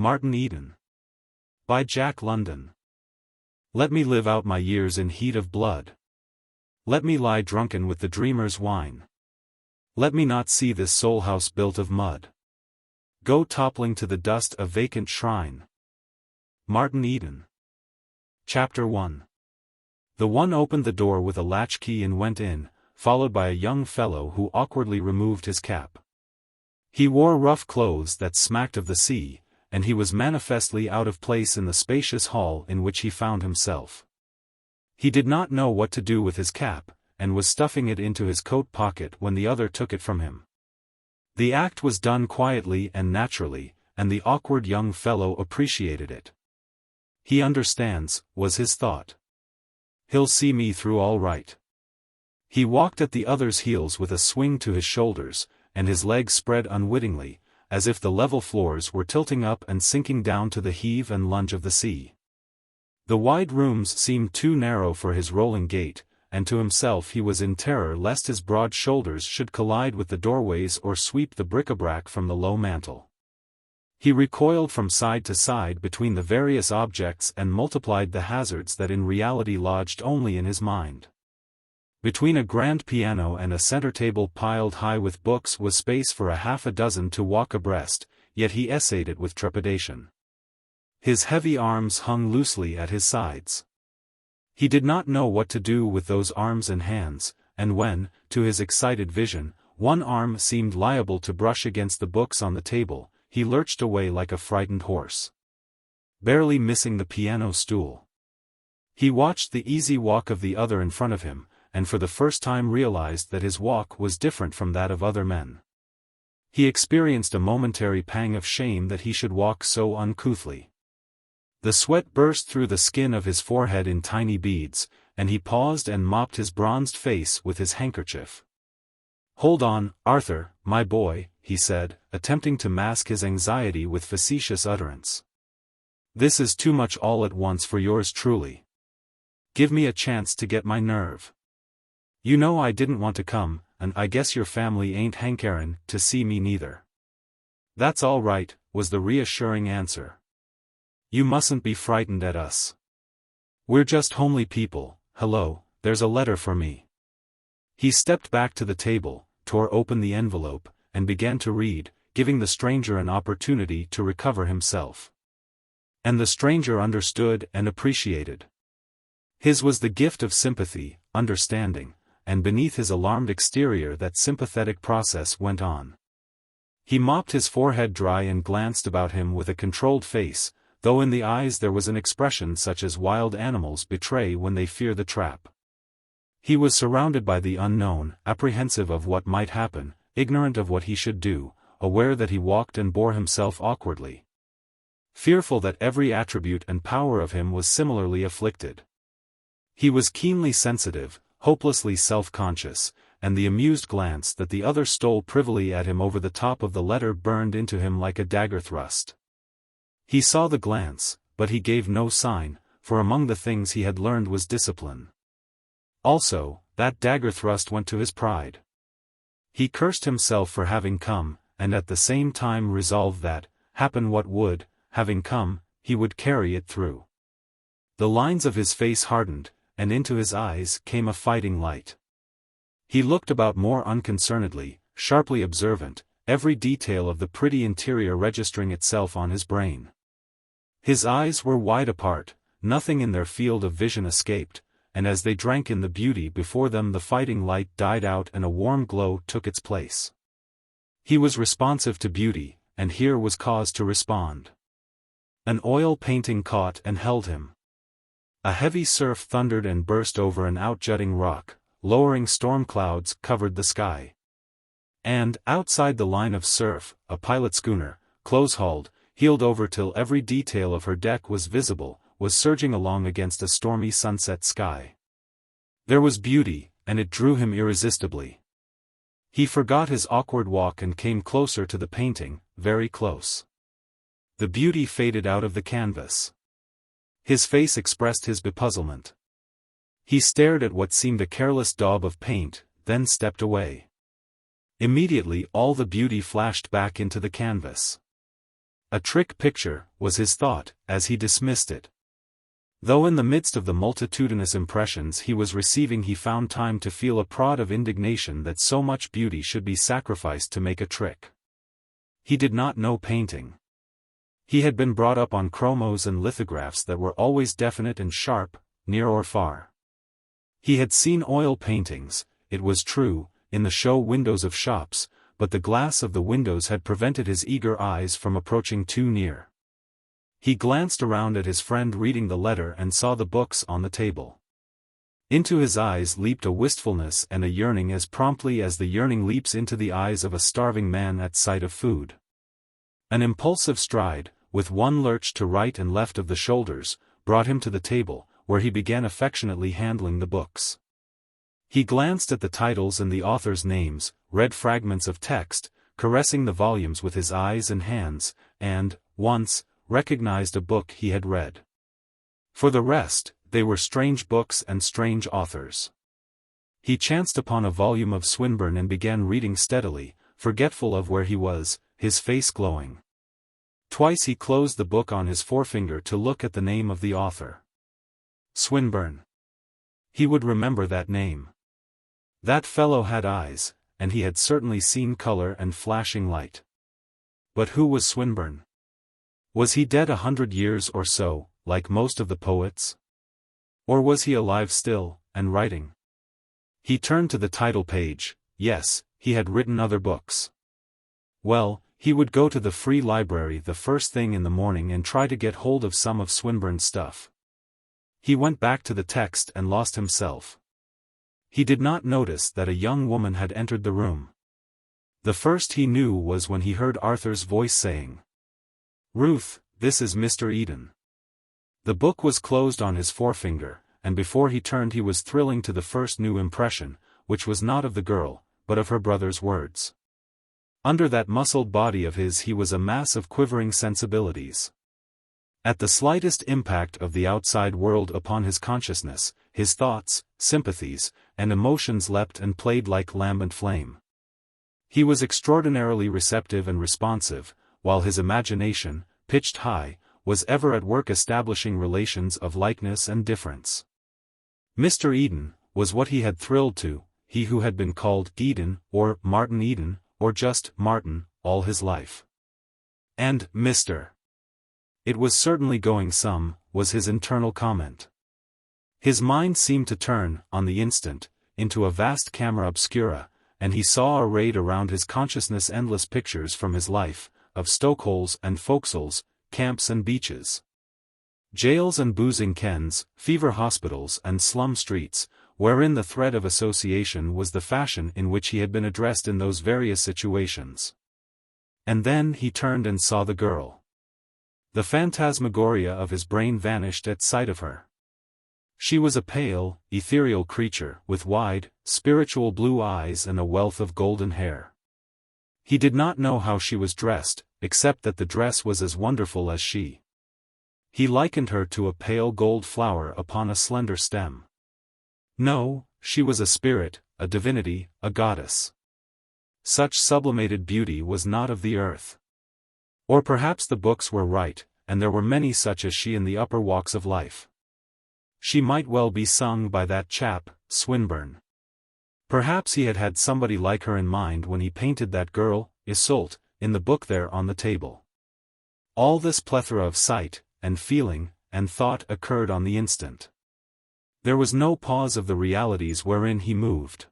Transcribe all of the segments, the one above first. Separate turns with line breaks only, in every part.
Martin Eden. By Jack London. Let me live out my years in heat of blood. Let me lie drunken with the dreamer's wine. Let me not see this soul house built of mud go toppling to the dust a vacant shrine. Martin Eden. Chapter 1. The one opened the door with a latchkey and went in, followed by a young fellow who awkwardly removed his cap. He wore rough clothes that smacked of the sea, and he was manifestly out of place in the spacious hall in which he found himself. He did not know what to do with his cap, and was stuffing it into his coat pocket when the other took it from him. The act was done quietly and naturally, and the awkward young fellow appreciated it. He understands, was his thought. He'll see me through all right. He walked at the other's heels with a swing to his shoulders, and his legs spread unwittingly, as if the level floors were tilting up and sinking down to the heave and lunge of the sea. The wide rooms seemed too narrow for his rolling gait, and to himself he was in terror lest his broad shoulders should collide with the doorways or sweep the bric-a-brac from the low mantel. He recoiled from side to side between the various objects and multiplied the hazards that in reality lodged only in his mind. Between a grand piano and a center table piled high with books was space for half a dozen to walk abreast, yet he essayed it with trepidation. His heavy arms hung loosely at his sides. He did not know what to do with those arms and hands, and when, to his excited vision, one arm seemed liable to brush against the books on the table, he lurched away like a frightened horse, barely missing the piano stool. He watched the easy walk of the other in front of him, and for the first time realized that his walk was different from that of other men. He experienced a momentary pang of shame that he should walk so uncouthly. The sweat burst through the skin of his forehead in tiny beads, and he paused and mopped his bronzed face with his handkerchief. "Hold on, Arthur, my boy," he said, attempting to mask his anxiety with facetious utterance. "This is too much all at once for yours truly. Give me a chance to get my nerve. You know I didn't want to come, and I guess your family ain't hankerin' to see me neither." "That's all right," was the reassuring answer. "You mustn't be frightened at us. We're just homely people. Hello, there's a letter for me." He stepped back to the table, tore open the envelope, and began to read, giving the stranger an opportunity to recover himself. And the stranger understood and appreciated. His was the gift of sympathy, understanding, and beneath his alarmed exterior that sympathetic process went on. He mopped his forehead dry and glanced about him with a controlled face, though in the eyes there was an expression such as wild animals betray when they fear the trap. He was surrounded by the unknown, apprehensive of what might happen, ignorant of what he should do, aware that he walked and bore himself awkwardly, fearful that every attribute and power of him was similarly afflicted. He was keenly sensitive, hopelessly self-conscious, and the amused glance that the other stole privily at him over the top of the letter burned into him like a dagger thrust. He saw the glance, but he gave no sign, for among the things he had learned was discipline. Also, that dagger thrust went to his pride. He cursed himself for having come, and at the same time resolved that, happen what would, having come, he would carry it through. The lines of his face hardened, and into his eyes came a fighting light. He looked about more unconcernedly, sharply observant, every detail of the pretty interior registering itself on his brain. His eyes were wide apart, nothing in their field of vision escaped, and as they drank in the beauty before them the fighting light died out and a warm glow took its place. He was responsive to beauty, and here was cause to respond. An oil painting caught and held him. A heavy surf thundered and burst over an outjutting rock, lowering storm clouds covered the sky. And, outside the line of surf, a pilot schooner, close-hauled, heeled over till every detail of her deck was visible, was surging along against a stormy sunset sky. There was beauty, and it drew him irresistibly. He forgot his awkward walk and came closer to the painting, very close. The beauty faded out of the canvas. His face expressed his bepuzzlement. He stared at what seemed a careless daub of paint, then stepped away. Immediately all the beauty flashed back into the canvas. A trick picture, was his thought, as he dismissed it. Though in the midst of the multitudinous impressions he was receiving he found time to feel a prod of indignation that so much beauty should be sacrificed to make a trick. He did not know painting. He had been brought up on chromos and lithographs that were always definite and sharp, near or far. He had seen oil paintings, it was true, in the show windows of shops, but the glass of the windows had prevented his eager eyes from approaching too near. He glanced around at his friend reading the letter and saw the books on the table. Into his eyes leaped a wistfulness and a yearning as promptly as the yearning leaps into the eyes of a starving man at sight of food. An impulsive stride, with one lurch to right and left of the shoulders, brought him to the table, where he began affectionately handling the books. He glanced at the titles and the authors' names, read fragments of text, caressing the volumes with his eyes and hands, and, once, recognized a book he had read. For the rest, they were strange books and strange authors. He chanced upon a volume of Swinburne and began reading steadily, forgetful of where he was, his face glowing. Twice he closed the book on his forefinger to look at the name of the author. Swinburne. He would remember that name. That fellow had eyes, and he had certainly seen color and flashing light. But who was Swinburne? Was he dead 100 years or so, like most of the poets? Or was he alive still, and writing? He turned to the title page. Yes, he had written other books. Well, he would go to the free library the first thing in the morning and try to get hold of some of Swinburne's stuff. He went back to the text and lost himself. He did not notice that a young woman had entered the room. The first he knew was when he heard Arthur's voice saying, "Ruth, this is Mr. Eden." The book was closed on his forefinger, and before he turned he was thrilling to the first new impression, which was not of the girl, but of her brother's words. Under that muscled body of his he was a mass of quivering sensibilities. At the slightest impact of the outside world upon his consciousness, his thoughts, sympathies, and emotions leapt and played like lambent flame. He was extraordinarily receptive and responsive, while his imagination, pitched high, was ever at work establishing relations of likeness and difference. Mr. Eden was what he had thrilled to, he who had been called Eden, or Martin Eden, or just Martin, all his life. And Mr. It was certainly going some, was his internal comment. His mind seemed to turn, on the instant, into a vast camera obscura, and he saw arrayed around his consciousness endless pictures from his life, of stokeholes and forecastles, camps and beaches, jails and boozing kens, fever hospitals and slum streets, wherein the thread of association was the fashion in which he had been addressed in those various situations. And then he turned and saw the girl. The phantasmagoria of his brain vanished at sight of her. She was a pale, ethereal creature, with wide, spiritual blue eyes and a wealth of golden hair. He did not know how she was dressed, except that the dress was as wonderful as she. He likened her to a pale gold flower upon a slender stem. No, she was a spirit, a divinity, a goddess. Such sublimated beauty was not of the earth. Or perhaps the books were right, and there were many such as she in the upper walks of life. She might well be sung by that chap, Swinburne. Perhaps he had had somebody like her in mind when he painted that girl, Iseult, in the book there on the table. All this plethora of sight, and feeling, and thought occurred on the instant. There was no pause of the realities wherein he moved.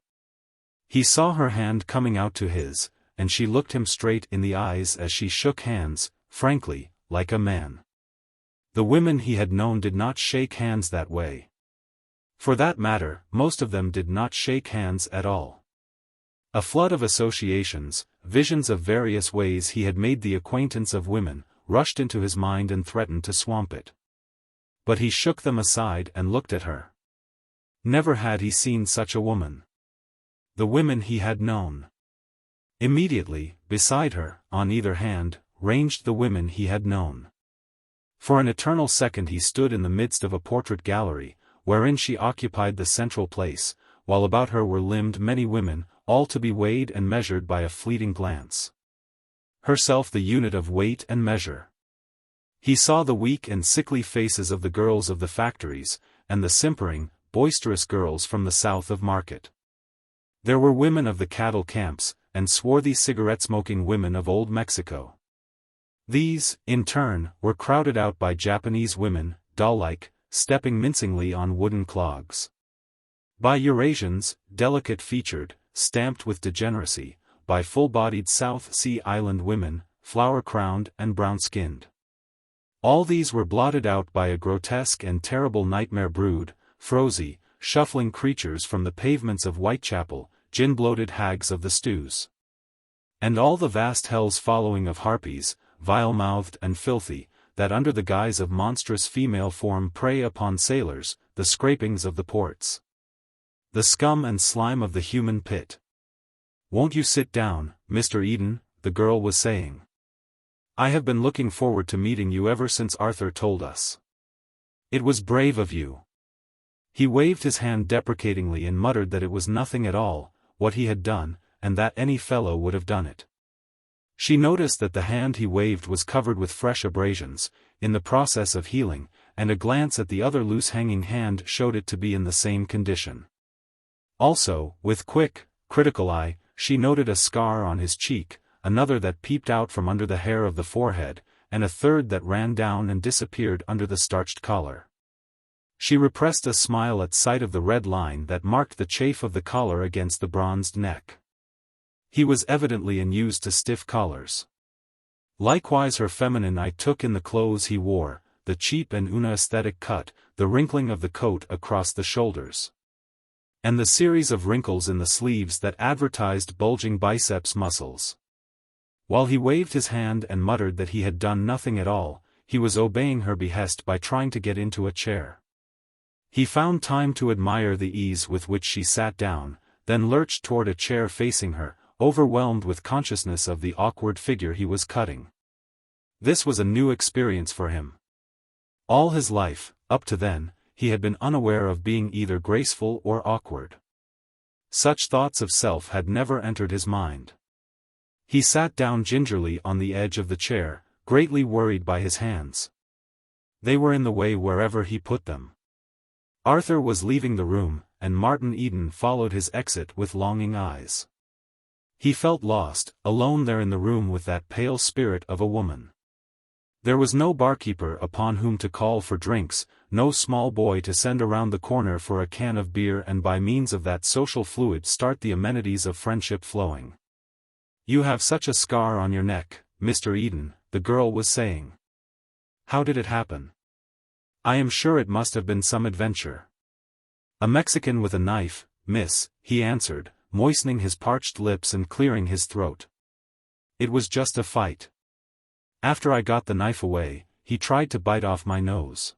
He saw her hand coming out to his, and she looked him straight in the eyes as she shook hands, frankly, like a man. The women he had known did not shake hands that way. For that matter, most of them did not shake hands at all. A flood of associations, visions of various ways he had made the acquaintance of women, rushed into his mind and threatened to swamp it. But he shook them aside and looked at her. Never had he seen such a woman. The women he had known. Immediately, beside her, on either hand, ranged the women he had known. For an eternal second he stood in the midst of a portrait gallery, wherein she occupied the central place, while about her were limned many women, all to be weighed and measured by a fleeting glance. Herself the unit of weight and measure. He saw the weak and sickly faces of the girls of the factories, and the simpering, boisterous girls from the south of Market. There were women of the cattle camps, and swarthy cigarette-smoking women of old Mexico. These, in turn, were crowded out by Japanese women, doll-like, stepping mincingly on wooden clogs. By Eurasians, delicate-featured, stamped with degeneracy, by full-bodied South Sea Island women, flower-crowned and brown-skinned. All these were blotted out by a grotesque and terrible nightmare brood, frowsy, shuffling creatures from the pavements of Whitechapel, gin-bloated hags of the stews. And all the vast hell's following of harpies, vile-mouthed and filthy, that under the guise of monstrous female form prey upon sailors, the scrapings of the ports. The scum and slime of the human pit. "Won't you sit down, Mr. Eden?" the girl was saying. "I have been looking forward to meeting you ever since Arthur told us. It was brave of you." He waved his hand deprecatingly and muttered that it was nothing at all, what he had done, and that any fellow would have done it. She noticed that the hand he waved was covered with fresh abrasions, in the process of healing, and a glance at the other loose-hanging hand showed it to be in the same condition. Also, with quick, critical eye, she noted a scar on his cheek, another that peeped out from under the hair of the forehead, and a third that ran down and disappeared under the starched collar. She repressed a smile at sight of the red line that marked the chafe of the collar against the bronzed neck. He was evidently unused to stiff collars. Likewise her feminine eye took in the clothes he wore, the cheap and unaesthetic cut, the wrinkling of the coat across the shoulders, and the series of wrinkles in the sleeves that advertised bulging biceps muscles. While he waved his hand and muttered that he had done nothing at all, he was obeying her behest by trying to get into a chair. He found time to admire the ease with which she sat down, then lurched toward a chair facing her, overwhelmed with consciousness of the awkward figure he was cutting. This was a new experience for him. All his life, up to then, he had been unaware of being either graceful or awkward. Such thoughts of self had never entered his mind. He sat down gingerly on the edge of the chair, greatly worried by his hands. They were in the way wherever he put them. Arthur was leaving the room, and Martin Eden followed his exit with longing eyes. He felt lost, alone there in the room with that pale spirit of a woman. There was no barkeeper upon whom to call for drinks, no small boy to send around the corner for a can of beer and by means of that social fluid start the amenities of friendship flowing. "You have such a scar on your neck, Mr. Eden," the girl was saying. "How did it happen?" "I am sure it must have been some adventure." "A Mexican with a knife, miss," he answered, moistening his parched lips and clearing his throat. "It was just a fight. After I got the knife away, he tried to bite off my nose."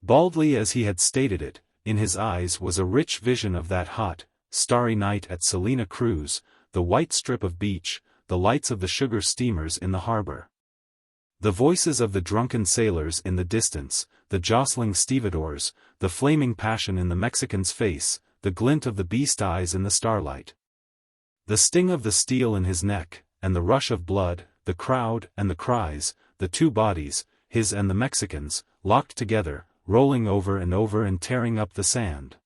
Baldly as he had stated it, in his eyes was a rich vision of that hot, starry night at Salina Cruz, the white strip of beach, the lights of the sugar steamers in the harbor, the voices of the drunken sailors in the distance, the jostling stevedores, the flaming passion in the Mexican's face, the glint of the beast eyes in the starlight, the sting of the steel in his neck, and the rush of blood, the crowd and the cries, the two bodies, his and the Mexican's, locked together, rolling over and tearing up the sand.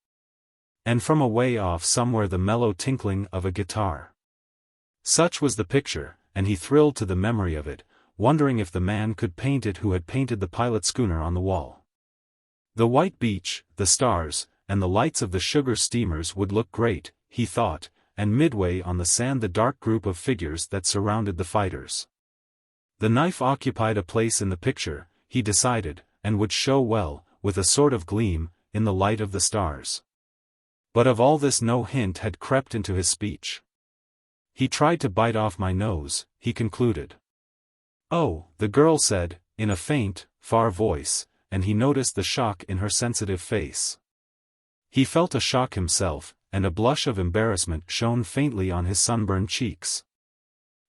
And from away off somewhere the mellow tinkling of a guitar. Such was the picture, and he thrilled to the memory of it, wondering if the man could paint it who had painted the pilot schooner on the wall. The white beach, the stars, and the lights of the sugar steamers would look great, he thought, and midway on the sand the dark group of figures that surrounded the fighters. The knife occupied a place in the picture, he decided, and would show well, with a sort of gleam, in the light of the stars. But of all this no hint had crept into his speech. "He tried to bite off my nose," he concluded. "Oh," the girl said, in a faint, far voice, and he noticed the shock in her sensitive face. He felt a shock himself, and a blush of embarrassment shone faintly on his sunburned cheeks.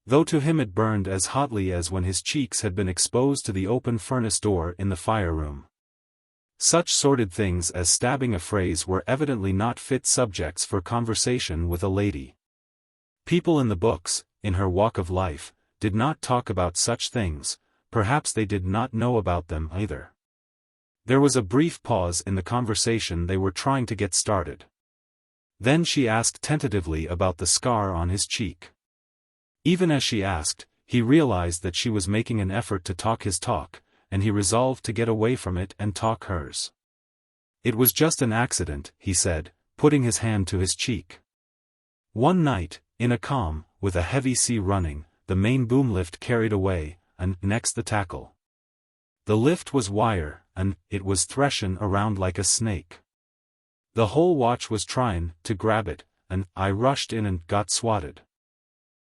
Though to him it burned as hotly as when his cheeks had been exposed to the open furnace door in the fire-room. Such sordid things as stabbing a phrase were evidently not fit subjects for conversation with a lady. People in the books, in her walk of life, did not talk about such things, perhaps they did not know about them either. There was a brief pause in the conversation they were trying to get started. Then she asked tentatively about the scar on his cheek. Even as she asked, he realized that she was making an effort to talk his talk, and he resolved to get away from it and talk hers. It was just an accident, he said, putting his hand to his cheek. One night, in a calm, with a heavy sea running, the main boom lift carried away, and next the tackle. The lift was wire, and it was threshing around like a snake. The whole watch was trying to grab it, and I rushed in and got swatted.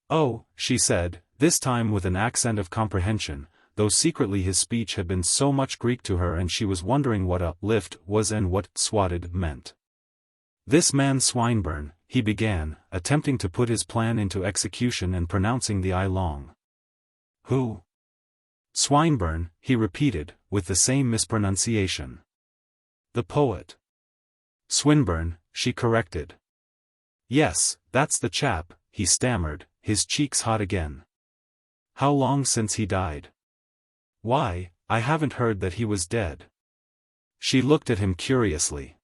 Oh, she said, this time with an accent of comprehension, though secretly his speech had been so much Greek to her and she was wondering what a lift was and what swatted meant. This man Swinburne, he began, attempting to put his plan into execution and pronouncing the I long. Who? Swinburne, he repeated, with the same mispronunciation. The poet. Swinburne, she corrected. Yes, that's the chap, he stammered, his cheeks hot again. How long since he died? Why, I haven't heard that he was dead. She looked at him curiously.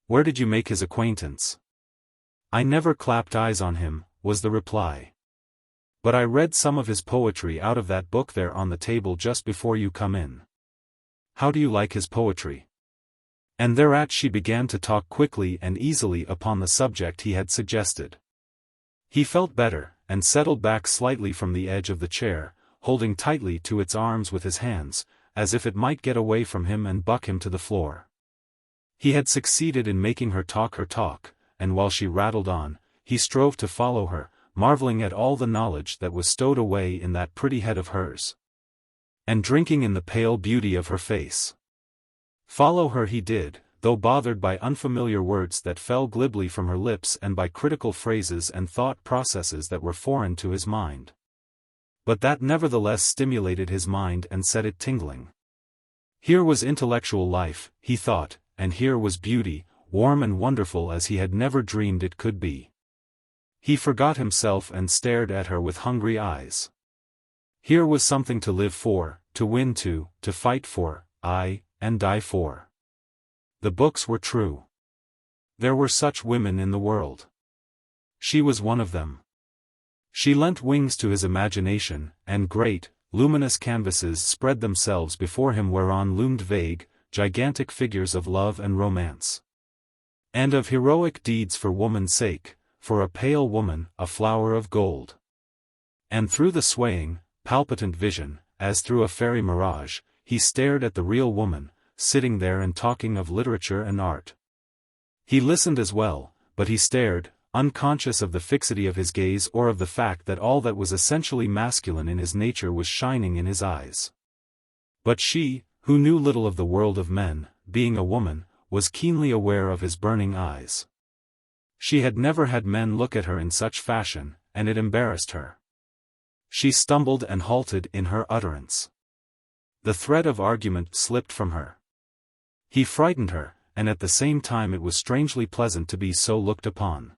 Where did you make his acquaintance? I never clapped eyes on him, was the reply. But I read some of his poetry out of that book there on the table just before you come in. How do you like his poetry? And thereat she began to talk quickly and easily upon the subject he had suggested. He felt better, and settled back slightly from the edge of the chair, holding tightly to its arms with his hands, as if it might get away from him and buck him to the floor. He had succeeded in making her talk, and while she rattled on, he strove to follow her, marveling at all the knowledge that was stowed away in that pretty head of hers. And drinking in the pale beauty of her face. Follow her he did, though bothered by unfamiliar words that fell glibly from her lips and by critical phrases and thought processes that were foreign to his mind. But that nevertheless stimulated his mind and set it tingling. Here was intellectual life, he thought, and here was beauty, warm and wonderful as he had never dreamed it could be. He forgot himself and stared at her with hungry eyes. Here was something to live for, to win to fight for, aye, and die for. The books were true. There were such women in the world. She was one of them. She lent wings to his imagination, and great, luminous canvases spread themselves before him whereon loomed vague, gigantic figures of love and romance. And of heroic deeds for woman's sake, for a pale woman, a flower of gold. And through the swaying, palpitant vision, as through a fairy mirage, he stared at the real woman, sitting there and talking of literature and art. He listened as well, but he stared, unconscious of the fixity of his gaze or of the fact that all that was essentially masculine in his nature was shining in his eyes. But she, who knew little of the world of men, being a woman, was keenly aware of his burning eyes. She had never had men look at her in such fashion, and it embarrassed her. She stumbled and halted in her utterance. The thread of argument slipped from her. He frightened her, and at the same time it was strangely pleasant to be so looked upon.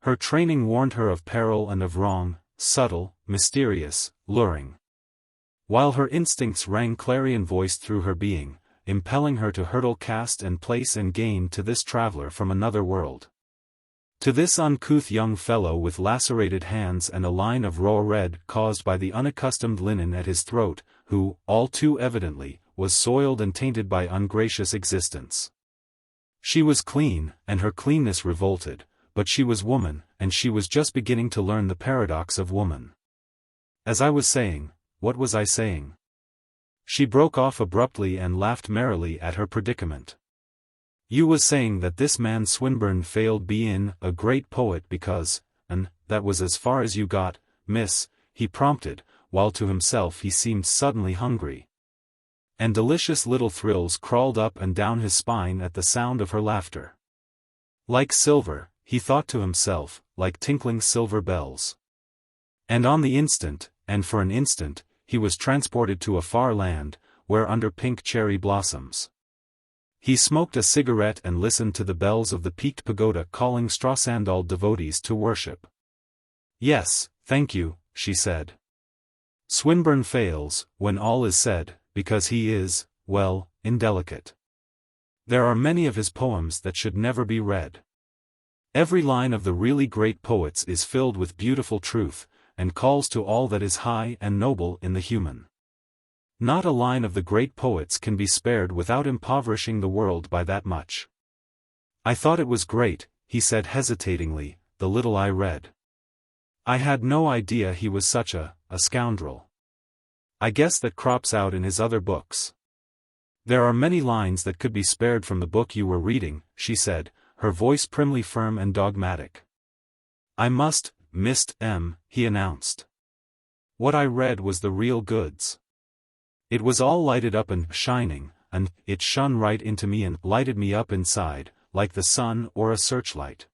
Her training warned her of peril and of wrong, subtle, mysterious, luring. While her instincts rang clarion-voiced through her being, impelling her to hurdle caste and place and gain to this traveler from another world. To this uncouth young fellow with lacerated hands and a line of raw red caused by the unaccustomed linen at his throat, who, all too evidently, was soiled and tainted by ungracious existence. She was clean, and her cleanness revolted, but she was woman, and she was just beginning to learn the paradox of woman. As I was saying, what was I saying? She broke off abruptly and laughed merrily at her predicament. You was saying that this man Swinburne failed bein' a great poet because, and that was as far as you got, miss, he prompted, while to himself he seemed suddenly hungry. And delicious little thrills crawled up and down his spine at the sound of her laughter. Like silver, he thought to himself, like tinkling silver bells. And on the instant, and for an instant, he was transported to a far land, where under pink cherry blossoms. He smoked a cigarette and listened to the bells of the peaked pagoda calling Strasandal devotees to worship. Yes, thank you, she said. Swinburne fails, when all is said, because he is, well, indelicate. There are many of his poems that should never be read. Every line of the really great poets is filled with beautiful truth, and calls to all that is high and noble in the human. Not a line of the great poets can be spared without impoverishing the world by that much. I thought it was great, he said hesitatingly, the little I read. I had no idea he was such a scoundrel. I guess that crops out in his other books. There are many lines that could be spared from the book you were reading, she said, her voice primly firm and dogmatic. I must, Mr. M., he announced. What I read was the real goods. It was all lighted up and shining, and it shone right into me and lighted me up inside, like the sun or a searchlight.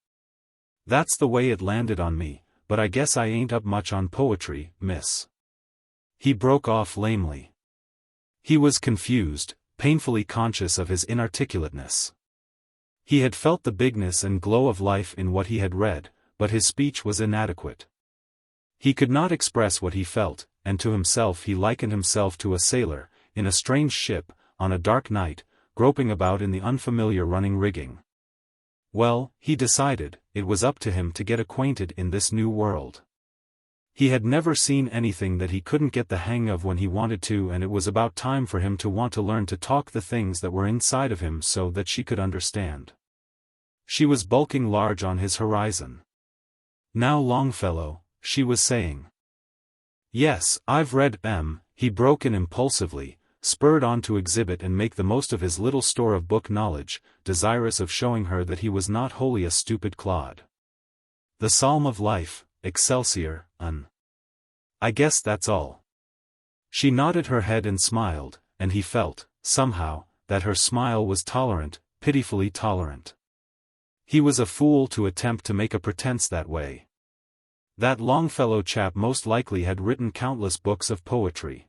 That's the way it landed on me, but I guess I ain't up much on poetry, miss. He broke off lamely. He was confused, painfully conscious of his inarticulateness. He had felt the bigness and glow of life in what he had read, but his speech was inadequate. He could not express what he felt, and to himself he likened himself to a sailor, in a strange ship, on a dark night, groping about in the unfamiliar running rigging. Well, he decided, it was up to him to get acquainted in this new world. He had never seen anything that he couldn't get the hang of when he wanted to, and it was about time for him to want to learn to talk the things that were inside of him so that she could understand. She was bulking large on his horizon. Now Longfellow, she was saying. Yes, I've read M., he broke in impulsively, spurred on to exhibit and make the most of his little store of book knowledge, desirous of showing her that he was not wholly a stupid clod. The Psalm of Life, Excelsior, I guess that's all. She nodded her head and smiled, and he felt, somehow, that her smile was tolerant, pitifully tolerant. He was a fool to attempt to make a pretense that way. That Longfellow chap most likely had written countless books of poetry.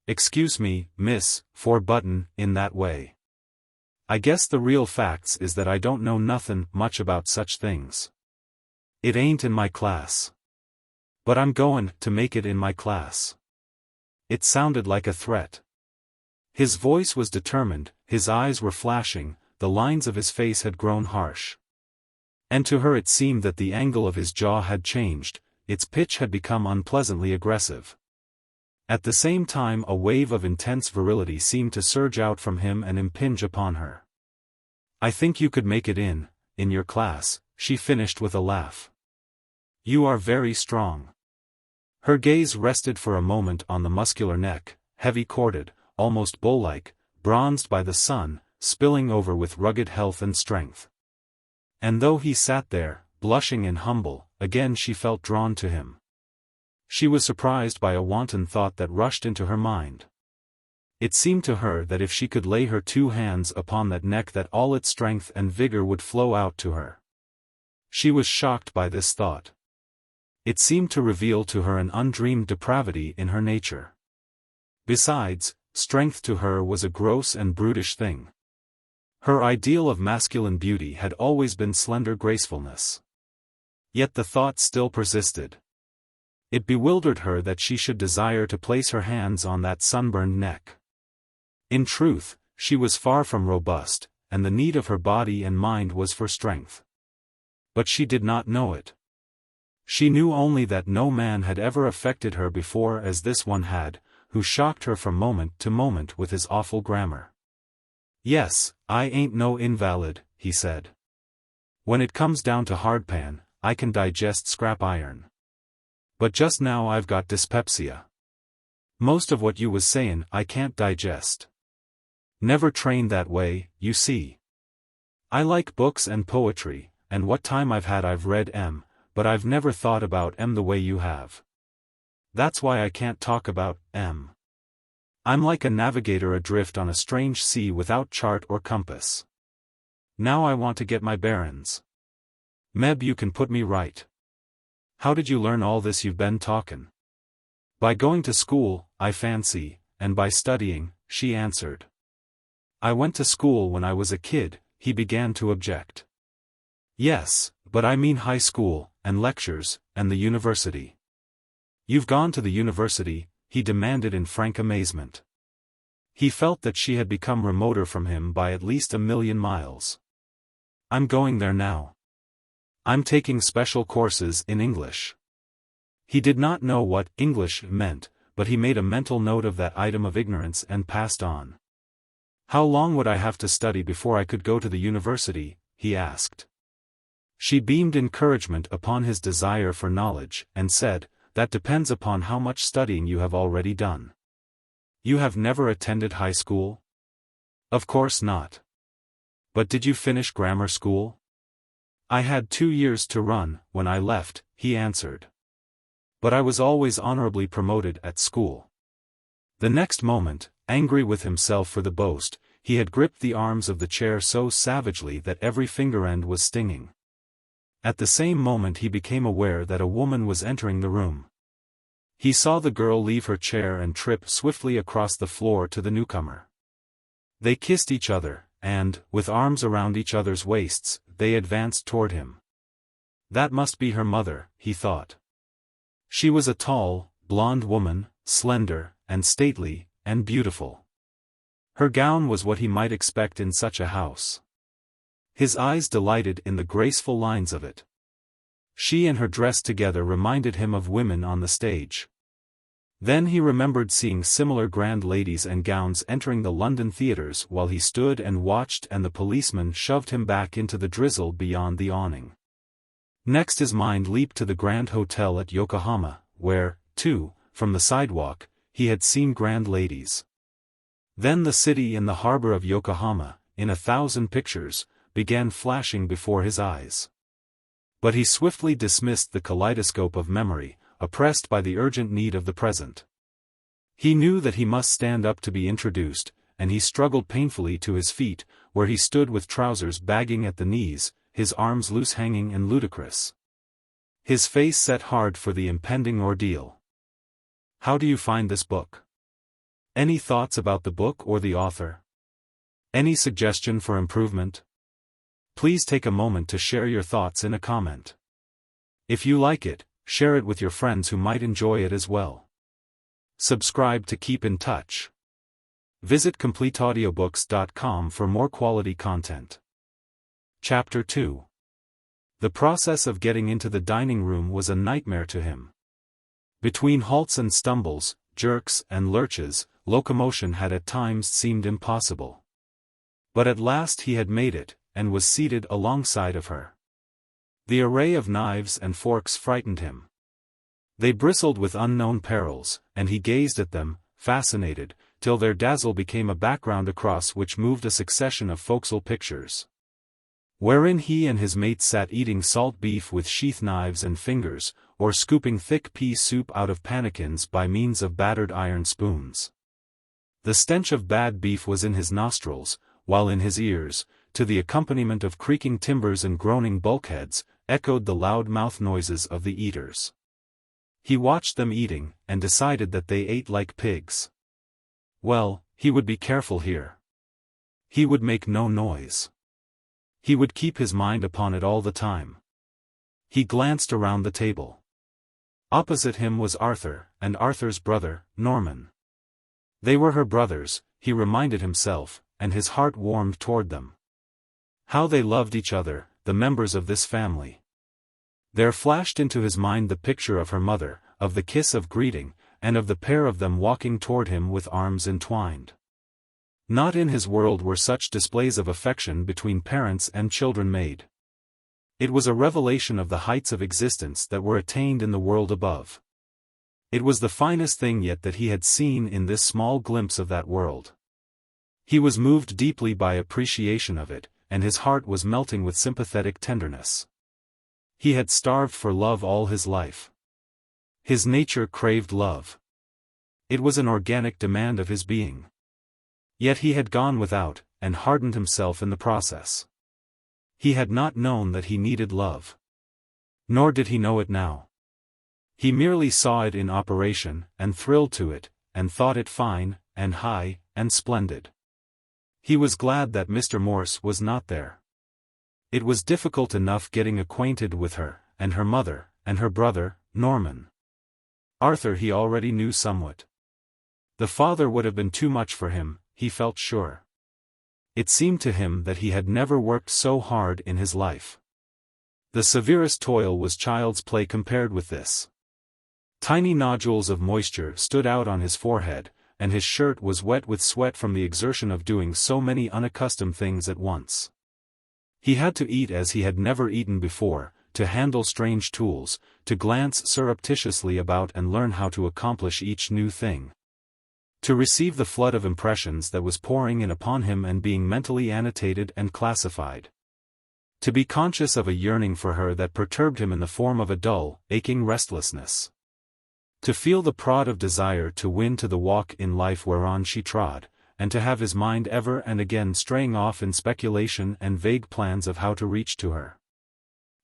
Excuse me, miss, for buttin' in that way. I guess the real facts is that I don't know nothin' much about such things. It ain't in my class. But I'm goin' to make it in my class. It sounded like a threat. His voice was determined, his eyes were flashing, the lines of his face had grown harsh. And to her it seemed that the angle of his jaw had changed, its pitch had become unpleasantly aggressive. At the same time a wave of intense virility seemed to surge out from him and impinge upon her. I think you could make it in your class, she finished with a laugh. You are very strong. Her gaze rested for a moment on the muscular neck, heavy-corded, almost bull-like, bronzed by the sun, spilling over with rugged health and strength. And though he sat there, blushing and humble, again she felt drawn to him. She was surprised by a wanton thought that rushed into her mind. It seemed to her that if she could lay her two hands upon that neck that all its strength and vigor would flow out to her. She was shocked by this thought. It seemed to reveal to her an undreamed depravity in her nature. Besides, strength to her was a gross and brutish thing. Her ideal of masculine beauty had always been slender gracefulness. Yet the thought still persisted. It bewildered her that she should desire to place her hands on that sunburned neck. In truth, she was far from robust, and the need of her body and mind was for strength. But she did not know it. She knew only that no man had ever affected her before as this one had, who shocked her from moment to moment with his awful grammar. Yes, I ain't no invalid, he said. When it comes down to hardpan, I can digest scrap iron. But just now I've got dyspepsia. Most of what you was sayin' I can't digest. Never trained that way, you see. I like books and poetry, and what time I've had I've read M, but I've never thought about M the way you have. That's why I can't talk about M. I'm like a navigator adrift on a strange sea without chart or compass. Now I want to get my bearings. Meb, you can put me right. How did you learn all this you've been talkin'? By going to school, I fancy, and by studying, she answered. I went to school when I was a kid, he began to object. Yes, but I mean high school, and lectures, and the university. You've gone to the university, he demanded in frank amazement. He felt that she had become remoter from him by at least 1,000,000 miles. I'm going there now. I'm taking special courses in English. He did not know what English meant, but he made a mental note of that item of ignorance and passed on. How long would I have to study before I could go to the university, he asked. She beamed encouragement upon his desire for knowledge, and said, that depends upon how much studying you have already done. You have never attended high school? Of course not. But did you finish grammar school? I had 2 years to run, when I left, he answered. But I was always honorably promoted at school. The next moment, angry with himself for the boast, he had gripped the arms of the chair so savagely that every finger end was stinging. At the same moment he became aware that a woman was entering the room. He saw the girl leave her chair and trip swiftly across the floor to the newcomer. They kissed each other, and, with arms around each other's waists, they advanced toward him. That must be her mother, he thought. She was a tall, blonde woman, slender, and stately, and beautiful. Her gown was what he might expect in such a house. His eyes delighted in the graceful lines of it. She and her dress together reminded him of women on the stage. Then he remembered seeing similar grand ladies and gowns entering the London theatres while he stood and watched, and the policeman shoved him back into the drizzle beyond the awning. Next his mind leaped to the Grand Hotel at Yokohama, where, too, from the sidewalk, he had seen grand ladies. Then the city and the harbor of Yokohama, in 1,000 pictures, began flashing before his eyes. But he swiftly dismissed the kaleidoscope of memory, oppressed by the urgent need of the present. He knew that he must stand up to be introduced, and he struggled painfully to his feet, where he stood with trousers bagging at the knees, his arms loose hanging and ludicrous. His face set hard for the impending ordeal. How do you find this book? Any thoughts about the book or the author? Any suggestion for improvement? Please take a moment to share your thoughts in a comment. If you like it, share it with your friends who might enjoy it as well. Subscribe to keep in touch. Visit CompleteAudiobooks.com for more quality content. Chapter 2. The process of getting into the dining room was a nightmare to him. Between halts and stumbles, jerks and lurches, locomotion had at times seemed impossible. But at last he had made it, and was seated alongside of her. The array of knives and forks frightened him. They bristled with unknown perils, and he gazed at them, fascinated, till their dazzle became a background across which moved a succession of forecastle pictures, wherein he and his mate sat eating salt beef with sheath knives and fingers, or scooping thick pea soup out of pannikins by means of battered iron spoons. The stench of bad beef was in his nostrils, while in his ears, to the accompaniment of creaking timbers and groaning bulkheads, echoed the loud mouth noises of the eaters. He watched them eating, and decided that they ate like pigs. Well, he would be careful here. He would make no noise. He would keep his mind upon it all the time. He glanced around the table. Opposite him was Arthur, and Arthur's brother, Norman. They were her brothers, he reminded himself, and his heart warmed toward them. How they loved each other, the members of this family. There flashed into his mind the picture of her mother, of the kiss of greeting, and of the pair of them walking toward him with arms entwined. Not in his world were such displays of affection between parents and children made. It was a revelation of the heights of existence that were attained in the world above. It was the finest thing yet that he had seen in this small glimpse of that world. He was moved deeply by appreciation of it, and his heart was melting with sympathetic tenderness. He had starved for love all his life. His nature craved love. It was an organic demand of his being. Yet he had gone without, and hardened himself in the process. He had not known that he needed love. Nor did he know it now. He merely saw it in operation, and thrilled to it, and thought it fine, and high, and splendid. He was glad that Mr. Morse was not there. It was difficult enough getting acquainted with her, and her mother, and her brother, Norman. Arthur he already knew somewhat. The father would have been too much for him, he felt sure. It seemed to him that he had never worked so hard in his life. The severest toil was child's play compared with this. Tiny nodules of moisture stood out on his forehead, and his shirt was wet with sweat from the exertion of doing so many unaccustomed things at once. He had to eat as he had never eaten before, to handle strange tools, to glance surreptitiously about and learn how to accomplish each new thing. To receive the flood of impressions that was pouring in upon him and being mentally annotated and classified. To be conscious of a yearning for her that perturbed him in the form of a dull, aching restlessness. To feel the prod of desire to win to the walk in life whereon she trod, and to have his mind ever and again straying off in speculation and vague plans of how to reach to her.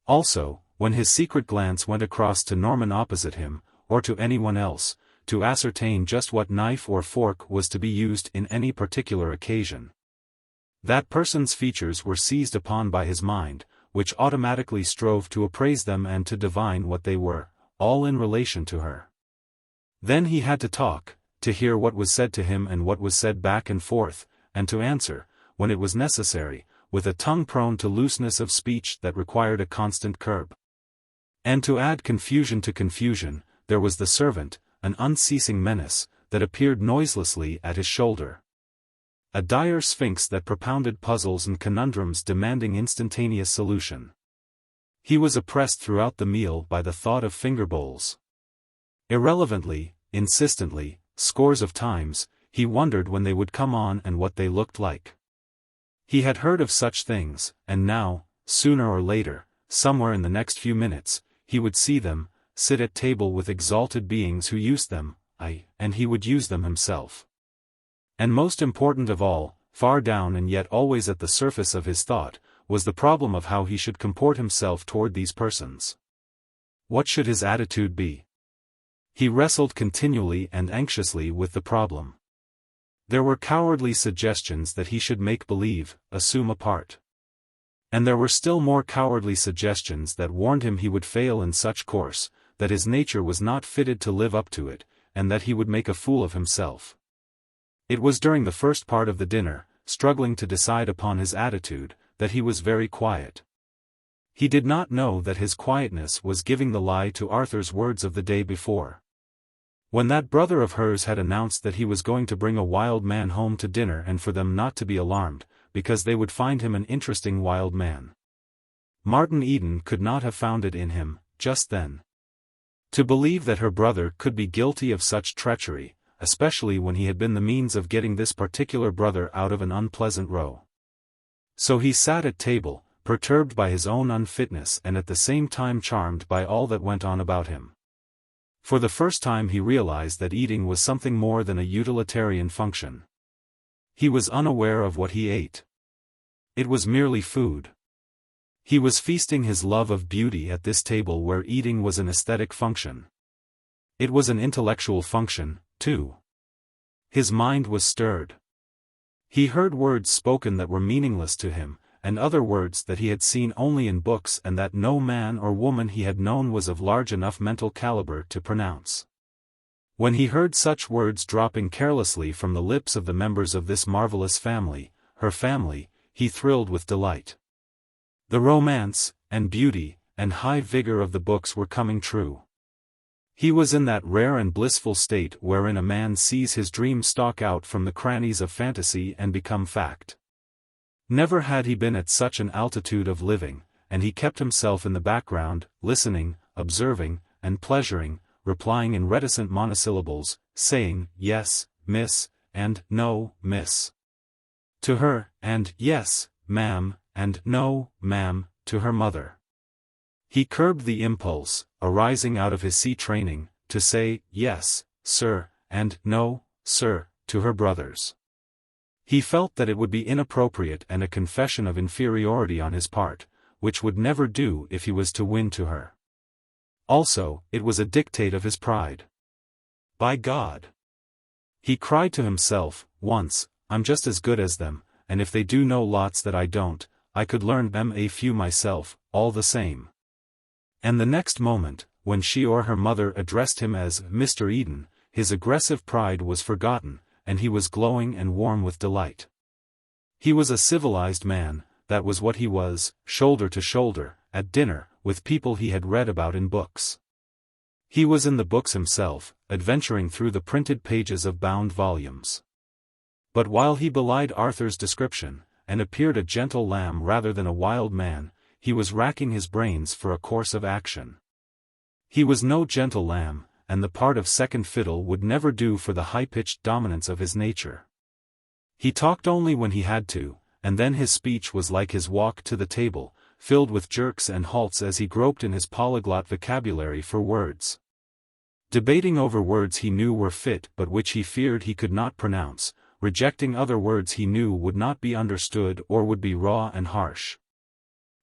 Also, when his secret glance went across to Norman opposite him, or to anyone else, to ascertain just what knife or fork was to be used in any particular occasion. That person's features were seized upon by his mind, which automatically strove to appraise them and to divine what they were, all in relation to her. Then he had to talk, to hear what was said to him and what was said back and forth, and to answer, when it was necessary, with a tongue prone to looseness of speech that required a constant curb. And to add confusion to confusion, there was the servant, an unceasing menace, that appeared noiselessly at his shoulder. A dire sphinx that propounded puzzles and conundrums demanding instantaneous solution. He was oppressed throughout the meal by the thought of finger bowls. Irrelevantly, insistently, scores of times, he wondered when they would come on and what they looked like. He had heard of such things, and now, sooner or later, somewhere in the next few minutes, he would see them, sit at table with exalted beings who used them, and he would use them himself. And most important of all, far down and yet always at the surface of his thought, was the problem of how he should comport himself toward these persons. What should his attitude be? He wrestled continually and anxiously with the problem. There were cowardly suggestions that he should make believe, assume a part. And there were still more cowardly suggestions that warned him he would fail in such course, that his nature was not fitted to live up to it, and that he would make a fool of himself. It was during the first part of the dinner, struggling to decide upon his attitude, that he was very quiet. He did not know that his quietness was giving the lie to Arthur's words of the day before. When that brother of hers had announced that he was going to bring a wild man home to dinner and for them not to be alarmed, because they would find him an interesting wild man. Martin Eden could not have found it in him, just then. To believe that her brother could be guilty of such treachery, especially when he had been the means of getting this particular brother out of an unpleasant row. So he sat at table, perturbed by his own unfitness and at the same time charmed by all that went on about him. For the first time he realized that eating was something more than a utilitarian function. He was unaware of what he ate. It was merely food. He was feasting his love of beauty at this table where eating was an aesthetic function. It was an intellectual function, too. His mind was stirred. He heard words spoken that were meaningless to him, and other words that he had seen only in books and that no man or woman he had known was of large enough mental caliber to pronounce. When he heard such words dropping carelessly from the lips of the members of this marvelous family, her family, he thrilled with delight. The romance, and beauty, and high vigor of the books were coming true. He was in that rare and blissful state wherein a man sees his dream stalk out from the crannies of fantasy and become fact. Never had he been at such an altitude of living, and he kept himself in the background, listening, observing, and pleasuring, replying in reticent monosyllables, saying, "Yes, miss," and "No, miss," to her, and "Yes, ma'am," and "No, ma'am," to her mother. He curbed the impulse, arising out of his sea training, to say, "Yes, sir," and "No, sir," to her brothers. He felt that it would be inappropriate and a confession of inferiority on his part, which would never do if he was to win to her. Also, it was a dictate of his pride. By God! He cried to himself, once, "I'm just as good as them, and if they do know lots that I don't, I could learn them a few myself, all the same." And the next moment, when she or her mother addressed him as Mr. Eden, his aggressive pride was forgotten, and he was glowing and warm with delight. He was a civilized man, that was what he was, shoulder to shoulder, at dinner, with people he had read about in books. He was in the books himself, adventuring through the printed pages of bound volumes. But while he belied Arthur's description, and appeared a gentle lamb rather than a wild man, he was racking his brains for a course of action. He was no gentle lamb, and the part of second fiddle would never do for the high-pitched dominance of his nature. He talked only when he had to, and then his speech was like his walk to the table, filled with jerks and halts as he groped in his polyglot vocabulary for words. Debating over words he knew were fit but which he feared he could not pronounce, rejecting other words he knew would not be understood or would be raw and harsh.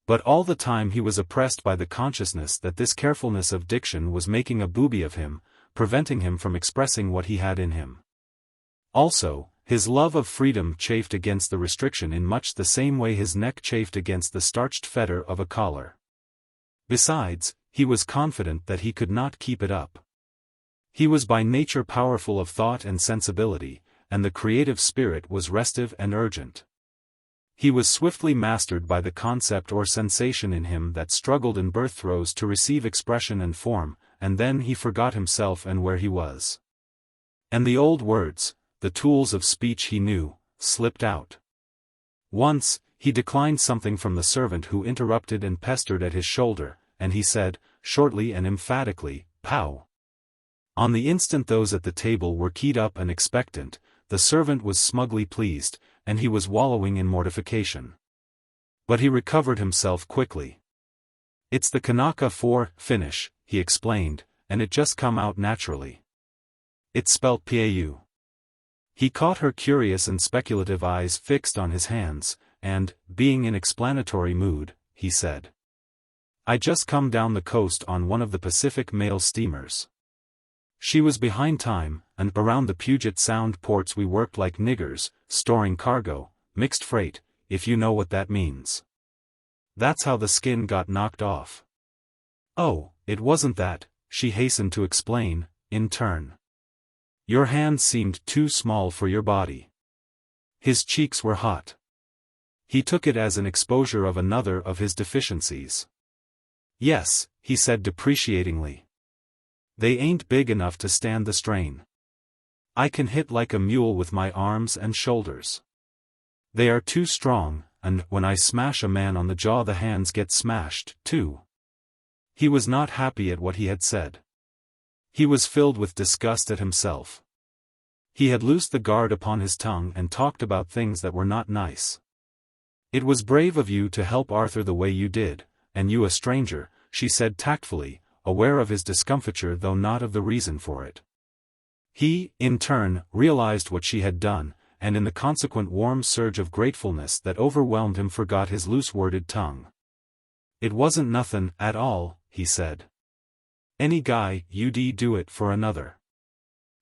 But all the time he was oppressed by the consciousness that this carefulness of diction was making a booby of him, preventing him from expressing what he had in him. Also, his love of freedom chafed against the restriction in much the same way his neck chafed against the starched fetter of a collar. Besides, he was confident that he could not keep it up. He was by nature powerful of thought and sensibility, and the creative spirit was restive and urgent. He was swiftly mastered by the concept or sensation in him that struggled in birth throes to receive expression and form, and then he forgot himself and where he was. And the old words, the tools of speech he knew, slipped out. Once, he declined something from the servant who interrupted and pestered at his shoulder, and he said, shortly and emphatically, "Pow!" On the instant those at the table were keyed up and expectant, the servant was smugly pleased, and he was wallowing in mortification. But he recovered himself quickly. "It's the Kanaka for finish," he explained, "and it just come out naturally. It's spelt Pau." He caught her curious and speculative eyes fixed on his hands, and, being in explanatory mood, he said, "I just come down the coast on one of the Pacific mail steamers. She was behind time, and around the Puget Sound ports we worked like niggers, storing cargo, mixed freight, if you know what that means. That's how the skin got knocked off." "Oh, it wasn't that," she hastened to explain, in turn. "Your hand seemed too small for your body." His cheeks were hot. He took it as an exposure of another of his deficiencies. "Yes," he said depreciatingly. "They ain't big enough to stand the strain. I can hit like a mule with my arms and shoulders. They are too strong, and when I smash a man on the jaw the hands get smashed, too." He was not happy at what he had said. He was filled with disgust at himself. He had loosed the guard upon his tongue and talked about things that were not nice. "It was brave of you to help Arthur the way you did, and you a stranger," she said tactfully, aware of his discomfiture though not of the reason for it. He, in turn, realized what she had done, and in the consequent warm surge of gratefulness that overwhelmed him forgot his loose-worded tongue. "It wasn't nothin' at all," he said. "Any guy you'd do it for another.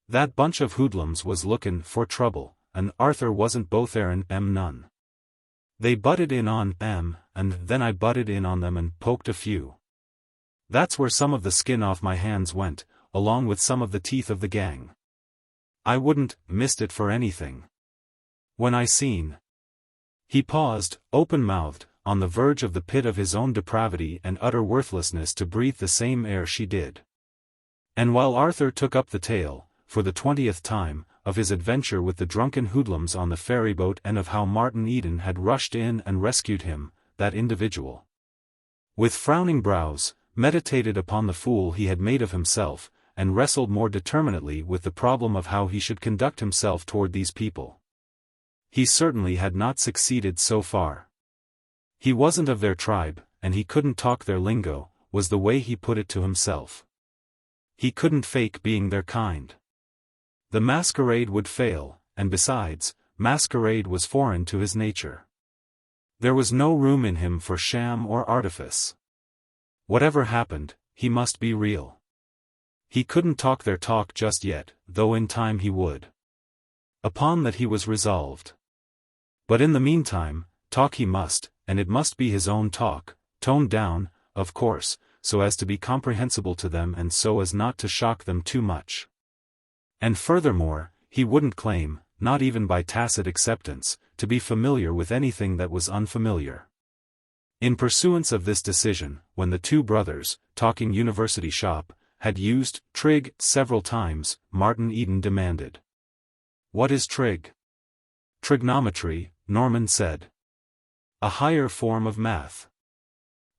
That bunch of hoodlums was lookin' for trouble, and Arthur wasn't both none. They butted in on and then I butted in on them and poked a few. That's where some of the skin off my hands went, along with some of the teeth of the gang. I wouldn't missed it for anything. When I seen—" He paused, open-mouthed, on the verge of the pit of his own depravity and utter worthlessness to breathe the same air she did. And while Arthur took up the tale, for the 20th time, of his adventure with the drunken hoodlums on the ferryboat and of how Martin Eden had rushed in and rescued him, that individual, with frowning brows, meditated upon the fool he had made of himself, and wrestled more determinately with the problem of how he should conduct himself toward these people. He certainly had not succeeded so far. He wasn't of their tribe, and he couldn't talk their lingo, was the way he put it to himself. He couldn't fake being their kind. The masquerade would fail, and besides, masquerade was foreign to his nature. There was no room in him for sham or artifice. Whatever happened, he must be real. He couldn't talk their talk just yet, though in time he would. Upon that he was resolved. But in the meantime, talk he must, and it must be his own talk, toned down, of course, so as to be comprehensible to them and so as not to shock them too much. And furthermore, he wouldn't claim, not even by tacit acceptance, to be familiar with anything that was unfamiliar. In pursuance of this decision, when the two brothers, talking university shop, had used trig several times, Martin Eden demanded, "What is trig?" "Trigonometry," Norman said. "A higher form of math."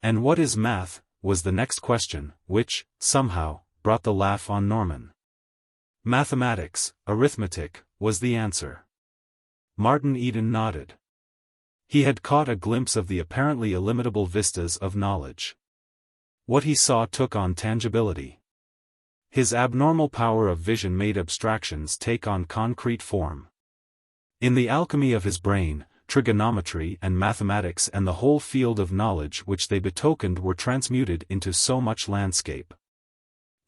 "And what is math?" was the next question, which, somehow, brought the laugh on Norman. "Mathematics, arithmetic," was the answer. Martin Eden nodded. He had caught a glimpse of the apparently illimitable vistas of knowledge. What he saw took on tangibility. His abnormal power of vision made abstractions take on concrete form. In the alchemy of his brain, trigonometry and mathematics and the whole field of knowledge which they betokened were transmuted into so much landscape.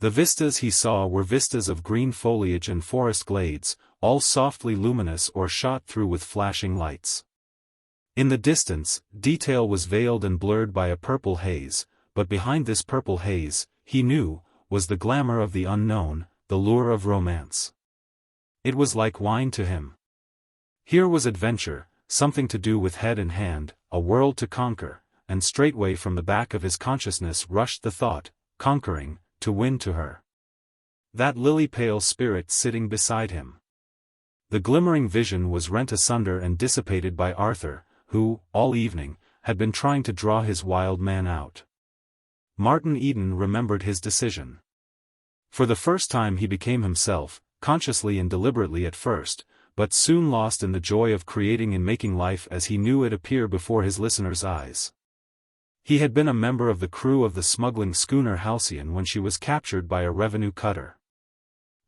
The vistas he saw were vistas of green foliage and forest glades, all softly luminous or shot through with flashing lights. In the distance, detail was veiled and blurred by a purple haze, but behind this purple haze, he knew, was the glamour of the unknown, the lure of romance. It was like wine to him. Here was adventure, something to do with head and hand, a world to conquer, and straightway from the back of his consciousness rushed the thought, conquering, to win to her. That lily-pale spirit sitting beside him. The glimmering vision was rent asunder and dissipated by Arthur, who, all evening, had been trying to draw his wild man out. Martin Eden remembered his decision. For the first time he became himself, consciously and deliberately at first, but soon lost in the joy of creating and making life as he knew it appear before his listeners' eyes. He had been a member of the crew of the smuggling schooner Halcyon when she was captured by a revenue cutter.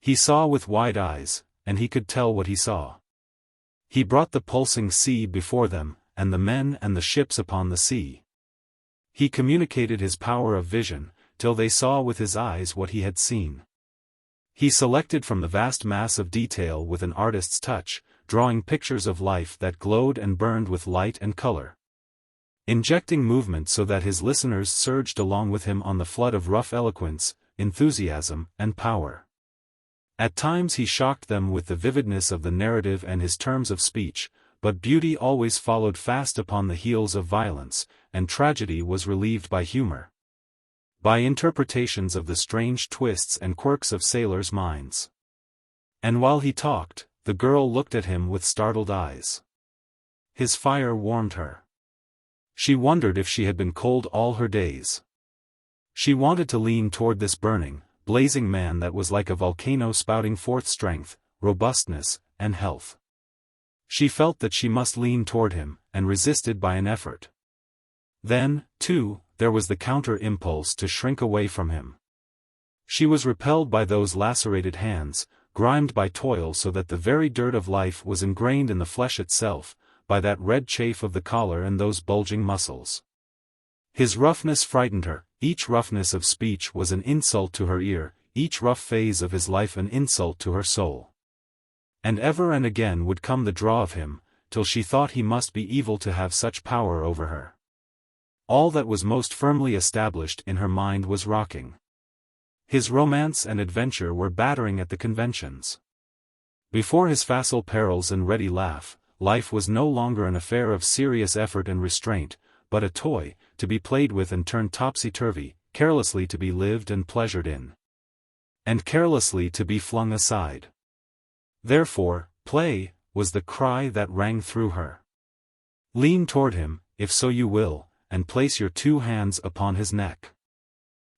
He saw with wide eyes, and he could tell what he saw. He brought the pulsing sea before them, and the men and the ships upon the sea. He communicated his power of vision, till they saw with his eyes what he had seen. He selected from the vast mass of detail with an artist's touch, drawing pictures of life that glowed and burned with light and color. Injecting movement so that his listeners surged along with him on the flood of rough eloquence, enthusiasm, and power. At times he shocked them with the vividness of the narrative and his terms of speech, but beauty always followed fast upon the heels of violence, and tragedy was relieved by humor. By interpretations of the strange twists and quirks of sailors' minds. And while he talked, the girl looked at him with startled eyes. His fire warmed her. She wondered if she had been cold all her days. She wanted to lean toward this burning, blazing man that was like a volcano spouting forth strength, robustness, and health. She felt that she must lean toward him, and resisted by an effort. Then, too, there was the counter-impulse to shrink away from him. She was repelled by those lacerated hands, grimed by toil so that the very dirt of life was ingrained in the flesh itself, by that red chafe of the collar and those bulging muscles. His roughness frightened her, each roughness of speech was an insult to her ear, each rough phase of his life an insult to her soul. And ever and again would come the draw of him, till she thought he must be evil to have such power over her. All that was most firmly established in her mind was rocking. His romance and adventure were battering at the conventions. Before his facile perils and ready laugh, life was no longer an affair of serious effort and restraint, but a toy, to be played with and turned topsy-turvy, carelessly to be lived and pleasured in. And carelessly to be flung aside. Therefore, play, was the cry that rang through her. Lean toward him, if so you will, and place your two hands upon his neck.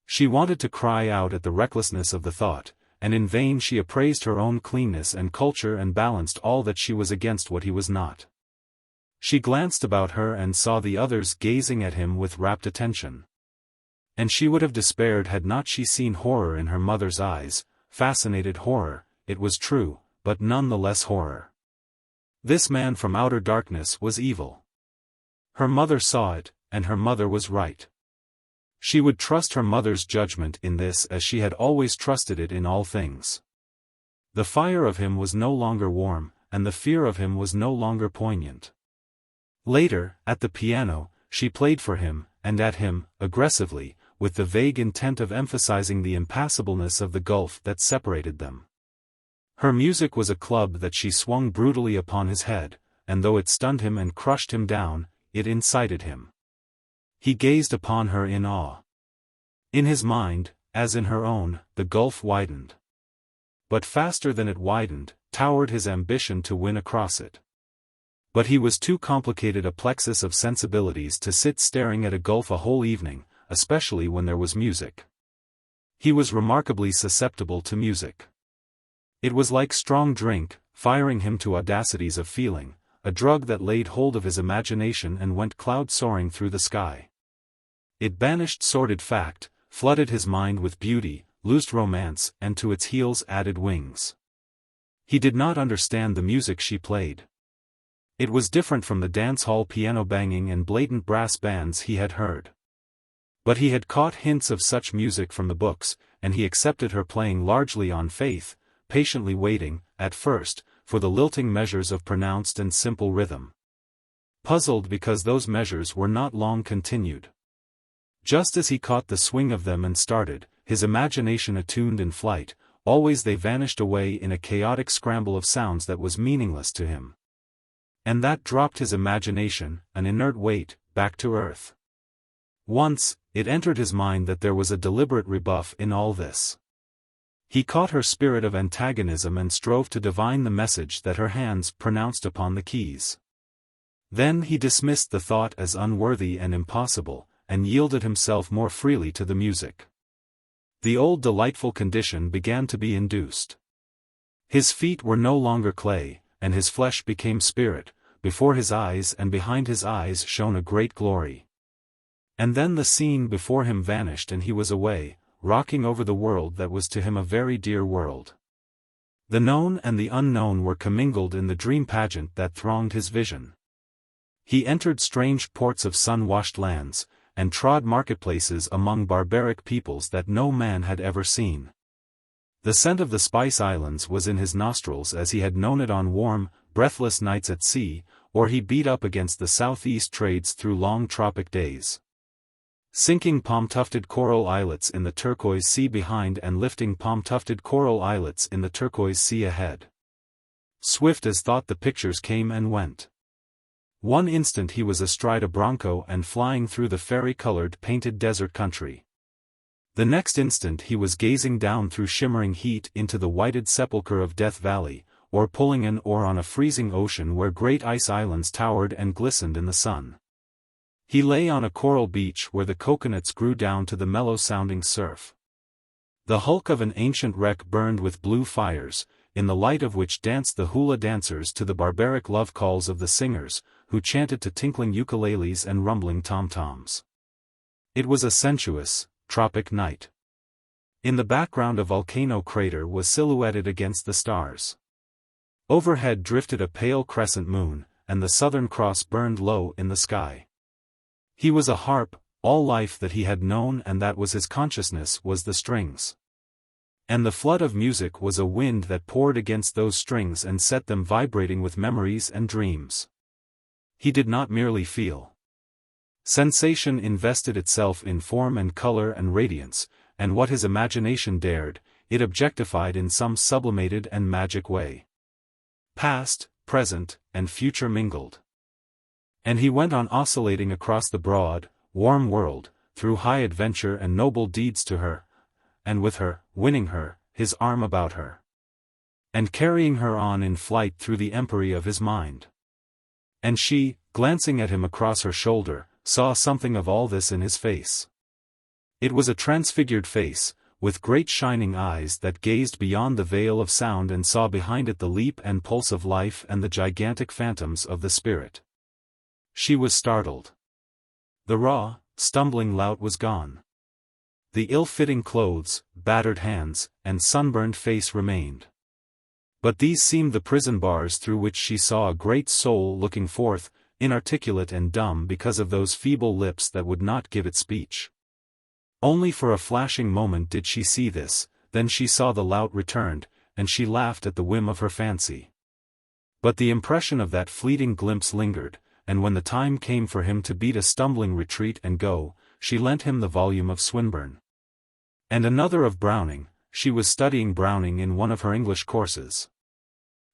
She wanted to cry out at the recklessness of the thought, and in vain she appraised her own cleanness and culture and balanced all that she was against what he was not. She glanced about her and saw the others gazing at him with rapt attention. And she would have despaired had not she seen horror in her mother's eyes, fascinated horror, it was true, but none the less horror. This man from outer darkness was evil. Her mother saw it, and her mother was right. She would trust her mother's judgment in this as she had always trusted it in all things. The fire of him was no longer warm, and the fear of him was no longer poignant. Later, at the piano, she played for him, and at him, aggressively, with the vague intent of emphasizing the impassableness of the gulf that separated them. Her music was a club that she swung brutally upon his head, and though it stunned him and crushed him down, it incited him. He gazed upon her in awe. In his mind, as in her own, the gulf widened. But faster than it widened, towered his ambition to win across it. But he was too complicated a plexus of sensibilities to sit staring at a gulf a whole evening, especially when there was music. He was remarkably susceptible to music. It was like strong drink, firing him to audacities of feeling, a drug that laid hold of his imagination and went cloud-soaring through the sky. It banished sordid fact, flooded his mind with beauty, loosed romance, and to its heels added wings. He did not understand the music she played. It was different from the dance-hall piano banging and blatant brass bands he had heard. But he had caught hints of such music from the books, and he accepted her playing largely on faith, patiently waiting, at first, for the lilting measures of pronounced and simple rhythm. Puzzled because those measures were not long continued. Just as he caught the swing of them and started, his imagination attuned in flight, always they vanished away in a chaotic scramble of sounds that was meaningless to him. And that dropped his imagination, an inert weight, back to earth. Once, it entered his mind that there was a deliberate rebuff in all this. He caught her spirit of antagonism and strove to divine the message that her hands pronounced upon the keys. Then he dismissed the thought as unworthy and impossible, and yielded himself more freely to the music. The old delightful condition began to be induced. His feet were no longer clay, and his flesh became spirit, before his eyes and behind his eyes shone a great glory. And then the scene before him vanished and he was away, rocking over the world that was to him a very dear world. The known and the unknown were commingled in the dream pageant that thronged his vision. He entered strange ports of sun-washed lands, and trod marketplaces among barbaric peoples that no man had ever seen. The scent of the Spice Islands was in his nostrils as he had known it on warm, breathless nights at sea, or he beat up against the southeast trades through long tropic days. Sinking palm-tufted coral islets in the turquoise sea behind and lifting palm-tufted coral islets in the turquoise sea ahead. Swift as thought the pictures came and went. One instant he was astride a bronco and flying through the fairy-colored painted desert country. The next instant he was gazing down through shimmering heat into the whited sepulchre of Death Valley, or pulling an oar on a freezing ocean where great ice islands towered and glistened in the sun. He lay on a coral beach where the coconuts grew down to the mellow-sounding surf. The hulk of an ancient wreck burned with blue fires, in the light of which danced the hula dancers to the barbaric love calls of the singers, who chanted to tinkling ukuleles and rumbling tom-toms. It was a sensuous, tropic night. In the background a volcano crater was silhouetted against the stars. Overhead drifted a pale crescent moon, and the Southern Cross burned low in the sky. He was a harp, all life that he had known and that was his consciousness was the strings. And the flood of music was a wind that poured against those strings and set them vibrating with memories and dreams. He did not merely feel. Sensation invested itself in form and color and radiance, and what his imagination dared, it objectified in some sublimated and magic way. Past, present, and future mingled. And he went on oscillating across the broad, warm world, through high adventure and noble deeds to her, and with her, winning her, his arm about her. And carrying her on in flight through the empery of his mind. And she, glancing at him across her shoulder, saw something of all this in his face. It was a transfigured face, with great shining eyes that gazed beyond the veil of sound and saw behind it the leap and pulse of life and the gigantic phantoms of the spirit. She was startled. The raw, stumbling lout was gone. The ill-fitting clothes, battered hands, and sunburned face remained. But these seemed the prison bars through which she saw a great soul looking forth, inarticulate and dumb because of those feeble lips that would not give it speech. Only for a flashing moment did she see this, then she saw the lout returned, and she laughed at the whim of her fancy. But the impression of that fleeting glimpse lingered, and when the time came for him to beat a stumbling retreat and go, she lent him the volume of Swinburne. And another of Browning, she was studying Browning in one of her English courses.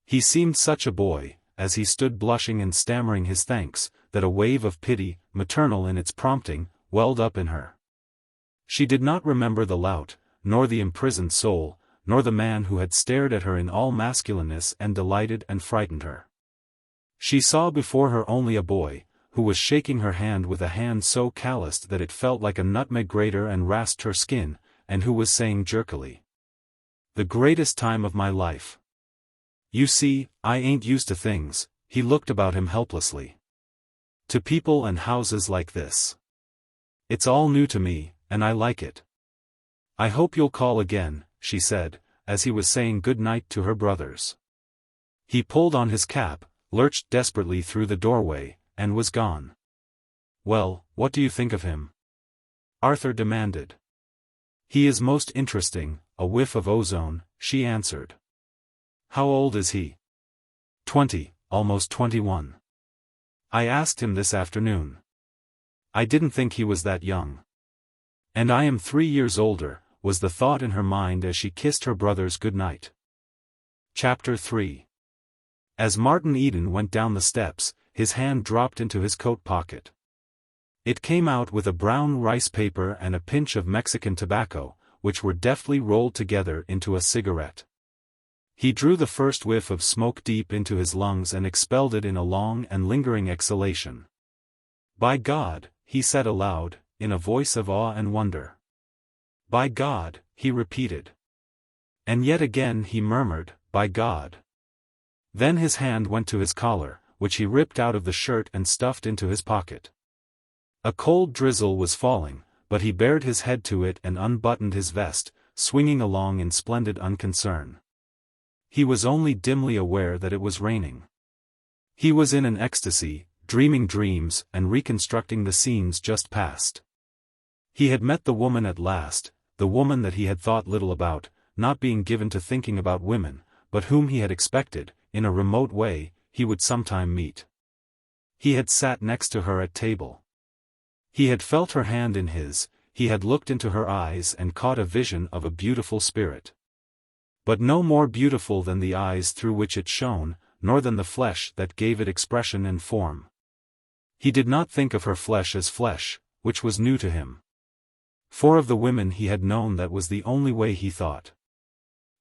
He seemed such a boy, as he stood blushing and stammering his thanks, that a wave of pity, maternal in its prompting, welled up in her. She did not remember the lout, nor the imprisoned soul, nor the man who had stared at her in all masculineness and delighted and frightened her. She saw before her only a boy, who was shaking her hand with a hand so calloused that it felt like a nutmeg grater and rasped her skin, and who was saying jerkily, "The greatest time of my life. You see, I ain't used to things." He looked about him helplessly. "To people and houses like this. It's all new to me, and I like it. I hope you'll call again," she said, as he was saying good night to her brothers. He pulled on his cap, lurched desperately through the doorway, and was gone. "Well, what do you think of him?" Arthur demanded. "He is most interesting, a whiff of ozone," she answered. "How old is he?" 20, almost 21. "I asked him this afternoon. I didn't think he was that young." "And I am 3 years older," was the thought in her mind as she kissed her brothers good night. Chapter 3. As Martin Eden went down the steps, his hand dropped into his coat pocket. It came out with a brown rice paper and a pinch of Mexican tobacco, which were deftly rolled together into a cigarette. He drew the first whiff of smoke deep into his lungs and expelled it in a long and lingering exhalation. "By God," he said aloud, in a voice of awe and wonder. "By God," he repeated. And yet again he murmured, "By God." Then his hand went to his collar, which he ripped out of the shirt and stuffed into his pocket. A cold drizzle was falling, but he bared his head to it and unbuttoned his vest, swinging along in splendid unconcern. He was only dimly aware that it was raining. He was in an ecstasy, dreaming dreams and reconstructing the scenes just past. He had met the woman at last, the woman that he had thought little about, not being given to thinking about women, but whom he had expected, in a remote way, he would sometime meet. He had sat next to her at table. He had felt her hand in his, he had looked into her eyes and caught a vision of a beautiful spirit. But no more beautiful than the eyes through which it shone, nor than the flesh that gave it expression and form. He did not think of her flesh as flesh, which was new to him. For of the women he had known that was the only way he thought.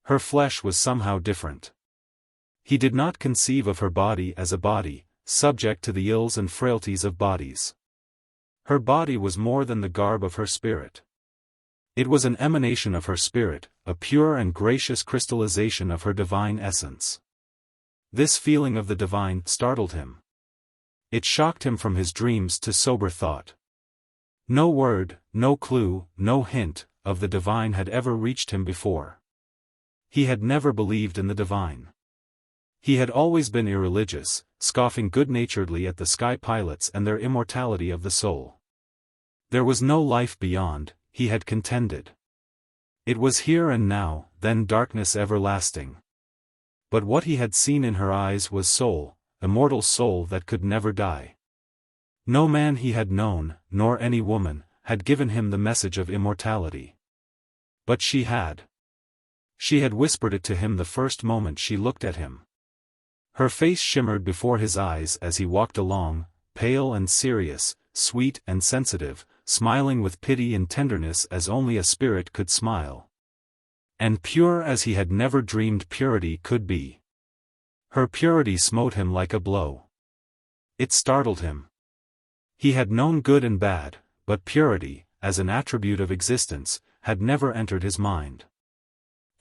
Her flesh was somehow different. He did not conceive of her body as a body, subject to the ills and frailties of bodies. Her body was more than the garb of her spirit. It was an emanation of her spirit, a pure and gracious crystallization of her divine essence. This feeling of the divine startled him. It shocked him from his dreams to sober thought. No word, no clue, no hint, of the divine had ever reached him before. He had never believed in the divine. He had always been irreligious, scoffing good-naturedly at the sky pilots and their immortality of the soul. There was no life beyond, he had contended. It was here and now, then darkness everlasting. But what he had seen in her eyes was soul, immortal soul that could never die. No man he had known, nor any woman, had given him the message of immortality. But she had. She had whispered it to him the first moment she looked at him. Her face shimmered before his eyes as he walked along, pale and serious, sweet and sensitive, smiling with pity and tenderness as only a spirit could smile. And pure as he had never dreamed purity could be. Her purity smote him like a blow. It startled him. He had known good and bad, but purity, as an attribute of existence, had never entered his mind.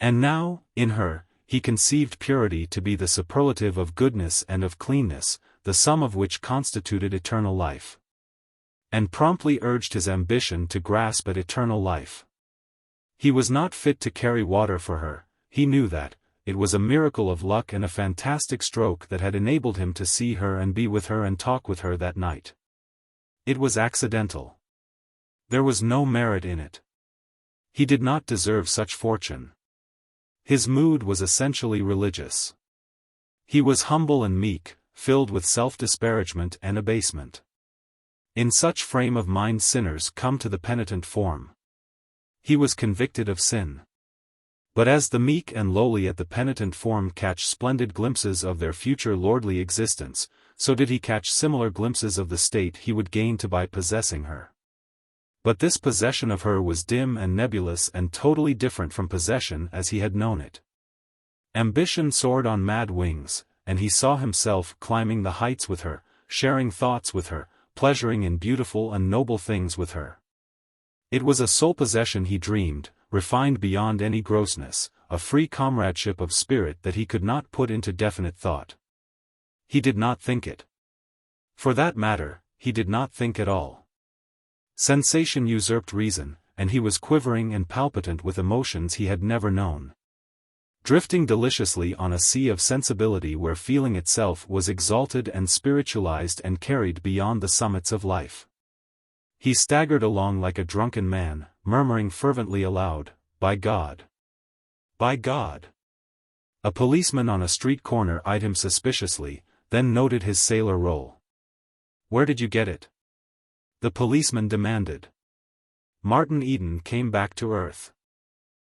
And now, in her, he conceived purity to be the superlative of goodness and of cleanness, the sum of which constituted eternal life. And promptly urged his ambition to grasp at eternal life. He was not fit to carry water for her, he knew that. It was a miracle of luck and a fantastic stroke that had enabled him to see her and be with her and talk with her that night. It was accidental. There was no merit in it. He did not deserve such fortune. His mood was essentially religious. He was humble and meek, filled with self-disparagement and abasement. In such frame of mind sinners come to the penitent form. He was convicted of sin. But as the meek and lowly at the penitent form catch splendid glimpses of their future lordly existence, so did he catch similar glimpses of the state he would gain to by possessing her. But this possession of her was dim and nebulous and totally different from possession as he had known it. Ambition soared on mad wings, and he saw himself climbing the heights with her, sharing thoughts with her, pleasuring in beautiful and noble things with her. It was a sole possession he dreamed, refined beyond any grossness, a free comradeship of spirit that he could not put into definite thought. He did not think it. For that matter, he did not think at all. Sensation usurped reason, and he was quivering and palpitant with emotions he had never known. Drifting deliciously on a sea of sensibility where feeling itself was exalted and spiritualized and carried beyond the summits of life. He staggered along like a drunken man, murmuring fervently aloud, "By God! By God!" A policeman on a street corner eyed him suspiciously, then noted his sailor roll. "Where did you get it?" the policeman demanded. Martin Eden came back to earth.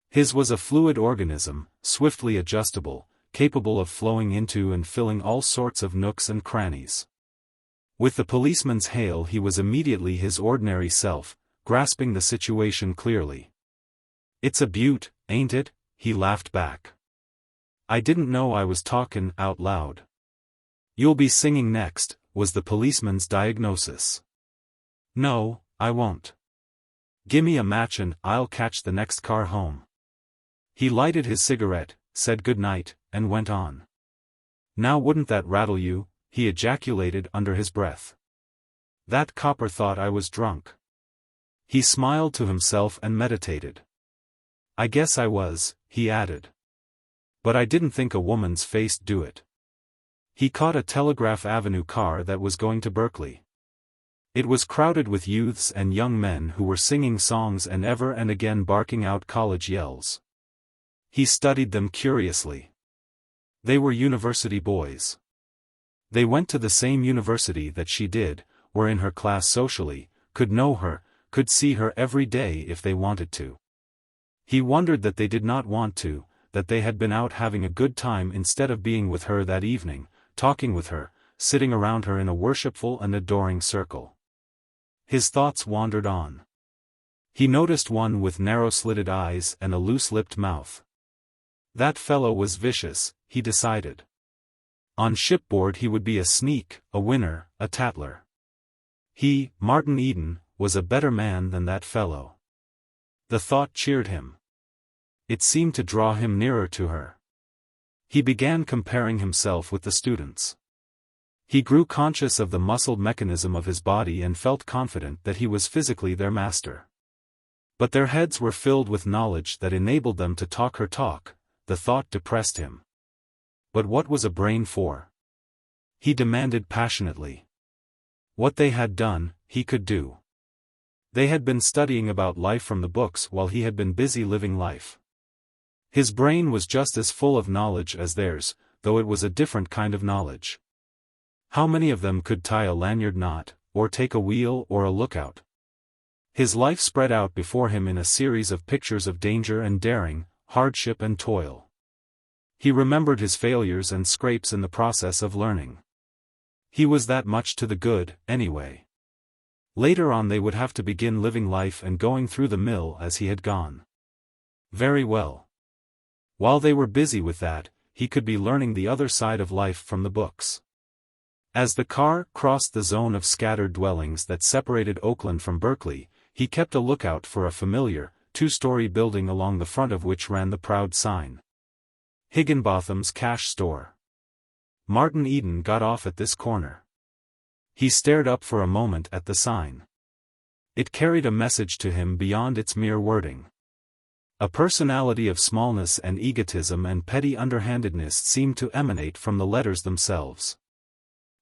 His was a fluid organism, swiftly adjustable, capable of flowing into and filling all sorts of nooks and crannies. With the policeman's hail he was immediately his ordinary self, grasping the situation clearly. "It's a beaut, ain't it?" he laughed back. "I didn't know I was talkin' out loud." "You'll be singing next," was the policeman's diagnosis. "No, I won't. Gimme a match and I'll catch the next car home." He lighted his cigarette, said good night, and went on. "Now wouldn't that rattle you?" he ejaculated under his breath. "That copper thought I was drunk." He smiled to himself and meditated. "I guess I was," he added. "But I didn't think a woman's face'd do it." He caught a Telegraph Avenue car that was going to Berkeley. It was crowded with youths and young men who were singing songs and ever and again barking out college yells. He studied them curiously. They were university boys. They went to the same university that she did, were in her class socially, could know her, could see her every day if they wanted to. He wondered that they did not want to, that they had been out having a good time instead of being with her that evening, talking with her, sitting around her in a worshipful and adoring circle. His thoughts wandered on. He noticed one with narrow-slitted eyes and a loose-lipped mouth. That fellow was vicious, he decided. On shipboard he would be a sneak, a winner, a tattler. He, Martin Eden, was a better man than that fellow. The thought cheered him. It seemed to draw him nearer to her. He began comparing himself with the students. He grew conscious of the muscled mechanism of his body and felt confident that he was physically their master. But their heads were filled with knowledge that enabled them to talk her talk. The thought depressed him. But what was a brain for? He demanded passionately. What they had done, he could do. They had been studying about life from the books while he had been busy living life. His brain was just as full of knowledge as theirs, though it was a different kind of knowledge. How many of them could tie a lanyard knot, or take a wheel or a lookout? His life spread out before him in a series of pictures of danger and daring, hardship and toil. He remembered his failures and scrapes in the process of learning. He was that much to the good, anyway. Later on they would have to begin living life and going through the mill as he had gone. Very well. While they were busy with that, he could be learning the other side of life from the books. As the car crossed the zone of scattered dwellings that separated Oakland from Berkeley, he kept a lookout for a familiar, two-story building along the front of which ran the proud sign. Higginbotham's Cash Store. Martin Eden got off at this corner. He stared up for a moment at the sign. It carried a message to him beyond its mere wording. A personality of smallness and egotism and petty underhandedness seemed to emanate from the letters themselves.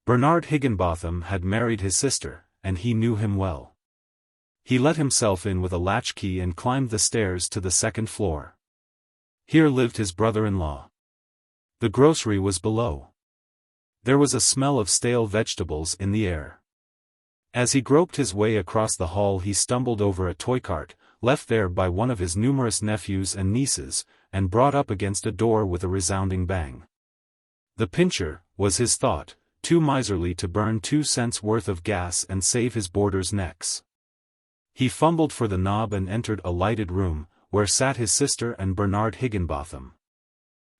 Bernard Higginbotham had married his sister, and he knew him well. He let himself in with a latchkey and climbed the stairs to the second floor. Here lived his brother-in-law. The grocery was below. There was a smell of stale vegetables in the air. As he groped his way across the hall he stumbled over a toy cart, left there by one of his numerous nephews and nieces, and brought up against a door with a resounding bang. The pincher, was his thought, too miserly to burn 2 cents worth of gas and save his boarders' necks. He fumbled for the knob and entered a lighted room, where sat his sister and Bernard Higginbotham.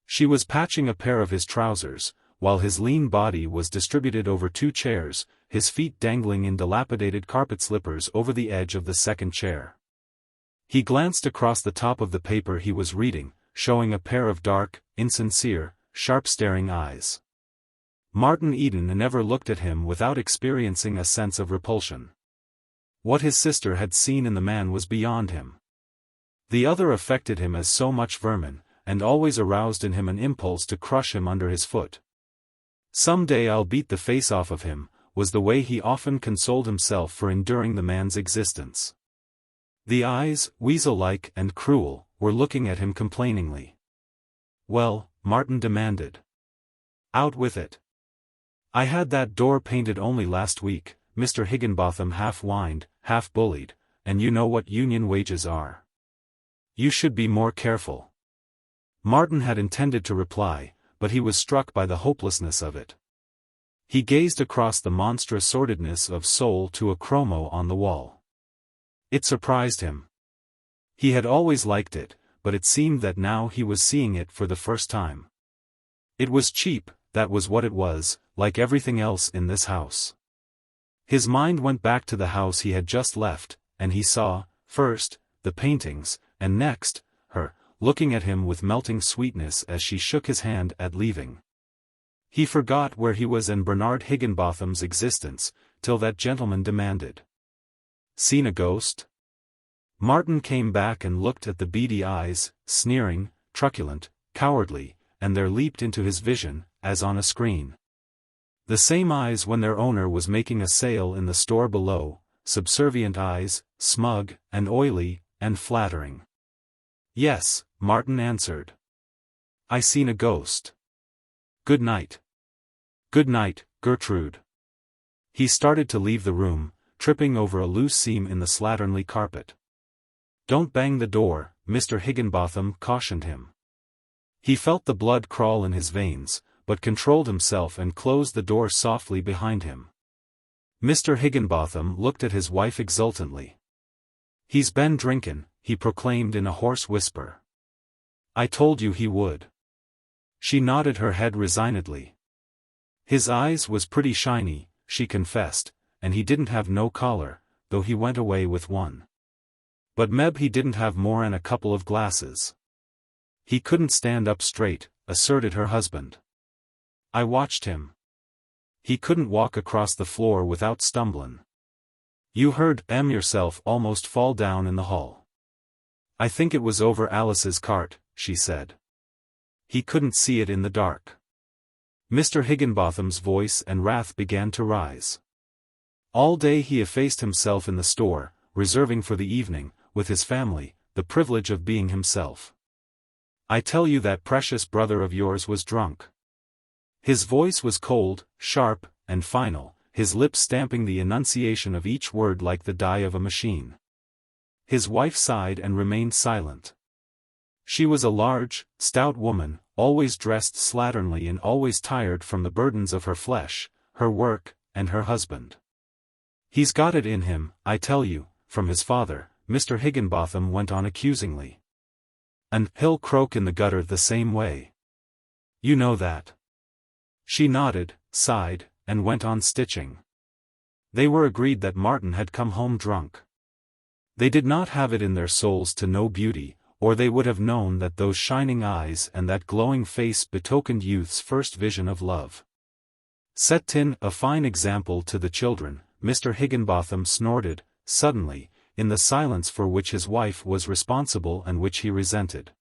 She was patching a pair of his trousers, while his lean body was distributed over 2 chairs, his feet dangling in dilapidated carpet slippers over the edge of the second chair. He glanced across the top of the paper he was reading, showing a pair of dark, insincere, sharp-staring eyes. Martin Eden never looked at him without experiencing a sense of repulsion. What his sister had seen in the man was beyond him. The other affected him as so much vermin, and always aroused in him an impulse to crush him under his foot. "Some day I'll beat the face off of him," was the way he often consoled himself for enduring the man's existence. The eyes, weasel-like and cruel, were looking at him complainingly. "Well," Martin demanded. "Out with it." "I had that door painted only last week," Mr. Higginbotham half whined, half bullied, "and you know what union wages are. You should be more careful." Martin had intended to reply, but he was struck by the hopelessness of it. He gazed across the monstrous sordidness of soul to a chromo on the wall. It surprised him. He had always liked it, but it seemed that now he was seeing it for the first time. It was cheap, that was what it was, like everything else in this house. His mind went back to the house he had just left, and he saw, first, the paintings, and next, her, looking at him with melting sweetness as she shook his hand at leaving. He forgot where he was and Bernard Higginbotham's existence, till that gentleman demanded, "Seen a ghost?" Martin came back and looked at the beady eyes, sneering, truculent, cowardly, and there leaped into his vision, as on a screen, the same eyes when their owner was making a sale in the store below, subservient eyes, smug, and oily, and flattering. "Yes," Martin answered. "I seen a ghost. Good night." "Good night, Gertrude." He started to leave the room, tripping over a loose seam in the slatternly carpet. "Don't bang the door," Mr. Higginbotham cautioned him. He felt the blood crawl in his veins, but controlled himself and closed the door softly behind him. Mr. Higginbotham looked at his wife exultantly. "He's been drinkin'," he proclaimed in a hoarse whisper. "I told you he would." She nodded her head resignedly. His eyes was pretty shiny, she confessed, and he didn't have no collar, though he went away with one. But meb he didn't have more'n a couple of glasses. He couldn't stand up straight, asserted her husband. "I watched him. He couldn't walk across the floor without stumblin'. You heard yourself almost fall down in the hall." "I think it was over Alice's cart," she said. "He couldn't see it in the dark." Mr. Higginbotham's voice and wrath began to rise. All day he effaced himself in the store, reserving for the evening, with his family, the privilege of being himself. "I tell you that precious brother of yours was drunk." His voice was cold, sharp, and final, his lips stamping the enunciation of each word like the die of a machine. His wife sighed and remained silent. She was a large, stout woman, always dressed slatternly and always tired from the burdens of her flesh, her work, and her husband. "He's got it in him, I tell you, from his father," Mr. Higginbotham went on accusingly. "And he'll croak in the gutter the same way. You know that." She nodded, sighed, and went on stitching. They were agreed that Martin had come home drunk. They did not have it in their souls to know beauty, or they would have known that those shining eyes and that glowing face betokened youth's first vision of love. "Set a fine example to the children," Mr. Higginbotham snorted, suddenly, in the silence for which his wife was responsible and which he resented.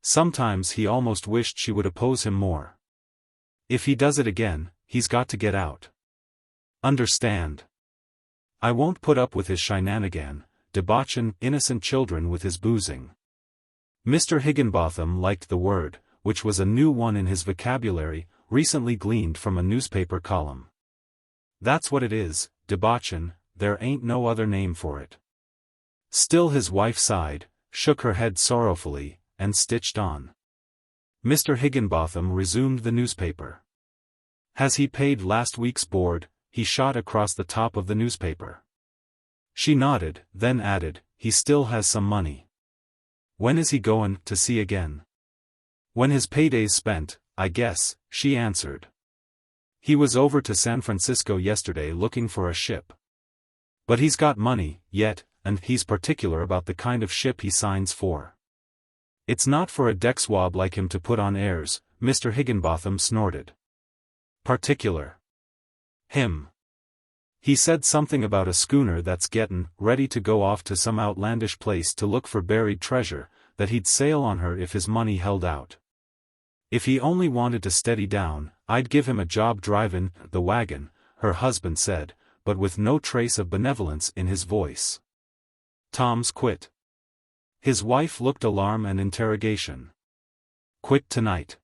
Sometimes he almost wished she would oppose him more. "If he does it again, he's got to get out. Understand? I won't put up with his shenanigan, debauchin' innocent children with his boozing." Mr. Higginbotham liked the word, which was a new one in his vocabulary, recently gleaned from a newspaper column. "That's what it is, debauchin', there ain't no other name for it." Still his wife sighed, shook her head sorrowfully, and stitched on. Mr. Higginbotham resumed the newspaper. "Has he paid last week's board?" he shot across the top of the newspaper. She nodded, then added, "He still has some money. When is he goin' to sea again?" "When his payday's spent, I guess," she answered. "He was over to San Francisco yesterday looking for a ship. But he's got money, yet, and he's particular about the kind of ship he signs for. It's not for a deck swab like him to put on airs," Mr. Higginbotham snorted. "Particular. Him. He said something about a schooner that's gettin' ready to go off to some outlandish place to look for buried treasure, that he'd sail on her if his money held out. If he only wanted to steady down, I'd give him a job drivin' the wagon," her husband said, but with no trace of benevolence in his voice. "Tom's quit." His wife looked alarm and interrogation. "Quit tonight.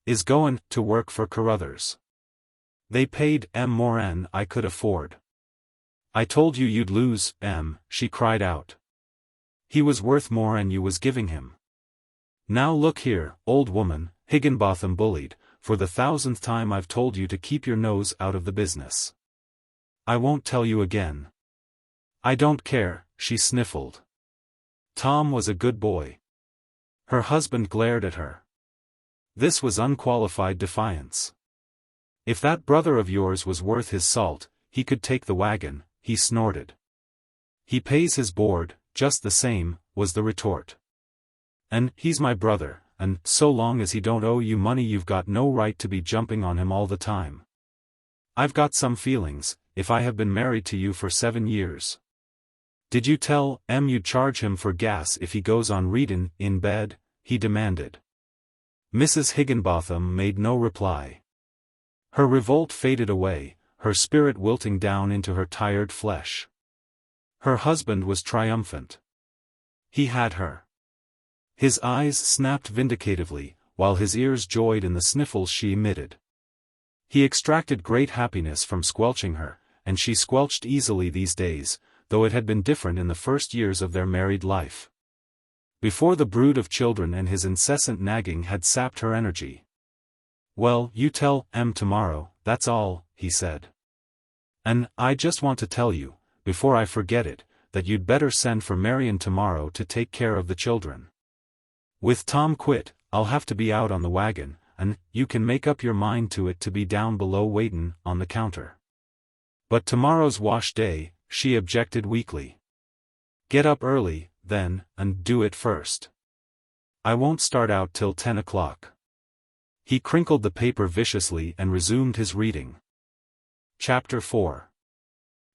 Is goin' to work for Carruthers. They paid more'n I could afford." "I told you you'd lose, she cried out. "He was worth more'n you was giving him." "Now look here, old woman," Higginbotham bullied, "for the 1,000th time I've told you to keep your nose out of the business. I won't tell you again." "I don't care," she sniffled. Tom was a good boy. Her husband glared at her. This was unqualified defiance. "If that brother of yours was worth his salt, he could take the wagon," he snorted. "He pays his board, just the same," was the retort. "And he's my brother, and so long as he don't owe you money you've got no right to be jumping on him all the time. I've got some feelings, if I have been married to you for 7 years. Did you tell you'd charge him for gas if he goes on readin' in bed?" he demanded. Mrs. Higginbotham made no reply. Her revolt faded away, her spirit wilting down into her tired flesh. Her husband was triumphant. He had her. His eyes snapped vindictively, while his ears joyed in the sniffles she emitted. He extracted great happiness from squelching her, and she squelched easily these days, though it had been different in the first years of their married life. Before the brood of children and his incessant nagging had sapped her energy. "Well, you tell tomorrow, that's all," he said. "And I just want to tell you, before I forget it, that you'd better send for Marion tomorrow to take care of the children. With Tom quit, I'll have to be out on the wagon, and you can make up your mind to it to be down below waitin' on the counter." "But tomorrow's wash day," she objected weakly. "Get up early, then, and do it first. I won't start out till 10 o'clock. He crinkled the paper viciously and resumed his reading. Chapter 4.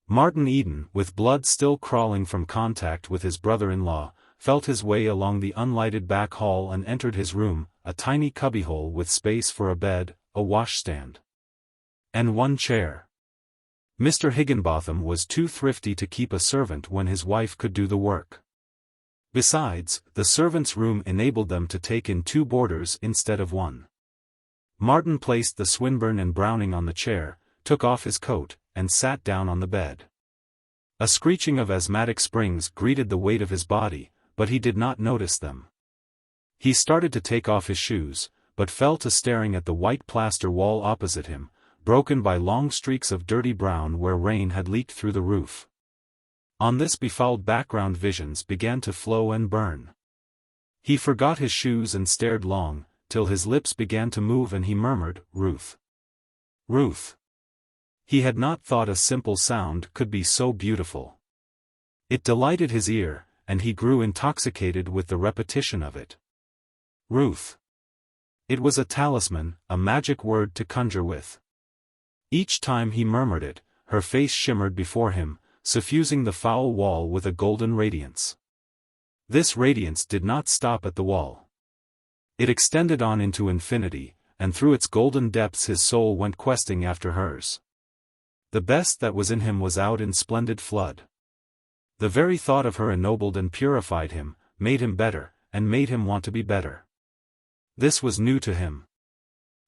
Martin Eden, with blood still crawling from contact with his brother-in-law, felt his way along the unlighted back hall and entered his room, a tiny cubbyhole with space for a bed, a washstand, and one chair. Mr. Higginbotham was too thrifty to keep a servant when his wife could do the work. Besides, the servants' room enabled them to take in 2 boarders instead of 1. Martin placed the Swinburne and Browning on the chair, took off his coat, and sat down on the bed. A screeching of asthmatic springs greeted the weight of his body, but he did not notice them. He started to take off his shoes, but fell to staring at the white plaster wall opposite him, broken by long streaks of dirty brown where rain had leaked through the roof. On this befouled background visions began to flow and burn. He forgot his shoes and stared long, till his lips began to move and he murmured, "Ruth. Ruth." He had not thought a simple sound could be so beautiful. It delighted his ear, and he grew intoxicated with the repetition of it. Ruth. It was a talisman, a magic word to conjure with. Each time he murmured it, her face shimmered before him, suffusing the foul wall with a golden radiance. This radiance did not stop at the wall. It extended on into infinity, and through its golden depths his soul went questing after hers. The best that was in him was out in splendid flood. The very thought of her ennobled and purified him, made him better, and made him want to be better. This was new to him.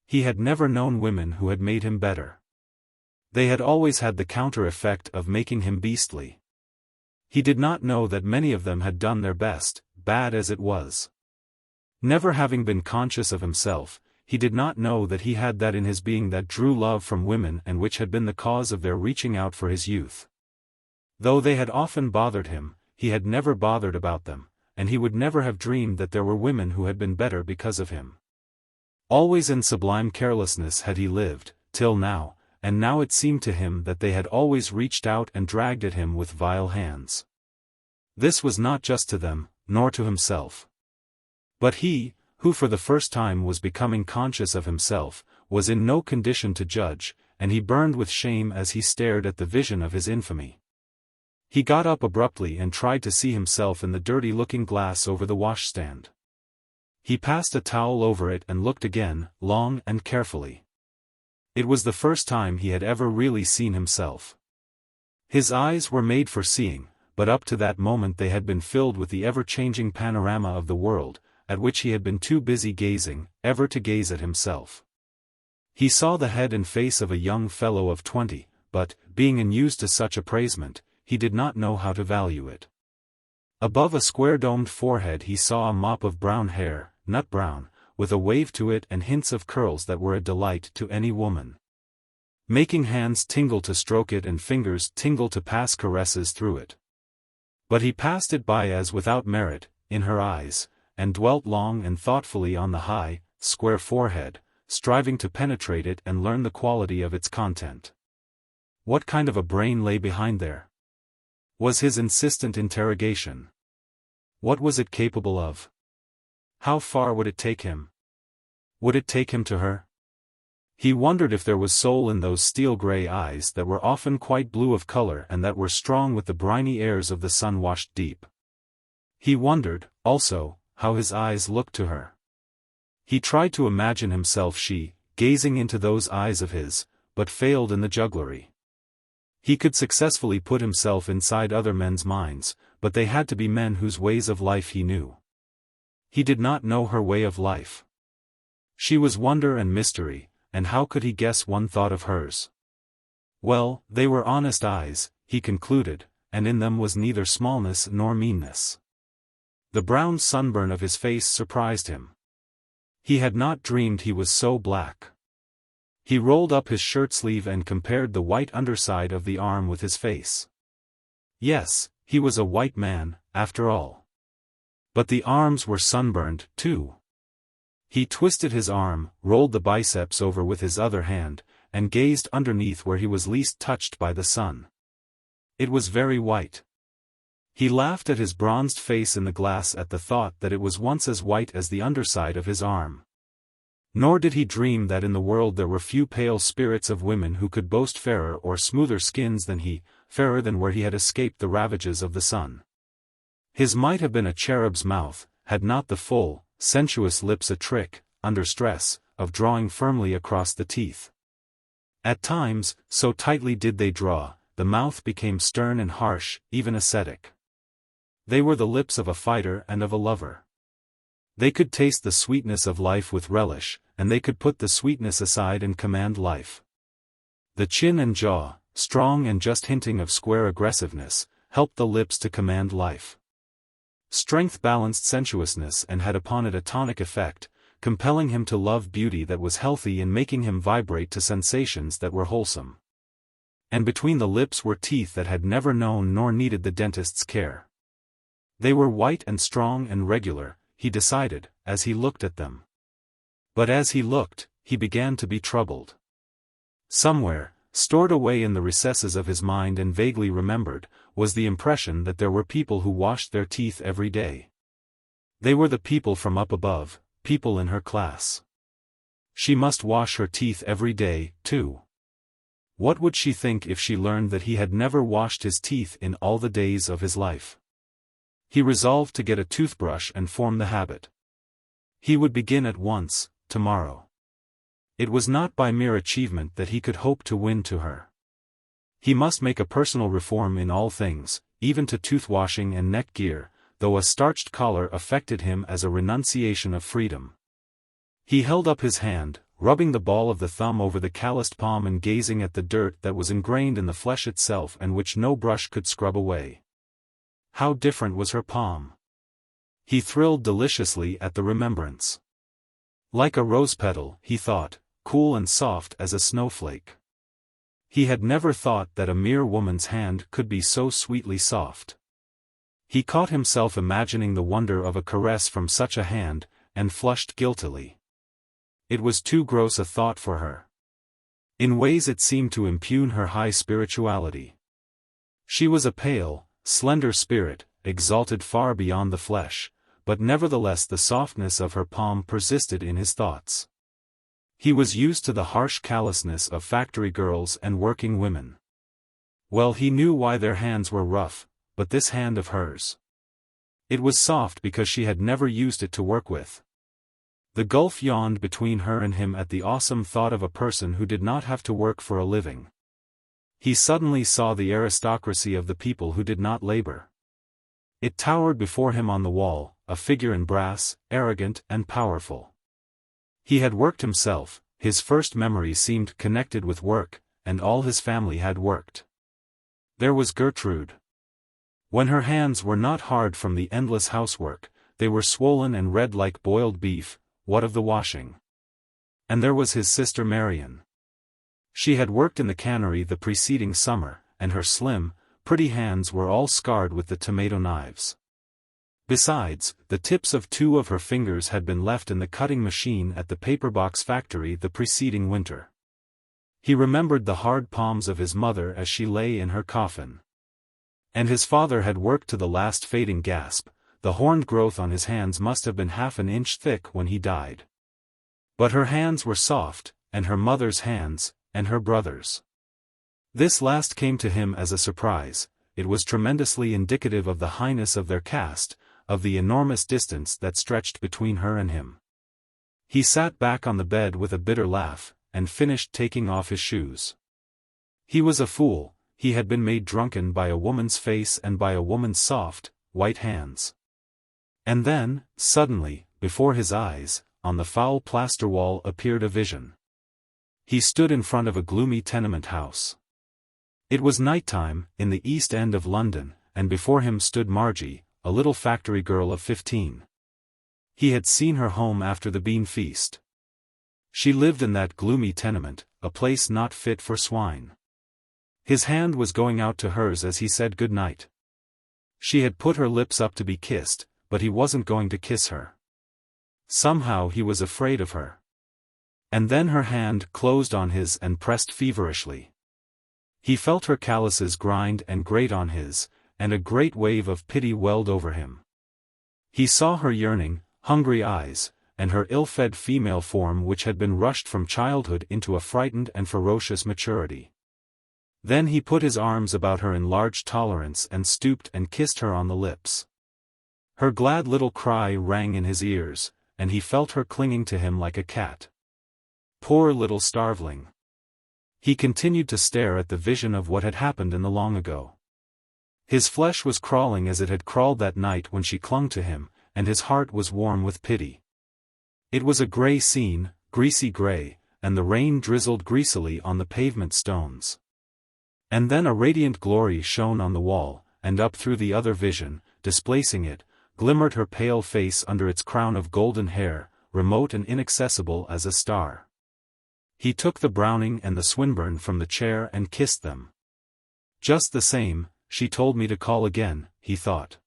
He had never known women who had made him better. They had always had the counter effect of making him beastly. He did not know that many of them had done their best, bad as it was. Never having been conscious of himself, he did not know that he had that in his being that drew love from women and which had been the cause of their reaching out for his youth. Though they had often bothered him, he had never bothered about them, and he would never have dreamed that there were women who had been better because of him. Always in sublime carelessness had he lived, till now, and now it seemed to him that they had always reached out and dragged at him with vile hands. This was not just to them, nor to himself. But he, who for the first time was becoming conscious of himself, was in no condition to judge, and he burned with shame as he stared at the vision of his infamy. He got up abruptly and tried to see himself in the dirty looking glass over the washstand. He passed a towel over it and looked again, long and carefully. It was the first time he had ever really seen himself. His eyes were made for seeing, but up to that moment they had been filled with the ever-changing panorama of the world, at which he had been too busy gazing, ever to gaze at himself. He saw the head and face of a young fellow of 20, but, being unused to such appraisement, he did not know how to value it. Above a square-domed forehead he saw a mop of brown hair, nut brown, with a wave to it and hints of curls that were a delight to any woman, making hands tingle to stroke it and fingers tingle to pass caresses through it. But he passed it by as without merit, in her eyes, and dwelt long and thoughtfully on the high, square forehead, striving to penetrate it and learn the quality of its content. What kind of a brain lay behind there? Was his insistent interrogation. What was it capable of? How far would it take him? Would it take him to her? He wondered if there was soul in those steel-gray eyes that were often quite blue of color and that were strong with the briny airs of the sun-washed deep. He wondered, also, how his eyes looked to her. He tried to imagine himself gazing into those eyes of his, but failed in the jugglery. He could successfully put himself inside other men's minds, but they had to be men whose ways of life he knew. He did not know her way of life. She was wonder and mystery, and how could he guess one thought of hers? Well, they were honest eyes, he concluded, and in them was neither smallness nor meanness. The brown sunburn of his face surprised him. He had not dreamed he was so black. He rolled up his shirt-sleeve and compared the white underside of the arm with his face. Yes, he was a white man, after all. But the arms were sunburned, too. He twisted his arm, rolled the biceps over with his other hand, and gazed underneath where he was least touched by the sun. It was very white. He laughed at his bronzed face in the glass at the thought that it was once as white as the underside of his arm. Nor did he dream that in the world there were few pale spirits of women who could boast fairer or smoother skins than he, fairer than where he had escaped the ravages of the sun. His might have been a cherub's mouth, had not the full, sensuous lips a trick, under stress, of drawing firmly across the teeth. At times, so tightly did they draw, the mouth became stern and harsh, even ascetic. They were the lips of a fighter and of a lover. They could taste the sweetness of life with relish, and they could put the sweetness aside and command life. The chin and jaw, strong and just hinting of square aggressiveness, helped the lips to command life. Strength balanced sensuousness and had upon it a tonic effect, compelling him to love beauty that was healthy and making him vibrate to sensations that were wholesome. And between the lips were teeth that had never known nor needed the dentist's care. They were white and strong and regular, he decided, as he looked at them. But as he looked, he began to be troubled. Somewhere, stored away in the recesses of his mind and vaguely remembered, was the impression that there were people who washed their teeth every day. They were the people from up above, people in her class. She must wash her teeth every day, too. What would she think if she learned that he had never washed his teeth in all the days of his life? He resolved to get a toothbrush and form the habit. He would begin at once, tomorrow. It was not by mere achievement that he could hope to win to her. He must make a personal reform in all things, even to tooth-washing and neck gear, though a starched collar affected him as a renunciation of freedom. He held up his hand, rubbing the ball of the thumb over the calloused palm and gazing at the dirt that was ingrained in the flesh itself and which no brush could scrub away. How different was her palm! He thrilled deliciously at the remembrance. Like a rose petal, he thought, cool and soft as a snowflake. He had never thought that a mere woman's hand could be so sweetly soft. He caught himself imagining the wonder of a caress from such a hand, and flushed guiltily. It was too gross a thought for her. In ways it seemed to impugn her high spirituality. She was a pale, slender spirit, exalted far beyond the flesh, but nevertheless the softness of her palm persisted in his thoughts. He was used to the harsh callousness of factory girls and working women. Well, he knew why their hands were rough, but this hand of hers. It was soft because she had never used it to work with. The gulf yawned between her and him at the awesome thought of a person who did not have to work for a living. He suddenly saw the aristocracy of the people who did not labor. It towered before him on the wall, a figure in brass, arrogant and powerful. He had worked himself, his first memory seemed connected with work, and all his family had worked. There was Gertrude. When her hands were not hard from the endless housework, they were swollen and red like boiled beef, what of the washing? And there was his sister Marion. She had worked in the cannery the preceding summer, and her slim, pretty hands were all scarred with the tomato knives. Besides, the tips of 2 of her fingers had been left in the cutting machine at the paper-box factory the preceding winter. He remembered the hard palms of his mother as she lay in her coffin. And his father had worked to the last fading gasp. The horned growth on his hands must have been half an inch thick when he died. But her hands were soft, and her mother's hands, and her brother's. This last came to him as a surprise. It was tremendously indicative of the highness of their caste, of the enormous distance that stretched between her and him. He sat back on the bed with a bitter laugh, and finished taking off his shoes. He was a fool. He had been made drunken by a woman's face and by a woman's soft, white hands. And then, suddenly, before his eyes, on the foul plaster wall appeared a vision. He stood in front of a gloomy tenement house. It was night-time, in the East End of London, and before him stood Margie, a little factory girl of 15. He had seen her home after the bean feast. She lived in that gloomy tenement, a place not fit for swine. His hand was going out to hers as he said good night. She had put her lips up to be kissed, but he wasn't going to kiss her. Somehow he was afraid of her. And then her hand closed on his and pressed feverishly. He felt her calluses grind and grate on his, and a great wave of pity welled over him. He saw her yearning, hungry eyes, and her ill-fed female form which had been rushed from childhood into a frightened and ferocious maturity. Then he put his arms about her in large tolerance and stooped and kissed her on the lips. Her glad little cry rang in his ears, and he felt her clinging to him like a cat. Poor little starveling. He continued to stare at the vision of what had happened in the long ago. His flesh was crawling as it had crawled that night when she clung to him, and his heart was warm with pity. It was a grey scene, greasy grey, and the rain drizzled greasily on the pavement stones. And then a radiant glory shone on the wall, and up through the other vision, displacing it, glimmered her pale face under its crown of golden hair, remote and inaccessible as a star. He took the Browning and the Swinburne from the chair and kissed them. Just the same, she told me to call again, he thought.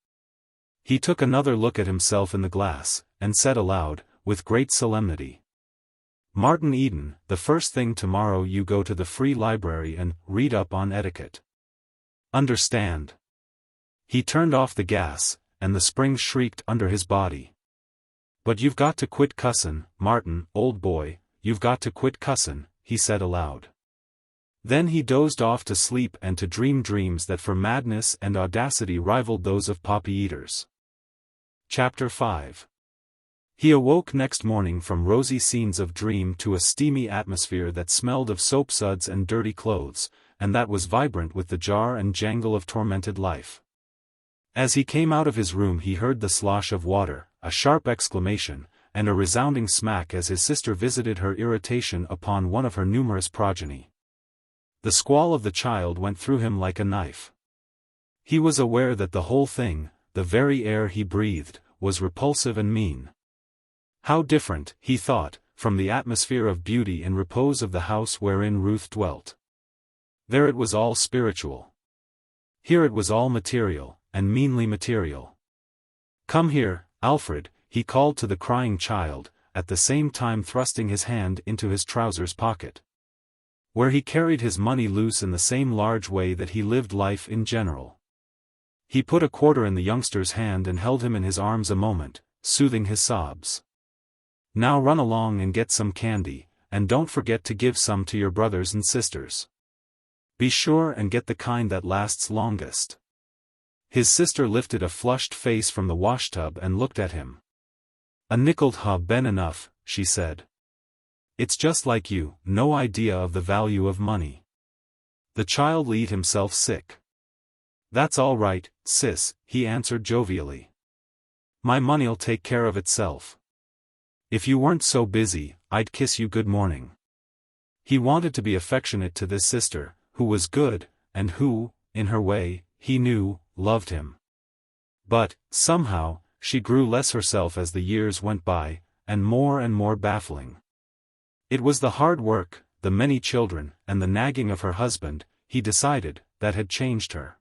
He took another look at himself in the glass, and said aloud, with great solemnity, "Martin Eden, the first thing tomorrow you go to the Free Library and read up on etiquette. Understand?" He turned off the gas, and the springs shrieked under his body. "But you've got to quit cussin', Martin, old boy, you've got to quit cussin'," he said aloud. Then he dozed off to sleep and to dream dreams that for madness and audacity rivaled those of poppy-eaters. Chapter 5. He awoke next morning from rosy scenes of dream to a steamy atmosphere that smelled of soapsuds and dirty clothes, and that was vibrant with the jar and jangle of tormented life. As he came out of his room he heard the slosh of water, a sharp exclamation, and a resounding smack as his sister visited her irritation upon one of her numerous progeny. The squall of the child went through him like a knife. He was aware that the whole thing, the very air he breathed, was repulsive and mean. How different, he thought, from the atmosphere of beauty and repose of the house wherein Ruth dwelt. There it was all spiritual. Here it was all material, and meanly material. "Come here, Alfred," he called to the crying child, at the same time thrusting his hand into his trousers pocket, where he carried his money loose in the same large way that he lived life in general. He put a quarter in the youngster's hand and held him in his arms a moment, soothing his sobs. "Now run along and get some candy, and don't forget to give some to your brothers and sisters. Be sure and get the kind that lasts longest." His sister lifted a flushed face from the washtub and looked at him. "A nickel'd ha' been enough," she said. "It's just like you, no idea of the value of money." The child laid himself sick. "That's all right, sis," he answered jovially. "My money'll take care of itself. If you weren't so busy, I'd kiss you good morning." He wanted to be affectionate to this sister, who was good, and who, in her way, he knew, loved him. But, somehow, she grew less herself as the years went by, and more baffling. It was the hard work, the many children, and the nagging of her husband, he decided, that had changed her.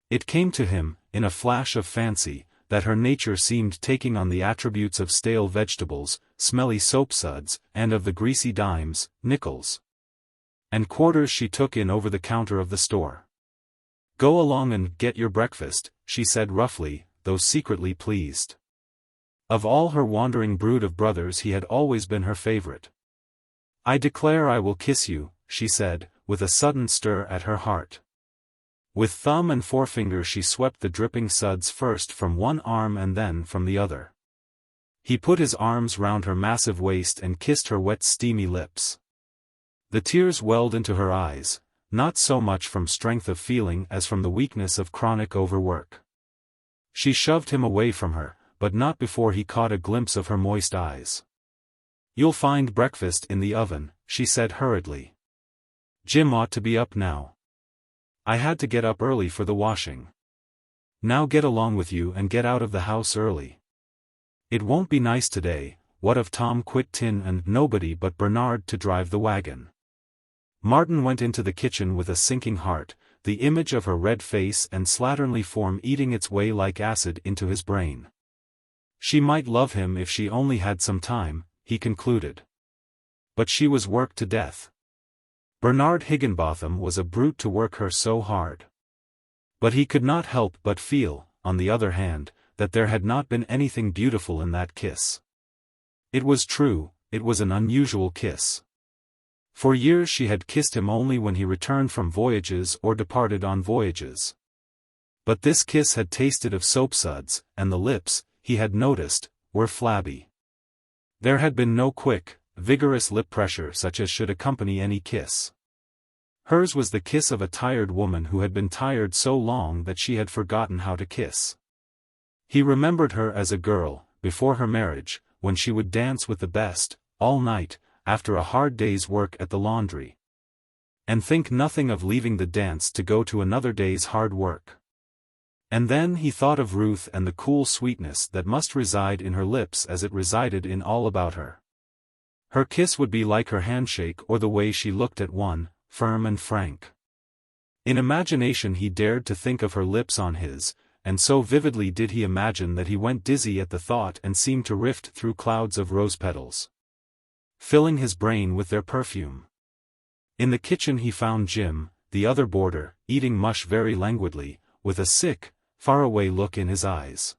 It came to him, in a flash of fancy, that her nature seemed taking on the attributes of stale vegetables, smelly soapsuds, and of the greasy dimes, nickels, and quarters she took in over the counter of the store. "Go along and get your breakfast," she said roughly, though secretly pleased. Of all her wandering brood of brothers he had always been her favorite. "I declare I will kiss you," she said, with a sudden stir at her heart. With thumb and forefinger she swept the dripping suds first from one arm and then from the other. He put his arms round her massive waist and kissed her wet steamy lips. The tears welled into her eyes, not so much from strength of feeling as from the weakness of chronic overwork. She shoved him away from her, but not before he caught a glimpse of her moist eyes. "You'll find breakfast in the oven," she said hurriedly. "Jim ought to be up now. I had to get up early for the washing. Now get along with you and get out of the house early. It won't be nice today, what of Tom quit tin and nobody but Bernard to drive the wagon." Martin went into the kitchen with a sinking heart, the image of her red face and slatternly form eating its way like acid into his brain. She might love him if she only had some time, he concluded. But she was worked to death. Bernard Higginbotham was a brute to work her so hard. But he could not help but feel, on the other hand, that there had not been anything beautiful in that kiss. It was true, it was an unusual kiss. For years she had kissed him only when he returned from voyages or departed on voyages. But this kiss had tasted of soapsuds, and the lips, he had noticed, were flabby. There had been no quick, vigorous lip pressure such as should accompany any kiss. Hers was the kiss of a tired woman who had been tired so long that she had forgotten how to kiss. He remembered her as a girl, before her marriage, when she would dance with the best, all night, after a hard day's work at the laundry, and think nothing of leaving the dance to go to another day's hard work. And then he thought of Ruth and the cool sweetness that must reside in her lips as it resided in all about her. Her kiss would be like her handshake or the way she looked at one, firm and frank. In imagination he dared to think of her lips on his, and so vividly did he imagine that he went dizzy at the thought and seemed to rift through clouds of rose petals, filling his brain with their perfume. In the kitchen he found Jim, the other boarder, eating mush very languidly, with a sick, faraway look in his eyes.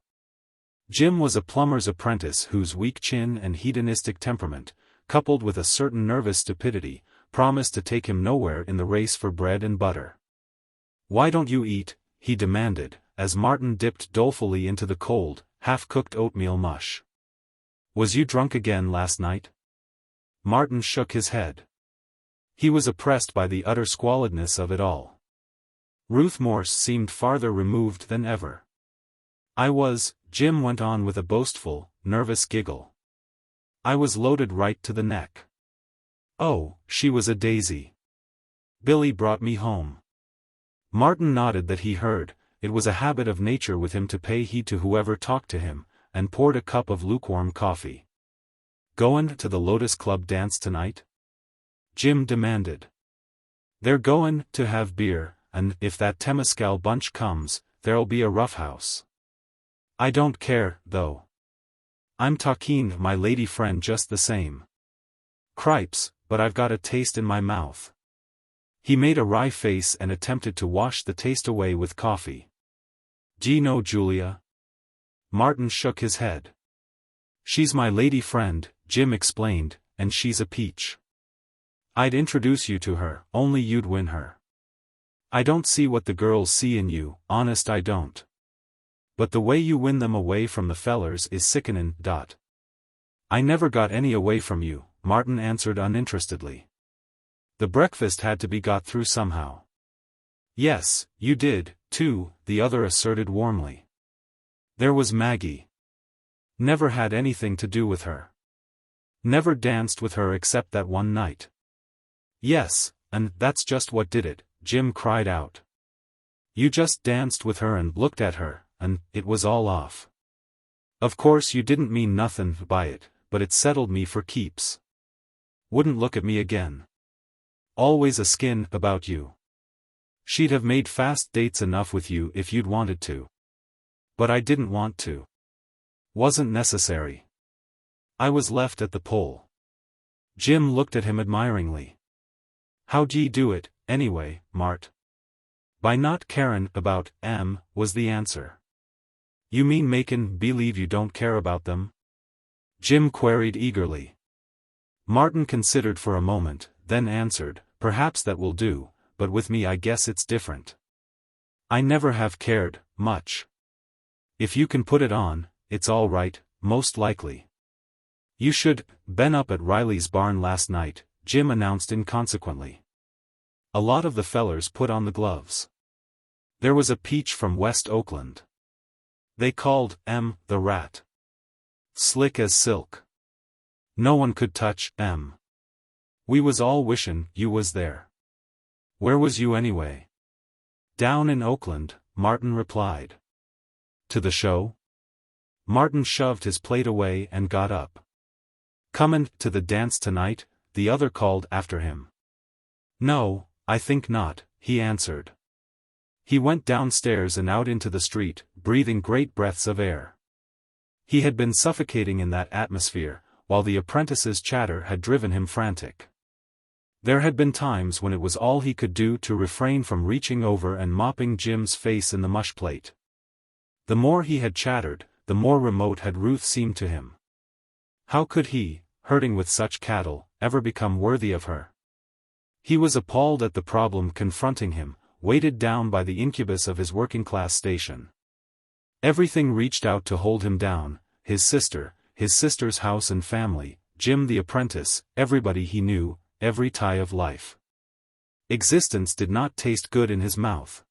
Jim was a plumber's apprentice whose weak chin and hedonistic temperament, coupled with a certain nervous stupidity, promised to take him nowhere in the race for bread and butter. "Why don't you eat?" he demanded, as Martin dipped dolefully into the cold, half-cooked oatmeal mush. "Was you drunk again last night?" Martin shook his head. He was oppressed by the utter squalidness of it all. Ruth Morse seemed farther removed than ever. "I was," Jim went on with a boastful, nervous giggle. "I was loaded right to the neck. Oh, she was a daisy. Billy brought me home." Martin nodded that he heard. It was a habit of nature with him to pay heed to whoever talked to him, and poured a cup of lukewarm coffee. "Goin' to the Lotus Club dance tonight?" Jim demanded. "They're goin' to have beer, and if that Temescal bunch comes, there'll be a roughhouse. I don't care, though. I'm talking my lady friend just the same. Cripes, but I've got a taste in my mouth." He made a wry face and attempted to wash the taste away with coffee. "D'ye know Julia?" Martin shook his head. "She's my lady friend," Jim explained, "and she's a peach. I'd introduce you to her, only you'd win her. I don't see what the girls see in you, honest I don't. But the way you win them away from the fellers is sickenin'. I never got any away from you," Martin answered uninterestedly. "The breakfast had to be got through somehow." "Yes, you did, too," the other asserted warmly. "There was Maggie. Never had anything to do with her. Never danced with her except that one night." "Yes, and that's just what did it," Jim cried out. "You just danced with her and looked at her, and it was all off. Of course you didn't mean nothin' by it, but it settled me for keeps. Wouldn't look at me again. Always a skin about you. She'd have made fast dates enough with you if you'd wanted to. But I didn't want to. Wasn't necessary. I was left at the pole." Jim looked at him admiringly. "How'd ye do it, anyway, Mart?" "By not carin' about 'em," was the answer. "You mean makin' believe you don't care about them?" Jim queried eagerly. Martin considered for a moment, then answered, "Perhaps that will do, but with me I guess it's different. I never have cared, much. If you can put it on, it's all right, most likely." "You should been up at Riley's barn last night," Jim announced inconsequently. "A lot of the fellers put on the gloves. There was a peach from West Oakland. They called the Rat. Slick as silk. No one could touch We was all wishin' you was there." "Where was you anyway?" "Down in Oakland," Martin replied. "To the show?" Martin shoved his plate away and got up. "Comin' to the dance tonight?" the other called after him. "No, I think not," he answered. He went downstairs and out into the street, breathing great breaths of air. He had been suffocating in that atmosphere, while the apprentices' chatter had driven him frantic. There had been times when it was all he could do to refrain from reaching over and mopping Jim's face in the mush plate. The more he had chattered, the more remote had Ruth seemed to him. How could he, herding with such cattle, ever become worthy of her? He was appalled at the problem confronting him, weighted down by the incubus of his working-class station. Everything reached out to hold him down: his sister's house and family, Jim the apprentice, everybody he knew, every tie of life. Existence did not taste good in his mouth.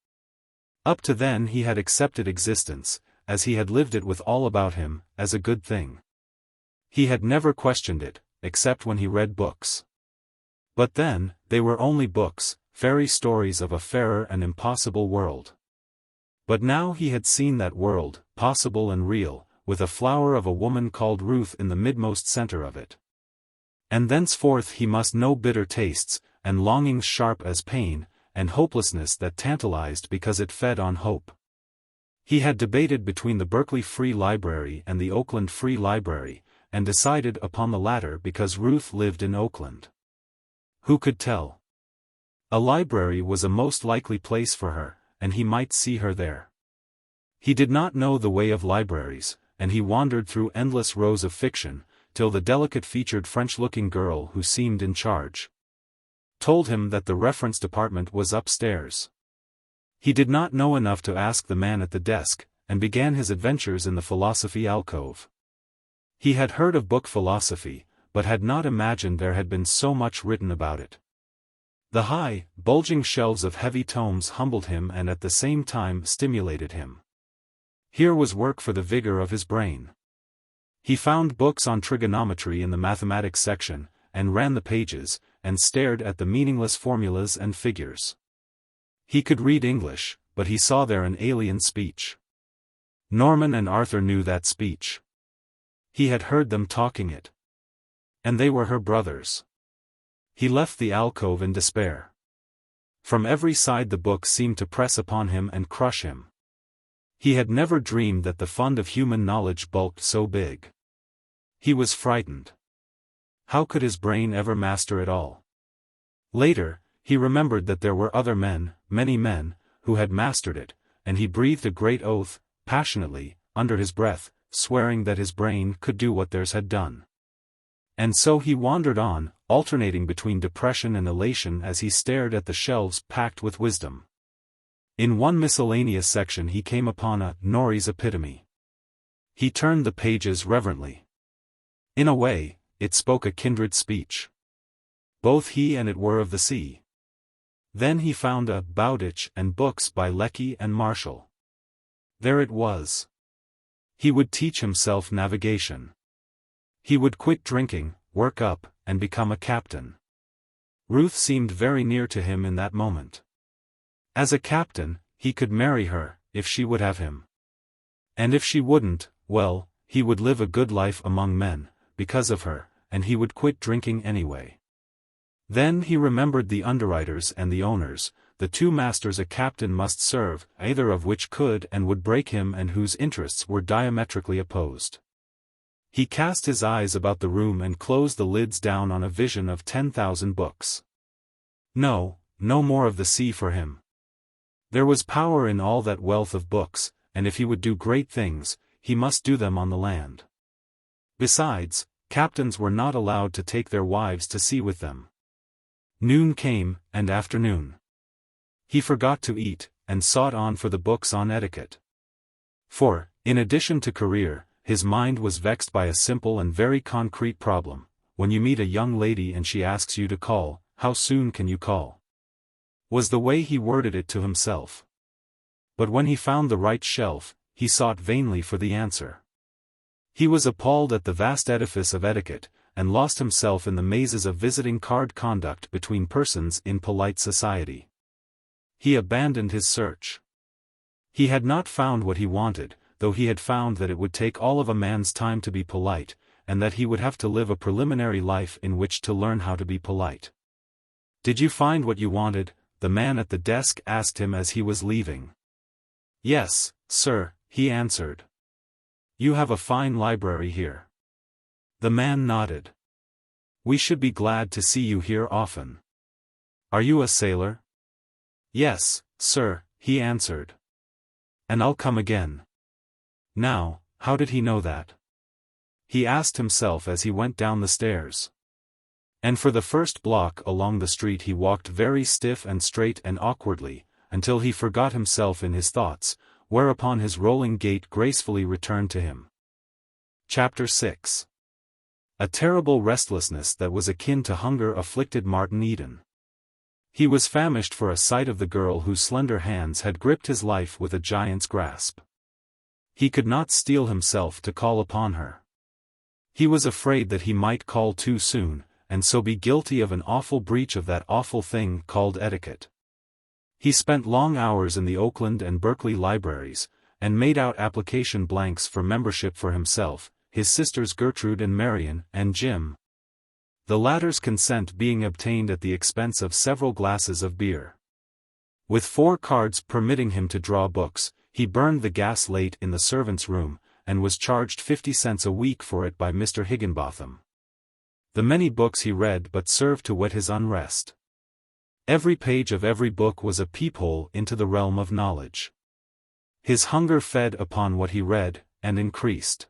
Up to then he had accepted existence, as he had lived it with all about him, as a good thing. He had never questioned it, except when he read books. But then, they were only books, fairy stories of a fairer and impossible world. But now he had seen that world, possible and real, with a flower of a woman called Ruth in the midmost center of it. And thenceforth he must know bitter tastes, and longings sharp as pain, and hopelessness that tantalized because it fed on hope. He had debated between the Berkeley Free Library and the Oakland Free Library, and decided upon the latter because Ruth lived in Oakland. Who could tell? A library was a most likely place for her, and he might see her there. He did not know the way of libraries, and he wandered through endless rows of fiction, till the delicate-featured French-looking girl who seemed in charge told him that the reference department was upstairs. He did not know enough to ask the man at the desk, and began his adventures in the philosophy alcove. He had heard of book philosophy, but had not imagined there had been so much written about it. The high, bulging shelves of heavy tomes humbled him and at the same time stimulated him. Here was work for the vigor of his brain. He found books on trigonometry in the mathematics section, and ran the pages, and stared at the meaningless formulas and figures. He could read English, but he saw there an alien speech. Norman and Arthur knew that speech. He had heard them talking it. And they were her brothers. He left the alcove in despair. From every side the book seemed to press upon him and crush him. He had never dreamed that the fund of human knowledge bulked so big. He was frightened. How could his brain ever master it all? Later, he remembered that there were other men, many men, who had mastered it, and he breathed a great oath, passionately, under his breath, swearing that his brain could do what theirs had done. And so he wandered on, alternating between depression and elation as he stared at the shelves packed with wisdom. In one miscellaneous section he came upon a Norie's epitome. He turned the pages reverently. In a way, it spoke a kindred speech. Both he and it were of the sea. Then he found a Bowditch and books by Lecky and Marshall. There it was. He would teach himself navigation. He would quit drinking, work up, and become a captain. Ruth seemed very near to him in that moment. As a captain, he could marry her, if she would have him. And if she wouldn't, well, he would live a good life among men, because of her, and he would quit drinking anyway. Then he remembered the underwriters and the owners, the two masters a captain must serve, either of which could and would break him and whose interests were diametrically opposed. He cast his eyes about the room and closed the lids down on a vision of 10,000 books. No more of the sea for him. There was power in all that wealth of books, and if he would do great things, he must do them on the land. Besides, captains were not allowed to take their wives to sea with them. Noon came, and afternoon. He forgot to eat, and sought on for the books on etiquette. For, in addition to career, his mind was vexed by a simple and very concrete problem. When you meet a young lady and she asks you to call, how soon can you call? Was the way he worded it to himself. But when he found the right shelf, he sought vainly for the answer. He was appalled at the vast edifice of etiquette, and lost himself in the mazes of visiting card conduct between persons in polite society. He abandoned his search. He had not found what he wanted, though he had found that it would take all of a man's time to be polite, and that he would have to live a preliminary life in which to learn how to be polite. "Did you find what you wanted?" the man at the desk asked him as he was leaving. "Yes, sir," he answered. "You have a fine library here." The man nodded. "We should be glad to see you here often." "Are you a sailor?" "Yes, sir," he answered. "And I'll come again." Now, how did he know that? He asked himself as he went down the stairs. And for the first block along the street he walked very stiff and straight and awkwardly, until he forgot himself in his thoughts, whereupon his rolling gait gracefully returned to him. Chapter 6. A terrible restlessness that was akin to hunger afflicted Martin Eden. He was famished for a sight of the girl whose slender hands had gripped his life with a giant's grasp. He could not steel himself to call upon her. He was afraid that he might call too soon, and so be guilty of an awful breach of that awful thing called etiquette. He spent long hours in the Oakland and Berkeley libraries, and made out application blanks for membership for himself, his sisters Gertrude and Marion, and Jim. The latter's consent being obtained at the expense of several glasses of beer. With 4 cards permitting him to draw books, he burned the gas late in the servants' room, and was charged 50 cents a week for it by Mr. Higginbotham. The many books he read but served to whet his unrest. Every page of every book was a peephole into the realm of knowledge. His hunger fed upon what he read, and increased.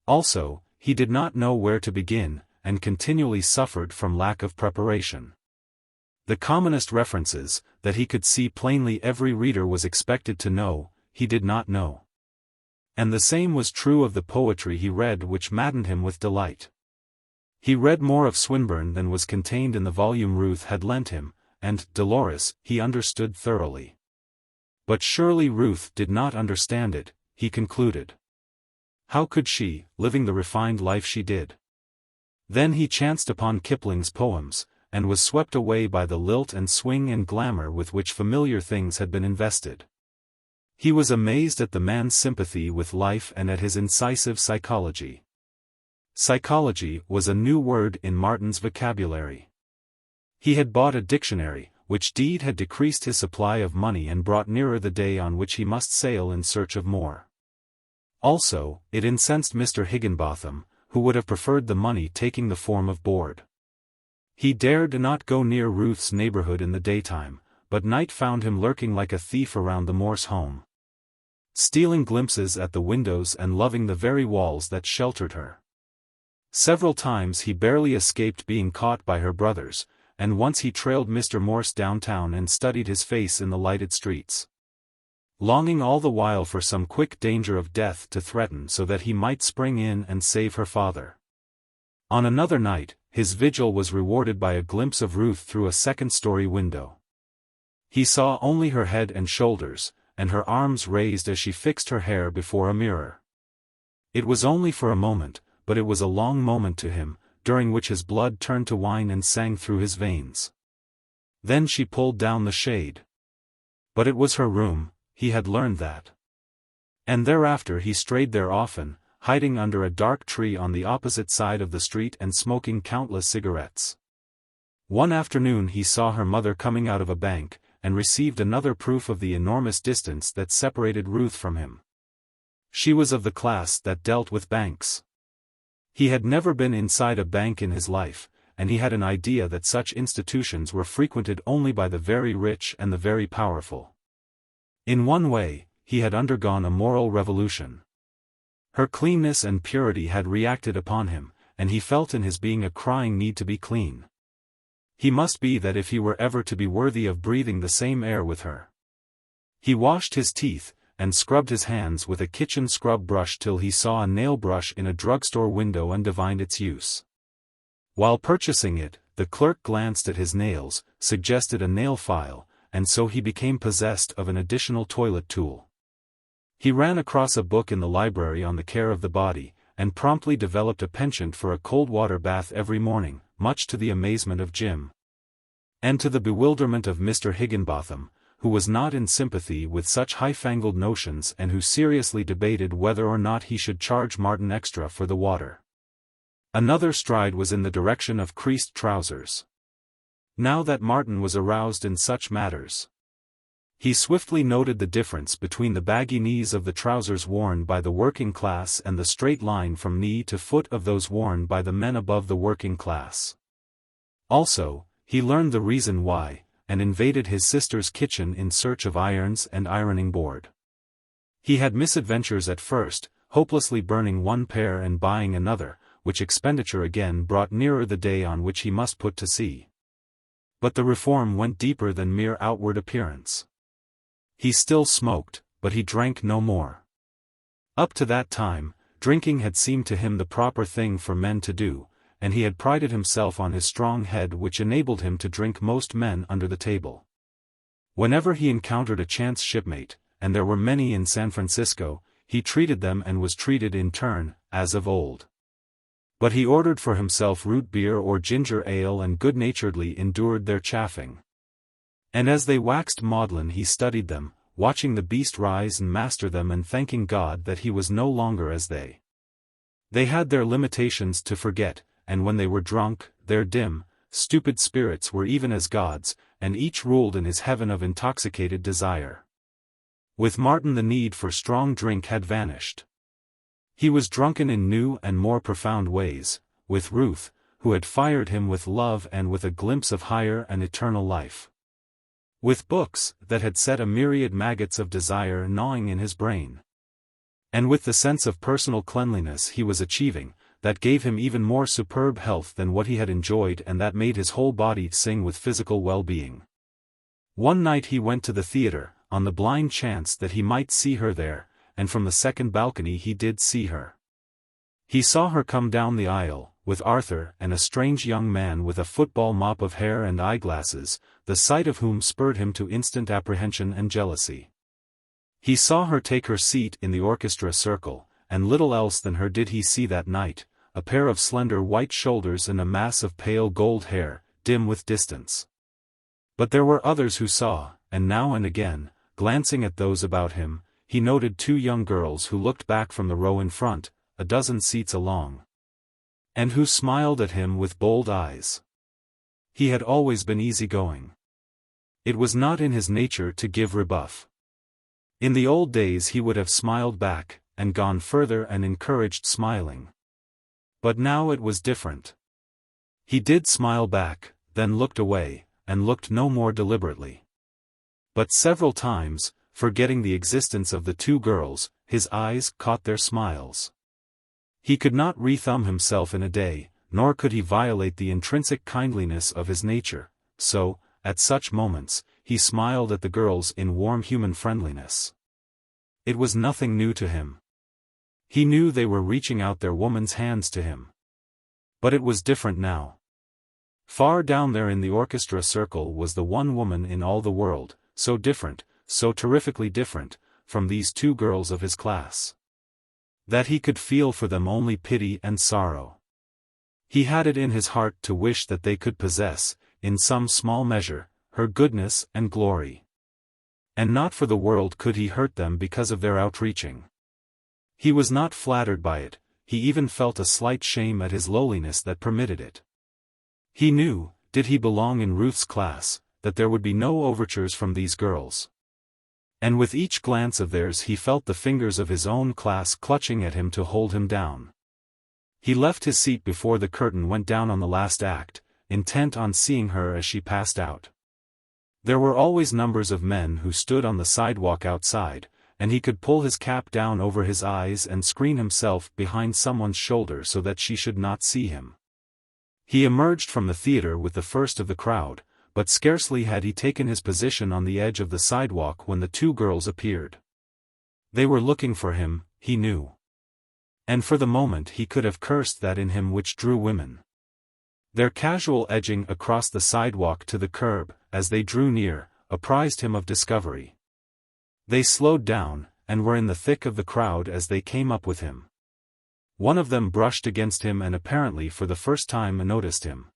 Also, he did not know where to begin, and continually suffered from lack of preparation. The commonest references, that he could see plainly every reader was expected to know, he did not know. And the same was true of the poetry he read, which maddened him with delight. He read more of Swinburne than was contained in the volume Ruth had lent him, and Dolores he understood thoroughly. But surely Ruth did not understand it, he concluded. How could she, living the refined life she did? Then he chanced upon Kipling's poems, and was swept away by the lilt and swing and glamour with which familiar things had been invested. He was amazed at the man's sympathy with life and at his incisive psychology. Psychology was a new word in Martin's vocabulary. He had bought a dictionary, which deed had decreased his supply of money and brought nearer the day on which he must sail in search of more. Also, it incensed Mr. Higginbotham, who would have preferred the money taking the form of board. He dared not go near Ruth's neighborhood in the daytime, but night found him lurking like a thief around the Morse home, stealing glimpses at the windows and loving the very walls that sheltered her. Several times he barely escaped being caught by her brothers, and once he trailed Mr. Morse downtown and studied his face in the lighted streets, longing all the while for some quick danger of death to threaten so that he might spring in and save her father. On another night, his vigil was rewarded by a glimpse of Ruth through a second-story window. He saw only her head and shoulders, and her arms raised as she fixed her hair before a mirror. It was only for a moment, but it was a long moment to him, during which his blood turned to wine and sang through his veins. Then she pulled down the shade. But it was her room, he had learned that. And thereafter he strayed there often, hiding under a dark tree on the opposite side of the street and smoking countless cigarettes. One afternoon he saw her mother coming out of a bank, and received another proof of the enormous distance that separated Ruth from him. She was of the class that dealt with banks. He had never been inside a bank in his life, and he had an idea that such institutions were frequented only by the very rich and the very powerful. In one way, he had undergone a moral revolution. Her cleanness and purity had reacted upon him, and he felt in his being a crying need to be clean. He must be that if he were ever to be worthy of breathing the same air with her. He washed his teeth, and scrubbed his hands with a kitchen scrub brush till he saw a nail brush in a drugstore window and divined its use. While purchasing it, the clerk glanced at his nails, suggested a nail file, and so he became possessed of an additional toilet tool. He ran across a book in the library on the care of the body, and promptly developed a penchant for a cold water bath every morning, much to the amazement of Jim, and to the bewilderment of Mr. Higginbotham, who was not in sympathy with such high-fangled notions and who seriously debated whether or not he should charge Martin extra for the water. Another stride was in the direction of creased trousers. Now that Martin was aroused in such matters, he swiftly noted the difference between the baggy knees of the trousers worn by the working class and the straight line from knee to foot of those worn by the men above the working class. Also, he learned the reason why, and invaded his sister's kitchen in search of irons and ironing board. He had misadventures at first, hopelessly burning one pair and buying another, which expenditure again brought nearer the day on which he must put to sea. But the reform went deeper than mere outward appearance. He still smoked, but he drank no more. Up to that time, drinking had seemed to him the proper thing for men to do, and he had prided himself on his strong head which enabled him to drink most men under the table. Whenever he encountered a chance shipmate, and there were many in San Francisco, he treated them and was treated in turn, as of old. But he ordered for himself root beer or ginger ale and good-naturedly endured their chaffing. And as they waxed maudlin he studied them, watching the beast rise and master them and thanking God that he was no longer as they. They had their limitations to forget, and when they were drunk, their dim, stupid spirits were even as gods, and each ruled in his heaven of intoxicated desire. With Martin the need for strong drink had vanished. He was drunken in new and more profound ways, with Ruth, who had fired him with love and with a glimpse of higher and eternal life. With books that had set a myriad maggots of desire gnawing in his brain. And with the sense of personal cleanliness he was achieving, that gave him even more superb health than what he had enjoyed and that made his whole body sing with physical well-being. One night he went to the theater, on the blind chance that he might see her there, and from the second balcony he did see her. He saw her come down the aisle, with Arthur and a strange young man with a football mop of hair and eyeglasses, the sight of whom spurred him to instant apprehension and jealousy. He saw her take her seat in the orchestra circle, and little else than her did he see that night, a pair of slender white shoulders and a mass of pale gold hair, dim with distance. But there were others who saw, and now and again, glancing at those about him, he noted two young girls who looked back from the row in front, a dozen seats along. and who smiled at him with bold eyes. He had always been easygoing. It was not in his nature to give rebuff. In the old days he would have smiled back, and gone further and encouraged smiling. But now it was different. He did smile back, then looked away, and looked no more deliberately. But several times, forgetting the existence of the two girls, his eyes caught their smiles. He could not rethumb himself in a day, nor could he violate the intrinsic kindliness of his nature, so, at such moments, he smiled at the girls in warm human friendliness. It was nothing new to him. He knew they were reaching out their woman's hands to him. But it was different now. Far down there in the orchestra circle was the one woman in all the world, so different, so terrifically different, from these two girls of his class, that he could feel for them only pity and sorrow. He had it in his heart to wish that they could possess, in some small measure, her goodness and glory. And not for the world could he hurt them because of their outreaching. He was not flattered by it, he even felt a slight shame at his lowliness that permitted it. He knew, did he belong in Ruth's class, that there would be no overtures from these girls. And with each glance of theirs he felt the fingers of his own class clutching at him to hold him down. He left his seat before the curtain went down on the last act, intent on seeing her as she passed out. There were always numbers of men who stood on the sidewalk outside, and he could pull his cap down over his eyes and screen himself behind someone's shoulder so that she should not see him. He emerged from the theater with the first of the crowd, but scarcely had he taken his position on the edge of the sidewalk when the two girls appeared. They were looking for him, he knew. And for the moment he could have cursed that in him which drew women. Their casual edging across the sidewalk to the curb, as they drew near, apprised him of discovery. They slowed down, and were in the thick of the crowd as they came up with him. One of them brushed against him and apparently for the first time noticed him.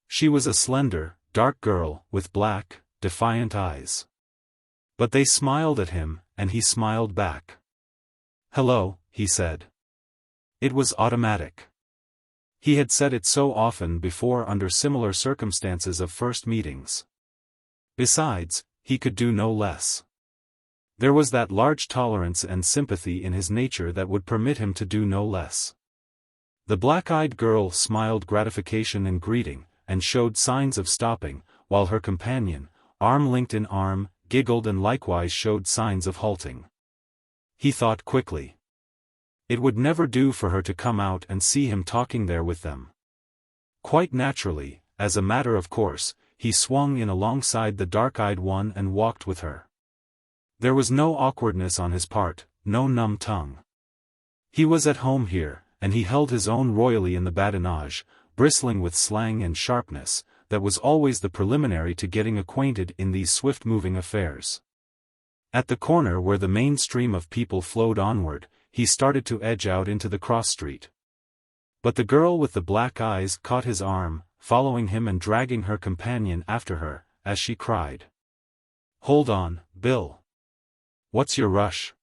She was a slender, dark girl, with black, defiant eyes. But they smiled at him, and he smiled back. "Hello," he said. It was automatic. He had said it so often before under similar circumstances of first meetings. Besides, he could do no less. There was that large tolerance and sympathy in his nature that would permit him to do no less. The black-eyed girl smiled gratification and greeting, and showed signs of stopping, while her companion, arm linked in arm, giggled and likewise showed signs of halting. He thought quickly. It would never do for her to come out and see him talking there with them. Quite naturally, as a matter of course, he swung in alongside the dark-eyed one and walked with her. There was no awkwardness on his part, no numb tongue. He was at home here, and he held his own royally in the badinage, bristling with slang and sharpness, that was always the preliminary to getting acquainted in these swift-moving affairs. At the corner where the main stream of people flowed onward, he started to edge out into the cross-street. But the girl with the black eyes caught his arm, following him and dragging her companion after her, as she cried, "Hold on, Bill. What's your rush?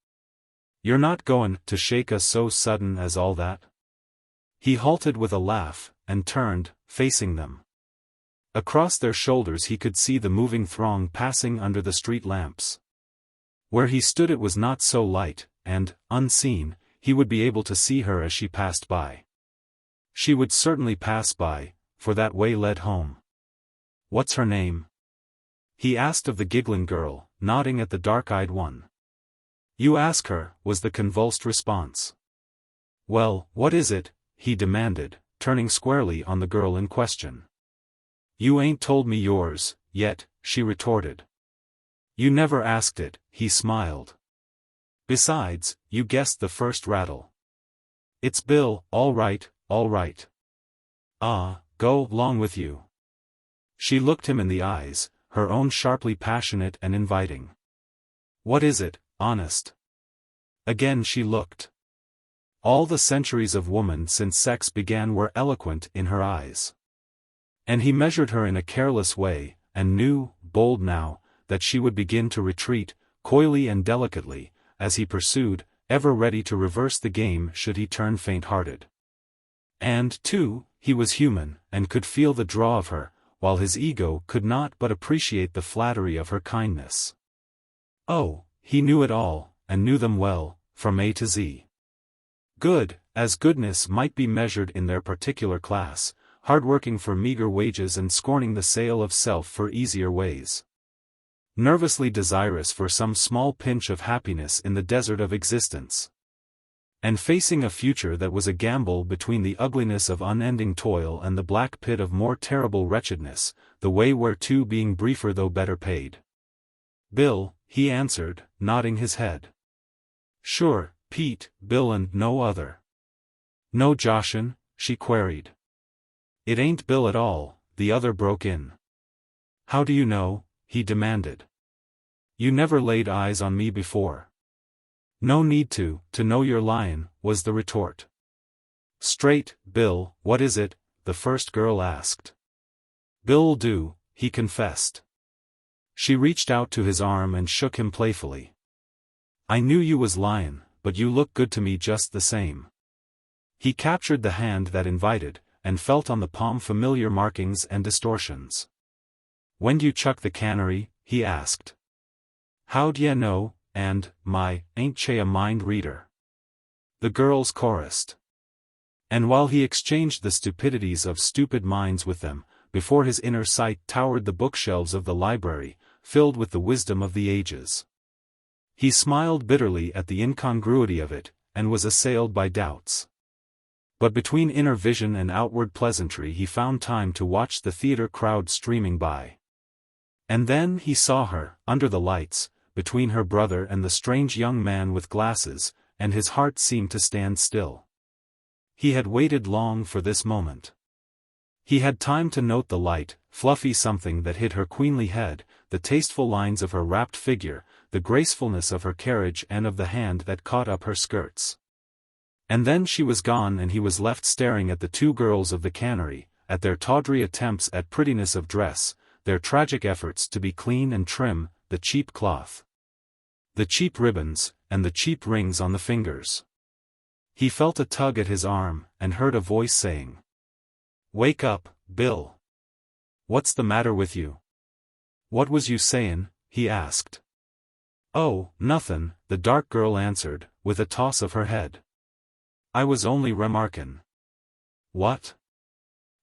You're not goin' to shake us so sudden as all that?" He halted with a laugh, and turned, facing them. Across their shoulders he could see the moving throng passing under the street lamps. Where he stood it was not so light, and, unseen, he would be able to see her as she passed by. She would certainly pass by, for that way led home. "What's her name?" he asked of the giggling girl, nodding at the dark-eyed one. "You ask her," was the convulsed response. "Well, what is it?" he demanded, turning squarely on the girl in question. "You ain't told me yours, yet," she retorted. "You never asked it," he smiled. "Besides, you guessed the first rattle. It's Bill, all right, all right. Ah, go 'long with you." She looked him in the eyes, her own sharply passionate and inviting. "What is it, honest?" Again she looked. All the centuries of woman since sex began were eloquent in her eyes. And he measured her in a careless way, and knew, bold now, that she would begin to retreat, coyly and delicately, as he pursued, ever ready to reverse the game should he turn faint-hearted. And, too, he was human, and could feel the draw of her, while his ego could not but appreciate the flattery of her kindness. Oh, he knew it all, and knew them well, from A to Z. Good, as goodness might be measured in their particular class, hard-working for meager wages and scorning the sale of self for easier ways. Nervously desirous for some small pinch of happiness in the desert of existence. And facing a future that was a gamble between the ugliness of unending toil and the black pit of more terrible wretchedness, the way whereto being briefer though better paid. Bill, he answered, nodding his head. Sure, Pete, Bill and no other. No Joshin? She queried. It ain't Bill at all, the other broke in. How do you know? He demanded. You never laid eyes on me before. No need to know you're lyin', was the retort. Straight, Bill, what is it? The first girl asked. Bill'll do, he confessed. She reached out to his arm and shook him playfully. I knew you was lyin', but you look good to me just the same. He captured the hand that invited, and felt on the palm familiar markings and distortions. When do you chuck the cannery? He asked. How'd ya know? And, my, ain't she a mind reader? The girls chorused. And while he exchanged the stupidities of stupid minds with them, before his inner sight towered the bookshelves of the library, filled with the wisdom of the ages. He smiled bitterly at the incongruity of it, and was assailed by doubts. But between inner vision and outward pleasantry he found time to watch the theater crowd streaming by. And then he saw her, under the lights, between her brother and the strange young man with glasses, and his heart seemed to stand still. He had waited long for this moment. He had time to note the light, fluffy something that hid her queenly head, the tasteful lines of her wrapped figure, the gracefulness of her carriage and of the hand that caught up her skirts. And then she was gone and he was left staring at the two girls of the cannery, at their tawdry attempts at prettiness of dress, their tragic efforts to be clean and trim, the cheap cloth, the cheap ribbons, and the cheap rings on the fingers. He felt a tug at his arm, and heard a voice saying, Wake up, Bill. What's the matter with you? What was you sayin'? He asked. Oh, nothin', the dark girl answered, with a toss of her head. I was only remarkin'. What?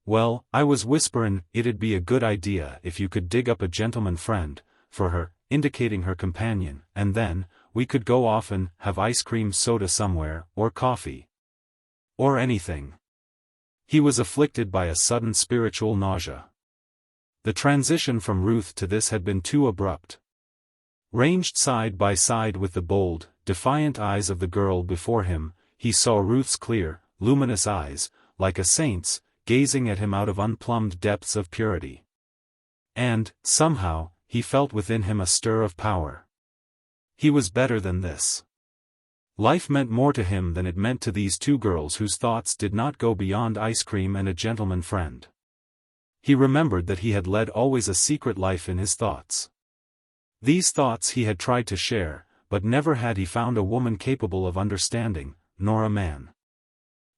Well, I was whisperin' it'd be a good idea if you could dig up a gentleman friend, for her, indicating her companion, and then, we could go off and have ice cream soda somewhere, or coffee. Or anything. He was afflicted by a sudden spiritual nausea. The transition from Ruth to this had been too abrupt. Ranged side by side with the bold, defiant eyes of the girl before him, he saw Ruth's clear, luminous eyes, like a saint's, gazing at him out of unplumbed depths of purity. And, somehow, he felt within him a stir of power. He was better than this. Life meant more to him than it meant to these two girls whose thoughts did not go beyond ice cream and a gentleman friend. He remembered that he had led always a secret life in his thoughts. These thoughts he had tried to share, but never had he found a woman capable of understanding, nor a man.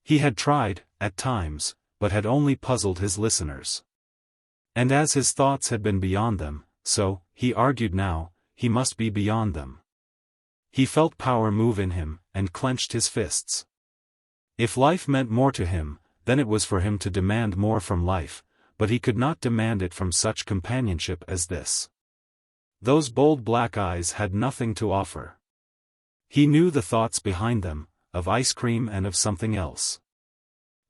He had tried, at times, but had only puzzled his listeners. And as his thoughts had been beyond them, so, he argued now, he must be beyond them. He felt power move in him, and clenched his fists. If life meant more to him, then it was for him to demand more from life, but he could not demand it from such companionship as this. Those bold black eyes had nothing to offer. He knew the thoughts behind them, of ice cream and of something else.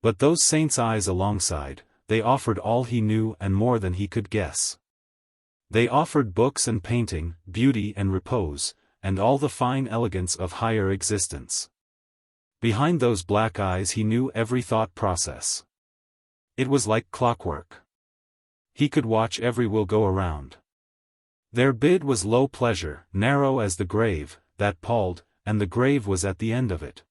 But those saints' eyes alongside, they offered all he knew and more than he could guess. They offered books and painting, beauty and repose, and all the fine elegance of higher existence. Behind those black eyes he knew every thought process. It was like clockwork. He could watch every will go around. Their bid was low pleasure, narrow as the grave, that palled, and the grave was at the end of it.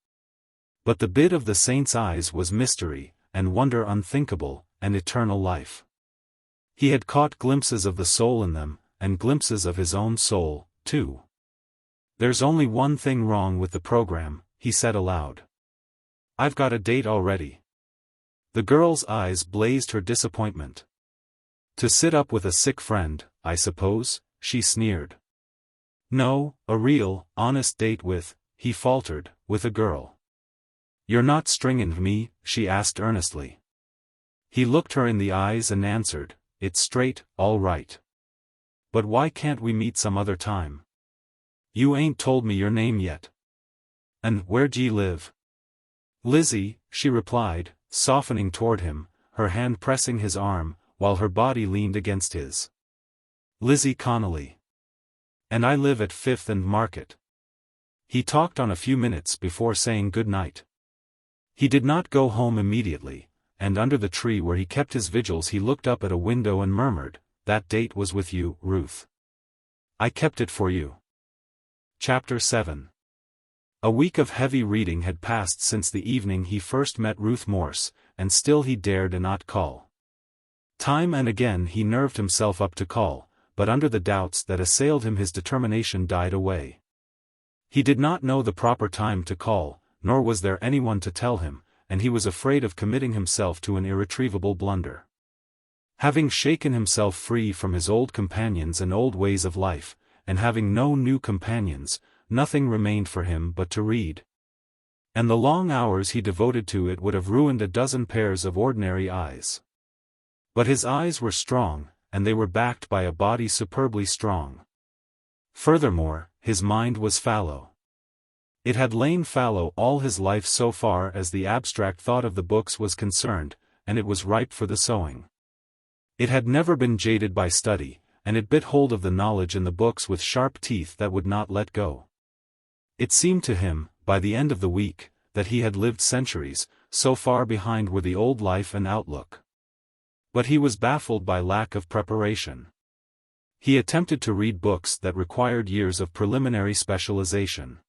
But the bid of the saint's eyes was mystery, and wonder unthinkable, and eternal life. He had caught glimpses of the soul in them, and glimpses of his own soul, too. There's only one thing wrong with the program, he said aloud. I've got a date already. The girl's eyes blazed her disappointment. To sit up with a sick friend, I suppose, she sneered. No, a real, honest date with, he faltered, with a girl. You're not stringing me, she asked earnestly. He looked her in the eyes and answered, it's straight, all right. But why can't we meet some other time? You ain't told me your name yet. And where d'ye live? Lizzie, she replied, softening toward him, her hand pressing his arm, while her body leaned against his. Lizzie Connolly. And I live at 5th and Market. He talked on a few minutes before saying good night. He did not go home immediately, and under the tree where he kept his vigils he looked up at a window and murmured, that date was with you, Ruth. I kept it for you. Chapter 7. A week of heavy reading had passed since the evening he first met Ruth Morse, and still he dared not call. Time and again he nerved himself up to call, but under the doubts that assailed him his determination died away. He did not know the proper time to call, nor was there anyone to tell him, and he was afraid of committing himself to an irretrievable blunder. Having shaken himself free from his old companions and old ways of life, and having no new companions, nothing remained for him but to read. And the long hours he devoted to it would have ruined a dozen pairs of ordinary eyes. But his eyes were strong, and they were backed by a body superbly strong. Furthermore, his mind was fallow. It had lain fallow all his life so far as the abstract thought of the books was concerned, and it was ripe for the sowing. It had never been jaded by study, and it bit hold of the knowledge in the books with sharp teeth that would not let go. It seemed to him, by the end of the week, that he had lived centuries, so far behind were the old life and outlook. But he was baffled by lack of preparation. He attempted to read books that required years of preliminary specialization.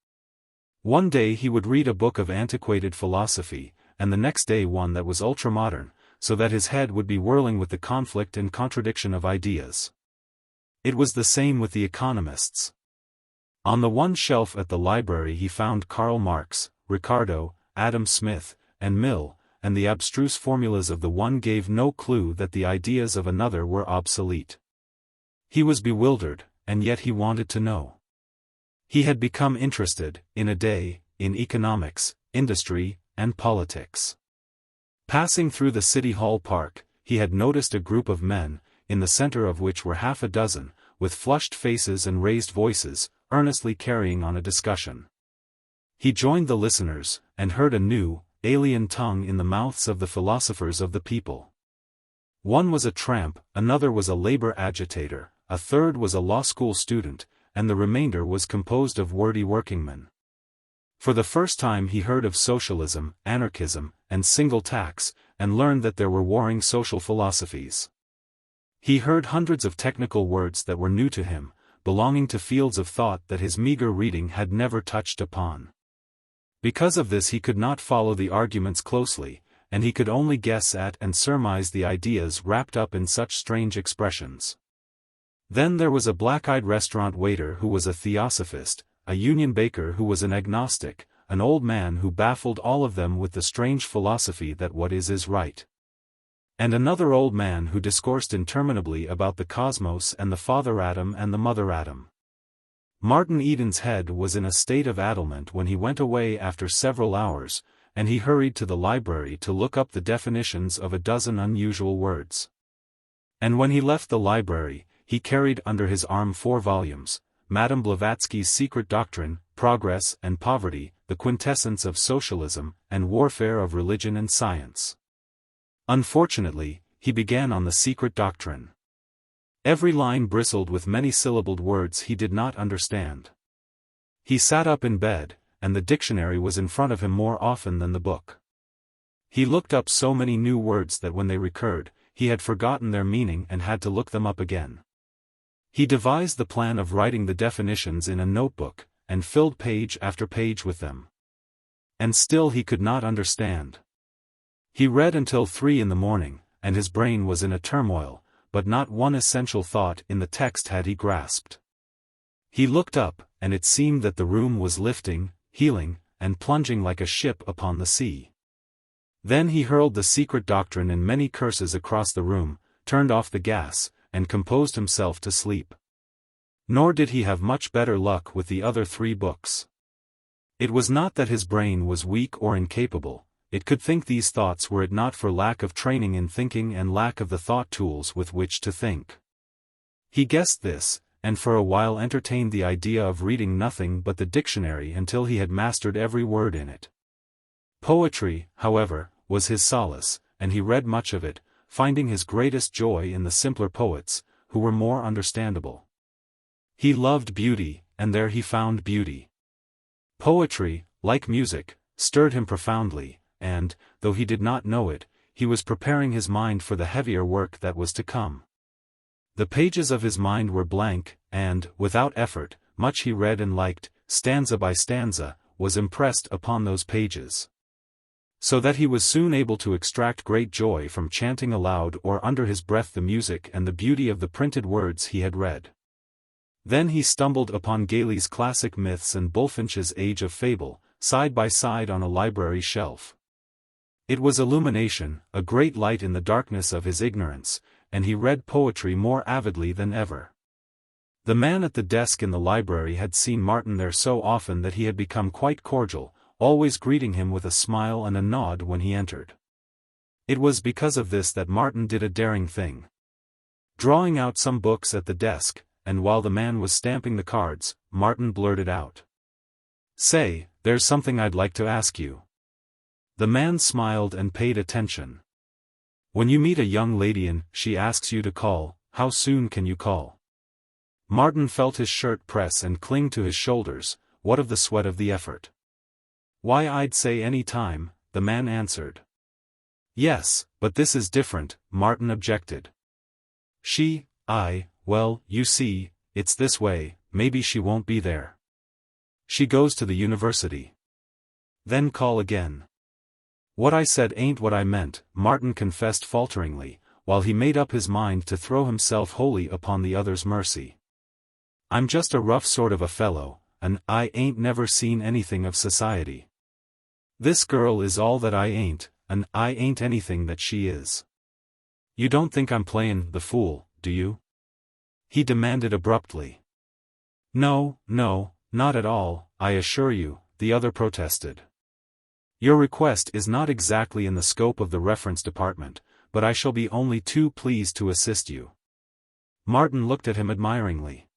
One day he would read a book of antiquated philosophy, and the next day one that was ultramodern, so that his head would be whirling with the conflict and contradiction of ideas. It was the same with the economists. On the one shelf at the library he found Karl Marx, Ricardo, Adam Smith, and Mill, and the abstruse formulas of the one gave no clue that the ideas of another were obsolete. He was bewildered, and yet he wanted to know. He had become interested, in a day, in economics, industry, and politics. Passing through the City Hall Park, he had noticed a group of men, in the center of which were half a dozen, with flushed faces and raised voices, earnestly carrying on a discussion. He joined the listeners, and heard a new, alien tongue in the mouths of the philosophers of the people. One was a tramp, another was a labor agitator, a third was a law school student, and the remainder was composed of wordy workingmen. For the first time he heard of socialism, anarchism, and single tax, and learned that there were warring social philosophies. He heard hundreds of technical words that were new to him, belonging to fields of thought that his meager reading had never touched upon. Because of this he could not follow the arguments closely, and he could only guess at and surmise the ideas wrapped up in such strange expressions. Then there was a black-eyed restaurant waiter who was a theosophist, a union baker who was an agnostic, an old man who baffled all of them with the strange philosophy that what is right. And another old man who discoursed interminably about the cosmos and the father atom and the mother atom. Martin Eden's head was in a state of addlement when he went away after several hours, and he hurried to the library to look up the definitions of a dozen unusual words. And when he left the library, he carried under his arm 4 volumes, Madame Blavatsky's Secret Doctrine, Progress and Poverty, The Quintessence of Socialism, and Warfare of Religion and Science. Unfortunately, he began on the Secret Doctrine. Every line bristled with many-syllabled words he did not understand. He sat up in bed, and the dictionary was in front of him more often than the book. He looked up so many new words that when they recurred, he had forgotten their meaning and had to look them up again. He devised the plan of writing the definitions in a notebook, and filled page after page with them. And still he could not understand. He read until 3 in the morning, and his brain was in a turmoil, but not one essential thought in the text had he grasped. He looked up, and it seemed that the room was lifting, heeling, and plunging like a ship upon the sea. Then he hurled the secret doctrine in many curses across the room, turned off the gas, and composed himself to sleep. Nor did he have much better luck with the other 3 books. It was not that his brain was weak or incapable, it could think these thoughts were it not for lack of training in thinking and lack of the thought tools with which to think. He guessed this, and for a while entertained the idea of reading nothing but the dictionary until he had mastered every word in it. Poetry, however, was his solace, and he read much of it, finding his greatest joy in the simpler poets, who were more understandable. He loved beauty, and there he found beauty. Poetry, like music, stirred him profoundly, and, though he did not know it, he was preparing his mind for the heavier work that was to come. The pages of his mind were blank, and, without effort, much he read and liked, stanza by stanza, was impressed upon those pages. So that he was soon able to extract great joy from chanting aloud or under his breath the music and the beauty of the printed words he had read. Then he stumbled upon Gailey's classic myths and Bulfinch's Age of Fable, side by side on a library shelf. It was illumination, a great light in the darkness of his ignorance, and he read poetry more avidly than ever. The man at the desk in the library had seen Martin there so often that he had become quite cordial, always greeting him with a smile and a nod when he entered. It was because of this that Martin did a daring thing. Drawing out some books at the desk, and while the man was stamping the cards, Martin blurted out, "Say, there's something I'd like to ask you." The man smiled and paid attention. "When you meet a young lady and she asks you to call, how soon can you call?" Martin felt his shirt press and cling to his shoulders. What of the sweat of the effort? "Why, I'd say any time," the man answered. "Yes, but this is different," Martin objected. Well, you see, it's this way, maybe she won't be there. She goes to the university." "Then call again." "What I said ain't what I meant," Martin confessed falteringly, while he made up his mind to throw himself wholly upon the other's mercy. "I'm just a rough sort of a fellow, and I ain't never seen anything of society. This girl is all that I ain't, and I ain't anything that she is. You don't think I'm playin' the fool, do you?" he demanded abruptly. No, not at all, I assure you," the other protested. "Your request is not exactly in the scope of the reference department, but I shall be only too pleased to assist you." Martin looked at him admiringly.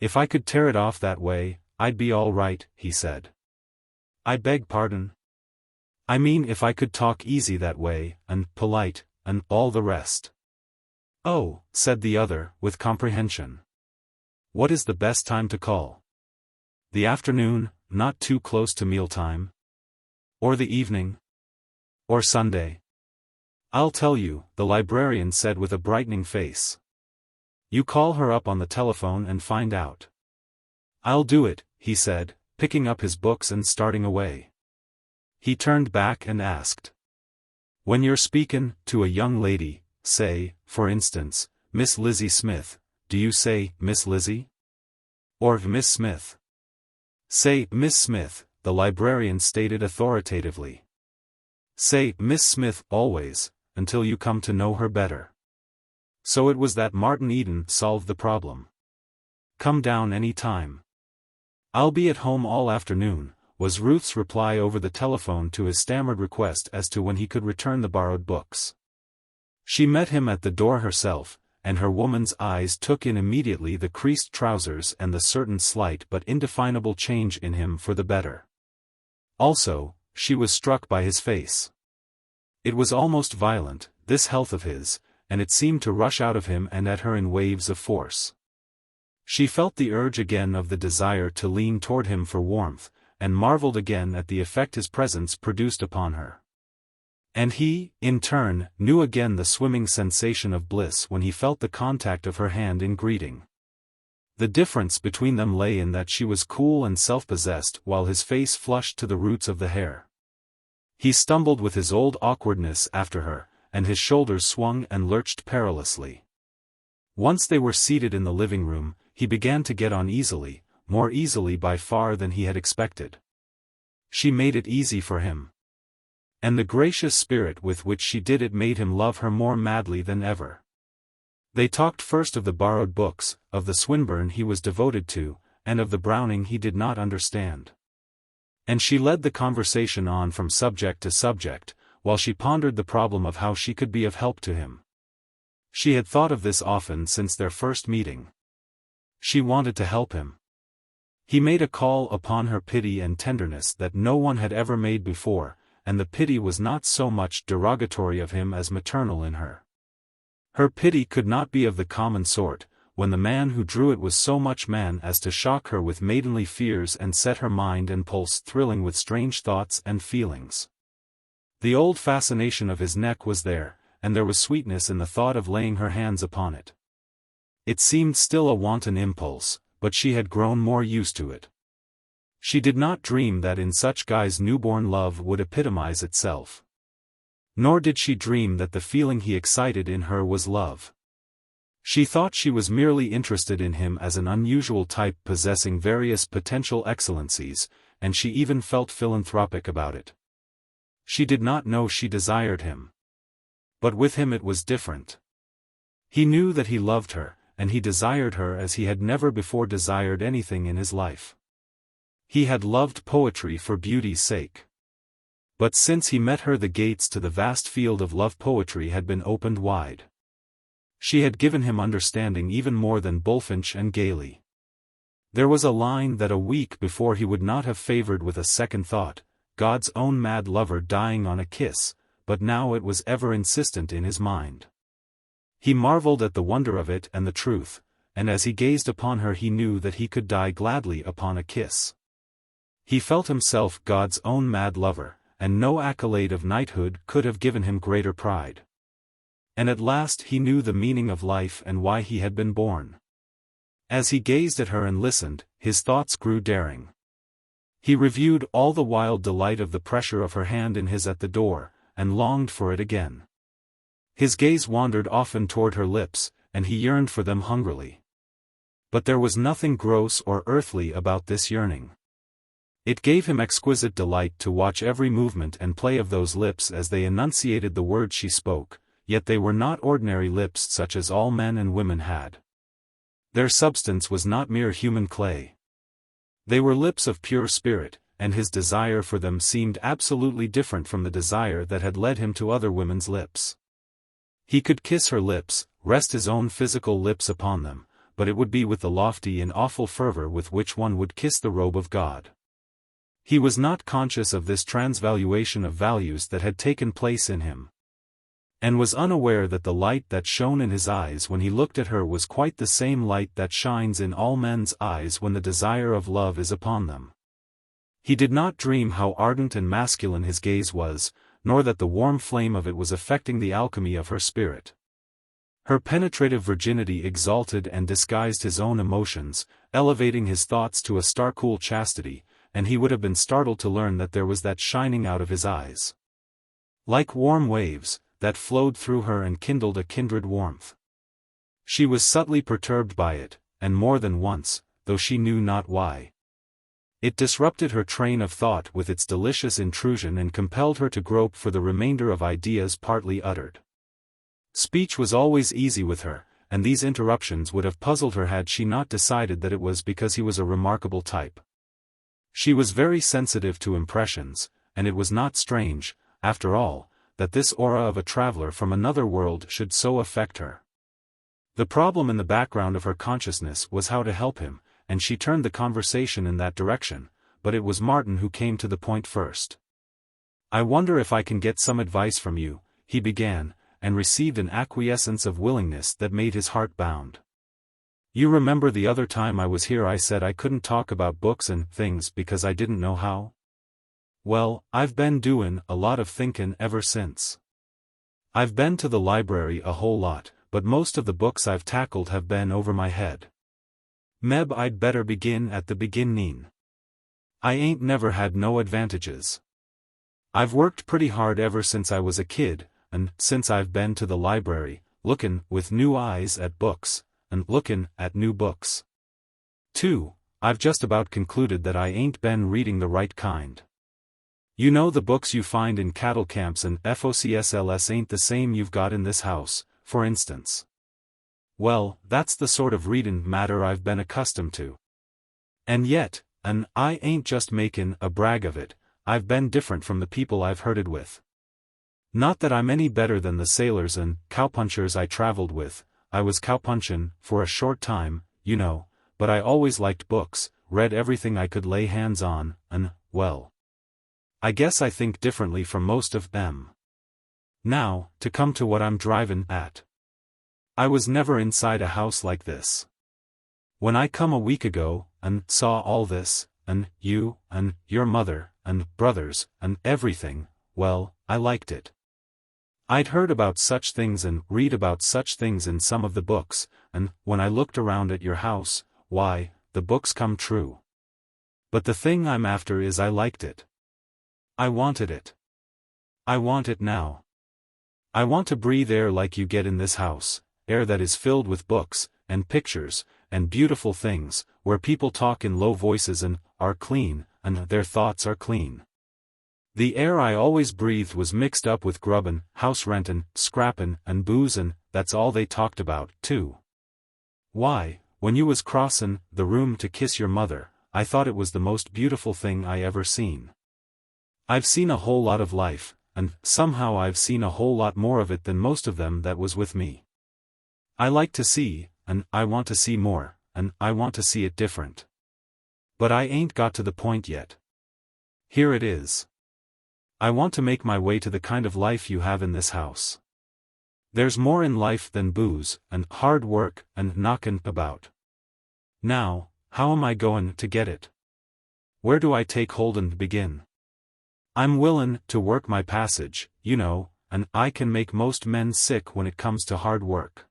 "If I could tear it off that way, I'd be all right," he said. "I beg pardon?" "I mean if I could talk easy that way, and polite, and all the rest." "Oh," said the other, with comprehension. "What is the best time to call? The afternoon, not too close to mealtime? Or the evening? Or Sunday?" "I'll tell you," the librarian said with a brightening face. "You call her up on the telephone and find out." "I'll do it," he said, picking up his books and starting away. He turned back and asked, "When you're speakin' to a young lady, say, for instance, Miss Lizzie Smith, do you say, Miss Lizzie? Or Miss Smith?" "Say, Miss Smith," the librarian stated authoritatively. "Say, Miss Smith, always, until you come to know her better." So it was that Martin Eden solved the problem. "Come down any time." "I'll be at home all afternoon," was Ruth's reply over the telephone to his stammered request as to when he could return the borrowed books. She met him at the door herself, and her woman's eyes took in immediately the creased trousers and the certain slight but indefinable change in him for the better. Also, she was struck by his face. It was almost violent, this health of his, and it seemed to rush out of him and at her in waves of force. She felt the urge again of the desire to lean toward him for warmth, and marveled again at the effect his presence produced upon her. And he, in turn, knew again the swimming sensation of bliss when he felt the contact of her hand in greeting. The difference between them lay in that she was cool and self-possessed while his face flushed to the roots of the hair. He stumbled with his old awkwardness after her, and his shoulders swung and lurched perilously. Once they were seated in the living room, he began to get on easily, more easily by far than he had expected. She made it easy for him. And the gracious spirit with which she did it made him love her more madly than ever. They talked first of the borrowed books, of the Swinburne he was devoted to, and of the Browning he did not understand. And she led the conversation on from subject to subject, while she pondered the problem of how she could be of help to him. She had thought of this often since their first meeting. She wanted to help him. He made a call upon her pity and tenderness that no one had ever made before, and the pity was not so much derogatory of him as maternal in her. Her pity could not be of the common sort, when the man who drew it was so much man as to shock her with maidenly fears and set her mind and pulse thrilling with strange thoughts and feelings. The old fascination of his neck was there, and there was sweetness in the thought of laying her hands upon it. It seemed still a wanton impulse, but she had grown more used to it. She did not dream that in such guise newborn love would epitomize itself. Nor did she dream that the feeling he excited in her was love. She thought she was merely interested in him as an unusual type possessing various potential excellencies, and she even felt philanthropic about it. She did not know she desired him. But with him it was different. He knew that he loved her, and he desired her as he had never before desired anything in his life. He had loved poetry for beauty's sake. But since he met her the gates to the vast field of love poetry had been opened wide. She had given him understanding even more than Bulfinch and Gayley. There was a line that a week before he would not have favored with a second thought, God's own mad lover dying on a kiss, but now it was ever insistent in his mind. He marveled at the wonder of it and the truth, and as he gazed upon her he knew that he could die gladly upon a kiss. He felt himself God's own mad lover, and no accolade of knighthood could have given him greater pride. And at last he knew the meaning of life and why he had been born. As he gazed at her and listened, his thoughts grew daring. He reviewed all the wild delight of the pressure of her hand in his at the door, and longed for it again. His gaze wandered often toward her lips, and he yearned for them hungrily. But there was nothing gross or earthly about this yearning. It gave him exquisite delight to watch every movement and play of those lips as they enunciated the words she spoke, yet they were not ordinary lips such as all men and women had. Their substance was not mere human clay. They were lips of pure spirit, and his desire for them seemed absolutely different from the desire that had led him to other women's lips. He could kiss her lips, rest his own physical lips upon them, but it would be with the lofty and awful fervor with which one would kiss the robe of God. He was not conscious of this transvaluation of values that had taken place in him, and was unaware that the light that shone in his eyes when he looked at her was quite the same light that shines in all men's eyes when the desire of love is upon them. He did not dream how ardent and masculine his gaze was, nor that the warm flame of it was affecting the alchemy of her spirit. Her penetrative virginity exalted and disguised his own emotions, elevating his thoughts to a star-cool chastity, and he would have been startled to learn that there was that shining out of his eyes. Like warm waves, that flowed through her and kindled a kindred warmth. She was subtly perturbed by it, and more than once, though she knew not why. It disrupted her train of thought with its delicious intrusion and compelled her to grope for the remainder of ideas partly uttered. Speech was always easy with her, and these interruptions would have puzzled her had she not decided that it was because he was a remarkable type. She was very sensitive to impressions, and it was not strange, after all, that this aura of a traveler from another world should so affect her. The problem in the background of her consciousness was how to help him, and she turned the conversation in that direction, but it was Martin who came to the point first. "I wonder if I can get some advice from you," he began, and received an acquiescence of willingness that made his heart bound. "You remember the other time I was here I said I couldn't talk about books and things because I didn't know how? Well, I've been doin' a lot of thinkin' ever since. I've been to the library a whole lot, but most of the books I've tackled have been over my head. Meb, I'd better begin at the beginning. I ain't never had no advantages. I've worked pretty hard ever since I was a kid, and since I've been to the library, lookin' with new eyes at books, and lookin' at new books. Too, I've just about concluded that I ain't been reading the right kind. You know the books you find in cattle camps and FOCSLS ain't the same you've got in this house, for instance. Well, that's the sort of readin' matter I've been accustomed to. And yet, and I ain't just makin' a brag of it, I've been different from the people I've herded with. Not that I'm any better than the sailors and cowpunchers I traveled with. I was cowpunchin' for a short time, you know, but I always liked books, read everything I could lay hands on, and, well, I guess I think differently from most of them. Now, to come to what I'm drivin' at. I was never inside a house like this. When I come a week ago, and saw all this, and you, and your mother, and brothers, and everything, well, I liked it. I'd heard about such things and read about such things in some of the books, and when I looked around at your house, why, the books come true. But the thing I'm after is I liked it. I wanted it. I want it now. I want to breathe air like you get in this house, air that is filled with books, and pictures, and beautiful things, where people talk in low voices and are clean, and their thoughts are clean. The air I always breathed was mixed up with grubbin', house rentin', scrappin', and boozin', that's all they talked about, too. Why, when you was crossin' the room to kiss your mother, I thought it was the most beautiful thing I ever seen. I've seen a whole lot of life, and somehow I've seen a whole lot more of it than most of them that was with me. I like to see, and I want to see more, and I want to see it different. But I ain't got to the point yet. Here it is. I want to make my way to the kind of life you have in this house. There's more in life than booze, and hard work, and knockin' about. Now, how am I goin' to get it? Where do I take hold and begin? I'm willin' to work my passage, you know, and I can make most men sick when it comes to hard work.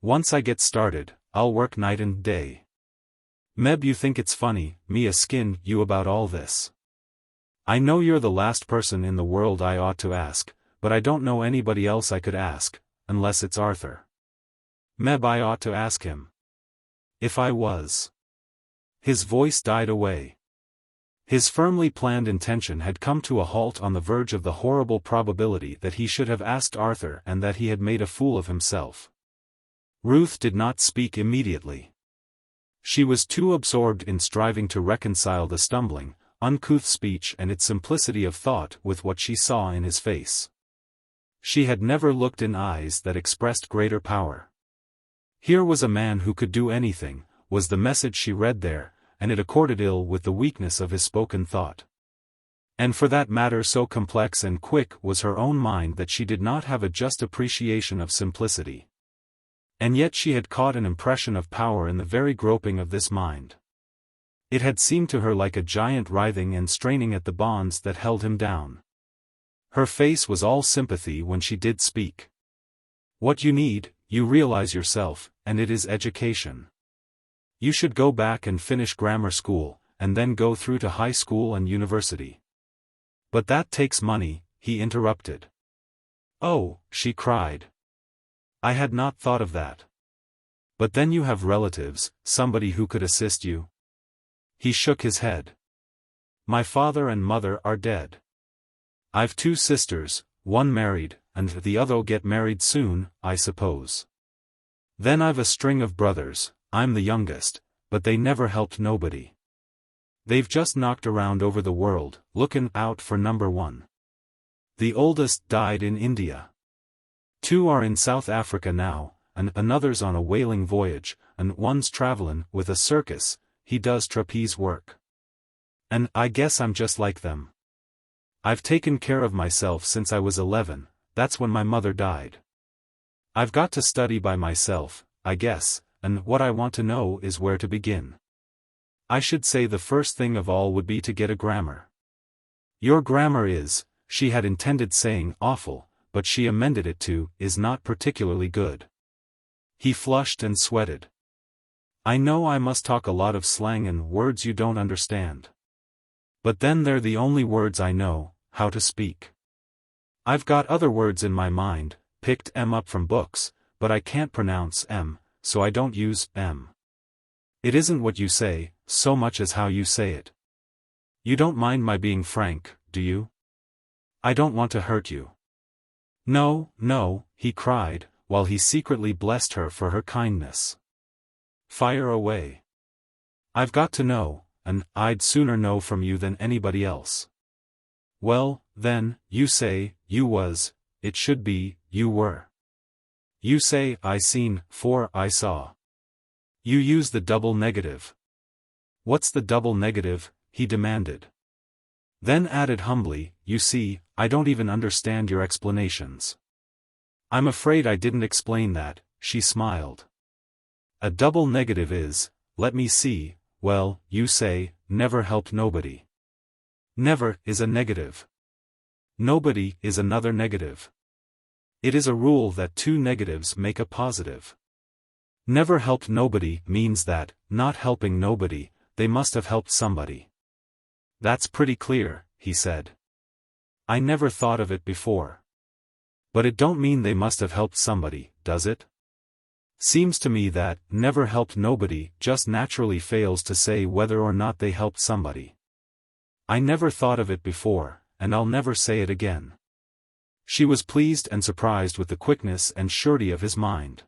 Once I get started, I'll work night and day. Meb, you think it's funny, me a-skin you about all this. I know you're the last person in the world I ought to ask, but I don't know anybody else I could ask, unless it's Arthur. Meb, I ought to ask him. If I was. His voice died away. His firmly planned intention had come to a halt on the verge of the horrible probability that he should have asked Arthur and that he had made a fool of himself. Ruth did not speak immediately. She was too absorbed in striving to reconcile the stumbling, uncouth speech and its simplicity of thought with what she saw in his face. She had never looked in eyes that expressed greater power. Here was a man who could do anything, was the message she read there, and it accorded ill with the weakness of his spoken thought. And for that matter, so complex and quick was her own mind that she did not have a just appreciation of simplicity. And yet she had caught an impression of power in the very groping of this mind. It had seemed to her like a giant writhing and straining at the bonds that held him down. Her face was all sympathy when she did speak. What you need, you realize yourself, and it is education. You should go back and finish grammar school, and then go through to high school and university. But that takes money, he interrupted. Oh, she cried. I had not thought of that. But then you have relatives, somebody who could assist you. He shook his head. My father and mother are dead. I've 2 sisters, one married, and the other'll get married soon, I suppose. Then I've a string of brothers, I'm the youngest, but they never helped nobody. They've just knocked around over the world, lookin' out for number 1. The oldest died in India. 2 are in South Africa now, and another's on a whaling voyage, and one's travelin' with a circus. He does trapeze work. And I guess I'm just like them. I've taken care of myself since I was 11, that's when my mother died. I've got to study by myself, I guess, and what I want to know is where to begin. I should say the first thing of all would be to get a grammar. Your grammar is, she had intended saying awful, but she amended it to, is not particularly good. He flushed and sweated. I know I must talk a lot of slang and words you don't understand. But then they're the only words I know how to speak. I've got other words in my mind, picked 'em up from books, but I can't pronounce 'em, so I don't use 'em. It isn't what you say, so much as how you say it. You don't mind my being frank, do you? I don't want to hurt you. No, no, he cried, while he secretly blessed her for her kindness. Fire away. I've got to know, and I'd sooner know from you than anybody else. Well, then, you say, you was, it should be, you were. You say, I seen, for I saw. You use the double negative. What's the double negative? He demanded. Then added humbly, you see, I don't even understand your explanations. I'm afraid I didn't explain that, she smiled. A double negative is, let me see, well, you say, never helped nobody. Never is a negative. Nobody is another negative. It is a rule that two negatives make a positive. Never helped nobody means that, not helping nobody, they must have helped somebody. That's pretty clear, he said. I never thought of it before. But it don't mean they must have helped somebody, does it? Seems to me that, never helped nobody, just naturally fails to say whether or not they helped somebody. I never thought of it before, and I'll never say it again. She was pleased and surprised with the quickness and surety of his mind.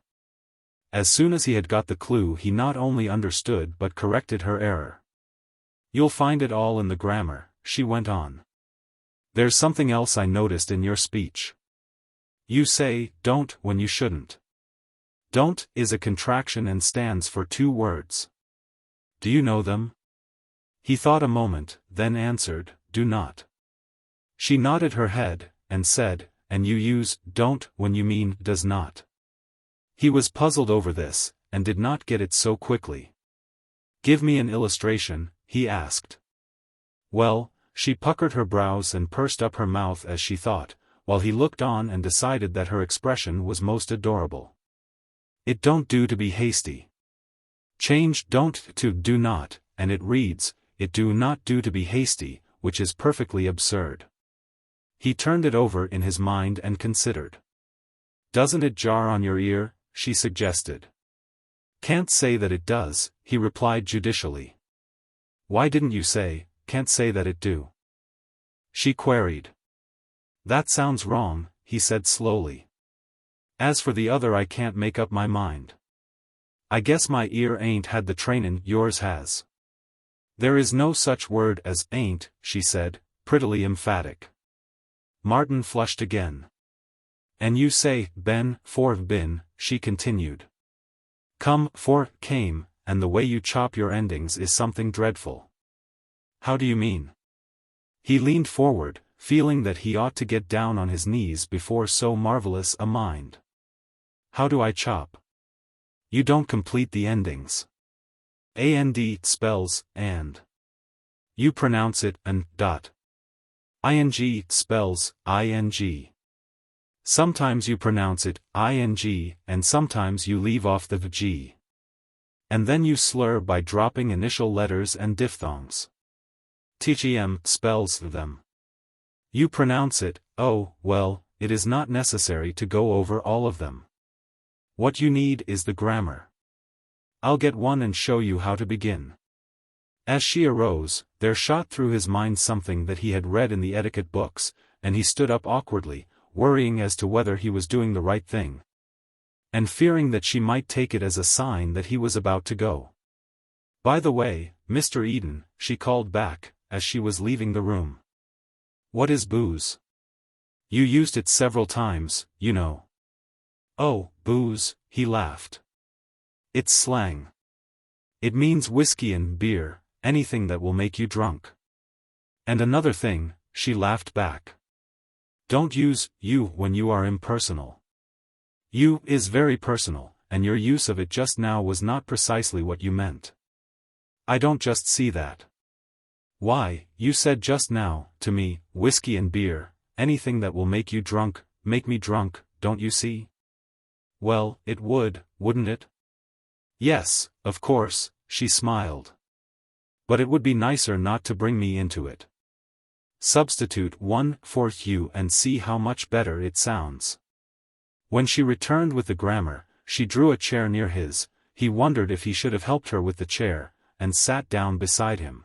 As soon as he had got the clue, he not only understood but corrected her error. You'll find it all in the grammar, she went on. There's something else I noticed in your speech. You say, don't, when you shouldn't. Don't is a contraction and stands for two words. Do you know them? He thought a moment, then answered, do not. She nodded her head, and said, and you use don't when you mean does not. He was puzzled over this, and did not get it so quickly. Give me an illustration, he asked. Well, she puckered her brows and pursed up her mouth as she thought, while he looked on and decided that her expression was most adorable. It don't do to be hasty. Change don't to do not, and it reads, it do not do to be hasty, which is perfectly absurd. He turned it over in his mind and considered. Doesn't it jar on your ear? She suggested. Can't say that it does, he replied judicially. Why didn't you say, can't say that it do? She queried. That sounds wrong, he said slowly. As for the other, I can't make up my mind. I guess my ear ain't had the trainin' yours has. There is no such word as ain't, she said, prettily emphatic. Martin flushed again. And you say, been, for been, she continued. Come, for came, and the way you chop your endings is something dreadful. How do you mean? He leaned forward, feeling that he ought to get down on his knees before so marvelous a mind. How do I chop? You don't complete the endings. And spells, and. You pronounce it, and, dot. Ing spells, ing. Sometimes you pronounce it, ing, and sometimes you leave off the g. And then you slur by dropping initial letters and diphthongs. Tgm spells them. You pronounce it, oh, well, it is not necessary to go over all of them. What you need is the grammar. I'll get one and show you how to begin. As she arose, there shot through his mind something that he had read in the etiquette books, and he stood up awkwardly, worrying as to whether he was doing the right thing. And fearing that she might take it as a sign that he was about to go. By the way, Mr. Eden, she called back, as she was leaving the room. What is booze? You used it several times, you know. Oh, booze, he laughed. It's slang. It means whiskey and beer, anything that will make you drunk. And another thing, she laughed back. Don't use you when you are impersonal. You is very personal, and your use of it just now was not precisely what you meant. I don't just see that. Why, you said just now, to me, whiskey and beer, anything that will make you drunk, make me drunk, don't you see? Well, it would, wouldn't it? Yes, of course, she smiled. But it would be nicer not to bring me into it. Substitute one for you and see how much better it sounds. When she returned with the grammar, she drew a chair near his. He wondered if he should have helped her with the chair, and sat down beside him.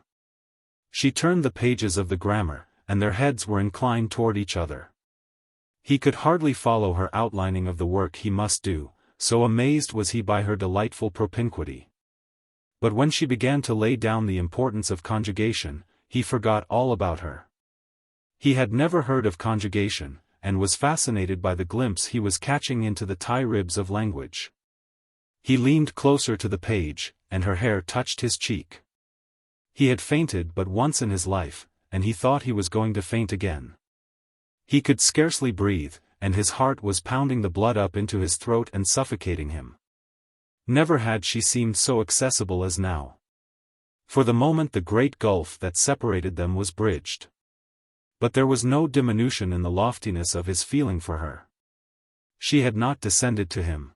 She turned the pages of the grammar, and their heads were inclined toward each other. He could hardly follow her outlining of the work he must do, so amazed was he by her delightful propinquity. But when she began to lay down the importance of conjugation, he forgot all about her. He had never heard of conjugation, and was fascinated by the glimpse he was catching into the tie ribs of language. He leaned closer to the page, and her hair touched his cheek. He had fainted but once in his life, and he thought he was going to faint again. He could scarcely breathe, and his heart was pounding the blood up into his throat and suffocating him. Never had she seemed so accessible as now. For the moment the great gulf that separated them was bridged. But there was no diminution in the loftiness of his feeling for her. She had not descended to him.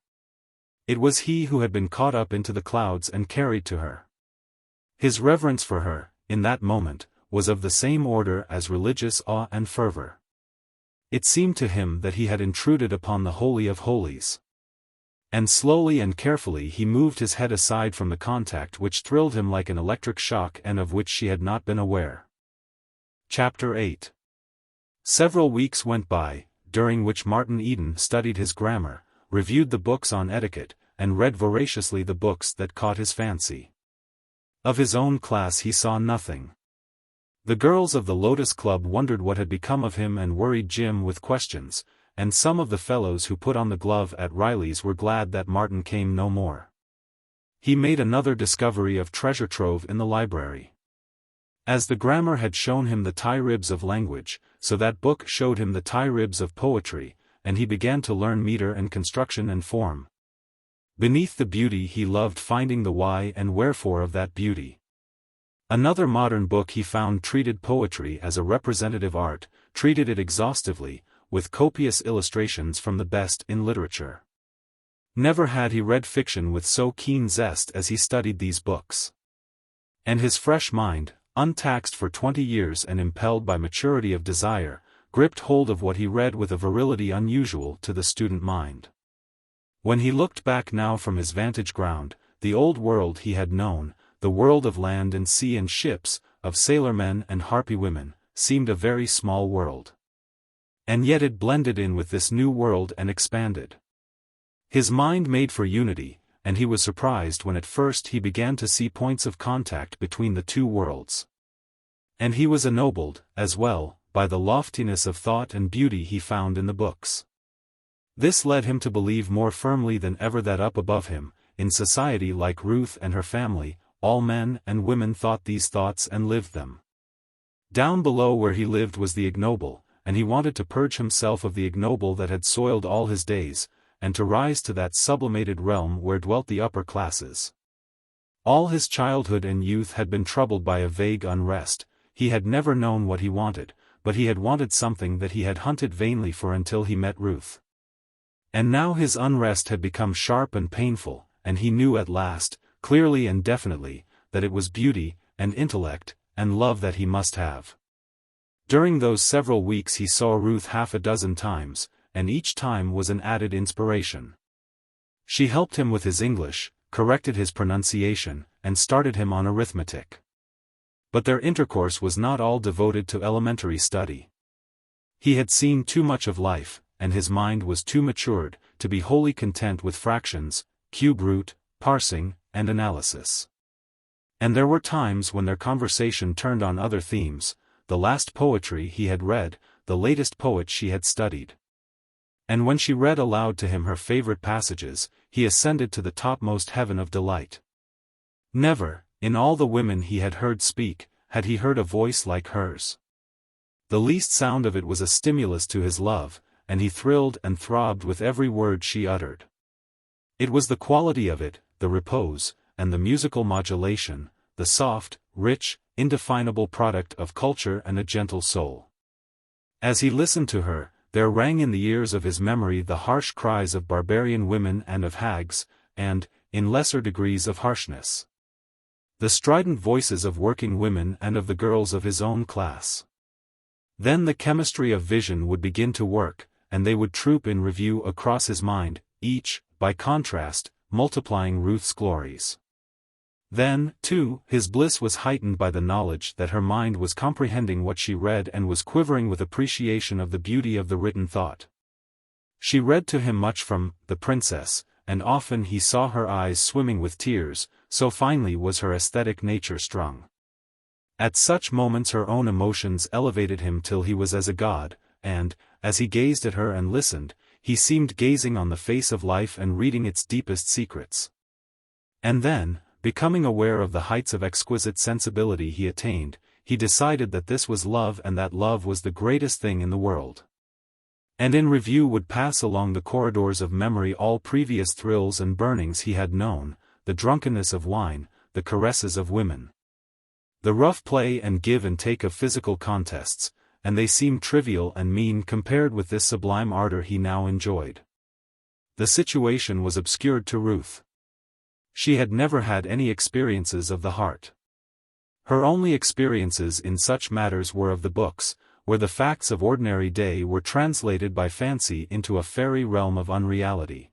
It was he who had been caught up into the clouds and carried to her. His reverence for her, in that moment, was of the same order as religious awe and fervor. It seemed to him that he had intruded upon the Holy of Holies. And slowly and carefully he moved his head aside from the contact which thrilled him like an electric shock and of which she had not been aware. Chapter 8. Several weeks went by, during which Martin Eden studied his grammar, reviewed the books on etiquette, and read voraciously the books that caught his fancy. Of his own class he saw nothing. The girls of the Lotus Club wondered what had become of him and worried Jim with questions, and some of the fellows who put on the glove at Riley's were glad that Martin came no more. He made another discovery of treasure trove in the library. As the grammar had shown him the tie ribs of language, so that book showed him the tie ribs of poetry, and he began to learn meter and construction and form. Beneath the beauty he loved finding the why and wherefore of that beauty. Another modern book he found treated poetry as a representative art, treated it exhaustively, with copious illustrations from the best in literature. Never had he read fiction with so keen zest as he studied these books. And his fresh mind, untaxed for 20 years and impelled by maturity of desire, gripped hold of what he read with a virility unusual to the student mind. When he looked back now from his vantage ground, the old world he had known, the world of land and sea and ships, of sailormen and harpy women, seemed a very small world. And yet it blended in with this new world and expanded. His mind made for unity, and he was surprised when at first he began to see points of contact between the two worlds. And he was ennobled, as well, by the loftiness of thought and beauty he found in the books. This led him to believe more firmly than ever that up above him, in society like Ruth and her family, all men and women thought these thoughts and lived them. Down below where he lived was the ignoble, and he wanted to purge himself of the ignoble that had soiled all his days, and to rise to that sublimated realm where dwelt the upper classes. All his childhood and youth had been troubled by a vague unrest. He had never known what he wanted, but he had wanted something that he had hunted vainly for until he met Ruth. And now his unrest had become sharp and painful, and he knew at last, clearly and definitely, that it was beauty, and intellect, and love that he must have. During those several weeks he saw Ruth half a dozen times, and each time was an added inspiration. She helped him with his English, corrected his pronunciation, and started him on arithmetic. But their intercourse was not all devoted to elementary study. He had seen too much of life, and his mind was too matured, to be wholly content with fractions, cube root, parsing, and analysis. And there were times when their conversation turned on other themes, the last poetry he had read, the latest poet she had studied. And when she read aloud to him her favorite passages, he ascended to the topmost heaven of delight. Never, in all the women he had heard speak, had he heard a voice like hers. The least sound of it was a stimulus to his love, and he thrilled and throbbed with every word she uttered. It was the quality of it, the repose, and the musical modulation, the soft, rich, indefinable product of culture and a gentle soul. As he listened to her, there rang in the ears of his memory the harsh cries of barbarian women and of hags, and, in lesser degrees of harshness, the strident voices of working women and of the girls of his own class. Then the chemistry of vision would begin to work, and they would troop in review across his mind, each, by contrast, multiplying Ruth's glories. Then, too, his bliss was heightened by the knowledge that her mind was comprehending what she read and was quivering with appreciation of the beauty of the written thought. She read to him much from The Princess, and often he saw her eyes swimming with tears, so finely was her aesthetic nature strung. At such moments her own emotions elevated him till he was as a god, and, as he gazed at her and listened, he seemed gazing on the face of life and reading its deepest secrets. And then, becoming aware of the heights of exquisite sensibility he attained, he decided that this was love and that love was the greatest thing in the world. And in review would pass along the corridors of memory all previous thrills and burnings he had known, the drunkenness of wine, the caresses of women, the rough play and give and take of physical contests, and they seemed trivial and mean compared with this sublime ardor he now enjoyed. The situation was obscured to Ruth. She had never had any experiences of the heart. Her only experiences in such matters were of the books, where the facts of ordinary day were translated by fancy into a fairy realm of unreality.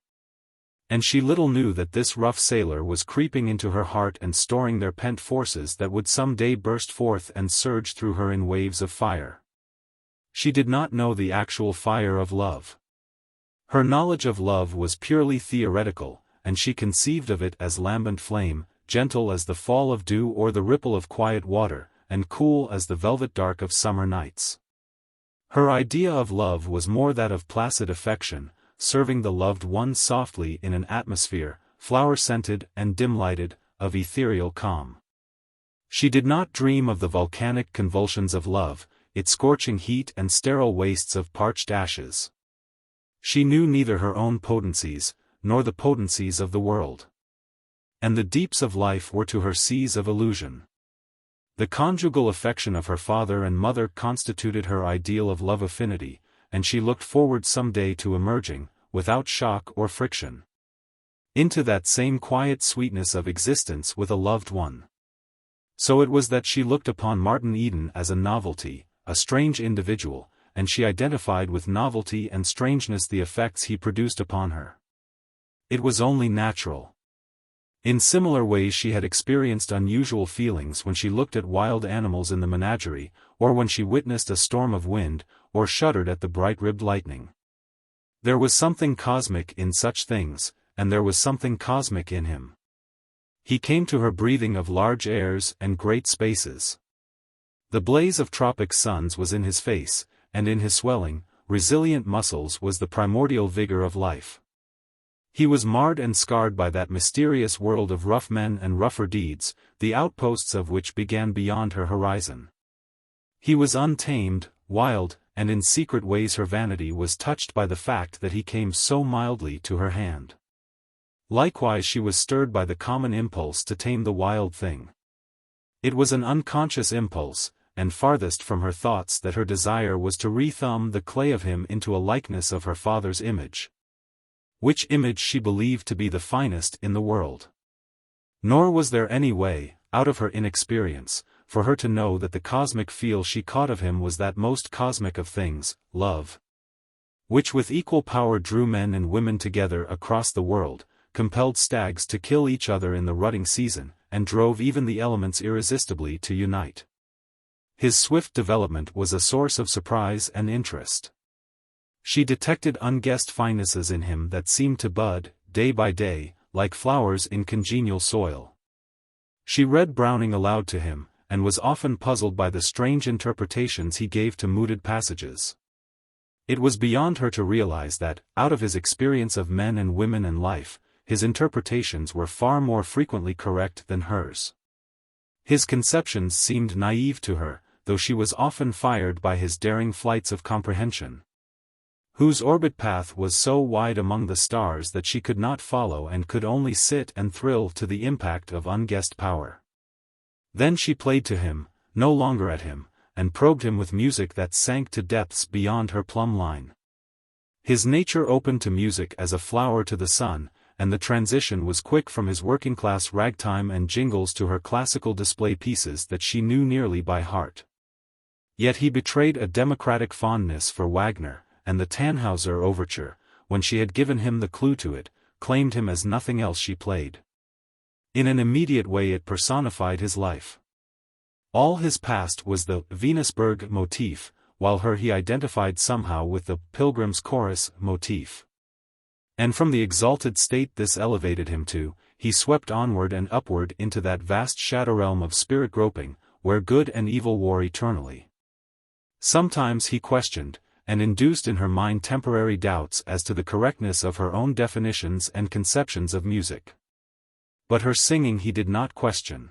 And she little knew that this rough sailor was creeping into her heart and storing their pent forces that would some day burst forth and surge through her in waves of fire. She did not know the actual fire of love. Her knowledge of love was purely theoretical, and she conceived of it as lambent flame, gentle as the fall of dew or the ripple of quiet water, and cool as the velvet dark of summer nights. Her idea of love was more that of placid affection, serving the loved one softly in an atmosphere, flower-scented and dim-lighted, of ethereal calm. She did not dream of the volcanic convulsions of love, its scorching heat and sterile wastes of parched ashes. She knew neither her own potencies, nor the potencies of the world. And the deeps of life were to her seas of illusion. The conjugal affection of her father and mother constituted her ideal of love affinity, and she looked forward some day to emerging, without shock or friction, into that same quiet sweetness of existence with a loved one. So it was that she looked upon Martin Eden as a novelty, a strange individual, and she identified with novelty and strangeness the effects he produced upon her. It was only natural. In similar ways she had experienced unusual feelings when she looked at wild animals in the menagerie, or when she witnessed a storm of wind, or shuddered at the bright-ribbed lightning. There was something cosmic in such things, and there was something cosmic in him. He came to her breathing of large airs and great spaces. The blaze of tropic suns was in his face, and in his swelling, resilient muscles was the primordial vigor of life. He was marred and scarred by that mysterious world of rough men and rougher deeds, the outposts of which began beyond her horizon. He was untamed, wild, and in secret ways her vanity was touched by the fact that he came so mildly to her hand. Likewise she was stirred by the common impulse to tame the wild thing. It was an unconscious impulse, and farthest from her thoughts that her desire was to re-thumb the clay of him into a likeness of her father's image. Which image she believed to be the finest in the world. Nor was there any way, out of her inexperience, for her to know that the cosmic feel she caught of him was that most cosmic of things, love. Which with equal power drew men and women together across the world, compelled stags to kill each other in the rutting season, and drove even the elements irresistibly to unite. His swift development was a source of surprise and interest. She detected unguessed finenesses in him that seemed to bud, day by day, like flowers in congenial soil. She read Browning aloud to him, and was often puzzled by the strange interpretations he gave to mooted passages. It was beyond her to realize that, out of his experience of men and women and life, his interpretations were far more frequently correct than hers. His conceptions seemed naive to her, though she was often fired by his daring flights of comprehension, whose orbit path was so wide among the stars that she could not follow and could only sit and thrill to the impact of unguessed power. Then she played to him, no longer at him, and probed him with music that sank to depths beyond her plumb line. His nature opened to music as a flower to the sun, and the transition was quick from his working-class ragtime and jingles to her classical display pieces that she knew nearly by heart. Yet he betrayed a democratic fondness for Wagner, and the Tannhauser overture, when she had given him the clue to it, claimed him as nothing else she played. In an immediate way it personified his life. All his past was the Venusberg motif, while her he identified somehow with the Pilgrim's Chorus motif. And from the exalted state this elevated him to, he swept onward and upward into that vast shadow realm of spirit groping, where good and evil war eternally. Sometimes he questioned, and induced in her mind temporary doubts as to the correctness of her own definitions and conceptions of music. But her singing he did not question.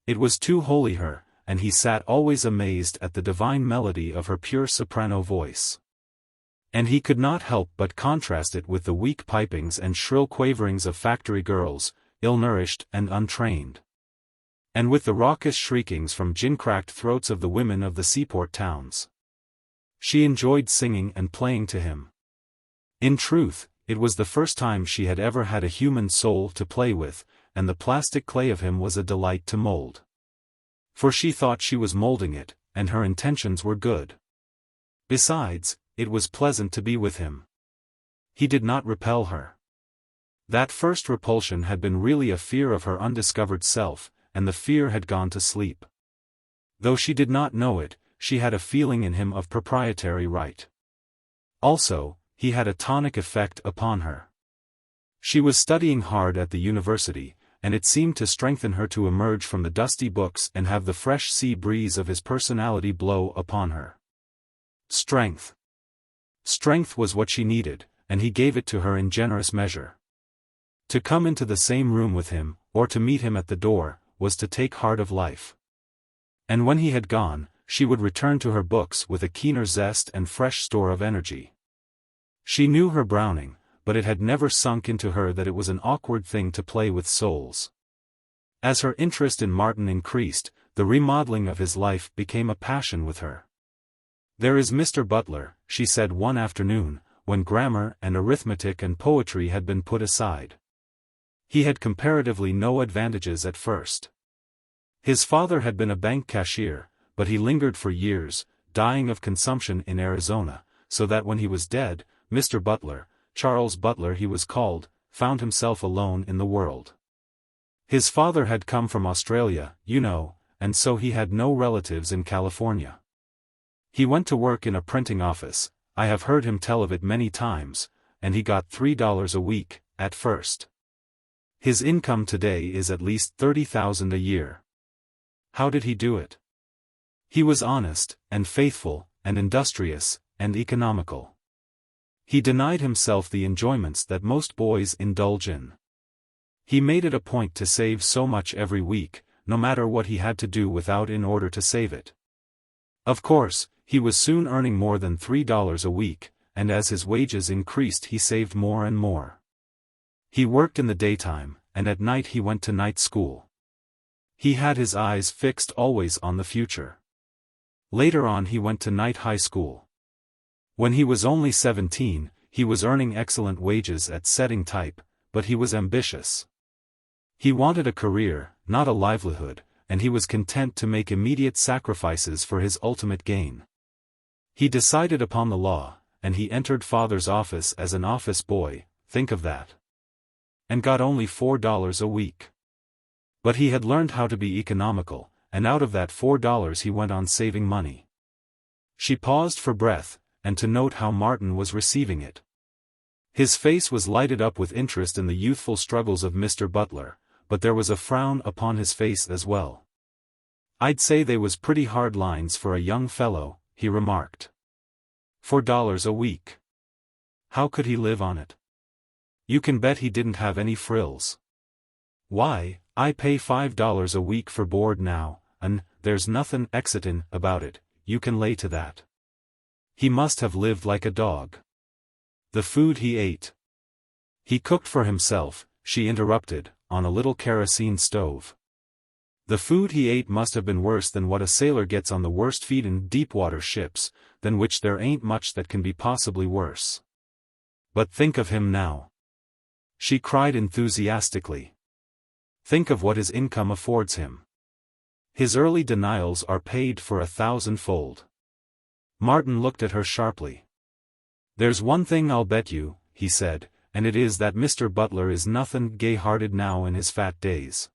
It was too holy her, and he sat always amazed at the divine melody of her pure soprano voice. And he could not help but contrast it with the weak pipings and shrill quaverings of factory girls, ill-nourished and untrained. And with the raucous shriekings from gin-cracked throats of the women of the seaport towns. She enjoyed singing and playing to him. In truth, it was the first time she had ever had a human soul to play with, and the plastic clay of him was a delight to mold. For she thought she was molding it, and her intentions were good. Besides, it was pleasant to be with him. He did not repel her. That first repulsion had been really a fear of her undiscovered self, and the fear had gone to sleep. Though she did not know it, she had a feeling in him of proprietary right. Also, he had a tonic effect upon her. She was studying hard at the university, and it seemed to strengthen her to emerge from the dusty books and have the fresh sea breeze of his personality blow upon her. Strength. Strength was what she needed, and he gave it to her in generous measure. To come into the same room with him, or to meet him at the door, was to take heart of life. And when he had gone, she would return to her books with a keener zest and fresh store of energy. She knew her Browning, but it had never sunk into her that it was an awkward thing to play with souls. As her interest in Martin increased, the remodeling of his life became a passion with her. "There is Mr. Butler," she said one afternoon, when grammar and arithmetic and poetry had been put aside. He had comparatively no advantages at first. His father had been a bank cashier, but he lingered for years, dying of consumption in Arizona, so that when he was dead, Mr. Butler, Charles Butler he was called, found himself alone in the world. His father had come from Australia, you know, and so he had no relatives in California. He went to work in a printing office, I have heard him tell of it many times, and he got $3 a week, at first. His income today is at least $30,000 a year. How did he do it? He was honest, and faithful, and industrious, and economical. He denied himself the enjoyments that most boys indulge in. He made it a point to save so much every week, no matter what he had to do without in order to save it. Of course, he was soon earning more than $3 a week, and as his wages increased he saved more and more. He worked in the daytime, and at night he went to night school. He had his eyes fixed always on the future. Later on he went to night high school. When he was only 17, he was earning excellent wages at setting type, but he was ambitious. He wanted a career, not a livelihood, and he was content to make immediate sacrifices for his ultimate gain. He decided upon the law, and he entered father's office as an office boy, think of that. And got only $4 a week. But he had learned how to be economical, and out of that $4 he went on saving money. She paused for breath, and to note how Martin was receiving it. His face was lighted up with interest in the youthful struggles of Mr. Butler, but there was a frown upon his face as well. "I'd say they was pretty hard lines for a young fellow," he remarked. $4 a week. How could he live on it? You can bet he didn't have any frills. "Why, I pay $5 a week for board now, and there's nothin' XXIII about it, you can lay to that." He must have lived like a dog. The food he ate. He cooked for himself, she interrupted, on a little kerosene stove. The food he ate must have been worse than what a sailor gets on the worst feedin' deep-water ships, than which there ain't much that can be possibly worse. But think of him now. She cried enthusiastically. Think of what his income affords him. His early denials are paid for 1,000-fold. Martin looked at her sharply. "There's one thing I'll bet you," he said, and it is that Mr. Butler is nothin' gay-hearted now in his fat days.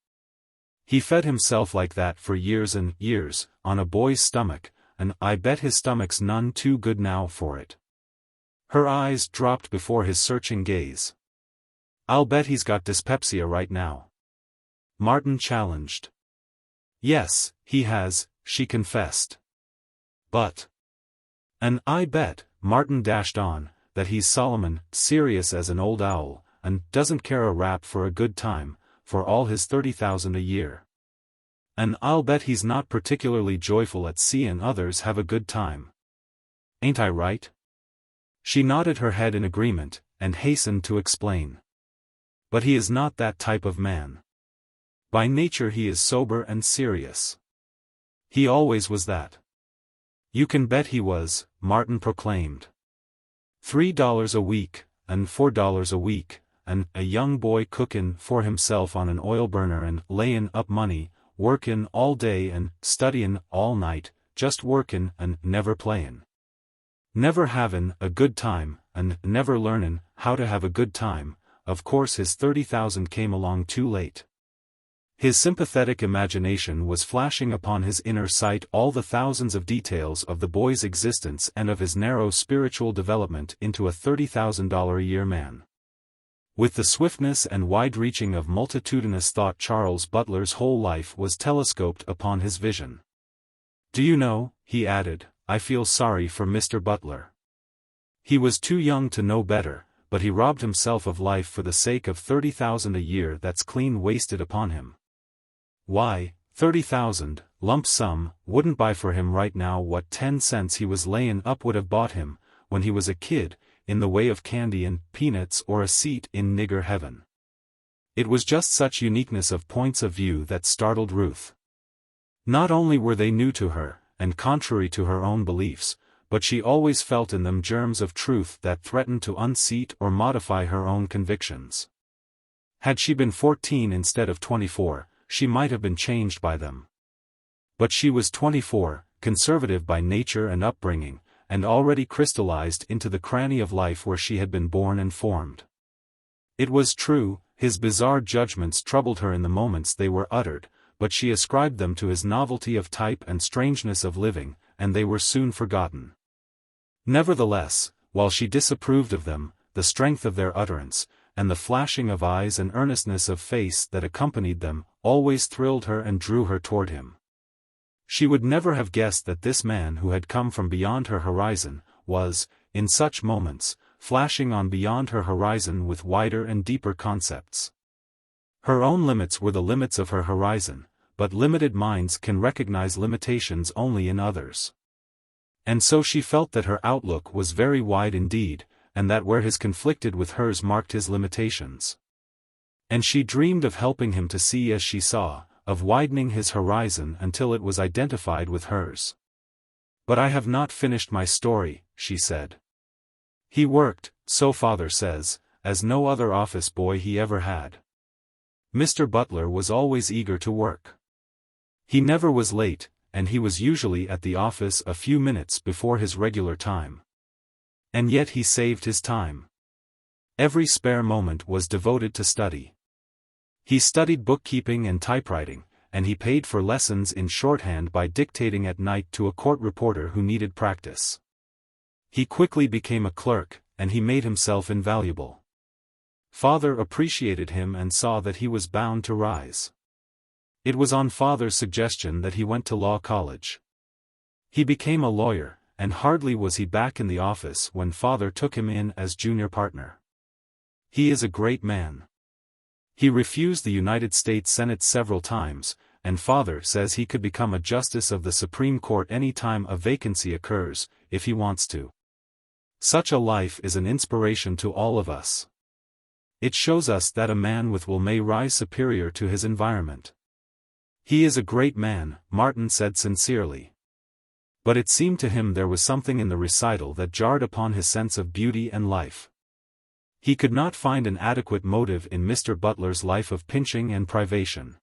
He fed himself like that for years and years, on a boy's stomach, and I bet his stomach's none too good now for it." Her eyes dropped before his searching gaze. "I'll bet he's got dyspepsia right now," Martin challenged. "Yes, he has," she confessed. "But—" "And I bet," Martin dashed on, "that he's Solomon, serious as an old owl, and doesn't care a rap for a good time, for all his 30,000 a year. And I'll bet he's not particularly joyful at seeing others have a good time. Ain't I right?" She nodded her head in agreement, and hastened to explain. "But he is not that type of man. By nature he is sober and serious. He always was that." "You can bet he was," Martin proclaimed. $3 a week, and $4 a week, and a young boy cookin' for himself on an oil burner and layin' up money, workin' all day and studyin' all night, just workin' and never playin'. Never havin' a good time, and never learnin' how to have a good time. Of course his 30,000 came along too late. His sympathetic imagination was flashing upon his inner sight all the thousands of details of the boy's existence and of his narrow spiritual development into a $30,000 a year man. With the swiftness and wide-reaching of multitudinous thought, Charles Butler's whole life was telescoped upon his vision. "Do you know," he added, "I feel sorry for Mr. Butler. He was too young to know better, but he robbed himself of life for the sake of 30,000 a year that's clean wasted upon him. Why, 30,000, lump sum, wouldn't buy for him right now what 10 cents he was layin' up would have bought him, when he was a kid, in the way of candy and peanuts or a seat in nigger heaven." It was just such uniqueness of points of view that startled Ruth. Not only were they new to her, and contrary to her own beliefs, but she always felt in them germs of truth that threatened to unseat or modify her own convictions. Had she been 14 instead of 24, she might have been changed by them. But she was 24, conservative by nature and upbringing, and already crystallized into the cranny of life where she had been born and formed. It was true, his bizarre judgments troubled her in the moments they were uttered, but she ascribed them to his novelty of type and strangeness of living, and they were soon forgotten. Nevertheless, while she disapproved of them, the strength of their utterance, and the flashing of eyes and earnestness of face that accompanied them, always thrilled her and drew her toward him. She would never have guessed that this man who had come from beyond her horizon, was, in such moments, flashing on beyond her horizon with wider and deeper concepts. Her own limits were the limits of her horizon, but limited minds can recognize limitations only in others. And so she felt that her outlook was very wide indeed, and that where his conflicted with hers marked his limitations. And she dreamed of helping him to see as she saw, of widening his horizon until it was identified with hers. "But I have not finished my story," she said. "He worked, so father says, as no other office boy he ever had. Mr. Butler was always eager to work. He never was late, and he was usually at the office a few minutes before his regular time. And yet he saved his time. Every spare moment was devoted to study. He studied bookkeeping and typewriting, and he paid for lessons in shorthand by dictating at night to a court reporter who needed practice. He quickly became a clerk, and he made himself invaluable. Father appreciated him and saw that he was bound to rise. It was on father's suggestion that he went to law college. He became a lawyer, and hardly was he back in the office when father took him in as junior partner. He is a great man. He refused the United States Senate several times, and father says he could become a justice of the Supreme Court any time a vacancy occurs, if he wants to. Such a life is an inspiration to all of us. It shows us that a man with will may rise superior to his environment. He is a great man, Martin said sincerely. But it seemed to him there was something in the recital that jarred upon his sense of beauty and life. He could not find an adequate motive in Mr. Butler's life of pinching and privation.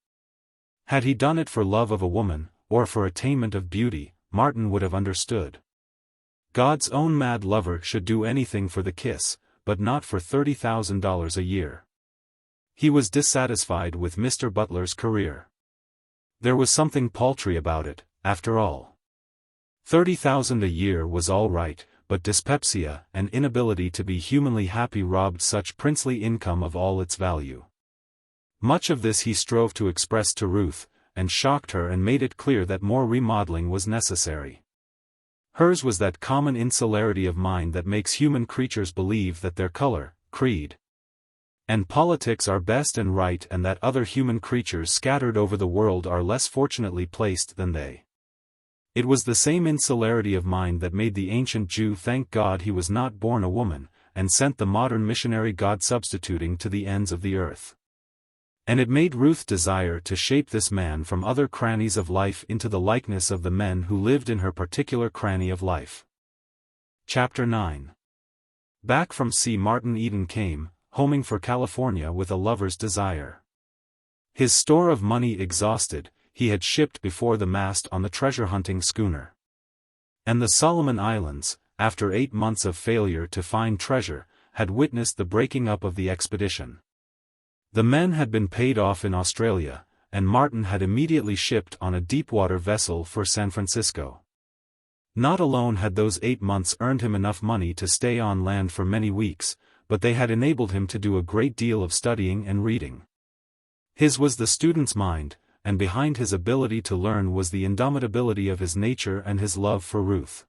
Had he done it for love of a woman, or for attainment of beauty, Martin would have understood. God's own mad lover should do anything for the kiss, but not for $30,000 a year. He was dissatisfied with Mr. Butler's career. There was something paltry about it, after all. $30,000 a year was all right, but dyspepsia and inability to be humanly happy robbed such princely income of all its value. Much of this he strove to express to Ruth, and shocked her and made it clear that more remodeling was necessary. Hers was that common insularity of mind that makes human creatures believe that their color, creed, and politics are best and right, and that other human creatures scattered over the world are less fortunately placed than they. It was the same insularity of mind that made the ancient Jew thank God he was not born a woman, and sent the modern missionary God substituting to the ends of the earth. And it made Ruth desire to shape this man from other crannies of life into the likeness of the men who lived in her particular cranny of life. Chapter 9. Back from sea Martin Eden came, homing for California with a lover's desire. His store of money exhausted, he had shipped before the mast on the treasure-hunting schooner. And the Solomon Islands, after 8 months of failure to find treasure, had witnessed the breaking up of the expedition. The men had been paid off in Australia, and Martin had immediately shipped on a deep-water vessel for San Francisco. Not alone had those 8 months earned him enough money to stay on land for many weeks, but they had enabled him to do a great deal of studying and reading. His was the student's mind, and behind his ability to learn was the indomitability of his nature and his love for Ruth.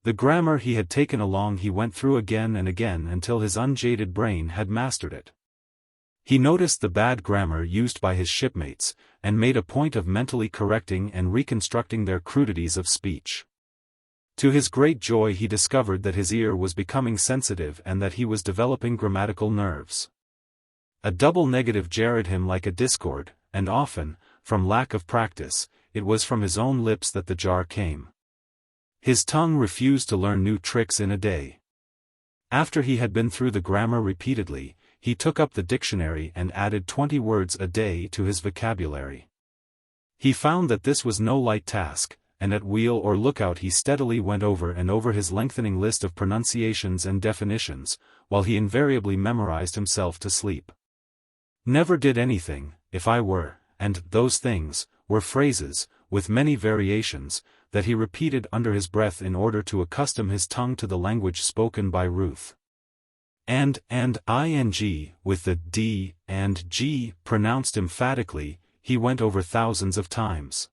The grammar he had taken along he went through again and again until his unjaded brain had mastered it. He noticed the bad grammar used by his shipmates, and made a point of mentally correcting and reconstructing their crudities of speech. To his great joy he discovered that his ear was becoming sensitive and that he was developing grammatical nerves. A double negative jarred him like a discord, and often, from lack of practice, it was from his own lips that the jar came. His tongue refused to learn new tricks in a day. After he had been through the grammar repeatedly, he took up the dictionary and added 20 words a day to his vocabulary. He found that this was no light task, and at wheel or lookout he steadily went over and over his lengthening list of pronunciations and definitions, while he invariably memorized himself to sleep. Never did anything, if I were, and those things, were phrases, with many variations, that he repeated under his breath in order to accustom his tongue to the language spoken by Ruth. And ing, with the d and g pronounced emphatically, he went over thousands of times.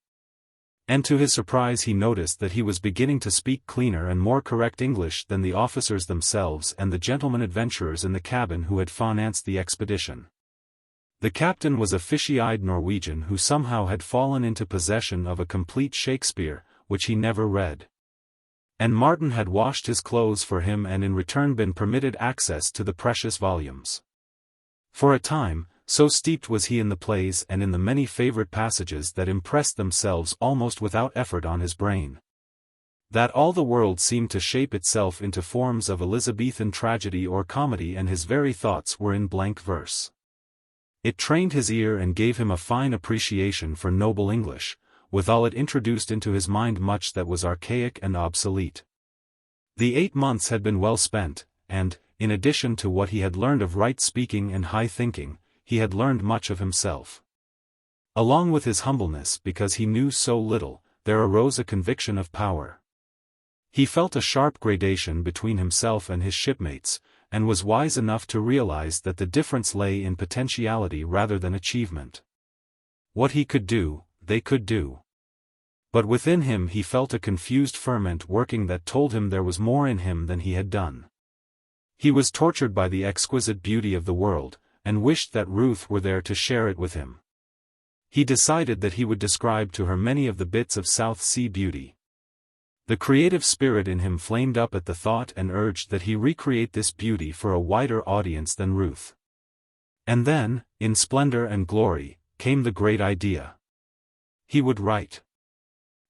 And to his surprise he noticed that he was beginning to speak cleaner and more correct English than the officers themselves and the gentlemen adventurers in the cabin who had financed the expedition. The captain was a fishy-eyed Norwegian who somehow had fallen into possession of a complete Shakespeare, which he never read. And Martin had washed his clothes for him and in return been permitted access to the precious volumes. For a time, so steeped was he in the plays and in the many favorite passages that impressed themselves almost without effort on his brain, that all the world seemed to shape itself into forms of Elizabethan tragedy or comedy, and his very thoughts were in blank verse. It trained his ear and gave him a fine appreciation for noble English, withal it introduced into his mind much that was archaic and obsolete. The 8 months had been well spent, and, in addition to what he had learned of right speaking and high thinking, he had learned much of himself. Along with his humbleness because he knew so little, there arose a conviction of power. He felt a sharp gradation between himself and his shipmates, and was wise enough to realize that the difference lay in potentiality rather than achievement. What he could do, they could do. But within him he felt a confused ferment working that told him there was more in him than he had done. He was tortured by the exquisite beauty of the world, and wished that Ruth were there to share it with him. He decided that he would describe to her many of the bits of South Sea beauty. The creative spirit in him flamed up at the thought and urged that he recreate this beauty for a wider audience than Ruth. And then, in splendor and glory, came the great idea. He would write.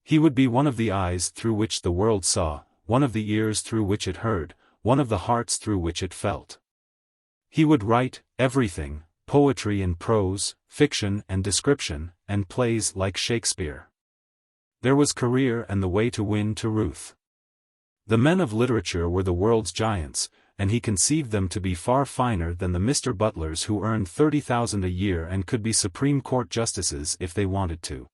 He would be one of the eyes through which the world saw, one of the ears through which it heard, one of the hearts through which it felt. He would write everything, poetry and prose, fiction and description, and plays like Shakespeare. There was career and the way to win to Ruth. The men of literature were the world's giants, and he conceived them to be far finer than the Mr. Butlers who earned $30,000 a year and could be Supreme Court justices if they wanted to.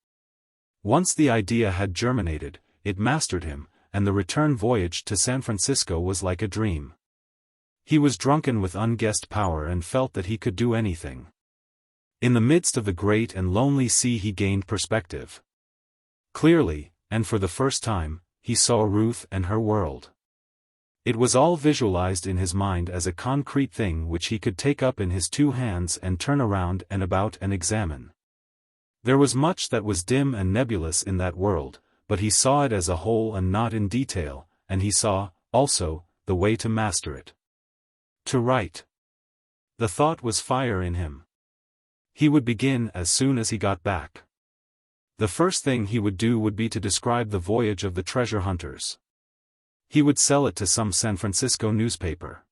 Once the idea had germinated, it mastered him, and the return voyage to San Francisco was like a dream. He was drunken with unguessed power and felt that he could do anything. In the midst of the great and lonely sea he gained perspective. Clearly, and for the first time, he saw Ruth and her world. It was all visualized in his mind as a concrete thing which he could take up in his two hands and turn around and about and examine. There was much that was dim and nebulous in that world, but he saw it as a whole and not in detail, and he saw, also, the way to master it. To write. The thought was fire in him. He would begin as soon as he got back. The first thing he would do would be to describe the voyage of the treasure hunters. He would sell it to some San Francisco newspaper.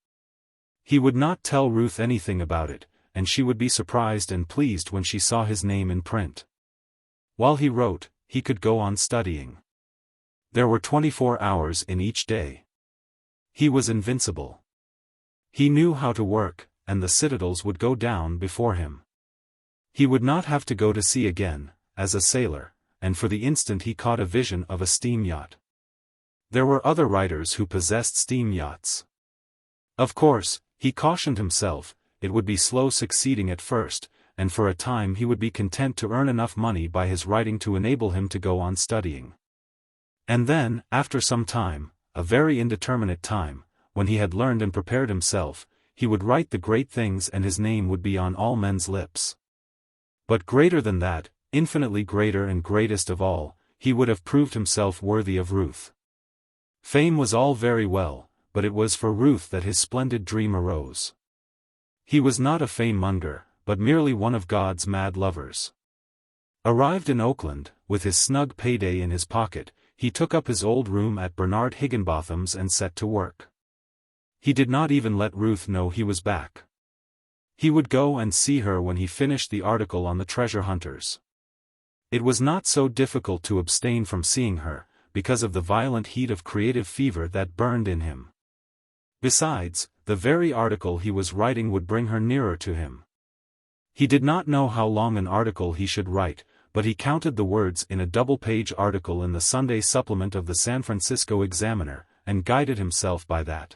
He would not tell Ruth anything about it, and she would be surprised and pleased when she saw his name in print. While he wrote, he could go on studying. There were 24 hours in each day. He was invincible. He knew how to work, and the citadels would go down before him. He would not have to go to sea again, as a sailor, and for the instant he caught a vision of a steam yacht. There were other writers who possessed steam yachts. Of course, he cautioned himself, it would be slow succeeding at first, and for a time he would be content to earn enough money by his writing to enable him to go on studying. And then, after some time, a very indeterminate time, when he had learned and prepared himself, he would write the great things and his name would be on all men's lips. But greater than that, infinitely greater and greatest of all, he would have proved himself worthy of Ruth. Fame was all very well, but it was for Ruth that his splendid dream arose. He was not a fame-monger, but merely one of God's mad lovers. Arrived in Oakland, with his snug payday in his pocket, he took up his old room at Bernard Higginbotham's and set to work. He did not even let Ruth know he was back. He would go and see her when he finished the article on the treasure hunters. It was not so difficult to abstain from seeing her, because of the violent heat of creative fever that burned in him. Besides, the very article he was writing would bring her nearer to him. He did not know how long an article he should write, but he counted the words in a double-page article in the Sunday supplement of the San Francisco Examiner, and guided himself by that.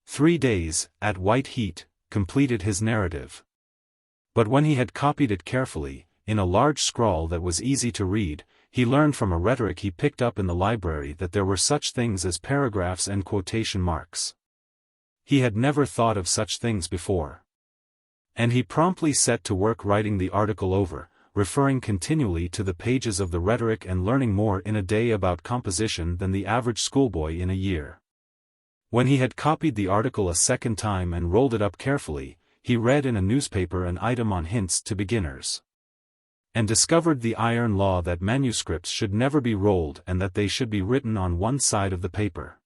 3 days, at white heat, completed his narrative. But when he had copied it carefully, in a large scrawl that was easy to read, he learned from a rhetoric he picked up in the library that there were such things as paragraphs and quotation marks. He had never thought of such things before. And he promptly set to work writing the article over, referring continually to the pages of the rhetoric and learning more in a day about composition than the average schoolboy in a year. When he had copied the article a second time and rolled it up carefully, he read in a newspaper an item on hints to beginners. And discovered the iron law that manuscripts should never be rolled and that they should be written on one side of the paper.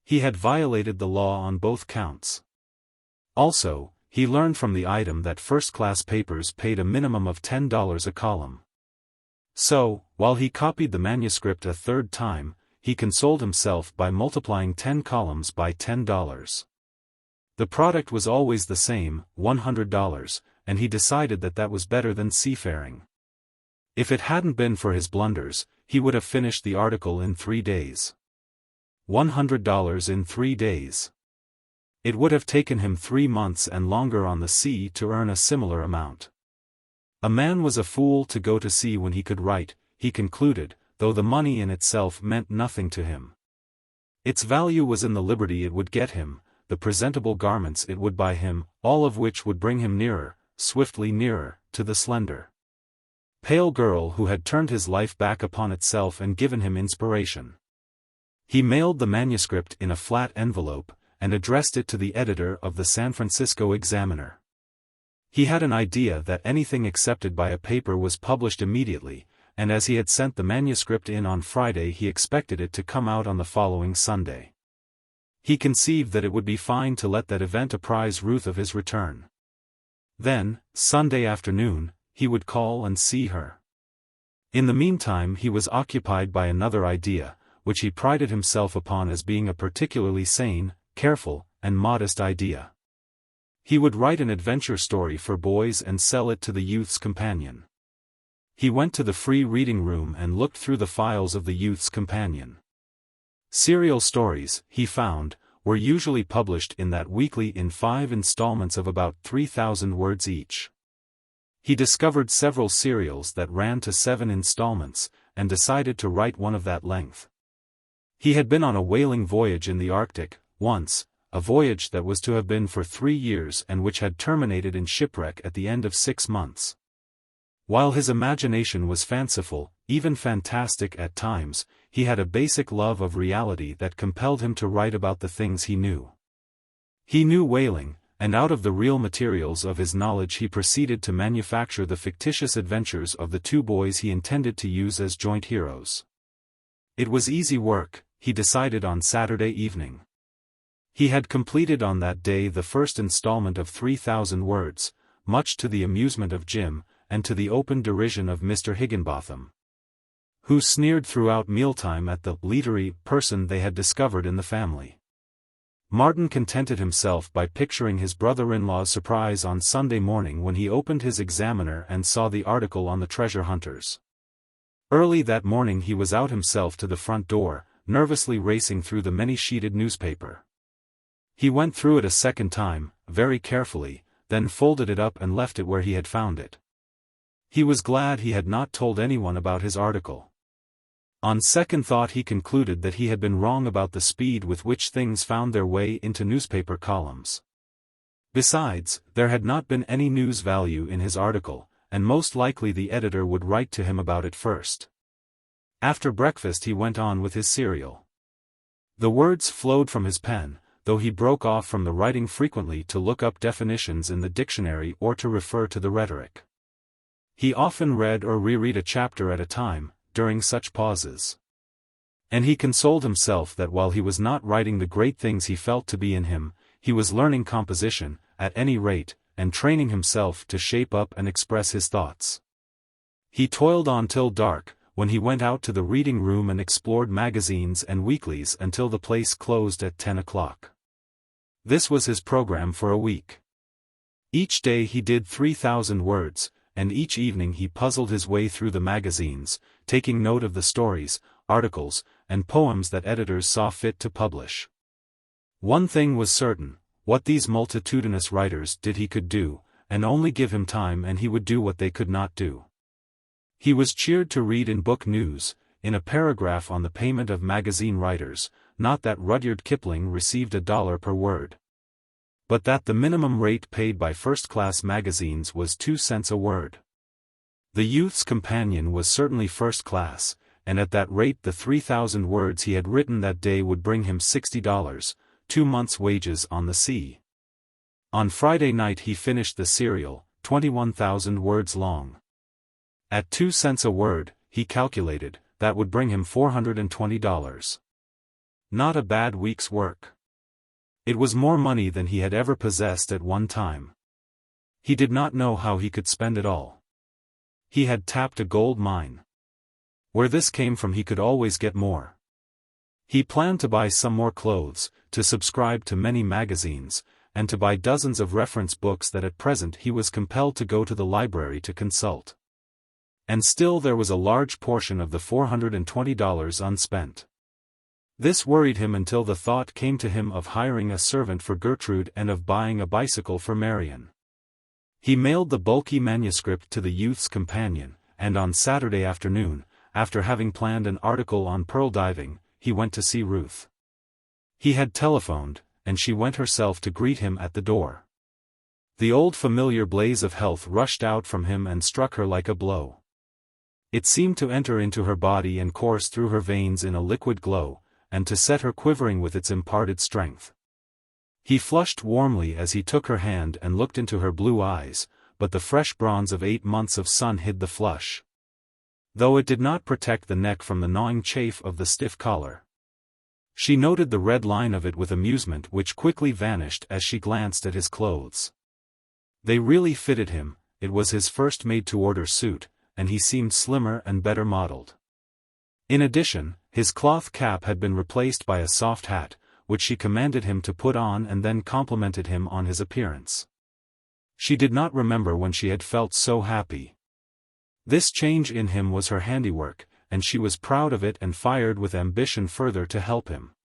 He had violated the law on both counts. Also, he learned from the item that first-class papers paid a minimum of $10 a column. So, while he copied the manuscript a third time, he consoled himself by multiplying 10 columns by $10. The product was always the same, $100, and he decided that that was better than seafaring. If it hadn't been for his blunders, he would have finished the article in 3 days. $100 in 3 days. It would have taken him 3 months and longer on the sea to earn a similar amount. A man was a fool to go to sea when he could write, he concluded, though the money in itself meant nothing to him. Its value was in the liberty it would get him, the presentable garments it would buy him, all of which would bring him nearer, swiftly nearer, to the slender, pale girl who had turned his life back upon itself and given him inspiration. He mailed the manuscript in a flat envelope, and addressed it to the editor of the San Francisco Examiner. He had an idea that anything accepted by a paper was published immediately, and as he had sent the manuscript in on Friday he expected it to come out on the following Sunday. He conceived that it would be fine to let that event apprise Ruth of his return. Then, Sunday afternoon, he would call and see her. In the meantime he was occupied by another idea, which he prided himself upon as being a particularly sane, careful, and modest idea. He would write an adventure story for boys and sell it to the Youth's Companion. He went to the free reading room and looked through the files of the Youth's Companion. Serial stories, he found, were usually published in that weekly in 5 installments of about 3,000 words each. He discovered several serials that ran to 7 installments, and decided to write one of that length. He had been on a whaling voyage in the Arctic, once, a voyage that was to have been for 3 years and which had terminated in shipwreck at the end of 6 months. While his imagination was fanciful, even fantastic at times, he had a basic love of reality that compelled him to write about the things he knew. He knew whaling, and out of the real materials of his knowledge he proceeded to manufacture the fictitious adventures of the 2 boys he intended to use as joint heroes. It was easy work, he decided on Saturday evening. He had completed on that day the first installment of 3,000 words, much to the amusement of Jim, and to the open derision of Mr. Higginbotham, who sneered throughout mealtime at the leadery person they had discovered in the family. Martin contented himself by picturing his brother-in-law's surprise on Sunday morning when he opened his Examiner and saw the article on the treasure hunters. Early that morning he was out himself to the front door, nervously racing through the many-sheeted newspaper. He went through it a second time, very carefully, then folded it up and left it where he had found it. He was glad he had not told anyone about his article. On second thought he concluded that he had been wrong about the speed with which things found their way into newspaper columns. Besides, there had not been any news value in his article, and most likely the editor would write to him about it first. After breakfast he went on with his serial. The words flowed from his pen, though he broke off from the writing frequently to look up definitions in the dictionary or to refer to the rhetoric. He often read or reread a chapter at a time, during such pauses. And he consoled himself that while he was not writing the great things he felt to be in him, he was learning composition, at any rate, and training himself to shape up and express his thoughts. He toiled on till dark, when he went out to the reading room and explored magazines and weeklies until the place closed at 10 o'clock. This was his program for a week. Each day he did 3,000 words, and each evening he puzzled his way through the magazines, taking note of the stories, articles, and poems that editors saw fit to publish. One thing was certain: what these multitudinous writers did he could do, and only give him time and he would do what they could not do. He was cheered to read in book news, in a paragraph on the payment of magazine writers, not that Rudyard Kipling received $1 per word, but that the minimum rate paid by first-class magazines was 2 cents a word. The Youth's Companion was certainly first class, and at that rate the 3,000 words he had written that day would bring him $60, 2 months' wages on the sea. On Friday night he finished the serial, 21,000 words long. At 2 cents a word, he calculated, that would bring him $420. Not a bad week's work. It was more money than he had ever possessed at one time. He did not know how he could spend it all. He had tapped a gold mine. Where this came from he could always get more. He planned to buy some more clothes, to subscribe to many magazines, and to buy dozens of reference books that at present he was compelled to go to the library to consult. And still there was a large portion of the $420 unspent. This worried him until the thought came to him of hiring a servant for Gertrude and of buying a bicycle for Marion. He mailed the bulky manuscript to the Youth's Companion, and on Saturday afternoon, after having planned an article on pearl diving, he went to see Ruth. He had telephoned, and she went herself to greet him at the door. The old familiar blaze of health rushed out from him and struck her like a blow. It seemed to enter into her body and course through her veins in a liquid glow, and to set her quivering with its imparted strength. He flushed warmly as he took her hand and looked into her blue eyes, but the fresh bronze of 8 months of sun hid the flush, though it did not protect the neck from the gnawing chafe of the stiff collar. She noted the red line of it with amusement which quickly vanished as she glanced at his clothes. They really fitted him. It was his first made-to-order suit, and he seemed slimmer and better modeled. In addition, his cloth cap had been replaced by a soft hat, which she commanded him to put on and then complimented him on his appearance. She did not remember when she had felt so happy. This change in him was her handiwork, and she was proud of it and fired with ambition further to help him.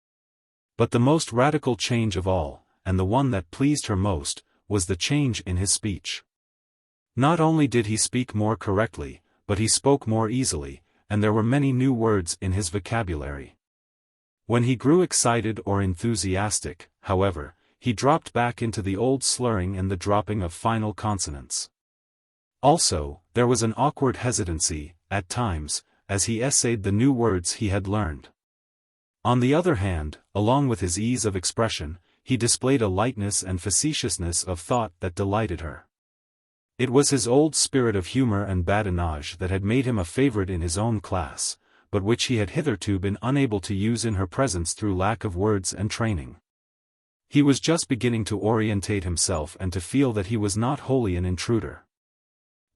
But the most radical change of all, and the one that pleased her most, was the change in his speech. Not only did he speak more correctly, but he spoke more easily, and there were many new words in his vocabulary. When he grew excited or enthusiastic, however, he dropped back into the old slurring and the dropping of final consonants. Also, there was an awkward hesitancy, at times, as he essayed the new words he had learned. On the other hand, along with his ease of expression, he displayed a lightness and facetiousness of thought that delighted her. It was his old spirit of humor and badinage that had made him a favorite in his own class, but which he had hitherto been unable to use in her presence through lack of words and training. He was just beginning to orientate himself and to feel that he was not wholly an intruder.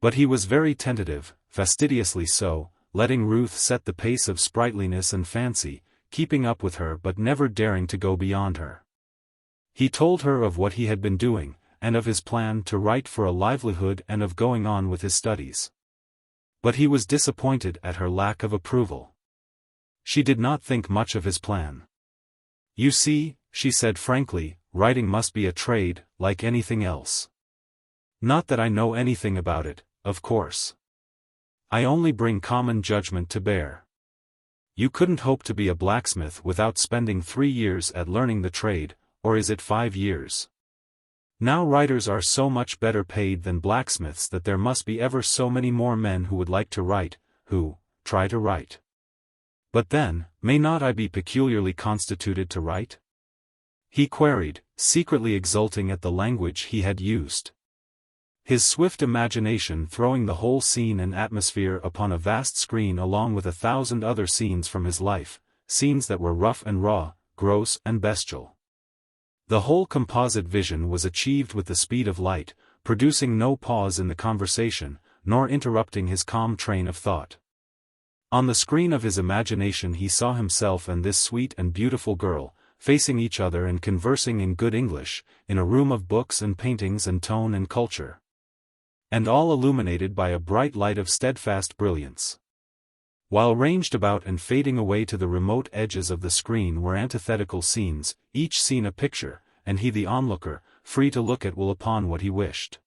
But he was very tentative, fastidiously so, letting Ruth set the pace of sprightliness and fancy, keeping up with her but never daring to go beyond her. He told her of what he had been doing, and of his plan to write for a livelihood and of going on with his studies. But he was disappointed at her lack of approval. She did not think much of his plan. "You see," she said frankly, "writing must be a trade, like anything else. Not that I know anything about it, of course. I only bring common judgment to bear. You couldn't hope to be a blacksmith without spending 3 years at learning the trade, or is it 5 years? Now writers are so much better paid than blacksmiths that there must be ever so many more men who would like to write, who try to write. But then, may not I be peculiarly constituted to write?" he queried, secretly exulting at the language he had used. His swift imagination throwing the whole scene and atmosphere upon a vast screen along with 1,000 other scenes from his life, scenes that were rough and raw, gross and bestial. The whole composite vision was achieved with the speed of light, producing no pause in the conversation, nor interrupting his calm train of thought. On the screen of his imagination he saw himself and this sweet and beautiful girl, facing each other and conversing in good English, in a room of books and paintings and tone and culture. And all illuminated by a bright light of steadfast brilliance. While ranged about and fading away to the remote edges of the screen were antithetical scenes, each scene a picture, and he the onlooker, free to look at will upon what he wished.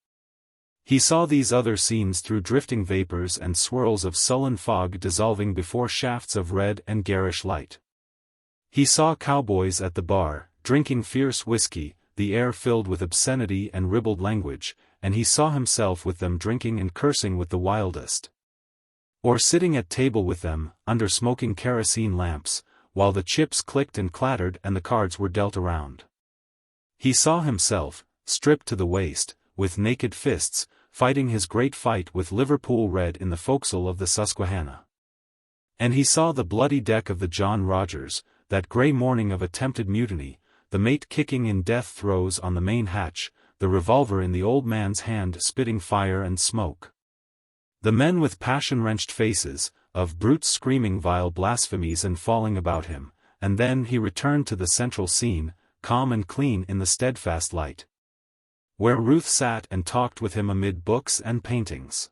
He saw these other scenes through drifting vapors and swirls of sullen fog dissolving before shafts of red and garish light. He saw cowboys at the bar, drinking fierce whiskey, the air filled with obscenity and ribald language, and he saw himself with them drinking and cursing with the wildest. Or sitting at table with them, under smoking kerosene lamps, while the chips clicked and clattered and the cards were dealt around. He saw himself, stripped to the waist, with naked fists, fighting his great fight with Liverpool Red in the forecastle of the Susquehanna. And he saw the bloody deck of the John Rogers, that grey morning of attempted mutiny, the mate kicking in death throes on the main hatch, the revolver in the old man's hand spitting fire and smoke. The men with passion-wrenched faces, of brutes screaming vile blasphemies and falling about him, and then he returned to the central scene, calm and clean in the steadfast light, where Ruth sat and talked with him amid books and paintings.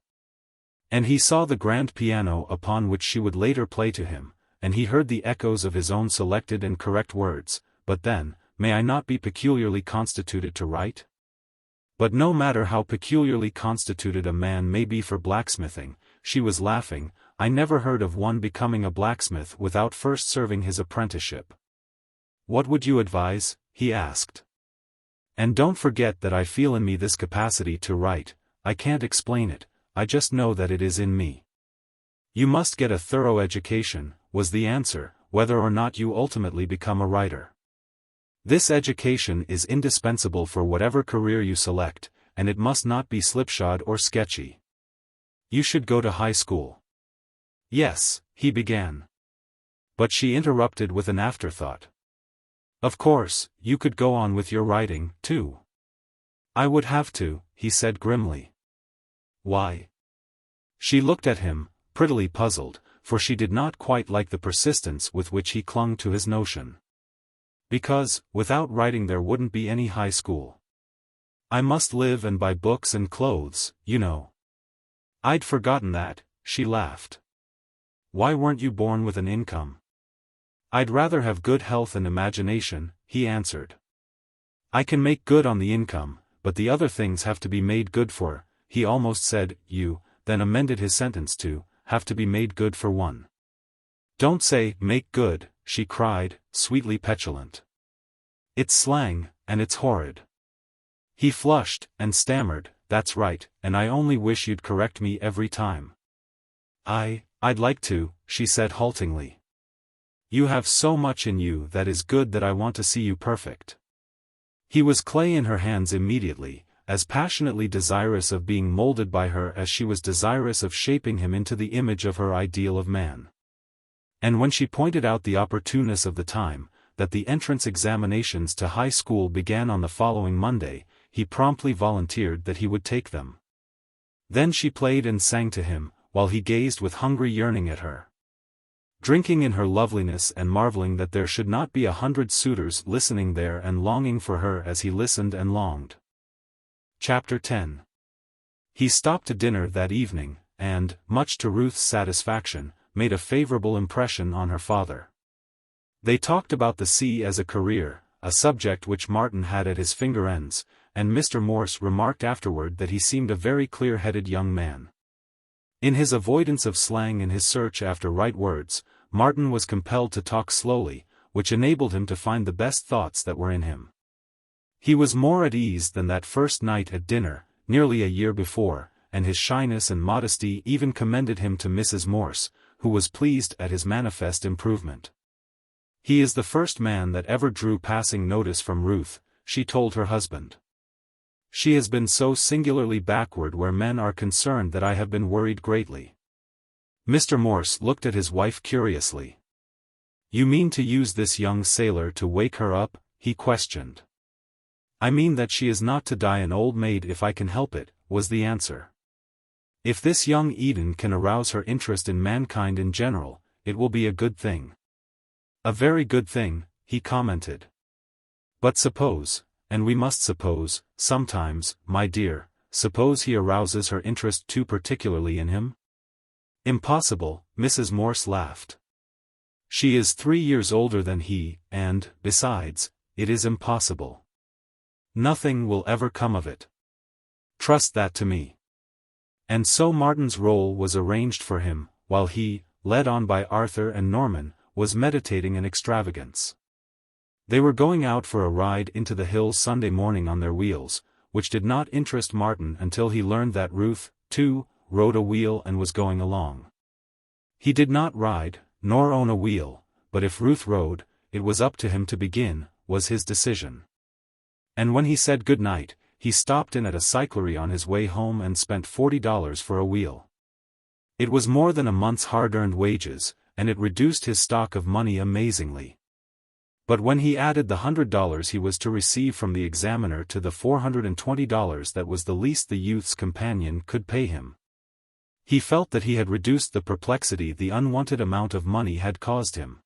And he saw the grand piano upon which she would later play to him, and he heard the echoes of his own selected and correct words, "But then, may I not be peculiarly constituted to write?" But no matter how peculiarly constituted a man may be for blacksmithing, she was laughing, "I never heard of one becoming a blacksmith without first serving his apprenticeship." "What would you advise?" he asked. "And don't forget that I feel in me this capacity to write. I can't explain it, I just know that it is in me." "You must get a thorough education," was the answer, "whether or not you ultimately become a writer. This education is indispensable for whatever career you select, and it must not be slipshod or sketchy. You should go to high school." "Yes," he began. But she interrupted with an afterthought. "Of course, you could go on with your writing, too." "I would have to," he said grimly. "Why?" She looked at him, prettily puzzled, for she did not quite like the persistence with which he clung to his notion. Because, without writing there wouldn't be any high school. I must live and buy books and clothes, you know. I'd forgotten that, she laughed. Why weren't you born with an income? I'd rather have good health and imagination, he answered. I can make good on the income, but the other things have to be made good for, he almost said, then amended his sentence to, have to be made good for one. Don't say, make good, she cried, sweetly petulant. It's slang, and it's horrid. He flushed, and stammered, that's right, and I only wish you'd correct me every time. I'd like to, she said haltingly. You have so much in you that is good that I want to see you perfect. He was clay in her hands immediately, as passionately desirous of being molded by her as she was desirous of shaping him into the image of her ideal of man. And when she pointed out the opportuneness of the time, that the entrance examinations to high school began on the following Monday, he promptly volunteered that he would take them. Then she played and sang to him, while he gazed with hungry yearning at her. Drinking in her loveliness and marveling that there should not be 100 suitors listening there and longing for her as he listened and longed. Chapter 10. He stopped to dinner that evening, and, much to Ruth's satisfaction, made a favorable impression on her father. They talked about the sea as a career, a subject which Martin had at his finger ends, and Mr. Morse remarked afterward that he seemed a very clear-headed young man. In his avoidance of slang and his search after right words, Martin was compelled to talk slowly, which enabled him to find the best thoughts that were in him. He was more at ease than that first night at dinner, nearly a year before, and his shyness and modesty even commended him to Mrs. Morse, who was pleased at his manifest improvement. He is the first man that ever drew passing notice from Ruth, she told her husband. She has been so singularly backward where men are concerned that I have been worried greatly. Mr. Morse looked at his wife curiously. You mean to use this young sailor to wake her up? He questioned. I mean that she is not to die an old maid if I can help it, was the answer. If this young Eden can arouse her interest in mankind in general, it will be a good thing. A very good thing, he commented. But suppose, and we must suppose, sometimes, my dear, suppose he arouses her interest too particularly in him? Impossible, Mrs. Morse laughed. She is 3 years older than he, and, besides, it is impossible. Nothing will ever come of it. Trust that to me. And so Martin's role was arranged for him, while he, led on by Arthur and Norman, was meditating an extravagance. They were going out for a ride into the hills Sunday morning on their wheels, which did not interest Martin until he learned that Ruth, too, rode a wheel and was going along. He did not ride, nor own a wheel, but if Ruth rode, it was up to him to begin, was his decision. And when he said good night, he stopped in at a cyclery on his way home and spent $40 for a wheel. It was more than a month's hard-earned wages, and it reduced his stock of money amazingly. But when he added the $100 he was to receive from the examiner to the $420 that was the least the youth's companion could pay him, he felt that he had reduced the perplexity the unwanted amount of money had caused him.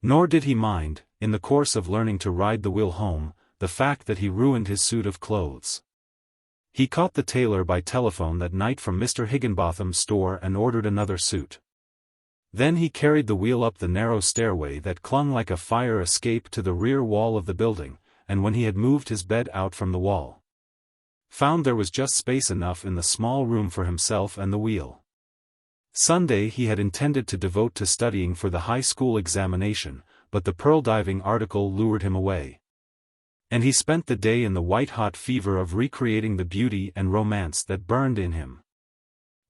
Nor did he mind, in the course of learning to ride the wheel home, the fact that he ruined his suit of clothes. He caught the tailor by telephone that night from Mr. Higginbotham's store and ordered another suit. Then he carried the wheel up the narrow stairway that clung like a fire escape to the rear wall of the building, and when he had moved his bed out from the wall, found there was just space enough in the small room for himself and the wheel. Sunday he had intended to devote to studying for the high school examination, but the pearl diving article lured him away. And he spent the day in the white-hot fever of recreating the beauty and romance that burned in him.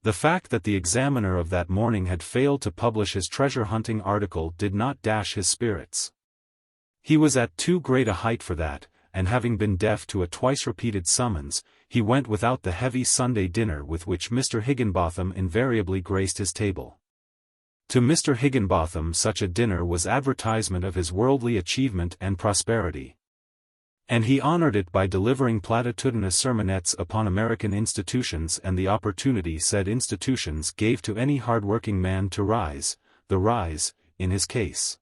The fact that the examiner of that morning had failed to publish his treasure-hunting article did not dash his spirits. He was at too great a height for that, and having been deaf to a twice-repeated summons, he went without the heavy Sunday dinner with which Mr. Higginbotham invariably graced his table. To Mr. Higginbotham such a dinner was advertisement of his worldly achievement and prosperity. And he honored it by delivering platitudinous sermonettes upon American institutions and the opportunity said institutions gave to any hard-working man to rise, the rise, in his case.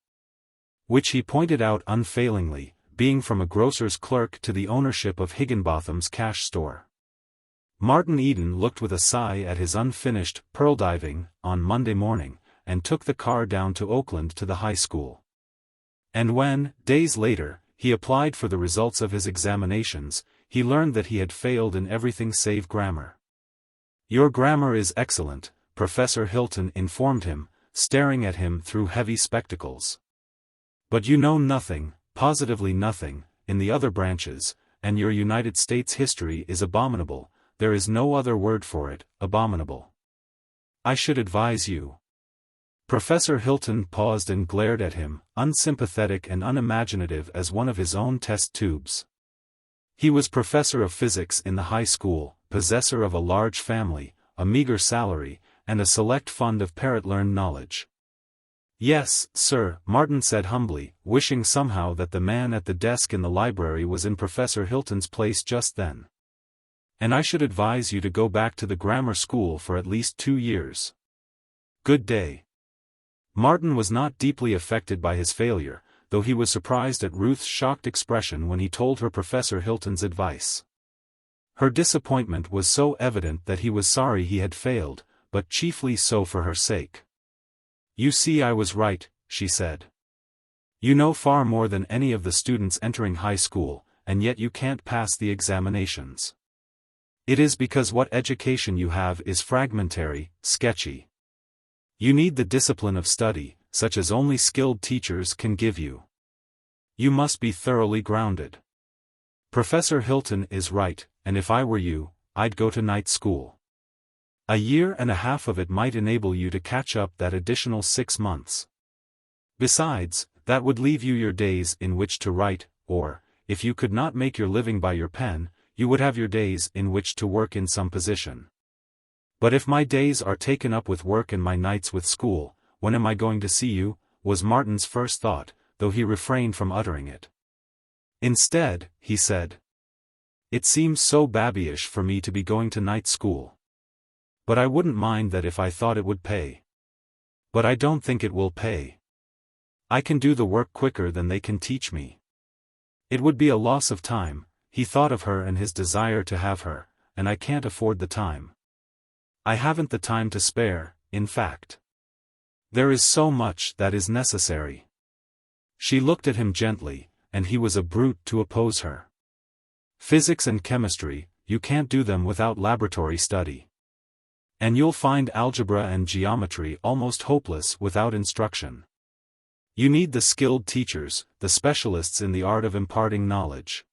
which he pointed out unfailingly, being from a grocer's clerk to the ownership of Higginbotham's cash store. Martin Eden looked with a sigh at his unfinished pearl diving on Monday morning, and took the car down to Oakland to the high school. And when, days later, he applied for the results of his examinations, he learned that he had failed in everything save grammar. "Your grammar is excellent," Professor Hilton informed him, staring at him through heavy spectacles. "But you know nothing, positively nothing, in the other branches, and your United States history is abominable, there is no other word for it, abominable. I should advise you." Professor Hilton paused and glared at him, unsympathetic and unimaginative as one of his own test tubes. He was professor of physics in the high school, possessor of a large family, a meager salary, and a select fund of parrot-learned knowledge. "Yes, sir," Martin said humbly, wishing somehow that the man at the desk in the library was in Professor Hilton's place just then. "And I should advise you to go back to the grammar school for at least 2 years. Good day." Martin was not deeply affected by his failure, though he was surprised at Ruth's shocked expression when he told her Professor Hilton's advice. Her disappointment was so evident that he was sorry he had failed, but chiefly so for her sake. "You see, I was right," she said. "You know far more than any of the students entering high school, and yet you can't pass the examinations. It is because what education you have is fragmentary, sketchy. You need the discipline of study, such as only skilled teachers can give you. You must be thoroughly grounded. Professor Hilton is right, and if I were you, I'd go to night school. A year and a half of it might enable you to catch up that additional 6 months. Besides, that would leave you your days in which to write, or, if you could not make your living by your pen, you would have your days in which to work in some position. But if my days are taken up with work and my nights with school, when am I going to see you?" was Martin's first thought, though he refrained from uttering it. Instead, he said, "It seems so babyish for me to be going to night school. But I wouldn't mind that if I thought it would pay. But I don't think it will pay. I can do the work quicker than they can teach me. It would be a loss of time," he thought of her and his desire to have her, "and I can't afford the time. I haven't the time to spare, in fact. There is so much that is necessary." She looked at him gently, and he was a brute to oppose her. "Physics and chemistry, you can't do them without laboratory study. And you'll find algebra and geometry almost hopeless without instruction. You need the skilled teachers, the specialists in the art of imparting knowledge."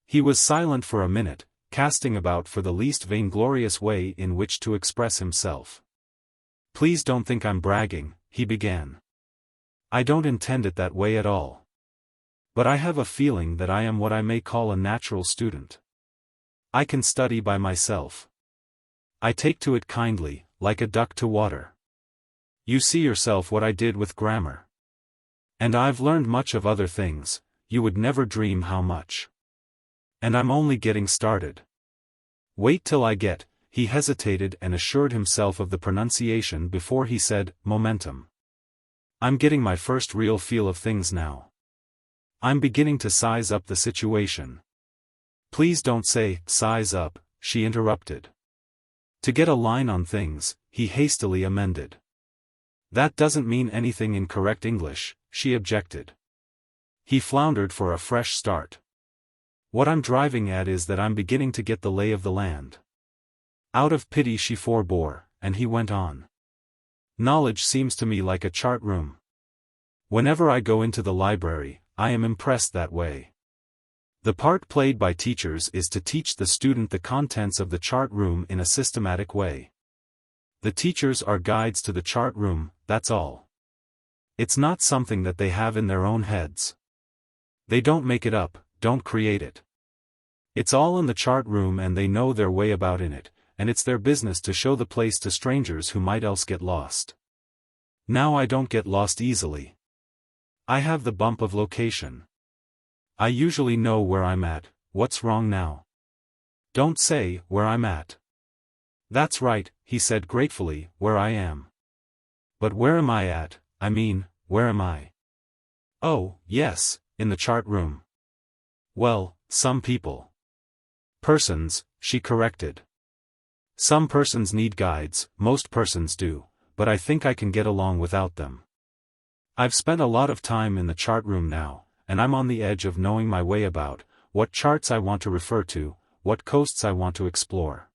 He was silent for a minute, casting about for the least vainglorious way in which to express himself. "Please don't think I'm bragging," he began. "I don't intend it that way at all. But I have a feeling that I am what I may call a natural student. I can study by myself. I take to it kindly, like a duck to water. You see yourself what I did with grammar. And I've learned much of other things, you would never dream how much. And I'm only getting started. Wait till I get," he hesitated and assured himself of the pronunciation before he said, "momentum. I'm getting my first real feel of things now. I'm beginning to size up the situation." "Please don't say, size up," she interrupted. "To get a line on things," he hastily amended. "That doesn't mean anything in correct English," she objected. He floundered for a fresh start. "What I'm driving at is that I'm beginning to get the lay of the land." Out of pity she forbore, and he went on. "Knowledge seems to me like a chart room. Whenever I go into the library, I am impressed that way. The part played by teachers is to teach the student the contents of the chart room in a systematic way. The teachers are guides to the chart room, that's all. It's not something that they have in their own heads. They don't make it up, don't create it. It's all in the chart room and they know their way about in it, and it's their business to show the place to strangers who might else get lost. Now I don't get lost easily. I have the bump of location. I usually know where I'm at. What's wrong now?" "Don't say, where I'm at." "That's right," he said gratefully, "where I am. But where am I at, I mean, where am I?" Oh, yes, in the chart room. Well, some people. Persons, she corrected. Some persons need guides, most persons do, but I think I can get along without them. I've spent a lot of time in the chart room now, and I'm on the edge of knowing my way about, what charts I want to refer to, what coasts I want to explore.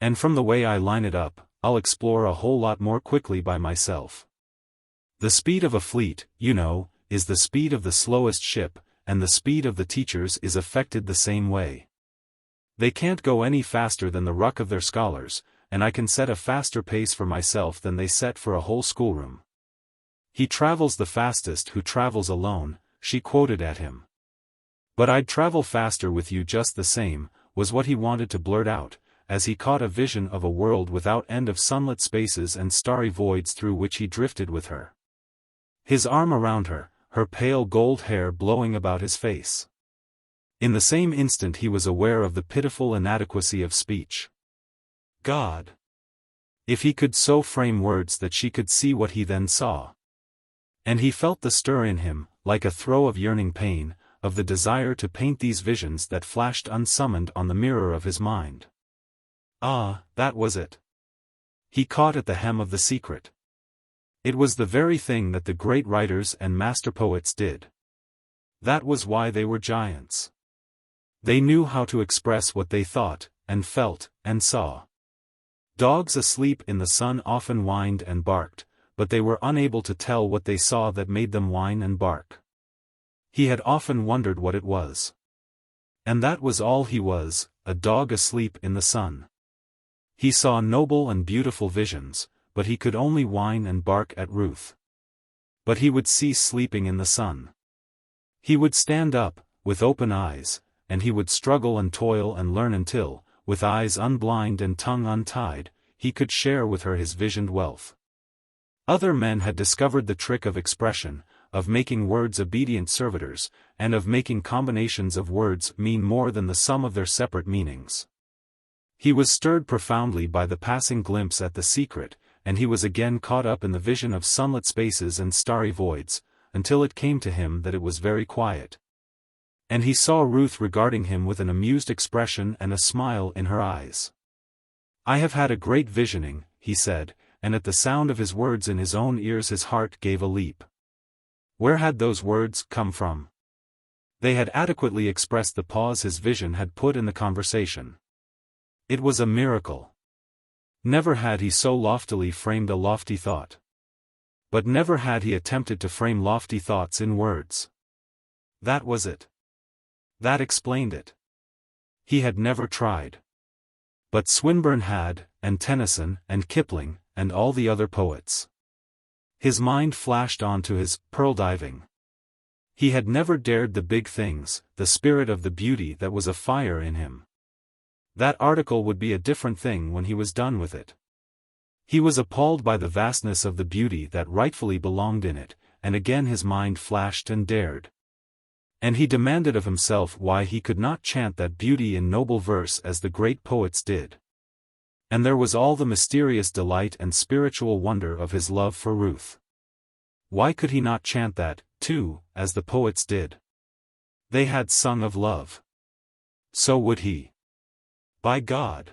And from the way I line it up, I'll explore a whole lot more quickly by myself. The speed of a fleet, you know, is the speed of the slowest ship, and the speed of the teachers is affected the same way. They can't go any faster than the ruck of their scholars, and I can set a faster pace for myself than they set for a whole schoolroom. He travels the fastest who travels alone, she quoted at him. But I'd travel faster with you just the same, was what he wanted to blurt out, as he caught a vision of a world without end of sunlit spaces and starry voids through which he drifted with her. His arm around her, her pale gold hair blowing about his face. In the same instant he was aware of the pitiful inadequacy of speech. God! If he could so frame words that she could see what he then saw. And he felt the stir in him, like a throe of yearning pain, of the desire to paint these visions that flashed unsummoned on the mirror of his mind. Ah, that was it. He caught at the hem of the secret. It was the very thing that the great writers and master poets did. That was why they were giants. They knew how to express what they thought, and felt, and saw. Dogs asleep in the sun often whined and barked, but they were unable to tell what they saw that made them whine and bark. He had often wondered what it was. And that was all he was, a dog asleep in the sun. He saw noble and beautiful visions, but he could only whine and bark at Ruth. But he would cease sleeping in the sun. He would stand up, with open eyes, and he would struggle and toil and learn until, with eyes unblind and tongue untied, he could share with her his visioned wealth. Other men had discovered the trick of expression, of making words obedient servitors, and of making combinations of words mean more than the sum of their separate meanings. He was stirred profoundly by the passing glimpse at the secret, and he was again caught up in the vision of sunlit spaces and starry voids, until it came to him that it was very quiet. And he saw Ruth regarding him with an amused expression and a smile in her eyes. "I have had a great visioning," he said, and at the sound of his words in his own ears his heart gave a leap. Where had those words come from? They had adequately expressed the pause his vision had put in the conversation. It was a miracle. Never had he so loftily framed a lofty thought. But never had he attempted to frame lofty thoughts in words. That was it. That explained it. He had never tried. But Swinburne had, and Tennyson, and Kipling, and all the other poets. His mind flashed on to his pearl diving. He had never dared the big things, the spirit of the beauty that was afire in him. That article would be a different thing when he was done with it. He was appalled by the vastness of the beauty that rightfully belonged in it, and again his mind flashed and dared. And he demanded of himself why he could not chant that beauty in noble verse as the great poets did. And there was all the mysterious delight and spiritual wonder of his love for Ruth. Why could he not chant that, too, as the poets did? They had sung of love. So would he. By God!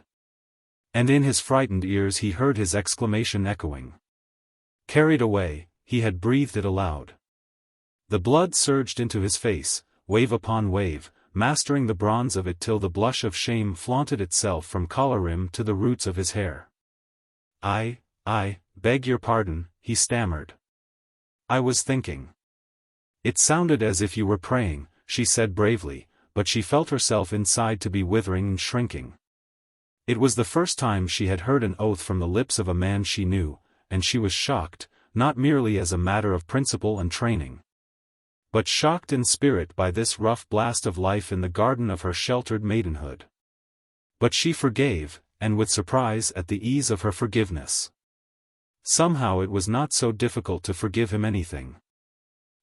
And in his frightened ears he heard his exclamation echoing. Carried away, he had breathed it aloud. The blood surged into his face, wave upon wave, mastering the bronze of it till the blush of shame flaunted itself from collar rim to the roots of his hair. I beg your pardon," he stammered. "I was thinking." "It sounded as if you were praying," she said bravely, but she felt herself inside to be withering and shrinking. It was the first time she had heard an oath from the lips of a man she knew, and she was shocked, not merely as a matter of principle and training, but shocked in spirit by this rough blast of life in the garden of her sheltered maidenhood. But she forgave, and with surprise at the ease of her forgiveness. Somehow it was not so difficult to forgive him anything.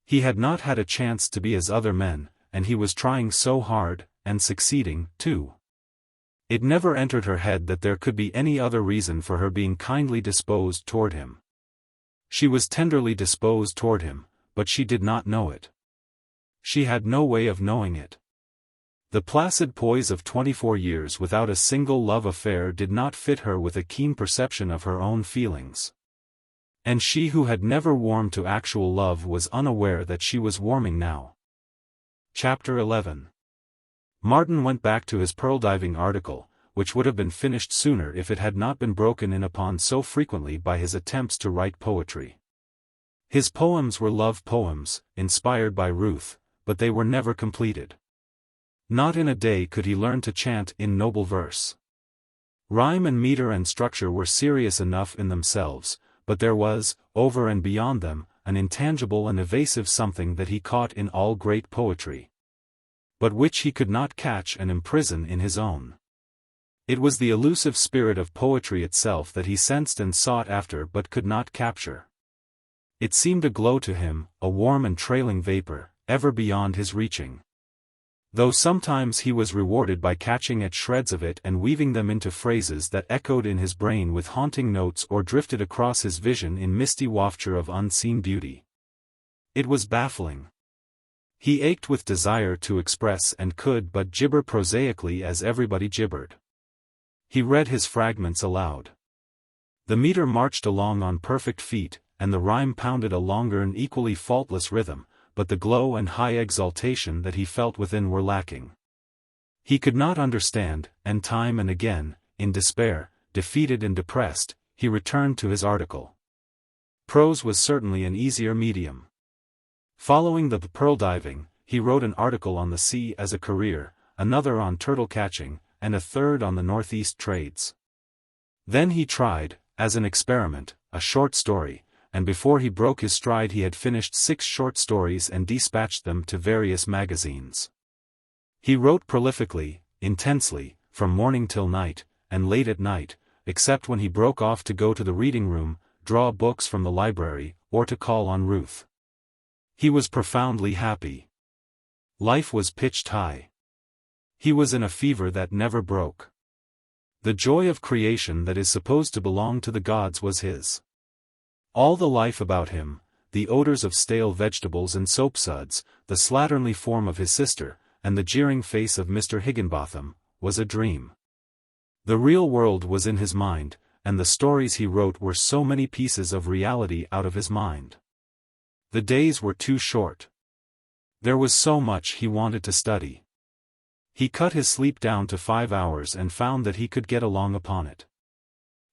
He had not had a chance to be as other men, and he was trying so hard, and succeeding, too. It never entered her head that there could be any other reason for her being kindly disposed toward him. She was tenderly disposed toward him, but she did not know it. She had no way of knowing it. The placid poise of 24 years without a single love affair did not fit her with a keen perception of her own feelings. And she who had never warmed to actual love was unaware that she was warming now. Chapter 11. Martin went back to his pearl-diving article, which would have been finished sooner if it had not been broken in upon so frequently by his attempts to write poetry. His poems were love poems, inspired by Ruth, but they were never completed. Not in a day could he learn to chant in noble verse. Rhyme and meter and structure were serious enough in themselves, but there was, over and beyond them, an intangible and evasive something that he caught in all great poetry, but which he could not catch and imprison in his own. It was the elusive spirit of poetry itself that he sensed and sought after but could not capture. It seemed a glow to him, a warm and trailing vapor, ever beyond his reaching. Though sometimes he was rewarded by catching at shreds of it and weaving them into phrases that echoed in his brain with haunting notes or drifted across his vision in misty wafture of unseen beauty. It was baffling. He ached with desire to express and could but gibber prosaically as everybody gibbered. He read his fragments aloud. The meter marched along on perfect feet, and the rhyme pounded a longer and equally faultless rhythm, but the glow and high exaltation that he felt within were lacking. He could not understand, and time and again, in despair, defeated and depressed, he returned to his article. Prose was certainly an easier medium. Following the pearl diving, he wrote an article on the sea as a career, another on turtle catching, and a third on the northeast trades. Then he tried, as an experiment, a short story, and before he broke his stride he had finished 6 short stories and dispatched them to various magazines. He wrote prolifically, intensely, from morning till night, and late at night, except when he broke off to go to the reading room, draw books from the library, or to call on Ruth. He was profoundly happy. Life was pitched high. He was in a fever that never broke. The joy of creation that is supposed to belong to the gods was his. All the life about him, the odors of stale vegetables and soapsuds, the slatternly form of his sister, and the jeering face of Mr. Higginbotham, was a dream. The real world was in his mind, and the stories he wrote were so many pieces of reality out of his mind. The days were too short. There was so much he wanted to study. He cut his sleep down to 5 hours and found that he could get along upon it.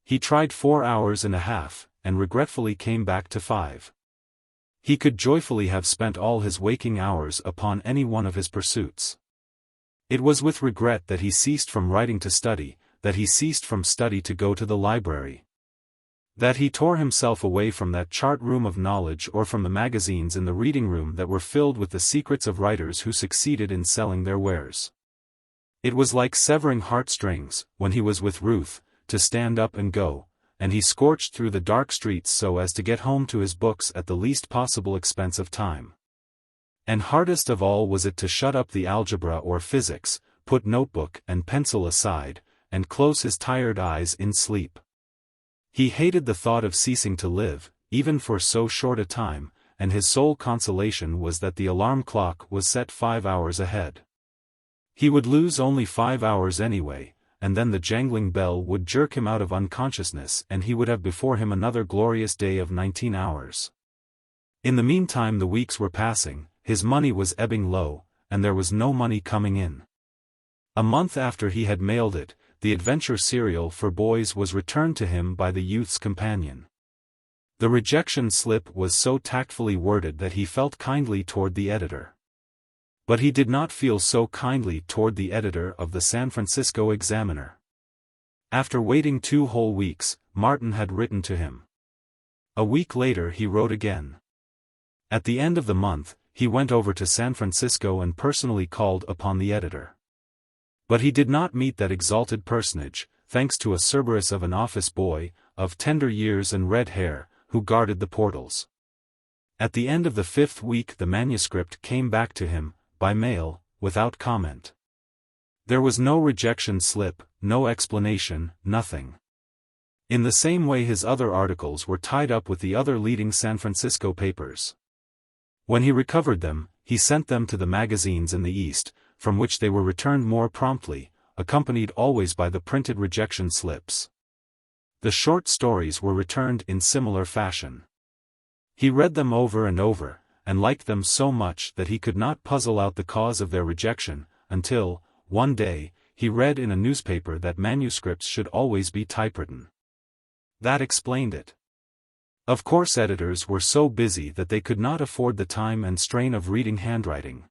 He tried 4 hours and a half, and regretfully came back to 5. He could joyfully have spent all his waking hours upon any one of his pursuits. It was with regret that he ceased from writing to study, that he ceased from study to go to the library. That he tore himself away from that chart room of knowledge or from the magazines in the reading room that were filled with the secrets of writers who succeeded in selling their wares. It was like severing heartstrings, when he was with Ruth, to stand up and go, and he scorched through the dark streets so as to get home to his books at the least possible expense of time. And hardest of all was it to shut up the algebra or physics, put notebook and pencil aside, and close his tired eyes in sleep. He hated the thought of ceasing to live, even for so short a time, and his sole consolation was that the alarm clock was set 5 hours ahead. He would lose only 5 hours anyway, and then the jangling bell would jerk him out of unconsciousness and he would have before him another glorious day of 19 hours. In the meantime the weeks were passing, his money was ebbing low, and there was no money coming in. A month after he had mailed it, the adventure serial for boys was returned to him by the youth's companion. The rejection slip was so tactfully worded that he felt kindly toward the editor. But he did not feel so kindly toward the editor of the San Francisco Examiner. After waiting 2 whole weeks, Martin had written to him. A week later he wrote again. At the end of the month, he went over to San Francisco and personally called upon the editor. But he did not meet that exalted personage, thanks to a Cerberus of an office boy, of tender years and red hair, who guarded the portals. At the end of the 5th week the manuscript came back to him, by mail, without comment. There was no rejection slip, no explanation, nothing. In the same way his other articles were tied up with the other leading San Francisco papers. When he recovered them, he sent them to the magazines in the East, from which they were returned more promptly, accompanied always by the printed rejection slips. The short stories were returned in similar fashion. He read them over and over, and liked them so much that he could not puzzle out the cause of their rejection, until, one day, he read in a newspaper that manuscripts should always be typewritten. That explained it. Of course, editors were so busy that they could not afford the time and strain of reading handwriting.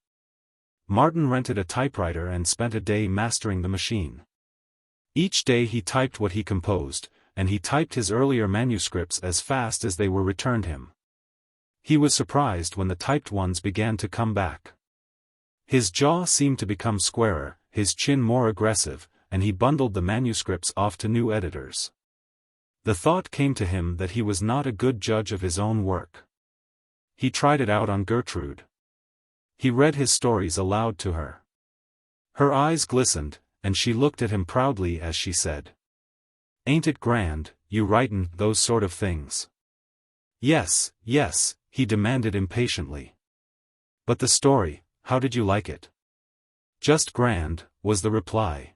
Martin rented a typewriter and spent a day mastering the machine. Each day he typed what he composed, and he typed his earlier manuscripts as fast as they were returned him. He was surprised when the typed ones began to come back. His jaw seemed to become squarer, his chin more aggressive, and he bundled the manuscripts off to new editors. The thought came to him that he was not a good judge of his own work. He tried it out on Gertrude. He read his stories aloud to her. Her eyes glistened, and she looked at him proudly as she said, "Ain't it grand, you writin' those sort of things?" "Yes, yes," he demanded impatiently. "But the story, how did you like it?" "Just grand," was the reply.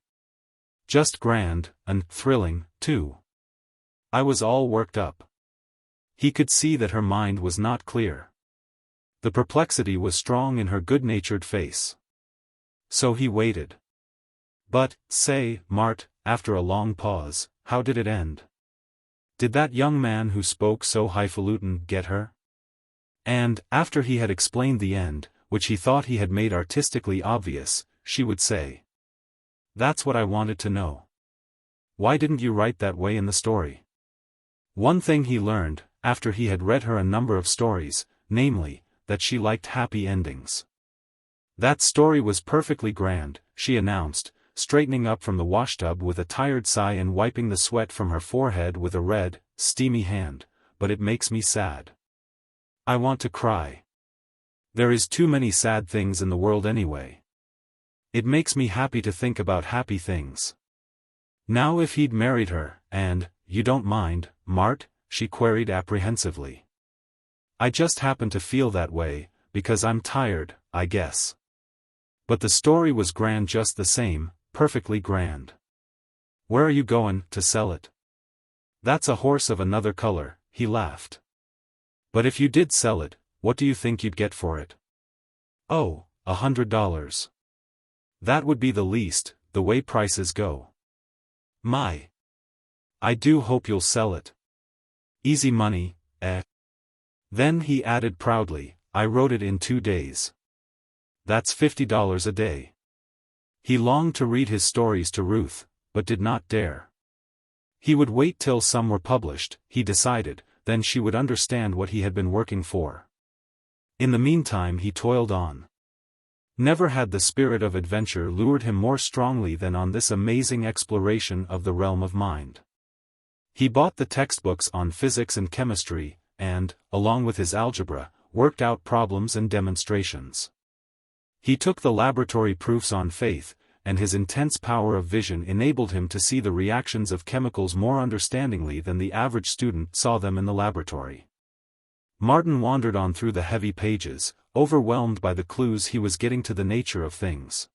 "Just grand, and thrilling, too. I was all worked up." He could see that her mind was not clear. The perplexity was strong in her good-natured face. So he waited. "But, say, Mart," after a long pause, "how did it end? Did that young man who spoke so highfalutin get her?" And, after he had explained the end, which he thought he had made artistically obvious, she would say, "That's what I wanted to know. Why didn't you write that way in the story?" One thing he learned, after he had read her a number of stories, namely, that she liked happy endings. "That story was perfectly grand," she announced, straightening up from the washtub with a tired sigh and wiping the sweat from her forehead with a red, steamy hand, "but it makes me sad. I want to cry. There is too many sad things in the world anyway. It makes me happy to think about happy things." Now if he'd married her, and, "You don't mind, Mart?" she queried apprehensively. "I just happen to feel that way, because I'm tired, I guess." But the story was grand just the same, perfectly grand. "Where are you goin' to sell it?" "That's a horse of another color," he laughed. "But if you did sell it, what do you think you'd get for it?" "Oh, $100. That would be the least, the way prices go." "My! I do hope you'll sell it. Easy money, eh?" Then he added proudly, "I wrote it in 2 days. That's $50 a day." He longed to read his stories to Ruth, but did not dare. He would wait till some were published, he decided, then she would understand what he had been working for. In the meantime he toiled on. Never had the spirit of adventure lured him more strongly than on this amazing exploration of the realm of mind. He bought the textbooks on physics and chemistry, and, along with his algebra, worked out problems and demonstrations. He took the laboratory proofs on faith, and his intense power of vision enabled him to see the reactions of chemicals more understandingly than the average student saw them in the laboratory. Martin wandered on through the heavy pages, overwhelmed by the clues he was getting to the nature of things.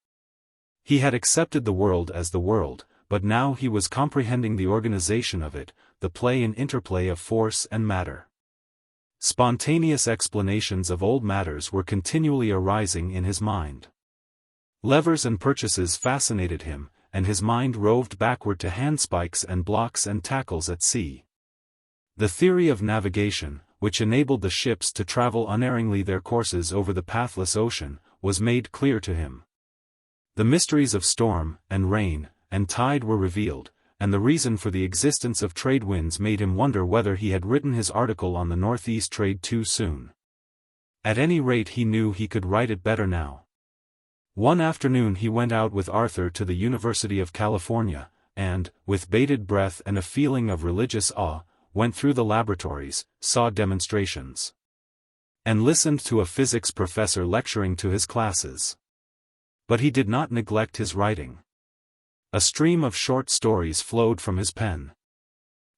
He had accepted the world as the world, but now he was comprehending the organization of it, the play and interplay of force and matter. Spontaneous explanations of old matters were continually arising in his mind. Levers and purchases fascinated him, and his mind roved backward to handspikes and blocks and tackles at sea. The theory of navigation, which enabled the ships to travel unerringly their courses over the pathless ocean, was made clear to him. The mysteries of storm, and rain, and tide were revealed, and the reason for the existence of trade winds made him wonder whether he had written his article on the Northeast trade too soon. At any rate he knew he could write it better now. One afternoon he went out with Arthur to the University of California, and, with bated breath and a feeling of religious awe, went through the laboratories, saw demonstrations, and listened to a physics professor lecturing to his classes. But he did not neglect his writing. A stream of short stories flowed from his pen.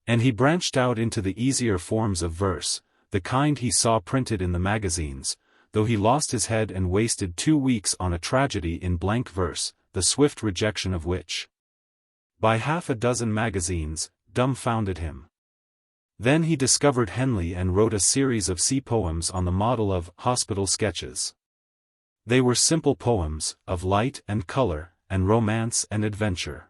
And he branched out into the easier forms of verse, the kind he saw printed in the magazines, though he lost his head and wasted 2 weeks on a tragedy in blank verse, the swift rejection of which, by half a dozen magazines, dumbfounded him. Then he discovered Henley and wrote a series of sea poems on the model of hospital sketches. They were simple poems, of light and color, and romance and adventure.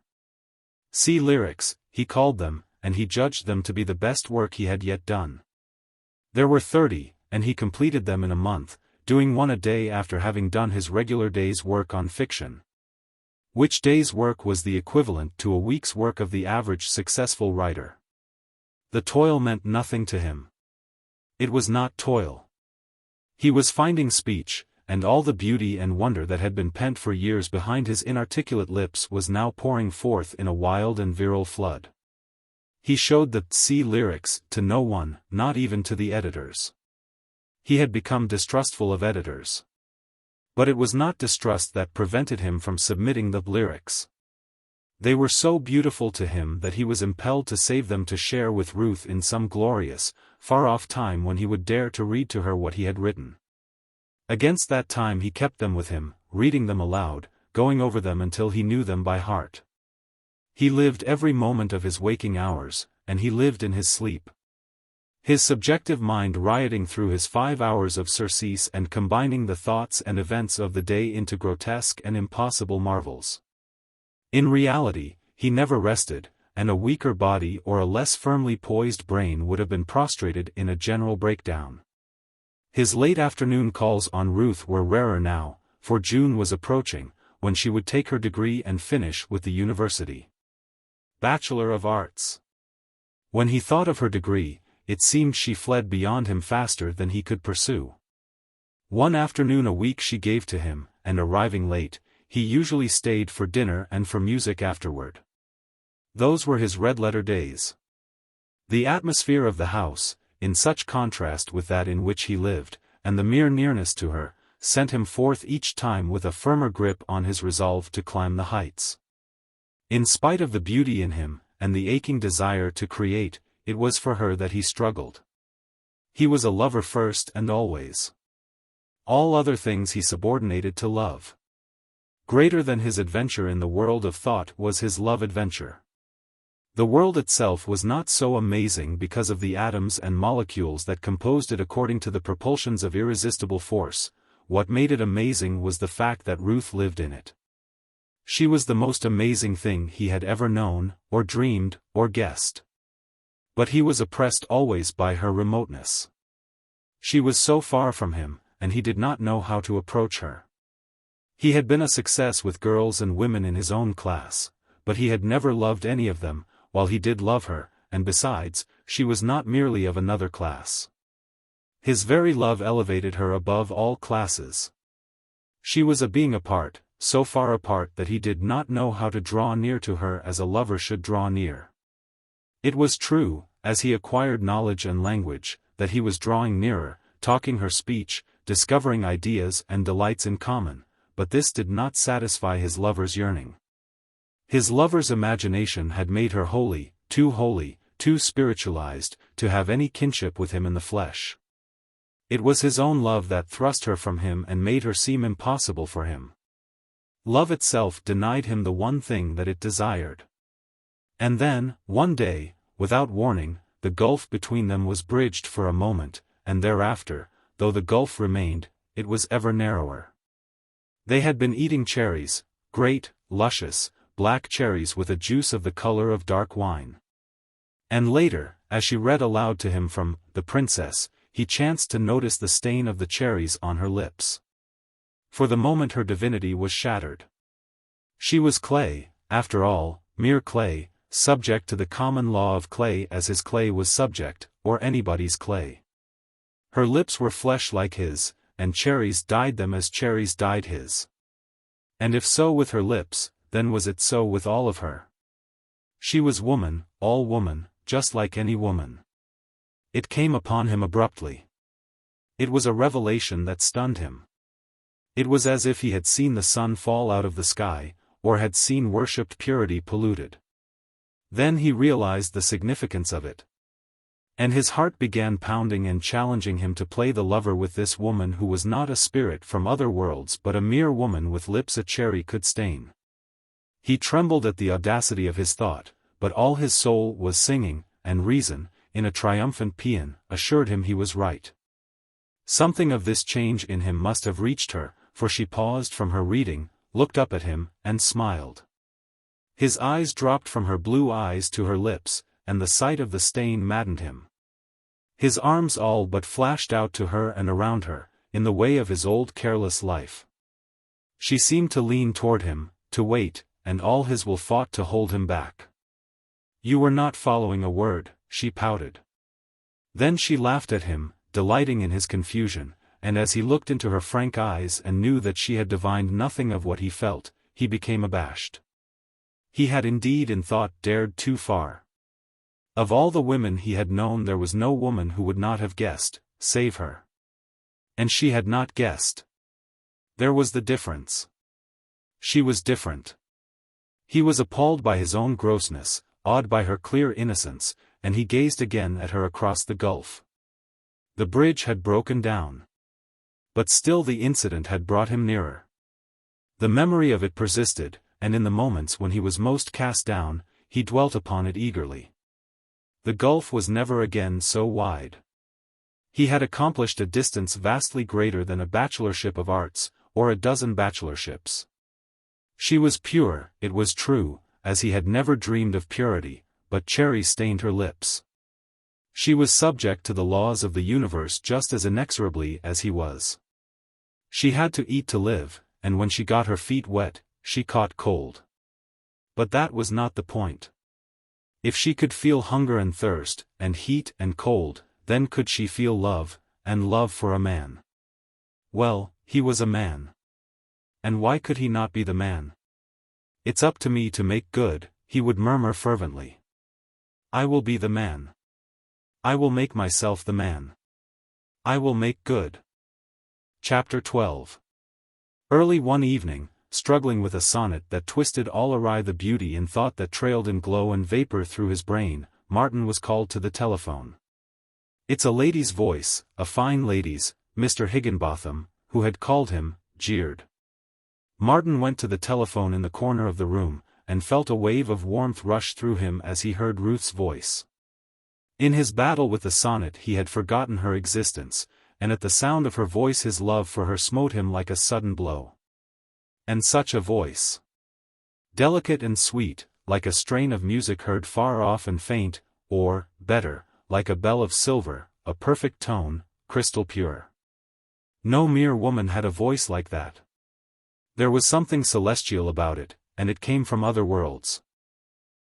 Sea lyrics, he called them, and he judged them to be the best work he had yet done. There were 30, and he completed them in a month, doing one a day after having done his regular day's work on fiction. Which day's work was the equivalent to a week's work of the average successful writer. The toil meant nothing to him. It was not toil. He was finding speech, and all the beauty and wonder that had been pent for years behind his inarticulate lips was now pouring forth in a wild and virile flood. He showed the sea lyrics to no one, not even to the editors. He had become distrustful of editors. But it was not distrust that prevented him from submitting the lyrics. They were so beautiful to him that he was impelled to save them to share with Ruth in some glorious, far-off time when he would dare to read to her what he had written. Against that time he kept them with him, reading them aloud, going over them until he knew them by heart. He lived every moment of his waking hours, and he lived in his sleep. His subjective mind rioting through his 5 hours of surcease and combining the thoughts and events of the day into grotesque and impossible marvels. In reality, he never rested, and a weaker body or a less firmly poised brain would have been prostrated in a general breakdown. His late afternoon calls on Ruth were rarer now, for June was approaching, when she would take her degree and finish with the university. Bachelor of Arts. When he thought of her degree, it seemed she fled beyond him faster than he could pursue. One afternoon a week she gave to him, and arriving late, he usually stayed for dinner and for music afterward. Those were his red-letter days. The atmosphere of the house, in such contrast with that in which he lived, and the mere nearness to her, sent him forth each time with a firmer grip on his resolve to climb the heights. In spite of the beauty in him, and the aching desire to create, it was for her that he struggled. He was a lover first and always. All other things he subordinated to love. Greater than his adventure in the world of thought was his love-adventure. The world itself was not so amazing because of the atoms and molecules that composed it according to the propulsions of irresistible force. What made it amazing was the fact that Ruth lived in it. She was the most amazing thing he had ever known, or dreamed, or guessed. But he was oppressed always by her remoteness. She was so far from him, and he did not know how to approach her. He had been a success with girls and women in his own class, but he had never loved any of them, while he did love her, and besides, she was not merely of another class. His very love elevated her above all classes. She was a being apart, so far apart that he did not know how to draw near to her as a lover should draw near. It was true, as he acquired knowledge and language, that he was drawing nearer, talking her speech, discovering ideas and delights in common, but this did not satisfy his lover's yearning. His lover's imagination had made her holy, too spiritualized, to have any kinship with him in the flesh. It was his own love that thrust her from him and made her seem impossible for him. Love itself denied him the one thing that it desired. And then, one day, without warning, the gulf between them was bridged for a moment, and thereafter, though the gulf remained, it was ever narrower. They had been eating cherries, great, luscious, black cherries with a juice of the color of dark wine. And later, as she read aloud to him from The Princess, he chanced to notice the stain of the cherries on her lips. For the moment her divinity was shattered. She was clay, after all, mere clay, subject to the common law of clay as his clay was subject, or anybody's clay. Her lips were flesh like his, and cherries dyed them as cherries dyed his. And if so with her lips, then was it so with all of her. She was woman, all woman, just like any woman. It came upon him abruptly. It was a revelation that stunned him. It was as if he had seen the sun fall out of the sky, or had seen worshipped purity polluted. Then he realized the significance of it. And his heart began pounding and challenging him to play the lover with this woman who was not a spirit from other worlds but a mere woman with lips a cherry could stain. He trembled at the audacity of his thought, but all his soul was singing, and reason, in a triumphant paean, assured him he was right. Something of this change in him must have reached her, for she paused from her reading, looked up at him, and smiled. His eyes dropped from her blue eyes to her lips, and the sight of the stain maddened him. His arms all but flashed out to her and around her, in the way of his old careless life. She seemed to lean toward him, to wait, and all his will fought to hold him back. "You were not following a word," she pouted. Then she laughed at him, delighting in his confusion, and as he looked into her frank eyes and knew that she had divined nothing of what he felt, he became abashed. He had indeed in thought dared too far. Of all the women he had known there was no woman who would not have guessed, save her. And she had not guessed. There was the difference. She was different. He was appalled by his own grossness, awed by her clear innocence, and he gazed again at her across the gulf. The bridge had broken down. But still the incident had brought him nearer. The memory of it persisted, and in the moments when he was most cast down, he dwelt upon it eagerly. The gulf was never again so wide. He had accomplished a distance vastly greater than a bachelorship of arts, or a dozen bachelorships. She was pure, it was true, as he had never dreamed of purity, but cherry stained her lips. She was subject to the laws of the universe just as inexorably as he was. She had to eat to live, and when she got her feet wet, she caught cold. But that was not the point. If she could feel hunger and thirst, and heat and cold, then could she feel love, and love for a man. Well, he was a man. And why could he not be the man? "It's up to me to make good," he would murmur fervently. "I will be the man. I will make myself the man. I will make good." Chapter 12. Early one evening, struggling with a sonnet that twisted all awry the beauty and thought that trailed in glow and vapor through his brain, Martin was called to the telephone. "It's a lady's voice, a fine lady's," Mr. Higginbotham, who had called him, jeered. Martin went to the telephone in the corner of the room, and felt a wave of warmth rush through him as he heard Ruth's voice. In his battle with the sonnet he had forgotten her existence, and at the sound of her voice his love for her smote him like a sudden blow. And such a voice! Delicate and sweet, like a strain of music heard far off and faint, or, better, like a bell of silver, a perfect tone, crystal pure. No mere woman had a voice like that. There was something celestial about it, and it came from other worlds.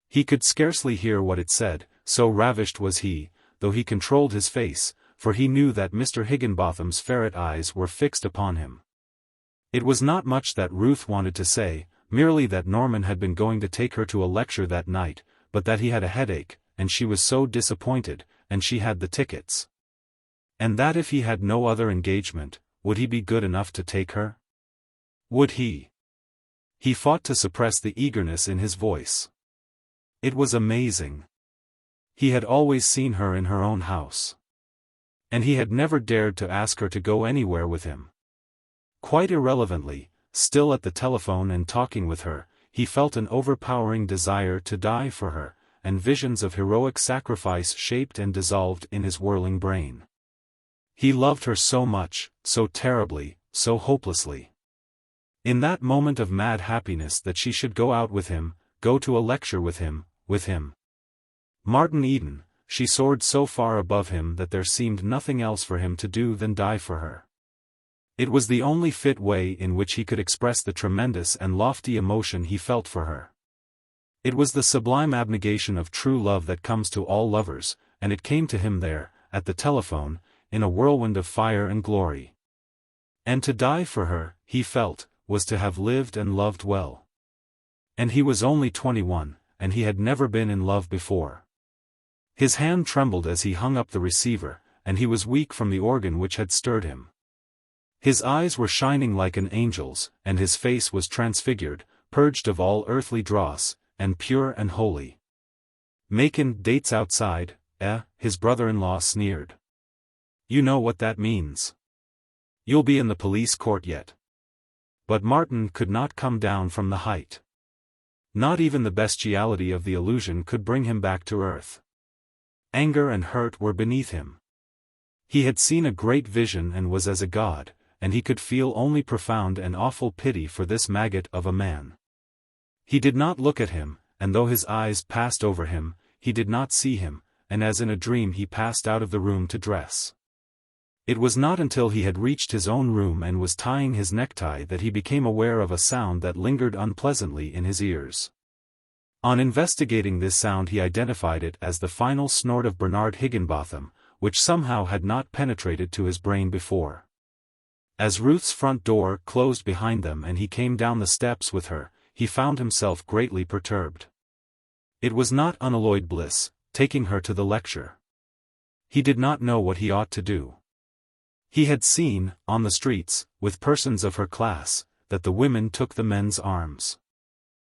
He could scarcely hear what it said, so ravished was he, though he controlled his face, for he knew that Mr. Higginbotham's ferret eyes were fixed upon him. It was not much that Ruth wanted to say, merely that Norman had been going to take her to a lecture that night, but that he had a headache, and she was so disappointed, and she had the tickets. And that if he had no other engagement, would he be good enough to take her? Would he? He fought to suppress the eagerness in his voice. It was amazing. He had always seen her in her own house. And he had never dared to ask her to go anywhere with him. Quite irrelevantly, still at the telephone and talking with her, he felt an overpowering desire to die for her, and visions of heroic sacrifice shaped and dissolved in his whirling brain. He loved her so much, so terribly, so hopelessly. In that moment of mad happiness that she should go out with him, go to a lecture with him. Martin Eden, she soared so far above him that there seemed nothing else for him to do than die for her. It was the only fit way in which he could express the tremendous and lofty emotion he felt for her. It was the sublime abnegation of true love that comes to all lovers, and it came to him there, at the telephone, in a whirlwind of fire and glory. And to die for her, he felt, was to have lived and loved well. And he was only 21, and he had never been in love before. His hand trembled as he hung up the receiver, and he was weak from the organ which had stirred him. His eyes were shining like an angel's, and his face was transfigured, purged of all earthly dross, and pure and holy. Macon, dates outside, his brother-in-law sneered. You know what that means. You'll be in the police court yet. But Martin could not come down from the height. Not even the bestiality of the illusion could bring him back to earth. Anger and hurt were beneath him. He had seen a great vision and was as a god, and he could feel only profound and awful pity for this maggot of a man. He did not look at him, and though his eyes passed over him, he did not see him, and as in a dream he passed out of the room to dress. It was not until he had reached his own room and was tying his necktie that he became aware of a sound that lingered unpleasantly in his ears. On investigating this sound he identified it as the final snort of Bernard Higginbotham, which somehow had not penetrated to his brain before. As Ruth's front door closed behind them and he came down the steps with her, he found himself greatly perturbed. It was not unalloyed bliss, taking her to the lecture. He did not know what he ought to do. He had seen, on the streets, with persons of her class, that the women took the men's arms.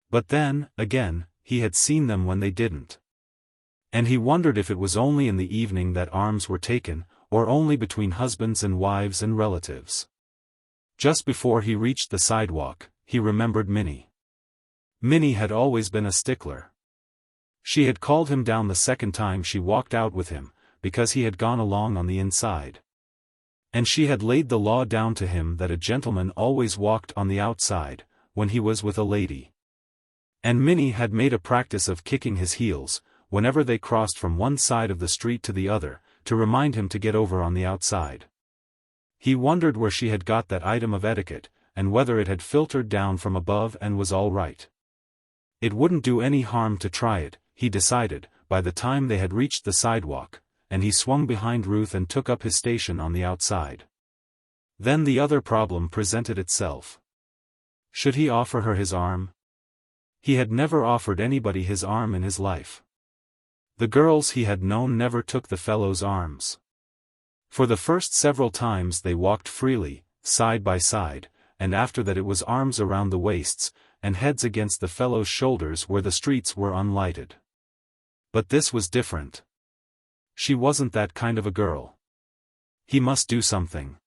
But then, again, he had seen them when they didn't. And he wondered if it was only in the evening that arms were taken, or only between husbands and wives and relatives. Just before he reached the sidewalk, he remembered Minnie. Minnie had always been a stickler. She had called him down the second time she walked out with him, because he had gone along on the inside. And she had laid the law down to him that a gentleman always walked on the outside, when he was with a lady. And Minnie had made a practice of kicking his heels, whenever they crossed from one side of the street to the other, to remind him to get over on the outside. He wondered where she had got that item of etiquette, and whether it had filtered down from above and was all right. It wouldn't do any harm to try it, he decided, by the time they had reached the sidewalk, and he swung behind Ruth and took up his station on the outside. Then the other problem presented itself. Should he offer her his arm? He had never offered anybody his arm in his life. The girls he had known never took the fellow's arms. For the first several times they walked freely, side by side, and after that it was arms around the waists, and heads against the fellow's shoulders where the streets were unlighted. But this was different. She wasn't that kind of a girl. He must do something.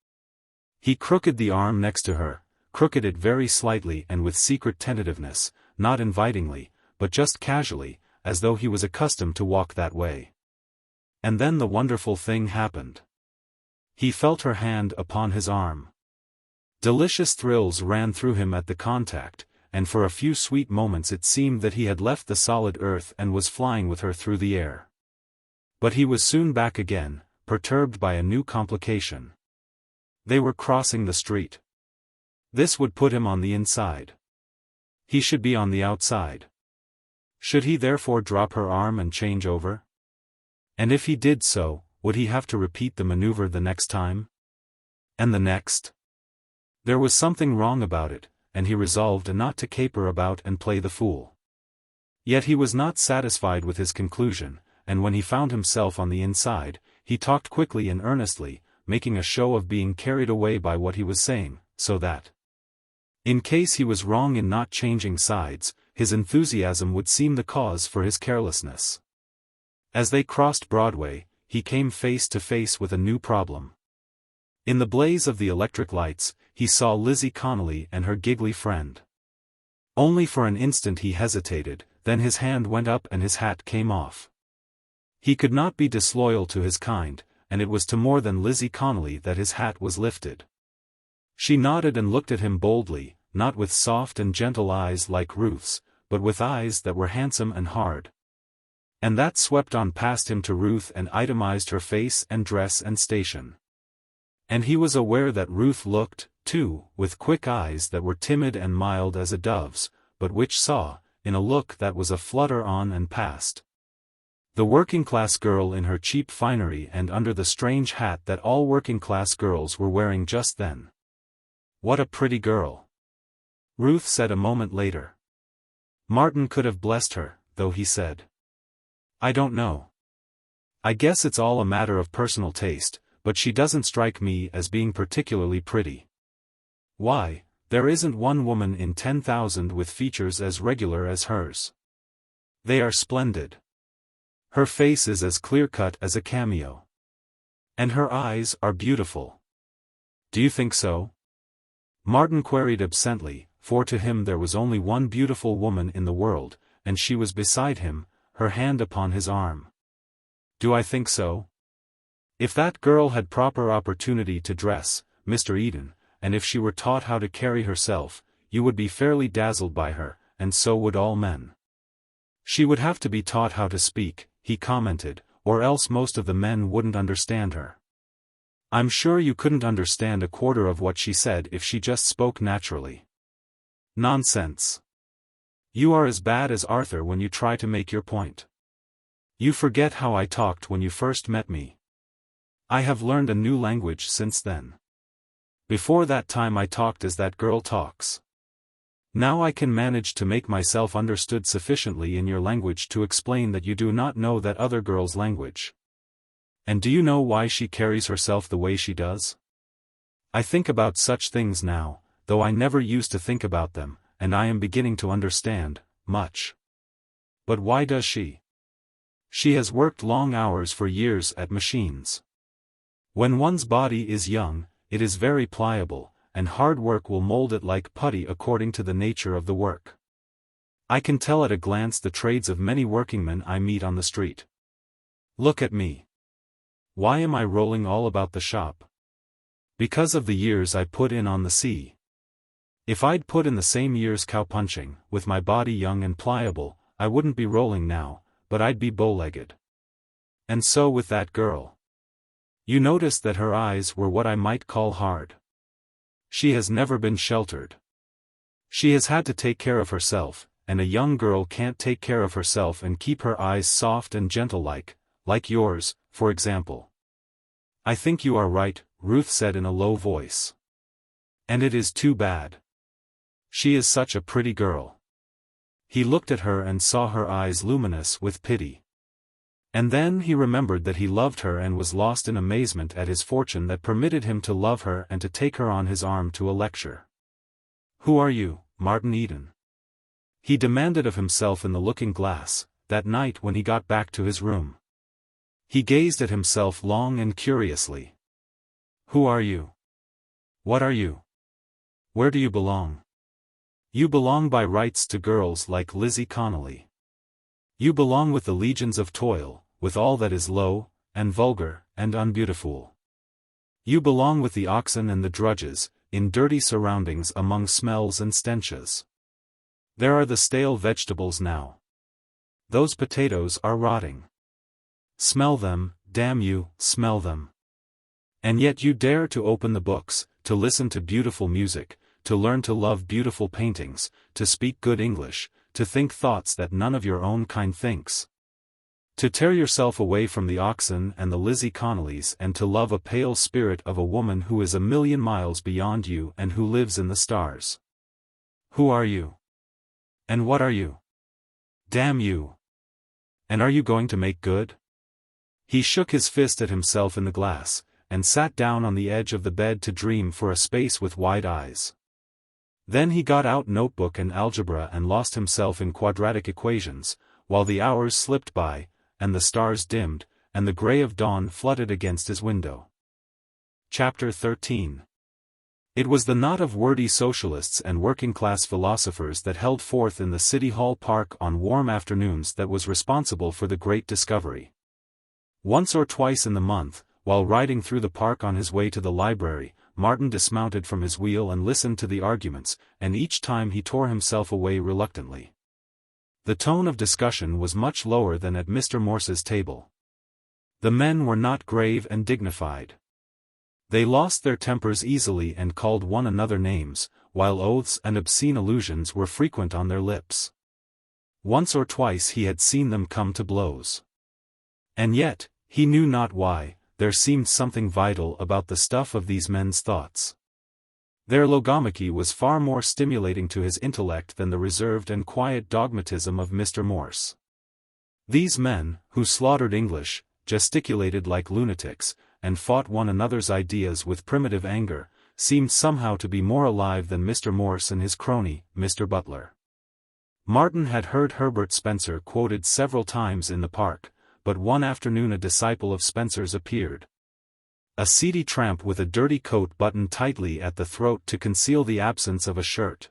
He crooked the arm next to her, crooked it very slightly and with secret tentativeness, not invitingly, but just casually, as though he was accustomed to walk that way. And then the wonderful thing happened. He felt her hand upon his arm. Delicious thrills ran through him at the contact, and for a few sweet moments it seemed that he had left the solid earth and was flying with her through the air. But he was soon back again, perturbed by a new complication. They were crossing the street. This would put him on the inside. He should be on the outside. Should he therefore drop her arm and change over? And if he did so, would he have to repeat the maneuver the next time? And the next? There was something wrong about it, and he resolved not to caper about and play the fool. Yet he was not satisfied with his conclusion, and when he found himself on the inside, he talked quickly and earnestly, making a show of being carried away by what he was saying, so that, in case he was wrong in not changing sides, his enthusiasm would seem the cause for his carelessness. As they crossed Broadway, he came face to face with a new problem. In the blaze of the electric lights, he saw Lizzie Connolly and her giggly friend. Only for an instant he hesitated, then his hand went up and his hat came off. He could not be disloyal to his kind, and it was to more than Lizzie Connolly that his hat was lifted. She nodded and looked at him boldly, not with soft and gentle eyes like Ruth's, but with eyes that were handsome and hard. And that swept on past him to Ruth and itemized her face and dress and station. And he was aware that Ruth looked, too, with quick eyes that were timid and mild as a dove's, but which saw, in a look that was a flutter on and past, the working-class girl in her cheap finery and under the strange hat that all working-class girls were wearing just then. What a pretty girl! Ruth said a moment later. Martin could have blessed her, though he said, I don't know. I guess it's all a matter of personal taste, but she doesn't strike me as being particularly pretty. Why, there isn't one woman in 10,000 with features as regular as hers. They are splendid. Her face is as clear-cut as a cameo. And her eyes are beautiful. Do you think so? Martin queried absently, for to him there was only one beautiful woman in the world, and she was beside him, her hand upon his arm. Do I think so? If that girl had proper opportunity to dress, Mr. Eden, and if she were taught how to carry herself, you would be fairly dazzled by her, and so would all men. She would have to be taught how to speak, he commented, or else most of the men wouldn't understand her. I'm sure you couldn't understand a quarter of what she said if she just spoke naturally. Nonsense. You are as bad as Arthur when you try to make your point. You forget how I talked when you first met me. I have learned a new language since then. Before that time I talked as that girl talks. Now I can manage to make myself understood sufficiently in your language to explain that you do not know that other girl's language. And do you know why she carries herself the way she does? I think about such things now, though I never used to think about them, and I am beginning to understand, much. But why does she? She has worked long hours for years at machines. When one's body is young, it is very pliable, and hard work will mold it like putty according to the nature of the work. I can tell at a glance the trades of many workingmen I meet on the street. Look at me. Why am I rolling all about the shop? Because of the years I put in on the sea. If I'd put in the same years cowpunching, with my body young and pliable, I wouldn't be rolling now, but I'd be bow-legged. And so with that girl. You noticed that her eyes were what I might call hard. She has never been sheltered. She has had to take care of herself, and a young girl can't take care of herself and keep her eyes soft and gentle like yours, for example. I think you are right, Ruth said in a low voice. And it is too bad. She is such a pretty girl. He looked at her and saw her eyes luminous with pity. And then he remembered that he loved her and was lost in amazement at his fortune that permitted him to love her and to take her on his arm to a lecture. Who are you, Martin Eden? He demanded of himself in the looking-glass, that night when he got back to his room. He gazed at himself long and curiously. Who are you? What are you? Where do you belong? You belong by rights to girls like Lizzie Connolly. You belong with the legions of toil, with all that is low, and vulgar, and unbeautiful. You belong with the oxen and the drudges, in dirty surroundings among smells and stenches. There are the stale vegetables now. Those potatoes are rotting. Smell them, damn you, smell them. And yet you dare to open the books, to listen to beautiful music, to learn to love beautiful paintings, to speak good English, to think thoughts that none of your own kind thinks. To tear yourself away from the oxen and the Lizzie Connollys and to love a pale spirit of a woman who is a million miles beyond you and who lives in the stars. Who are you? And what are you? Damn you! And are you going to make good? He shook his fist at himself in the glass, and sat down on the edge of the bed to dream for a space with wide eyes. Then he got out notebook and algebra and lost himself in quadratic equations, while the hours slipped by, and the stars dimmed, and the gray of dawn flooded against his window. Chapter 13. It was the knot of wordy socialists and working-class philosophers that held forth in the City Hall Park on warm afternoons that was responsible for the great discovery. Once or twice in the month, while riding through the park on his way to the library, Martin dismounted from his wheel and listened to the arguments, and each time he tore himself away reluctantly. The tone of discussion was much lower than at Mr. Morse's table. The men were not grave and dignified. They lost their tempers easily and called one another names, while oaths and obscene allusions were frequent on their lips. Once or twice he had seen them come to blows. And yet, he knew not why, there seemed something vital about the stuff of these men's thoughts. Their logomachy was far more stimulating to his intellect than the reserved and quiet dogmatism of Mr. Morse. These men, who slaughtered English, gesticulated like lunatics, and fought one another's ideas with primitive anger, seemed somehow to be more alive than Mr. Morse and his crony, Mr. Butler. Martin had heard Herbert Spencer quoted several times in the park, but one afternoon a disciple of Spencer's appeared. A seedy tramp with a dirty coat buttoned tightly at the throat to conceal the absence of a shirt.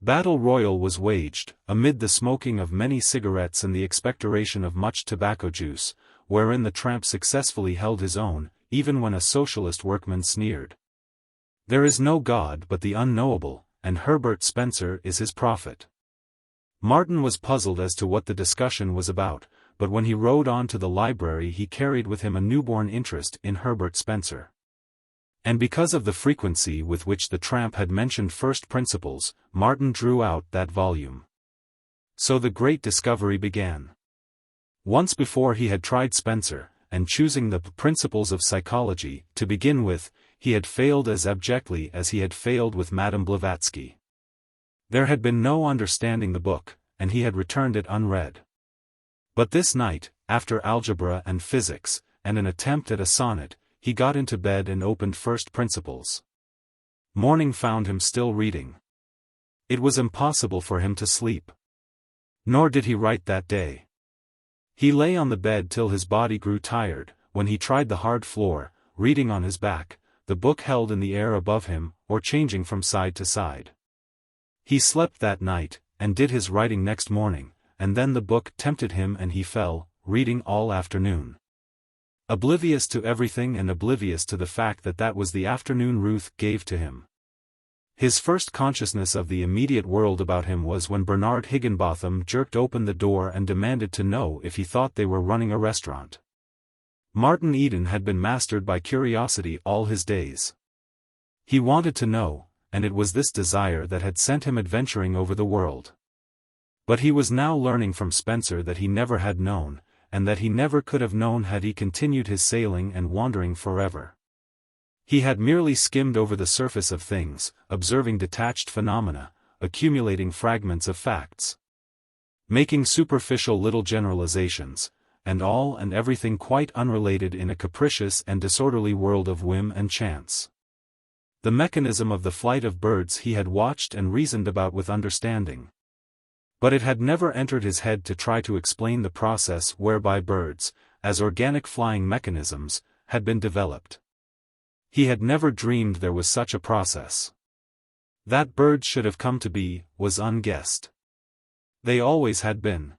Battle royal was waged, amid the smoking of many cigarettes and the expectoration of much tobacco juice, wherein the tramp successfully held his own, even when a socialist workman sneered. There is no God but the unknowable, and Herbert Spencer is his prophet. Martin was puzzled as to what the discussion was about, but when he rode on to the library he carried with him a newborn interest in Herbert Spencer. And because of the frequency with which the tramp had mentioned first principles, Martin drew out that volume. So the great discovery began. Once before he had tried Spencer, and choosing the principles of psychology, to begin with, he had failed as abjectly as he had failed with Madame Blavatsky. There had been no understanding the book, and he had returned it unread. But this night, after algebra and physics, and an attempt at a sonnet, he got into bed and opened First Principles. Morning found him still reading. It was impossible for him to sleep. Nor did he write that day. He lay on the bed till his body grew tired, when he tried the hard floor, reading on his back, the book held in the air above him, or changing from side to side. He slept that night, and did his writing next morning, and then the book tempted him and he fell, reading all afternoon. Oblivious to everything and oblivious to the fact that that was the afternoon Ruth gave to him. His first consciousness of the immediate world about him was when Bernard Higginbotham jerked open the door and demanded to know if he thought they were running a restaurant. Martin Eden had been mastered by curiosity all his days. He wanted to know, and it was this desire that had sent him adventuring over the world. But he was now learning from Spencer that he never had known, and that he never could have known had he continued his sailing and wandering forever. He had merely skimmed over the surface of things, observing detached phenomena, accumulating fragments of facts, making superficial little generalizations, and all and everything quite unrelated in a capricious and disorderly world of whim and chance. The mechanism of the flight of birds he had watched and reasoned about with understanding. But it had never entered his head to try to explain the process whereby birds, as organic flying mechanisms, had been developed. He had never dreamed there was such a process. That birds should have come to be, was unguessed. They always had been.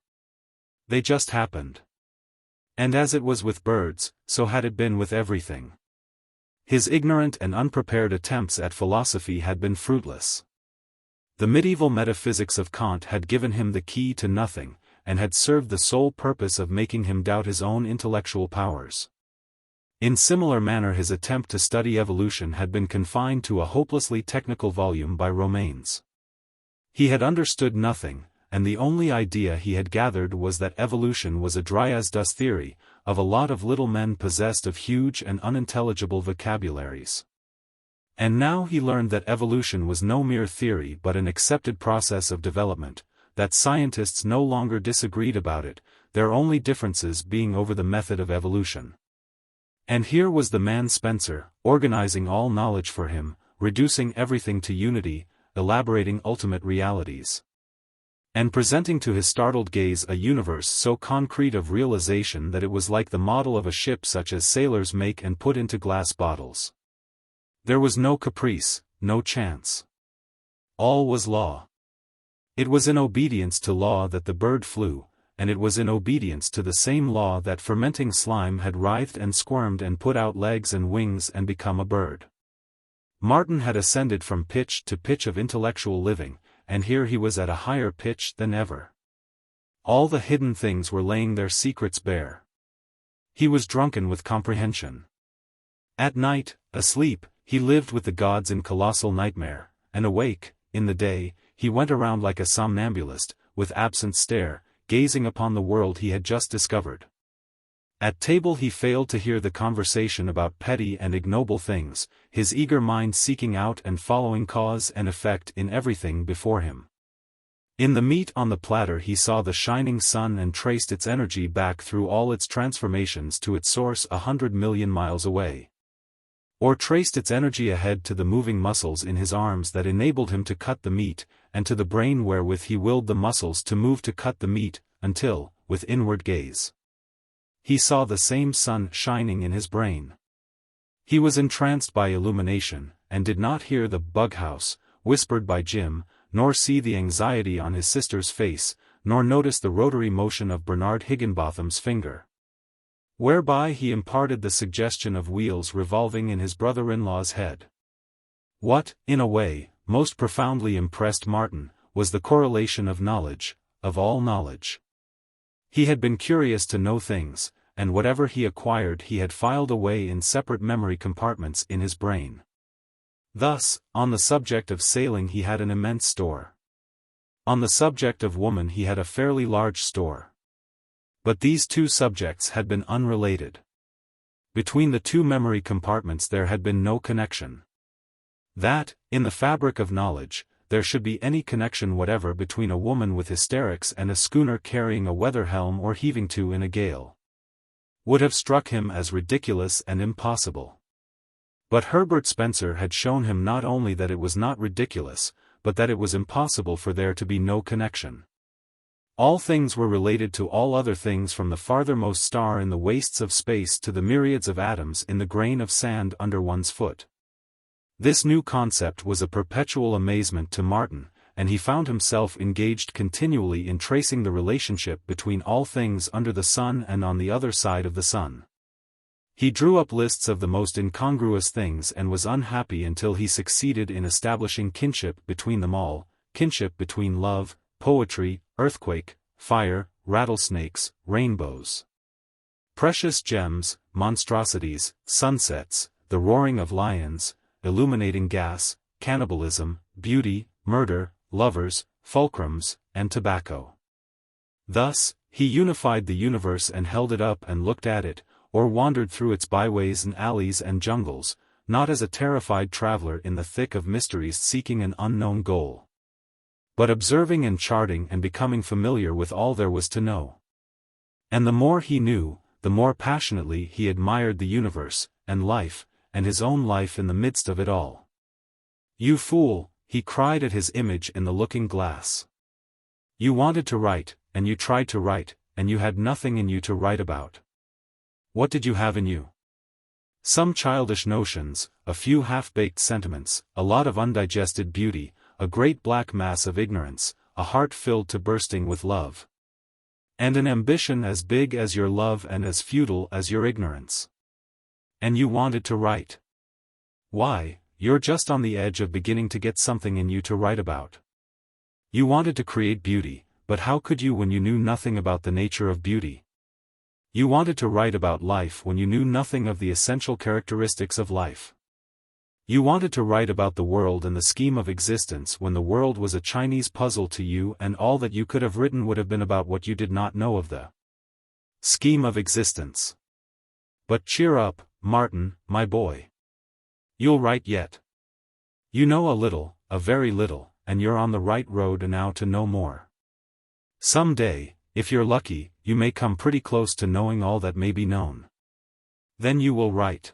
They just happened. And as it was with birds, so had it been with everything. His ignorant and unprepared attempts at philosophy had been fruitless. The medieval metaphysics of Kant had given him the key to nothing, and had served the sole purpose of making him doubt his own intellectual powers. In similar manner his attempt to study evolution had been confined to a hopelessly technical volume by Romanes. He had understood nothing, and the only idea he had gathered was that evolution was a dry-as-dust theory, of a lot of little men possessed of huge and unintelligible vocabularies. And now he learned that evolution was no mere theory but an accepted process of development, that scientists no longer disagreed about it, their only differences being over the method of evolution. And here was the man Spencer, organizing all knowledge for him, reducing everything to unity, elaborating ultimate realities, and presenting to his startled gaze a universe so concrete of realization that it was like the model of a ship such as sailors make and put into glass bottles. There was no caprice, no chance. All was law. It was in obedience to law that the bird flew, and it was in obedience to the same law that fermenting slime had writhed and squirmed and put out legs and wings and become a bird. Martin had ascended from pitch to pitch of intellectual living, and here he was at a higher pitch than ever. All the hidden things were laying their secrets bare. He was drunken with comprehension. At night, asleep, he lived with the gods in colossal nightmare, and awake, in the day, he went around like a somnambulist, with absent stare, gazing upon the world he had just discovered. At table he failed to hear the conversation about petty and ignoble things, his eager mind seeking out and following cause and effect in everything before him. In the meat on the platter he saw the shining sun and traced its energy back through all its transformations to its source 100 million miles away. Or traced its energy ahead to the moving muscles in his arms that enabled him to cut the meat, and to the brain wherewith he willed the muscles to move to cut the meat, until, with inward gaze, he saw the same sun shining in his brain. He was entranced by illumination, and did not hear the "bughouse" whispered by Jim, nor see the anxiety on his sister's face, nor notice the rotary motion of Bernard Higginbotham's finger, whereby he imparted the suggestion of wheels revolving in his brother-in-law's head. What, in a way, most profoundly impressed Martin, was the correlation of knowledge, of all knowledge. He had been curious to know things, and whatever he acquired he had filed away in separate memory compartments in his brain. Thus, on the subject of sailing he had an immense store. On the subject of woman he had a fairly large store. But these two subjects had been unrelated. Between the two memory compartments there had been no connection. That, in the fabric of knowledge, there should be any connection whatever between a woman with hysterics and a schooner carrying a weather helm or heaving to in a gale, would have struck him as ridiculous and impossible. But Herbert Spencer had shown him not only that it was not ridiculous, but that it was impossible for there to be no connection. All things were related to all other things, from the farthermost star in the wastes of space to the myriads of atoms in the grain of sand under one's foot. This new concept was a perpetual amazement to Martin, and he found himself engaged continually in tracing the relationship between all things under the sun and on the other side of the sun. He drew up lists of the most incongruous things and was unhappy until he succeeded in establishing kinship between them all, kinship between love, poetry, earthquake, fire, rattlesnakes, rainbows, precious gems, monstrosities, sunsets, the roaring of lions, illuminating gas, cannibalism, beauty, murder, lovers, fulcrums, and tobacco. Thus, he unified the universe and held it up and looked at it, or wandered through its byways and alleys and jungles, not as a terrified traveler in the thick of mysteries seeking an unknown goal, but observing and charting and becoming familiar with all there was to know. And the more he knew, the more passionately he admired the universe, and life, and his own life in the midst of it all. "You fool," he cried at his image in the looking-glass. "You wanted to write, and you tried to write, and you had nothing in you to write about. What did you have in you? Some childish notions, a few half-baked sentiments, a lot of undigested beauty, a great black mass of ignorance, a heart filled to bursting with love, and an ambition as big as your love and as futile as your ignorance. And you wanted to write. Why, you're just on the edge of beginning to get something in you to write about. You wanted to create beauty, but how could you when you knew nothing about the nature of beauty? You wanted to write about life when you knew nothing of the essential characteristics of life. You wanted to write about the world and the scheme of existence when the world was a Chinese puzzle to you, and all that you could have written would have been about what you did not know of the scheme of existence. But cheer up, Martin, my boy. You'll write yet. You know a little, a very little, and you're on the right road now to know more. Some day, if you're lucky, you may come pretty close to knowing all that may be known. Then you will write."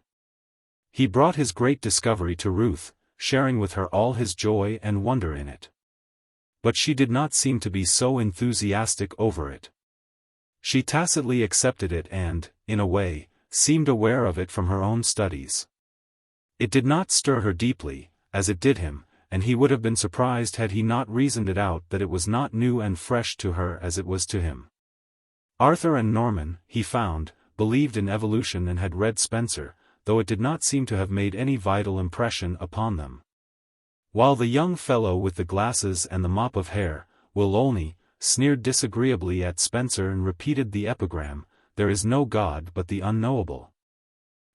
He brought his great discovery to Ruth, sharing with her all his joy and wonder in it. But she did not seem to be so enthusiastic over it. She tacitly accepted it and, in a way, seemed aware of it from her own studies. It did not stir her deeply, as it did him, and he would have been surprised had he not reasoned it out that it was not new and fresh to her as it was to him. Arthur and Norman, he found, believed in evolution and had read Spencer, though it did not seem to have made any vital impression upon them. While the young fellow with the glasses and the mop of hair, Will Olney, sneered disagreeably at Spencer and repeated the epigram, "There is no God but the unknowable.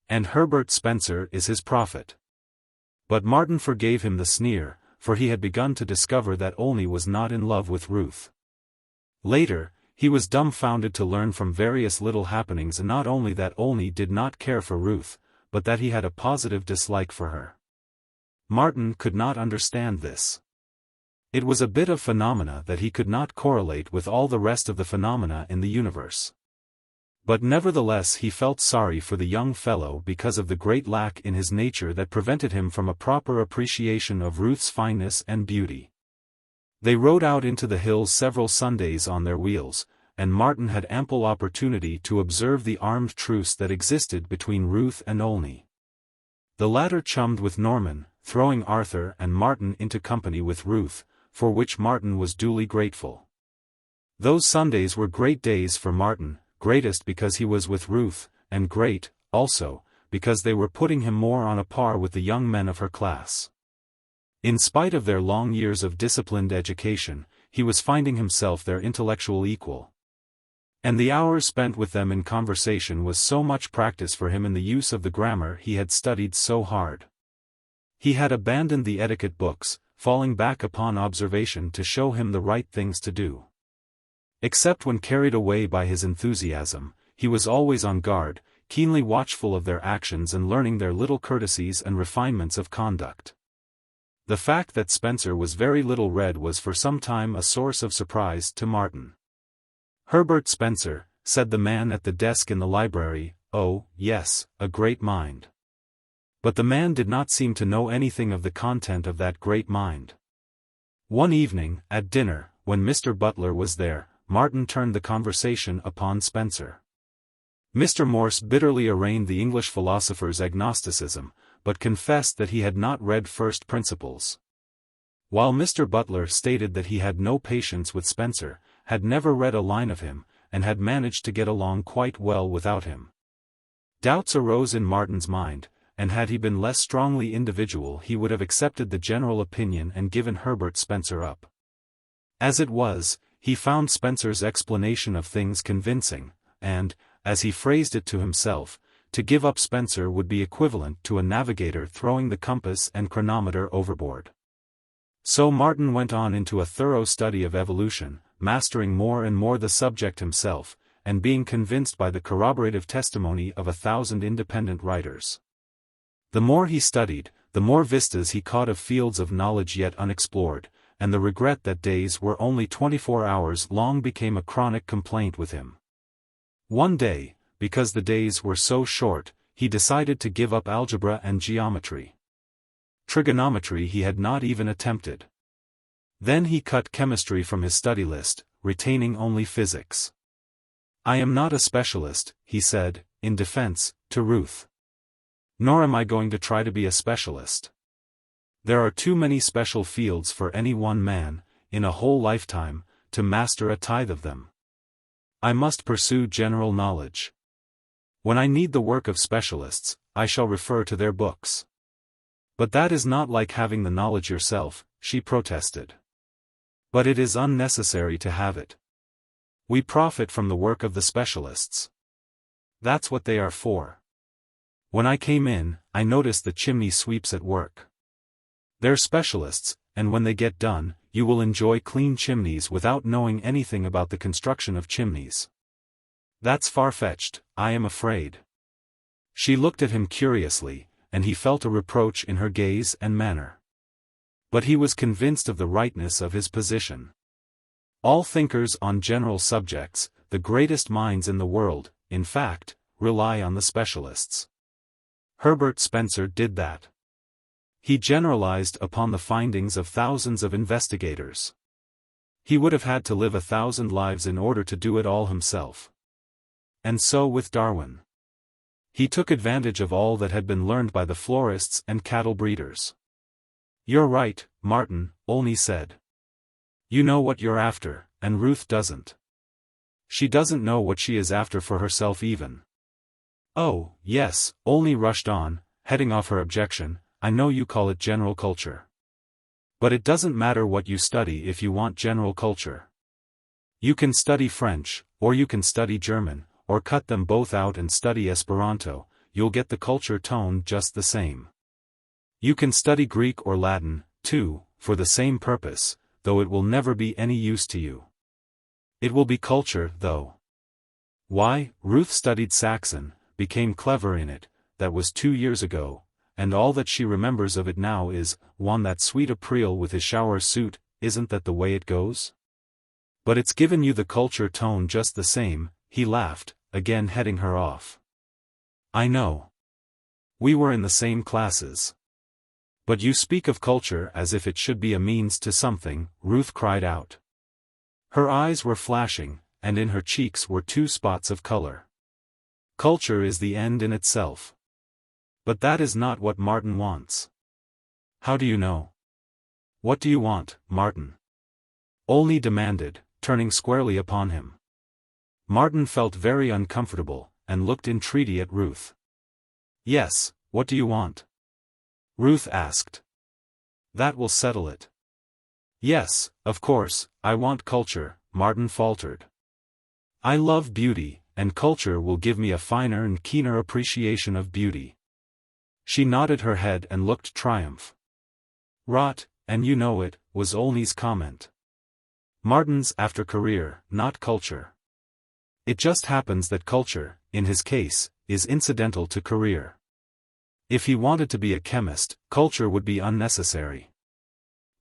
And Herbert Spencer is his prophet." But Martin forgave him the sneer, for he had begun to discover that Olney was not in love with Ruth. Later, he was dumbfounded to learn from various little happenings not only that Olney did not care for Ruth, but that he had a positive dislike for her. Martin could not understand this. It was a bit of phenomena that he could not correlate with all the rest of the phenomena in the universe. But nevertheless he felt sorry for the young fellow because of the great lack in his nature that prevented him from a proper appreciation of Ruth's fineness and beauty. They rode out into the hills several Sundays on their wheels, and Martin had ample opportunity to observe the armed truce that existed between Ruth and Olney. The latter chummed with Norman, throwing Arthur and Martin into company with Ruth, for which Martin was duly grateful. Those Sundays were great days for Martin, greatest because he was with Ruth, and great, also, because they were putting him more on a par with the young men of her class. In spite of their long years of disciplined education, he was finding himself their intellectual equal. And the hours spent with them in conversation was so much practice for him in the use of the grammar he had studied so hard. He had abandoned the etiquette books, falling back upon observation to show him the right things to do. Except when carried away by his enthusiasm, he was always on guard, keenly watchful of their actions and learning their little courtesies and refinements of conduct. The fact that Spencer was very little read was for some time a source of surprise to Martin. "Herbert Spencer," said the man at the desk in the library, "oh, yes, a great mind." But the man did not seem to know anything of the content of that great mind. One evening, at dinner, when Mr. Butler was there, Martin turned the conversation upon Spencer. Mr. Morse bitterly arraigned the English philosopher's agnosticism, but confessed that he had not read First Principles. While Mr. Butler stated that he had no patience with Spencer, had never read a line of him, and had managed to get along quite well without him. Doubts arose in Martin's mind, and had he been less strongly individual he would have accepted the general opinion and given Herbert Spencer up. As it was, he found Spencer's explanation of things convincing, and, as he phrased it to himself, to give up Spencer would be equivalent to a navigator throwing the compass and chronometer overboard. So Martin went on into a thorough study of evolution, mastering more and more the subject himself, and being convinced by the corroborative testimony of 1,000 independent writers. The more he studied, the more vistas he caught of fields of knowledge yet unexplored, and the regret that days were only 24 hours long became a chronic complaint with him. One day, because the days were so short, he decided to give up algebra and geometry. Trigonometry he had not even attempted. Then he cut chemistry from his study list, retaining only physics. "I am not a specialist," he said, in defense, to Ruth. "Nor am I going to try to be a specialist. There are too many special fields for any one man, in a whole lifetime, to master a tithe of them. I must pursue general knowledge. When I need the work of specialists, I shall refer to their books." "But that is not like having the knowledge yourself," she protested. "But it is unnecessary to have it. We profit from the work of the specialists. That's what they are for. When I came in, I noticed the chimney sweeps at work. They're specialists, and when they get done, you will enjoy clean chimneys without knowing anything about the construction of chimneys. That's far-fetched, I am afraid." She looked at him curiously, and he felt a reproach in her gaze and manner. But he was convinced of the rightness of his position. All thinkers on general subjects, the greatest minds in the world, in fact, rely on the specialists. Herbert Spencer did that. He generalized upon the findings of thousands of investigators. He would have had to live 1,000 lives in order to do it all himself. And so with Darwin. He took advantage of all that had been learned by the florists and cattle breeders. "You're right, Martin," Olney said. "You know what you're after, and Ruth doesn't. She doesn't know what she is after for herself even." "Oh, yes," Olney rushed on, heading off her objection, "I know you call it general culture. But it doesn't matter what you study if you want general culture. You can study French, or you can study German, or cut them both out and study Esperanto, you'll get the culture tone just the same. You can study Greek or Latin, too, for the same purpose, though it will never be any use to you. It will be culture, though. Why, Ruth studied Saxon, became clever in it, that was 2 years ago, and all that she remembers of it now is, won that sweet April with his shower suit, isn't that the way it goes? But it's given you the culture tone just the same," he laughed, again heading her off. "I know. We were in the same classes. But you speak of culture as if it should be a means to something," Ruth cried out. Her eyes were flashing, and in her cheeks were 2 spots of color. Culture is the end in itself. But that is not what Martin wants. How do you know? What do you want, Martin? Olney demanded, turning squarely upon him. Martin felt very uncomfortable, and looked entreaty at Ruth. Yes, what do you want? Ruth asked. That will settle it. Yes, of course, I want culture, Martin faltered. I love beauty, and culture will give me a finer and keener appreciation of beauty. She nodded her head and looked triumph. Rot, and you know it, was Olney's comment. Martin's after career, not culture. It just happens that culture, in his case, is incidental to career. If he wanted to be a chemist, culture would be unnecessary.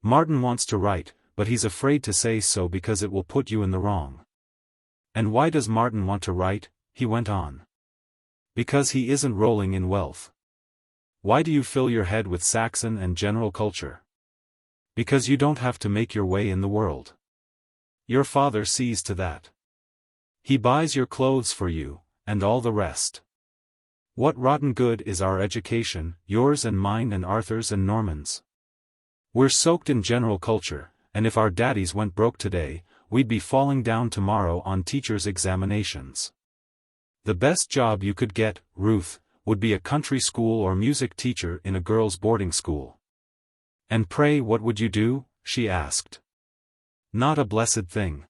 Martin wants to write, but he's afraid to say so because it will put you in the wrong. And why does Martin want to write? He went on. Because he isn't rolling in wealth. Why do you fill your head with Saxon and general culture? Because you don't have to make your way in the world. Your father sees to that. He buys your clothes for you, and all the rest. What rotten good is our education, yours and mine and Arthur's and Norman's? We're soaked in general culture, and if our daddies went broke today, we'd be falling down tomorrow on teachers' examinations. The best job you could get, Ruth, would be a country school or music teacher in a girls' boarding school. And pray what would you do? She asked. Not a blessed thing.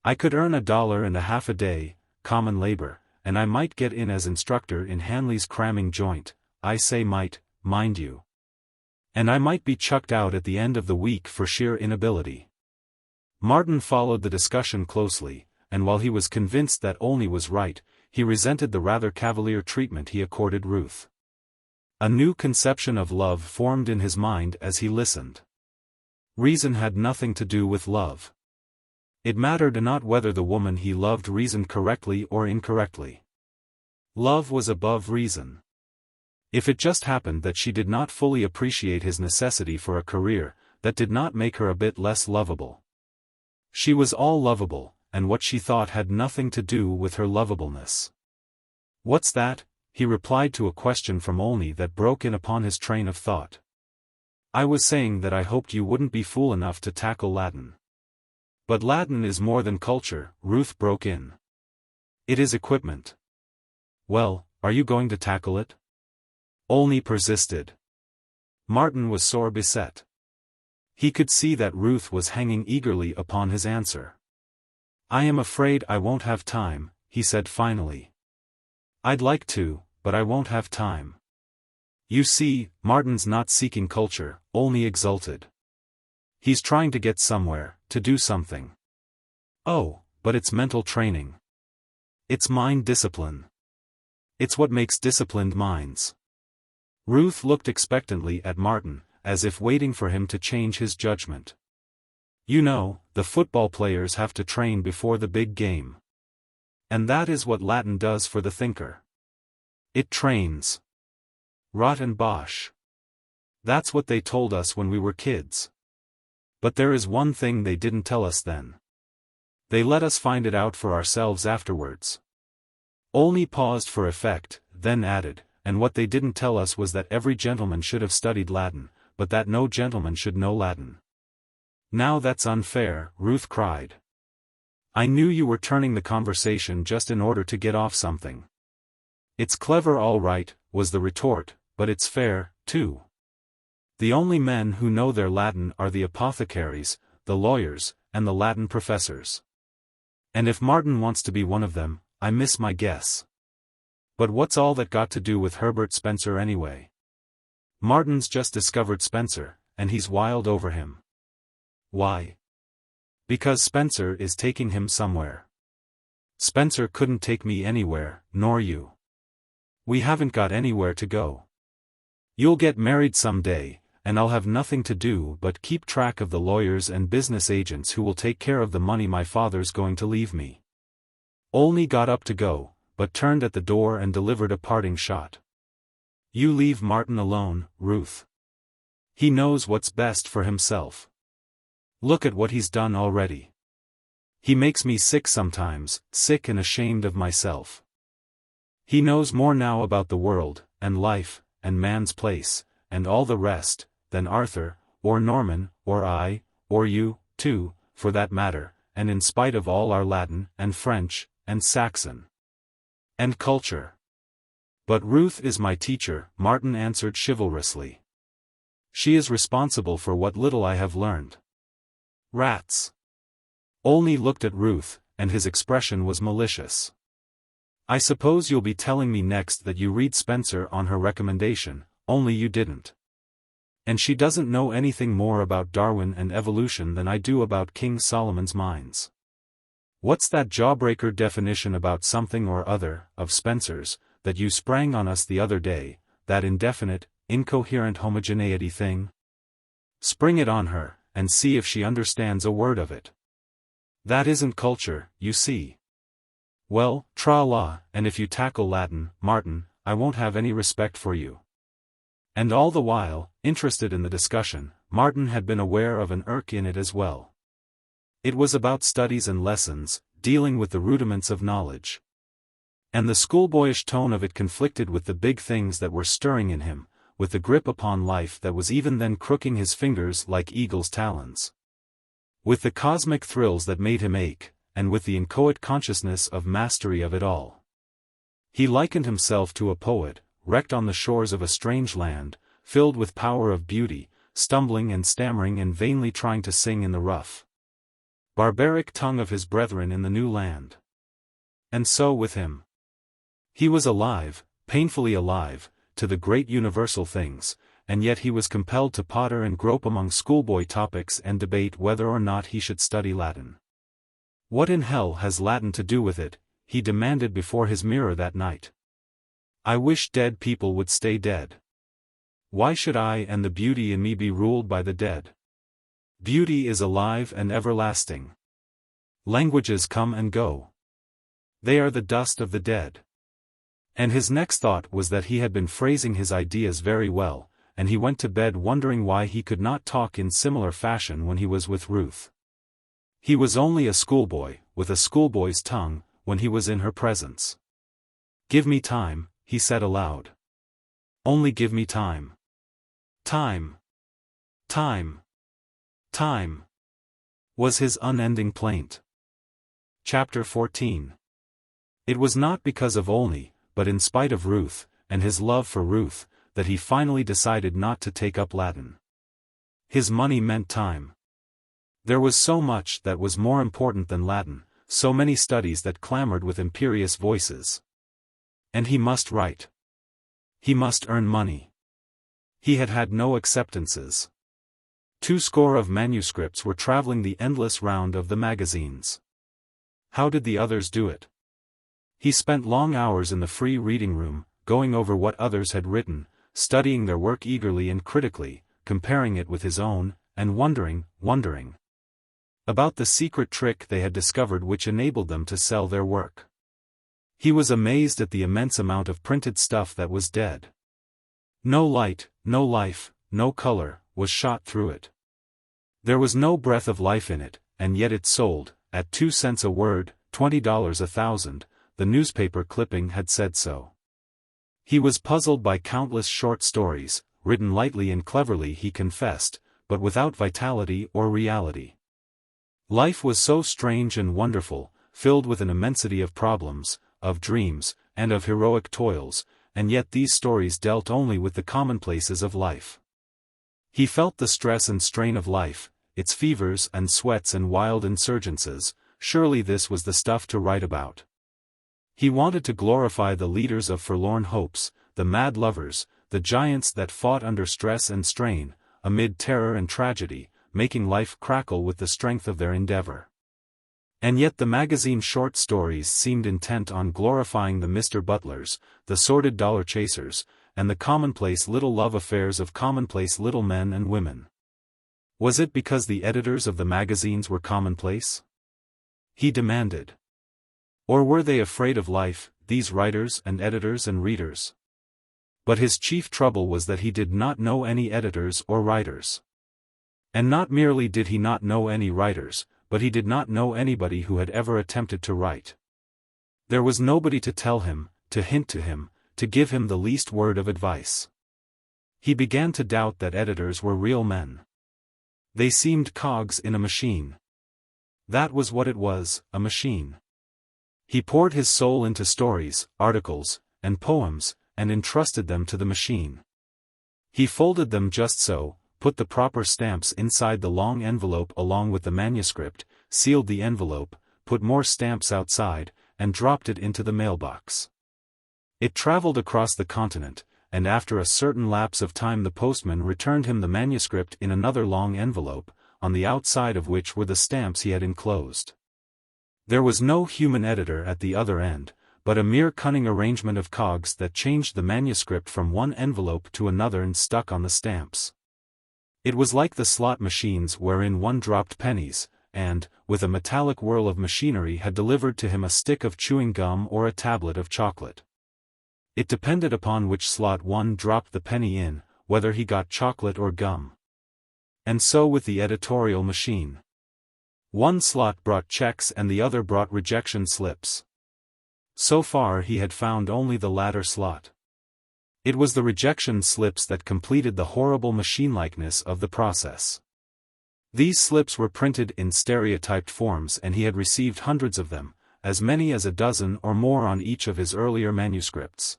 I could earn $1.50 a day, common labor, and I might get in as instructor in Hanley's cramming joint, I say might, mind you. And I might be chucked out at the end of the week for sheer inability. Martin followed the discussion closely, and while he was convinced that Olney was right, he resented the rather cavalier treatment he accorded Ruth. A new conception of love formed in his mind as he listened. Reason had nothing to do with love. It mattered not whether the woman he loved reasoned correctly or incorrectly. Love was above reason. If it just happened that she did not fully appreciate his necessity for a career, that did not make her a bit less lovable. She was all lovable, and what she thought had nothing to do with her lovableness. What's that? He replied to a question from Olney that broke in upon his train of thought. I was saying that I hoped you wouldn't be fool enough to tackle Latin. But Latin is more than culture, Ruth broke in. It is equipment. Well, are you going to tackle it? Olney persisted. Martin was sore beset. He could see that Ruth was hanging eagerly upon his answer. I am afraid I won't have time, he said finally. I'd like to, but I won't have time. You see, Martin's not seeking culture, Olney exulted. He's trying to get somewhere, to do something. Oh, but it's mental training. It's mind discipline. It's what makes disciplined minds. Ruth looked expectantly at Martin, as if waiting for him to change his judgment. You know, the football players have to train before the big game. And that is what Latin does for the thinker. It trains. Rot and bosh. That's what they told us when we were kids. But there is one thing they didn't tell us then. They let us find it out for ourselves afterwards. Olney paused for effect, then added, and what they didn't tell us was that every gentleman should have studied Latin, but that no gentleman should know Latin. Now that's unfair, Ruth cried. I knew you were turning the conversation just in order to get off something. It's clever all right, was the retort, but it's fair, too. The only men who know their Latin are the apothecaries, the lawyers, and the Latin professors. And if Martin wants to be one of them, I miss my guess. But what's all that got to do with Herbert Spencer anyway? Martin's just discovered Spencer, and he's wild over him. Why? Because Spencer is taking him somewhere. Spencer couldn't take me anywhere, nor you. We haven't got anywhere to go. You'll get married someday, and I'll have nothing to do but keep track of the lawyers and business agents who will take care of the money my father's going to leave me. Olney got up to go, but turned at the door and delivered a parting shot. You leave Martin alone, Ruth. He knows what's best for himself. Look at what he's done already. He makes me sick sometimes, sick and ashamed of myself. He knows more now about the world, and life, and man's place, and all the rest, than Arthur, or Norman, or I, or you, too, for that matter, and in spite of all our Latin, and French, and Saxon, and culture. But Ruth is my teacher, Martin answered chivalrously. She is responsible for what little I have learned. Rats. Olney looked at Ruth, and his expression was malicious. I suppose you'll be telling me next that you read Spencer on her recommendation, only you didn't. And she doesn't know anything more about Darwin and evolution than I do about King Solomon's mines. What's that jawbreaker definition about something or other, of Spencer's, that you sprang on us the other day, that indefinite, incoherent homogeneity thing? Spring it on her, and see if she understands a word of it. That isn't culture, you see. Well, tra-la, and if you tackle Latin, Martin, I won't have any respect for you. And all the while, interested in the discussion, Martin had been aware of an irk in it as well. It was about studies and lessons, dealing with the rudiments of knowledge. And the schoolboyish tone of it conflicted with the big things that were stirring in him, with the grip upon life that was even then crooking his fingers like eagle's talons. With the cosmic thrills that made him ache, and with the inchoate consciousness of mastery of it all. He likened himself to a poet, wrecked on the shores of a strange land, filled with power of beauty, stumbling and stammering and vainly trying to sing in the rough, barbaric tongue of his brethren in the new land. And so with him. He was alive, painfully alive, to the great universal things, and yet he was compelled to potter and grope among schoolboy topics and debate whether or not he should study Latin. What in hell has Latin to do with it? He demanded before his mirror that night. I wish dead people would stay dead. Why should I and the beauty in me be ruled by the dead? Beauty is alive and everlasting. Languages come and go. They are the dust of the dead. And his next thought was that he had been phrasing his ideas very well, and he went to bed wondering why he could not talk in similar fashion when he was with Ruth. He was only a schoolboy, with a schoolboy's tongue, when he was in her presence. Give me time, he said aloud. Only give me time. Time. Time. Time. Was his unending plaint. Chapter 14. It was not because of Olney, but in spite of Ruth, and his love for Ruth, that he finally decided not to take up Latin. His money meant time. There was so much that was more important than Latin, so many studies that clamored with imperious voices. And he must write. He must earn money. He had had no acceptances. 20 of manuscripts were traveling the endless round of the magazines. How did the others do it? He spent long hours in the free reading room, going over what others had written, studying their work eagerly and critically, comparing it with his own, and wondering about the secret trick they had discovered which enabled them to sell their work. He was amazed at the immense amount of printed stuff that was dead. No light, no life, no color, was shot through it. There was no breath of life in it, and yet it sold, at 2 cents a word, $20 1,000, the newspaper clipping had said so. He was puzzled by countless short stories, written lightly and cleverly he confessed, but without vitality or reality. Life was so strange and wonderful, filled with an immensity of problems, of dreams, and of heroic toils, and yet these stories dealt only with the commonplaces of life. He felt the stress and strain of life, its fevers and sweats and wild insurgences. Surely this was the stuff to write about. He wanted to glorify the leaders of forlorn hopes, the mad lovers, the giants that fought under stress and strain, amid terror and tragedy, making life crackle with the strength of their endeavor. And yet the magazine short stories seemed intent on glorifying the Mr. Butlers, the sordid dollar chasers, and the commonplace little love affairs of commonplace little men and women. Was it because the editors of the magazines were commonplace? He demanded. Or were they afraid of life, these writers and editors and readers? But his chief trouble was that he did not know any editors or writers. And not merely did he not know any writers, but he did not know anybody who had ever attempted to write. There was nobody to tell him, to hint to him, to give him the least word of advice. He began to doubt that editors were real men. They seemed cogs in a machine. That was what it was, a machine. He poured his soul into stories, articles, and poems, and entrusted them to the machine. He folded them just so, put the proper stamps inside the long envelope along with the manuscript, sealed the envelope, put more stamps outside, and dropped it into the mailbox. It traveled across the continent, and after a certain lapse of time the postman returned him the manuscript in another long envelope, on the outside of which were the stamps he had enclosed. There was no human editor at the other end, but a mere cunning arrangement of cogs that changed the manuscript from one envelope to another and stuck on the stamps. It was like the slot machines wherein one dropped pennies, and, with a metallic whirl of machinery had delivered to him a stick of chewing gum or a tablet of chocolate. It depended upon which slot one dropped the penny in, whether he got chocolate or gum. And so with the editorial machine. One slot brought checks and the other brought rejection slips. So far he had found only the latter slot. It was the rejection slips that completed the horrible machine-likeness of the process. These slips were printed in stereotyped forms and he had received hundreds of them, as many as a dozen or more on each of his earlier manuscripts.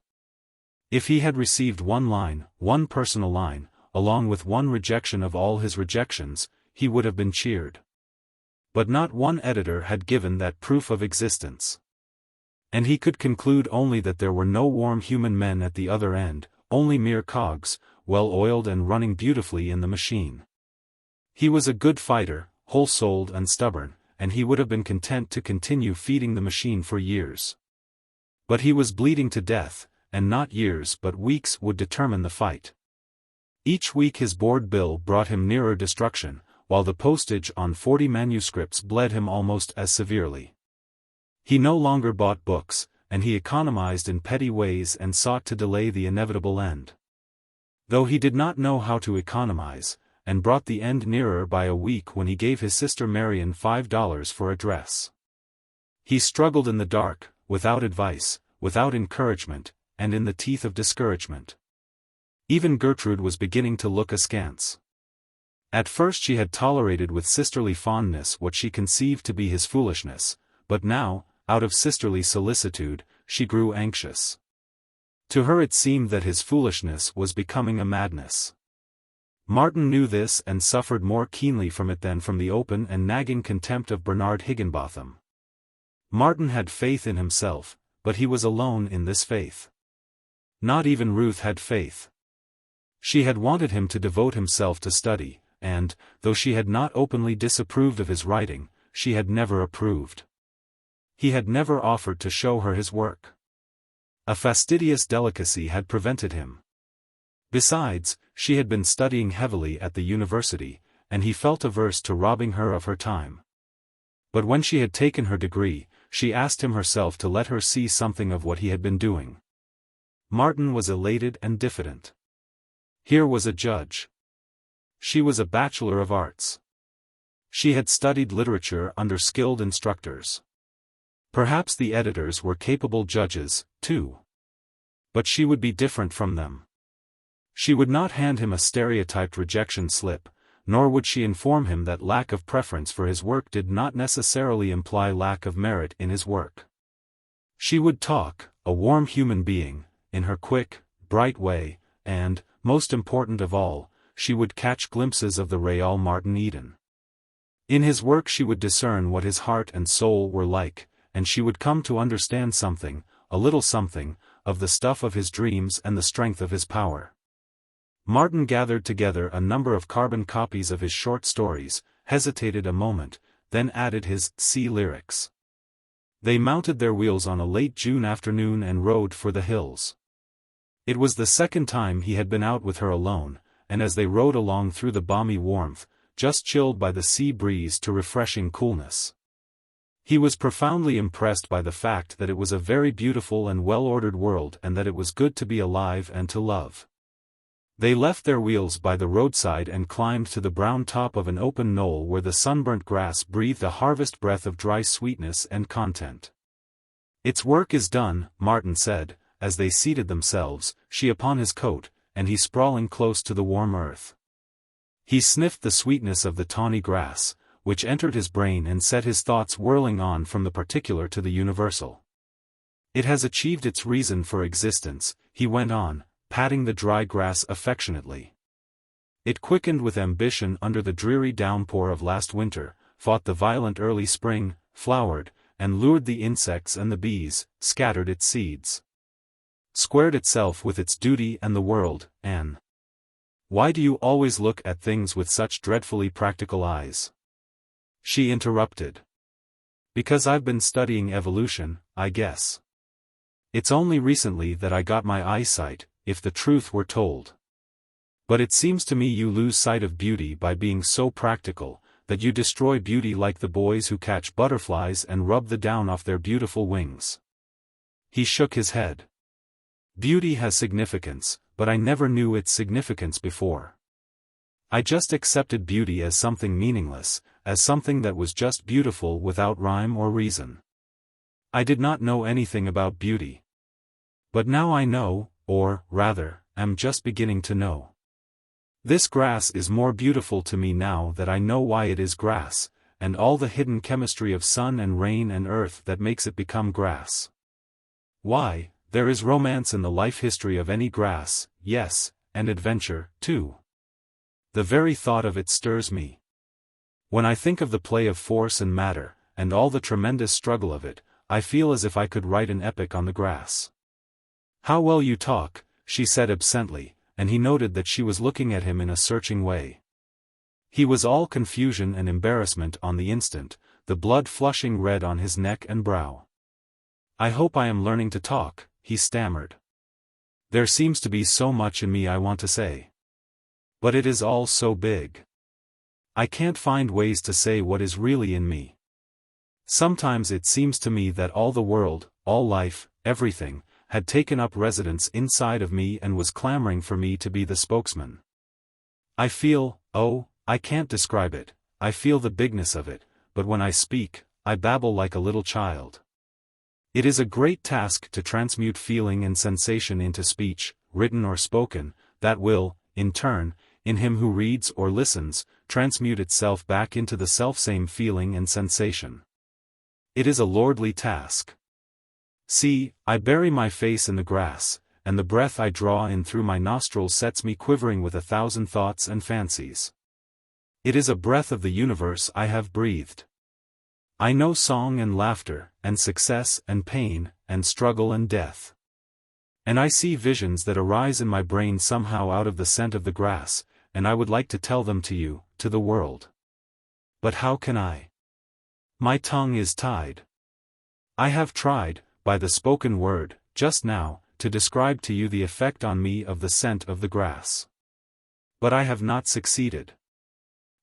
If he had received one line, one personal line, along with one rejection of all his rejections, he would have been cheered. But not one editor had given that proof of existence. And he could conclude only that there were no warm human men at the other end, only mere cogs, well-oiled and running beautifully in the machine. He was a good fighter, whole-souled and stubborn, and he would have been content to continue feeding the machine for years. But he was bleeding to death, and not years but weeks would determine the fight. Each week his board bill brought him nearer destruction, while the postage on 40 manuscripts bled him almost as severely. He no longer bought books, and he economized in petty ways and sought to delay the inevitable end. Though he did not know how to economize, and brought the end nearer by a week when he gave his sister Marion $5 for a dress. He struggled in the dark, without advice, without encouragement, and in the teeth of discouragement. Even Gertrude was beginning to look askance. At first she had tolerated with sisterly fondness what she conceived to be his foolishness, but now, out of sisterly solicitude, she grew anxious. To her it seemed that his foolishness was becoming a madness. Martin knew this and suffered more keenly from it than from the open and nagging contempt of Bernard Higginbotham. Martin had faith in himself, but he was alone in this faith. Not even Ruth had faith. She had wanted him to devote himself to study, and, though she had not openly disapproved of his writing, she had never approved. He had never offered to show her his work. A fastidious delicacy had prevented him. Besides, she had been studying heavily at the university, and he felt averse to robbing her of her time. But when she had taken her degree, she asked him herself to let her see something of what he had been doing. Martin was elated and diffident. Here was a judge. She was a Bachelor of Arts. She had studied literature under skilled instructors. Perhaps the editors were capable judges, too. But she would be different from them. She would not hand him a stereotyped rejection slip, nor would she inform him that lack of preference for his work did not necessarily imply lack of merit in his work. She would talk, a warm human being, in her quick, bright way, and, most important of all, she would catch glimpses of the real Martin Eden. In his work she would discern what his heart and soul were like, and she would come to understand something, a little something, of the stuff of his dreams and the strength of his power. Martin gathered together a number of carbon copies of his short stories, hesitated a moment, then added his sea lyrics. They mounted their wheels on a late June afternoon and rode for the hills. It was the second time he had been out with her alone, and as they rode along through the balmy warmth, just chilled by the sea breeze to refreshing coolness, he was profoundly impressed by the fact that it was a very beautiful and well-ordered world and that it was good to be alive and to love. They left their wheels by the roadside and climbed to the brown top of an open knoll where the sunburnt grass breathed a harvest breath of dry sweetness and content. "Its work is done," Martin said, as they seated themselves, she upon his coat, and he sprawling close to the warm earth. He sniffed the sweetness of the tawny grass, which entered his brain and set his thoughts whirling on from the particular to the universal. "It has achieved its reason for existence," he went on, patting the dry grass affectionately. "It quickened with ambition under the dreary downpour of last winter, fought the violent early spring, flowered, and lured the insects and the bees, scattered its seeds. Squared itself with its duty and the world, and—" "Why do you always look at things with such dreadfully practical eyes?" she interrupted. "Because I've been studying evolution, I guess. It's only recently that I got my eyesight, if the truth were told. But it seems to me you lose sight of beauty by being so practical, that you destroy beauty like the boys who catch butterflies and rub the down off their beautiful wings." He shook his head. "Beauty has significance, but I never knew its significance before. I just accepted beauty as something meaningless, as something that was just beautiful without rhyme or reason. I did not know anything about beauty. But now I know, or, rather, am just beginning to know. This grass is more beautiful to me now that I know why it is grass, and all the hidden chemistry of sun and rain and earth that makes it become grass. Why, there is romance in the life history of any grass, yes, and adventure, too. The very thought of it stirs me. When I think of the play of force and matter, and all the tremendous struggle of it, I feel as if I could write an epic on the grass." "How well you talk," she said absently, and he noted that she was looking at him in a searching way. He was all confusion and embarrassment on the instant, the blood flushing red on his neck and brow. "I hope I am learning to talk," he stammered. "There seems to be so much in me I want to say. But it is all so big. I can't find ways to say what is really in me. Sometimes it seems to me that all the world, all life, everything, had taken up residence inside of me and was clamoring for me to be the spokesman. I feel, oh, I can't describe it, I feel the bigness of it, but when I speak, I babble like a little child. It is a great task to transmute feeling and sensation into speech, written or spoken, that will, in turn, in him who reads or listens, transmute itself back into the selfsame feeling and sensation. It is a lordly task. See, I bury my face in the grass, and the breath I draw in through my nostrils sets me quivering with 1,000 thoughts and fancies. It is a breath of the universe I have breathed. I know song and laughter, and success and pain, and struggle and death. And I see visions that arise in my brain somehow out of the scent of the grass, and I would like to tell them to you, to the world. But how can I? My tongue is tied. I have tried, by the spoken word, just now, to describe to you the effect on me of the scent of the grass. But I have not succeeded.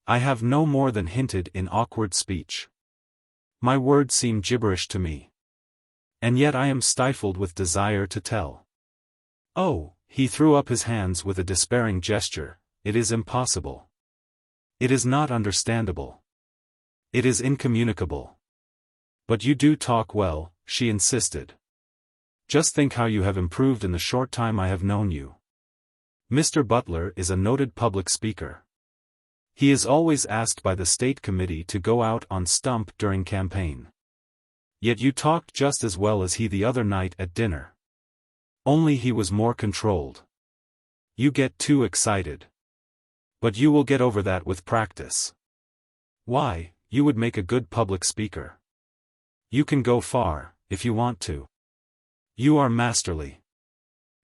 I have no more than hinted in awkward speech. My words seem gibberish to me. And yet I am stifled with desire to tell. Oh, he threw up his hands with a despairing gesture, it is impossible. It is not understandable. It is incommunicable. But you do talk well, she insisted. Just think how you have improved in the short time I have known you. Mr. Butler is a noted public speaker. He is always asked by the state committee to go out on stump during campaign. Yet you talked just as well as he the other night at dinner. Only he was more controlled. You get too excited. But you will get over that with practice. Why, you would make a good public speaker. You can go far, if you want to. You are masterly.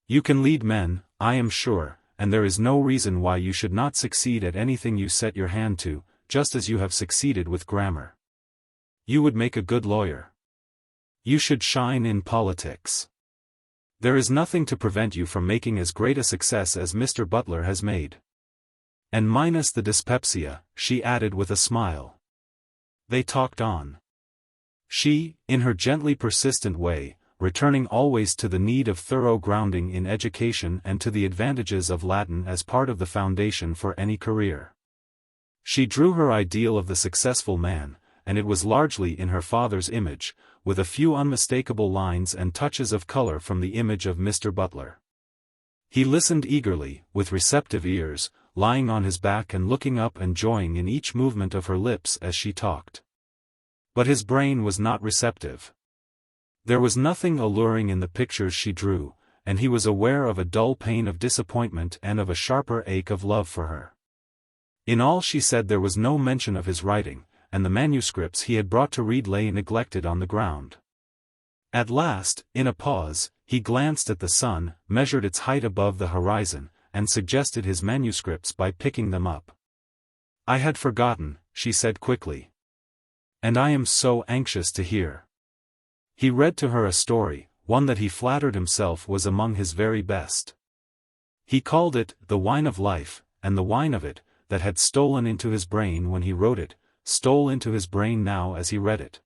You can lead men, I am sure, and there is no reason why you should not succeed at anything you set your hand to, just as you have succeeded with grammar. You would make a good lawyer. You should shine in politics. There is nothing to prevent you from making as great a success as Mr. Butler has made. And minus the dyspepsia, she added with a smile. They talked on. She, in her gently persistent way, returning always to the need of thorough grounding in education and to the advantages of Latin as part of the foundation for any career. She drew her ideal of the successful man, and it was largely in her father's image, with a few unmistakable lines and touches of color from the image of Mr. Butler. He listened eagerly, with receptive ears, lying on his back and looking up and joying in each movement of her lips as she talked. But his brain was not receptive. There was nothing alluring in the pictures she drew, and he was aware of a dull pain of disappointment and of a sharper ache of love for her. In all she said there was no mention of his writing, and the manuscripts he had brought to read lay neglected on the ground. At last, in a pause, he glanced at the sun, measured its height above the horizon, and suggested his manuscripts by picking them up. "I had forgotten," she said quickly. "And I am so anxious to hear." He read to her a story, one that he flattered himself was among his very best. He called it The Wine of Life, and the wine of it, that had stolen into his brain when he wrote it, stole into his brain now as he read it.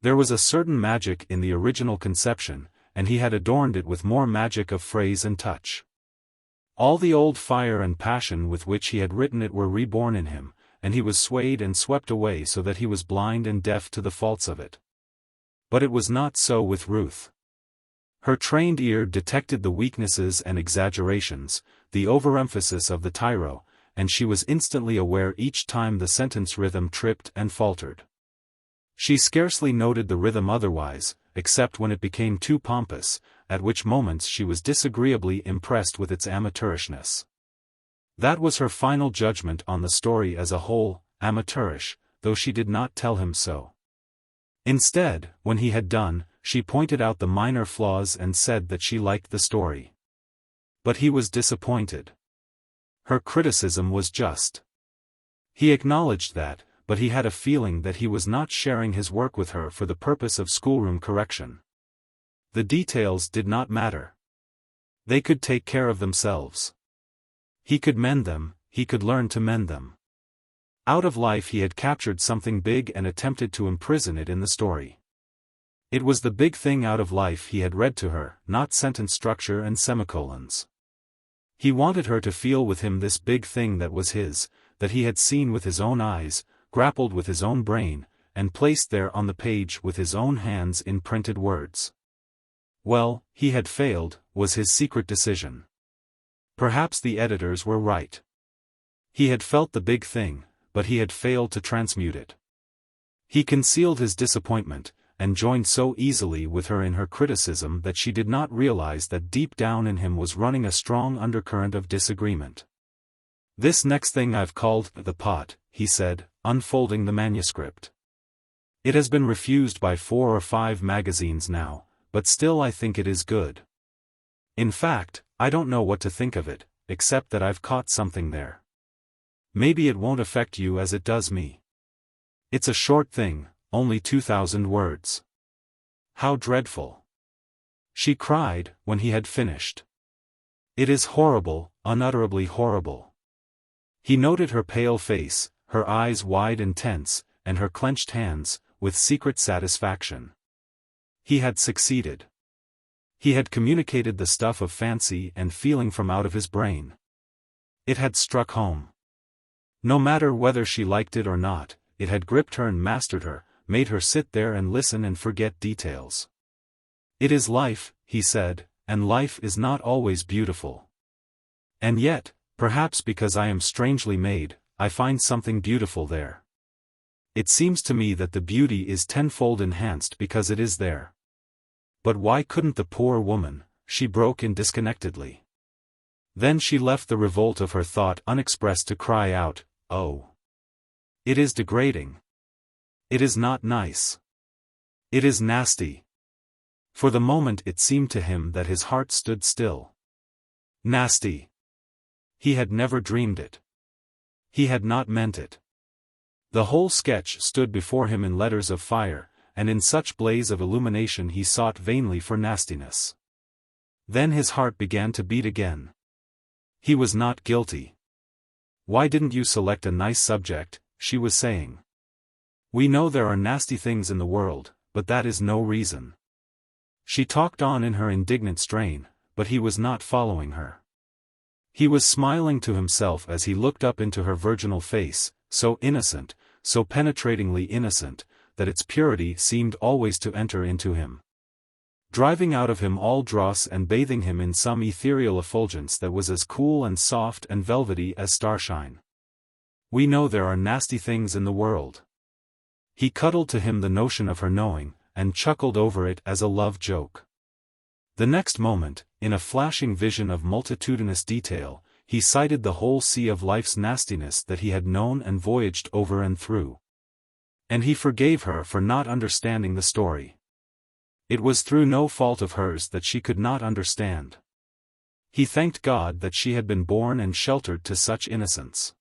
There was a certain magic in the original conception, and he had adorned it with more magic of phrase and touch. All the old fire and passion with which he had written it were reborn in him, and he was swayed and swept away so that he was blind and deaf to the faults of it. But it was not so with Ruth. Her trained ear detected the weaknesses and exaggerations, the overemphasis of the tyro, and she was instantly aware each time the sentence rhythm tripped and faltered. She scarcely noted the rhythm otherwise, except when it became too pompous, at which moments she was disagreeably impressed with its amateurishness. That was her final judgment on the story as a whole, amateurish, though she did not tell him so. Instead, when he had done, she pointed out the minor flaws and said that she liked the story. But he was disappointed. Her criticism was just. He acknowledged that, but he had a feeling that he was not sharing his work with her for the purpose of schoolroom correction. The details did not matter. They could take care of themselves. He could mend them, he could learn to mend them. Out of life he had captured something big and attempted to imprison it in the story. It was the big thing out of life he had read to her, not sentence structure and semicolons. He wanted her to feel with him this big thing that was his, that he had seen with his own eyes, grappled with his own brain, and placed there on the page with his own hands in printed words. Well, he had failed, was his secret decision. Perhaps the editors were right. He had felt the big thing, but he had failed to transmute it. He concealed his disappointment, and joined so easily with her in her criticism that she did not realize that deep down in him was running a strong undercurrent of disagreement. "This next thing I've called The Pot," he said, unfolding the manuscript. "It has been refused by 4 or 5 magazines now, but still I think it is good. In fact, I don't know what to think of it, except that I've caught something there. Maybe it won't affect you as it does me. It's a short thing, only 2,000 words." "How dreadful!" she cried, when he had finished. "It is horrible, unutterably horrible." He noted her pale face, her eyes wide and tense, and her clenched hands, with secret satisfaction. He had succeeded. He had communicated the stuff of fancy and feeling from out of his brain. It had struck home. No matter whether she liked it or not, it had gripped her and mastered her, made her sit there and listen and forget details. "It is life," he said, "and life is not always beautiful. And yet, perhaps because I am strangely made, I find something beautiful there. It seems to me that the beauty is tenfold enhanced because it is there." "But why couldn't the poor woman," she broke in disconnectedly. Then she left the revolt of her thought unexpressed to cry out, "Oh! It is degrading. It is not nice. It is nasty." For the moment it seemed to him that his heart stood still. Nasty. He had never dreamed it. He had not meant it. The whole sketch stood before him in letters of fire, and in such blaze of illumination he sought vainly for nastiness. Then his heart began to beat again. He was not guilty. "Why didn't you select a nice subject?" she was saying. "We know there are nasty things in the world, but that is no reason." She talked on in her indignant strain, but he was not following her. He was smiling to himself as he looked up into her virginal face, so innocent, so penetratingly innocent, that its purity seemed always to enter into him, driving out of him all dross and bathing him in some ethereal effulgence that was as cool and soft and velvety as starshine. We know there are nasty things in the world. He cuddled to him the notion of her knowing, and chuckled over it as a love joke. The next moment, in a flashing vision of multitudinous detail, he sighted the whole sea of life's nastiness that he had known and voyaged over and through. And he forgave her for not understanding the story. It was through no fault of hers that she could not understand. He thanked God that she had been born and sheltered to such innocence.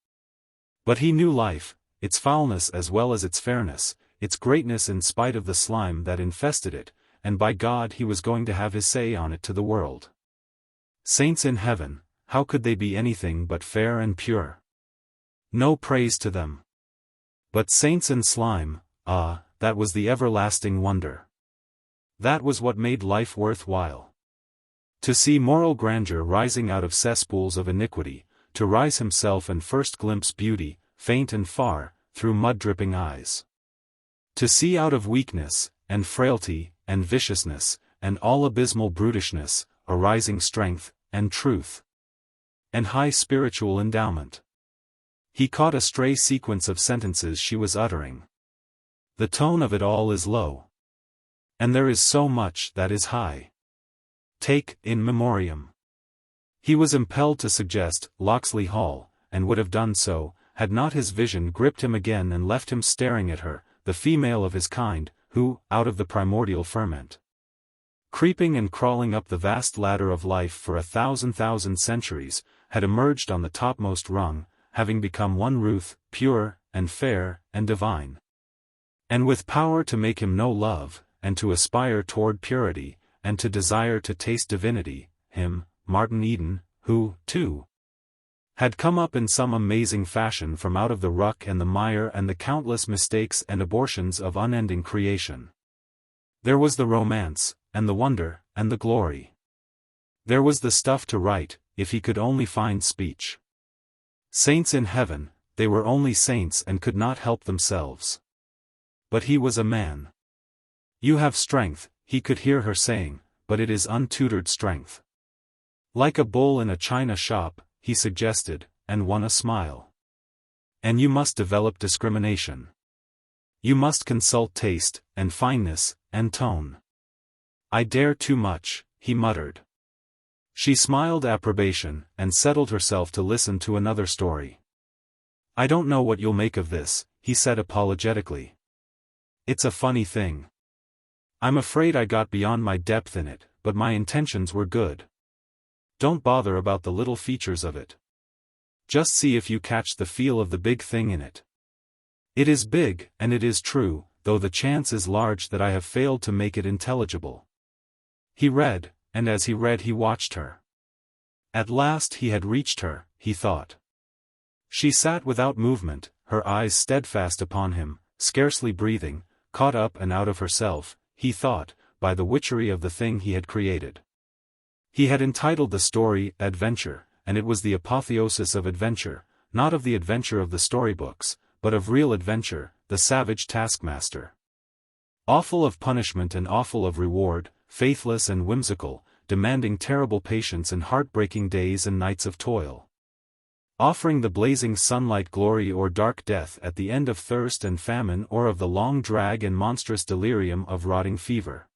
But he knew life, its foulness as well as its fairness, its greatness in spite of the slime that infested it, and by God he was going to have his say on it to the world. Saints in heaven, how could they be anything but fair and pure? No praise to them. But saints in slime, ah, that was the everlasting wonder. That was what made life worth while. To see moral grandeur rising out of cesspools of iniquity, to rise himself and first glimpse beauty, faint and far, through mud-dripping eyes. To see out of weakness, and frailty, and viciousness, and all abysmal brutishness, arising strength, and truth, and high spiritual endowment. He caught a stray sequence of sentences she was uttering. The tone of it all is low. And there is so much that is high. Take, in memoriam. He was impelled to suggest Locksley Hall, and would have done so, had not his vision gripped him again and left him staring at her, the female of his kind, who, out of the primordial ferment, creeping and crawling up the vast ladder of life for 1,000 centuries, had emerged on the topmost rung, having become one Ruth, pure, and fair, and divine. And with power to make him know love, and to aspire toward purity, and to desire to taste divinity, him, Martin Eden, who, too, had come up in some amazing fashion from out of the ruck and the mire and the countless mistakes and abortions of unending creation. There was the romance, and the wonder, and the glory. There was the stuff to write, if he could only find speech. Saints in heaven, they were only saints and could not help themselves. But he was a man. You have strength, he could hear her saying, but it is untutored strength. Like a bull in a china shop, he suggested, and won a smile. And you must develop discrimination. You must consult taste, and fineness, and tone. I dare too much, he muttered. She smiled approbation, and settled herself to listen to another story. I don't know what you'll make of this, he said apologetically. It's a funny thing. I'm afraid I got beyond my depth in it, but my intentions were good. Don't bother about the little features of it. Just see if you catch the feel of the big thing in it. It is big, and it is true, though the chance is large that I have failed to make it intelligible. He read, and as he read he watched her. At last he had reached her, he thought. She sat without movement, her eyes steadfast upon him, scarcely breathing, caught up and out of herself, he thought, by the witchery of the thing he had created. He had entitled the story Adventure, and it was the apotheosis of adventure, not of the adventure of the storybooks, but of real adventure, the savage taskmaster. Awful of punishment and awful of reward, faithless and whimsical, demanding terrible patience and heartbreaking days and nights of toil. Offering the blazing sunlight glory or dark death at the end of thirst and famine or of the long drag and monstrous delirium of rotting fever.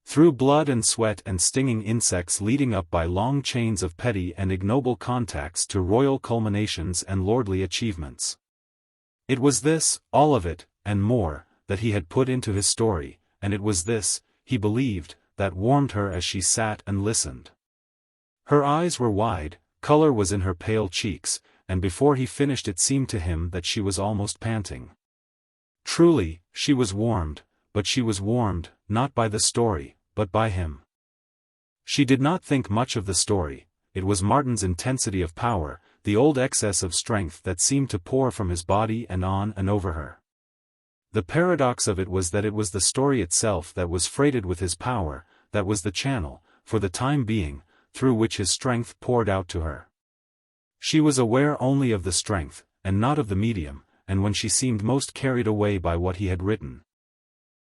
Through blood and sweat and stinging insects leading up by long chains of petty and ignoble contacts to royal culminations and lordly achievements. It was this, all of it, and more, that he had put into his story, and it was this, he believed, that warmed her as she sat and listened. Her eyes were wide, color was in her pale cheeks, and before he finished it seemed to him that she was almost panting. Truly, she was warmed, but she was warmed, not by the story, but by him. She did not think much of the story, it was Martin's intensity of power, the old excess of strength that seemed to pour from his body and on and over her. The paradox of it was that it was the story itself that was freighted with his power, that was the channel, for the time being, through which his strength poured out to her. She was aware only of the strength, and not of the medium, and when she seemed most carried away by what he had written.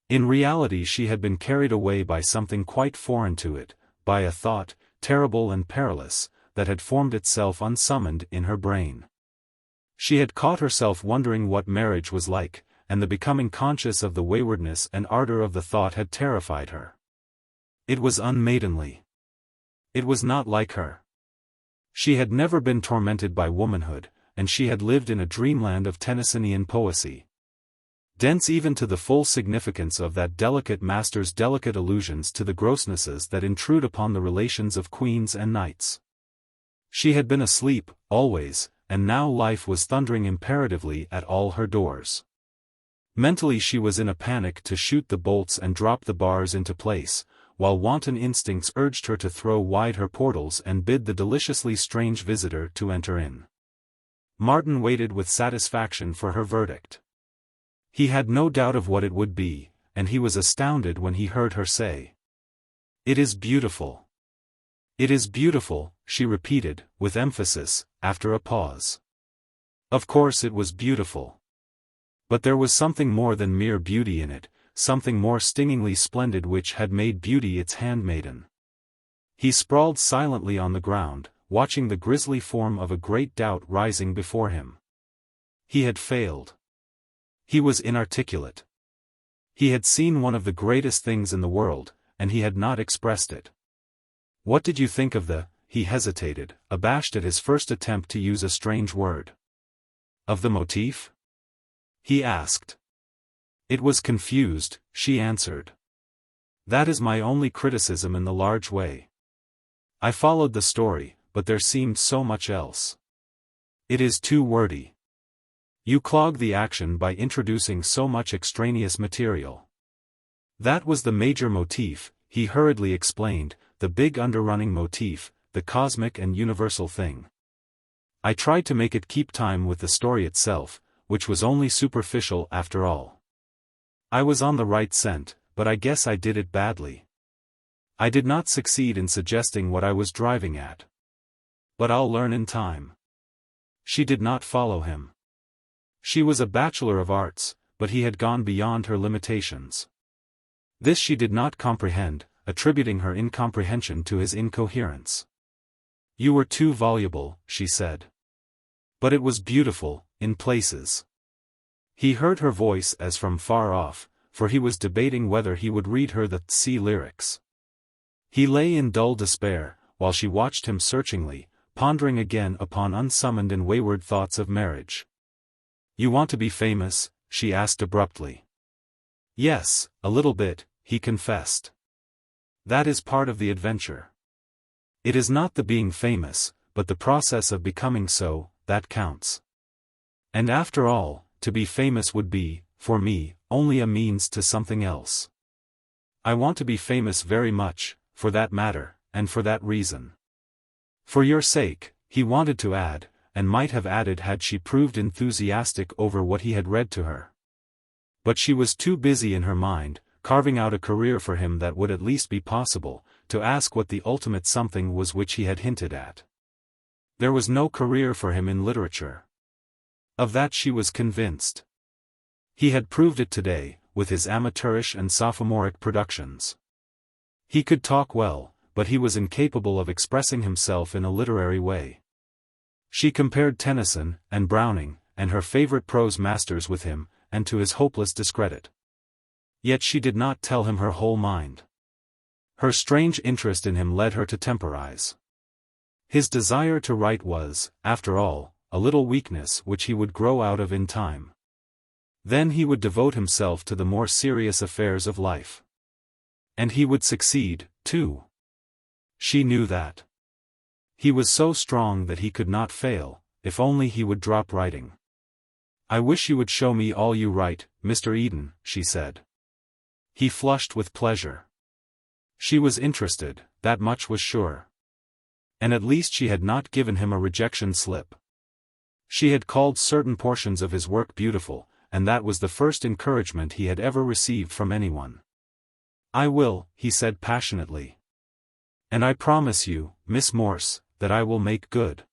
In reality she had been carried away by something quite foreign to it, by a thought, terrible and perilous, that had formed itself unsummoned in her brain. She had caught herself wondering what marriage was like, and the becoming conscious of the waywardness and ardor of the thought had terrified her. It was unmaidenly. It was not like her. She had never been tormented by womanhood, and she had lived in a dreamland of Tennysonian poesy. Dense even to the full significance of that delicate master's delicate allusions to the grossnesses that intrude upon the relations of queens and knights. She had been asleep, always, and now life was thundering imperatively at all her doors. Mentally she was in a panic to shoot the bolts and drop the bars into place, while wanton instincts urged her to throw wide her portals and bid the deliciously strange visitor to enter in. Martin waited with satisfaction for her verdict. He had no doubt of what it would be, and he was astounded when he heard her say, "It is beautiful." "It is beautiful," she repeated, with emphasis, after a pause. Of course it was beautiful. But there was something more than mere beauty in it, something more stingingly splendid which had made beauty its handmaiden. He sprawled silently on the ground, watching the grisly form of a great doubt rising before him. He had failed. He was inarticulate. He had seen one of the greatest things in the world, and he had not expressed it. "What did you think of the—" he hesitated, abashed at his first attempt to use a strange word. "Of the motif?" he asked. "It was confused," she answered. "That is my only criticism in the large way. I followed the story, but there seemed so much else. It is too wordy. You clog the action by introducing so much extraneous material. That was the major motif," he hurriedly explained, "the big underrunning motif, the cosmic and universal thing. I tried to make it keep time with the story itself, which was only superficial after all. I was on the right scent, but I guess I did it badly. I did not succeed in suggesting what I was driving at. But I'll learn in time." She did not follow him. She was a bachelor of arts, but he had gone beyond her limitations. This she did not comprehend, attributing her incomprehension to his incoherence. "You were too voluble," she said. "But it was beautiful, in places." He heard her voice as from far off, for he was debating whether he would read her the XXIII lyrics. He lay in dull despair, while she watched him searchingly, pondering again upon unsummoned and wayward thoughts of marriage. "You want to be famous?" she asked abruptly. "Yes, a little bit," he confessed. "That is part of the adventure. It is not the being famous, but the process of becoming so, that counts. And after all, to be famous would be, for me, only a means to something else. I want to be famous very much, for that matter, and for that reason. For your sake," he wanted to add, and might have added had she proved enthusiastic over what he had read to her. But she was too busy in her mind, carving out a career for him that would at least be possible, to ask what the ultimate something was which he had hinted at. There was no career for him in literature. Of that she was convinced. He had proved it today, with his amateurish and sophomoric productions. He could talk well, but he was incapable of expressing himself in a literary way. She compared Tennyson, and Browning, and her favorite prose masters with him, and to his hopeless discredit. Yet she did not tell him her whole mind. Her strange interest in him led her to temporize. His desire to write was, after all, a little weakness which he would grow out of in time. Then he would devote himself to the more serious affairs of life. And he would succeed, too. She knew that. He was so strong that he could not fail, if only he would drop writing. "I wish you would show me all you write, Mr. Eden," she said. He flushed with pleasure. She was interested, that much was sure. And at least she had not given him a rejection slip. She had called certain portions of his work beautiful, and that was the first encouragement he had ever received from anyone. "I will," he said passionately. "And I promise you, Miss Morse, that I will make good.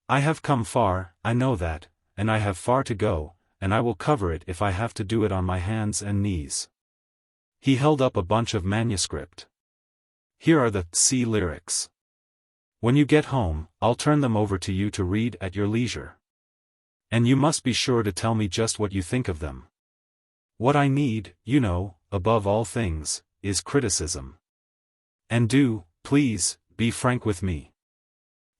I have come far, I know that, and I have far to go, and I will cover it if I have to do it on my hands and knees." He held up a bunch of manuscript. "Here are the C lyrics. When you get home, I'll turn them over to you to read at your leisure. And you must be sure to tell me just what you think of them. What I need, you know, above all things, is criticism. And do, please, be frank with me."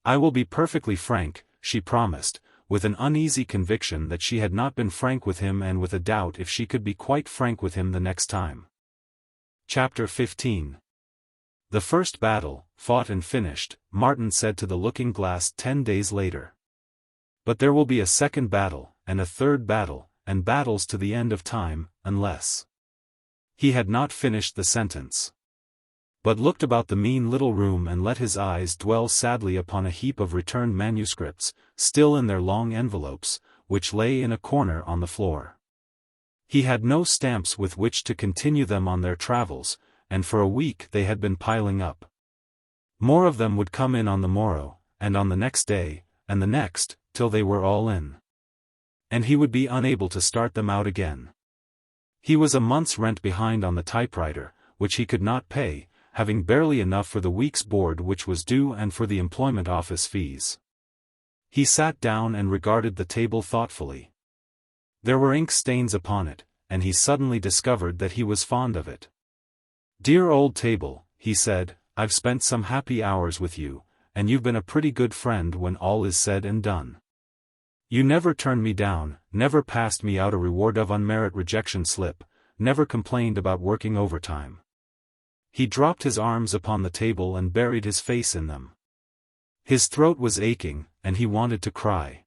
"I will be perfectly frank," she promised, with an uneasy conviction that she had not been frank with him and with a doubt if she could be quite frank with him the next time. Chapter 15. The first battle, fought and finished, Martin said to the looking-glass 10 days later. But there will be a second battle, and a third battle, and battles to the end of time, unless... He had not finished the sentence, but looked about the mean little room and let his eyes dwell sadly upon a heap of returned manuscripts, still in their long envelopes, which lay in a corner on the floor. He had no stamps with which to continue them on their travels, and for a week they had been piling up. More of them would come in on the morrow, and on the next day, and the next, till they were all in. And he would be unable to start them out again. He was a month's rent behind on the typewriter, which he could not pay, having barely enough for the week's board which was due and for the employment office fees. He sat down and regarded the table thoughtfully. There were ink stains upon it, and he suddenly discovered that he was fond of it. "Dear old table," he said, "I've spent some happy hours with you, and you've been a pretty good friend when all is said and done. You never turned me down, never passed me out a reward of unmerit rejection slip, never complained about working overtime." He dropped his arms upon the table and buried his face in them. His throat was aching, and he wanted to cry.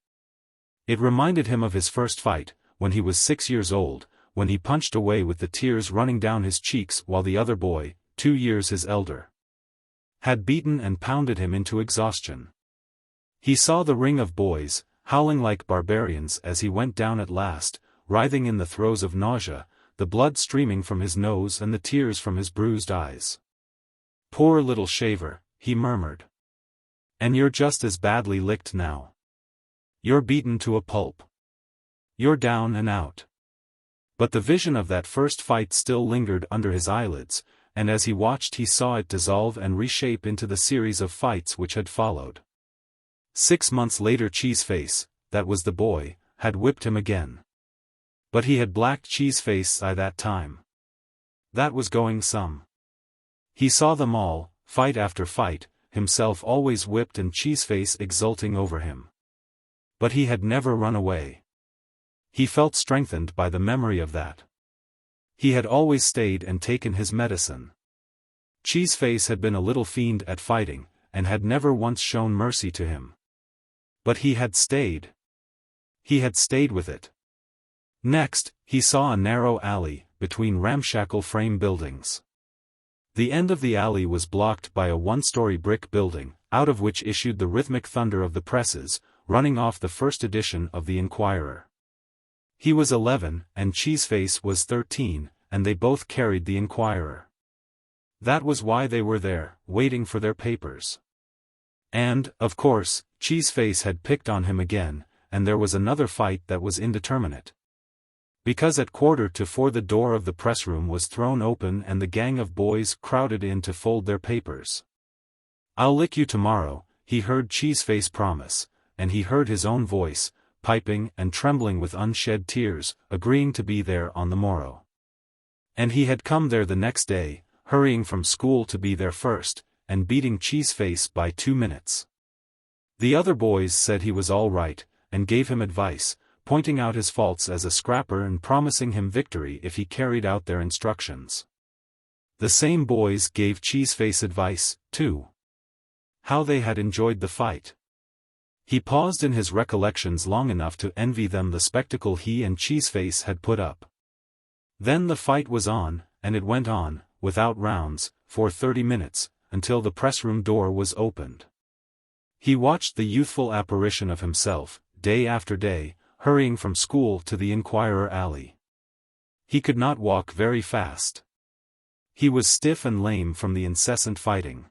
It reminded him of his first fight, when he was 6 years old, when he punched away with the tears running down his cheeks while the other boy, 2 years his elder, had beaten and pounded him into exhaustion. He saw the ring of boys, howling like barbarians as he went down at last, writhing in the throes of nausea, the blood streaming from his nose and the tears from his bruised eyes. "Poor little shaver," he murmured. "And you're just as badly licked now. You're beaten to a pulp. You're down and out." But the vision of that first fight still lingered under his eyelids, and as he watched he saw it dissolve and reshape into the series of fights which had followed. 6 months later Cheeseface, that was the boy, had whipped him again. But he had blacked Cheeseface by that time. That was going some. He saw them all, fight after fight, himself always whipped and Cheeseface exulting over him. But he had never run away. He felt strengthened by the memory of that. He had always stayed and taken his medicine. Cheeseface had been a little fiend at fighting, and had never once shown mercy to him. But he had stayed. He had stayed with it. Next, he saw a narrow alley, between ramshackle frame buildings. The end of the alley was blocked by a one-story brick building, out of which issued the rhythmic thunder of the presses, running off the first edition of the Inquirer. He was 11, and Cheeseface was 13, and they both carried the Inquirer. That was why they were there, waiting for their papers. And, of course, Cheeseface had picked on him again, and there was another fight that was indeterminate. Because at 3:45 the door of the pressroom was thrown open and the gang of boys crowded in to fold their papers. "I'll lick you tomorrow," he heard Cheeseface promise, and he heard his own voice, piping and trembling with unshed tears, agreeing to be there on the morrow. And he had come there the next day, hurrying from school to be there first, and beating Cheeseface by 2 minutes. The other boys said he was all right, and gave him advice, pointing out his faults as a scrapper and promising him victory if he carried out their instructions. The same boys gave Cheeseface advice, too. How they had enjoyed the fight. He paused in his recollections long enough to envy them the spectacle he and Cheeseface had put up. Then the fight was on, and it went on, without rounds, for 30 minutes, until the pressroom door was opened. He watched the youthful apparition of himself, day after day, hurrying from school to the Inquirer alley. He could not walk very fast. He was stiff and lame from the incessant fighting.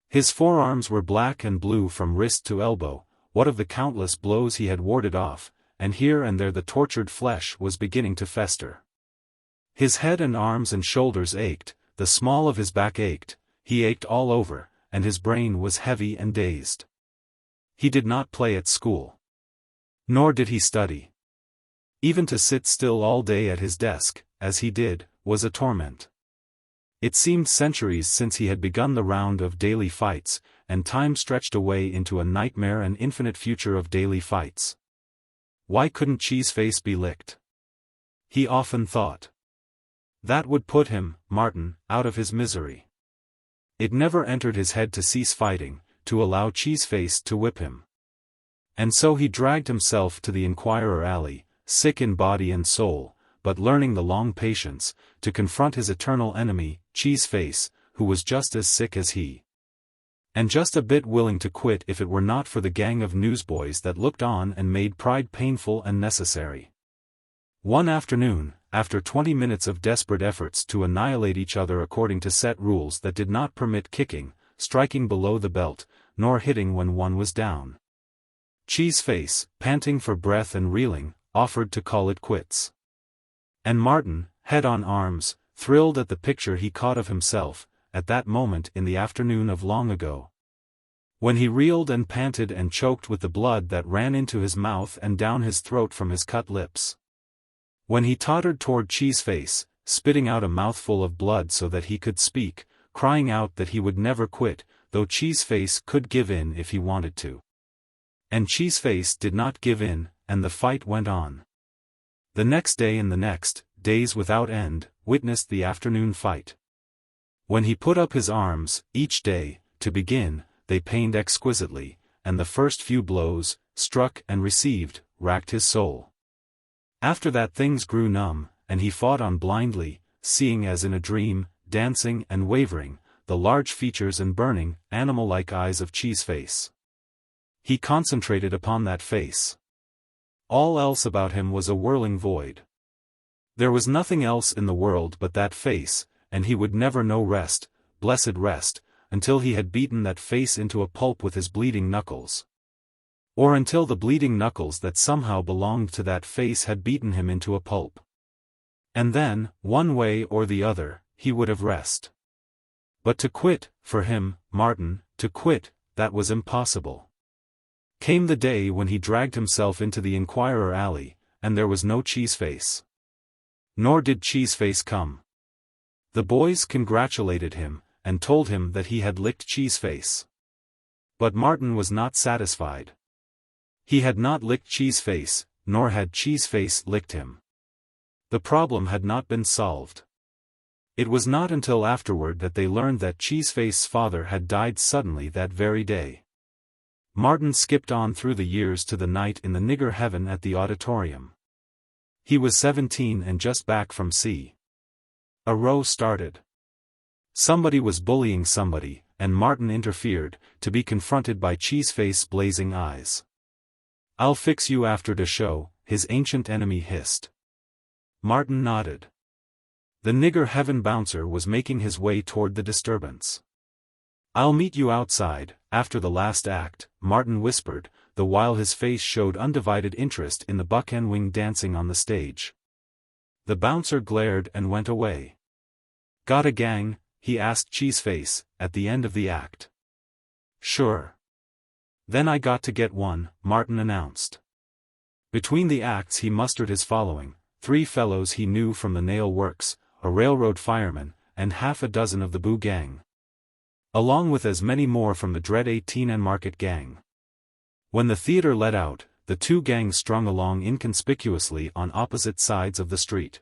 His forearms were black and blue from wrist to elbow, what of the countless blows he had warded off, and here and there the tortured flesh was beginning to fester. His head and arms and shoulders ached, the small of his back ached, he ached all over, and his brain was heavy and dazed. He did not play at school. Nor did he study. Even to sit still all day at his desk, as he did, was a torment. It seemed centuries since he had begun the round of daily fights, and time stretched away into a nightmare and infinite future of daily fights. Why couldn't Cheeseface be licked? He often thought. That would put him, Martin, out of his misery. It never entered his head to cease fighting, to allow Cheeseface to whip him. And so he dragged himself to the Inquirer Alley, sick in body and soul, but learning the long patience, to confront his eternal enemy, Cheeseface, who was just as sick as he. And just a bit willing to quit if it were not for the gang of newsboys that looked on and made pride painful and necessary. One afternoon, after 20 minutes of desperate efforts to annihilate each other according to set rules that did not permit kicking, striking below the belt, nor hitting when one was down, Cheeseface, panting for breath and reeling, offered to call it quits. And Martin, head on arms, thrilled at the picture he caught of himself, at that moment in the afternoon of long ago. When he reeled and panted and choked with the blood that ran into his mouth and down his throat from his cut lips. When he tottered toward Cheeseface, spitting out a mouthful of blood so that he could speak, crying out that he would never quit, though Cheeseface could give in if he wanted to. And Cheeseface did not give in, and the fight went on. The next day and the next, days without end, witnessed the afternoon fight. When he put up his arms, each day, to begin, they pained exquisitely, and the first few blows, struck and received, racked his soul. After that things grew numb, and he fought on blindly, seeing as in a dream, dancing and wavering, the large features and burning, animal-like eyes of Cheeseface. He concentrated upon that face. All else about him was a whirling void. There was nothing else in the world but that face, and he would never know rest, blessed rest, until he had beaten that face into a pulp with his bleeding knuckles. Or until the bleeding knuckles that somehow belonged to that face had beaten him into a pulp. And then, one way or the other, he would have rest. But to quit, for him, Martin, to quit, that was impossible. Came the day when he dragged himself into the Inquirer Alley, and there was no Cheeseface. Nor did Cheeseface come. The boys congratulated him, and told him that he had licked Cheeseface. But Martin was not satisfied. He had not licked Cheeseface, nor had Cheeseface licked him. The problem had not been solved. It was not until afterward that they learned that Cheeseface's father had died suddenly that very day. Martin skipped on through the years to the night in the nigger heaven at the auditorium. He was 17 and just back from sea. A row started. Somebody was bullying somebody, and Martin interfered, to be confronted by Cheeseface's blazing eyes. "I'll fix you after the show," his ancient enemy hissed. Martin nodded. The nigger heaven bouncer was making his way toward the disturbance. "I'll meet you outside, after the last act," Martin whispered, the while his face showed undivided interest in the buck-and-wing dancing on the stage. The bouncer glared and went away. "Got a gang?" he asked Cheeseface, at the end of the act. "Sure. Then I got to get one," Martin announced. Between the acts he mustered his following: 3 fellows he knew from the nail works, a railroad fireman, and half a dozen of the Boo gang. Along with as many more from the dread XVIII and Market gang. When the theater let out, the 2 gangs strung along inconspicuously on opposite sides of the street.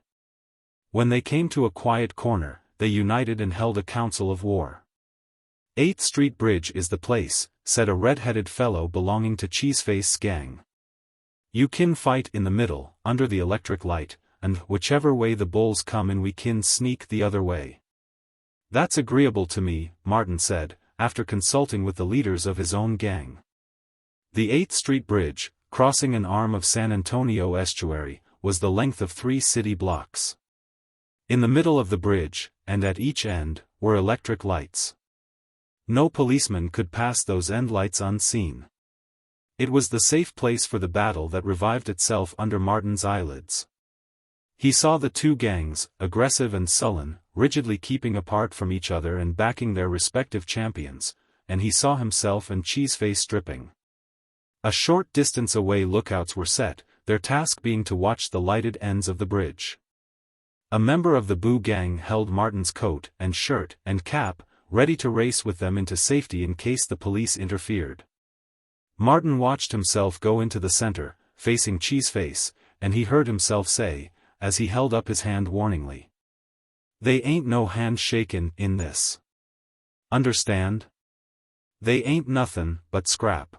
When they came to a quiet corner, they united and held a council of war. 8th Street Bridge is the place, said a red-headed fellow belonging to Cheeseface's gang. "You kin fight in the middle, under the electric light, and whichever way the bulls come in we kin sneak the other way." "That's agreeable to me," Martin said, after consulting with the leaders of his own gang. The 8th Street Bridge, crossing an arm of San Antonio estuary, was the length of 3 city blocks. In the middle of the bridge, and at each end, were electric lights. No policeman could pass those end lights unseen. It was the safe place for the battle that revived itself under Martin's eyelids. He saw the two gangs, aggressive and sullen, rigidly keeping apart from each other and backing their respective champions, and he saw himself and Cheeseface stripping. A short distance away lookouts were set, their task being to watch the lighted ends of the bridge. A member of the Boo gang held Martin's coat and shirt and cap, ready to race with them into safety in case the police interfered. Martin watched himself go into the center, facing Cheeseface, and he heard himself say, as he held up his hand warningly, "They ain't no hand shakin' in this. Understand? They ain't nothin' but scrap.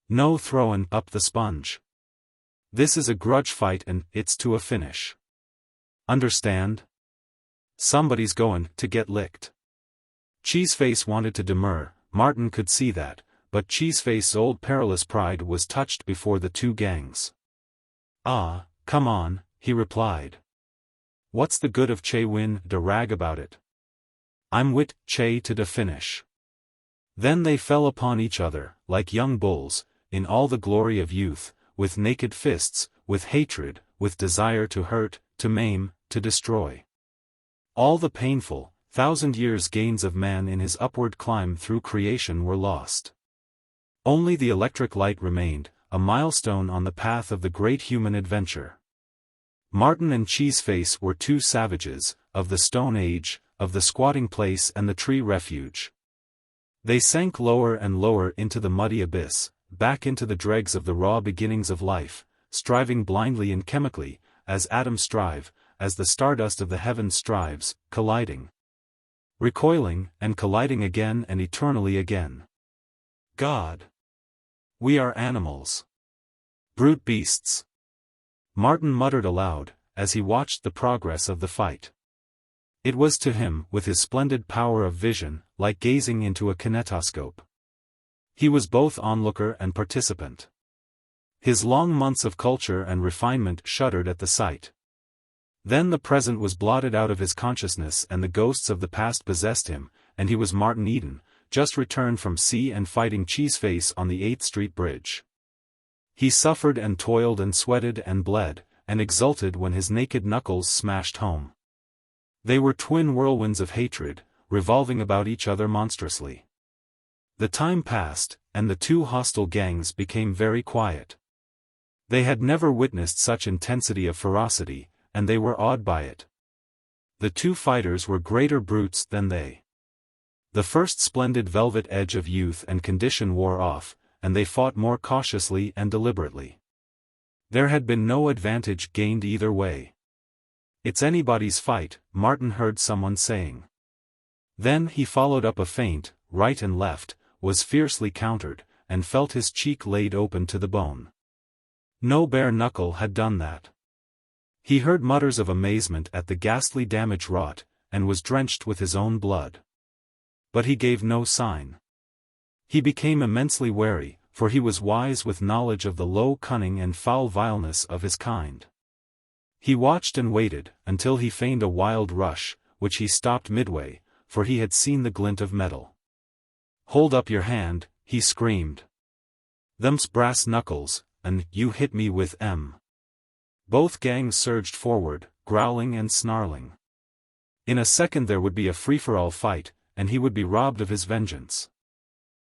No throwin' up the sponge. This is a grudge fight and it's to a finish. Understand? Somebody's goin' to get licked." Cheeseface wanted to demur, Martin could see that, but Cheeseface's old perilous pride was touched before the two gangs. "Ah, come on," he replied. "What's the good of Che win de rag about it? I'm wit Che to de finish." Then they fell upon each other, like young bulls, in all the glory of youth, with naked fists, with hatred, with desire to hurt, to maim, to destroy. All the painful, 1,000 years gains of man in his upward climb through creation were lost. Only the electric light remained, a milestone on the path of the great human adventure. Martin and Cheeseface were two savages, of the Stone Age, of the squatting place and the tree refuge. They sank lower and lower into the muddy abyss, back into the dregs of the raw beginnings of life, striving blindly and chemically, as atoms strive, as the stardust of the heavens strives, colliding, recoiling, and colliding again and eternally again. God! We are animals. Brute beasts. Martin muttered aloud, as he watched the progress of the fight. It was to him, with his splendid power of vision, like gazing into a kinetoscope. He was both onlooker and participant. His long months of culture and refinement shuddered at the sight. Then the present was blotted out of his consciousness and the ghosts of the past possessed him, and he was Martin Eden, just returned from sea and fighting Cheeseface on the 8th Street Bridge. He suffered and toiled and sweated and bled, and exulted when his naked knuckles smashed home. They were twin whirlwinds of hatred, revolving about each other monstrously. The time passed, and the two hostile gangs became very quiet. They had never witnessed such intensity of ferocity, and they were awed by it. The two fighters were greater brutes than they. The first splendid velvet edge of youth and condition wore off, and they fought more cautiously and deliberately. There had been no advantage gained either way. "It's anybody's fight," Martin heard someone saying. Then he followed up a feint, right and left, was fiercely countered, and felt his cheek laid open to the bone. No bare knuckle had done that. He heard mutters of amazement at the ghastly damage wrought, and was drenched with his own blood. But he gave no sign. He became immensely wary, for he was wise with knowledge of the low cunning and foul vileness of his kind. He watched and waited, until he feigned a wild rush, which he stopped midway, for he had seen the glint of metal. "Hold up your hand," he screamed. "Them's brass knuckles, and you hit me with 'em." Both gangs surged forward, growling and snarling. In a second there would be a free-for-all fight, and he would be robbed of his vengeance.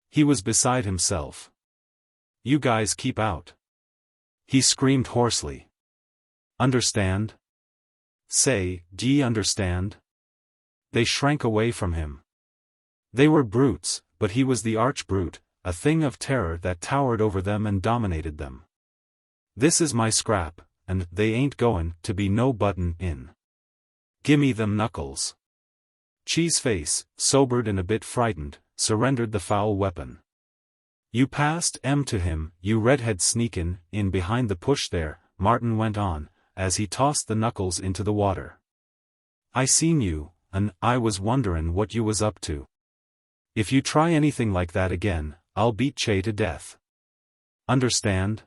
He was beside himself. "You guys keep out," he screamed hoarsely. "Understand? Say, d'ye understand?" They shrank away from him. They were brutes, but he was the arch-brute, a thing of terror that towered over them and dominated them. "This is my scrap, and they ain't goin' to be no button in. Gimme them knuckles." Cheeseface, sobered and a bit frightened, surrendered the foul weapon. "You passed 'em to him, you redhead sneakin' in behind the push there," Martin went on, as he tossed the knuckles into the water. "I seen you, and I was wonderin' what you was up to. If you try anything like that again, I'll beat Che to death. Understand?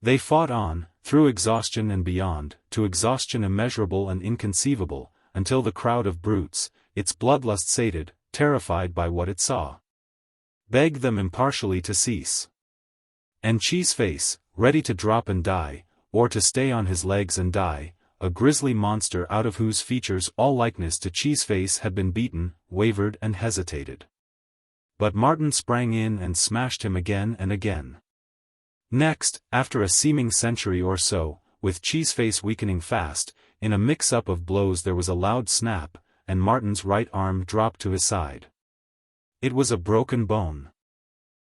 They fought on, through exhaustion and beyond, to exhaustion immeasurable and inconceivable, until the crowd of brutes, its bloodlust sated, terrified by what it saw, begged them impartially to cease. And Cheeseface, ready to drop and die, or to stay on his legs and die, a grisly monster out of whose features all likeness to Cheeseface had been beaten, wavered and hesitated. But Martin sprang in and smashed him again and again. Next, after a seeming century or so, with Cheeseface weakening fast, in a mix-up of blows there was a loud snap, and Martin's right arm dropped to his side. It was a broken bone.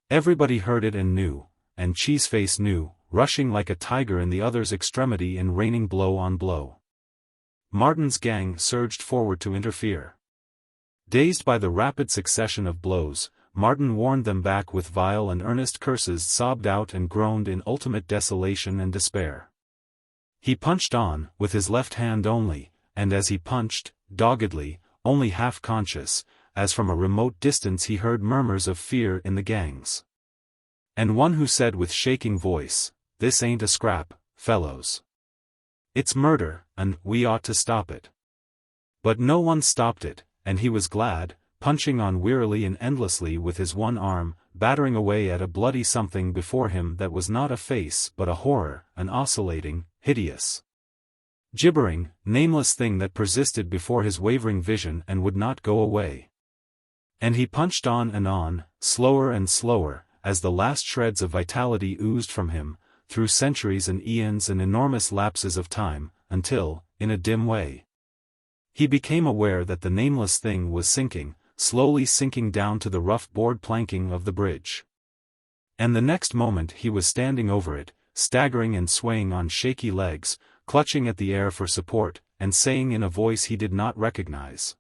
Everybody heard it and knew, and Cheeseface knew, rushing like a tiger in the other's extremity and raining blow on blow. Martin's gang surged forward to interfere. Dazed by the rapid succession of blows, Martin warned them back with vile and earnest curses sobbed out and groaned in ultimate desolation and despair. He punched on, with his left hand only, and as he punched, doggedly, only half conscious, as from a remote distance he heard murmurs of fear in the gangs. And one who said with shaking voice, "This ain't a scrap, fellows. It's murder, and we ought to stop it." But no one stopped it, and he was glad, punching on wearily and endlessly with his one arm, battering away at a bloody something before him that was not a face but a horror, an oscillating, hideous, gibbering, nameless thing that persisted before his wavering vision and would not go away. And he punched on and on, slower and slower, as the last shreds of vitality oozed from him, through centuries and eons and enormous lapses of time, until, in a dim way, he became aware that the nameless thing was sinking, slowly sinking down to the rough board planking of the bridge. And the next moment he was standing over it, staggering and swaying on shaky legs, clutching at the air for support, and saying in a voice he did not recognize,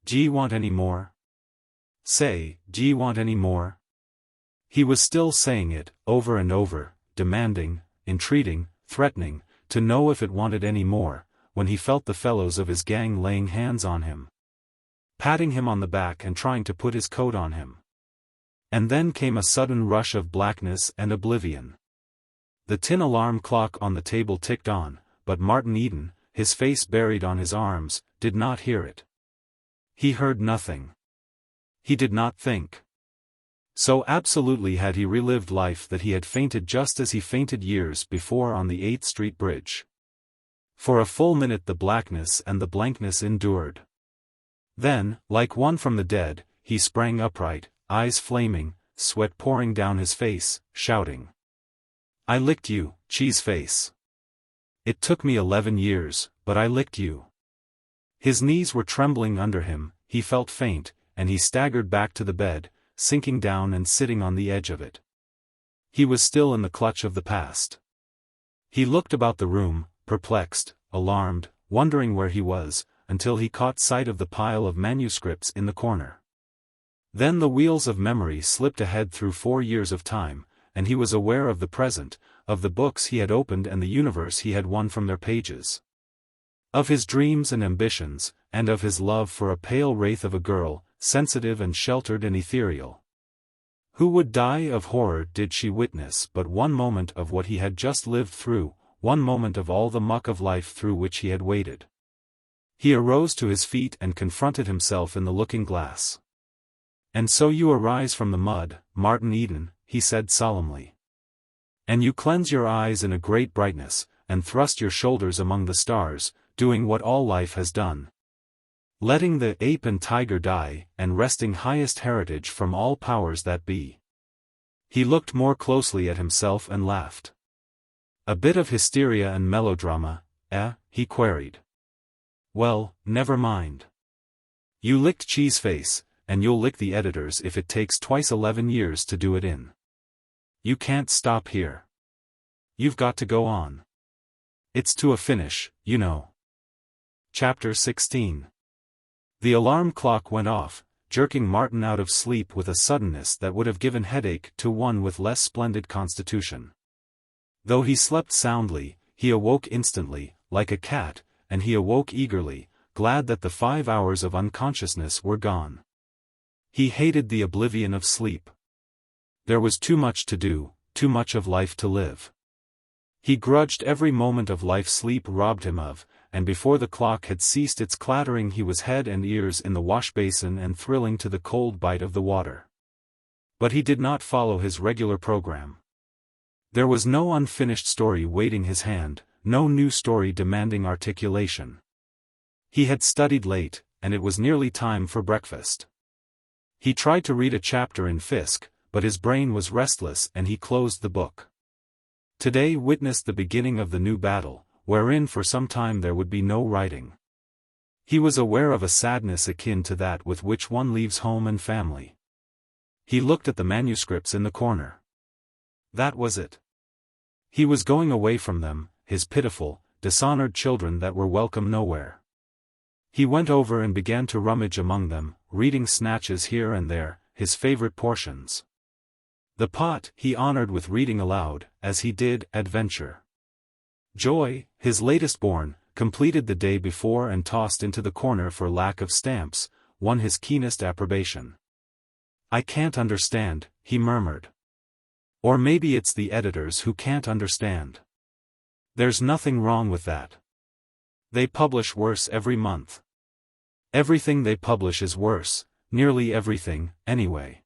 "D'ye want any more? Say, d'ye want any more?" He was still saying it, over and over, demanding, entreating, threatening, to know if it wanted any more, when he felt the fellows of his gang laying hands on him, patting him on the back and trying to put his coat on him. And then came a sudden rush of blackness and oblivion. The tin alarm clock on the table ticked on, but Martin Eden, his face buried on his arms, did not hear it. He heard nothing. He did not think. So absolutely had he relived life that he had fainted just as he fainted years before on the 8th Street Bridge. For a full minute the blackness and the blankness endured. Then, like one from the dead, he sprang upright, eyes flaming, sweat pouring down his face, shouting, "I licked you, Cheeseface. It took me 11 years, but I licked you." His knees were trembling under him, he felt faint, and he staggered back to the bed, sinking down and sitting on the edge of it. He was still in the clutch of the past. He looked about the room, perplexed, alarmed, wondering where he was, until he caught sight of the pile of manuscripts in the corner. Then the wheels of memory slipped ahead through 4 years of time, and he was aware of the present, of the books he had opened and the universe he had won from their pages, of his dreams and ambitions, and of his love for a pale wraith of a girl, sensitive and sheltered and ethereal, who would die of horror did she witness but one moment of what he had just lived through, one moment of all the muck of life through which he had waded. He arose to his feet and confronted himself in the looking-glass. "And so you arise from the mud, Martin Eden," he said solemnly. "And you cleanse your eyes in a great brightness, and thrust your shoulders among the stars, doing what all life has done, letting the ape and tiger die, and wresting highest heritage from all powers that be." He looked more closely at himself and laughed. "A bit of hysteria and melodrama, eh?" he queried. "Well, never mind. You licked Cheeseface, and you'll lick the editors if it takes twice 11 years to do it in. You can't stop here. You've got to go on. It's to a finish, you know." Chapter 16. The alarm clock went off, jerking Martin out of sleep with a suddenness that would have given headache to one with less splendid constitution. Though he slept soundly, he awoke instantly, like a cat, and he awoke eagerly, glad that the 5 hours of unconsciousness were gone. He hated the oblivion of sleep. There was too much to do, too much of life to live. He grudged every moment of life sleep robbed him of, and before the clock had ceased its clattering he was head and ears in the wash-basin and thrilling to the cold bite of the water. But he did not follow his regular program. There was no unfinished story waiting his hand, no new story demanding articulation. He had studied late, and it was nearly time for breakfast. He tried to read a chapter in Fiske, but his brain was restless and he closed the book. Today witnessed the beginning of the new battle, wherein for some time there would be no writing. He was aware of a sadness akin to that with which one leaves home and family. He looked at the manuscripts in the corner. That was it. He was going away from them, his pitiful, dishonored children that were welcome nowhere. He went over and began to rummage among them, reading snatches here and there, his favorite portions. The pot he honored with reading aloud, as he did Adventure. Joy, his latest born, completed the day before and tossed into the corner for lack of stamps, won his keenest approbation. I can't understand, he murmured. Or maybe it's the editors who can't understand. There's nothing wrong with that. They publish worse every month. Everything they publish is worse, nearly everything, anyway.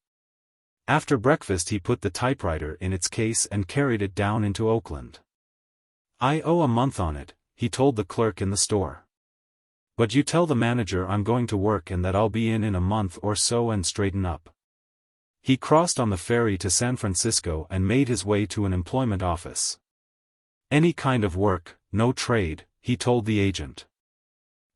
After breakfast he put the typewriter in its case and carried it down into Oakland. I owe a month on it, he told the clerk in the store. But you tell the manager I'm going to work and that I'll be in a month or so and straighten up. He crossed on the ferry to San Francisco and made his way to an employment office. Any kind of work, no trade, he told the agent.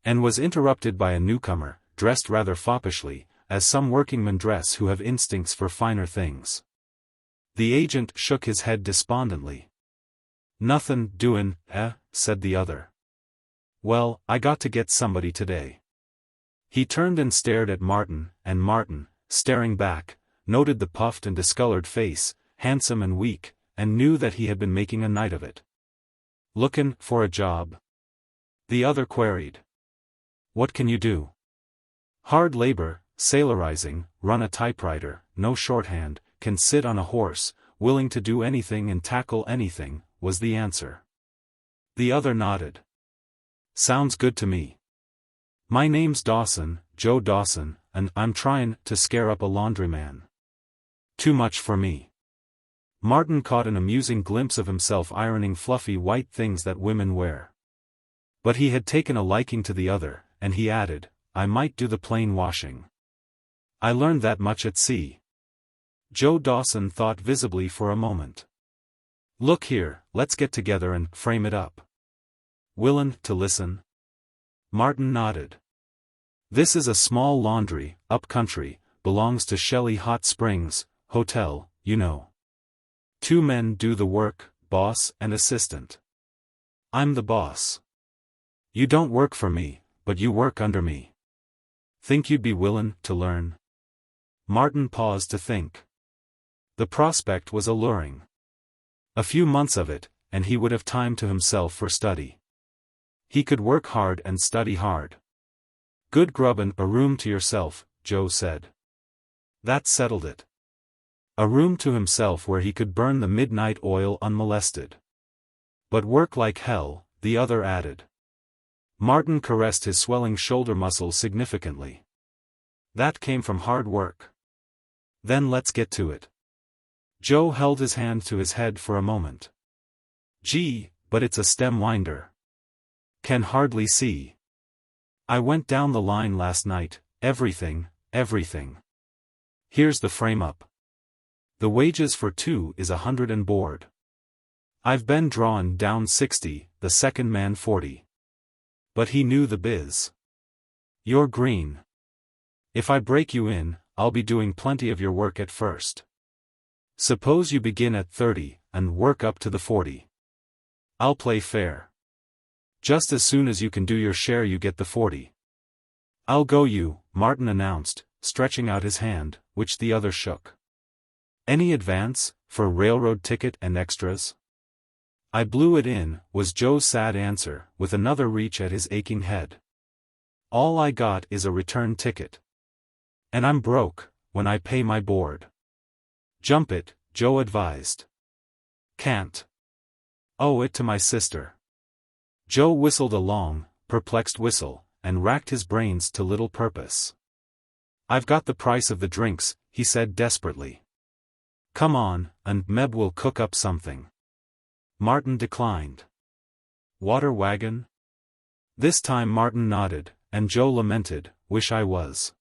And was interrupted by a newcomer, dressed rather foppishly, as some workingmen dress who have instincts for finer things. The agent shook his head despondently. Nothin' doin', said the other. Well, I got to get somebody today. He turned and stared at Martin, and Martin, staring back, noted the puffed and discolored face, handsome and weak, and knew that he had been making a night of it. Lookin' for a job? The other queried. What can you do? Hard labor, sailorizing, run a typewriter, no shorthand, can sit on a horse, willing to do anything and tackle anything, was the answer. The other nodded. Sounds good to me. My name's Dawson, Joe Dawson, and I'm tryin' to scare up a laundryman. Too much for me. Martin caught an amusing glimpse of himself ironing fluffy white things that women wear. But he had taken a liking to the other, and he added, I might do the plain washing. I learned that much at sea. Joe Dawson thought visibly for a moment. Look here, let's get together and frame it up. Willin' to listen? Martin nodded. This is a small laundry, up country, belongs to Shelley Hot Springs, hotel, you know. 2 men do the work, boss and assistant. I'm the boss. You don't work for me, but you work under me. Think you'd be willin' to learn? Martin paused to think. The prospect was alluring. A few months of it, and he would have time to himself for study. He could work hard and study hard. Good grub and a room to yourself, Joe said. That settled it. A room to himself where he could burn the midnight oil unmolested. But work like hell, the other added. Martin caressed his swelling shoulder muscles significantly. That came from hard work. Then let's get to it. Joe held his hand to his head for a moment. Gee, but it's a stem winder. Can hardly see. I went down the line last night, everything. Here's the frame-up. The wages for 2 is 100 and board. I've been drawn down 60, the second man 40. But he knew the biz. You're green. If I break you in, I'll be doing plenty of your work at first. Suppose you begin at 30, and work up to the 40. I'll play fair. Just as soon as you can do your share you get the 40. I'll go you, Martin announced, stretching out his hand, which the other shook. Any advance, for railroad ticket and extras? I blew it in, was Joe's sad answer, with another reach at his aching head. All I got is a return ticket. And I'm broke, when I pay my board. Jump it, Joe advised. Can't. Owe it to my sister. Joe whistled a long, perplexed whistle, and racked his brains to little purpose. I've got the price of the drinks, he said desperately. Come on, and Meb will cook up something. Martin declined. Water wagon? This time Martin nodded, and Joe lamented, wish I was.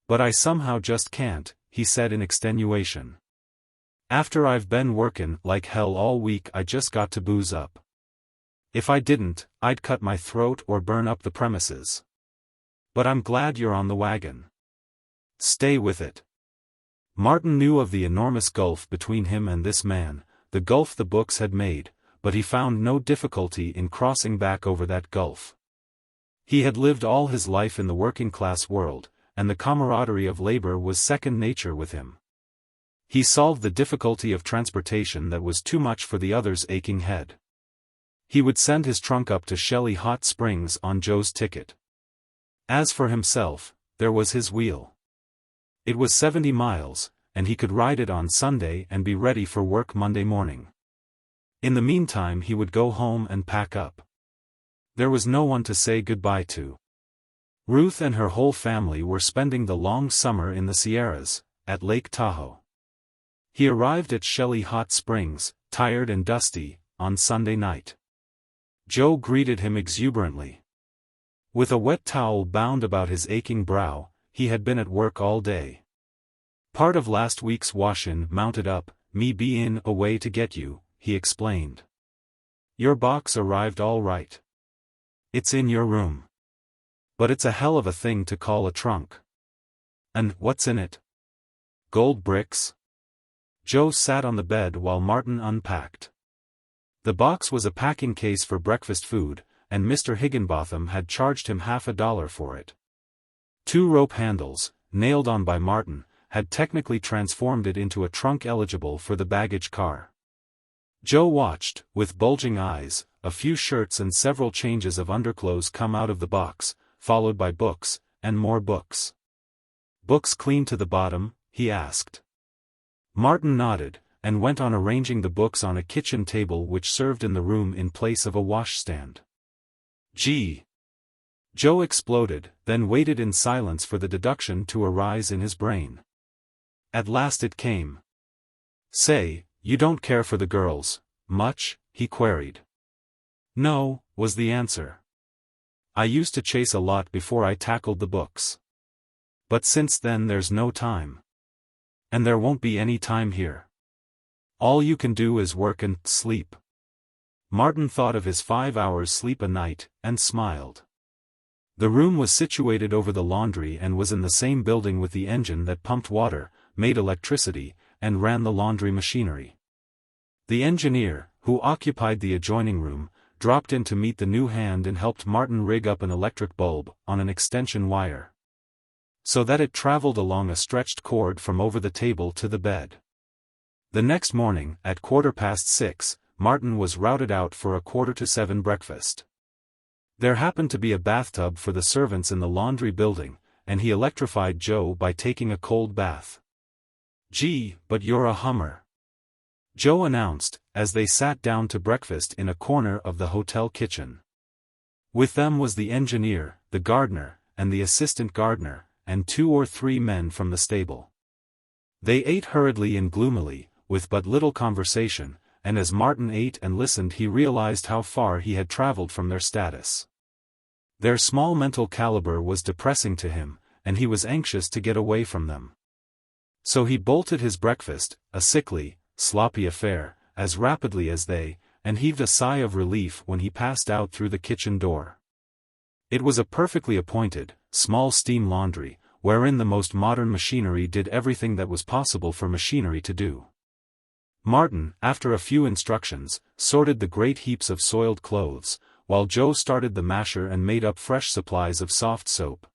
But I somehow just can't, he said in extenuation. After I've been workin' like hell all week I just got to booze up. If I didn't, I'd cut my throat or burn up the premises. But I'm glad you're on the wagon. Stay with it. Martin knew of the enormous gulf between him and this man, the gulf the books had made, but he found no difficulty in crossing back over that gulf. He had lived all his life in the working-class world, and the camaraderie of labor was second nature with him. He solved the difficulty of transportation that was too much for the other's aching head. He would send his trunk up to Shelley Hot Springs on Joe's ticket. As for himself, there was his wheel. It was 70 miles, and he could ride it on Sunday and be ready for work Monday morning. In the meantime he would go home and pack up. There was no one to say goodbye to. Ruth and her whole family were spending the long summer in the Sierras, at Lake Tahoe. He arrived at Shelley Hot Springs, tired and dusty, on Sunday night. Joe greeted him exuberantly. With a wet towel bound about his aching brow, he had been at work all day. Part of last week's washin' mounted up, me be in a way to get you, he explained. Your box arrived all right. It's in your room. But it's a hell of a thing to call a trunk. And what's in it? Gold bricks? Joe sat on the bed while Martin unpacked. The box was a packing case for breakfast food, and Mr. Higginbotham had charged him $50 for it. 2 rope handles, nailed on by Martin, had technically transformed it into a trunk eligible for the baggage car. Joe watched, with bulging eyes, a few shirts and several changes of underclothes come out of the box, followed by books, and more books. Books clean to the bottom? He asked. Martin nodded, and went on arranging the books on a kitchen table which served in the room in place of a washstand. Gee! Joe exploded, then waited in silence for the deduction to arise in his brain. At last it came. Say, you don't care for the girls, much? He queried. No, was the answer. I used to chase a lot before I tackled the books. But since then there's no time. And there won't be any time here. All you can do is work and sleep. Martin thought of his 5 hours sleep a night, and smiled. The room was situated over the laundry and was in the same building with the engine that pumped water, made electricity, and ran the laundry machinery. The engineer, who occupied the adjoining room, dropped in to meet the new hand and helped Martin rig up an electric bulb on an extension wire, so that it traveled along a stretched cord from over the table to the bed. The next morning, at 6:15, Martin was routed out for a 6:45 breakfast. There happened to be a bathtub for the servants in the laundry building, and he electrified Joe by taking a cold bath. Gee, but you're a hummer, Joe announced, as they sat down to breakfast in a corner of the hotel kitchen. With them was the engineer, the gardener, and the assistant gardener, and 2 or 3 men from the stable. They ate hurriedly and gloomily, with but little conversation, and as Martin ate and listened he realized how far he had traveled from their status. Their small mental caliber was depressing to him, and he was anxious to get away from them. So he bolted his breakfast, a sickly, sloppy affair, as rapidly as they, and heaved a sigh of relief when he passed out through the kitchen door. It was a perfectly appointed, small steam laundry, wherein the most modern machinery did everything that was possible for machinery to do. Martin, after a few instructions, sorted the great heaps of soiled clothes, while Joe started the masher and made up fresh supplies of soft soap,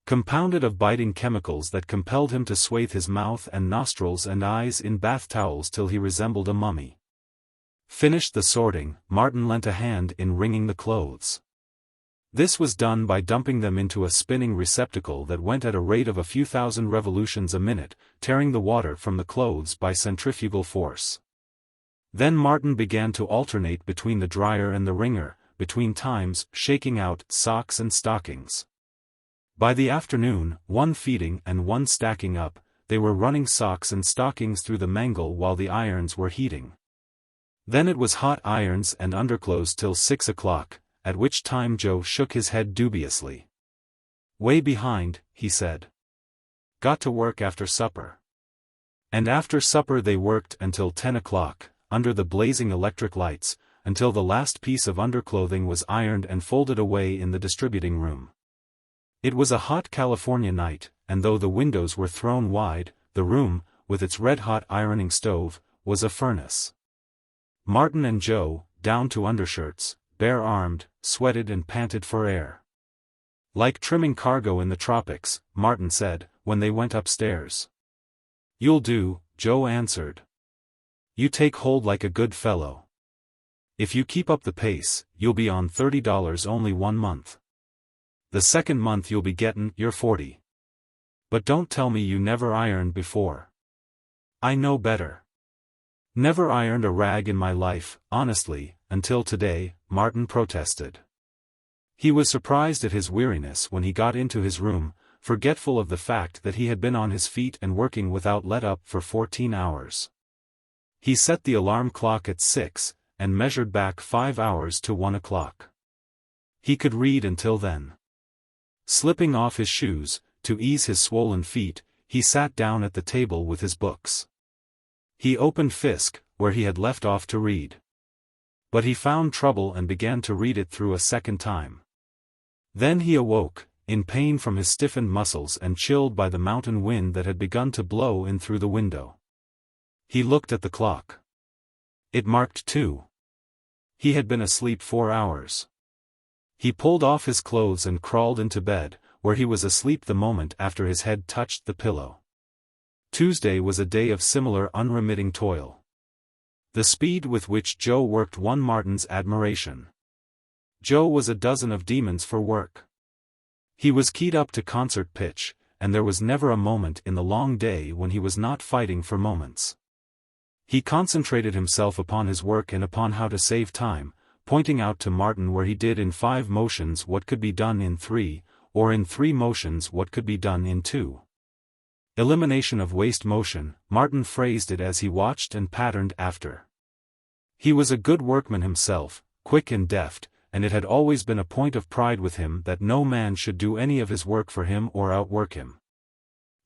compounded of biting chemicals that compelled him to swathe his mouth and nostrils and eyes in bath towels till he resembled a mummy. Finished the sorting, Martin lent a hand in wringing the clothes. This was done by dumping them into a spinning receptacle that went at a rate of a few thousand revolutions a minute, tearing the water from the clothes by centrifugal force. Then Martin began to alternate between the dryer and the wringer, between times shaking out socks and stockings. By the afternoon, one feeding and one stacking up, they were running socks and stockings through the mangle while the irons were heating. Then it was hot irons and underclothes till 6 o'clock, at which time Joe shook his head dubiously. "Way behind," he said. "Got to work after supper." And after supper they worked until 10 o'clock, under the blazing electric lights, until the last piece of underclothing was ironed and folded away in the distributing room. It was a hot California night, and though the windows were thrown wide, the room, with its red-hot ironing stove, was a furnace. Martin and Joe, down to undershirts, bare-armed, sweated and panted for air. "Like trimming cargo in the tropics," Martin said, when they went upstairs. "You'll do," Joe answered. "You take hold like a good fellow. If you keep up the pace, you'll be on $30 only 1 month. The second month you'll be gettin' your 40. But don't tell me you never ironed before." "I know better. Never ironed a rag in my life, honestly, until today," Martin protested. He was surprised at his weariness when he got into his room, forgetful of the fact that he had been on his feet and working without let-up for 14 hours. He set the alarm clock at 6, and measured back 5 hours to 1 o'clock. He could read until then. Slipping off his shoes, to ease his swollen feet, he sat down at the table with his books. He opened Fisk, where he had left off to read. But he found trouble and began to read it through a second time. Then he awoke, in pain from his stiffened muscles and chilled by the mountain wind that had begun to blow in through the window. He looked at the clock. It marked 2. He had been asleep 4 hours. He pulled off his clothes and crawled into bed, where he was asleep the moment after his head touched the pillow. Tuesday was a day of similar unremitting toil. The speed with which Joe worked won Martin's admiration. Joe was a dozen of demons for work. He was keyed up to concert pitch, and there was never a moment in the long day when he was not fighting for moments. He concentrated himself upon his work and upon how to save time, pointing out to Martin where he did in 5 motions what could be done in 3, or in 3 motions what could be done in 2. Elimination of waste motion, Martin phrased it as he watched and patterned after. He was a good workman himself, quick and deft, and it had always been a point of pride with him that no man should do any of his work for him or outwork him.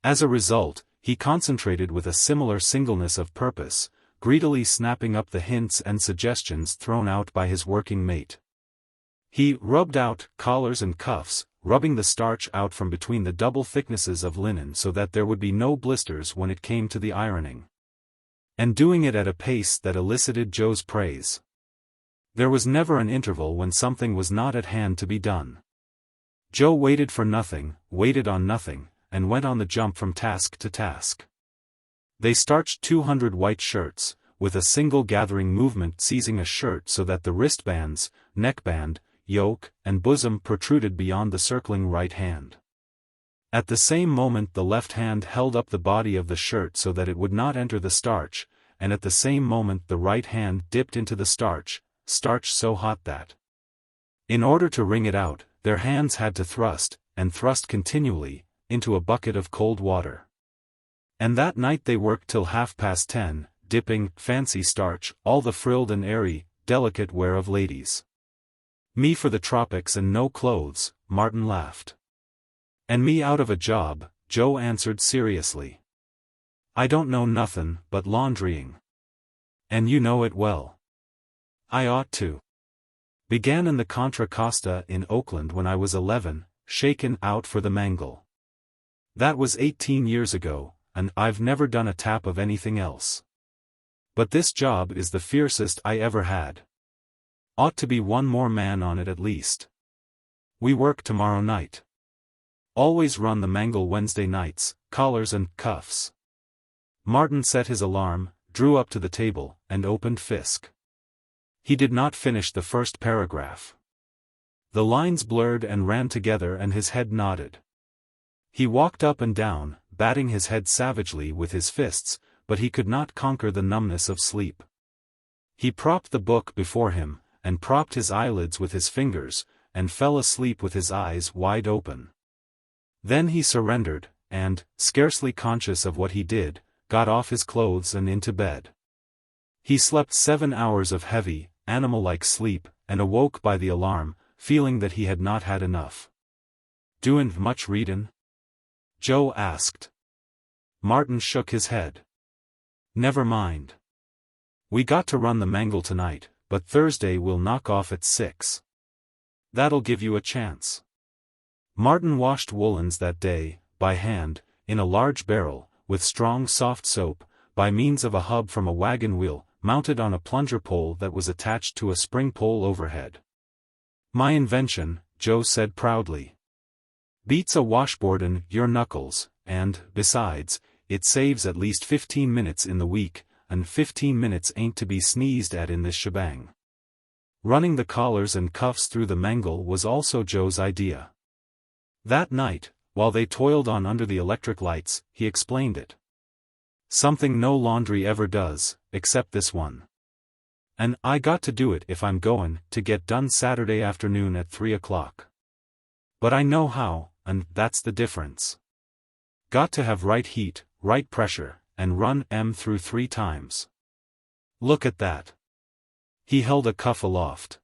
As a result, he concentrated with a similar singleness of purpose, greedily snapping up the hints and suggestions thrown out by his working mate. He rubbed out collars and cuffs, rubbing the starch out from between the double thicknesses of linen so that there would be no blisters when it came to the ironing. And doing it at a pace that elicited Joe's praise. There was never an interval when something was not at hand to be done. Joe waited for nothing, waited on nothing, and went on the jump from task to task. They starched 200 white shirts, with a single gathering movement seizing a shirt so that the wristbands, neckband, yoke, and bosom protruded beyond the circling right hand. At the same moment the left hand held up the body of the shirt so that it would not enter the starch, and at the same moment the right hand dipped into the starch so hot that, in order to wring it out, their hands had to thrust, and thrust continually, into a bucket of cold water. And that night they worked till 10:30, dipping, fancy starch, all the frilled and airy, delicate wear of ladies. "Me for the tropics and no clothes," Martin laughed. "And me out of a job," Joe answered seriously. "I don't know nothin' but laundrying. And you know it well." "I ought to. Began in the Contra Costa in Oakland when I was 11, shaken out for the mangle. That was 18 years ago, and I've never done a tap of anything else. But this job is the fiercest I ever had. Ought to be one more man on it at least. We work tomorrow night. Always run the mangle Wednesday nights, collars and cuffs." Martin set his alarm, drew up to the table, and opened Fisk. He did not finish the first paragraph. The lines blurred and ran together and his head nodded. He walked up and down, batting his head savagely with his fists, but he could not conquer the numbness of sleep. He propped the book before him, and propped his eyelids with his fingers, and fell asleep with his eyes wide open. Then he surrendered, and, scarcely conscious of what he did, got off his clothes and into bed. He slept 7 hours of heavy, animal-like sleep, and awoke by the alarm, feeling that he had not had enough. "Doin' much readin'?" Joe asked. Martin shook his head. "Never mind. We got to run the mangle tonight, but Thursday we'll knock off at 6. That'll give you a chance." Martin washed woolens that day, by hand, in a large barrel, with strong soft soap, by means of a hub from a wagon wheel, mounted on a plunger pole that was attached to a spring pole overhead. "My invention," Joe said proudly. "Beats a washboardin' your knuckles, and, besides, it saves at least 15 minutes in the week, and 15 minutes ain't to be sneezed at in this shebang." Running the collars and cuffs through the mangle was also Joe's idea. That night, while they toiled on under the electric lights, he explained it. "Something no laundry ever does, except this one. And I got to do it if I'm goin' to get done Saturday afternoon at 3 o'clock. But I know how, and that's the difference. Got to have right heat, right pressure, and run through 3 times. Look at that." He held a cuff aloft.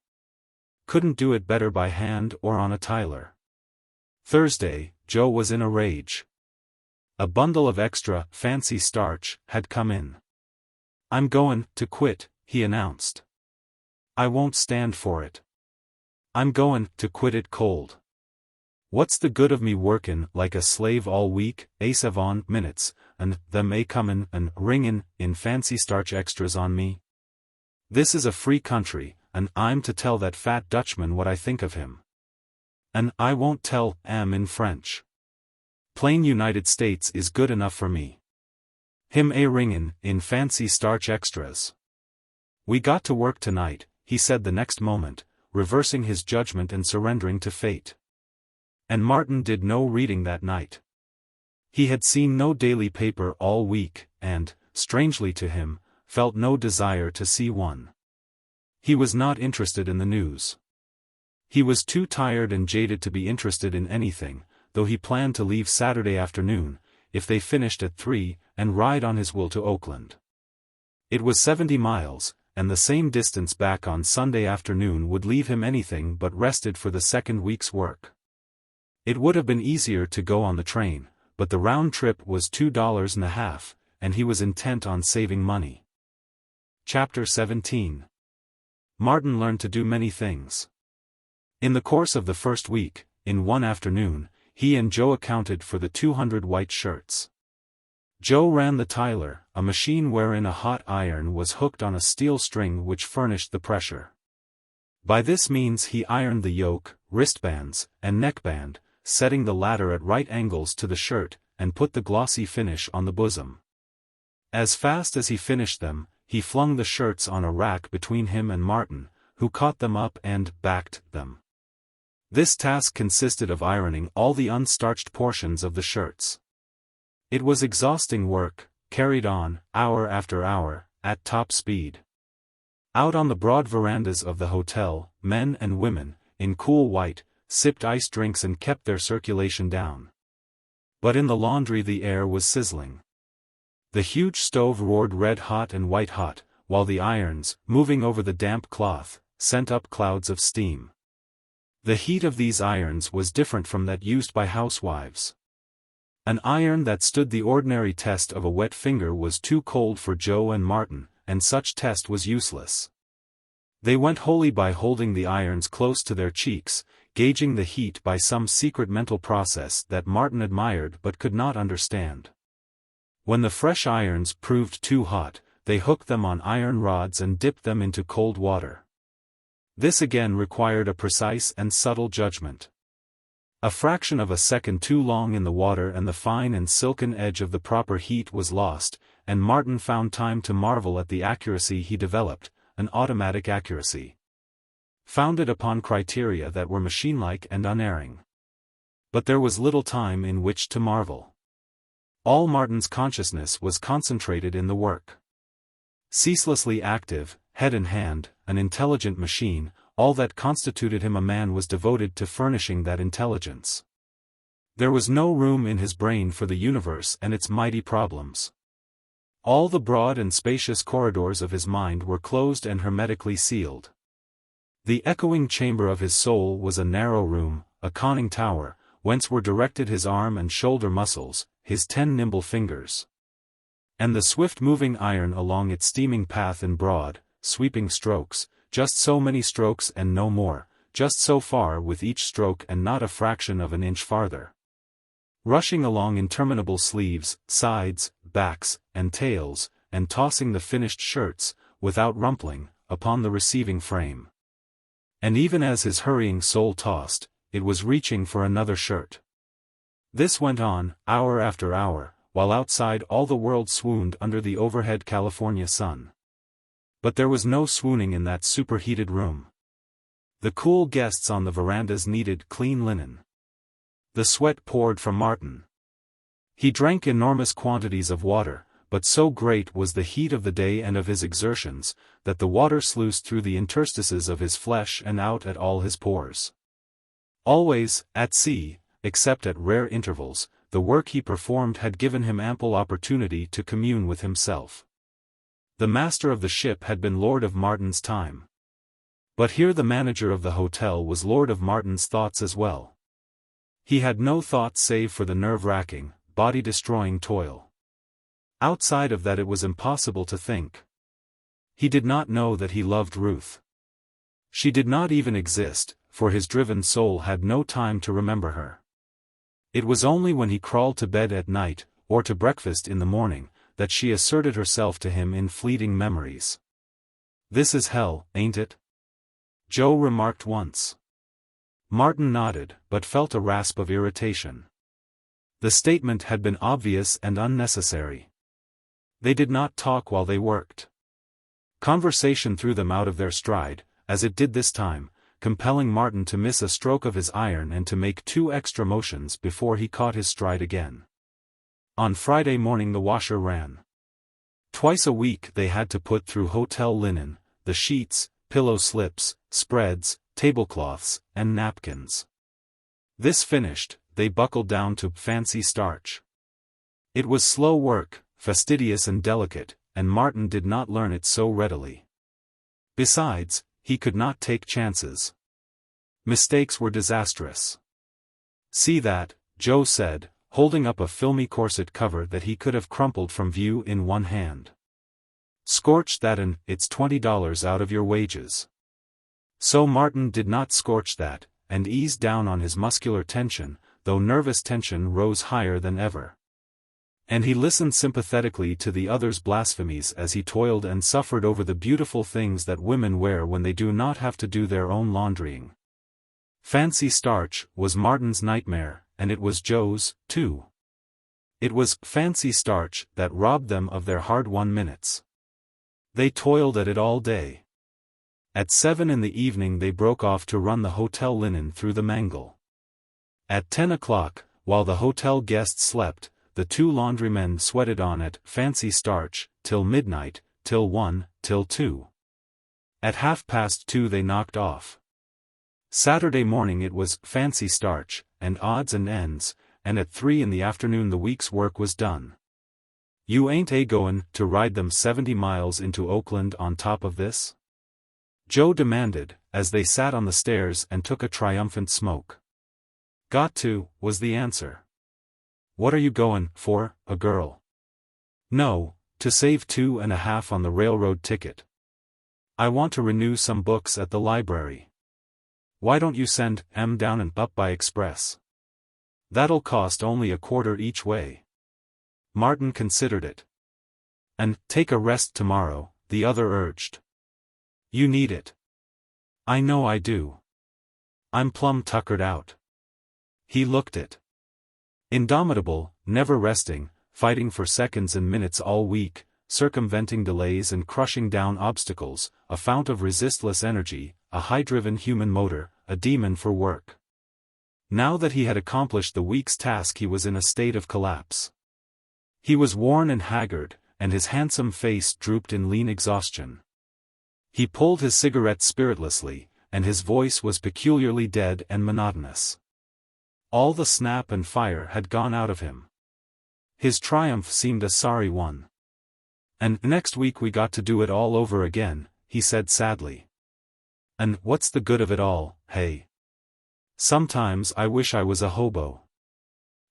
"Couldn't do it better by hand or on a tiler." Thursday, Joe was in a rage. A bundle of extra, fancy starch had come in. "I'm goin' to quit," he announced. "I won't stand for it. I'm goin' to quit it cold. What's the good of me workin' like a slave all week, XVIII minutes, and them comin' and ringin' in fancy starch extras on me? This is a free country, and I'm to tell that fat Dutchman what I think of him. And I won't tell in French. Plain United States is good enough for me. Him ringin' in fancy starch extras." "We got to work tonight," he said the next moment, reversing his judgment and surrendering to fate. And Martin did no reading that night. He had seen no daily paper all week, and, strangely to him, felt no desire to see one. He was not interested in the news. He was too tired and jaded to be interested in anything, though he planned to leave Saturday afternoon, if they finished at 3, and ride on his will to Oakland. It was 70 miles, and the same distance back on Sunday afternoon would leave him anything but rested for the second week's work. It would have been easier to go on the train, but the round trip was $2.50, and he was intent on saving money. Chapter 17. Martin learned to do many things. In the course of the first week, in one afternoon, he and Joe accounted for the 200 white shirts. Joe ran the tiler, a machine wherein a hot iron was hooked on a steel string which furnished the pressure. By this means he ironed the yoke, wristbands, and neckband, setting the latter at right angles to the shirt, and put the glossy finish on the bosom. As fast as he finished them, he flung the shirts on a rack between him and Martin, who caught them up and backed them. This task consisted of ironing all the unstarched portions of the shirts. It was exhausting work, carried on, hour after hour, at top speed. Out on the broad verandas of the hotel, men and women, in cool white, sipped iced drinks and kept their circulation down. But in the laundry the air was sizzling. The huge stove roared red-hot and white-hot, while the irons, moving over the damp cloth, sent up clouds of steam. The heat of these irons was different from that used by housewives. An iron that stood the ordinary test of a wet finger was too cold for Joe and Martin, and such test was useless. They went wholly by holding the irons close to their cheeks, gauging the heat by some secret mental process that Martin admired but could not understand. When the fresh irons proved too hot, they hooked them on iron rods and dipped them into cold water. This again required a precise and subtle judgment. A fraction of a second too long in the water and the fine and silken edge of the proper heat was lost, and Martin found time to marvel at the accuracy he developed, an automatic accuracy, founded upon criteria that were machine-like and unerring. But there was little time in which to marvel. All Martin's consciousness was concentrated in the work. Ceaselessly active, head in hand, an intelligent machine. All that constituted him a man was devoted to furnishing that intelligence. There was no room in his brain for the universe and its mighty problems. All the broad and spacious corridors of his mind were closed and hermetically sealed. The echoing chamber of his soul was a narrow room, a conning tower, whence were directed his arm and shoulder muscles, his 10 nimble fingers. And the swift-moving iron along its steaming path in broad, sweeping strokes, just so many strokes and no more, just so far with each stroke and not a fraction of an inch farther. Rushing along interminable sleeves, sides, backs, and tails, and tossing the finished shirts, without rumpling, upon the receiving frame. And even as his hurrying soul tossed, it was reaching for another shirt. This went on, hour after hour, while outside all the world swooned under the overhead California sun. But there was no swooning in that superheated room. The cool guests on the verandas needed clean linen. The sweat poured from Martin. He drank enormous quantities of water, but so great was the heat of the day and of his exertions, that the water sluiced through the interstices of his flesh and out at all his pores. Always, at sea, except at rare intervals, the work he performed had given him ample opportunity to commune with himself. The master of the ship had been lord of Martin's time. But here the manager of the hotel was lord of Martin's thoughts as well. He had no thoughts save for the nerve-wracking, body-destroying toil. Outside of that it was impossible to think. He did not know that he loved Ruth. She did not even exist, for his driven soul had no time to remember her. It was only when he crawled to bed at night, or to breakfast in the morning, that she asserted herself to him in fleeting memories. "This is hell, ain't it?" Joe remarked once. Martin nodded, but felt a rasp of irritation. The statement had been obvious and unnecessary. They did not talk while they worked. Conversation threw them out of their stride, as it did this time, compelling Martin to miss a stroke of his iron and to make 2 extra motions before he caught his stride again. On Friday morning the washer ran. Twice a week they had to put through hotel linen, the sheets, pillow slips, spreads, tablecloths, and napkins. This finished, they buckled down to fancy starch. It was slow work, fastidious and delicate, and Martin did not learn it so readily. Besides, he could not take chances. Mistakes were disastrous. "See that," Joe said, holding up a filmy corset cover that he could have crumpled from view in one hand. "Scorch that and it's $20 out of your wages." So Martin did not scorch that, and eased down on his muscular tension, though nervous tension rose higher than ever. And he listened sympathetically to the other's blasphemies as he toiled and suffered over the beautiful things that women wear when they do not have to do their own laundrying. Fancy starch was Martin's nightmare, and it was Joe's, too. It was fancy starch that robbed them of their hard-won minutes. They toiled at it all day. At 7 in the evening they broke off to run the hotel linen through the mangle. At 10 o'clock, while the hotel guests slept, the 2 laundrymen sweated on at fancy starch, till midnight, till 1, till 2. At 2:30 they knocked off. Saturday morning it was fancy starch, and odds and ends, and at 3 in the afternoon the week's work was done. "You ain't goin' to ride them 70 miles into Oakland on top of this?" Joe demanded, as they sat on the stairs and took a triumphant smoke. "Got to," was the answer. "What are you goin' for, a girl?" "No, to save 2.5 on the railroad ticket. I want to renew some books at the library." "Why don't you send 'em down and up by express? That'll cost only a quarter each way." Martin considered it. "And take a rest tomorrow," the other urged. "You need it." "I know I do. I'm plumb tuckered out." He looked it. Indomitable, never resting, fighting for seconds and minutes all week, circumventing delays and crushing down obstacles, a fount of resistless energy, a high-driven human motor, a demon for work. Now that he had accomplished the week's task he was in a state of collapse. He was worn and haggard, and his handsome face drooped in lean exhaustion. He pulled his cigarette spiritlessly, and his voice was peculiarly dead and monotonous. All the snap and fire had gone out of him. His triumph seemed a sorry one. "And next week we got to do it all over again," he said sadly. "And what's the good of it all, hey? Sometimes I wish I was a hobo.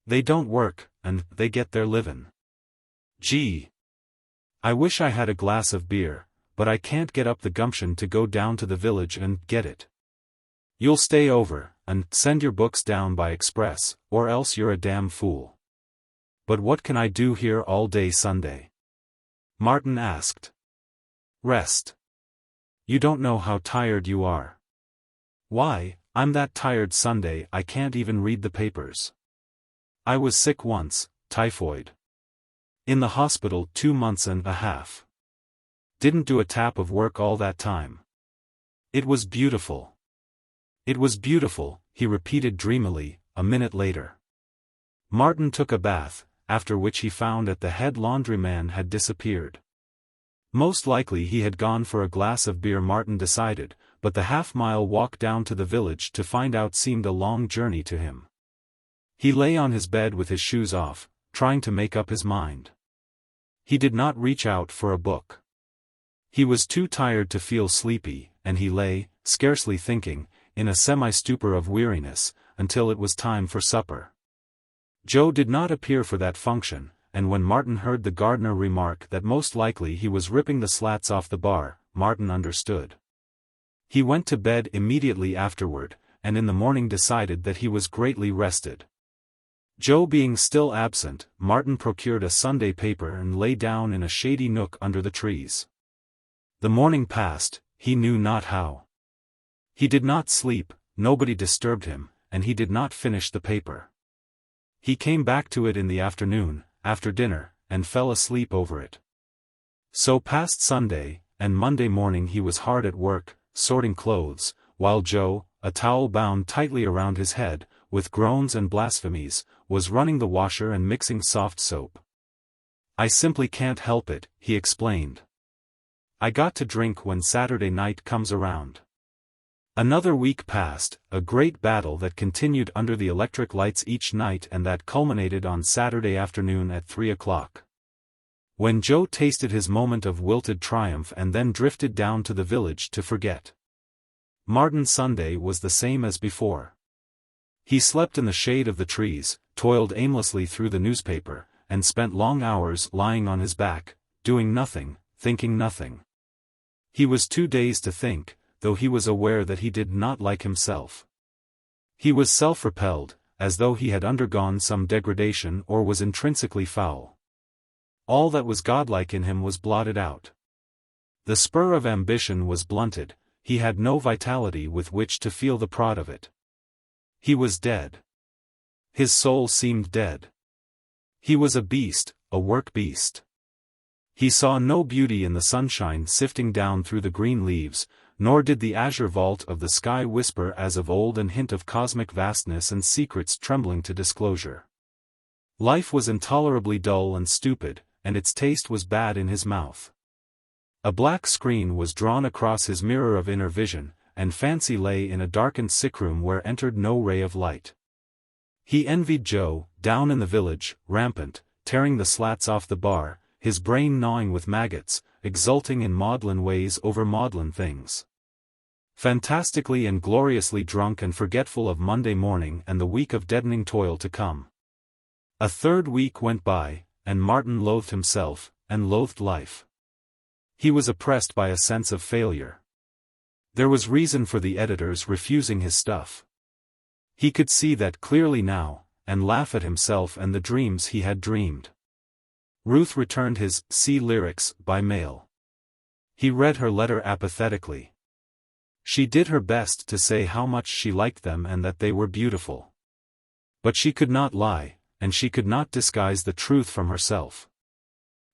They don't work, and they get their livin'. Gee. I wish I had a glass of beer, but I can't get up the gumption to go down to the village and get it. You'll stay over, and send your books down by express, or else you're a damn fool." "But what can I do here all day Sunday?" Martin asked. "Rest. You don't know how tired you are." "Why, I'm that tired Sunday I can't even read the papers. I was sick once, typhoid. In the hospital 2 months and a half. Didn't do a tap of work all that time. It was beautiful. It was beautiful," he repeated dreamily, a minute later. Martin took a bath, after which he found that the head laundryman had disappeared. Most likely he had gone for a glass of beer, Martin decided, but the half-mile walk down to the village to find out seemed a long journey to him. He lay on his bed with his shoes off, trying to make up his mind. He did not reach out for a book. He was too tired to feel sleepy, and he lay, scarcely thinking, in a semi-stupor of weariness, until it was time for supper. Joe did not appear for that function, and when Martin heard the gardener remark that most likely he was ripping the slats off the bar, Martin understood. He went to bed immediately afterward, and in the morning decided that he was greatly rested. Joe being still absent, Martin procured a Sunday paper and lay down in a shady nook under the trees. The morning passed, he knew not how. He did not sleep, nobody disturbed him, and he did not finish the paper. He came back to it in the afternoon, after dinner, and fell asleep over it. So passed Sunday, and Monday morning he was hard at work, sorting clothes, while Joe, a towel bound tightly around his head, with groans and blasphemies, was running the washer and mixing soft soap. "I simply can't help it," he explained. "I got to drink when Saturday night comes around." Another week passed, a great battle that continued under the electric lights each night and that culminated on Saturday afternoon at 3 o'clock. When Joe tasted his moment of wilted triumph and then drifted down to the village to forget. Martin's Sunday was the same as before. He slept in the shade of the trees, toiled aimlessly through the newspaper, and spent long hours lying on his back, doing nothing, thinking nothing. He was too dazed to think, though he was aware that he did not like himself. He was self-repelled, as though he had undergone some degradation or was intrinsically foul. All that was godlike in him was blotted out. The spur of ambition was blunted, he had no vitality with which to feel the prod of it. He was dead. His soul seemed dead. He was a beast, a work beast. He saw no beauty in the sunshine sifting down through the green leaves, nor did the azure vault of the sky whisper as of old and hint of cosmic vastness and secrets trembling to disclosure. Life was intolerably dull and stupid, and its taste was bad in his mouth. A black screen was drawn across his mirror of inner vision, and fancy lay in a darkened sickroom where entered no ray of light. He envied Joe, down in the village, rampant, tearing the slats off the bar, his brain gnawing with maggots, exulting in maudlin ways over maudlin things. Fantastically and gloriously drunk and forgetful of Monday morning and the week of deadening toil to come. A third week went by, and Martin loathed himself, and loathed life. He was oppressed by a sense of failure. There was reason for the editors refusing his stuff. He could see that clearly now, and laugh at himself and the dreams he had dreamed. Ruth returned his "Sea Lyrics" by mail. He read her letter apathetically. She did her best to say how much she liked them and that they were beautiful. But she could not lie, and she could not disguise the truth from herself.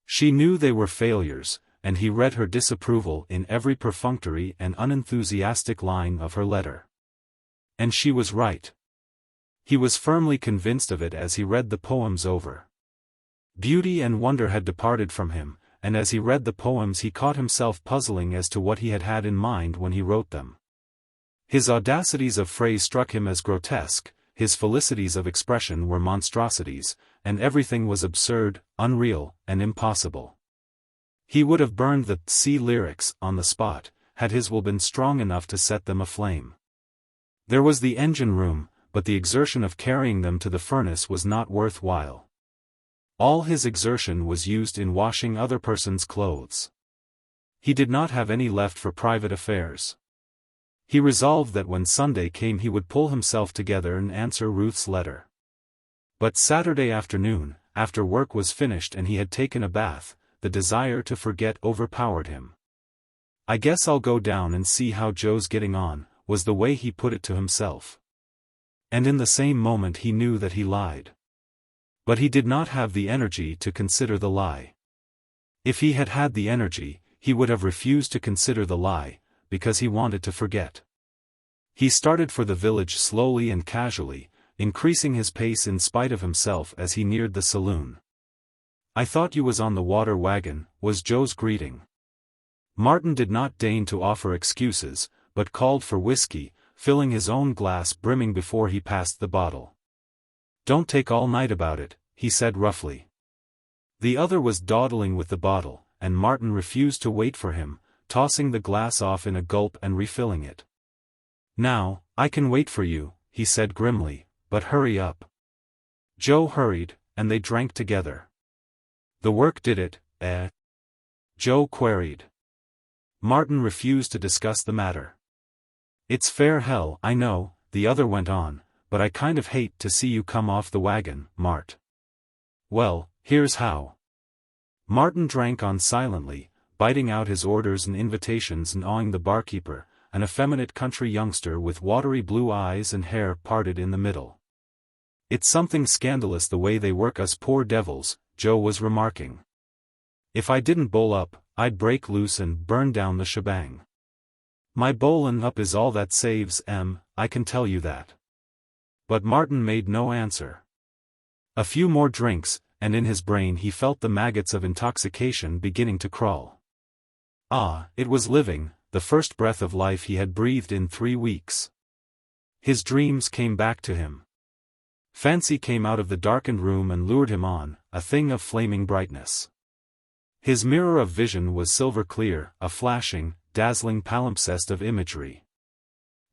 She knew they were failures, and he read her disapproval in every perfunctory and unenthusiastic line of her letter. And she was right. He was firmly convinced of it as he read the poems over. Beauty and wonder had departed from him, and as he read the poems he caught himself puzzling as to what he had in mind when he wrote them. His audacities of phrase struck him as grotesque, his felicities of expression were monstrosities, and everything was absurd, unreal, and impossible. He would have burned the sea lyrics on the spot, had his will been strong enough to set them aflame. There was the engine room, but the exertion of carrying them to the furnace was not worth while. All his exertion was used in washing other persons' clothes. He did not have any left for private affairs. He resolved that when Sunday came he would pull himself together and answer Ruth's letter. But Saturday afternoon, after work was finished and he had taken a bath, the desire to forget overpowered him. "I guess I'll go down and see how Joe's getting on," was the way he put it to himself. And in the same moment he knew that he lied. But he did not have the energy to consider the lie. If he had had the energy, he would have refused to consider the lie, because he wanted to forget. He started for the village slowly and casually, increasing his pace in spite of himself as he neared the saloon. "I thought you was on the water wagon," was Joe's greeting. Martin did not deign to offer excuses, but called for whiskey, filling his own glass brimming before he passed the bottle. "Don't take all night about it," he said roughly. The other was dawdling with the bottle, and Martin refused to wait for him, tossing the glass off in a gulp and refilling it. "Now, I can wait for you," he said grimly, "but hurry up." Joe hurried, and they drank together. "The work did it, eh?" Joe queried. Martin refused to discuss the matter. "It's fair hell, I know," the other went on, "but I kind of hate to see you come off the wagon, Mart." "Well, here's how." Martin drank on silently, biting out his orders and invitations and awing the barkeeper, an effeminate country youngster with watery blue eyes and hair parted in the middle. "It's something scandalous the way they work us poor devils," Joe was remarking. "If I didn't bowl up, I'd break loose and burn down the shebang. My bowlin' up is all that saves I can tell you that." But Martin made no answer. A few more drinks, and in his brain he felt the maggots of intoxication beginning to crawl. Ah, it was living, the first breath of life he had breathed in 3 weeks. His dreams came back to him. Fancy came out of the darkened room and lured him on, a thing of flaming brightness. His mirror of vision was silver clear, a flashing, dazzling palimpsest of imagery.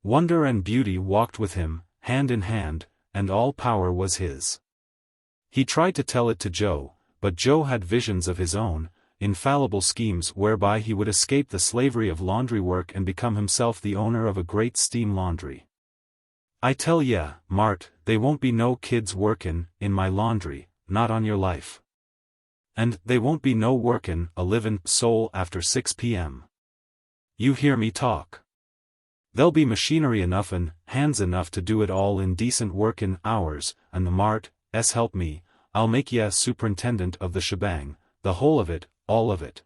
Wonder and beauty walked with him, hand in hand, and all power was his. He tried to tell it to Joe, but Joe had visions of his own, infallible schemes whereby he would escape the slavery of laundry work and become himself the owner of a great steam laundry. "I tell ya, Mart, they won't be no kids workin' in my laundry, not on your life. And they won't be no workin' a livin' soul after 6 p.m. You hear me talk? There'll be machinery enough and hands enough to do it all in decent workin' hours, and the Mart, help me, I'll make ya superintendent of the shebang, the whole of it, all of it.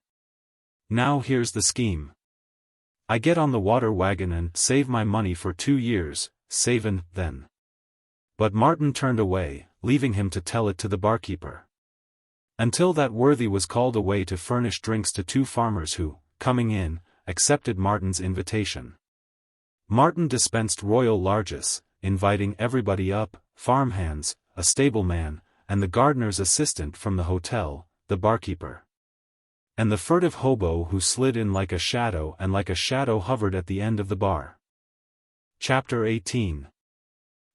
Now here's the scheme. I get on the water wagon and save my money for 2 years, savin' then." But Martin turned away, leaving him to tell it to the barkeeper. Until that worthy was called away to furnish drinks to 2 farmers who, coming in, accepted Martin's invitation. Martin dispensed royal largesse, inviting everybody up, farmhands, a stableman, and the gardener's assistant from the hotel, the barkeeper. And the furtive hobo who slid in like a shadow and like a shadow hovered at the end of the bar. Chapter 18.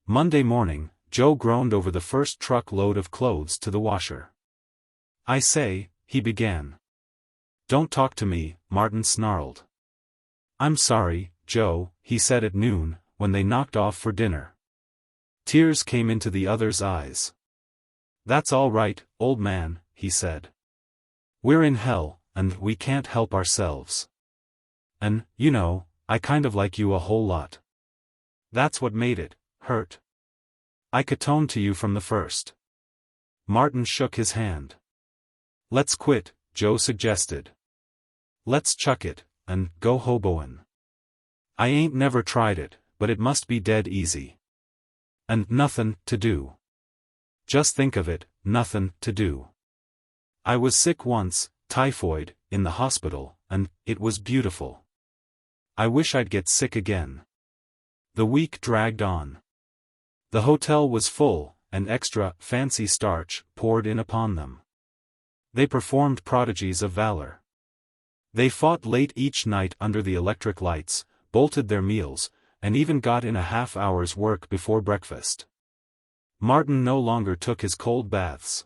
Monday morning, Joe groaned over the first truck load of clothes to the washer. "I say," he began. "Don't talk to me," Martin snarled. "I'm sorry, Joe," he said at noon, when they knocked off for dinner. Tears came into the other's eyes. "That's all right, old man," he said. "We're in hell, and we can't help ourselves. And, you know, I kind of like you a whole lot. That's what made it hurt. I catoned to you from the first." Martin shook his hand. "Let's quit," Joe suggested. "Let's chuck it, and go hoboin'. I ain't never tried it, but it must be dead easy. And nothin' to do. Just think of it, nothin' to do. I was sick once, typhoid, in the hospital, and it was beautiful. I wish I'd get sick again. The week dragged on. The hotel was full, and extra fancy starch poured in upon them. They performed prodigies of valor. They fought late each night under the electric lights, bolted their meals, and even got in a half-hour's work before breakfast. Martin no longer took his cold baths.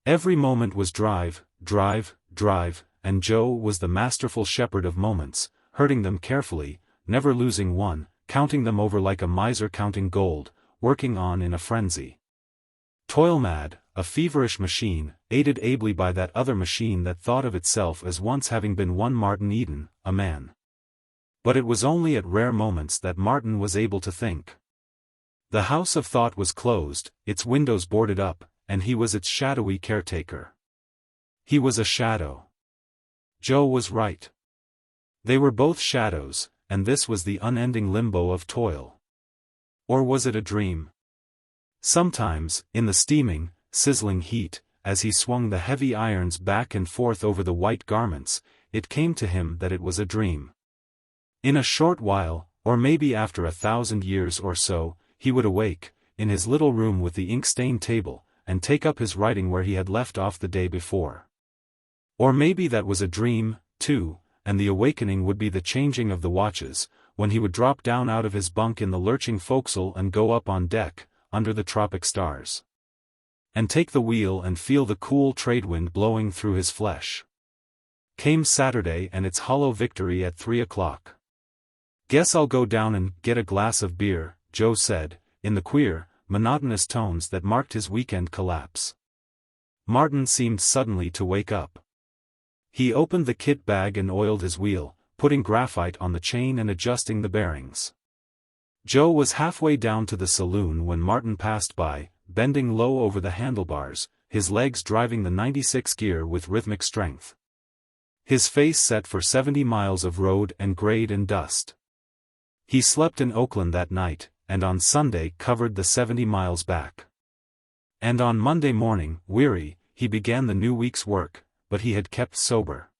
Every moment was drive, drive, drive, and Joe was the masterful shepherd of moments, herding them carefully, never losing one, counting them over like a miser counting gold, working on in a frenzy. Toil-mad, a feverish machine, aided ably by that other machine that thought of itself as once having been one Martin Eden, a man. But it was only at rare moments that Martin was able to think. The house of thought was closed, its windows boarded up, and he was its shadowy caretaker. He was a shadow. Joe was right. They were both shadows, and this was the unending limbo of toil. Or was it a dream? Sometimes, in the steaming, sizzling heat, as he swung the heavy irons back and forth over the white garments, it came to him that it was a dream. In a short while, or maybe after 1,000 years or so, he would awake, in his little room with the ink-stained table, and take up his writing where he had left off the day before. Or maybe that was a dream, too, and the awakening would be the changing of the watches, when he would drop down out of his bunk in the lurching forecastle and go up on deck, under the tropic stars. And take the wheel and feel the cool trade wind blowing through his flesh. Came Saturday and its hollow victory at 3 o'clock. "Guess I'll go down and get a glass of beer," Joe said, in the queer, monotonous tones that marked his weekend collapse. Martin seemed suddenly to wake up. He opened the kit bag and oiled his wheel, putting graphite on the chain and adjusting the bearings. Joe was halfway down to the saloon when Martin passed by, bending low over the handlebars, his legs driving the 96 gear with rhythmic strength. His face set for 70 miles of road and grade and dust. He slept in Oakland that night, and on Sunday covered the 70 miles back. And on Monday morning, weary, he began the new week's work, but he had kept sober.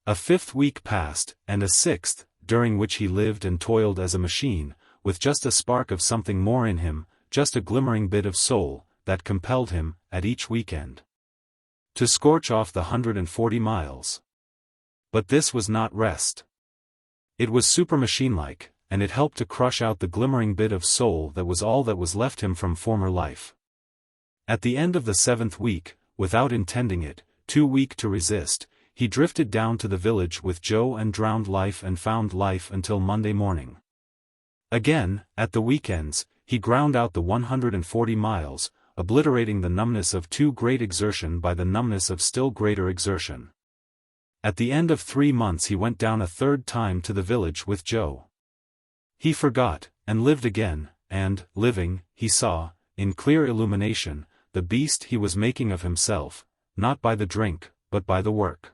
A 5th week passed, and a 6th, during which he lived and toiled as a machine, with just a spark of something more in him, just a glimmering bit of soul, that compelled him, at each weekend, to scorch off the 140 miles. But this was not rest. It was supermachine-like, and it helped to crush out the glimmering bit of soul that was all that was left him from former life. At the end of the 7th week, without intending it, too weak to resist, he drifted down to the village with Joe and drowned life and found life until Monday morning. Again, at the weekends, he ground out the 140 miles, obliterating the numbness of too great exertion by the numbness of still greater exertion. At the end of 3 months he went down a 3rd time to the village with Joe. He forgot, and lived again, and, living, he saw, in clear illumination, the beast he was making of himself, not by the drink, but by the work.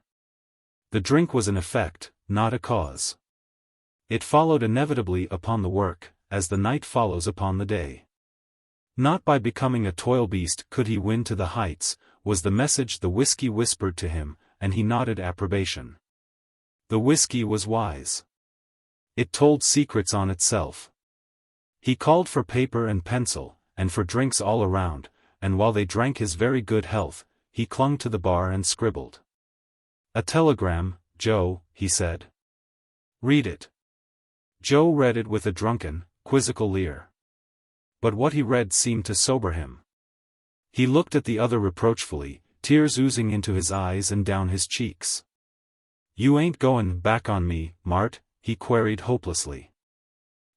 The drink was an effect, not a cause. It followed inevitably upon the work, as the night follows upon the day. Not by becoming a toil beast could he win to the heights, was the message the whiskey whispered to him, and he nodded approbation. The whiskey was wise. It told secrets on itself. He called for paper and pencil, and for drinks all around, and while they drank his very good health, he clung to the bar and scribbled. "A telegram, Joe," he said. "Read it." Joe read it with a drunken, quizzical leer. But what he read seemed to sober him. He looked at the other reproachfully, tears oozing into his eyes and down his cheeks. "You ain't goin' back on me, Mart?" he queried hopelessly.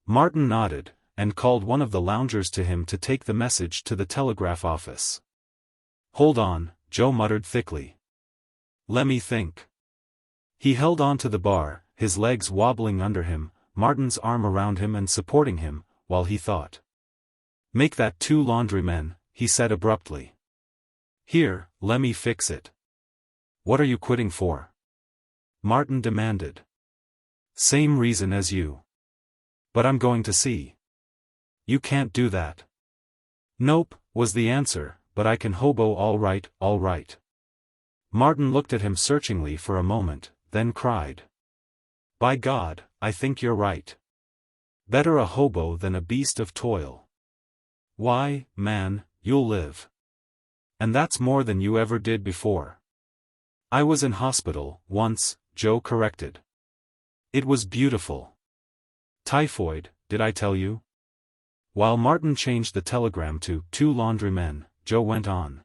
Martin nodded, and called one of the loungers to him to take the message to the telegraph office. "Hold on," Joe muttered thickly. "Lemme think." He held on to the bar, his legs wobbling under him, Martin's arm around him and supporting him, while he thought. "Make that 2 laundrymen," he said abruptly. "Here, lemme fix it." "What are you quitting for?" Martin demanded. "Same reason as you." "But I'm going to sea." "You can't do that." "Nope," was the answer, "but I can hobo all right, all right." Martin looked at him searchingly for a moment, then cried. By God, I think you're right. Better a hobo than a beast of toil. Why, man, you'll live. And that's more than you ever did before. I was in hospital, once, Joe corrected. It was beautiful. Typhoid, did I tell you? While Martin changed the telegram to 2 laundrymen, Joe went on.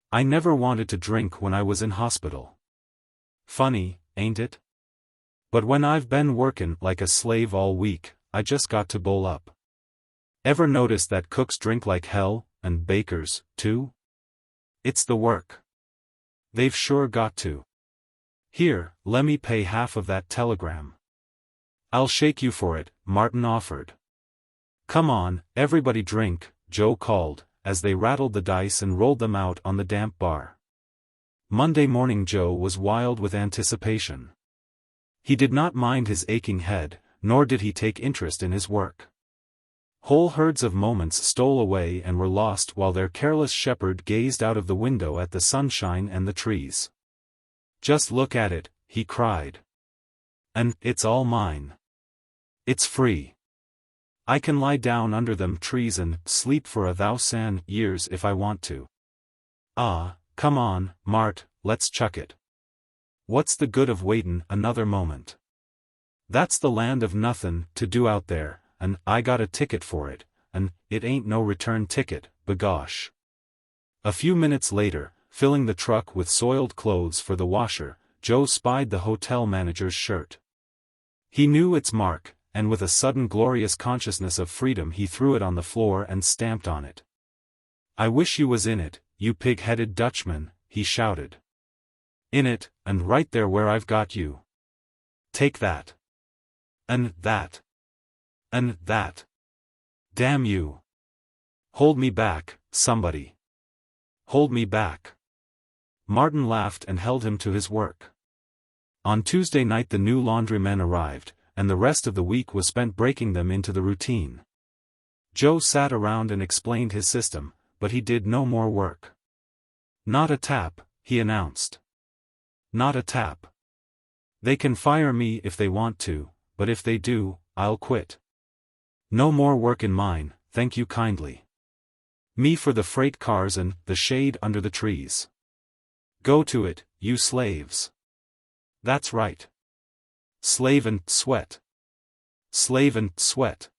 I never wanted to drink when I was in hospital. Funny, ain't it? But when I've been workin' like a slave all week, I just got to bowl up. Ever notice that cooks drink like hell, and bakers, too? It's the work. They've sure got to. Here, lemme pay half of that telegram. I'll shake you for it, Martin offered. Come on, everybody drink, Joe called, as they rattled the dice and rolled them out on the damp bar. Monday morning Joe was wild with anticipation. He did not mind his aching head, nor did he take interest in his work. Whole herds of moments stole away and were lost while their careless shepherd gazed out of the window at the sunshine and the trees. Just look at it, he cried. And it's all mine. It's free. I can lie down under them trees and sleep for 1,000 years if I want to. Ah, come on, Mart, let's chuck it. What's the good of waitin' another moment? That's the land of nothin' to do out there, and I got a ticket for it, and it ain't no return ticket, b'gosh. A few minutes later, filling the truck with soiled clothes for the washer, Joe spied the hotel manager's shirt. He knew its mark, and with a sudden glorious consciousness of freedom he threw it on the floor and stamped on it. I wish you was in it, you pig-headed Dutchman, he shouted. In it, and right there where I've got you. Take that. And that. And that. Damn you. Hold me back, somebody. Hold me back. Martin laughed and held him to his work. On Tuesday night the new laundrymen arrived, and the rest of the week was spent breaking them into the routine. Joe sat around and explained his system, but he did no more work. Not a tap, he announced. Not a tap. They can fire me if they want to, but if they do, I'll quit. No more work in mine, thank you kindly. Me for the freight cars and the shade under the trees. Go to it, you slaves. That's right. Slave and sweat. Slave and sweat.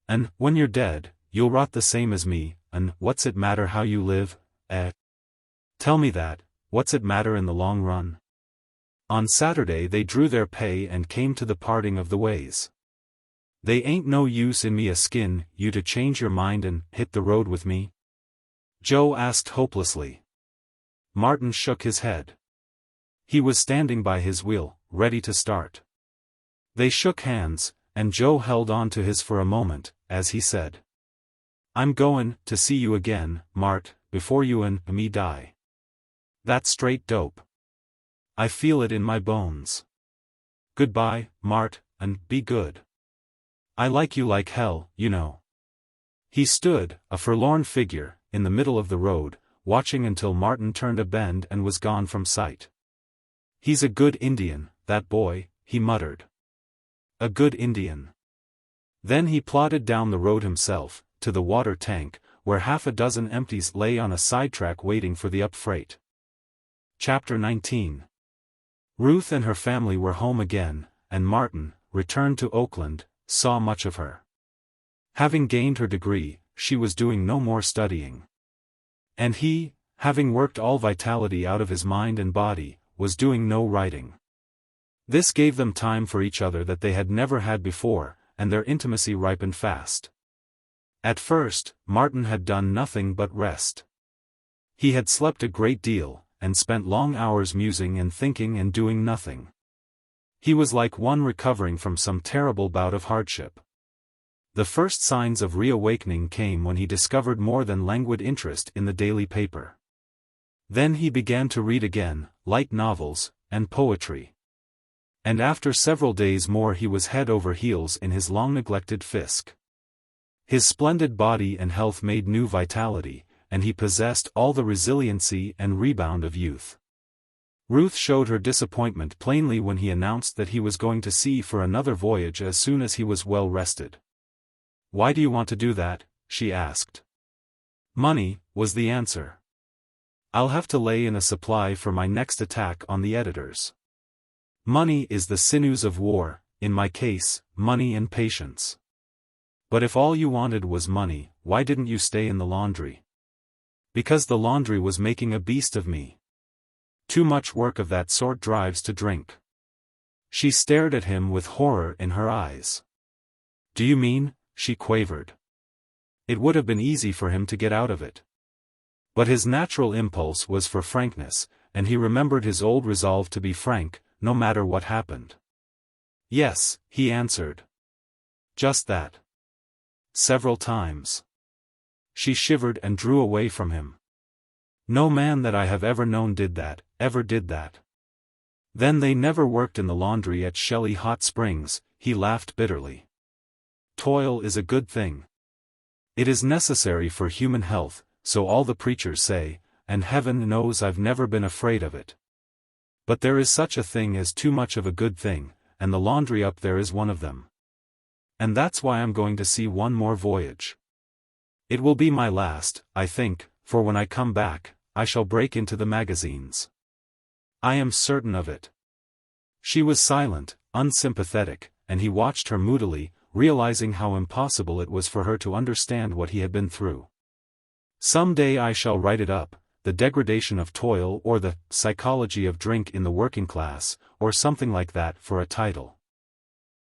And, when you're dead, you'll rot the same as me, and what's it matter how you live, eh? Tell me that, what's it matter in the long run? On Saturday they drew their pay and came to the parting of the ways. They ain't no use in me a skin you to change your mind and hit the road with me? Joe asked hopelessly. Martin shook his head. He was standing by his wheel, ready to start. They shook hands, and Joe held on to his for a moment, as he said. I'm goin' to see you again, Mart, before you and me die. That's straight dope. I feel it in my bones. Goodbye, Mart, and be good. I like you like hell, you know. He stood, a forlorn figure, in the middle of the road, watching until Martin turned a bend and was gone from sight. He's a good Indian, that boy, he muttered. A good Indian. Then he plodded down the road himself, to the water tank, where 6 empties lay on a sidetrack waiting for the up freight. Chapter 19. Ruth and her family were home again, and Martin, returned to Oakland, saw much of her. Having gained her degree, she was doing no more studying. And he, having worked all vitality out of his mind and body, was doing no writing. This gave them time for each other that they had never had before, and their intimacy ripened fast. At first, Martin had done nothing but rest. He had slept a great deal, and spent long hours musing and thinking and doing nothing. He was like one recovering from some terrible bout of hardship. The first signs of reawakening came when he discovered more than languid interest in the daily paper. Then he began to read again, light novels, and poetry. And after several days more he was head over heels in his long-neglected fisc. His splendid body and health made new vitality, and he possessed all the resiliency and rebound of youth. Ruth showed her disappointment plainly when he announced that he was going to sea for another voyage as soon as he was well rested. "Why do you want to do that?" she asked. "Money," was the answer. "I'll have to lay in a supply for my next attack on the editors. Money is the sinews of war, in my case, money and patience." "But if all you wanted was money, why didn't you stay in the laundry?" "Because the laundry was making a beast of me. Too much work of that sort drives to drink." She stared at him with horror in her eyes. "Do you mean?" she quavered. It would have been easy for him to get out of it. But his natural impulse was for frankness, and he remembered his old resolve to be frank, no matter what happened. "Yes," he answered. "Just that. Several times." She shivered and drew away from him. "No man that I have ever known did that, ever did that." "Then they never worked in the laundry at Shelley Hot Springs," he laughed bitterly. "Toil is a good thing. It is necessary for human health, so all the preachers say, and heaven knows I've never been afraid of it. But there is such a thing as too much of a good thing, and the laundry up there is one of them. And that's why I'm going to see one more voyage. It will be my last, I think, for when I come back, I shall break into the magazines. I am certain of it." She was silent, unsympathetic, and he watched her moodily, realizing how impossible it was for her to understand what he had been through. "Some day I shall write it up, The Degradation of Toil or The Psychology of Drink in the Working Class, or something like that for a title."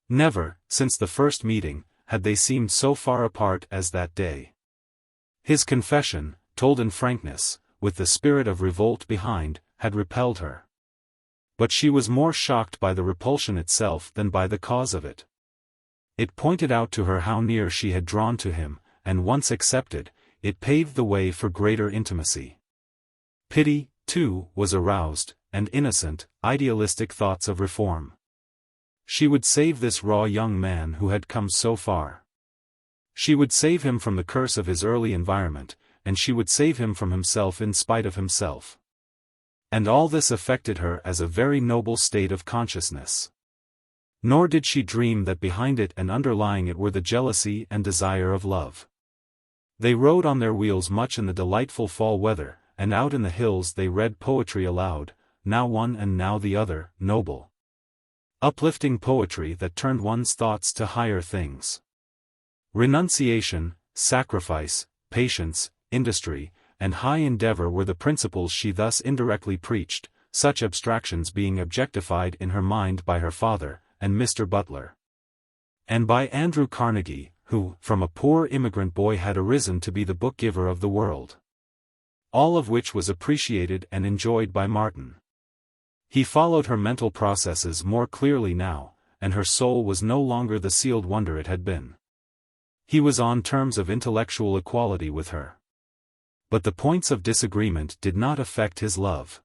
Never, since the first meeting, had they seemed so far apart as that day. His confession, told in frankness, with the spirit of revolt behind, had repelled her. But she was more shocked by the repulsion itself than by the cause of it. It pointed out to her how near she had drawn to him, and once accepted, it paved the way for greater intimacy. Pity, too, was aroused, and innocent, idealistic thoughts of reform. She would save this raw young man who had come so far. She would save him from the curse of his early environment, and she would save him from himself in spite of himself. And all this affected her as a very noble state of consciousness. Nor did she dream that behind it and underlying it were the jealousy and desire of love. They rode on their wheels much in the delightful fall weather, and out in the hills they read poetry aloud, now one and now the other, noble, uplifting poetry that turned one's thoughts to higher things. Renunciation, sacrifice, patience, industry, and high endeavor were the principles she thus indirectly preached, such abstractions being objectified in her mind by her father, and Mr. Butler. And by Andrew Carnegie, who, from a poor immigrant boy had arisen to be the book-giver of the world. All of which was appreciated and enjoyed by Martin. He followed her mental processes more clearly now, and her soul was no longer the sealed wonder it had been. He was on terms of intellectual equality with her. But the points of disagreement did not affect his love.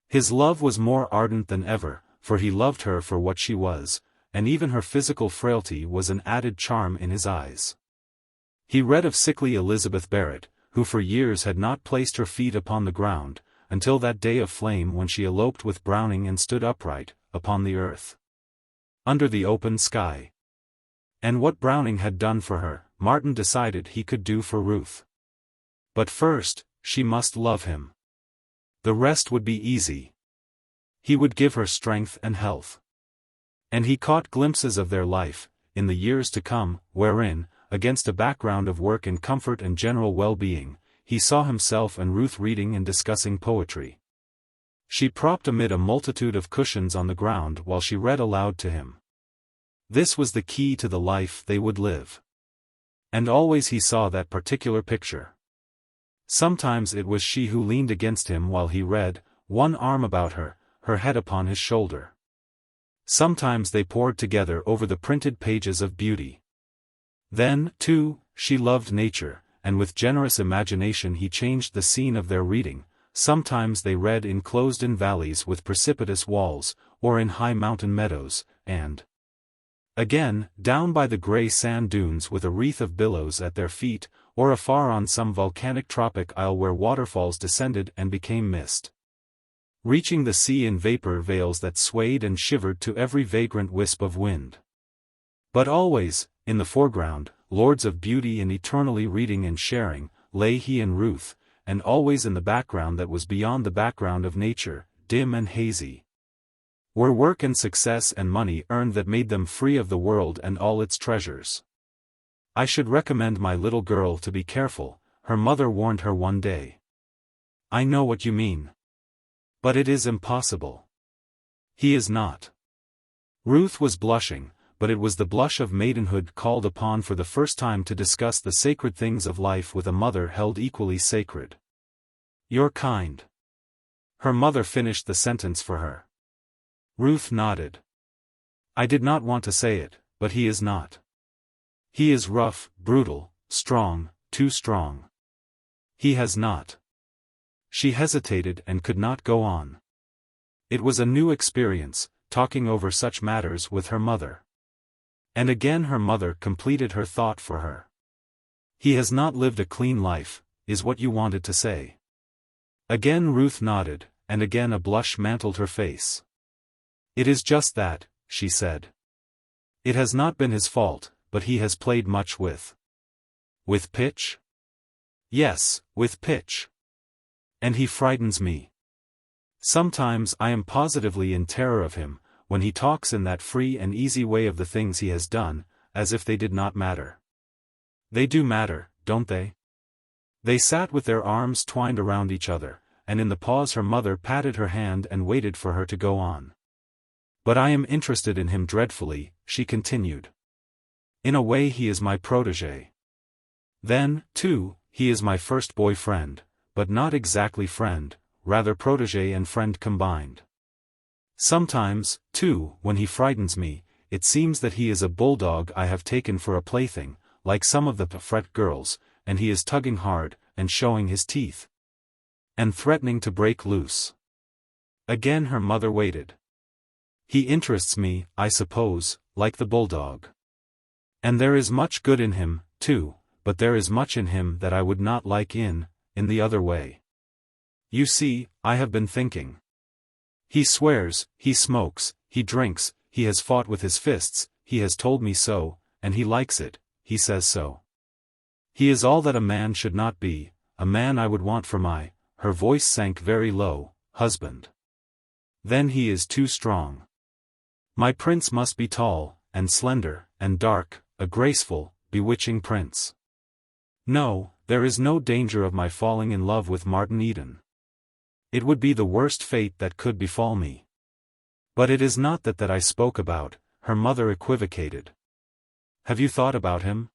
His love was more ardent than ever, for he loved her for what she was, and even her physical frailty was an added charm in his eyes. He read of sickly Elizabeth Barrett, who for years had not placed her feet upon the ground, until that day of flame when she eloped with Browning and stood upright, upon the earth, under the open sky. And what Browning had done for her, Martin decided he could do for Ruth. But first, she must love him. The rest would be easy. He would give her strength and health. And he caught glimpses of their life, in the years to come, wherein, against a background of work and comfort and general well-being, he saw himself and Ruth reading and discussing poetry. She propped amid a multitude of cushions on the ground while she read aloud to him. This was the key to the life they would live. And always he saw that particular picture. Sometimes it was she who leaned against him while he read, one arm about her, her head upon his shoulder. Sometimes they pored together over the printed pages of beauty. Then, too, she loved nature, and with generous imagination he changed the scene of their reading. Sometimes they read in closed-in valleys with precipitous walls, or in high mountain meadows, and again, down by the gray sand dunes with a wreath of billows at their feet, or afar on some volcanic tropic isle where waterfalls descended and became mist. reaching the sea in vapor veils that swayed and shivered to every vagrant wisp of wind. But always, in the foreground, lords of beauty and eternally reading and sharing, lay he and Ruth, and always in the background that was beyond the background of nature, dim and hazy, were work and success and money earned that made them free of the world and all its treasures. I should recommend my little girl to be careful, her mother warned her one day. I know what you mean. But it is impossible. He is not. Ruth was blushing, but it was the blush of maidenhood called upon for the first time to discuss the sacred things of life with a mother held equally sacred. You're kind. Her mother finished the sentence for her. Ruth nodded. I did not want to say it, but he is not. He is rough, brutal, strong, too strong. He has not. She hesitated and could not go on. It was a new experience, talking over such matters with her mother. And again her mother completed her thought for her. He has not lived a clean life, is what you wanted to say. Again Ruth nodded, and again a blush mantled her face. It is just that, she said. It has not been his fault, but he has played much with. With pitch? Yes, with pitch. And he frightens me. Sometimes I am positively in terror of him, when he talks in that free and easy way of the things he has done, as if they did not matter. They do matter, don't they? They sat with their arms twined around each other, and in the pause her mother patted her hand and waited for her to go on. But I am interested in him dreadfully, she continued. In a way he is my protégé. Then, too, he is my first boyfriend, but not exactly friend, rather protégé and friend combined. Sometimes, too, when he frightens me, it seems that he is a bulldog I have taken for a plaything, like some of the Pfret girls, and he is tugging hard, and showing his teeth. And threatening to break loose. Again her mother waited. He interests me, I suppose, like the bulldog. And there is much good in him, too, but there is much in him that I would not like in the other way. You see, I have been thinking. He swears, he smokes, he drinks, he has fought with his fists, he has told me so, and he likes it, he says so. He is all that a man should not be, a man I would want for my, her voice sank very low, husband. Then he is too strong. My prince must be tall, and slender, and dark, a graceful, bewitching prince. No, there is no danger of my falling in love with Martin Eden. It would be the worst fate that could befall me. But it is not that I spoke about, her mother equivocated. Have you thought about him?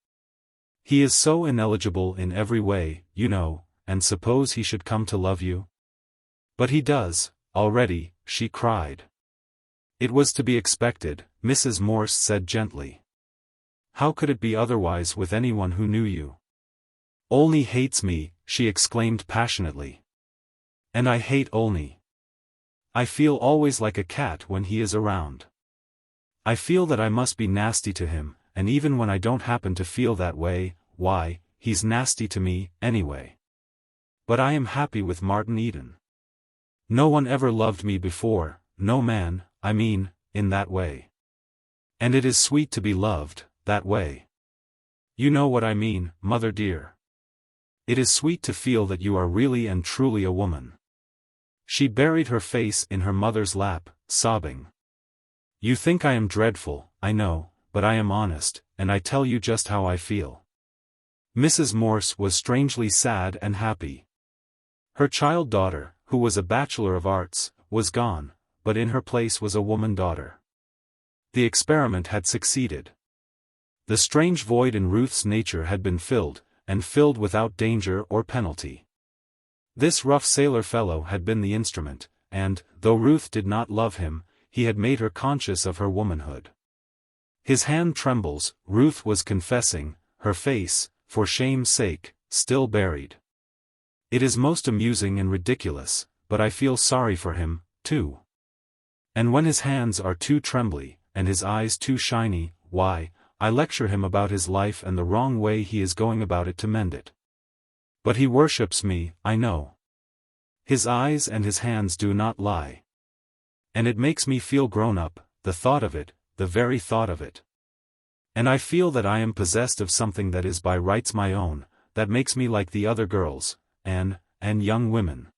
He is so ineligible in every way, you know, and suppose he should come to love you? But he does, already, she cried. It was to be expected, Mrs. Morse said gently. How could it be otherwise with anyone who knew you? Olney hates me, she exclaimed passionately. And I hate Olney. I feel always like a cat when he is around. I feel that I must be nasty to him, and even when I don't happen to feel that way, why, he's nasty to me, anyway. But I am happy with Martin Eden. No one ever loved me before, no man, I mean, in that way. And it is sweet to be loved, that way. You know what I mean, mother dear. It is sweet to feel that you are really and truly a woman. She buried her face in her mother's lap, sobbing. You think I am dreadful, I know, but I am honest, and I tell you just how I feel. Mrs. Morse was strangely sad and happy. Her child daughter, who was a Bachelor of Arts, was gone, but in her place was a woman daughter. The experiment had succeeded. The strange void in Ruth's nature had been filled, and filled without danger or penalty. This rough sailor fellow had been the instrument, and, though Ruth did not love him, he had made her conscious of her womanhood. His hand trembles, Ruth was confessing, her face, for shame's sake, still buried. It is most amusing and ridiculous, but I feel sorry for him, too. And when his hands are too trembly, and his eyes too shiny, why, I lecture him about his life and the wrong way he is going about it to mend it. But he worships me, I know. His eyes and his hands do not lie. And it makes me feel grown up, the thought of it, the very thought of it. And I feel that I am possessed of something that is by rights my own, that makes me like the other girls, and young women.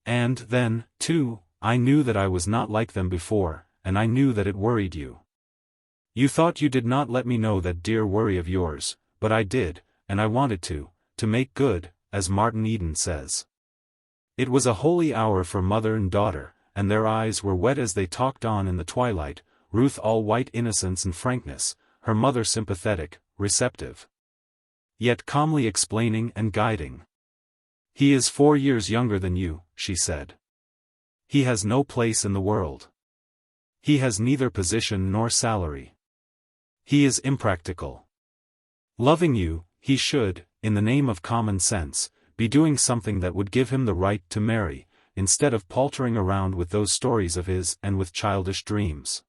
And then, too, I knew that I was not like them before, and I knew that it worried you. You thought you did not let me know that dear worry of yours, but I did, and I wanted to make good, as Martin Eden says. It was a holy hour for mother and daughter, and their eyes were wet as they talked on in the twilight, Ruth all white innocence and frankness, her mother sympathetic, receptive. Yet calmly explaining and guiding. He is 4 years younger than you, she said. He has no place in the world. He has neither position nor salary. He is impractical. Loving you, he should, in the name of common sense, be doing something that would give him the right to marry, instead of paltering around with those stories of his and with childish dreams.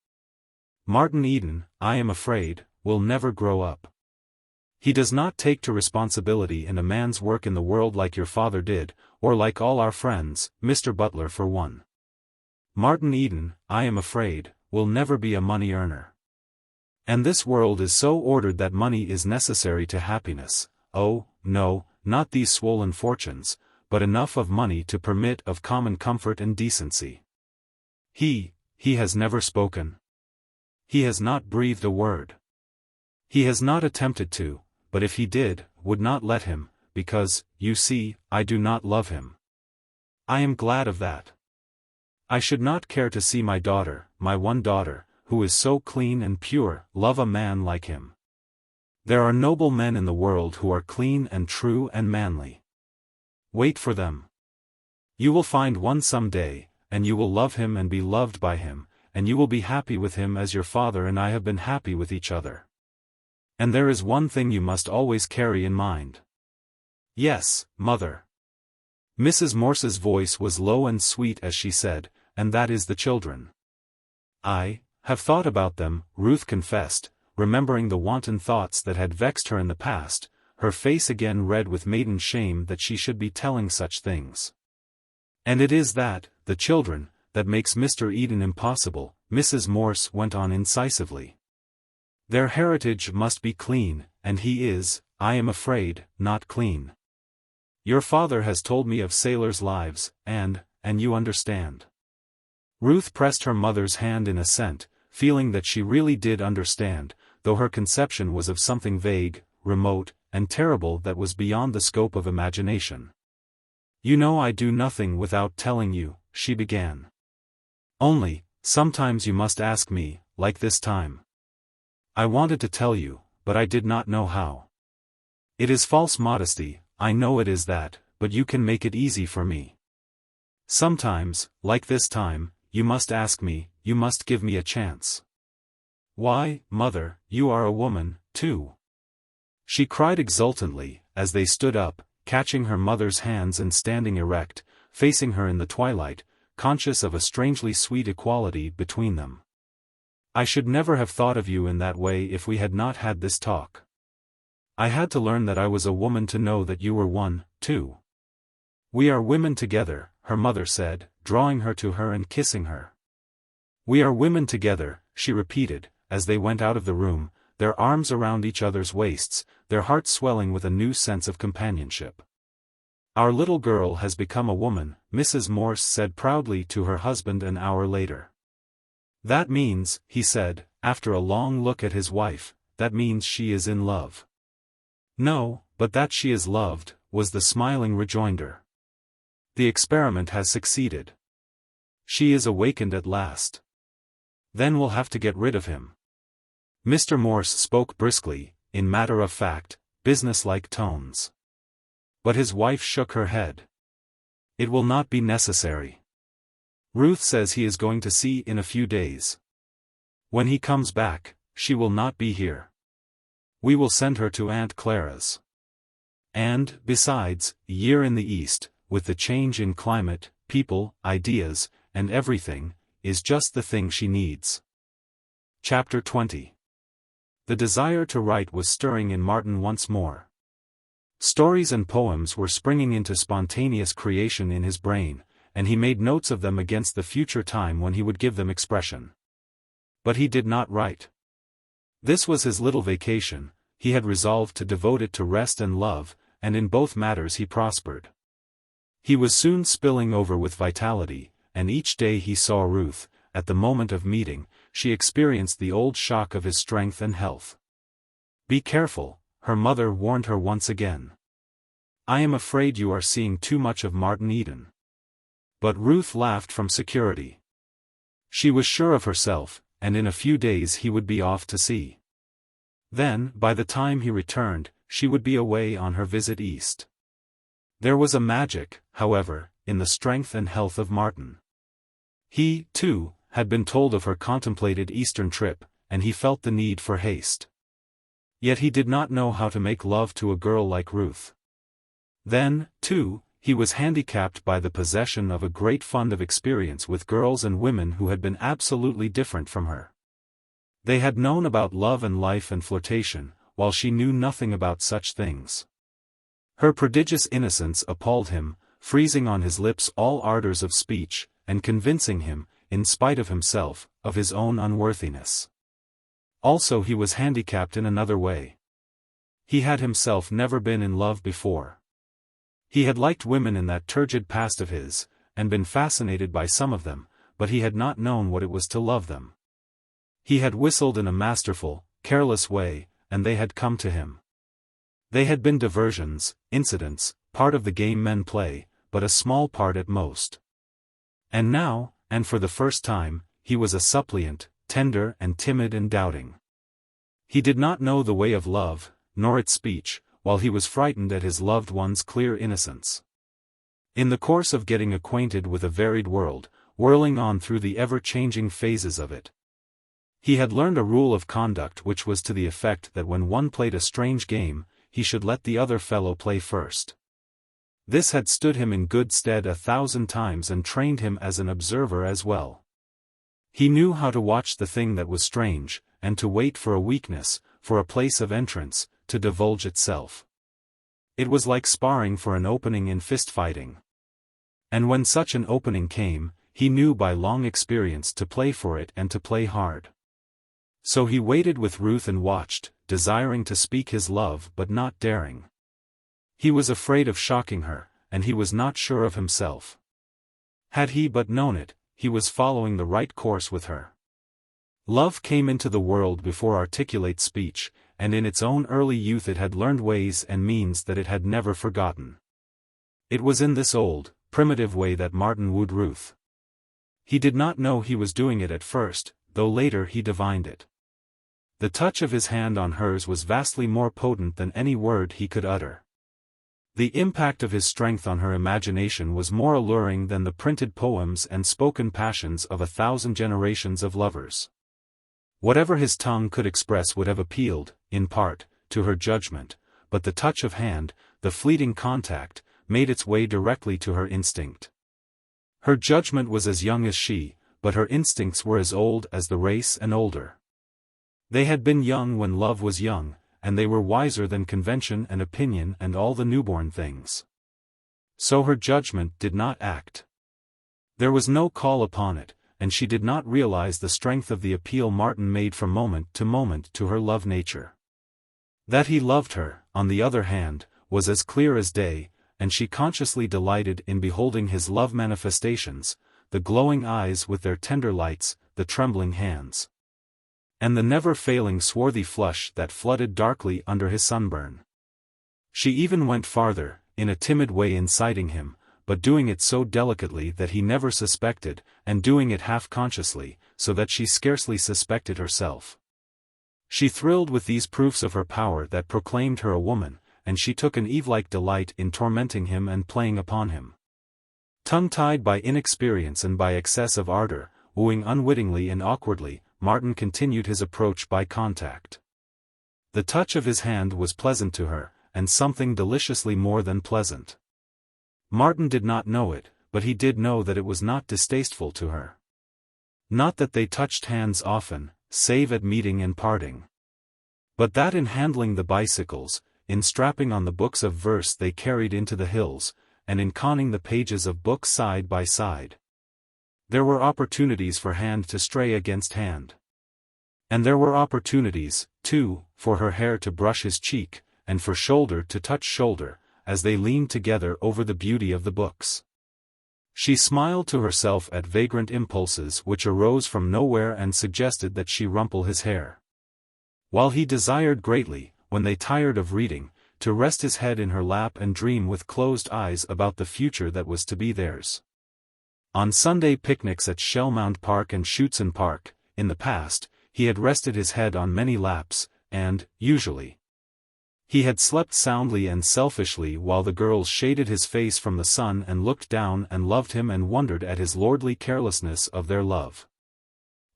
Martin Eden, I am afraid, will never grow up. He does not take to responsibility in a man's work in the world like your father did, or like all our friends, Mr. Butler for one. Martin Eden, I am afraid, will never be a money earner. And this world is so ordered that money is necessary to happiness. Oh, no, not these swollen fortunes, but enough of money to permit of common comfort and decency. He has never spoken. He has not breathed a word. He has not attempted to, but if he did, would not let him, because, you see, I do not love him. I am glad of that. I should not care to see my daughter, my one daughter, who is so clean and pure, love a man like him. There are noble men in the world who are clean and true and manly. Wait for them. You will find one some day, and you will love him and be loved by him, and you will be happy with him as your father and I have been happy with each other. And there is one thing you must always carry in mind. Yes, mother. Mrs. Morse's voice was low and sweet as she said, and that is the children. I have thought about them, Ruth confessed, remembering the wanton thoughts that had vexed her in the past, her face again red with maiden shame that she should be telling such things. And it is that, the children, that makes Mr. Eden impossible, Mrs. Morse went on incisively. Their heritage must be clean, and he is, I am afraid, not clean. Your father has told me of sailors' lives, and you understand. Ruth pressed her mother's hand in assent, feeling that she really did understand, though her conception was of something vague, remote, and terrible that was beyond the scope of imagination. You know I do nothing without telling you, she began. Only, sometimes you must ask me, like this time. I wanted to tell you, but I did not know how. It is false modesty, I know it is that, but you can make it easy for me. Sometimes, like this time, you must ask me, you must give me a chance. Why, mother, you are a woman, too. She cried exultantly, as they stood up, catching her mother's hands and standing erect, facing her in the twilight, conscious of a strangely sweet equality between them. I should never have thought of you in that way if we had not had this talk. I had to learn that I was a woman to know that you were one, too. We are women together, her mother said, drawing her to her and kissing her. We are women together, she repeated, as they went out of the room, their arms around each other's waists, their hearts swelling with a new sense of companionship. Our little girl has become a woman, Mrs. Morse said proudly to her husband an hour later. That means, he said, after a long look at his wife, that means she is in love. No, but that she is loved, was the smiling rejoinder. The experiment has succeeded. She is awakened at last. Then we'll have to get rid of him. Mr. Morse spoke briskly, in matter-of-fact, business-like tones. But his wife shook her head. It will not be necessary. Ruth says he is going to sea in a few days. When he comes back, she will not be here. We will send her to Aunt Clara's. And, besides, a year in the East, with the change in climate, people, ideas, and everything, is just the thing she needs. Chapter 20. The desire to write was stirring in Martin once more. Stories and poems were springing into spontaneous creation in his brain, and he made notes of them against the future time when he would give them expression. But he did not write. This was his little vacation. He had resolved to devote it to rest and love, and in both matters he prospered. He was soon spilling over with vitality, and each day he saw Ruth. At the moment of meeting, she experienced the old shock of his strength and health. "Be careful," her mother warned her once again. "I am afraid you are seeing too much of Martin Eden." But Ruth laughed from security. She was sure of herself, and in a few days he would be off to sea. Then, by the time he returned, she would be away on her visit east. There was a magic, however, in the strength and health of Martin. He, too, had been told of her contemplated eastern trip, and he felt the need for haste. Yet he did not know how to make love to a girl like Ruth. Then, too, he was handicapped by the possession of a great fund of experience with girls and women who had been absolutely different from her. They had known about love and life and flirtation, while she knew nothing about such things. Her prodigious innocence appalled him, freezing on his lips all ardors of speech, and convincing him, in spite of himself, of his own unworthiness. Also he was handicapped in another way. He had himself never been in love before. He had liked women in that turgid past of his, and been fascinated by some of them, but he had not known what it was to love them. He had whistled in a masterful, careless way, and they had come to him. They had been diversions, incidents, part of the game men play, but a small part at most. And now, and for the first time, he was a suppliant, tender and timid and doubting. He did not know the way of love, nor its speech, while he was frightened at his loved one's clear innocence. In the course of getting acquainted with a varied world, whirling on through the ever-changing phases of it, he had learned a rule of conduct which was to the effect that when one played a strange game, he should let the other fellow play first. This had stood him in good stead 1,000 times and trained him as an observer as well. He knew how to watch the thing that was strange, and to wait for a weakness, for a place of entrance, to divulge itself. It was like sparring for an opening in fist-fighting. And when such an opening came, he knew by long experience to play for it and to play hard. So he waited with Ruth and watched, desiring to speak his love but not daring. He was afraid of shocking her, and he was not sure of himself. Had he but known it, he was following the right course with her. Love came into the world before articulate speech, and in its own early youth it had learned ways and means that it had never forgotten. It was in this old, primitive way that Martin wooed Ruth. He did not know he was doing it at first, though later he divined it. The touch of his hand on hers was vastly more potent than any word he could utter. The impact of his strength on her imagination was more alluring than the printed poems and spoken passions of 1,000 generations of lovers. Whatever his tongue could express would have appealed, in part, to her judgment, but the touch of hand, the fleeting contact, made its way directly to her instinct. Her judgment was as young as she, but her instincts were as old as the race and older. They had been young when love was young, and they were wiser than convention and opinion and all the newborn things. So her judgment did not act. There was no call upon it, and she did not realize the strength of the appeal Martin made from moment to her love nature. That he loved her, on the other hand, was as clear as day, and she consciously delighted in beholding his love manifestations, the glowing eyes with their tender lights, the trembling hands, and the never-failing swarthy flush that flooded darkly under his sunburn. She even went farther, in a timid way inciting him, but doing it so delicately that he never suspected, and doing it half-consciously, so that she scarcely suspected herself. She thrilled with these proofs of her power that proclaimed her a woman, and she took an Eve-like delight in tormenting him and playing upon him. Tongue-tied by inexperience and by excess of ardor, wooing unwittingly and awkwardly, Martin continued his approach by contact. The touch of his hand was pleasant to her, and something deliciously more than pleasant. Martin did not know it, but he did know that it was not distasteful to her. Not that they touched hands often, save at meeting and parting. But that in handling the bicycles, in strapping on the books of verse they carried into the hills, and in conning the pages of books side by side. There were opportunities for hand to stray against hand. And there were opportunities, too, for her hair to brush his cheek, and for shoulder to touch shoulder, as they leaned together over the beauty of the books. She smiled to herself at vagrant impulses which arose from nowhere and suggested that she rumple his hair. While he desired greatly, when they tired of reading, to rest his head in her lap and dream with closed eyes about the future that was to be theirs. On Sunday picnics at Shellmound Park and Schuetzen Park, in the past, he had rested his head on many laps, and, usually, he had slept soundly and selfishly while the girls shaded his face from the sun and looked down and loved him and wondered at his lordly carelessness of their love.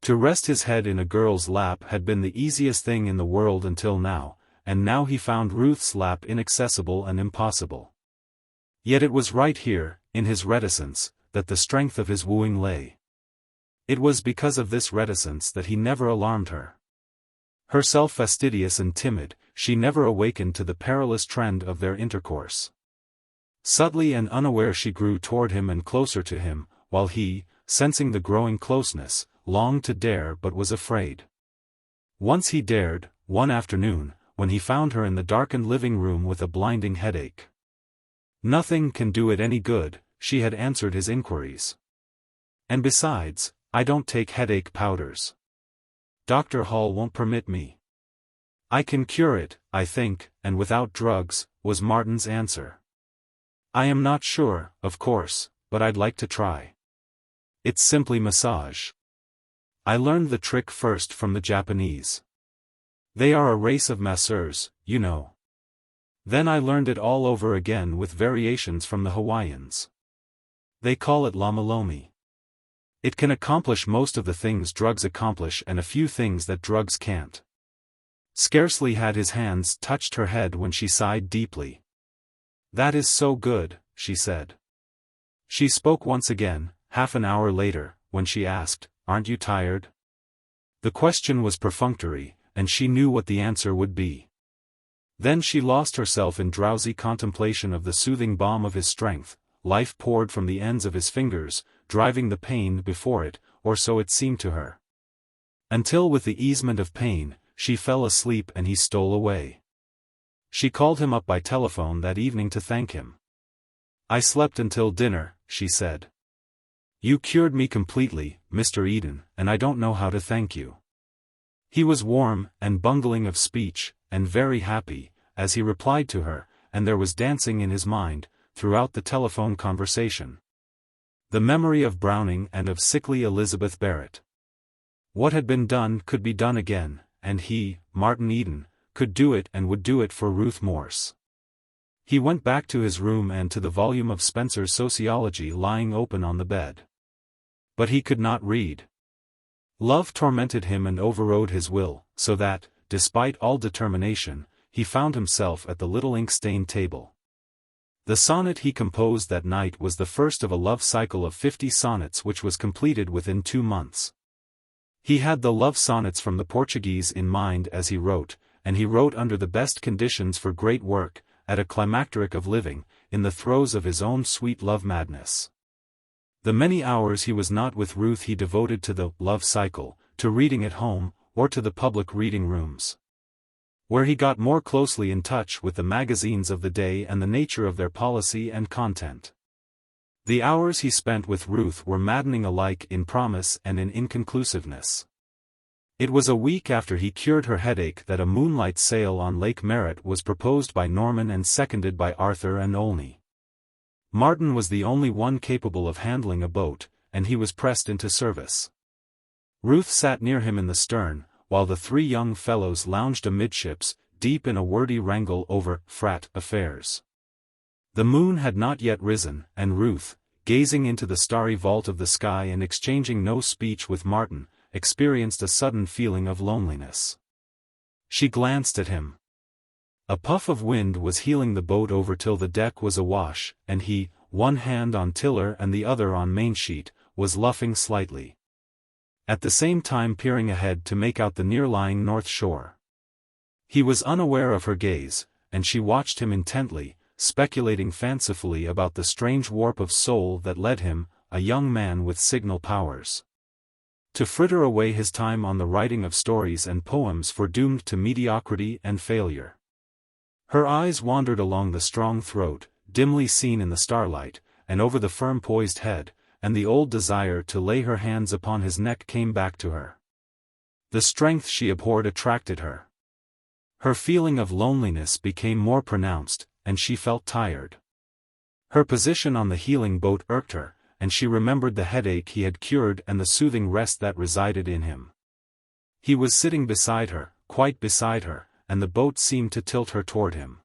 To rest his head in a girl's lap had been the easiest thing in the world until now, and now he found Ruth's lap inaccessible and impossible. Yet it was right here, in his reticence, that the strength of his wooing lay. It was because of this reticence that he never alarmed her. Herself fastidious and timid, she never awakened to the perilous trend of their intercourse. Subtly and unaware she grew toward him and closer to him, while he, sensing the growing closeness, longed to dare but was afraid. Once he dared, one afternoon, when he found her in the darkened living room with a blinding headache. "Nothing can do it any good," she had answered his inquiries. "And besides, I don't take headache powders. Dr. Hall won't permit me." "I can cure it, I think, and without drugs," was Martin's answer. "I am not sure, of course, but I'd like to try. It's simply massage. I learned the trick first from the Japanese. They are a race of masseurs, you know. Then I learned it all over again with variations from the Hawaiians. They call it lamalomi. It can accomplish most of the things drugs accomplish and a few things that drugs can't." Scarcely had his hands touched her head when she sighed deeply. "That is so good," she said. She spoke once again, half an hour later, when she asked, "Aren't you tired?" The question was perfunctory, and she knew what the answer would be. Then she lost herself in drowsy contemplation of the soothing balm of his strength. Life poured from the ends of his fingers, driving the pain before it, or so it seemed to her. Until with the easement of pain, she fell asleep and he stole away. She called him up by telephone that evening to thank him. "I slept until dinner," she said. "You cured me completely, Mr. Eden, and I don't know how to thank you." He was warm, and bungling of speech, and very happy, as he replied to her, and there was dancing in his mind, throughout the telephone conversation, the memory of Browning and of sickly Elizabeth Barrett. What had been done could be done again, and he, Martin Eden, could do it and would do it for Ruth Morse. He went back to his room and to the volume of Spencer's Sociology lying open on the bed. But he could not read. Love tormented him and overrode his will, so that, despite all determination, he found himself at the little ink-stained table. The sonnet he composed that night was the first of a love cycle of 50 sonnets which was completed within 2 months. He had the love sonnets from the Portuguese in mind as he wrote, and he wrote under the best conditions for great work, at a climacteric of living, in the throes of his own sweet love madness. The many hours he was not with Ruth he devoted to the love cycle, to reading at home, or to the public reading rooms, where he got more closely in touch with the magazines of the day and the nature of their policy and content. The hours he spent with Ruth were maddening alike in promise and in inconclusiveness. It was a week after he cured her headache that a moonlight sail on Lake Merritt was proposed by Norman and seconded by Arthur and Olney. Martin was the only one capable of handling a boat, and he was pressed into service. Ruth sat near him in the stern, while the 3 young fellows lounged amidships, deep in a wordy wrangle over frat affairs. The moon had not yet risen, and Ruth, gazing into the starry vault of the sky and exchanging no speech with Martin, experienced a sudden feeling of loneliness. She glanced at him. A puff of wind was heeling the boat over till the deck was awash, and he, one hand on tiller and the other on mainsheet, was luffing slightly, at the same time peering ahead to make out the near-lying north shore. He was unaware of her gaze, and she watched him intently, speculating fancifully about the strange warp of soul that led him, a young man with signal powers, to fritter away his time on the writing of stories and poems foredoomed to mediocrity and failure. Her eyes wandered along the strong throat, dimly seen in the starlight, and over the firm poised head, and the old desire to lay her hands upon his neck came back to her. The strength she abhorred attracted her. Her feeling of loneliness became more pronounced, and she felt tired. Her position on the healing boat irked her, and she remembered the headache he had cured and the soothing rest that resided in him. He was sitting beside her, quite beside her, and the boat seemed to tilt her toward him.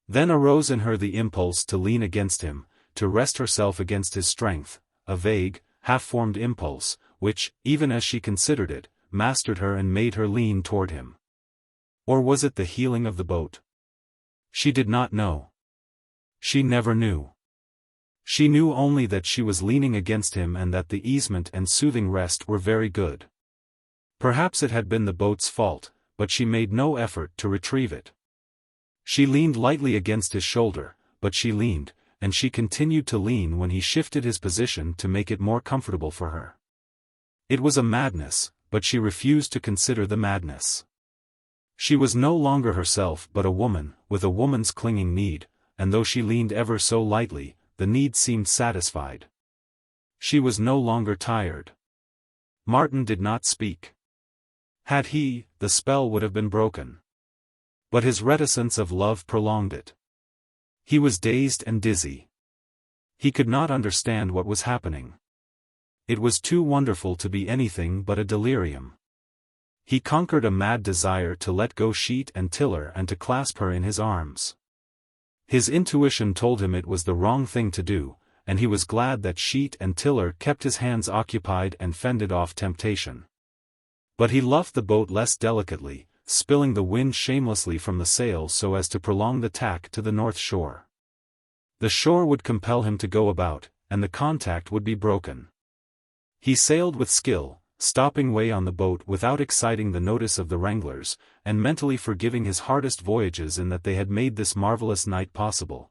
Then arose in her the impulse to lean against him, to rest herself against his strength, a vague, half-formed impulse, which, even as she considered it, mastered her and made her lean toward him. Or was it the heeling of the boat? She did not know. She never knew. She knew only that she was leaning against him and that the easement and soothing rest were very good. Perhaps it had been the boat's fault, but she made no effort to retrieve it. She leaned lightly against his shoulder, but she leaned, and she continued to lean when he shifted his position to make it more comfortable for her. It was a madness, but she refused to consider the madness. She was no longer herself but a woman, with a woman's clinging need, and though she leaned ever so lightly, the need seemed satisfied. She was no longer tired. Martin did not speak. Had he, the spell would have been broken. But his reticence of love prolonged it. He was dazed and dizzy. He could not understand what was happening. It was too wonderful to be anything but a delirium. He conquered a mad desire to let go sheet and tiller and to clasp her in his arms. His intuition told him it was the wrong thing to do, and he was glad that sheet and tiller kept his hands occupied and fended off temptation. But he luffed the boat less delicately, spilling the wind shamelessly from the sails so as to prolong the tack to the north shore. The shore would compel him to go about, and the contact would be broken. He sailed with skill, stopping way on the boat without exciting the notice of the wranglers, and mentally forgiving his hardest voyages in that they had made this marvelous night possible.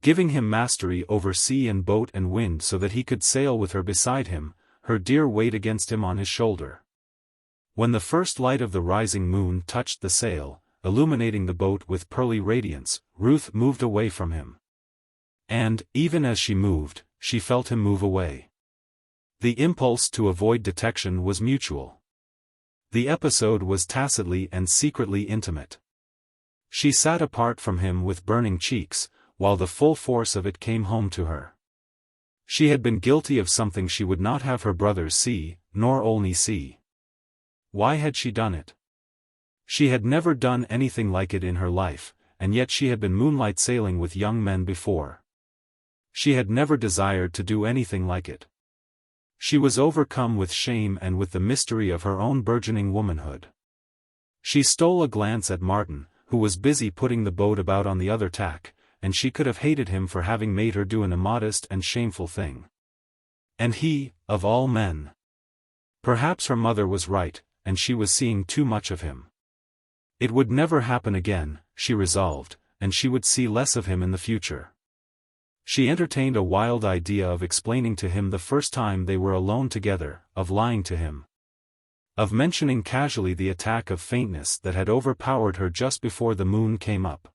Giving him mastery over sea and boat and wind so that he could sail with her beside him, her dear weight against him on his shoulder. When the first light of the rising moon touched the sail, illuminating the boat with pearly radiance, Ruth moved away from him. And, even as she moved, she felt him move away. The impulse to avoid detection was mutual. The episode was tacitly and secretly intimate. She sat apart from him with burning cheeks, while the full force of it came home to her. She had been guilty of something she would not have her brothers see, nor Olney see. Why had she done it? She had never done anything like it in her life, and yet she had been moonlight sailing with young men before. She had never desired to do anything like it. She was overcome with shame and with the mystery of her own burgeoning womanhood. She stole a glance at Martin, who was busy putting the boat about on the other tack, and she could have hated him for having made her do an immodest and shameful thing. And he, of all men. Perhaps her mother was right, and she was seeing too much of him. It would never happen again, she resolved, and she would see less of him in the future. She entertained a wild idea of explaining to him the first time they were alone together, of lying to him. Of mentioning casually the attack of faintness that had overpowered her just before the moon came up.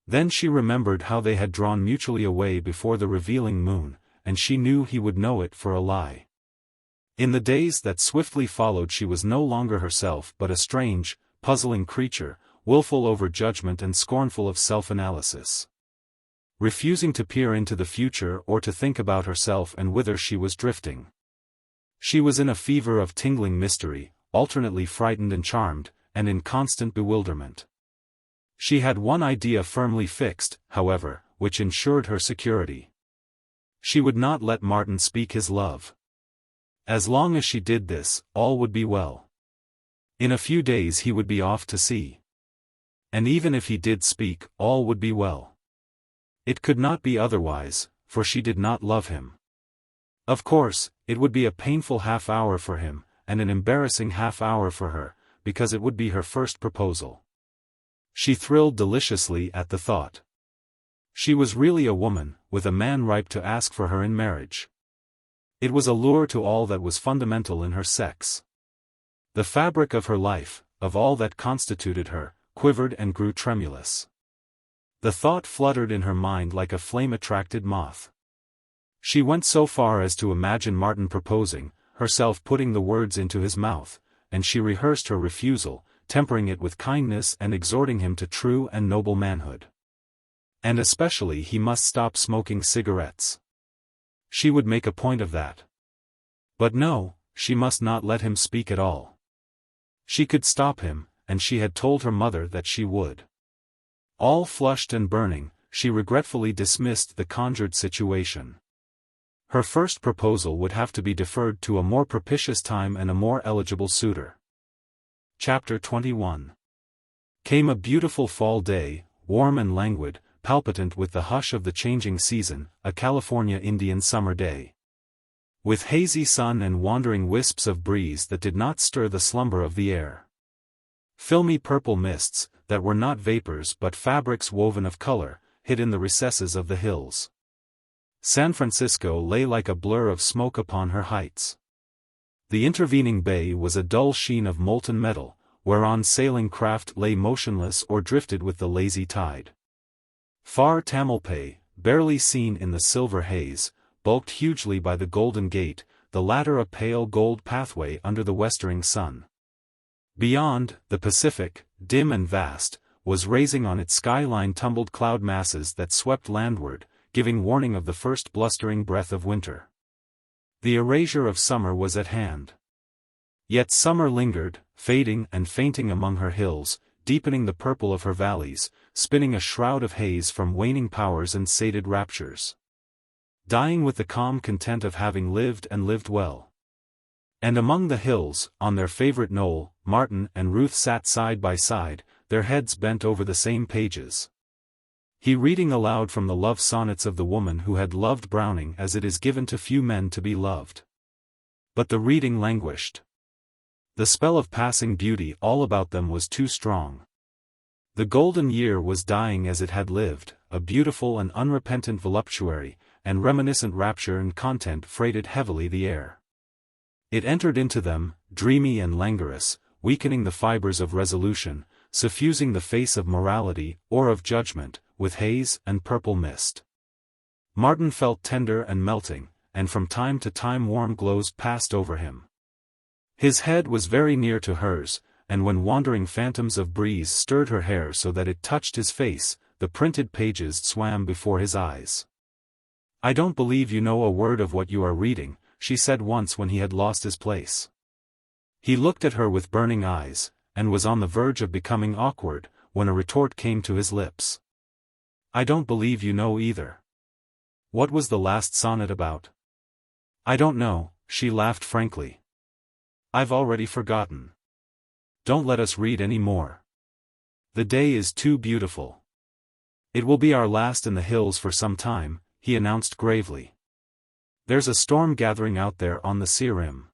Then she remembered how they had drawn mutually away before the revealing moon, and she knew he would know it for a lie. In the days that swiftly followed she was no longer herself but a strange, puzzling creature, willful over judgment and scornful of self-analysis. Refusing to peer into the future or to think about herself and whither she was drifting. She was in a fever of tingling mystery, alternately frightened and charmed, and in constant bewilderment. She had one idea firmly fixed, however, which ensured her security. She would not let Martin speak his love. As long as she did this, all would be well. In a few days he would be off to sea. And even if he did speak, all would be well. It could not be otherwise, for she did not love him. Of course, it would be a painful half-hour for him, and an embarrassing half-hour for her, because it would be her first proposal. She thrilled deliciously at the thought. She was really a woman, with a man ripe to ask for her in marriage. It was a lure to all that was fundamental in her sex. The fabric of her life, of all that constituted her, quivered and grew tremulous. The thought fluttered in her mind like a flame-attracted moth. She went so far as to imagine Martin proposing, herself putting the words into his mouth, and she rehearsed her refusal, tempering it with kindness and exhorting him to true and noble manhood. And especially he must stop smoking cigarettes. She would make a point of that. But no, she must not let him speak at all. She could stop him, and she had told her mother that she would. All flushed and burning, she regretfully dismissed the conjured situation. Her first proposal would have to be deferred to a more propitious time and a more eligible suitor. Chapter 21. Came a beautiful fall day, warm and languid, palpitant with the hush of the changing season, a California Indian summer day. With hazy sun and wandering wisps of breeze that did not stir the slumber of the air. Filmy purple mists, that were not vapors but fabrics woven of color, hid in the recesses of the hills. San Francisco lay like a blur of smoke upon her heights. The intervening bay was a dull sheen of molten metal, whereon sailing craft lay motionless or drifted with the lazy tide. Far Tamalpay, barely seen in the silver haze, bulked hugely by the Golden Gate, the latter a pale gold pathway under the westering sun. Beyond, the Pacific, dim and vast, was raising on its skyline tumbled cloud masses that swept landward, giving warning of the first blustering breath of winter. The erasure of summer was at hand. Yet summer lingered, fading and fainting among her hills, deepening the purple of her valleys, spinning a shroud of haze from waning powers and sated raptures. Dying with the calm content of having lived and lived well. And among the hills, on their favorite knoll, Martin and Ruth sat side by side, their heads bent over the same pages. He reading aloud from the love sonnets of the woman who had loved Browning as it is given to few men to be loved. But the reading languished. The spell of passing beauty all about them was too strong. The golden year was dying as it had lived, a beautiful and unrepentant voluptuary, and reminiscent rapture and content freighted heavily the air. It entered into them, dreamy and languorous, weakening the fibers of resolution, suffusing the face of morality, or of judgment, with haze and purple mist. Martin felt tender and melting, and from time to time warm glows passed over him. His head was very near to hers, and when wandering phantoms of breeze stirred her hair so that it touched his face, the printed pages swam before his eyes. "I don't believe you know a word of what you are reading," she said once when he had lost his place. He looked at her with burning eyes, and was on the verge of becoming awkward, when a retort came to his lips. "I don't believe you know either. What was the last sonnet about?" "I don't know," she laughed frankly. "I've already forgotten. Don't let us read any more. The day is too beautiful. It will be our last in the hills for some time," he announced gravely. "There's a storm gathering out there on the sea rim."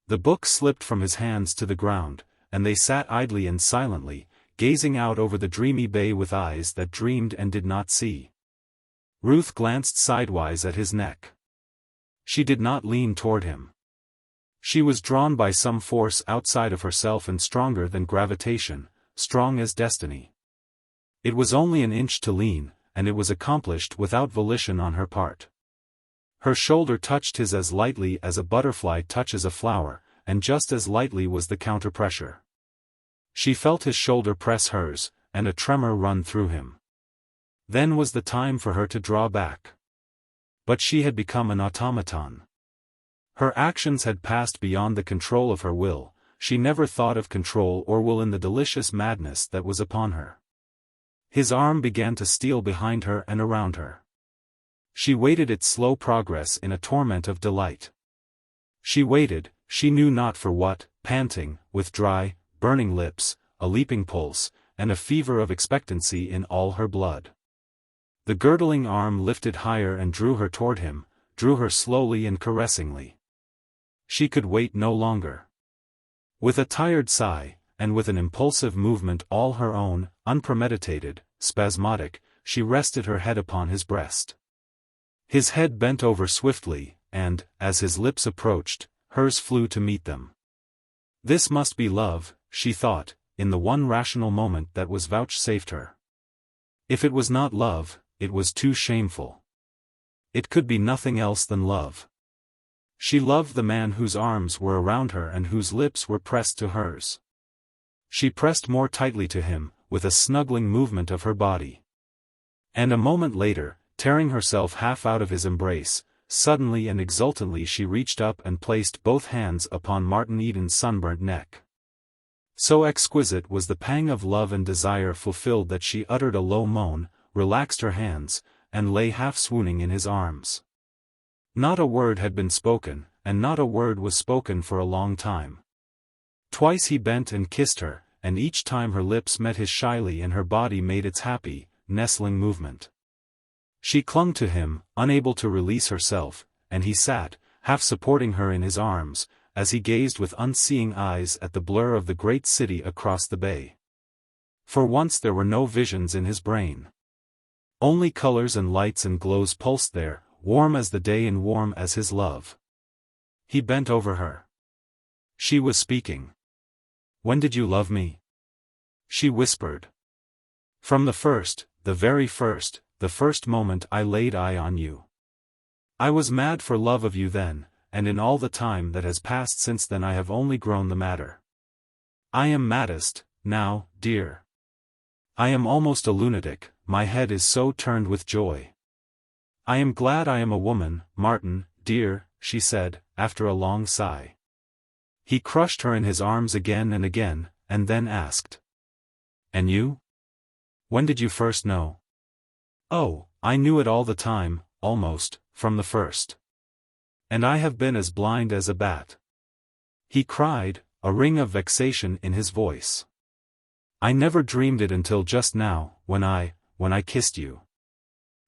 The book slipped from his hands to the ground, and they sat idly and silently, gazing out over the dreamy bay with eyes that dreamed and did not see. Ruth glanced sidewise at his neck. She did not lean toward him. She was drawn by some force outside of herself and stronger than gravitation, strong as destiny. It was only an inch to lean, and it was accomplished without volition on her part. Her shoulder touched his as lightly as a butterfly touches a flower, and just as lightly was the counter-pressure. She felt his shoulder press hers, and a tremor run through him. Then was the time for her to draw back. But she had become an automaton. Her actions had passed beyond the control of her will, she never thought of control or will in the delicious madness that was upon her. His arm began to steal behind her and around her. She waited its slow progress in a torment of delight. She waited, she knew not for what, panting, with dry, burning lips, a leaping pulse, and a fever of expectancy in all her blood. The girdling arm lifted higher and drew her toward him, drew her slowly and caressingly. She could wait no longer. With a tired sigh, and with an impulsive movement all her own, unpremeditated, spasmodic, she rested her head upon his breast. His head bent over swiftly, and, as his lips approached, hers flew to meet them. This must be love, she thought, in the one rational moment that was vouchsafed her. If it was not love, it was too shameful. It could be nothing else than love. She loved the man whose arms were around her and whose lips were pressed to hers. She pressed more tightly to him, with a snuggling movement of her body. And a moment later, tearing herself half out of his embrace, suddenly and exultantly she reached up and placed both hands upon Martin Eden's sunburnt neck. So exquisite was the pang of love and desire fulfilled that she uttered a low moan, relaxed her hands, and lay half swooning in his arms. Not a word had been spoken, and not a word was spoken for a long time. Twice he bent and kissed her, and each time her lips met his shyly and her body made its happy, nestling movement. She clung to him, unable to release herself, and he sat, half supporting her in his arms, as he gazed with unseeing eyes at the blur of the great city across the bay. For once there were no visions in his brain. Only colors and lights and glows pulsed there, warm as the day and warm as his love. He bent over her. She was speaking. "When did you love me?" she whispered. "From the first, the very first, the first moment I laid eye on you. I was mad for love of you then, and in all the time that has passed since then I have only grown the madder. I am maddest, now, dear. I am almost a lunatic, my head is so turned with joy. I am glad I am a woman, Martin, dear," she said, after a long sigh. He crushed her in his arms again, and then asked. "And you? When did you first know?" "Oh, I knew it all the time, almost, from the first. And I have been as blind as a bat," he cried, a ring of vexation in his voice. "I never dreamed it until just now, when I kissed you.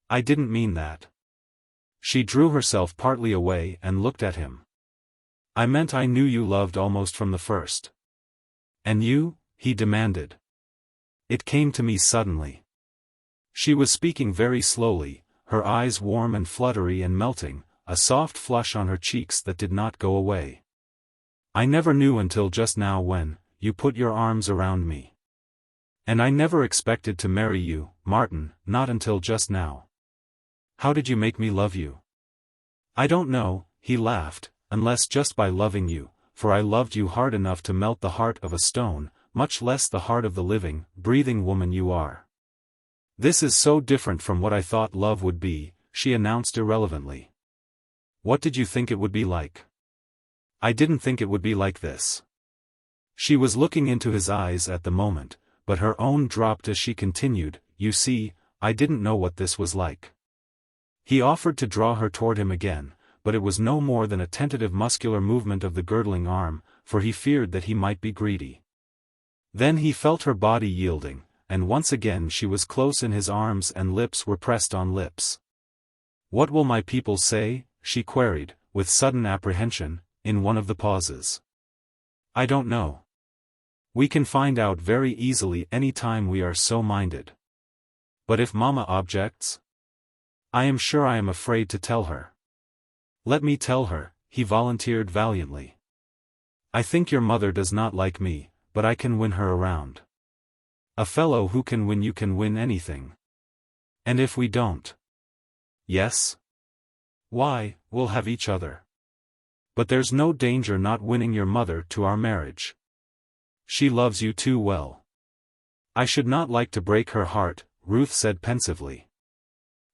I didn't mean that." She drew herself partly away and looked at him. "I meant I knew you loved almost from the first." "And you?" he demanded. "It came to me suddenly." She was speaking very slowly, her eyes warm and fluttery and melting, a soft flush on her cheeks that did not go away. "I never knew until just now when you put your arms around me. And I never expected to marry you, Martin, not until just now." "How did you make me love you?" "I don't know," he laughed, "unless just by loving you, for I loved you hard enough to melt the heart of a stone, much less the heart of the living, breathing woman you are." "This is so different from what I thought love would be," she announced irrelevantly. "What did you think it would be like?" "I didn't think it would be like this." She was looking into his eyes at the moment, but her own dropped as she continued, "You see, I didn't know what this was like." He offered to draw her toward him again, but it was no more than a tentative muscular movement of the girdling arm, for he feared that he might be greedy. Then he felt her body yielding, and once again she was close in his arms and lips were pressed on lips. "What will my people say?" she queried, with sudden apprehension, in one of the pauses. "I don't know. We can find out very easily any time we are so minded. But if Mama objects? I am sure I am afraid to tell her." "Let me tell her," he volunteered valiantly. "I think your mother does not like me, but I can win her around. A fellow who can win you can win anything. And if we don't?" "Yes? Why, we'll have each other. But there's no danger not winning your mother to our marriage. She loves you too well." "I should not like to break her heart," Ruth said pensively.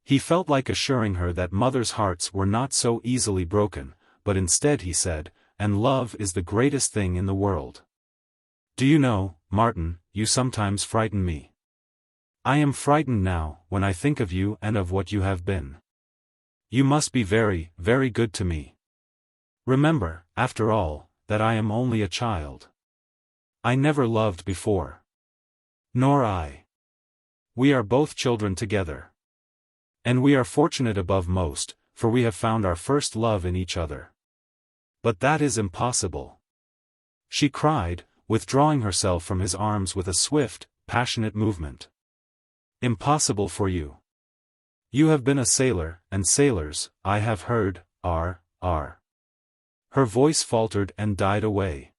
He felt like assuring her that mothers' hearts were not so easily broken, but instead he said, "And love is the greatest thing in the world. Do you know, Martin, you sometimes frighten me. I am frightened now, when I think of you and of what you have been. You must be very, very good to me. Remember, after all, that I am only a child. I never loved before." "Nor I. We are both children together. And we are fortunate above most, for we have found our first love in each other." "But that is impossible," she cried, withdrawing herself from his arms with a swift, passionate movement. "Impossible for you. You have been a sailor, and sailors, I have heard, are. Her voice faltered and died away.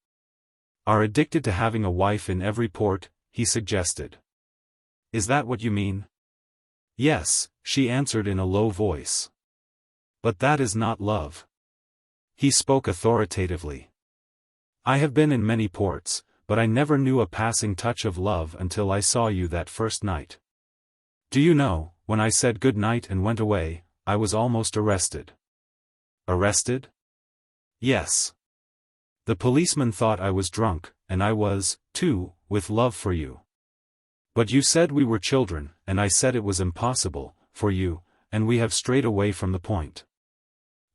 "Are addicted to having a wife in every port," he suggested. "Is that what you mean?" "Yes," she answered in a low voice. "But that is not love." He spoke authoritatively. "I have been in many ports, but I never knew a passing touch of love until I saw you that first night. Do you know, when I said good night and went away, I was almost arrested." "Arrested?" "Yes. The policeman thought I was drunk, and I was, too, with love for you. But you said we were children, and I said it was impossible, for you, and we have strayed away from the point."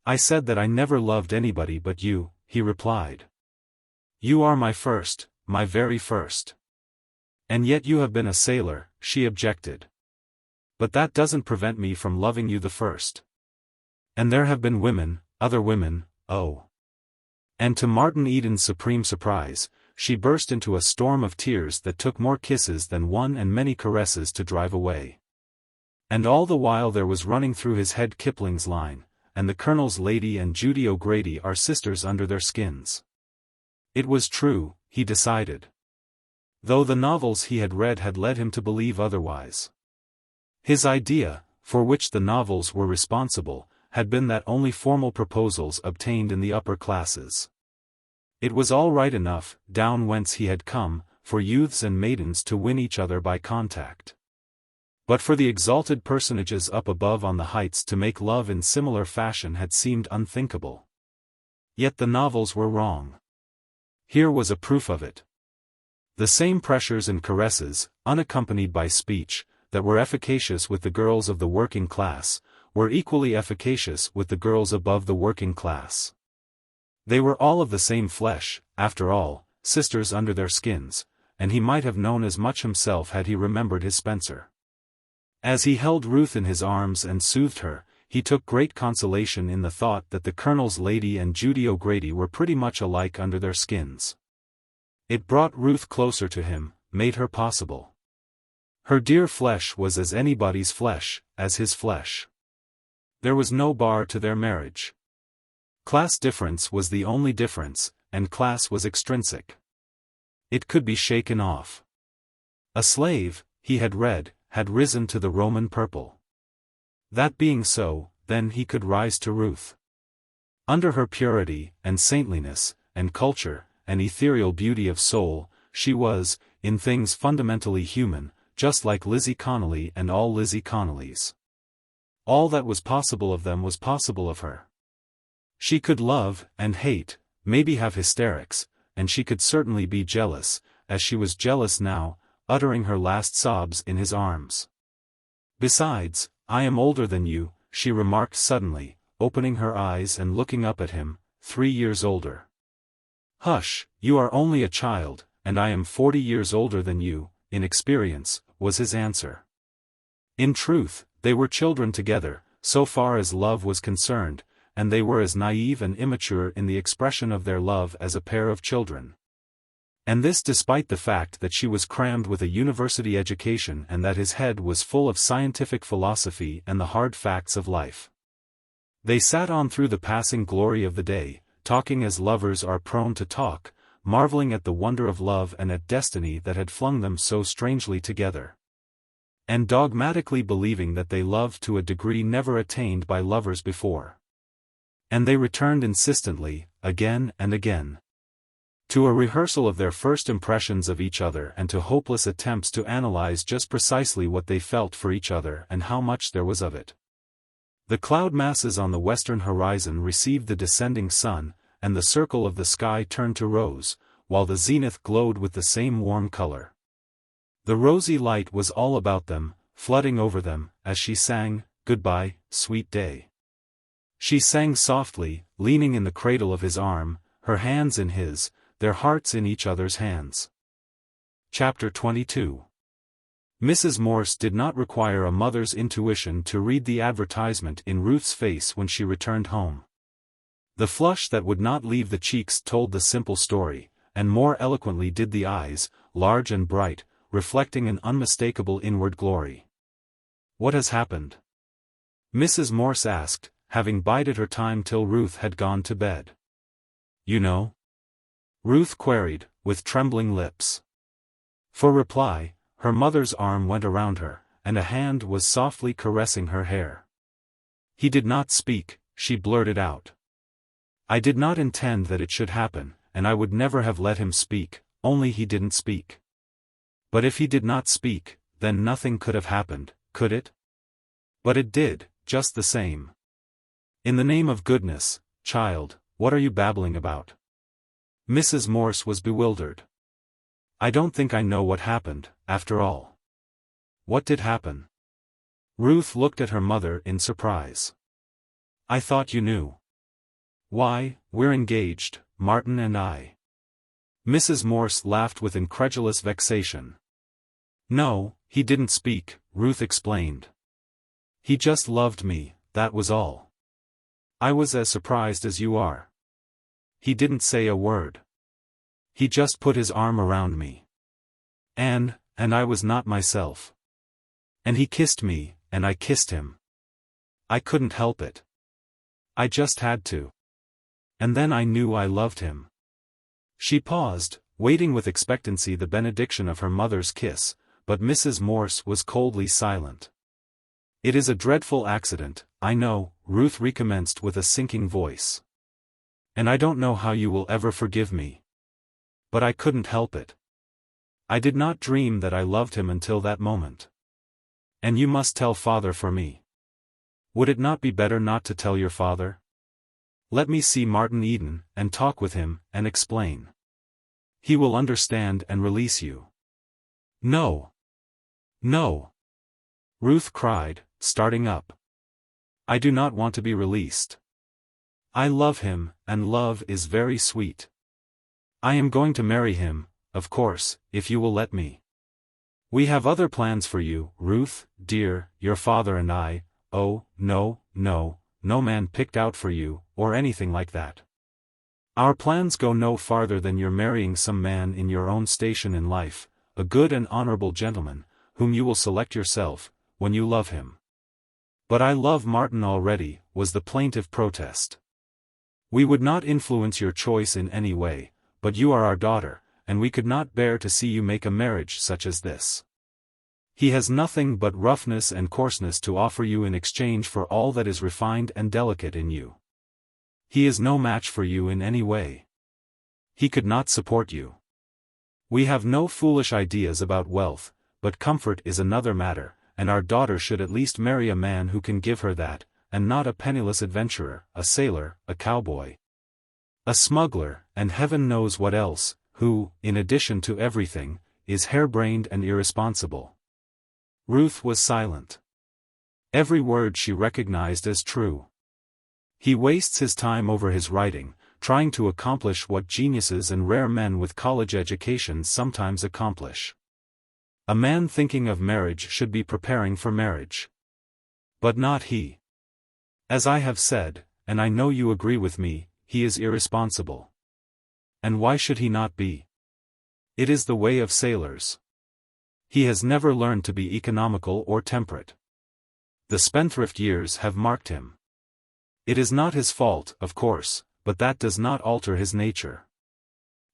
"I said that I never loved anybody but you," he replied. "You are my first, my very first." "And yet you have been a sailor," she objected. "But that doesn't prevent me from loving you the first. And there have been women, other women, oh." And to Martin Eden's supreme surprise, she burst into a storm of tears that took more kisses than one and many caresses to drive away. And all the while there was running through his head Kipling's line, "And the Colonel's lady and Judy O'Grady are sisters under their skins." It was true, he decided. Though the novels he had read had led him to believe otherwise. His idea, for which the novels were responsible, had been that only formal proposals obtained in the upper classes. It was all right enough, down whence he had come, for youths and maidens to win each other by contact. But for the exalted personages up above on the heights to make love in similar fashion had seemed unthinkable. Yet the novels were wrong. Here was a proof of it. The same pressures and caresses, unaccompanied by speech, that were efficacious with the girls of the working class, were equally efficacious with the girls above the working class. They were all of the same flesh, after all, sisters under their skins, and he might have known as much himself had he remembered his Spencer. As he held Ruth in his arms and soothed her, he took great consolation in the thought that the Colonel's lady and Judy O'Grady were pretty much alike under their skins. It brought Ruth closer to him, made her possible. Her dear flesh was as anybody's flesh, as his flesh. There was no bar to their marriage. Class difference was the only difference, and class was extrinsic. It could be shaken off. A slave, he had read, had risen to the Roman purple. That being so, then he could rise to Ruth. Under her purity, and saintliness, and culture, and ethereal beauty of soul, she was, in things fundamentally human, just like Lizzie Connolly and all Lizzie Connollys. All that was possible of them was possible of her. She could love, and hate, maybe have hysterics, and she could certainly be jealous, as she was jealous now, uttering her last sobs in his arms. "Besides, I am older than you," she remarked suddenly, opening her eyes and looking up at him, 3 years older. "Hush, you are only a child, and I am 40 years older than you, in experience," was his answer. In truth, they were children together, so far as love was concerned, and they were as naive and immature in the expression of their love as a pair of children. And this despite the fact that she was crammed with a university education and that his head was full of scientific philosophy and the hard facts of life. They sat on through the passing glory of the day, talking as lovers are prone to talk, marveling at the wonder of love and at destiny that had flung them so strangely together. And dogmatically believing that they loved to a degree never attained by lovers before. And they returned insistently, again and again, to a rehearsal of their first impressions of each other and to hopeless attempts to analyze just precisely what they felt for each other and how much there was of it. The cloud masses on the western horizon received the descending sun, and the circle of the sky turned to rose, while the zenith glowed with the same warm color. The rosy light was all about them, flooding over them, as she sang, "Goodbye, sweet day." She sang softly, leaning in the cradle of his arm, her hands in his, their hearts in each other's hands. Chapter 22. Mrs. Morse did not require a mother's intuition to read the advertisement in Ruth's face when she returned home. The flush that would not leave the cheeks told the simple story, and more eloquently did the eyes, large and bright, reflecting an unmistakable inward glory. "What has happened?" Mrs. Morse asked, having bided her time till Ruth had gone to bed. "You know?" Ruth queried, with trembling lips. For reply, her mother's arm went around her, and a hand was softly caressing her hair. "He did not speak," she blurted out. "I did not intend that it should happen, and I would never have let him speak, only he didn't speak." "But if he did not speak, then nothing could have happened, could it?" "But it did, just the same." "In the name of goodness, child, what are you babbling about?" Mrs. Morse was bewildered. "I don't think I know what happened, after all." "What did happen?" Ruth looked at her mother in surprise. "I thought you knew." "Why, we're engaged, Martin and I." Mrs. Morse laughed with incredulous vexation. "No, he didn't speak," Ruth explained. "He just loved me, that was all. I was as surprised as you are. He didn't say a word. He just put his arm around me. And I was not myself. And he kissed me, and I kissed him. I couldn't help it. I just had to. And then I knew I loved him." She paused, waiting with expectancy the benediction of her mother's kiss, but Mrs. Morse was coldly silent. "It is a dreadful accident, I know," Ruth recommenced with a sinking voice. "And I don't know how you will ever forgive me. But I couldn't help it. I did not dream that I loved him until that moment. And you must tell father for me. Would it not be better not to tell your father? Let me see Martin Eden, and talk with him, and explain. He will understand and release you." "No. No!" Ruth cried, starting up. "I do not want to be released. I love him, and love is very sweet. I am going to marry him, of course, if you will let me. We have other plans for you, Ruth, dear, your father and I. Oh, no, no, no man picked out for you, or anything like that. Our plans go no farther than your marrying some man in your own station in life, a good and honorable gentleman, whom you will select yourself, when you love him." "But I love Martin already," was the plaintive protest. "We would not influence your choice in any way, but you are our daughter, and we could not bear to see you make a marriage such as this. He has nothing but roughness and coarseness to offer you in exchange for all that is refined and delicate in you. He is no match for you in any way. He could not support you. We have no foolish ideas about wealth, but comfort is another matter, and our daughter should at least marry a man who can give her that, and not a penniless adventurer, a sailor, a cowboy, a smuggler, and heaven knows what else, who, in addition to everything, is harebrained and irresponsible." Ruth was silent. Every word she recognized as true. "He wastes his time over his writing, trying to accomplish what geniuses and rare men with college educations sometimes accomplish. A man thinking of marriage should be preparing for marriage. But not he. As I have said, and I know you agree with me, he is irresponsible. And why should he not be? It is the way of sailors. He has never learned to be economical or temperate. The spendthrift years have marked him. It is not his fault, of course, but that does not alter his nature.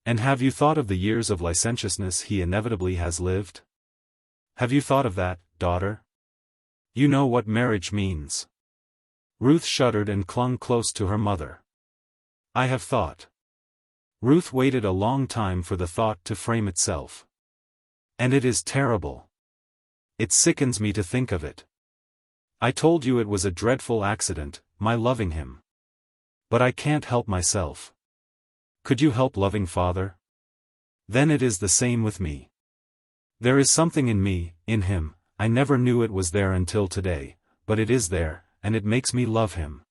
And have you thought of the years of licentiousness he inevitably has lived? Have you thought of that, daughter? You know what marriage means." Ruth shuddered and clung close to her mother. "I have thought." Ruth waited a long time for the thought to frame itself. "And it is terrible. It sickens me to think of it. I told you it was a dreadful accident, my loving him. But I can't help myself. Could you help loving father? Then it is the same with me. There is something in me, in him, I never knew it was there until today, but it is there, and it makes me love him.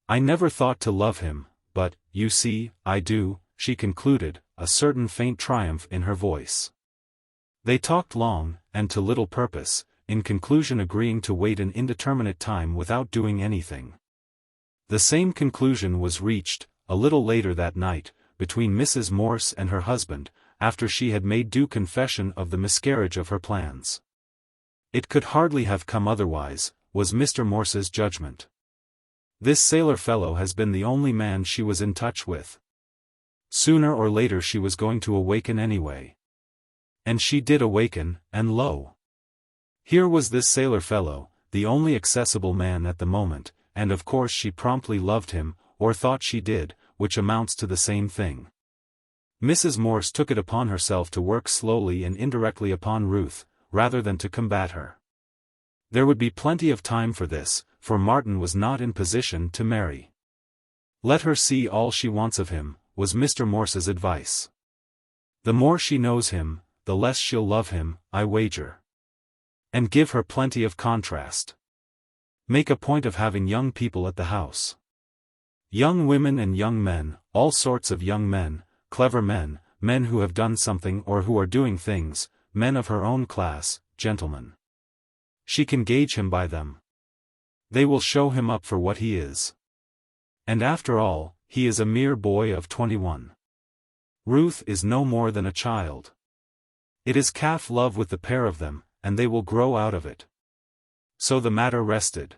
I never thought to love him, but, you see, I do," she concluded, a certain faint triumph in her voice. They talked long, and to little purpose, in conclusion agreeing to wait an indeterminate time without doing anything. The same conclusion was reached, a little later that night, between Mrs. Morse and her husband, after she had made due confession of the miscarriage of her plans. It could hardly have come otherwise, was Mr. Morse's judgment. This sailor fellow has been the only man she was in touch with. Sooner or later she was going to awaken anyway. And she did awaken, and lo! Here was this sailor fellow, the only accessible man at the moment, and of course she promptly loved him, or thought she did, which amounts to the same thing. Mrs. Morse took it upon herself to work slowly and indirectly upon Ruth, rather than to combat her. There would be plenty of time for this, for Martin was not in position to marry. Let her see all she wants of him, was Mr. Morse's advice. The more she knows him, the less she'll love him, I wager. And give her plenty of contrast. Make a point of having young people at the house. Young women and young men, all sorts of young men, clever men, men who have done something or who are doing things, men of her own class, gentlemen. She can gauge him by them. They will show him up for what he is. And after all, he is a mere boy of 21. Ruth is no more than a child. It is calf love with the pair of them, and they will grow out of it. So the matter rested.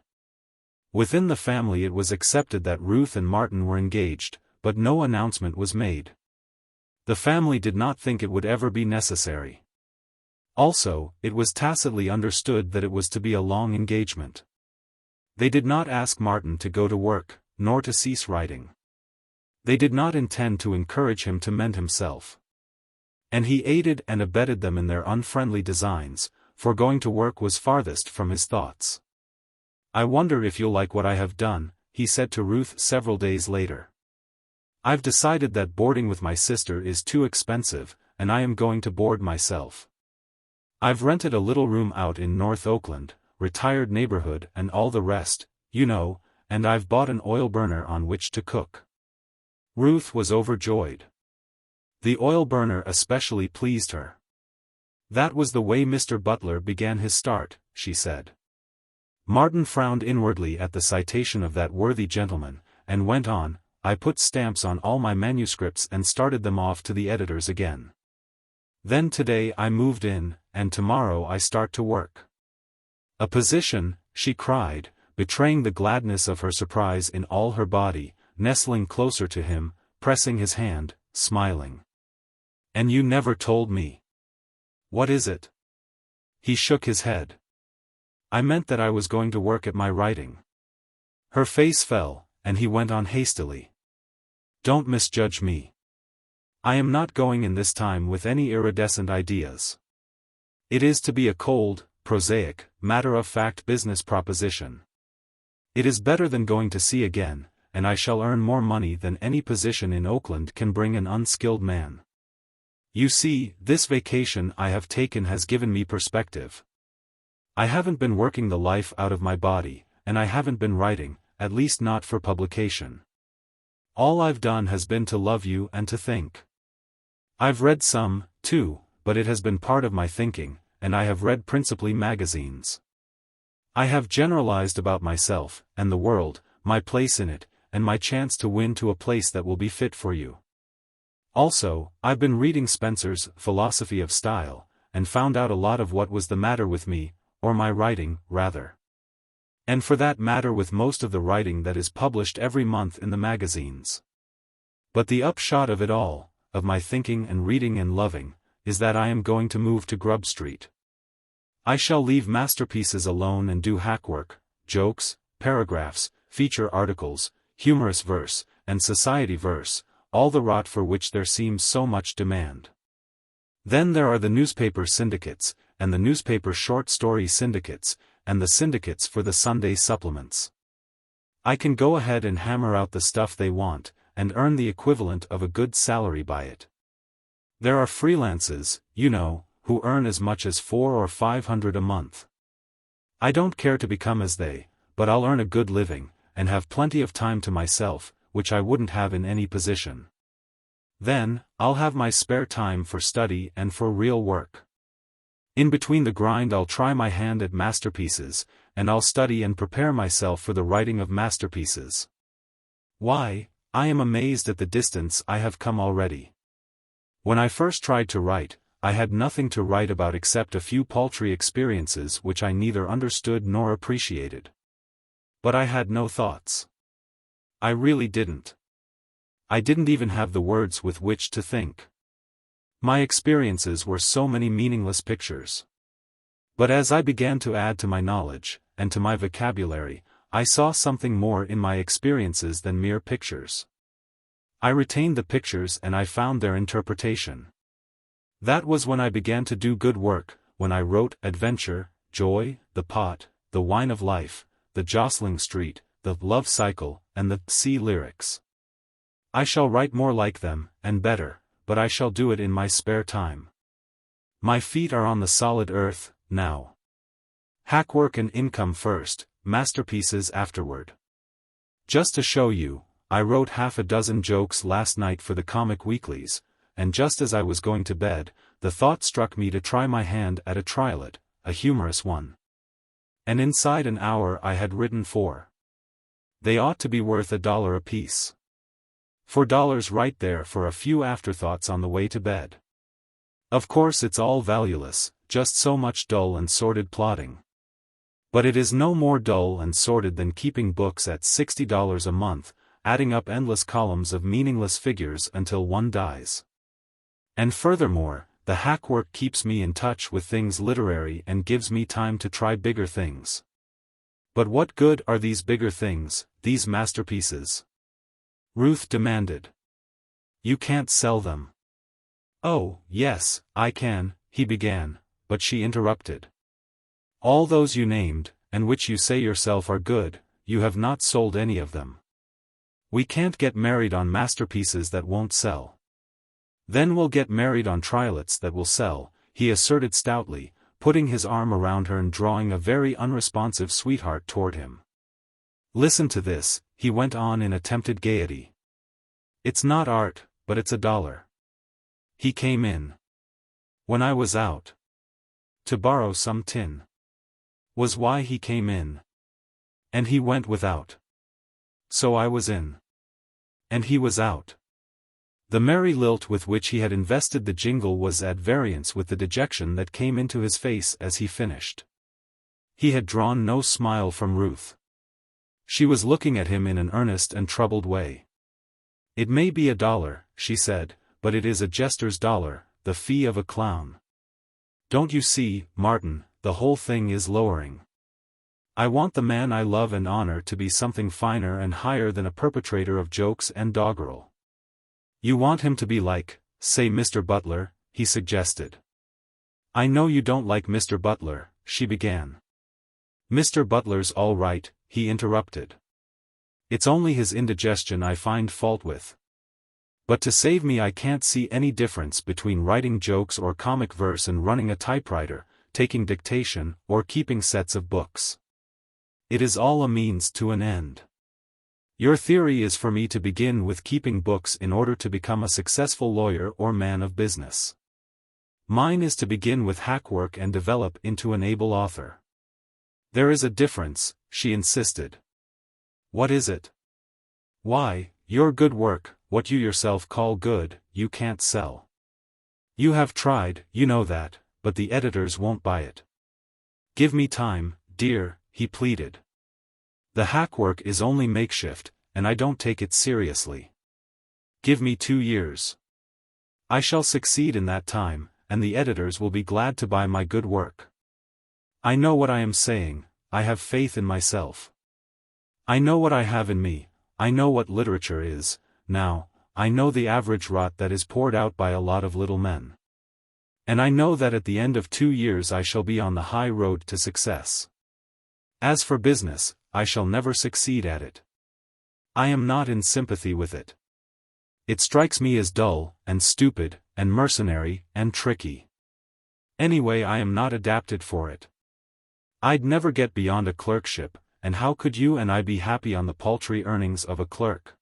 Within the family it was accepted that Ruth and Martin were engaged, but no announcement was made. The family did not think it would ever be necessary. Also, it was tacitly understood that it was to be a long engagement. They did not ask Martin to go to work, nor to cease writing. They did not intend to encourage him to mend himself. And he aided and abetted them in their unfriendly designs, for going to work was farthest from his thoughts. "I wonder if you'll like what I have done," he said to Ruth several days later. "I've decided that boarding with my sister is too expensive, and I am going to board myself. I've rented a little room out in North Oakland, retired neighborhood and all the rest, you know, and I've bought an oil burner on which to cook." Ruth was overjoyed. The oil burner especially pleased her. That was the way Mr. Butler began his start, she said. Martin frowned inwardly at the citation of that worthy gentleman, and went on, "I put stamps on all my manuscripts and started them off to the editors again. Then today I moved in, and tomorrow I start to work." "A position," she cried, betraying the gladness of her surprise in all her body, nestling closer to him, pressing his hand, smiling. "And you never told me. What is it?" He shook his head. "I meant that I was going to work at my writing." Her face fell, and he went on hastily. "Don't misjudge me. I am not going in this time with any iridescent ideas. It is to be a cold, prosaic, matter-of-fact business proposition. It is better than going to sea again, and I shall earn more money than any position in Oakland can bring an unskilled man. You see, this vacation I have taken has given me perspective. I haven't been working the life out of my body, and I haven't been writing, at least not for publication. All I've done has been to love you and to think. I've read some, too, but it has been part of my thinking, and I have read principally magazines. I have generalized about myself, and the world, my place in it, and my chance to win to a place that will be fit for you. Also, I've been reading Spencer's Philosophy of Style, and found out a lot of what was the matter with me, or my writing, rather. And for that matter with most of the writing that is published every month in the magazines. But the upshot of it all, of my thinking and reading and loving, is that I am going to move to Grub Street. I shall leave masterpieces alone and do hackwork, jokes, paragraphs, feature articles, humorous verse, and society verse, all the rot for which there seems so much demand. Then there are the newspaper syndicates, and the newspaper short story syndicates, and the syndicates for the Sunday supplements. I can go ahead and hammer out the stuff they want, and earn the equivalent of a good salary by it. There are freelances, you know, who earn as much as $400 or $500 a month. I don't care to become as they, but I'll earn a good living, and have plenty of time to myself, which I wouldn't have in any position. Then, I'll have my spare time for study and for real work. In between the grind I'll try my hand at masterpieces, and I'll study and prepare myself for the writing of masterpieces. Why, I am amazed at the distance I have come already. When I first tried to write, I had nothing to write about except a few paltry experiences which I neither understood nor appreciated. But I had no thoughts. I really didn't. I didn't even have the words with which to think. My experiences were so many meaningless pictures. But as I began to add to my knowledge, and to my vocabulary, I saw something more in my experiences than mere pictures. I retained the pictures and I found their interpretation. That was when I began to do good work, when I wrote Adventure, Joy, The Pot, The Wine of Life, The Jostling Street, The Love Cycle, and the Sea Lyrics. I shall write more like them, and better, but I shall do it in my spare time. My feet are on the solid earth, now. Hackwork and income first, masterpieces afterward. Just to show you, I wrote half a dozen jokes last night for the comic weeklies, and just as I was going to bed, the thought struck me to try my hand at a triolet, a humorous one. And inside an hour I had written 4. They ought to be worth $1 apiece. $4 right there for a few afterthoughts on the way to bed. Of course it's all valueless, just so much dull and sordid plodding. But it is no more dull and sordid than keeping books at $60 a month, adding up endless columns of meaningless figures until one dies. And furthermore, the hackwork keeps me in touch with things literary and gives me time to try bigger things. But what good are these bigger things, these masterpieces? Ruth demanded. You can't sell them. Oh, yes, I can, he began, but she interrupted. All those you named, and which you say yourself are good, you have not sold any of them. We can't get married on masterpieces that won't sell. Then we'll get married on triolets that will sell, he asserted stoutly, putting his arm around her and drawing a very unresponsive sweetheart toward him. Listen to this, he went on in attempted gaiety. It's not art, but it's $1. He came in. When I was out. To borrow some tin. Was why he came in. And he went without. So I was in. And he was out. The merry lilt with which he had invested the jingle was at variance with the dejection that came into his face as he finished. He had drawn no smile from Ruth. She was looking at him in an earnest and troubled way. It may be $1, she said, but it is a jester's dollar, the fee of a clown. Don't you see, Martin, the whole thing is lowering. I want the man I love and honor to be something finer and higher than a perpetrator of jokes and doggerel. You want him to be like, say Mr. Butler, he suggested. I know you don't like Mr. Butler, she began. Mr. Butler's all right, he interrupted. It's only his indigestion I find fault with. But to save me I can't see any difference between writing jokes or comic verse and running a typewriter, taking dictation, or keeping sets of books. It is all a means to an end. Your theory is for me to begin with keeping books in order to become a successful lawyer or man of business. Mine is to begin with hackwork and develop into an able author. There is a difference, she insisted. What is it? Why, your good work, what you yourself call good, you can't sell. You have tried, you know that, but the editors won't buy it. Give me time, dear, he pleaded. The hackwork is only makeshift, and I don't take it seriously. Give me 2 years. I shall succeed in that time, and the editors will be glad to buy my good work. I know what I am saying, I have faith in myself. I know what I have in me, I know what literature is, now, I know the average rot that is poured out by a lot of little men. And I know that at the end of 2 years I shall be on the high road to success. As for business, I shall never succeed at it. I am not in sympathy with it. It strikes me as dull, and stupid, and mercenary, and tricky. Anyway, I am not adapted for it. I'd never get beyond a clerkship, and how could you and I be happy on the paltry earnings of a clerk?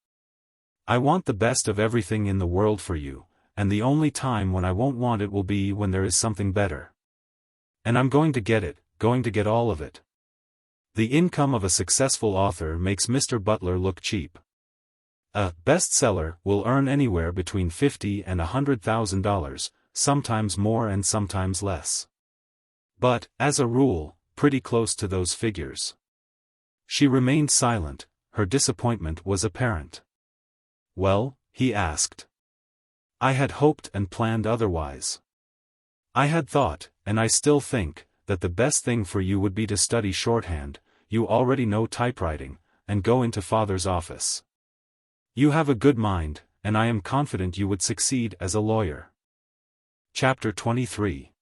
I want the best of everything in the world for you, and the only time when I won't want it will be when there is something better. And I'm going to get it, going to get all of it. The income of a successful author makes Mr. Butler look cheap. A bestseller will earn anywhere between $50,000 and $100,000, sometimes more and sometimes less. But, as a rule, pretty close to those figures. She remained silent, her disappointment was apparent. "Well?" he asked. "I had hoped and planned otherwise. I had thought, and I still think, that the best thing for you would be to study shorthand, you already know typewriting, and go into father's office. You have a good mind, and I am confident you would succeed as a lawyer." Chapter 23.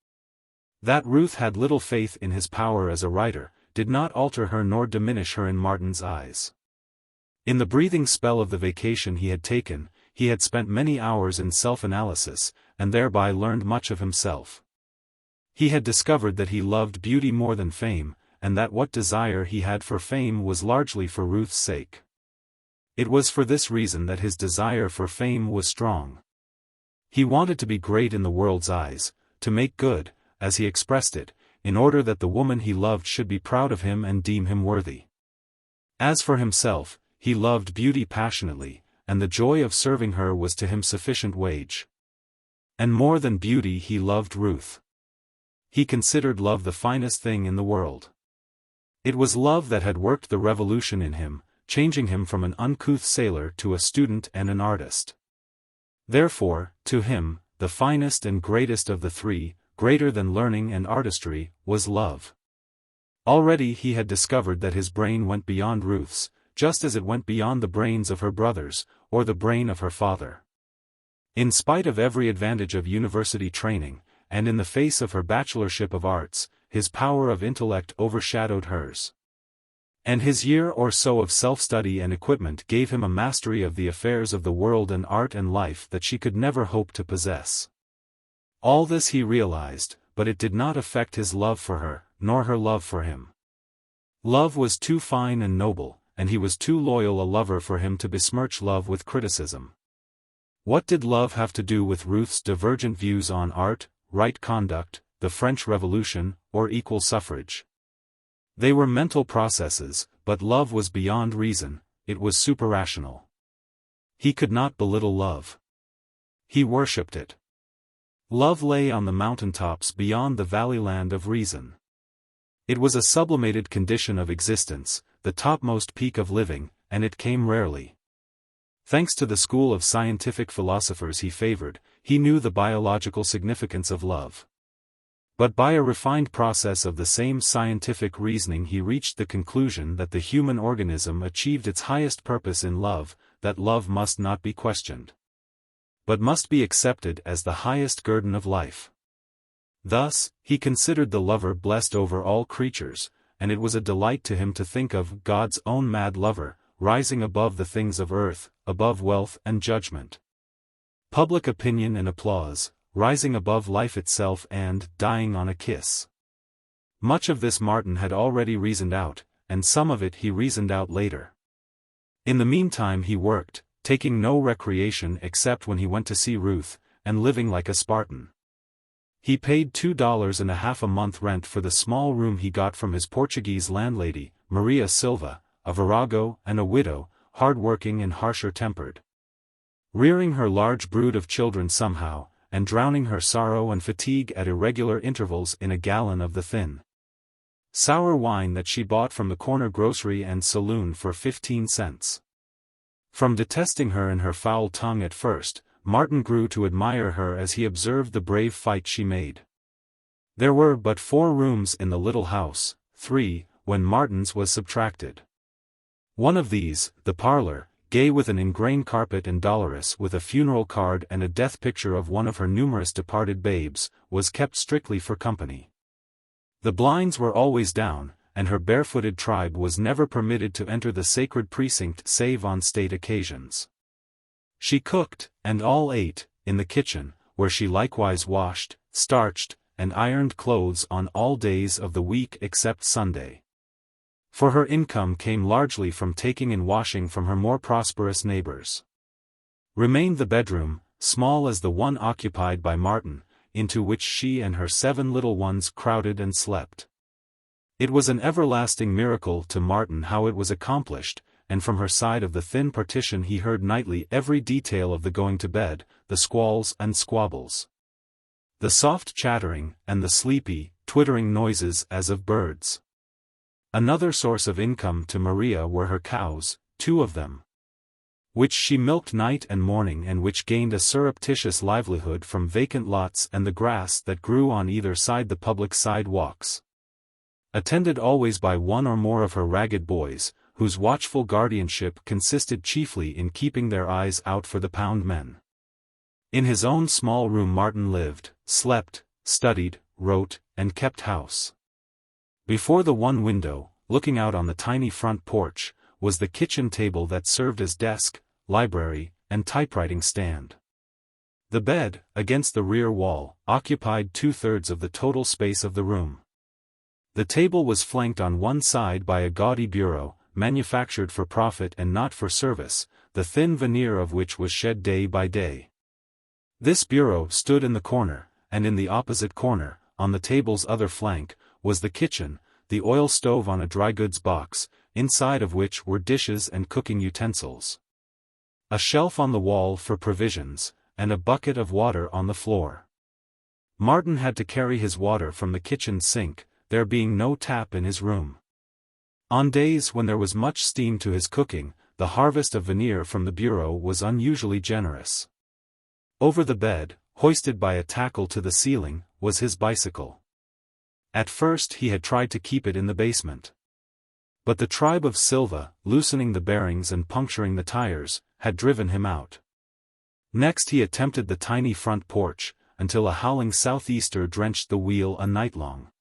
That Ruth had little faith in his power as a writer, did not alter her nor diminish her in Martin's eyes. In the breathing spell of the vacation he had taken, he had spent many hours in self-analysis, and thereby learned much of himself. He had discovered that he loved beauty more than fame, and that what desire he had for fame was largely for Ruth's sake. It was for this reason that his desire for fame was strong. He wanted to be great in the world's eyes, to make good, as he expressed it, in order that the woman he loved should be proud of him and deem him worthy. As for himself, he loved beauty passionately, and the joy of serving her was to him sufficient wage. And more than beauty he loved Ruth. He considered love the finest thing in the world. It was love that had worked the revolution in him, changing him from an uncouth sailor to a student and an artist. Therefore, to him, the finest and greatest of the three, greater than learning and artistry, was love. Already he had discovered that his brain went beyond Ruth's, just as it went beyond the brains of her brothers, or the brain of her father. In spite of every advantage of university training, and in the face of her bachelorship of arts, his power of intellect overshadowed hers. And his year or so of self-study and equipment gave him a mastery of the affairs of the world and art and life that she could never hope to possess. All this he realized, but it did not affect his love for her, nor her love for him. Love was too fine and noble, and he was too loyal a lover for him to besmirch love with criticism. What did love have to do with Ruth's divergent views on art, right conduct, the French Revolution, or equal suffrage? They were mental processes, but love was beyond reason, it was superrational. He could not belittle love. He worshipped it. Love lay on the mountaintops beyond the valleyland of reason. It was a sublimated condition of existence, the topmost peak of living, and it came rarely. Thanks to the school of scientific philosophers he favored, he knew the biological significance of love. But by a refined process of the same scientific reasoning he reached the conclusion that the human organism achieved its highest purpose in love, that love must not be questioned, but must be accepted as the highest guerdon of life. Thus, he considered the lover blessed over all creatures, and it was a delight to him to think of God's own mad lover, rising above the things of earth, above wealth and judgment, public opinion and applause, rising above life itself and dying on a kiss. Much of this Martin had already reasoned out, and some of it he reasoned out later. In the meantime he worked, taking no recreation except when he went to see Ruth, and living like a Spartan. He paid $2.50 a month rent for the small room he got from his Portuguese landlady, Maria Silva, a virago and a widow, hard-working and harsher-tempered. Rearing her large brood of children somehow, and drowning her sorrow and fatigue at irregular intervals in a gallon of the thin, sour wine that she bought from the corner grocery and saloon for 15 cents. From detesting her and her foul tongue at first, Martin grew to admire her as he observed the brave fight she made. There were but 4 rooms in the little house, 3, when Martin's was subtracted. One of these, the parlor, gay with an ingrain carpet and dolorous with a funeral card and a death picture of one of her numerous departed babes, was kept strictly for company. The blinds were always down, and her barefooted tribe was never permitted to enter the sacred precinct save on state occasions. She cooked, and all ate, in the kitchen, where she likewise washed, starched, and ironed clothes on all days of the week except Sunday. For her income came largely from taking in washing from her more prosperous neighbors. Remained the bedroom, small as the one occupied by Martin, into which she and her 7 little ones crowded and slept. It was an everlasting miracle to Martin how it was accomplished, and from her side of the thin partition he heard nightly every detail of the going to bed, the squalls and squabbles, the soft chattering, and the sleepy, twittering noises as of birds. Another source of income to Maria were her cows, 2 of them, which she milked night and morning and which gained a surreptitious livelihood from vacant lots and the grass that grew on either side the public sidewalks. Attended always by one or more of her ragged boys, whose watchful guardianship consisted chiefly in keeping their eyes out for the pound men. In his own small room Martin lived, slept, studied, wrote, and kept house. Before the one window, looking out on the tiny front porch, was the kitchen table that served as desk, library, and typewriting stand. The bed, against the rear wall, occupied 2/3 of the total space of the room. The table was flanked on one side by a gaudy bureau, manufactured for profit and not for service, the thin veneer of which was shed day by day. This bureau stood in the corner, and in the opposite corner, on the table's other flank, was the kitchen, the oil stove on a dry goods box, inside of which were dishes and cooking utensils, a shelf on the wall for provisions, and a bucket of water on the floor. Martin had to carry his water from the kitchen sink, there being no tap in his room. On days when there was much steam to his cooking, the harvest of veneer from the bureau was unusually generous. Over the bed, hoisted by a tackle to the ceiling, was his bicycle. At first he had tried to keep it in the basement. But the tribe of Silva, loosening the bearings and puncturing the tires, had driven him out. Next he attempted the tiny front porch, until a howling southeaster drenched the wheel a night long.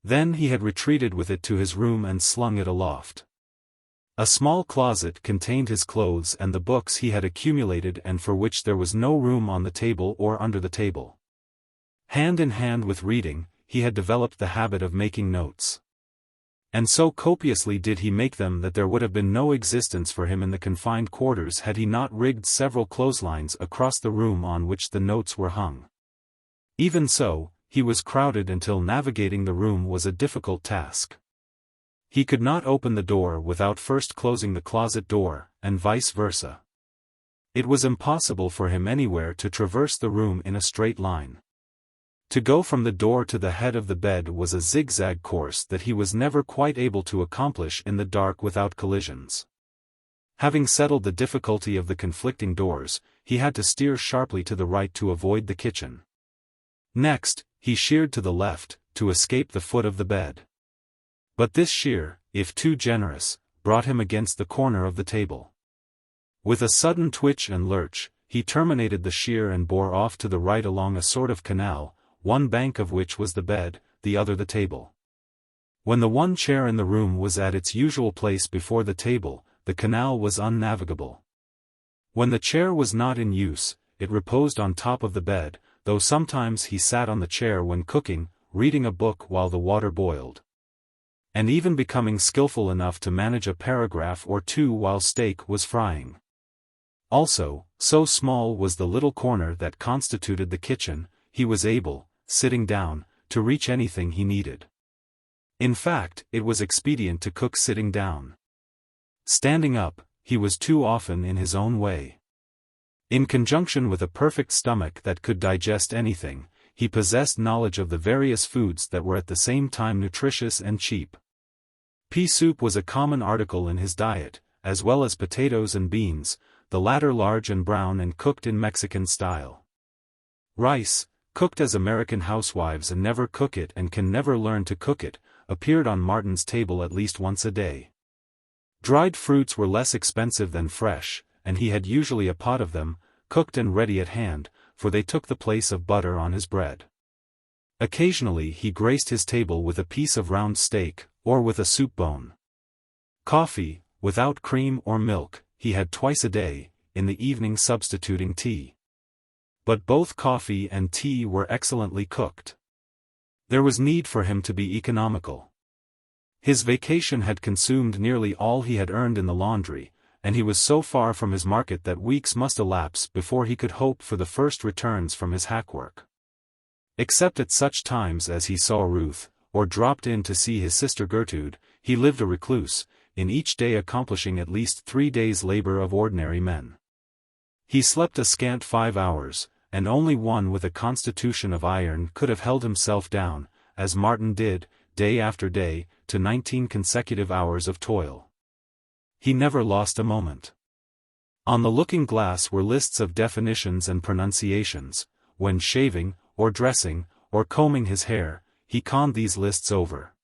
Then he had retreated with it to his room and slung it aloft. A small closet contained his clothes and the books he had accumulated and for which there was no room on the table or under the table. Hand in hand with reading, he had developed the habit of making notes. And so copiously did he make them that there would have been no existence for him in the confined quarters had he not rigged several clotheslines across the room on which the notes were hung. Even so, he was crowded until navigating the room was a difficult task. He could not open the door without first closing the closet door, and vice versa. It was impossible for him anywhere to traverse the room in a straight line. To go from the door to the head of the bed was a zigzag course that he was never quite able to accomplish in the dark without collisions. Having settled the difficulty of the conflicting doors, he had to steer sharply to the right to avoid the kitchen. Next, he sheered to the left, to escape the foot of the bed. But this sheer, if too generous, brought him against the corner of the table. With a sudden twitch and lurch, he terminated the sheer and bore off to the right along a sort of canal, one bank of which was the bed, the other the table. When the one chair in the room was at its usual place before the table, the canal was unnavigable. When the chair was not in use, it reposed on top of the bed, though sometimes he sat on the chair when cooking, reading a book while the water boiled. And even becoming skillful enough to manage a paragraph or two while steak was frying. Also, so small was the little corner that constituted the kitchen, he was able, sitting down, to reach anything he needed. In fact, it was expedient to cook sitting down. Standing up, he was too often in his own way. In conjunction with a perfect stomach that could digest anything, he possessed knowledge of the various foods that were at the same time nutritious and cheap. Pea soup was a common article in his diet, as well as potatoes and beans, the latter large and brown and cooked in Mexican style. Rice, cooked as American housewives and never cook it and can never learn to cook it, appeared on Martin's table at least once a day. Dried fruits were less expensive than fresh, and he had usually a pot of them, cooked and ready at hand, for they took the place of butter on his bread. Occasionally he graced his table with a piece of round steak, or with a soup bone. Coffee, without cream or milk, he had twice a day, in the evening substituting tea. But both coffee and tea were excellently cooked. There was need for him to be economical. His vacation had consumed nearly all he had earned in the laundry, and he was so far from his market that weeks must elapse before he could hope for the first returns from his hackwork. Except at such times as he saw Ruth, or dropped in to see his sister Gertrude, he lived a recluse, in each day accomplishing at least 3 days' labor of ordinary men. He slept a scant 5 hours, and only one with a constitution of iron could have held himself down, as Martin did, day after day, to 19 consecutive hours of toil. He never lost a moment. On the looking-glass were lists of definitions and pronunciations. When shaving, or dressing, or combing his hair, he conned these lists over.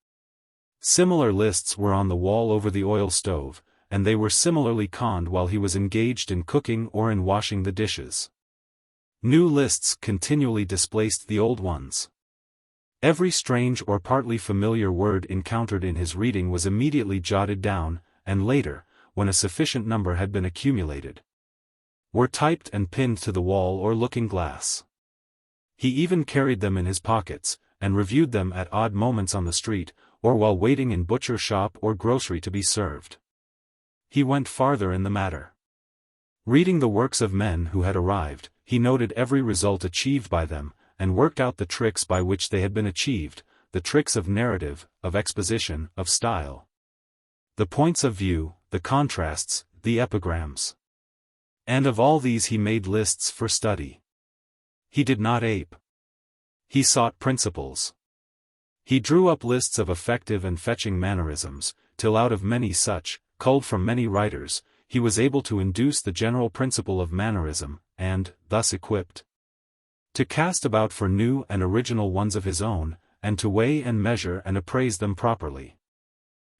Similar lists were on the wall over the oil stove, and they were similarly conned while he was engaged in cooking or in washing the dishes. New lists continually displaced the old ones. Every strange or partly familiar word encountered in his reading was immediately jotted down, and later, when a sufficient number had been accumulated, were typed and pinned to the wall or looking-glass. He even carried them in his pockets, and reviewed them at odd moments on the street, or while waiting in butcher shop or grocery to be served. He went farther in the matter. Reading the works of men who had arrived, he noted every result achieved by them, and worked out the tricks by which they had been achieved, the tricks of narrative, of exposition, of style. The points of view, the contrasts, the epigrams. And of all these he made lists for study. He did not ape. He sought principles. He drew up lists of effective and fetching mannerisms, till out of many such, culled from many writers, he was able to induce the general principle of mannerism, and, thus equipped, to cast about for new and original ones of his own, and to weigh and measure and appraise them properly.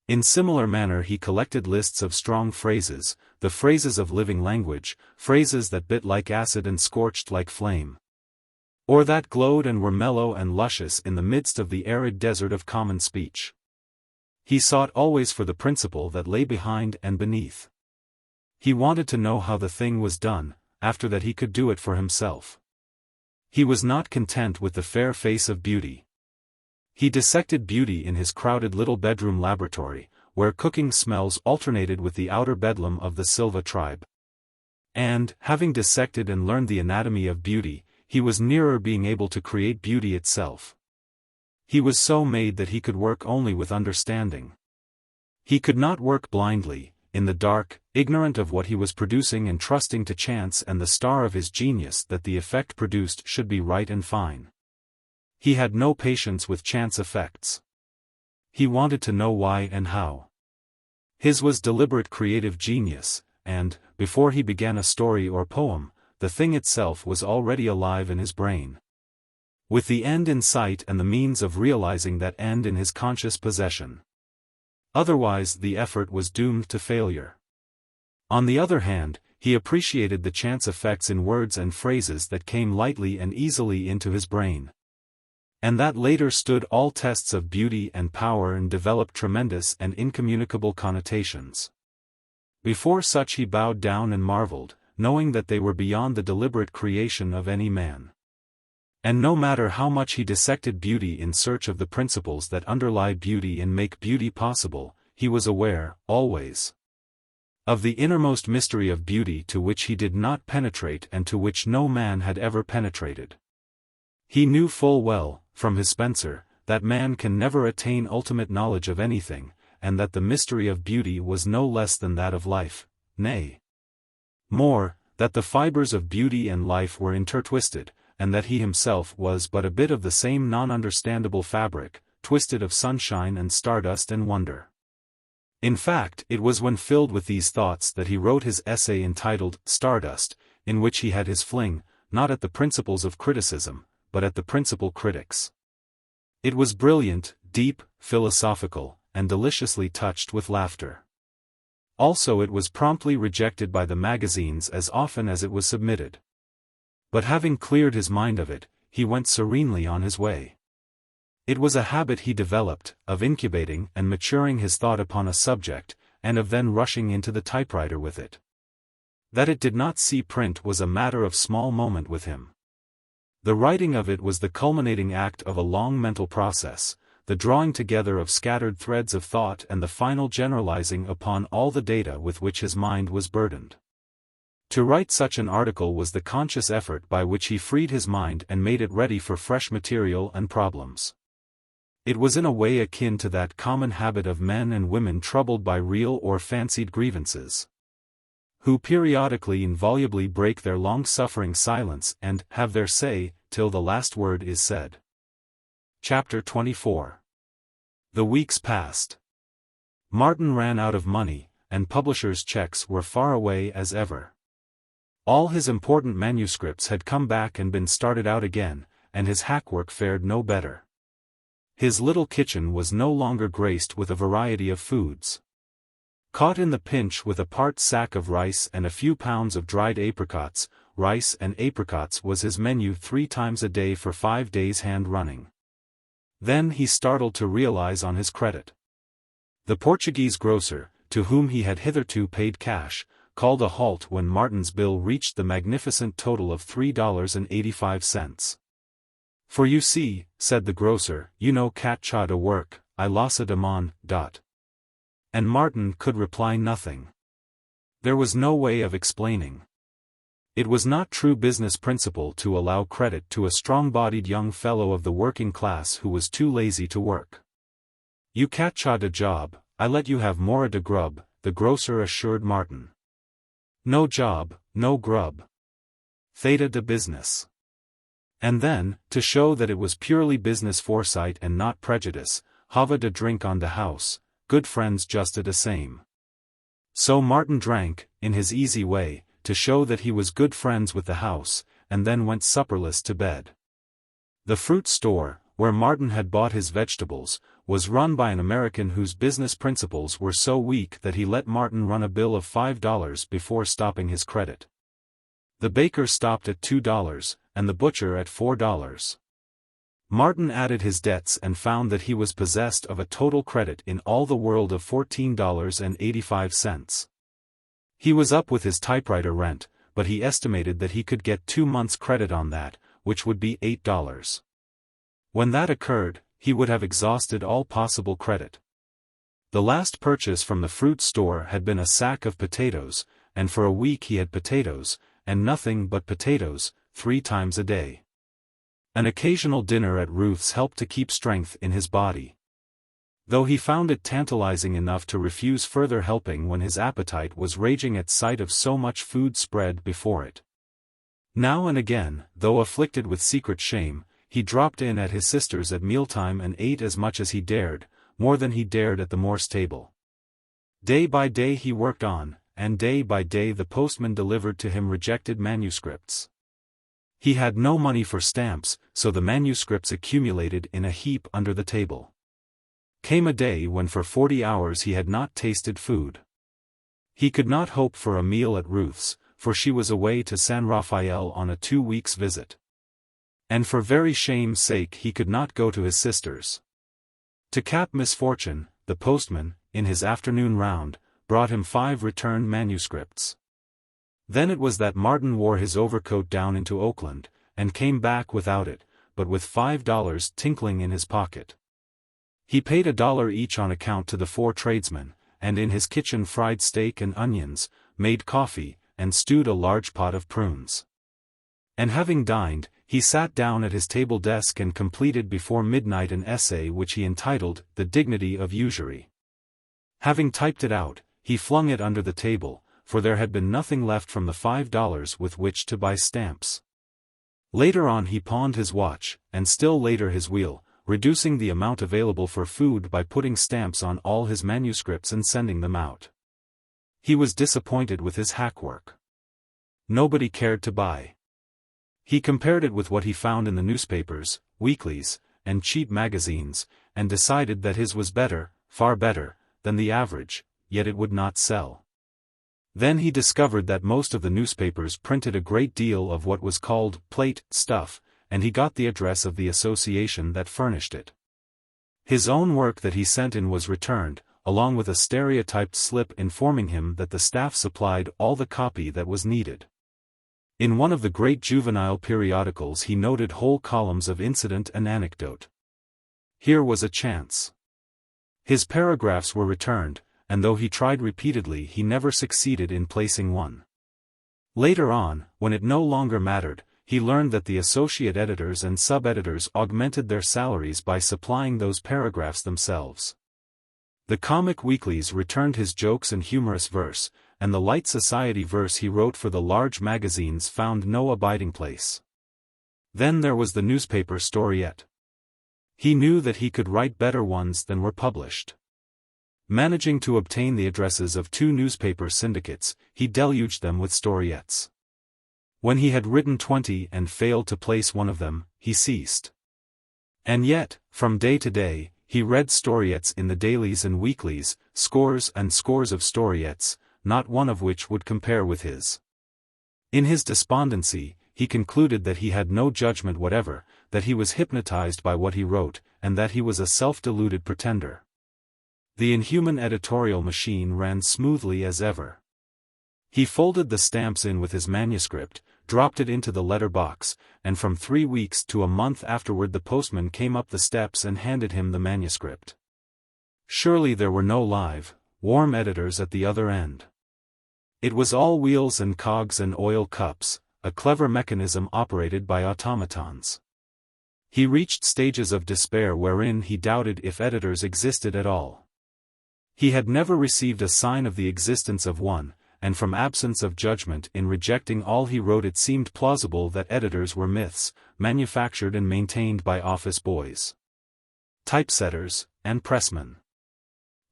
In similar manner he collected lists of strong phrases, the phrases of living language, phrases that bit like acid and scorched like flame, or that glowed and were mellow and luscious in the midst of the arid desert of common speech. He sought always for the principle that lay behind and beneath. He wanted to know how the thing was done, after that he could do it for himself. He was not content with the fair face of beauty. He dissected beauty in his crowded little bedroom laboratory, where cooking smells alternated with the outer bedlam of the Silva tribe. And, having dissected and learned the anatomy of beauty, he was nearer being able to create beauty itself. He was so made that he could work only with understanding. He could not work blindly, in the dark, ignorant of what he was producing and trusting to chance and the star of his genius that the effect produced should be right and fine. He had no patience with chance effects. He wanted to know why and how. His was deliberate creative genius, and, before he began a story or poem, the thing itself was already alive in his brain, with the end in sight and the means of realizing that end in his conscious possession. Otherwise the effort was doomed to failure. On the other hand, he appreciated the chance effects in words and phrases that came lightly and easily into his brain, and that later stood all tests of beauty and power and developed tremendous and incommunicable connotations. Before such he bowed down and marveled, knowing that they were beyond the deliberate creation of any man. And no matter how much he dissected beauty in search of the principles that underlie beauty and make beauty possible, he was aware, always, of the innermost mystery of beauty to which he did not penetrate and to which no man had ever penetrated. He knew full well, from his Spencer, that man can never attain ultimate knowledge of anything, and that the mystery of beauty was no less than that of life, nay, more, that the fibers of beauty and life were intertwisted, and that he himself was but a bit of the same non-understandable fabric, twisted of sunshine and stardust and wonder. In fact, it was when filled with these thoughts that he wrote his essay entitled Stardust, in which he had his fling, not at the principles of criticism, but at the principal critics. It was brilliant, deep, philosophical, and deliciously touched with laughter. Also it was promptly rejected by the magazines as often as it was submitted. But having cleared his mind of it, he went serenely on his way. It was a habit he developed, of incubating and maturing his thought upon a subject, and of then rushing into the typewriter with it. That it did not see print was a matter of small moment with him. The writing of it was the culminating act of a long mental process, the drawing together of scattered threads of thought and the final generalizing upon all the data with which his mind was burdened. To write such an article was the conscious effort by which he freed his mind and made it ready for fresh material and problems. It was in a way akin to that common habit of men and women troubled by real or fancied grievances, who periodically involubly break their long-suffering silence and have their say, till the last word is said. Chapter 24. The weeks passed. Martin ran out of money, and publishers' checks were far away as ever. All his important manuscripts had come back and been started out again, and his hackwork fared no better. His little kitchen was no longer graced with a variety of foods. Caught in the pinch with a part sack of rice and a few pounds of dried apricots, rice and apricots was his menu 3 times a day for 5 days hand-running. Then he startled to realize on his credit. The Portuguese grocer, to whom he had hitherto paid cash, called a halt when Martin's bill reached the magnificent total of $3.85. "For you see," said the grocer, "you know catcha de work, I lossa de mon, dot." And Martin could reply nothing. There was no way of explaining. It was not true business principle to allow credit to a strong-bodied young fellow of the working class who was too lazy to work. "You catcha de job, I let you have more de grub," the grocer assured Martin. "No job, no grub. Theta de business." And then, to show that it was purely business foresight and not prejudice, hava de drink on de house, good friends justa de same. So Martin drank, in his easy way, to show that he was good friends with the house, and then went supperless to bed. The fruit store, where Martin had bought his vegetables, was run by an American whose business principles were so weak that he let Martin run a bill of $5 before stopping his credit. The baker stopped at $2, and the butcher at $4. Martin added his debts and found that he was possessed of a total credit in all the world of $14.85. He was up with his typewriter rent, but he estimated that he could get 2 months' credit on that, which would be $8. When that occurred, he would have exhausted all possible credit. The last purchase from the fruit store had been a sack of potatoes, and for a week he had potatoes, and nothing but potatoes, 3 times a day. An occasional dinner at Ruth's helped to keep strength in his body, though he found it tantalizing enough to refuse further helping when his appetite was raging at sight of so much food spread before it. Now and again, though afflicted with secret shame, he dropped in at his sister's at mealtime and ate as much as he dared, more than he dared at the Morse table. Day by day he worked on, and day by day the postman delivered to him rejected manuscripts. He had no money for stamps, so the manuscripts accumulated in a heap under the table. Came a day when for 40 hours he had not tasted food. He could not hope for a meal at Ruth's, for she was away to San Rafael on a 2 weeks' visit. And for very shame's sake he could not go to his sister's. To cap misfortune, the postman, in his afternoon round, brought him 5 returned manuscripts. Then it was that Martin wore his overcoat down into Oakland, and came back without it, but with $5 tinkling in his pocket. He paid $1 each on account to the 4 tradesmen, and in his kitchen fried steak and onions, made coffee, and stewed a large pot of prunes. And having dined, he sat down at his table desk and completed before midnight an essay which he entitled, "The Dignity of Usury." Having typed it out, he flung it under the table, for there had been nothing left from the $5 with which to buy stamps. Later on he pawned his watch, and still later his wheel, reducing the amount available for food by putting stamps on all his manuscripts and sending them out. He was disappointed with his hackwork. Nobody cared to buy. He compared it with what he found in the newspapers, weeklies, and cheap magazines, and decided that his was better, far better, than the average, yet it would not sell. Then he discovered that most of the newspapers printed a great deal of what was called plate stuff, and he got the address of the association that furnished it. His own work that he sent in was returned, along with a stereotyped slip informing him that the staff supplied all the copy that was needed. In one of the great juvenile periodicals he noted whole columns of incident and anecdote. Here was a chance. His paragraphs were returned, and though he tried repeatedly he never succeeded in placing one. Later on, when it no longer mattered, he learned that the associate editors and sub-editors augmented their salaries by supplying those paragraphs themselves. The comic weeklies returned his jokes and humorous verse, and the light society verse he wrote for the large magazines found no abiding place. Then there was the newspaper storiette. He knew that he could write better ones than were published. Managing to obtain the addresses of 2 newspaper syndicates, he deluged them with storiettes. When he had written 20 and failed to place one of them, he ceased. And yet, from day to day, he read storiettes in the dailies and weeklies, scores and scores of storiettes, not one of which would compare with his. In his despondency, he concluded that he had no judgment whatever, that he was hypnotized by what he wrote, and that he was a self-deluded pretender. The inhuman editorial machine ran smoothly as ever. He folded the stamps in with his manuscript, dropped it into the letter box, and from 3 weeks to a month afterward the postman came up the steps and handed him the manuscript. Surely there were no live, warm editors at the other end. It was all wheels and cogs and oil cups, a clever mechanism operated by automatons. He reached stages of despair wherein he doubted if editors existed at all. He had never received a sign of the existence of one, and from absence of judgment in rejecting all he wrote it seemed plausible that editors were myths, manufactured and maintained by office boys, typesetters, and pressmen.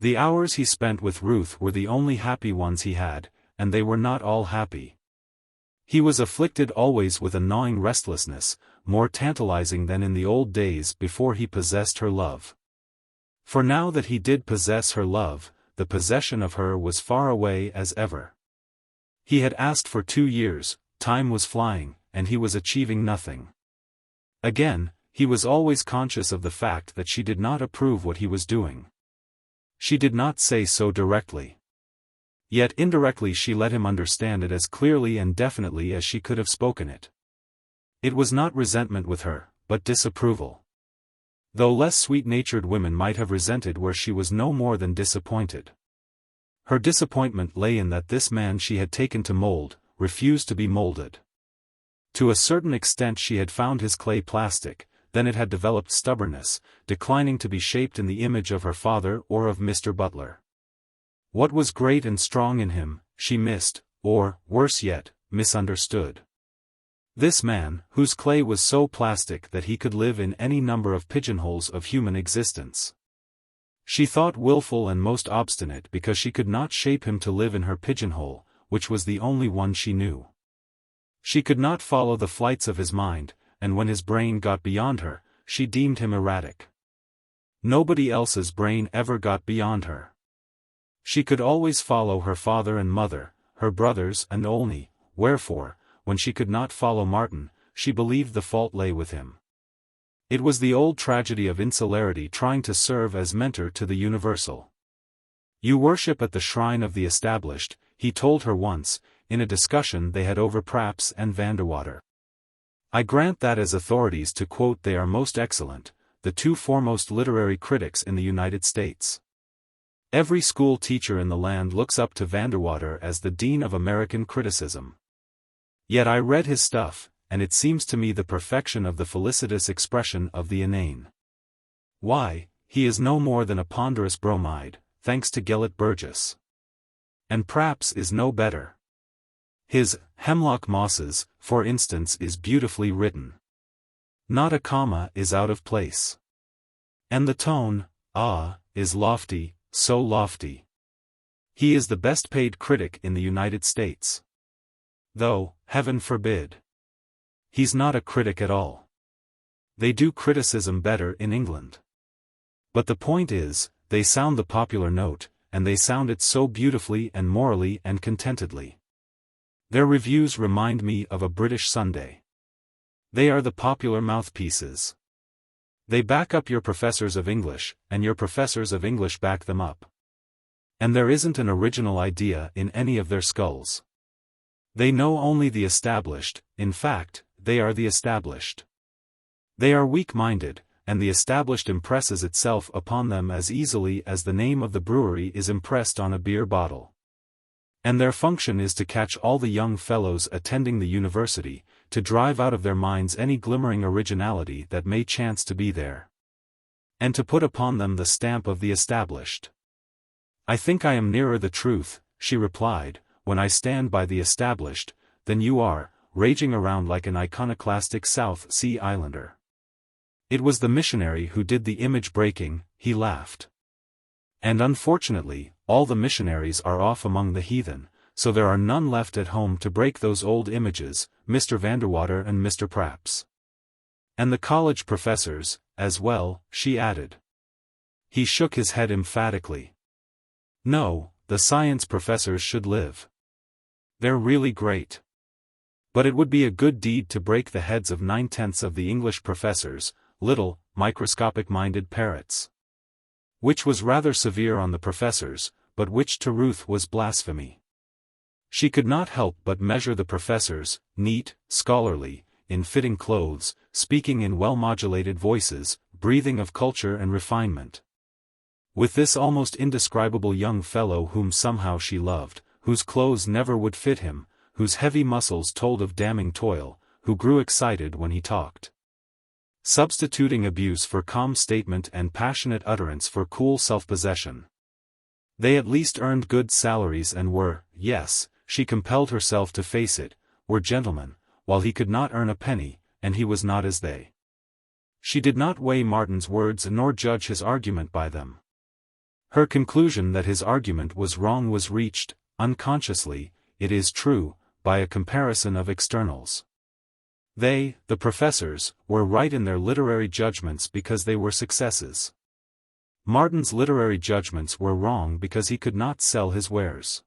The hours he spent with Ruth were the only happy ones he had, and they were not all happy. He was afflicted always with a gnawing restlessness, more tantalizing than in the old days before he possessed her love. For now that he did possess her love, the possession of her was far away as ever. He had asked for 2 years, time was flying, and he was achieving nothing. Again, he was always conscious of the fact that she did not approve what he was doing. She did not say so directly. Yet indirectly she let him understand it as clearly and definitely as she could have spoken it. It was not resentment with her, but disapproval. Though less sweet-natured women might have resented where she was no more than disappointed. Her disappointment lay in that this man she had taken to mold, refused to be molded. To a certain extent she had found his clay plastic, then it had developed stubbornness, declining to be shaped in the image of her father or of Mr. Butler. What was great and strong in him, she missed, or, worse yet, misunderstood. This man, whose clay was so plastic that he could live in any number of pigeonholes of human existence. She thought willful and most obstinate because she could not shape him to live in her pigeonhole, which was the only one she knew. She could not follow the flights of his mind, and when his brain got beyond her, she deemed him erratic. Nobody else's brain ever got beyond her. She could always follow her father and mother, her brothers and Olney, wherefore, when she could not follow Martin, she believed the fault lay with him. It was the old tragedy of insularity trying to serve as mentor to the universal. You worship at the shrine of the established, he told her once, in a discussion they had over Praps and Vanderwater. I grant that as authorities to quote they are most excellent, the 2 foremost literary critics in the United States. Every school teacher in the land looks up to Vanderwater as the dean of American criticism. Yet I read his stuff, and it seems to me the perfection of the felicitous expression of the inane. Why, he is no more than a ponderous bromide, thanks to Gelett Burgess. And Praps is no better. His Hemlock Mosses, for instance, is beautifully written. Not a comma is out of place. And the tone, is lofty, so lofty. He is the best paid critic in the United States. Though, heaven forbid. He's not a critic at all. They do criticism better in England. But the point is, they sound the popular note, and they sound it so beautifully and morally and contentedly. Their reviews remind me of a British Sunday. They are the popular mouthpieces. They back up your professors of English, and your professors of English back them up. And there isn't an original idea in any of their skulls. They know only the established, in fact, they are the established. They are weak-minded, and the established impresses itself upon them as easily as the name of the brewery is impressed on a beer bottle. And their function is to catch all the young fellows attending the university, to drive out of their minds any glimmering originality that may chance to be there, and to put upon them the stamp of the established. I think I am nearer the truth, she replied, when I stand by the established, than you are, raging around like an iconoclastic South Sea Islander. It was the missionary who did the image breaking, he laughed. And unfortunately, all the missionaries are off among the heathen, so there are none left at home to break those old images, Mr. Vanderwater and Mr. Praps. And the college professors, as well, she added. He shook his head emphatically. No, the science professors should live. They're really great. But it would be a good deed to break the heads of 9/10 of the English professors, little, microscopic-minded parrots. Which was rather severe on the professors, but which to Ruth was blasphemy. She could not help but measure the professors, neat, scholarly, in fitting clothes, speaking in well-modulated voices, breathing of culture and refinement. With this almost indescribable young fellow whom somehow she loved, whose clothes never would fit him, whose heavy muscles told of damning toil, who grew excited when he talked, substituting abuse for calm statement and passionate utterance for cool self-possession. They at least earned good salaries and were, yes, she compelled herself to face it, were gentlemen, while he could not earn a penny, and he was not as they. She did not weigh Martin's words nor judge his argument by them. Her conclusion that his argument was wrong was reached, unconsciously, it is true, by a comparison of externals. They, the professors, were right in their literary judgments because they were successes. Martin's literary judgments were wrong because he could not sell his wares.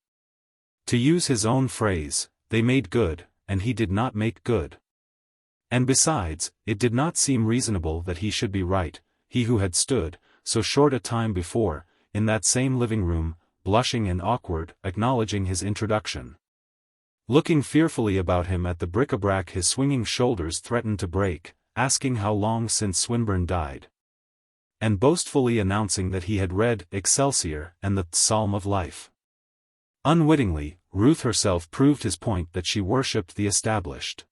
To use his own phrase, they made good, and he did not make good. And besides, it did not seem reasonable that he should be right, he who had stood, so short a time before, in that same living room, blushing and awkward, acknowledging his introduction. Looking fearfully about him at the bric-a-brac his swinging shoulders threatened to break, asking how long since Swinburne died. And boastfully announcing that he had read Excelsior and the Psalm of Life. Unwittingly, Ruth herself proved his point that she worshipped the established.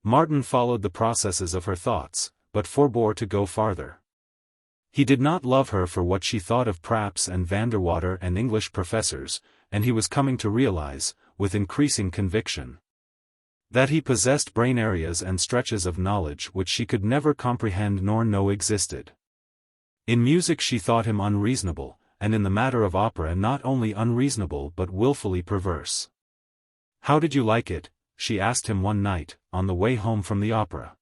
Martin followed the processes of her thoughts, but forbore to go farther. He did not love her for what she thought of Praps and Vanderwater and English professors, and he was coming to realize, with increasing conviction, that he possessed brain areas and stretches of knowledge which she could never comprehend nor know existed. In music she thought him unreasonable, and in the matter of opera not only unreasonable but willfully perverse. "How did you like it?" she asked him one night, on the way home from the opera.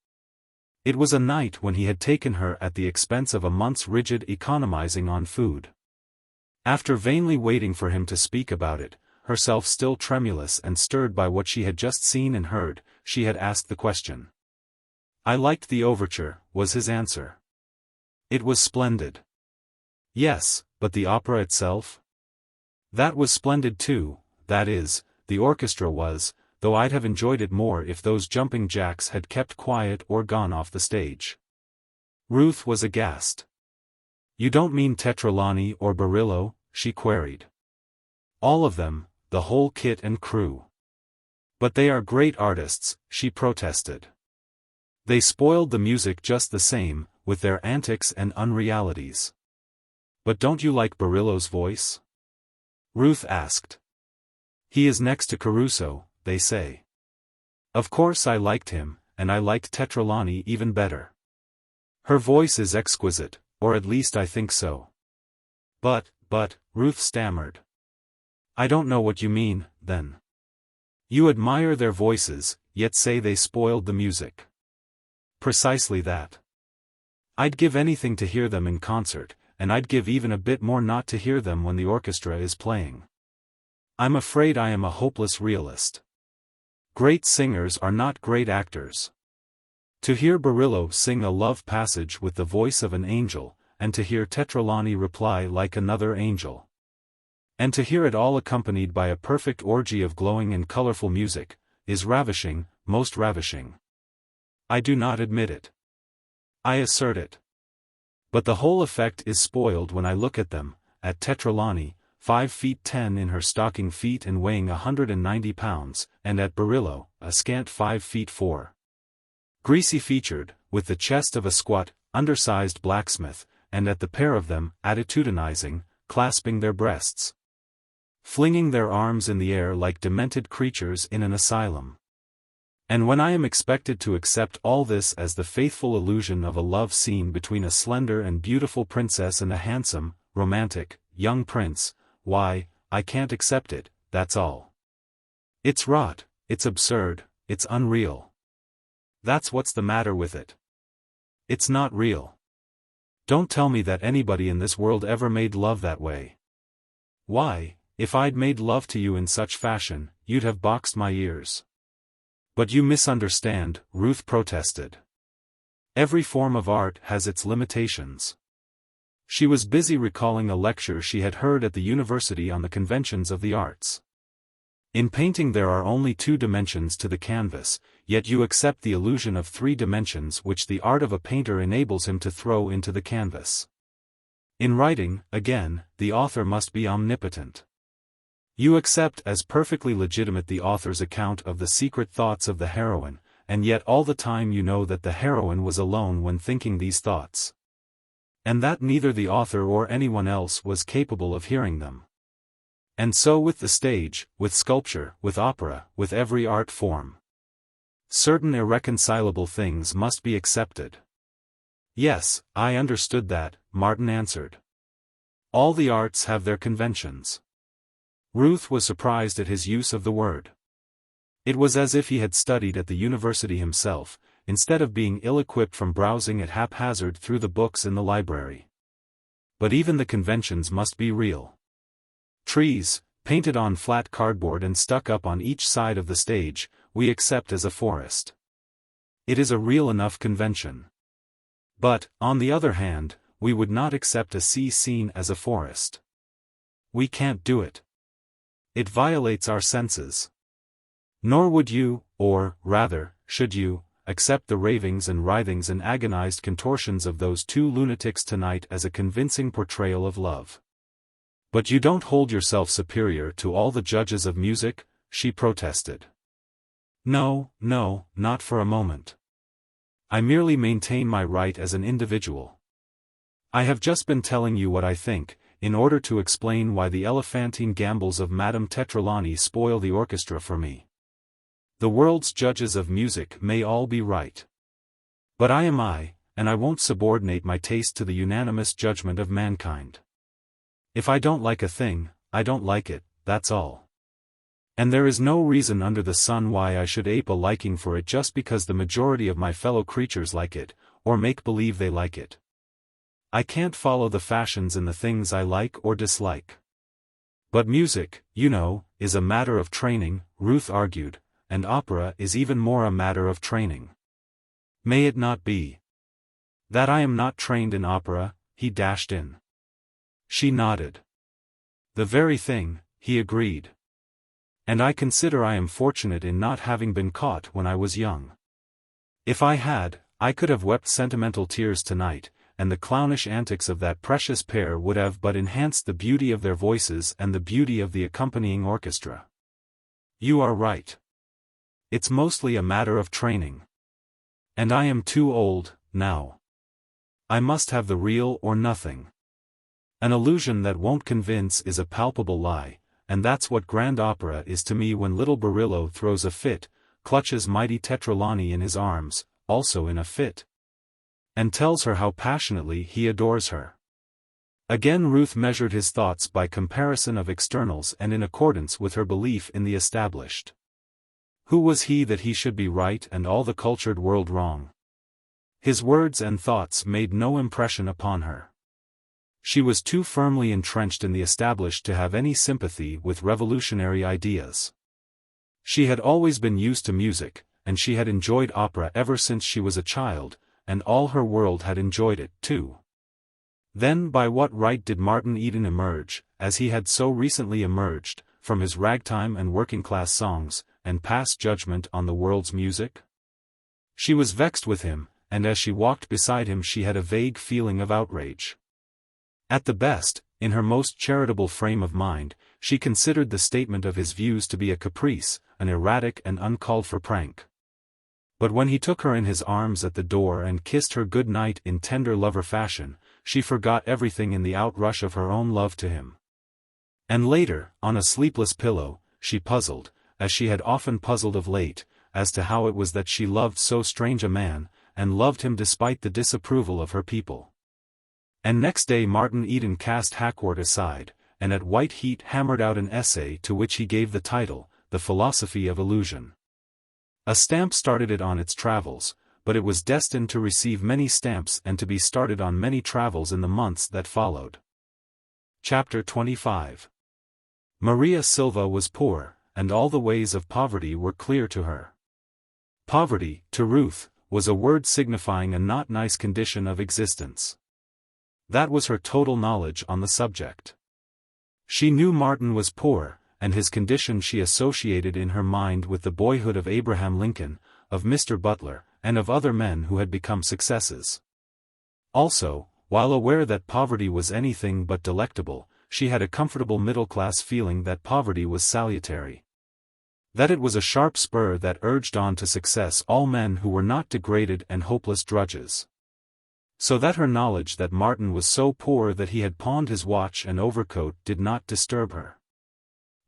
It was a night when he had taken her at the expense of a month's rigid economizing on food. After vainly waiting for him to speak about it, herself still tremulous and stirred by what she had just seen and heard, she had asked the question. "I liked the overture," was his answer. "It was splendid." "Yes, but the opera itself?" "That was splendid too, that is, the orchestra was, though I'd have enjoyed it more if those jumping jacks had kept quiet or gone off the stage." Ruth was aghast. "You don't mean Tetralani or Barillo?" she queried. "All of them, the whole kit and crew." "But they are great artists," she protested. "They spoiled the music just the same, with their antics and unrealities." "But don't you like Barillo's voice?" Ruth asked. "He is next to Caruso, they say." "Of course I liked him, and I liked Tetralani even better. Her voice is exquisite, or at least I think so." But, Ruth stammered. "I don't know what you mean, then. You admire their voices, yet say they spoiled the music." "Precisely that. I'd give anything to hear them in concert, and I'd give even a bit more not to hear them when the orchestra is playing. I'm afraid I am a hopeless realist. Great singers are not great actors. To hear Barillo sing a love passage with the voice of an angel, and to hear Tetralani reply like another angel, and to hear it all accompanied by a perfect orgy of glowing and colorful music, is ravishing, most ravishing. I do not admit it. I assert it. But the whole effect is spoiled when I look at them, at Tetralani, 5'10" in her stocking feet and weighing 190 pounds, and at Barillo, a scant 5'4". Greasy-featured, with the chest of a squat, undersized blacksmith, and at the pair of them, attitudinizing, clasping their breasts, flinging their arms in the air like demented creatures in an asylum. And when I am expected to accept all this as the faithful illusion of a love scene between a slender and beautiful princess and a handsome, romantic, young prince, why, I can't accept it, that's all. It's rot, it's absurd, it's unreal. That's what's the matter with it. It's not real. Don't tell me that anybody in this world ever made love that way. Why, if I'd made love to you in such fashion, you'd have boxed my ears. But you misunderstand, Ruth protested. Every form of art has its limitations. She was busy recalling a lecture she had heard at the university on the conventions of the arts. In painting there are only 2 dimensions to the canvas, yet you accept the illusion of 3 dimensions which the art of a painter enables him to throw into the canvas. In writing, again, the author must be omnipotent. You accept as perfectly legitimate the author's account of the secret thoughts of the heroine, and yet all the time you know that the heroine was alone when thinking these thoughts, and that neither the author or anyone else was capable of hearing them. And so with the stage, with sculpture, with opera, with every art form. Certain irreconcilable things must be accepted. Yes, I understood that, Martin answered. All the arts have their conventions. Ruth was surprised at his use of the word. It was as if he had studied at the university himself, instead of being ill-equipped from browsing at haphazard through the books in the library. But even the conventions must be real. Trees, painted on flat cardboard and stuck up on each side of the stage, we accept as a forest. It is a real enough convention. But, on the other hand, we would not accept a sea scene as a forest. We can't do it. It violates our senses. Nor would you, or, rather, should you, accept the ravings and writhings and agonized contortions of those 2 lunatics tonight as a convincing portrayal of love. But you don't hold yourself superior to all the judges of music, she protested. No, not for a moment. I merely maintain my right as an individual. I have just been telling you what I think, in order to explain why the elephantine gambols of Madame Tetralani spoil the orchestra for me. The world's judges of music may all be right. But I am I, and I won't subordinate my taste to the unanimous judgment of mankind. If I don't like a thing, I don't like it, that's all. And there is no reason under the sun why I should ape a liking for it just because the majority of my fellow creatures like it, or make believe they like it. I can't follow the fashions in the things I like or dislike. But music, you know, is a matter of training, Ruth argued, and opera is even more a matter of training. May it not be that I am not trained in opera? He dashed in. She nodded. The very thing, he agreed. And I consider I am fortunate in not having been caught when I was young. If I had, I could have wept sentimental tears tonight, and the clownish antics of that precious pair would have but enhanced the beauty of their voices and the beauty of the accompanying orchestra. You are right. It's mostly a matter of training. And I am too old, now. I must have the real or nothing. An illusion that won't convince is a palpable lie, and that's what grand opera is to me when little Barillo throws a fit, clutches mighty Tetralani in his arms, also in a fit, and tells her how passionately he adores her. Again Ruth measured his thoughts by comparison of externals and in accordance with her belief in the established. Who was he that he should be right and all the cultured world wrong? His words and thoughts made no impression upon her. She was too firmly entrenched in the established to have any sympathy with revolutionary ideas. She had always been used to music, and she had enjoyed opera ever since she was a child, and all her world had enjoyed it, too. Then by what right did Martin Eden emerge, as he had so recently emerged, from his ragtime and working-class songs, and pass judgment on the world's music? She was vexed with him, and as she walked beside him she had a vague feeling of outrage. At the best, in her most charitable frame of mind, she considered the statement of his views to be a caprice, an erratic and uncalled-for prank. But when he took her in his arms at the door and kissed her good night in tender lover fashion, she forgot everything in the outrush of her own love to him. And later, on a sleepless pillow, she puzzled, as she had often puzzled of late, as to how it was that she loved so strange a man, and loved him despite the disapproval of her people. And next day Martin Eden cast Hackworth aside, and at white heat hammered out an essay to which he gave the title, The Philosophy of Illusion. A stamp started it on its travels, but it was destined to receive many stamps and to be started on many travels in the months that followed. Chapter 25. Maria Silva was poor, and all the ways of poverty were clear to her. Poverty, to Ruth, was a word signifying a not nice condition of existence. That was her total knowledge on the subject. She knew Martin was poor, and his condition she associated in her mind with the boyhood of Abraham Lincoln, of Mr. Butler, and of other men who had become successes. Also, while aware that poverty was anything but delectable, she had a comfortable middle-class feeling that poverty was salutary. That it was a sharp spur that urged on to success all men who were not degraded and hopeless drudges. So that her knowledge that Martin was so poor that he had pawned his watch and overcoat did not disturb her.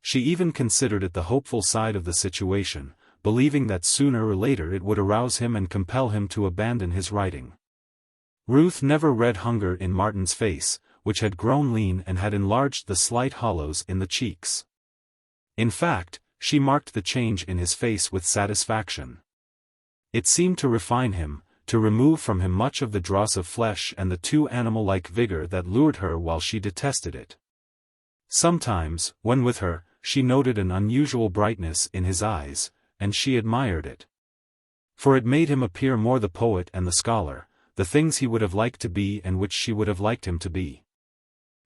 She even considered it the hopeful side of the situation, believing that sooner or later it would arouse him and compel him to abandon his writing. Ruth never read hunger in Martin's face, which had grown lean and had enlarged the slight hollows in the cheeks. In fact, she marked the change in his face with satisfaction. It seemed to refine him, to remove from him much of the dross of flesh and the too animal-like vigor that lured her while she detested it. Sometimes, when with her, she noted an unusual brightness in his eyes, and she admired it. For it made him appear more the poet and the scholar, the things he would have liked to be and which she would have liked him to be.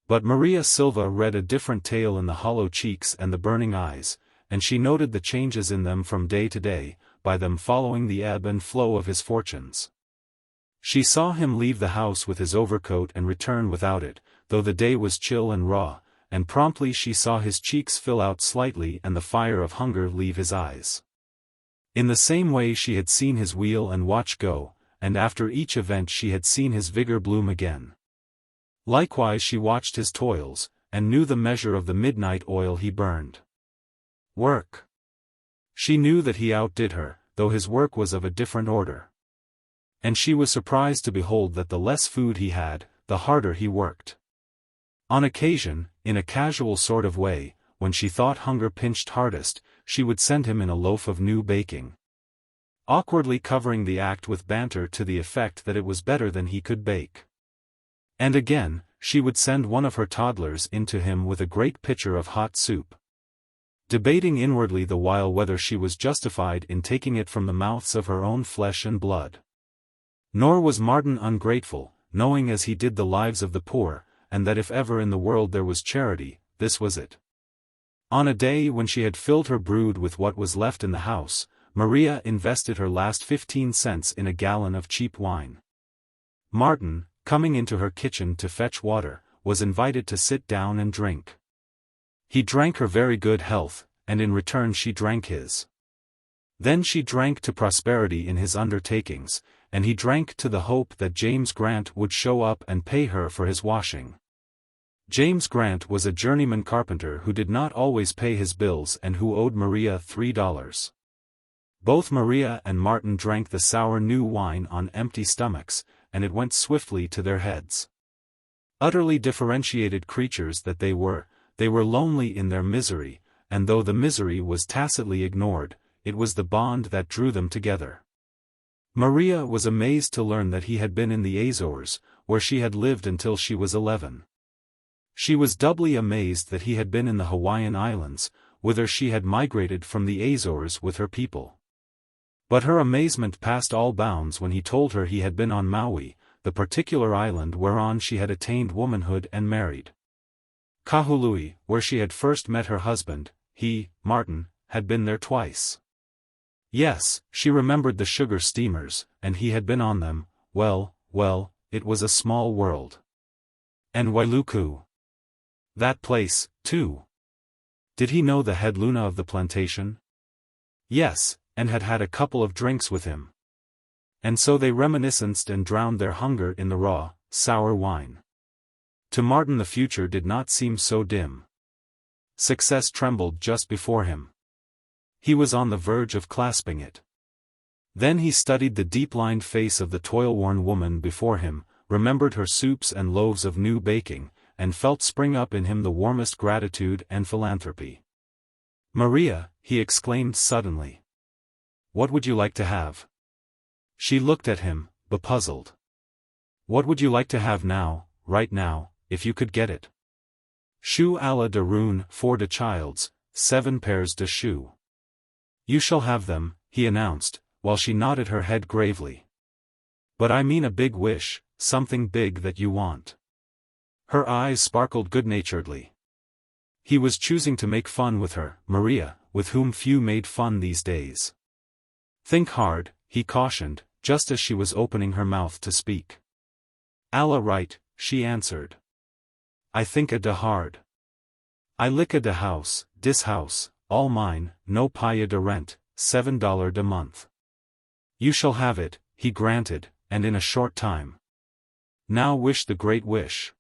But Maria Silva read a different tale in the hollow cheeks and the burning eyes, and she noted the changes in them from day to day, by them following the ebb and flow of his fortunes. She saw him leave the house with his overcoat and return without it, though the day was chill and raw, and promptly she saw his cheeks fill out slightly and the fire of hunger leave his eyes. In the same way she had seen his wheel and watch go, and after each event she had seen his vigor bloom again. Likewise she watched his toils, and knew the measure of the midnight oil he burned. Work. She knew that he outdid her, though his work was of a different order. And she was surprised to behold that the less food he had, the harder he worked. On occasion, in a casual sort of way, when she thought hunger pinched hardest, she would send him in a loaf of new baking, awkwardly covering the act with banter to the effect that it was better than he could bake. And again, she would send one of her toddlers in to him with a great pitcher of hot soup, debating inwardly the while whether she was justified in taking it from the mouths of her own flesh and blood. Nor was Martin ungrateful, knowing as he did the lives of the poor, and that if ever in the world there was charity, this was it. On a day when she had filled her brood with what was left in the house, Maria invested her last 15 cents in a gallon of cheap wine. Martin, coming into her kitchen to fetch water, was invited to sit down and drink. He drank her very good health, and in return she drank his. Then she drank to prosperity in his undertakings, and he drank to the hope that James Grant would show up and pay her for his washing. James Grant was a journeyman carpenter who did not always pay his bills and who owed Maria $3. Both Maria and Martin drank the sour new wine on empty stomachs, and it went swiftly to their heads. Utterly differentiated creatures that they were lonely in their misery, and though the misery was tacitly ignored, it was the bond that drew them together. Maria was amazed to learn that he had been in the Azores, where she had lived until she was 11. She was doubly amazed that he had been in the Hawaiian Islands, whither she had migrated from the Azores with her people. But her amazement passed all bounds when he told her he had been on Maui, the particular island whereon she had attained womanhood and married. Kahului, where she had first met her husband, he, Martin, had been there twice. Yes, she remembered the sugar steamers, and he had been on them. Well, it was a small world. And Wailuku. That place, too. Did he know the head Luna of the plantation? Yes, and had had a couple of drinks with him. And so they reminisced and drowned their hunger in the raw, sour wine. To Martin the future did not seem so dim. Success trembled just before him. He was on the verge of clasping it. Then he studied the deep-lined face of the toil-worn woman before him, remembered her soups and loaves of new baking, and felt spring up in him the warmest gratitude and philanthropy. "Maria," he exclaimed suddenly. "What would you like to have?" She looked at him, bepuzzled. "What would you like to have now, right now, if you could get it?" "Choux à la de Rune, 4 de childs, 7 pairs de choux." "You shall have them," he announced, while she nodded her head gravely. "But I mean a big wish, something big that you want." Her eyes sparkled good-naturedly. He was choosing to make fun with her, Maria, with whom few made fun these days. "Think hard," he cautioned, just as she was opening her mouth to speak. "Alla right," she answered. "I think a de hard. I lick a de house, dis house, all mine, no paye de rent, $7 de month." "You shall have it," he granted, "and in a short time. Now wish the great wish.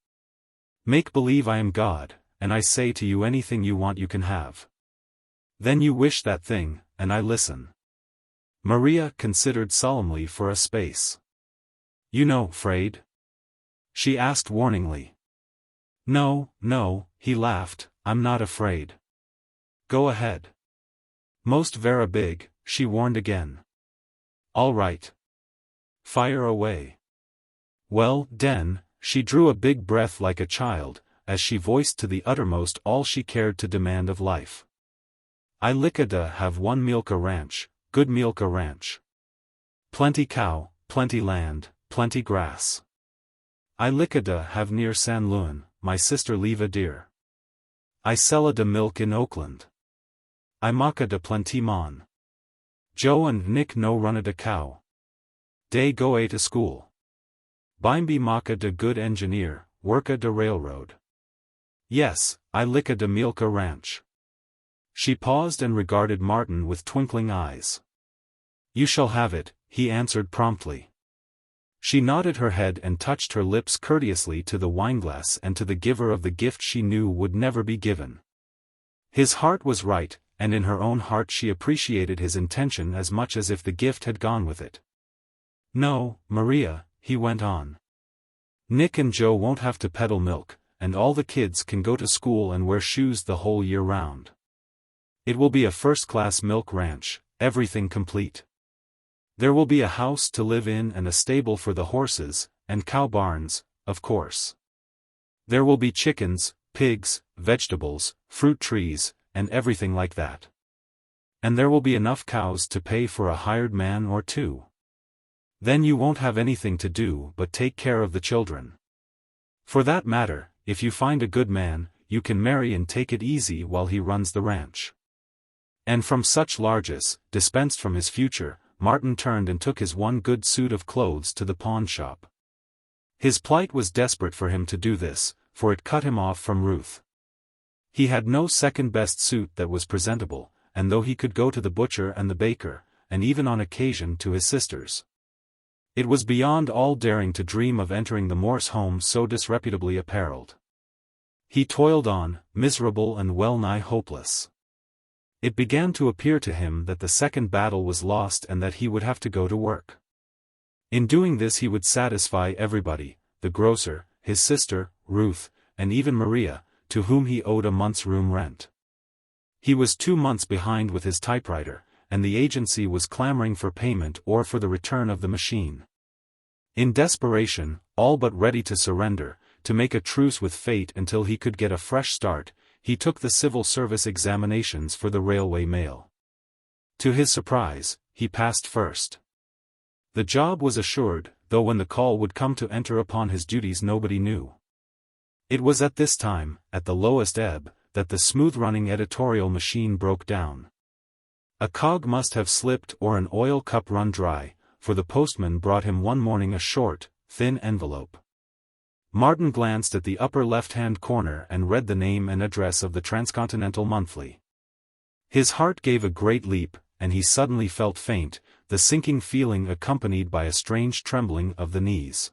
Make believe I am God, and I say to you anything you want you can have. Then you wish that thing, and I listen." Maria considered solemnly for a space. "You know, Fraid?" she asked warningly. "No, no," he laughed, "I'm not afraid." "Go ahead." "Most vera big," she warned again. "All right. Fire away." "Well, den," she drew a big breath like a child, as she voiced to the uttermost all she cared to demand of life. "I licka da have one milka ranch, good milka ranch. Plenty cow, plenty land, plenty grass. I licka da have near San Luan, my sister Leva dear. I sella da milk in Oakland. I maka da plenty mon. Joe and Nick no runna da cow. Dey go a to school. Bimby maka da good engineer, worka da railroad. Yes, I licka da milka ranch." She paused and regarded Martin with twinkling eyes. "You shall have it," he answered promptly. She nodded her head and touched her lips courteously to the wineglass and to the giver of the gift she knew would never be given. His heart was right, and in her own heart she appreciated his intention as much as if the gift had gone with it. "No, Maria," he went on. "Nick and Joe won't have to peddle milk, and all the kids can go to school and wear shoes the whole year round. It will be a first-class milk ranch, everything complete. There will be a house to live in and a stable for the horses, and cow barns, of course. There will be chickens, pigs, vegetables, fruit trees, and everything like that. And there will be enough cows to pay for a hired man or two. Then you won't have anything to do but take care of the children. For that matter, if you find a good man, you can marry and take it easy while he runs the ranch." And from such largesse, dispensed from his future, Martin turned and took his one good suit of clothes to the pawn shop. His plight was desperate for him to do this, for it cut him off from Ruth. He had no second-best suit that was presentable, and though he could go to the butcher and the baker, and even on occasion to his sister's, it was beyond all daring to dream of entering the Morse home so disreputably apparelled. He toiled on, miserable and well-nigh hopeless. It began to appear to him that the second battle was lost and that he would have to go to work. In doing this he would satisfy everybody, the grocer, his sister, Ruth, and even Maria, to whom he owed a month's room rent. He was 2 months behind with his typewriter, and the agency was clamoring for payment or for the return of the machine. In desperation, all but ready to surrender, to make a truce with fate until he could get a fresh start, he took the civil service examinations for the railway mail. To his surprise, he passed first. The job was assured, though when the call would come to enter upon his duties nobody knew. It was at this time, at the lowest ebb, that the smooth-running editorial machine broke down. A cog must have slipped or an oil cup run dry, for the postman brought him one morning a short, thin envelope. Martin glanced at the upper left-hand corner and read the name and address of the Transcontinental Monthly. His heart gave a great leap, and he suddenly felt faint, the sinking feeling accompanied by a strange trembling of the knees.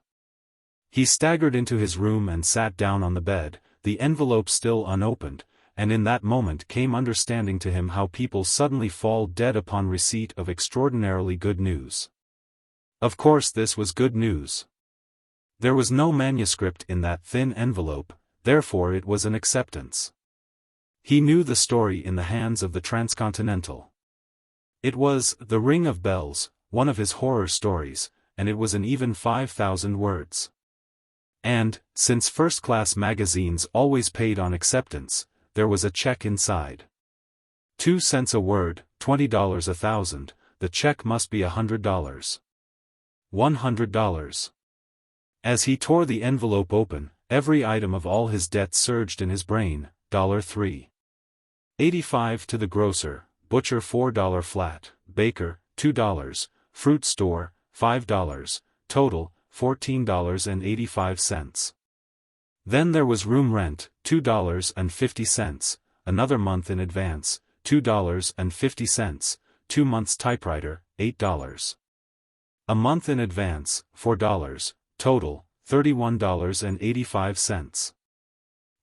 He staggered into his room and sat down on the bed, the envelope still unopened, and in that moment came understanding to him how people suddenly fall dead upon receipt of extraordinarily good news. Of course this was good news. There was no manuscript in that thin envelope, therefore it was an acceptance. He knew the story in the hands of the Transcontinental. It was The Ring of Bells, one of his horror stories, and it was an even 5,000 words. And, since first-class magazines always paid on acceptance, there was a check inside. 2 cents a word, $20 a thousand, the check must be $100. $100. As he tore the envelope open, every item of all his debts surged in his brain. $3.85 to the grocer, butcher $4 flat, baker, $2, fruit store, $5, total, $14.85. Then there was room rent, $2.50, another month in advance, $2.50, 2 months typewriter, $8. A month in advance, $4, total, $31.85.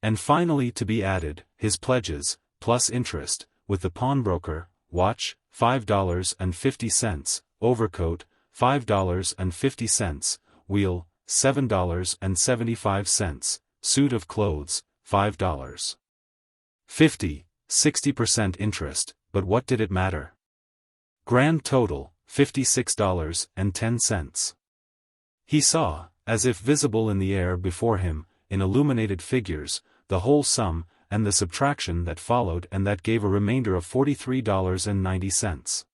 And finally to be added, his pledges, plus interest, with the pawnbroker, watch, $5.50, overcoat, $5.50, wheel, $7.75, suit of clothes, $5.50, 60% interest, but what did it matter? Grand total, $56.10. He saw, as if visible in the air before him, in illuminated figures, the whole sum, and the subtraction that followed and that gave a remainder of $43.90.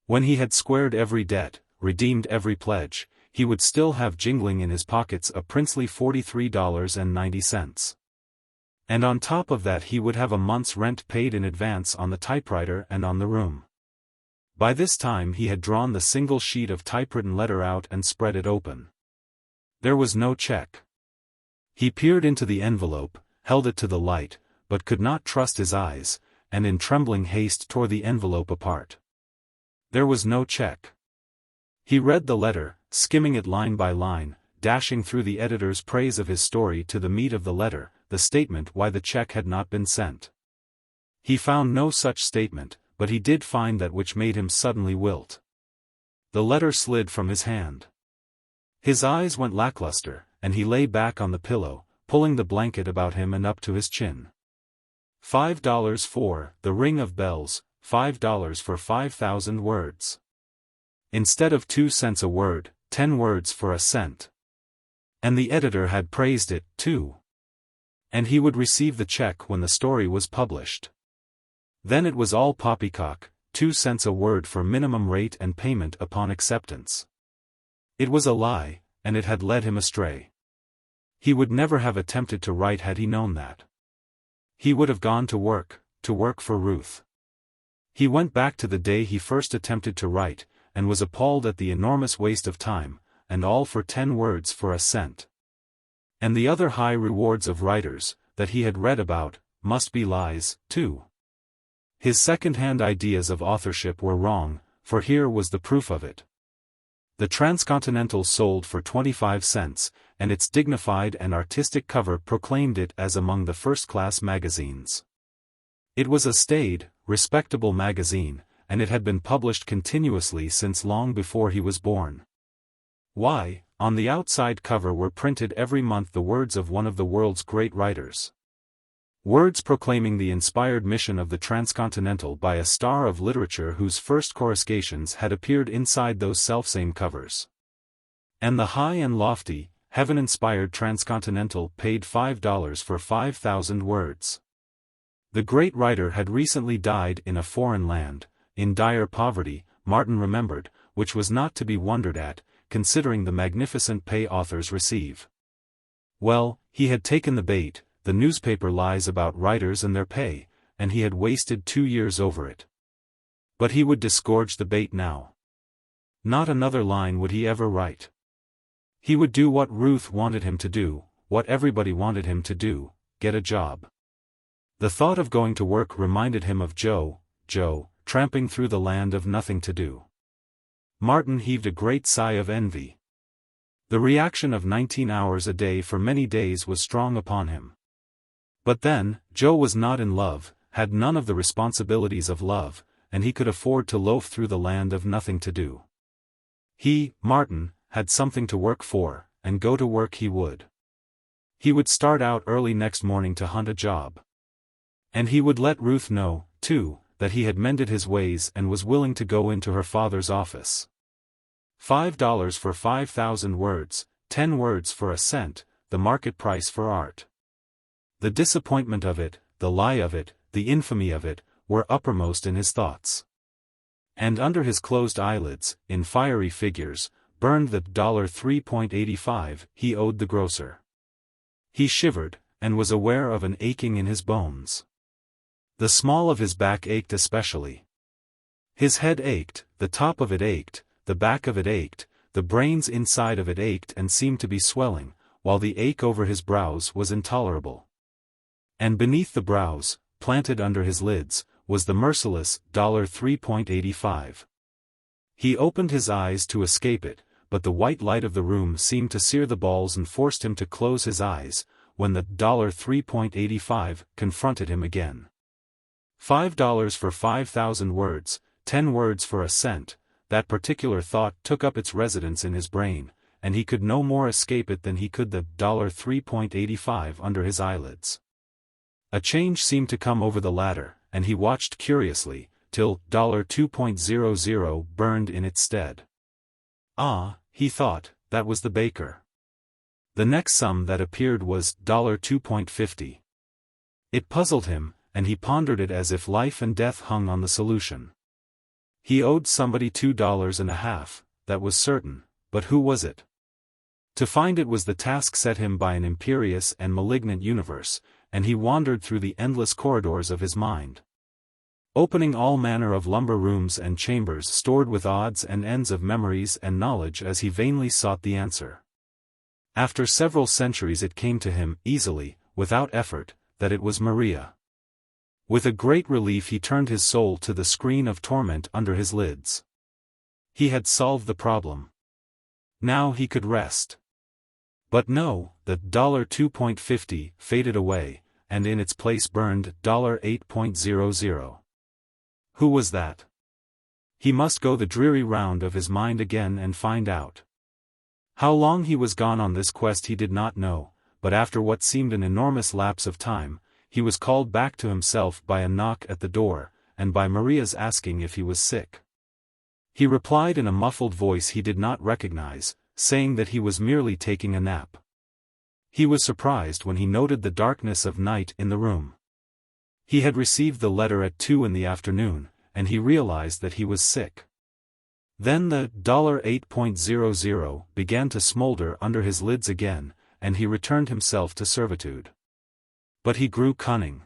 When he had squared every debt, redeemed every pledge, he would still have jingling in his pockets a princely $43.90. And on top of that he would have a month's rent paid in advance on the typewriter and on the room. By this time he had drawn the single sheet of typewritten letter out and spread it open. There was no check. He peered into the envelope, held it to the light, but could not trust his eyes, and in trembling haste tore the envelope apart. There was no check. He read the letter, skimming it line by line, dashing through the editor's praise of his story to the meat of the letter, the statement why the check had not been sent. He found no such statement, but he did find that which made him suddenly wilt. The letter slid from his hand. His eyes went lackluster, and he lay back on the pillow, pulling the blanket about him and up to his chin. $5 for The Ring of Bells, $5 for 5,000 words. Instead of 2 cents a word, 10 words for a cent. And the editor had praised it, too. And he would receive the check when the story was published. Then it was all poppycock, 2 cents a word for minimum rate and payment upon acceptance. It was a lie, and it had led him astray. He would never have attempted to write had he known that. He would have gone to work for Ruth. He went back to the day he first attempted to write, and was appalled at the enormous waste of time, and all for 10 words for a cent. And the other high rewards of writers, that he had read about, must be lies, too. His second-hand ideas of authorship were wrong, for here was the proof of it. The Transcontinental sold for 25 cents, and its dignified and artistic cover proclaimed it as among the first-class magazines. It was a staid, respectable magazine, and it had been published continuously since long before he was born. Why, on the outside cover were printed every month the words of one of the world's great writers. Words proclaiming the inspired mission of the Transcontinental by a star of literature whose first coruscations had appeared inside those selfsame covers. And the high and lofty, heaven-inspired Transcontinental paid $5 for 5,000 words. The great writer had recently died in a foreign land, in dire poverty, Martin remembered, which was not to be wondered at, considering the magnificent pay authors receive. Well, he had taken the bait, the newspaper lies about writers and their pay, and he had wasted 2 years over it. But he would disgorge the bait now. Not another line would he ever write. He would do what Ruth wanted him to do, what everybody wanted him to do: get a job. The thought of going to work reminded him of Joe, tramping through the land of nothing to do. Martin heaved a great sigh of envy. The reaction of 19 hours a day for many days was strong upon him. But then, Joe was not in love, had none of the responsibilities of love, and he could afford to loaf through the land of nothing to do. He, Martin, had something to work for, and go to work he would. He would start out early next morning to hunt a job. And he would let Ruth know, too, that he had mended his ways and was willing to go into her father's office. $5 for 5,000 words, 10 words for a cent, the market price for art. The disappointment of it, the lie of it, the infamy of it, were uppermost in his thoughts. And under his closed eyelids, in fiery figures, burned the $3.85 he owed the grocer. He shivered, and was aware of an aching in his bones. The small of his back ached especially. His head ached, the top of it ached, the back of it ached, the brains inside of it ached and seemed to be swelling, while the ache over his brows was intolerable. And beneath the brows, planted under his lids, was the merciless $3.85. He opened his eyes to escape it, but the white light of the room seemed to sear the balls and forced him to close his eyes, when the $3.85 confronted him again. $5 for 5,000 words, 10 words for a cent, that particular thought took up its residence in his brain, and he could no more escape it than he could the $3.85 under his eyelids. A change seemed to come over the latter, and he watched curiously, till $2.00 burned in its stead. Ah, he thought, that was the baker. The next sum that appeared was $2.50. It puzzled him, and he pondered it as if life and death hung on the solution. He owed somebody $2.50, that was certain, but who was it? To find it was the task set him by an imperious and malignant universe, and he wandered through the endless corridors of his mind, opening all manner of lumber rooms and chambers stored with odds and ends of memories and knowledge as he vainly sought the answer. After several centuries it came to him, easily, without effort, that it was Maria. With a great relief he turned his soul to the screen of torment under his lids. He had solved the problem. Now he could rest. But no, the $2.50 faded away, and in its place burned $8.00. Who was that? He must go the dreary round of his mind again and find out. How long he was gone on this quest he did not know, but after what seemed an enormous lapse of time, he was called back to himself by a knock at the door, and by Maria's asking if he was sick. He replied in a muffled voice he did not recognize, saying that he was merely taking a nap. He was surprised when he noted the darkness of night in the room. He had received the letter at 2 in the afternoon, and he realized that he was sick. Then the $8.00 began to smolder under his lids again, and he returned himself to servitude. But he grew cunning.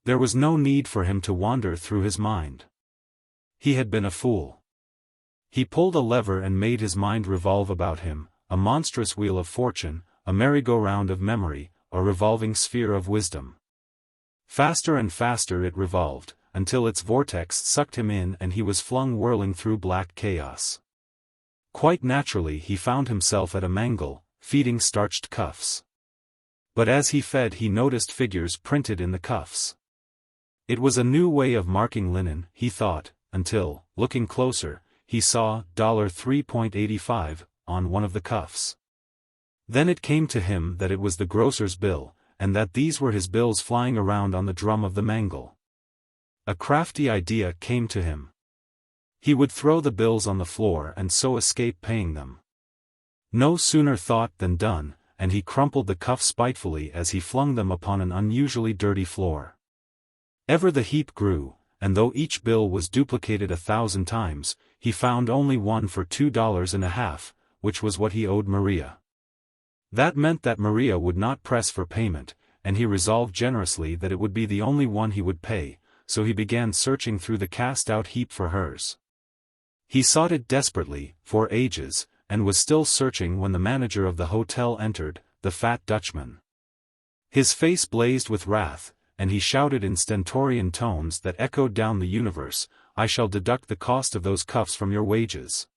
There was no need for him to wander through his mind. He had been a fool. He pulled a lever and made his mind revolve about him, a monstrous wheel of fortune, a merry-go-round of memory, a revolving sphere of wisdom. Faster and faster it revolved, until its vortex sucked him in and he was flung whirling through black chaos. Quite naturally he found himself at a mangle, feeding starched cuffs. But as he fed he noticed figures printed in the cuffs. It was a new way of marking linen, he thought, until, looking closer, he saw $3.85 on one of the cuffs. Then it came to him that it was the grocer's bill, and that these were his bills flying around on the drum of the mangle. A crafty idea came to him. He would throw the bills on the floor and so escape paying them. No sooner thought than done, and he crumpled the cuffs spitefully as he flung them upon an unusually dirty floor. Ever the heap grew, and though each bill was duplicated 1,000 times, he found only one for $2.50, which was what he owed Maria. That meant that Maria would not press for payment, and he resolved generously that it would be the only one he would pay, so he began searching through the cast-out heap for hers. He sought it desperately, for ages, and was still searching when the manager of the hotel entered, the fat Dutchman. His face blazed with wrath, and he shouted in stentorian tones that echoed down the universe, "I shall deduct the cost of those cuffs from your wages."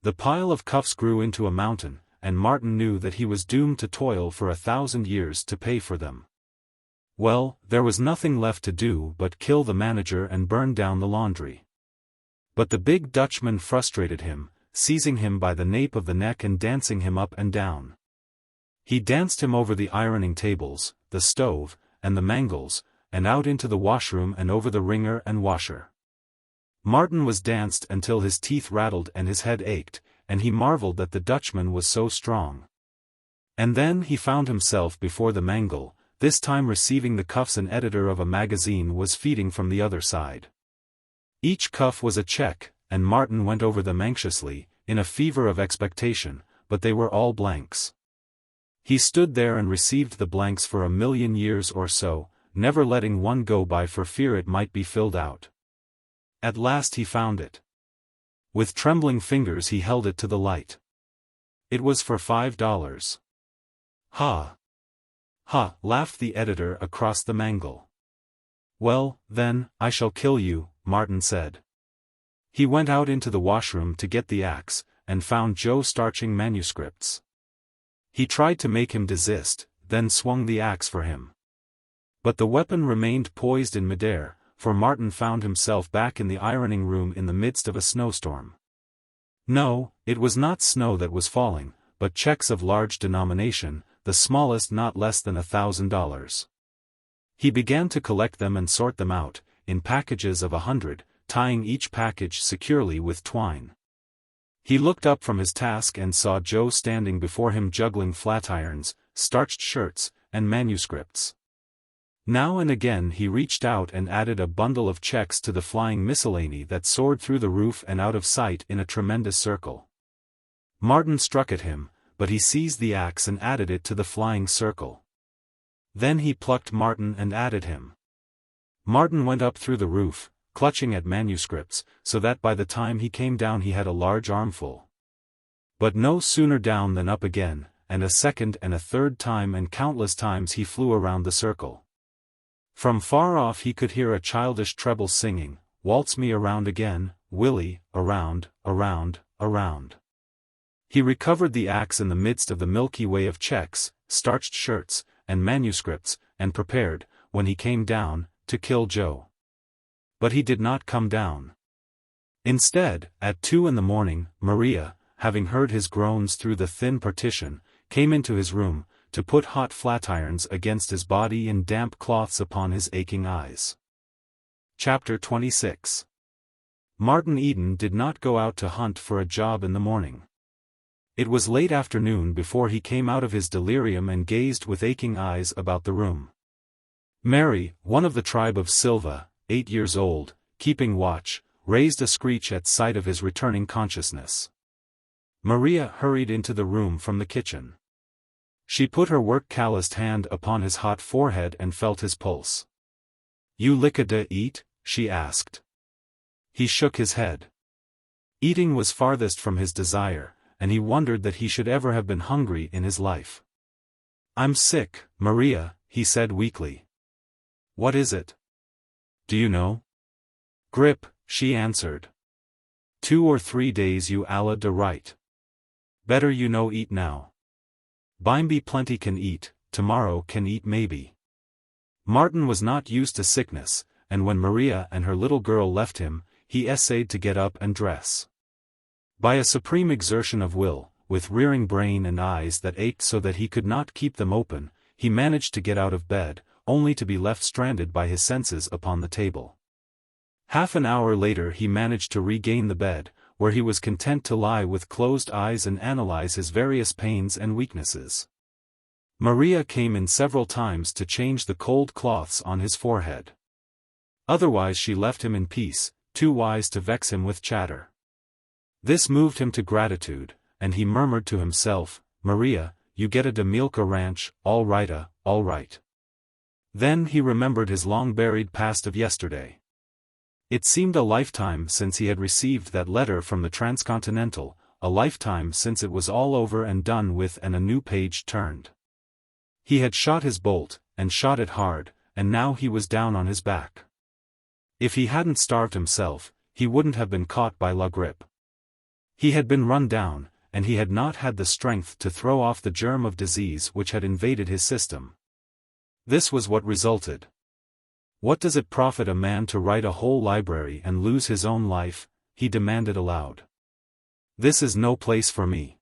The pile of cuffs grew into a mountain, and Martin knew that he was doomed to toil for 1,000 years to pay for them. Well, there was nothing left to do but kill the manager and burn down the laundry. But the big Dutchman frustrated him, seizing him by the nape of the neck and dancing him up and down. He danced him over the ironing tables, the stove, and the mangles, and out into the washroom and over the wringer and washer. Martin was danced until his teeth rattled and his head ached, and he marveled that the Dutchman was so strong. And then he found himself before the mangle, this time receiving the cuffs an editor of a magazine was feeding from the other side. Each cuff was a check, and Martin went over them anxiously, in a fever of expectation, but they were all blanks. He stood there and received the blanks for 1,000,000 years or so, never letting one go by for fear it might be filled out. At last he found it. With trembling fingers he held it to the light. It was for $5. "Ha! Ha!" laughed the editor across the mangle. "Well, then, I shall kill you," Martin said. He went out into the washroom to get the axe, and found Joe starching manuscripts. He tried to make him desist, then swung the axe for him. But the weapon remained poised in midair, for Martin found himself back in the ironing room in the midst of a snowstorm. No, it was not snow that was falling, but checks of large denomination, the smallest not less than $1,000. He began to collect them and sort them out, in packages of 100, tying each package securely with twine. He looked up from his task and saw Joe standing before him juggling flatirons, starched shirts, and manuscripts. Now and again he reached out and added a bundle of checks to the flying miscellany that soared through the roof and out of sight in a tremendous circle. Martin struck at him, but he seized the axe and added it to the flying circle. Then he plucked Martin and added him. Martin went up through the roof, clutching at manuscripts, so that by the time he came down he had a large armful. But no sooner down than up again, and a second and a third time and countless times he flew around the circle. From far off he could hear a childish treble singing, "Waltz me around again, Willie, around, around, around." He recovered the axe in the midst of the Milky Way of checks, starched shirts, and manuscripts, and prepared, when he came down, to kill Joe. But he did not come down. Instead, at 2 in the morning, Maria, having heard his groans through the thin partition, came into his room, to put hot flatirons against his body and damp cloths upon his aching eyes. Chapter 26. Martin Eden did not go out to hunt for a job in the morning. It was late afternoon before he came out of his delirium and gazed with aching eyes about the room. Mary, one of the tribe of Silva, 8 years old, keeping watch, raised a screech at sight of his returning consciousness. Maria hurried into the room from the kitchen. She put her work-calloused hand upon his hot forehead and felt his pulse. "You licka da eat?" she asked. He shook his head. Eating was farthest from his desire, and he wondered that he should ever have been hungry in his life. "I'm sick, Maria," he said weakly. "What is it? Do you know?" "Grip," she answered. 2 or 3 days you alla da right. Better you no eat now. Bimeby plenty can eat, tomorrow can eat maybe." Martin was not used to sickness, and when Maria and her little girl left him, he essayed to get up and dress. By a supreme exertion of will, with rearing brain and eyes that ached so that he could not keep them open, he managed to get out of bed, only to be left stranded by his senses upon the table. Half an hour later he managed to regain the bed, where he was content to lie with closed eyes and analyze his various pains and weaknesses. Maria came in several times to change the cold cloths on his forehead. Otherwise she left him in peace, too wise to vex him with chatter. This moved him to gratitude, and he murmured to himself, "Maria, you get a de Milka ranch, all righta, all right." Then he remembered his long-buried past of yesterday. It seemed a lifetime since he had received that letter from the Transcontinental, a lifetime since it was all over and done with and a new page turned. He had shot his bolt, and shot it hard, and now he was down on his back. If he hadn't starved himself, he wouldn't have been caught by La Grippe. He had been run down, and he had not had the strength to throw off the germ of disease which had invaded his system. This was what resulted. What does it profit a man to write a whole library and lose his own life? He demanded aloud. This is no place for me.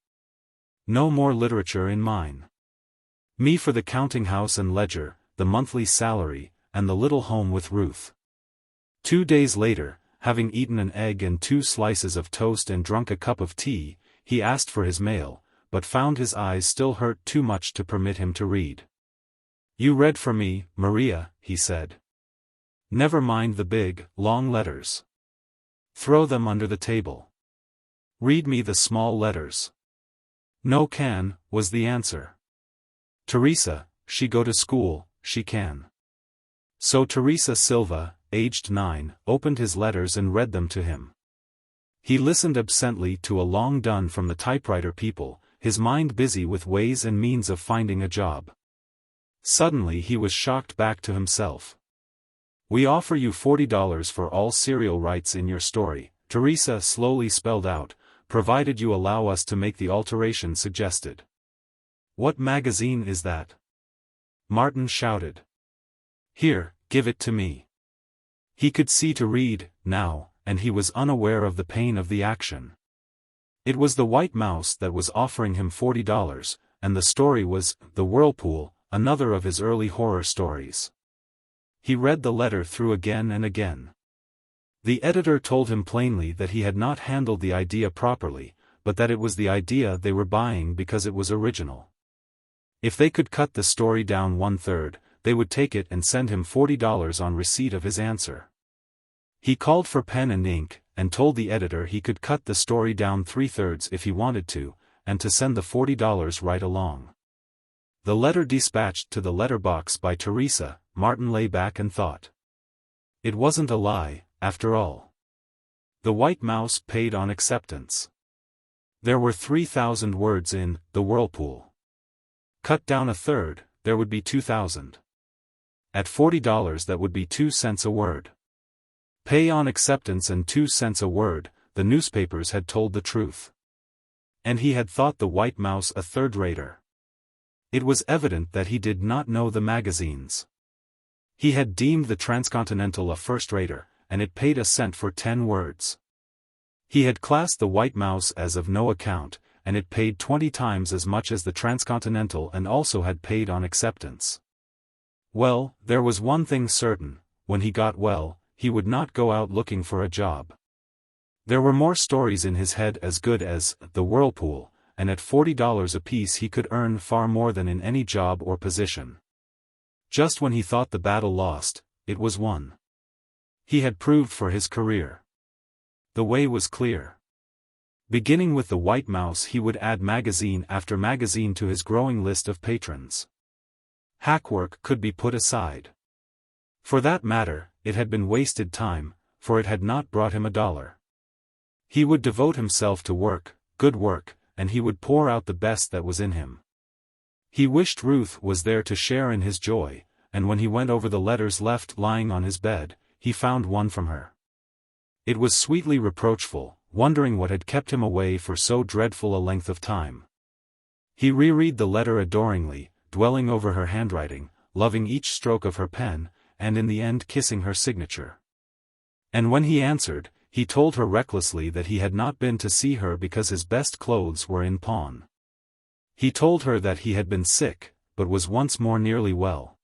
No more literature in mine. Me for the counting house and ledger, the monthly salary, and the little home with Ruth. 2 days later, having eaten an egg and 2 slices of toast and drunk a cup of tea, he asked for his mail, but found his eyes still hurt too much to permit him to read. "You read for me, Maria," he said. "Never mind the big, long letters. Throw them under the table. Read me the small letters." "No can," was the answer. "Teresa, she go to school, she can." So Teresa Silva, aged 9, opened his letters and read them to him. He listened absently to a long dun from the typewriter people, his mind busy with ways and means of finding a job. Suddenly he was shocked back to himself. "We offer you $40 for all serial rights in your story," Teresa slowly spelled out, "provided you allow us to make the alteration suggested." "What magazine is that?" Martin shouted. "Here, give it to me." He could see to read, now, and he was unaware of the pain of the action. It was the White Mouse that was offering him $40, and the story was The Whirlpool, another of his early horror stories. He read the letter through again and again. The editor told him plainly that he had not handled the idea properly, but that it was the idea they were buying because it was original. If they could cut the story down 1/3, they would take it and send him $40 on receipt of his answer. He called for pen and ink, and told the editor he could cut the story down 3/3 if he wanted to, and to send the $40 right along. The letter dispatched to the letterbox by Teresa, Martin lay back and thought. It wasn't a lie, after all. The White Mouse paid on acceptance. There were 3,000 words in The Whirlpool. Cut down 1/3, there would be 2,000. At $40 that would be 2 cents a word. Pay on acceptance and 2 cents a word, the newspapers had told the truth. And he had thought the White Mouse a third-rater. It was evident that he did not know the magazines. He had deemed the Transcontinental a first-rater, and it paid a cent for 10 words. He had classed the White Mouse as of no account, and it paid 20 times as much as the Transcontinental and also had paid on acceptance. Well, there was one thing certain: when he got well, he would not go out looking for a job. There were more stories in his head as good as The Whirlpool, and at $40 apiece he could earn far more than in any job or position. Just when he thought the battle lost, it was won. He had proved for his career. The way was clear. Beginning with the White Mouse, he would add magazine after magazine to his growing list of patrons. Hackwork could be put aside. For that matter, it had been wasted time, for it had not brought him $1. He would devote himself to work, good work, and he would pour out the best that was in him. He wished Ruth was there to share in his joy, and when he went over the letters left lying on his bed, he found one from her. It was sweetly reproachful, wondering what had kept him away for so dreadful a length of time. He reread the letter adoringly, dwelling over her handwriting, loving each stroke of her pen, and in the end kissing her signature. And when he answered, he told her recklessly that he had not been to see her because his best clothes were in pawn. He told her that he had been sick, but was once more nearly well.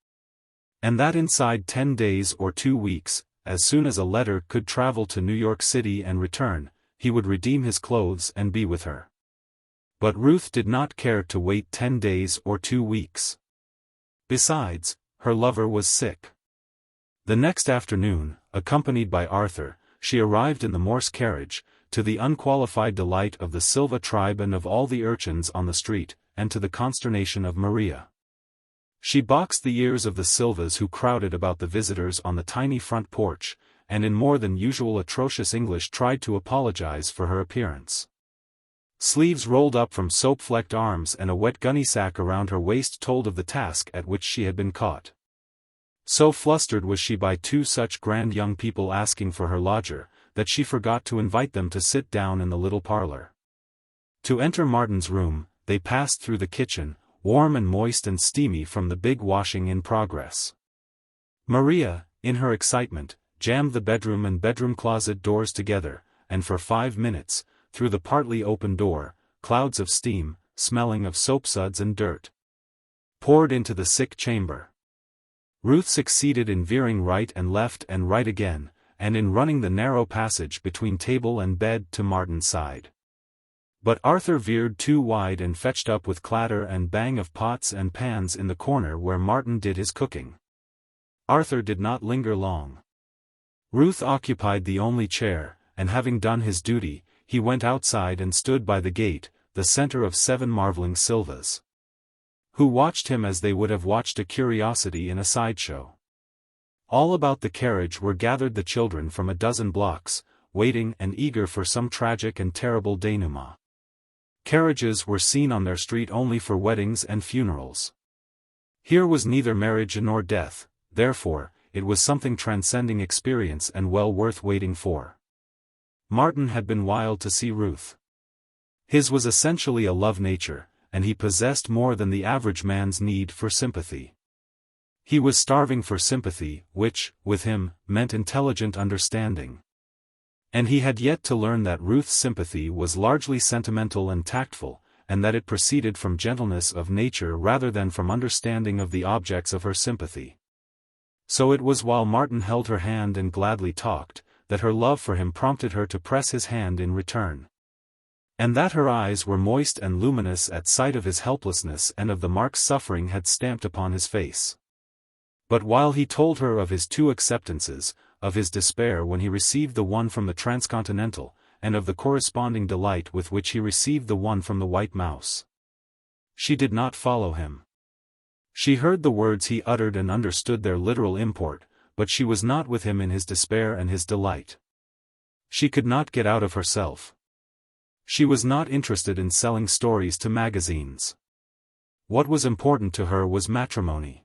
And that inside 10 days or 2 weeks, as soon as a letter could travel to New York City and return, he would redeem his clothes and be with her. But Ruth did not care to wait 10 days or 2 weeks. Besides, her lover was sick. The next afternoon, accompanied by Arthur, she arrived in the Morse carriage, to the unqualified delight of the Silva tribe and of all the urchins on the street, and to the consternation of Maria. She boxed the ears of the Silvas who crowded about the visitors on the tiny front porch, and in more than usual atrocious English tried to apologize for her appearance. Sleeves rolled up from soap-flecked arms and a wet gunny sack around her waist told of the task at which she had been caught. So flustered was she by two such grand young people asking for her lodger, that she forgot to invite them to sit down in the little parlor. To enter Martin's room, they passed through the kitchen, warm and moist and steamy from the big washing in progress. Maria, in her excitement, jammed the bedroom and bedroom closet doors together, and for 5 minutes, through the partly open door, clouds of steam, smelling of soapsuds and dirt, poured into the sick chamber. Ruth succeeded in veering right and right again, and in running the narrow passage between table and bed to Martin's side. But Arthur veered too wide and fetched up with clatter and bang of pots and pans in the corner where Martin did his cooking. Arthur did not linger long. Ruth occupied the only chair, and having done his duty, he went outside and stood by the gate, the center of 7 marveling Silvas, who watched him as they would have watched a curiosity in a sideshow. All about the carriage were gathered the children from a dozen blocks, waiting and eager for some tragic and terrible denouement. Carriages were seen on their street only for weddings and funerals. Here was neither marriage nor death, therefore, it was something transcending experience and well worth waiting for. Martin had been wild to see Ruth. His was essentially a love nature, and he possessed more than the average man's need for sympathy. He was starving for sympathy, which, with him, meant intelligent understanding. And he had yet to learn that Ruth's sympathy was largely sentimental and tactful, and that it proceeded from gentleness of nature rather than from understanding of the objects of her sympathy. So it was while Martin held her hand and gladly talked, that her love for him prompted her to press his hand in return. And that her eyes were moist and luminous at sight of his helplessness and of the marks suffering had stamped upon his face. But while he told her of his 2 acceptances, of his despair when he received the one from the Transcontinental, and of the corresponding delight with which he received the one from the White Mouse, she did not follow him. She heard the words he uttered and understood their literal import, but she was not with him in his despair and his delight. She could not get out of herself. She was not interested in selling stories to magazines. What was important to her was matrimony.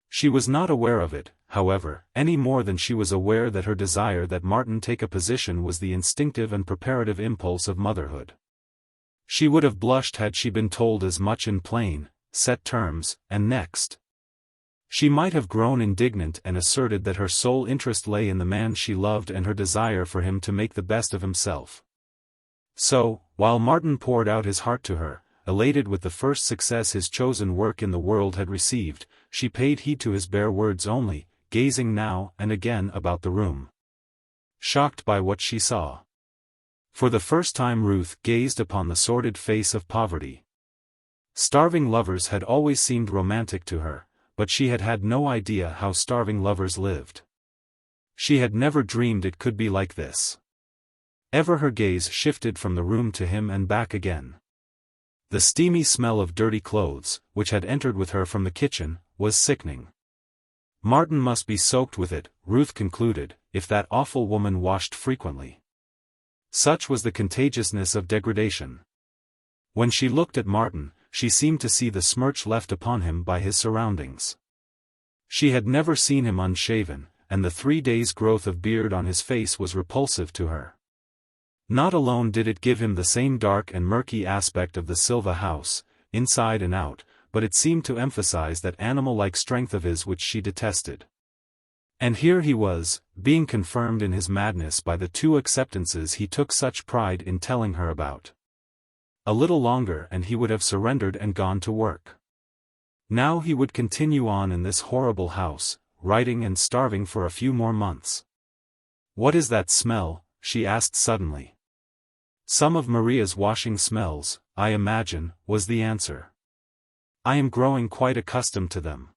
She was not aware of it, however, any more than she was aware that her desire that Martin take a position was the instinctive and preparative impulse of motherhood. She would have blushed had she been told as much in plain, set terms, and next. She might have grown indignant and asserted that her sole interest lay in the man she loved and her desire for him to make the best of himself. So, while Martin poured out his heart to her, elated with the first success his chosen work in the world had received, she paid heed to his bare words only, gazing now and again about the room, shocked by what she saw. For the first time Ruth gazed upon the sordid face of poverty. Starving lovers had always seemed romantic to her, but she had had no idea how starving lovers lived. She had never dreamed it could be like this. Ever her gaze shifted from the room to him and back again. The steamy smell of dirty clothes, which had entered with her from the kitchen, was sickening. Martin must be soaked with it, Ruth concluded, if that awful woman washed frequently. Such was the contagiousness of degradation. When she looked at Martin, she seemed to see the smirch left upon him by his surroundings. She had never seen him unshaven, and the 3 days' growth of beard on his face was repulsive to her. Not alone did it give him the same dark and murky aspect of the Silva house, inside and out, but it seemed to emphasize that animal-like strength of his which she detested. And here he was, being confirmed in his madness by the 2 acceptances he took such pride in telling her about. A little longer and he would have surrendered and gone to work. Now he would continue on in this horrible house, writing and starving for a few more months. "What is that smell?" she asked suddenly. "Some of Maria's washing smells, I imagine," was the answer. "I am growing quite accustomed to them."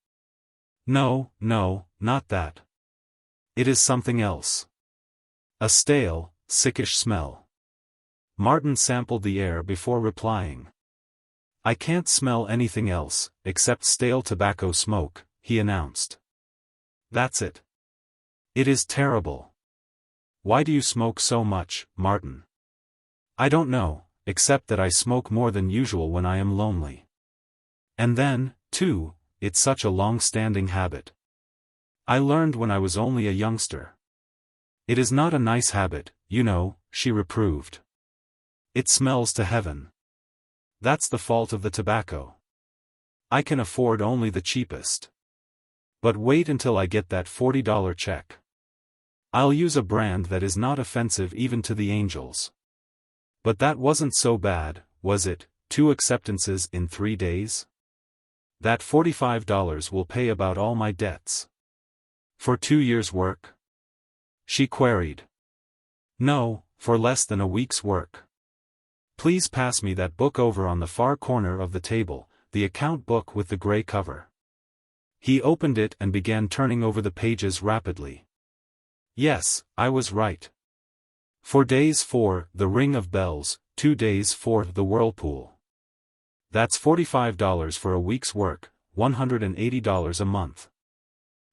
"No, no, not that. It is something else. A stale, sickish smell." Martin sampled the air before replying. "I can't smell anything else, except stale tobacco smoke," he announced. "That's it. It is terrible. Why do you smoke so much, Martin?" "I don't know," except that I smoke more than usual when I am lonely. And then, too, it's such a long-standing habit. I learned when I was only a youngster. It is not a nice habit, you know, she reproved. It smells to heaven. That's the fault of the tobacco. I can afford only the cheapest. But wait until I get that $40 check. I'll use a brand that is not offensive even to the angels. But that wasn't so bad, was it? 2 acceptances in 3 days? That $45 will pay about all my debts. For 2 years' work? She queried. No, for less than a week's work. Please pass me that book over on the far corner of the table, the account book with the gray cover. He opened it and began turning over the pages rapidly. Yes, I was right. 4 days for The Ring of Bells, 2 days for The Whirlpool. That's $45 for a week's work, $180 a month.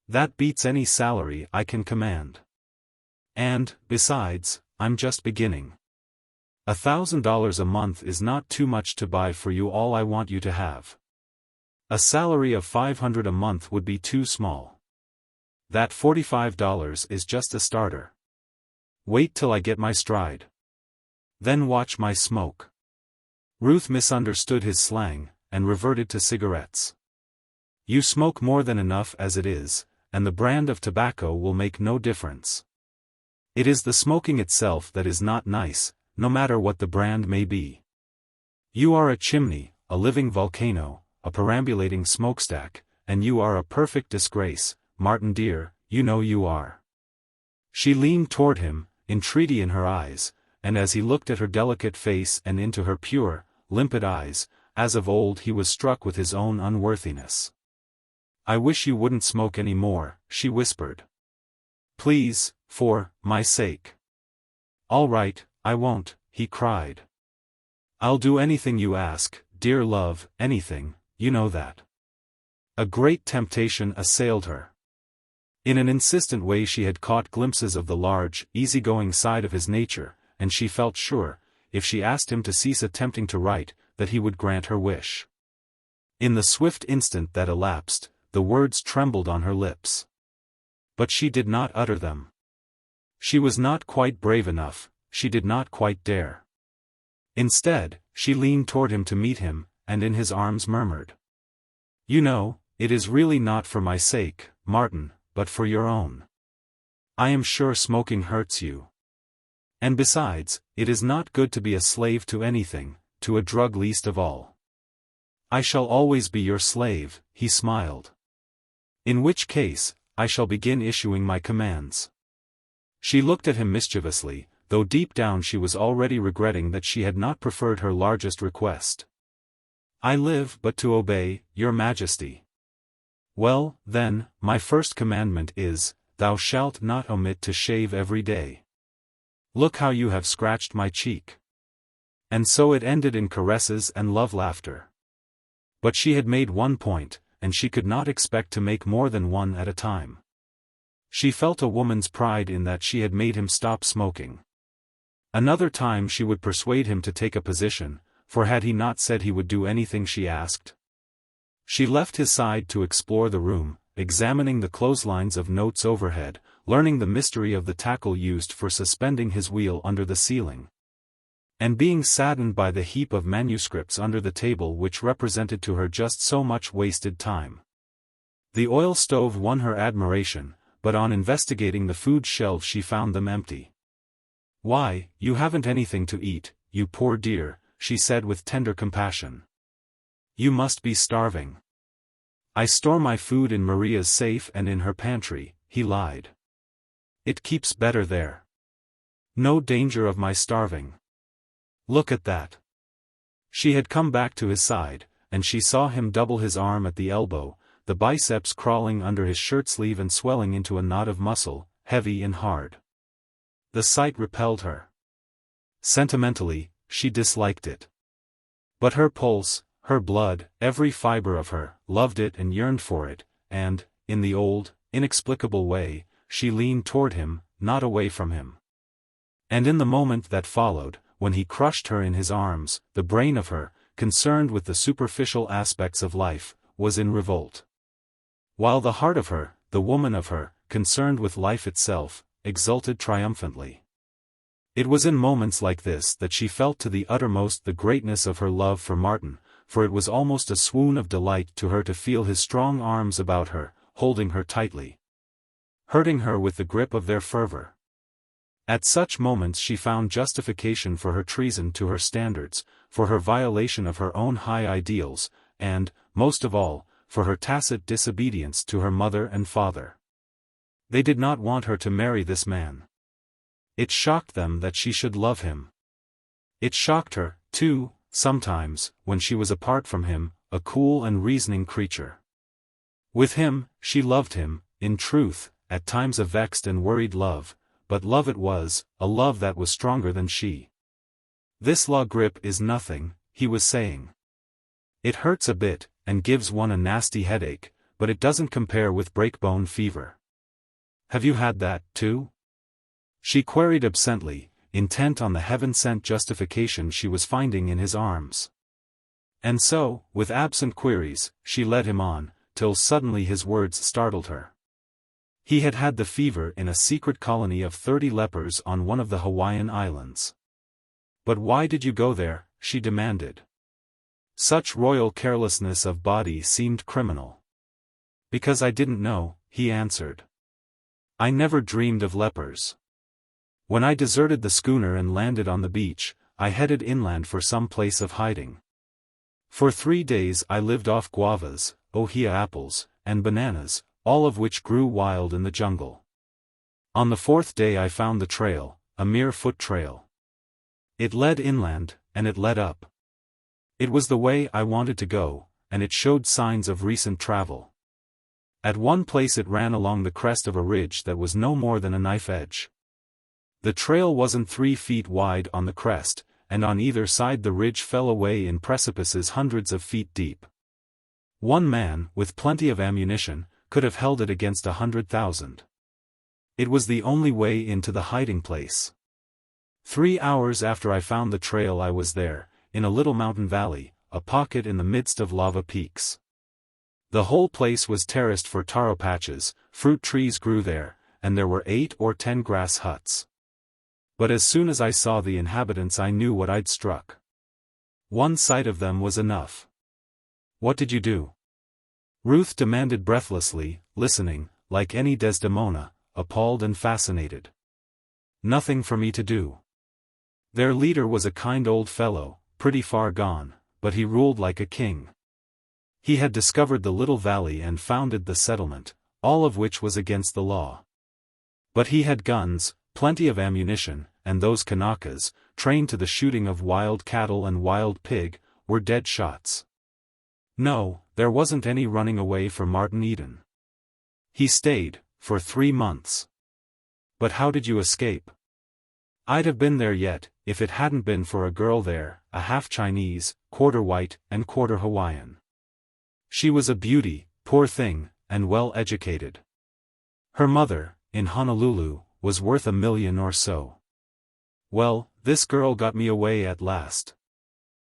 That beats any salary I can command. And, besides, I'm just beginning. $1,000 a month is not too much to buy for you all I want you to have. A salary of $500 a month would be too small. That $45 is just a starter. Wait till I get my stride. Then watch my smoke. Ruth misunderstood his slang, and reverted to cigarettes. You smoke more than enough as it is, and the brand of tobacco will make no difference. It is the smoking itself that is not nice, no matter what the brand may be. You are a chimney, a living volcano, a perambulating smokestack, and you are a perfect disgrace, Martin dear, you know you are. She leaned toward him, entreaty in her eyes, and as he looked at her delicate face and into her pure, limpid eyes, as of old he was struck with his own unworthiness. I wish you wouldn't smoke any more, she whispered. Please, for my sake. All right, I won't, he cried. I'll do anything you ask, dear love, anything, you know that. A great temptation assailed her. In an insistent way she had caught glimpses of the large, easygoing side of his nature, and she felt sure, if she asked him to cease attempting to write, that he would grant her wish. In the swift instant that elapsed, the words trembled on her lips. But she did not utter them. She was not quite brave enough, she did not quite dare. Instead, she leaned toward him to meet him, and in his arms murmured. You know, it is really not for my sake, Martin, but for your own. I am sure smoking hurts you. And besides, it is not good to be a slave to anything, to a drug least of all. I shall always be your slave, he smiled. In which case, I shall begin issuing my commands. She looked at him mischievously, though deep down she was already regretting that she had not preferred her largest request. I live but to obey, your majesty. Well, then, my first commandment is, thou shalt not omit to shave every day. Look how you have scratched my cheek. And so it ended in caresses and love laughter. But she had made one point, and she could not expect to make more than one at a time. She felt a woman's pride in that she had made him stop smoking. Another time she would persuade him to take a position, for had he not said he would do anything she asked? She left his side to explore the room, examining the clotheslines of notes overhead, learning the mystery of the tackle used for suspending his wheel under the ceiling. And being saddened by the heap of manuscripts under the table which represented to her just so much wasted time. The oil stove won her admiration, but on investigating the food shelves she found them empty. Why, you haven't anything to eat, you poor dear, she said with tender compassion. You must be starving. I store my food in Maria's safe and in her pantry, he lied. It keeps better there. No danger of my starving. Look at that. She had come back to his side, and she saw him double his arm at the elbow, the biceps crawling under his shirt sleeve and swelling into a knot of muscle, heavy and hard. The sight repelled her. Sentimentally, she disliked it. But her pulse, her blood, every fiber of her, loved it and yearned for it, and, in the old, inexplicable way, she leaned toward him, not away from him. And in the moment that followed, when he crushed her in his arms, the brain of her, concerned with the superficial aspects of life, was in revolt. While the heart of her, the woman of her, concerned with life itself, exulted triumphantly. It was in moments like this that she felt to the uttermost the greatness of her love for Martin, for it was almost a swoon of delight to her to feel his strong arms about her, holding her tightly, hurting her with the grip of their fervor. At such moments she found justification for her treason to her standards, for her violation of her own high ideals, and, most of all, for her tacit disobedience to her mother and father. They did not want her to marry this man. It shocked them that she should love him. It shocked her, too, sometimes, when she was apart from him, a cool and reasoning creature. With him, she loved him, in truth, at times a vexed and worried love, but love it was, a love that was stronger than she. "This law grip is nothing," he was saying. "It hurts a bit, and gives one a nasty headache, but it doesn't compare with breakbone fever. Have you had that, too?" She queried absently, intent on the heaven-sent justification she was finding in his arms. And so, with absent queries, she led him on, till suddenly his words startled her. He had had the fever in a secret colony of 30 lepers on one of the Hawaiian Islands. "But why did you go there?" she demanded. Such royal carelessness of body seemed criminal. "Because I didn't know," he answered. "I never dreamed of lepers. When I deserted the schooner and landed on the beach, I headed inland for some place of hiding. For 3 days I lived off guavas, ohia apples, and bananas, all of which grew wild in the jungle. On the 4th day I found the trail, a mere foot trail. It led inland, and it led up. It was the way I wanted to go, and it showed signs of recent travel. At one place it ran along the crest of a ridge that was no more than a knife edge. The trail wasn't 3 feet wide on the crest, and on either side the ridge fell away in precipices hundreds of feet deep. One man, with plenty of ammunition, could have held it against 100,000. It was the only way into the hiding place. 3 hours after I found the trail I was there, in a little mountain valley, a pocket in the midst of lava peaks. The whole place was terraced for taro patches, fruit trees grew there, and there were 8 or 10 grass huts. But as soon as I saw the inhabitants I knew what I'd struck. One sight of them was enough." "What did you do?" Ruth demanded breathlessly, listening, like any Desdemona, appalled and fascinated. "Nothing for me to do. Their leader was a kind old fellow, pretty far gone, but he ruled like a king. He had discovered the little valley and founded the settlement, all of which was against the law. But he had guns, plenty of ammunition, and those Kanakas, trained to the shooting of wild cattle and wild pig, were dead shots. No, there wasn't any running away for Martin Eden. He stayed, for 3 months. But how did you escape? I'd have been there yet, if it hadn't been for a girl there, a half Chinese, quarter white, and quarter Hawaiian. She was a beauty, poor thing, and well educated. Her mother, in Honolulu, was worth $1 million or so. Well, this girl got me away at last.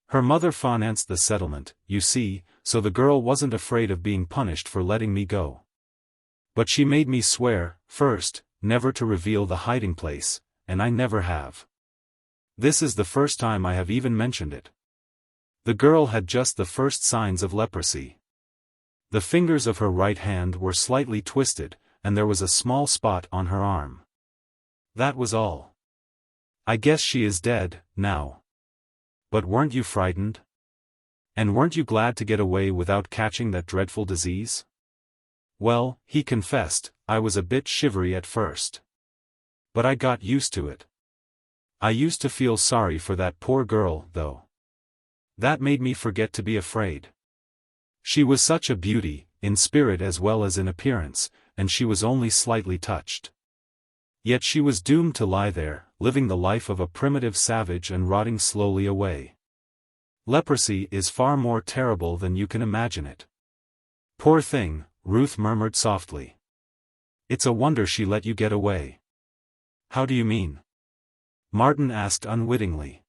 Her mother financed the settlement, you see, so the girl wasn't afraid of being punished for letting me go. But she made me swear, first, never to reveal the hiding place, and I never have. This is the first time I have even mentioned it. The girl had just the first signs of leprosy. The fingers of her right hand were slightly twisted, and there was a small spot on her arm. That was all. I guess she is dead, now. But weren't you frightened? And weren't you glad to get away without catching that dreadful disease? Well, he confessed, I was a bit shivery at first. But I got used to it. I used to feel sorry for that poor girl, though. That made me forget to be afraid. She was such a beauty, in spirit as well as in appearance, and she was only slightly touched. Yet she was doomed to lie there, living the life of a primitive savage and rotting slowly away. Leprosy is far more terrible than you can imagine it. Poor thing, Ruth murmured softly. It's a wonder she let you get away. How do you mean? Martin asked unwittingly.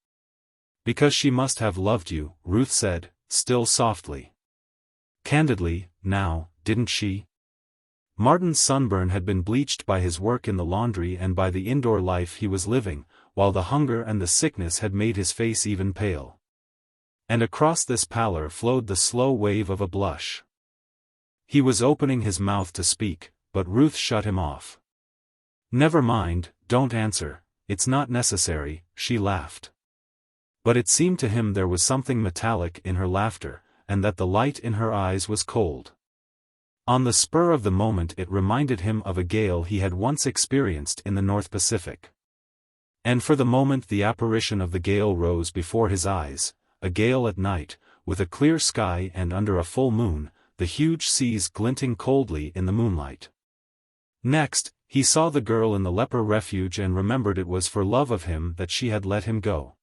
Because she must have loved you, Ruth said, still softly. Candidly, now, didn't she? Martin's sunburn had been bleached by his work in the laundry and by the indoor life he was living, while the hunger and the sickness had made his face even pale. And across this pallor flowed the slow wave of a blush. He was opening his mouth to speak, but Ruth shut him off. Never mind, don't answer, it's not necessary, she laughed. But it seemed to him there was something metallic in her laughter, and that the light in her eyes was cold. On the spur of the moment it reminded him of a gale he had once experienced in the North Pacific. And for the moment the apparition of the gale rose before his eyes, a gale at night, with a clear sky and under a full moon, the huge seas glinting coldly in the moonlight. Next, he saw the girl in the leper refuge and remembered it was for love of him that she had let him go.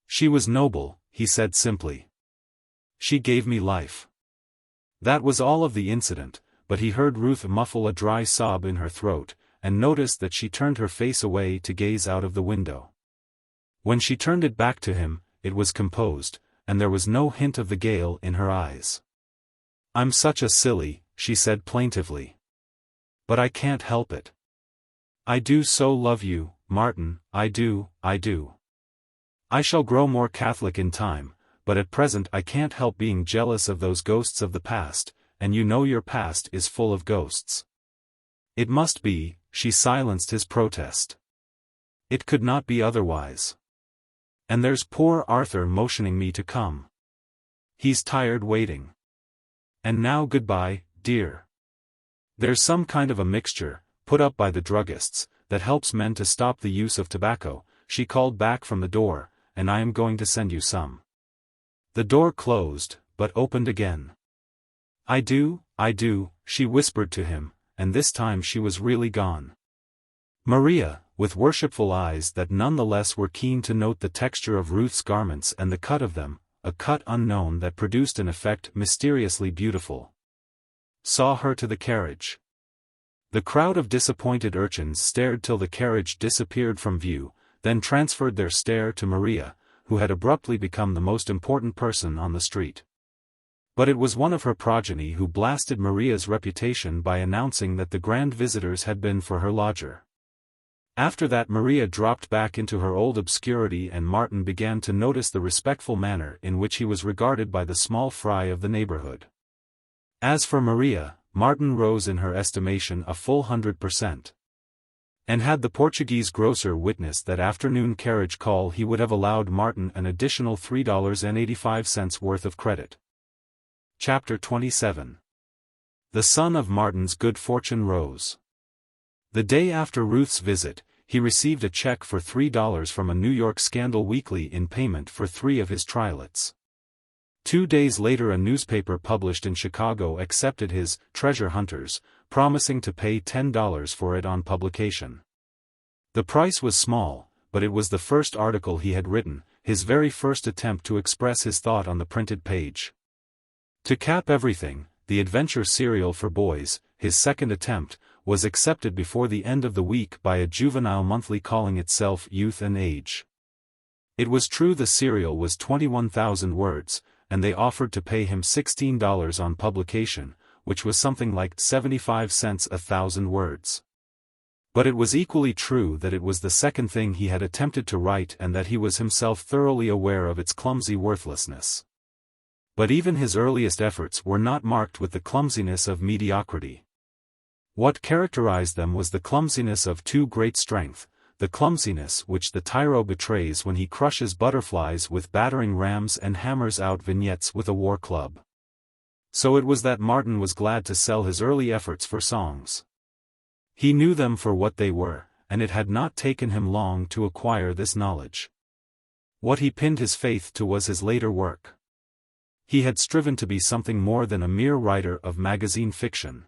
She was noble, he said simply. She gave me life. That was all of the incident, but he heard Ruth muffle a dry sob in her throat, and noticed that she turned her face away to gaze out of the window. When she turned it back to him, it was composed, and there was no hint of the gale in her eyes. "I'm such a silly," she said plaintively. "But I can't help it. I do so love you, Martin, I do, I do. I shall grow more Catholic in time, but at present I can't help being jealous of those ghosts of the past, and you know your past is full of ghosts." It must be, she silenced his protest. It could not be otherwise. And there's poor Arthur motioning me to come. He's tired waiting. And now goodbye, dear. There's some kind of a mixture, put up by the druggists, that helps men to stop the use of tobacco, she called back from the door, and I am going to send you some. The door closed, but opened again. I do, she whispered to him, and this time she was really gone. Maria, with worshipful eyes that none the less were keen to note the texture of Ruth's garments and the cut of them, a cut unknown that produced an effect mysteriously beautiful, saw her to the carriage. The crowd of disappointed urchins stared till the carriage disappeared from view, then transferred their stare to Maria, who had abruptly become the most important person on the street. But it was one of her progeny who blasted Maria's reputation by announcing that the grand visitors had been for her lodger. After that Maria dropped back into her old obscurity and Martin began to notice the respectful manner in which he was regarded by the small fry of the neighborhood. As for Maria, Martin rose in her estimation a full 100%. And had the Portuguese grocer witnessed that afternoon carriage call he would have allowed Martin an additional $3.85 worth of credit. Chapter 27. The sun of Martin's good fortune rose. The day after Ruth's visit, he received a check for $3 from a New York Scandal Weekly in payment for 3 of his triolets. 2 days later a newspaper published in Chicago accepted his Treasure Hunters, promising to pay $10 for it on publication. The price was small, but it was the first article he had written, his very first attempt to express his thought on the printed page. To cap everything, the adventure serial for boys, his second attempt, was accepted before the end of the week by a juvenile monthly calling itself Youth and Age. It was true the serial was 21,000 words, and they offered to pay him $16 on publication, which was something like 75 cents a thousand words. But it was equally true that it was the second thing he had attempted to write and that he was himself thoroughly aware of its clumsy worthlessness. But even his earliest efforts were not marked with the clumsiness of mediocrity. What characterized them was the clumsiness of too great strength, the clumsiness which the tyro betrays when he crushes butterflies with battering rams and hammers out vignettes with a war club. So it was that Martin was glad to sell his early efforts for songs. He knew them for what they were, and it had not taken him long to acquire this knowledge. What he pinned his faith to was his later work. He had striven to be something more than a mere writer of magazine fiction.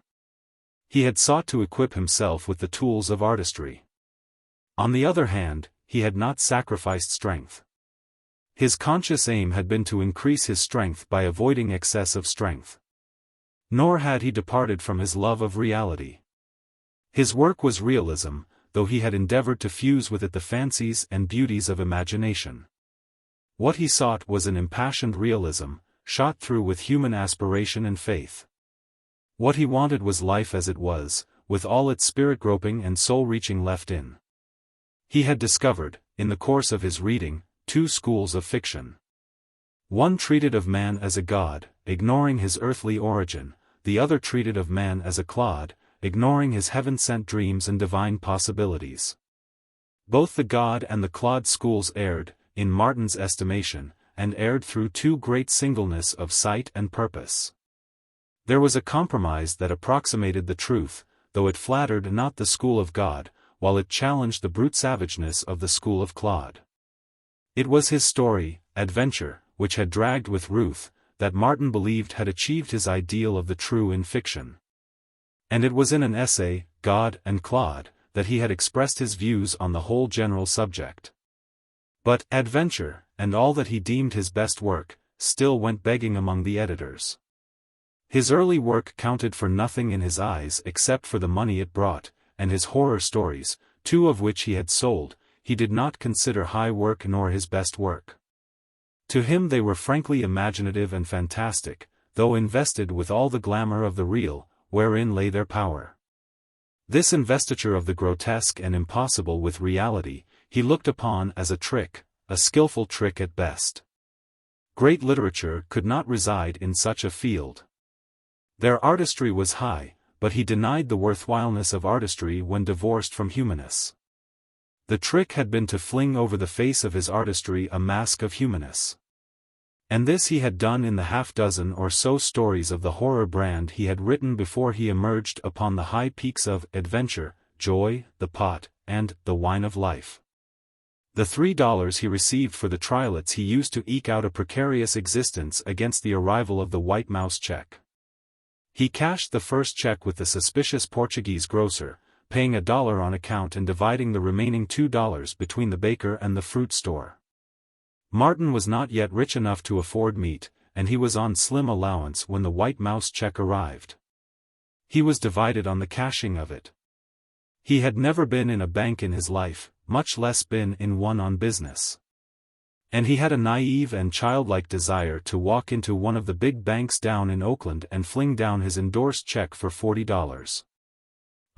He had sought to equip himself with the tools of artistry. On the other hand, he had not sacrificed strength. His conscious aim had been to increase his strength by avoiding excess of strength. Nor had he departed from his love of reality. His work was realism, though he had endeavored to fuse with it the fancies and beauties of imagination. What he sought was an impassioned realism, shot through with human aspiration and faith. What he wanted was life as it was, with all its spirit-groping and soul-reaching left in. He had discovered, in the course of his reading, two schools of fiction. One treated of man as a god, ignoring his earthly origin, the other treated of man as a clod, ignoring his heaven-sent dreams and divine possibilities. Both the god and the clod schools erred, in Martin's estimation, and erred through too great singleness of sight and purpose. There was a compromise that approximated the truth, though it flattered not the school of God, while it challenged the brute savageness of the school of clod. It was his story, Adventure, which had dragged with Ruth, that Martin believed had achieved his ideal of the true in fiction. And it was in an essay, God and Clod, that he had expressed his views on the whole general subject. But Adventure, and all that he deemed his best work, still went begging among the editors. His early work counted for nothing in his eyes except for the money it brought, and his horror stories, two of which he had sold, he did not consider high work nor his best work. To him they were frankly imaginative and fantastic, though invested with all the glamour of the real, wherein lay their power. This investiture of the grotesque and impossible with reality, he looked upon as a trick, a skillful trick at best. Great literature could not reside in such a field. Their artistry was high, but he denied the worthwhileness of artistry when divorced from humanness. The trick had been to fling over the face of his artistry a mask of humanness. And this he had done in the half-dozen or so stories of the horror brand he had written before he emerged upon the high peaks of Adventure, Joy, The Pot, and The Wine of Life. The $3 he received for the triolets he used to eke out a precarious existence against the arrival of the white mouse check. He cashed the first check with the suspicious Portuguese grocer, paying $1 on account and dividing the remaining $2 between the baker and the fruit store. Martin was not yet rich enough to afford meat, and he was on slim allowance when the white mouse check arrived. He was divided on the cashing of it. He had never been in a bank in his life, much less been in one on business. And he had a naive and childlike desire to walk into one of the big banks down in Oakland and fling down his endorsed check for $40.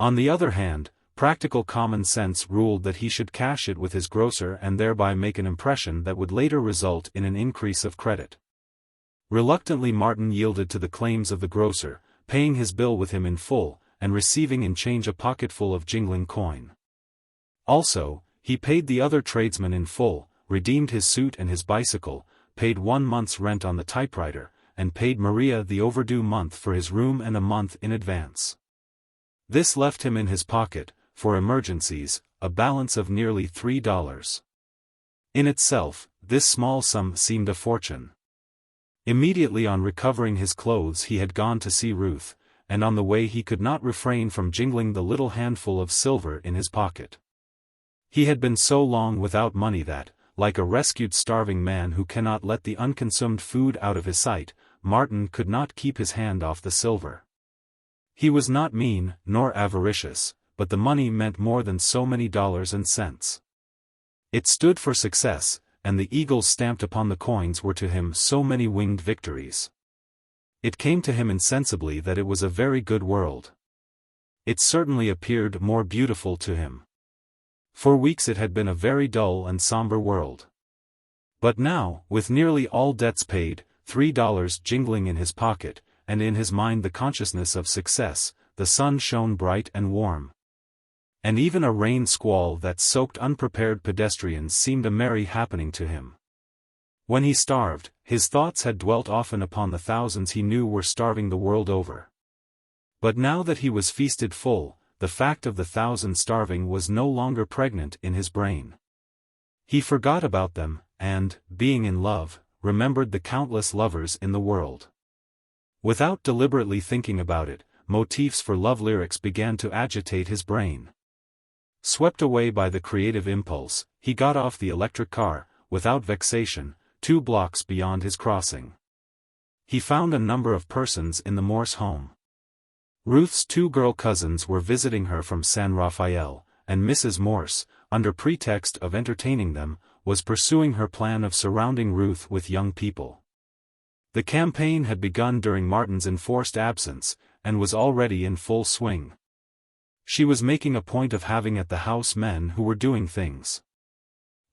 On the other hand, practical common sense ruled that he should cash it with his grocer and thereby make an impression that would later result in an increase of credit. Reluctantly Martin yielded to the claims of the grocer, paying his bill with him in full, and receiving in change a pocketful of jingling coin. Also, he paid the other tradesmen in full, redeemed his suit and his bicycle, paid 1 month's rent on the typewriter, and paid Maria the overdue month for his room and a month in advance. This left him in his pocket, for emergencies, a balance of nearly $3. In itself, this small sum seemed a fortune. Immediately on recovering his clothes he had gone to see Ruth, and on the way he could not refrain from jingling the little handful of silver in his pocket. He had been so long without money that, like a rescued starving man who cannot let the unconsumed food out of his sight, Martin could not keep his hand off the silver. He was not mean, nor avaricious, but the money meant more than so many dollars and cents. It stood for success, and the eagles stamped upon the coins were to him so many winged victories. It came to him insensibly that it was a very good world. It certainly appeared more beautiful to him. For weeks it had been a very dull and somber world. But now, with nearly all debts paid, $3 jingling in his pocket, and in his mind the consciousness of success, the sun shone bright and warm. And even a rain squall that soaked unprepared pedestrians seemed a merry happening to him. When he starved, his thoughts had dwelt often upon the thousands he knew were starving the world over. But now that he was feasted full, the fact of the thousand starving was no longer pregnant in his brain. He forgot about them, and, being in love, remembered the countless lovers in the world. Without deliberately thinking about it, motifs for love lyrics began to agitate his brain. Swept away by the creative impulse, he got off the electric car, without vexation, 2 blocks beyond his crossing. He found a number of persons in the Morse home. Ruth's 2 girl cousins were visiting her from San Rafael, and Mrs. Morse, under pretext of entertaining them, was pursuing her plan of surrounding Ruth with young people. The campaign had begun during Martin's enforced absence, and was already in full swing. She was making a point of having at the house men who were doing things.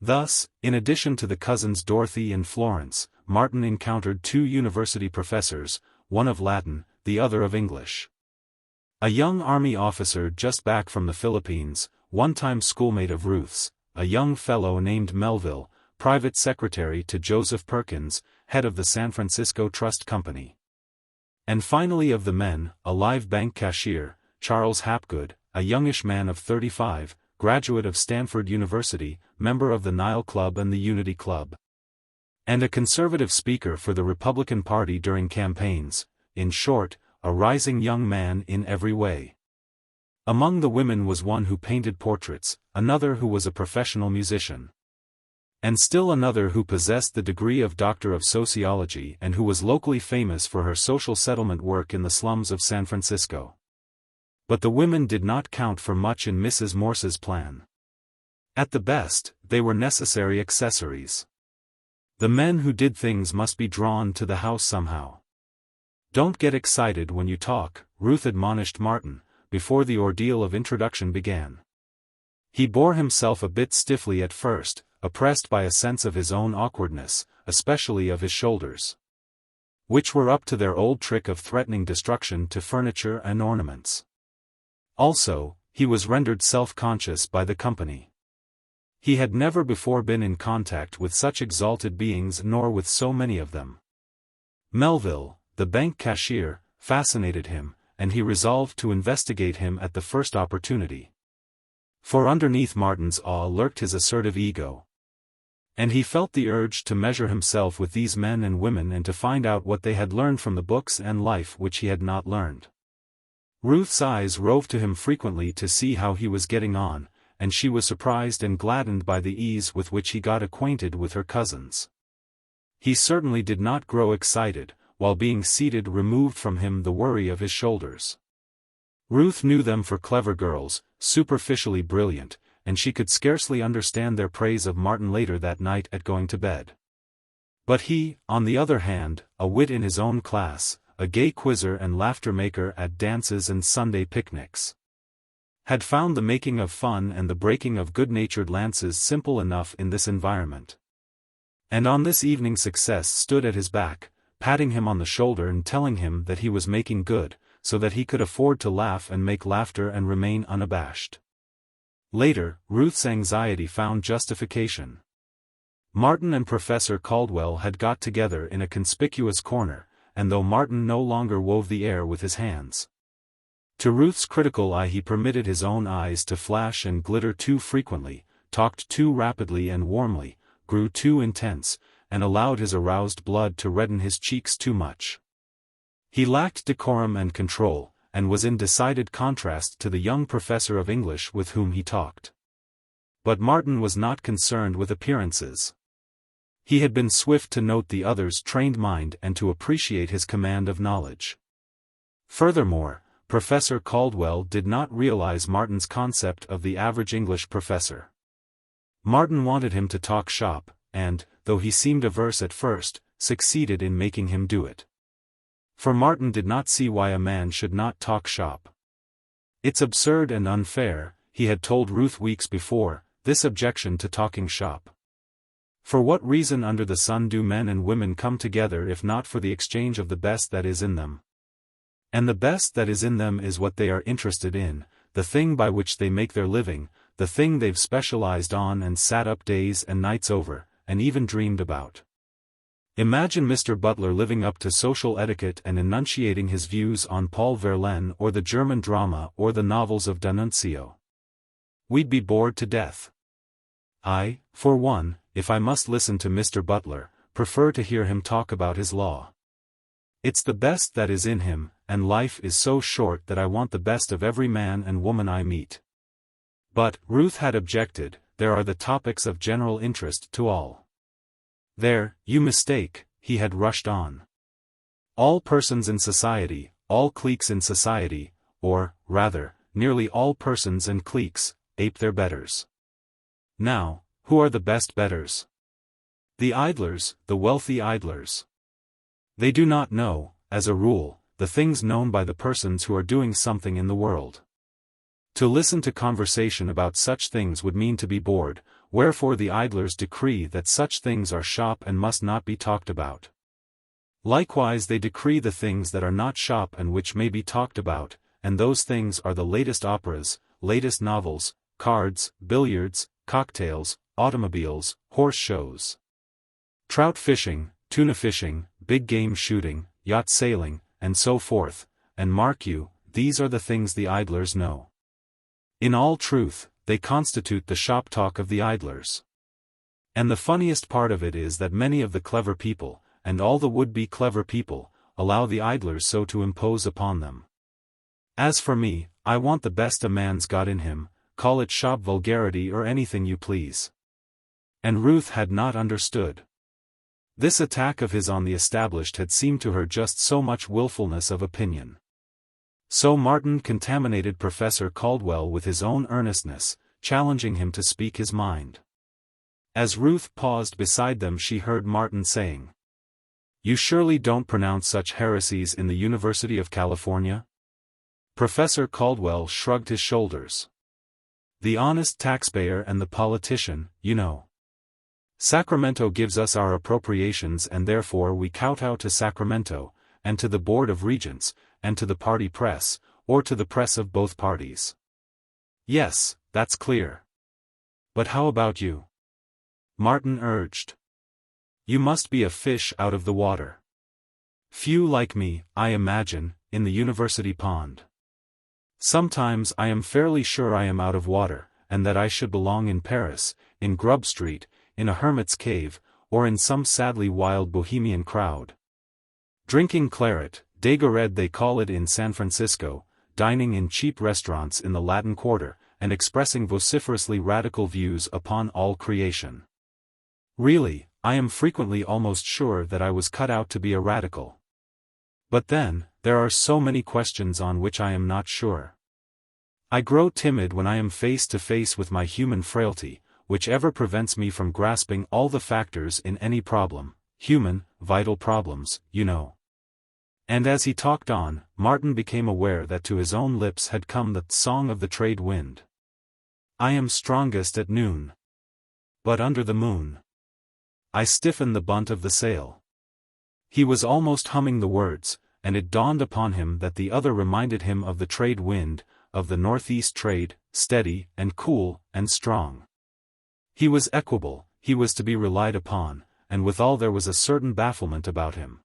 Thus, in addition to the cousins Dorothy and Florence, Martin encountered 2 university professors, one of Latin, the other of English. A young army officer just back from the Philippines, one-time schoolmate of Ruth's, a young fellow named Melville, private secretary to Joseph Perkins, head of the San Francisco Trust Company. And finally of the men, a live bank cashier, Charles Hapgood, a youngish man of 35, graduate of Stanford University, member of the Nile Club and the Unity Club. And a conservative speaker for the Republican Party during campaigns, in short, a rising young man in every way. Among the women was one who painted portraits, another who was a professional musician. And still another who possessed the degree of Doctor of Sociology and who was locally famous for her social settlement work in the slums of San Francisco. But the women did not count for much in Mrs. Morse's plan. At the best, they were necessary accessories. The men who did things must be drawn to the house somehow. "Don't get excited when you talk," Ruth admonished Martin, before the ordeal of introduction began. He bore himself a bit stiffly at first, oppressed by a sense of his own awkwardness, especially of his shoulders, which were up to their old trick of threatening destruction to furniture and ornaments. Also, he was rendered self-conscious by the company. He had never before been in contact with such exalted beings nor with so many of them. Melville, the bank cashier, fascinated him, and he resolved to investigate him at the first opportunity. For underneath Martin's awe lurked his assertive ego. And he felt the urge to measure himself with these men and women and to find out what they had learned from the books and life which he had not learned. Ruth's eyes roved to him frequently to see how he was getting on, and she was surprised and gladdened by the ease with which he got acquainted with her cousins. He certainly did not grow excited, while being seated removed from him the worry of his shoulders. Ruth knew them for clever girls, superficially brilliant, and she could scarcely understand their praise of Martin later that night at going to bed. But he, on the other hand, a wit in his own class, a gay quizzer and laughter-maker at dances and Sunday picnics, had found the making of fun and the breaking of good-natured lances simple enough in this environment. And on this evening success stood at his back, patting him on the shoulder and telling him that he was making good, so that he could afford to laugh and make laughter and remain unabashed. Later, Ruth's anxiety found justification. Martin and Professor Caldwell had got together in a conspicuous corner, and though Martin no longer wove the air with his hands, to Ruth's critical eye he permitted his own eyes to flash and glitter too frequently, talked too rapidly and warmly, grew too intense, and allowed his aroused blood to redden his cheeks too much. He lacked decorum and control, and was in decided contrast to the young professor of English with whom he talked. But Martin was not concerned with appearances. He had been swift to note the other's trained mind and to appreciate his command of knowledge. Furthermore, Professor Caldwell did not realize Martin's concept of the average English professor. Martin wanted him to talk shop, and, though he seemed averse at first, succeeded in making him do it. For Martin did not see why a man should not talk shop. "It's absurd and unfair," he had told Ruth weeks before, this objection to talking shop. For what reason under the sun do men and women come together if not for the exchange of the best that is in them? And the best that is in them is what they are interested in, the thing by which they make their living, the thing they've specialized on and sat up days and nights over, and even dreamed about. Imagine Mr. Butler living up to social etiquette and enunciating his views on Paul Verlaine or the German drama or the novels of D'Annunzio. We'd be bored to death. I, for one, if I must listen to Mr. Butler, prefer to hear him talk about his law. It's the best that is in him, and life is so short that I want the best of every man and woman I meet. But, Ruth had objected, there are the topics of general interest to all. There, you mistake, he had rushed on. All persons in society, all cliques in society, or, rather, nearly all persons and cliques, ape their betters. Now, Who are the best betters? The idlers, the wealthy idlers. They do not know, as a rule, the things known by the persons who are doing something in the world. To listen to conversation about such things would mean to be bored, wherefore the idlers decree that such things are shop and must not be talked about. Likewise they decree the things that are not shop and which may be talked about, and those things are the latest operas, latest novels, cards, billiards, cocktails, automobiles, horse shows, trout fishing, tuna fishing, big game shooting, yacht sailing, and so forth, and mark you, these are the things the idlers know. In all truth, they constitute the shop talk of the idlers. And the funniest part of it is that many of the clever people, and all the would-be clever people, allow the idlers so to impose upon them. As for me, I want the best a man's got in him, call it shop vulgarity or anything you please. And Ruth had not understood. This attack of his on the established had seemed to her just so much willfulness of opinion. So Martin contaminated Professor Caldwell with his own earnestness, challenging him to speak his mind. As Ruth paused beside them she heard Martin saying, "You surely don't pronounce such heresies in the University of California?" Professor Caldwell shrugged his shoulders. "The honest taxpayer and the politician, you know. Sacramento gives us our appropriations and therefore we kowtow to Sacramento, and to the Board of Regents, and to the party press, or to the press of both parties." "Yes, that's clear. But how about you?" Martin urged. "You must be a fish out of the water. Few like me, I imagine, in the university pond. Sometimes I am fairly sure I am out of water, and that I should belong in Paris, in Grub Street, in a hermit's cave, or in some sadly wild bohemian crowd. Drinking claret, Dagored they call it in San Francisco, dining in cheap restaurants in the Latin Quarter, and expressing vociferously radical views upon all creation. Really, I am frequently almost sure that I was cut out to be a radical. But then, there are so many questions on which I am not sure. I grow timid when I am face to face with my human frailty, which ever prevents me from grasping all the factors in any problem, human, vital problems, you know." And as he talked on, Martin became aware that to his own lips had come the song of the trade wind. "I am strongest at noon. But under the moon I stiffen the bunt of the sail." He was almost humming the words, and it dawned upon him that the other reminded him of the trade wind, of the northeast trade, steady, and cool, and strong. He was equable, he was to be relied upon, and withal there was a certain bafflement about him.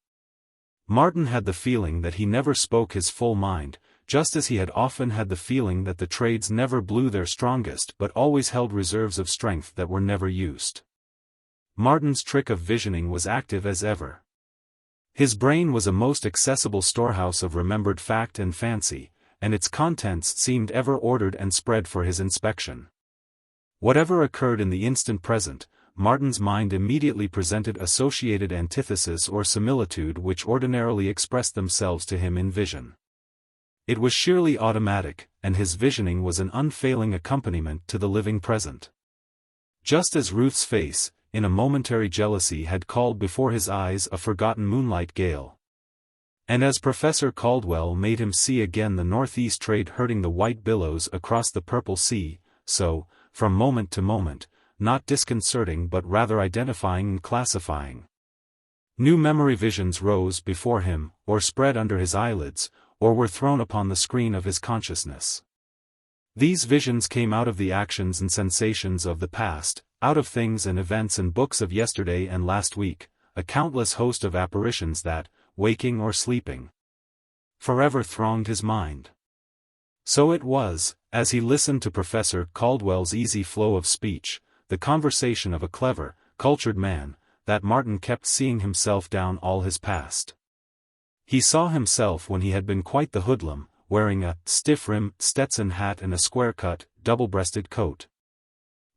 Martin had the feeling that he never spoke his full mind, just as he had often had the feeling that the trades never blew their strongest but always held reserves of strength that were never used. Martin's trick of visioning was active as ever. His brain was a most accessible storehouse of remembered fact and fancy, and its contents seemed ever ordered and spread for his inspection. Whatever occurred in the instant present, Martin's mind immediately presented associated antithesis or similitude which ordinarily expressed themselves to him in vision. It was sheerly automatic, and his visioning was an unfailing accompaniment to the living present. Just as Ruth's face, in a momentary jealousy had called before his eyes a forgotten moonlight gale. And as Professor Caldwell made him see again the northeast trade herding the white billows across the purple sea, so, from moment to moment, not disconcerting but rather identifying and classifying, new memory visions rose before him, or spread under his eyelids, or were thrown upon the screen of his consciousness. These visions came out of the actions and sensations of the past, out of things and events and books of yesterday and last week, a countless host of apparitions that, waking or sleeping, forever thronged his mind. So it was, as he listened to Professor Caldwell's easy flow of speech, the conversation of a clever, cultured man, that Martin kept seeing himself down all his past. He saw himself when he had been quite the hoodlum, wearing a stiff-rimmed Stetson hat and a square-cut, double-breasted coat,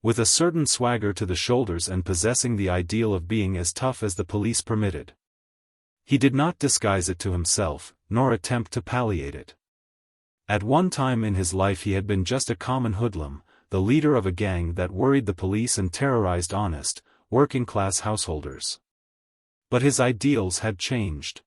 with a certain swagger to the shoulders and possessing the ideal of being as tough as the police permitted. He did not disguise it to himself, nor attempt to palliate it. At one time in his life he had been just a common hoodlum, the leader of a gang that worried the police and terrorized honest, working-class householders. But his ideals had changed.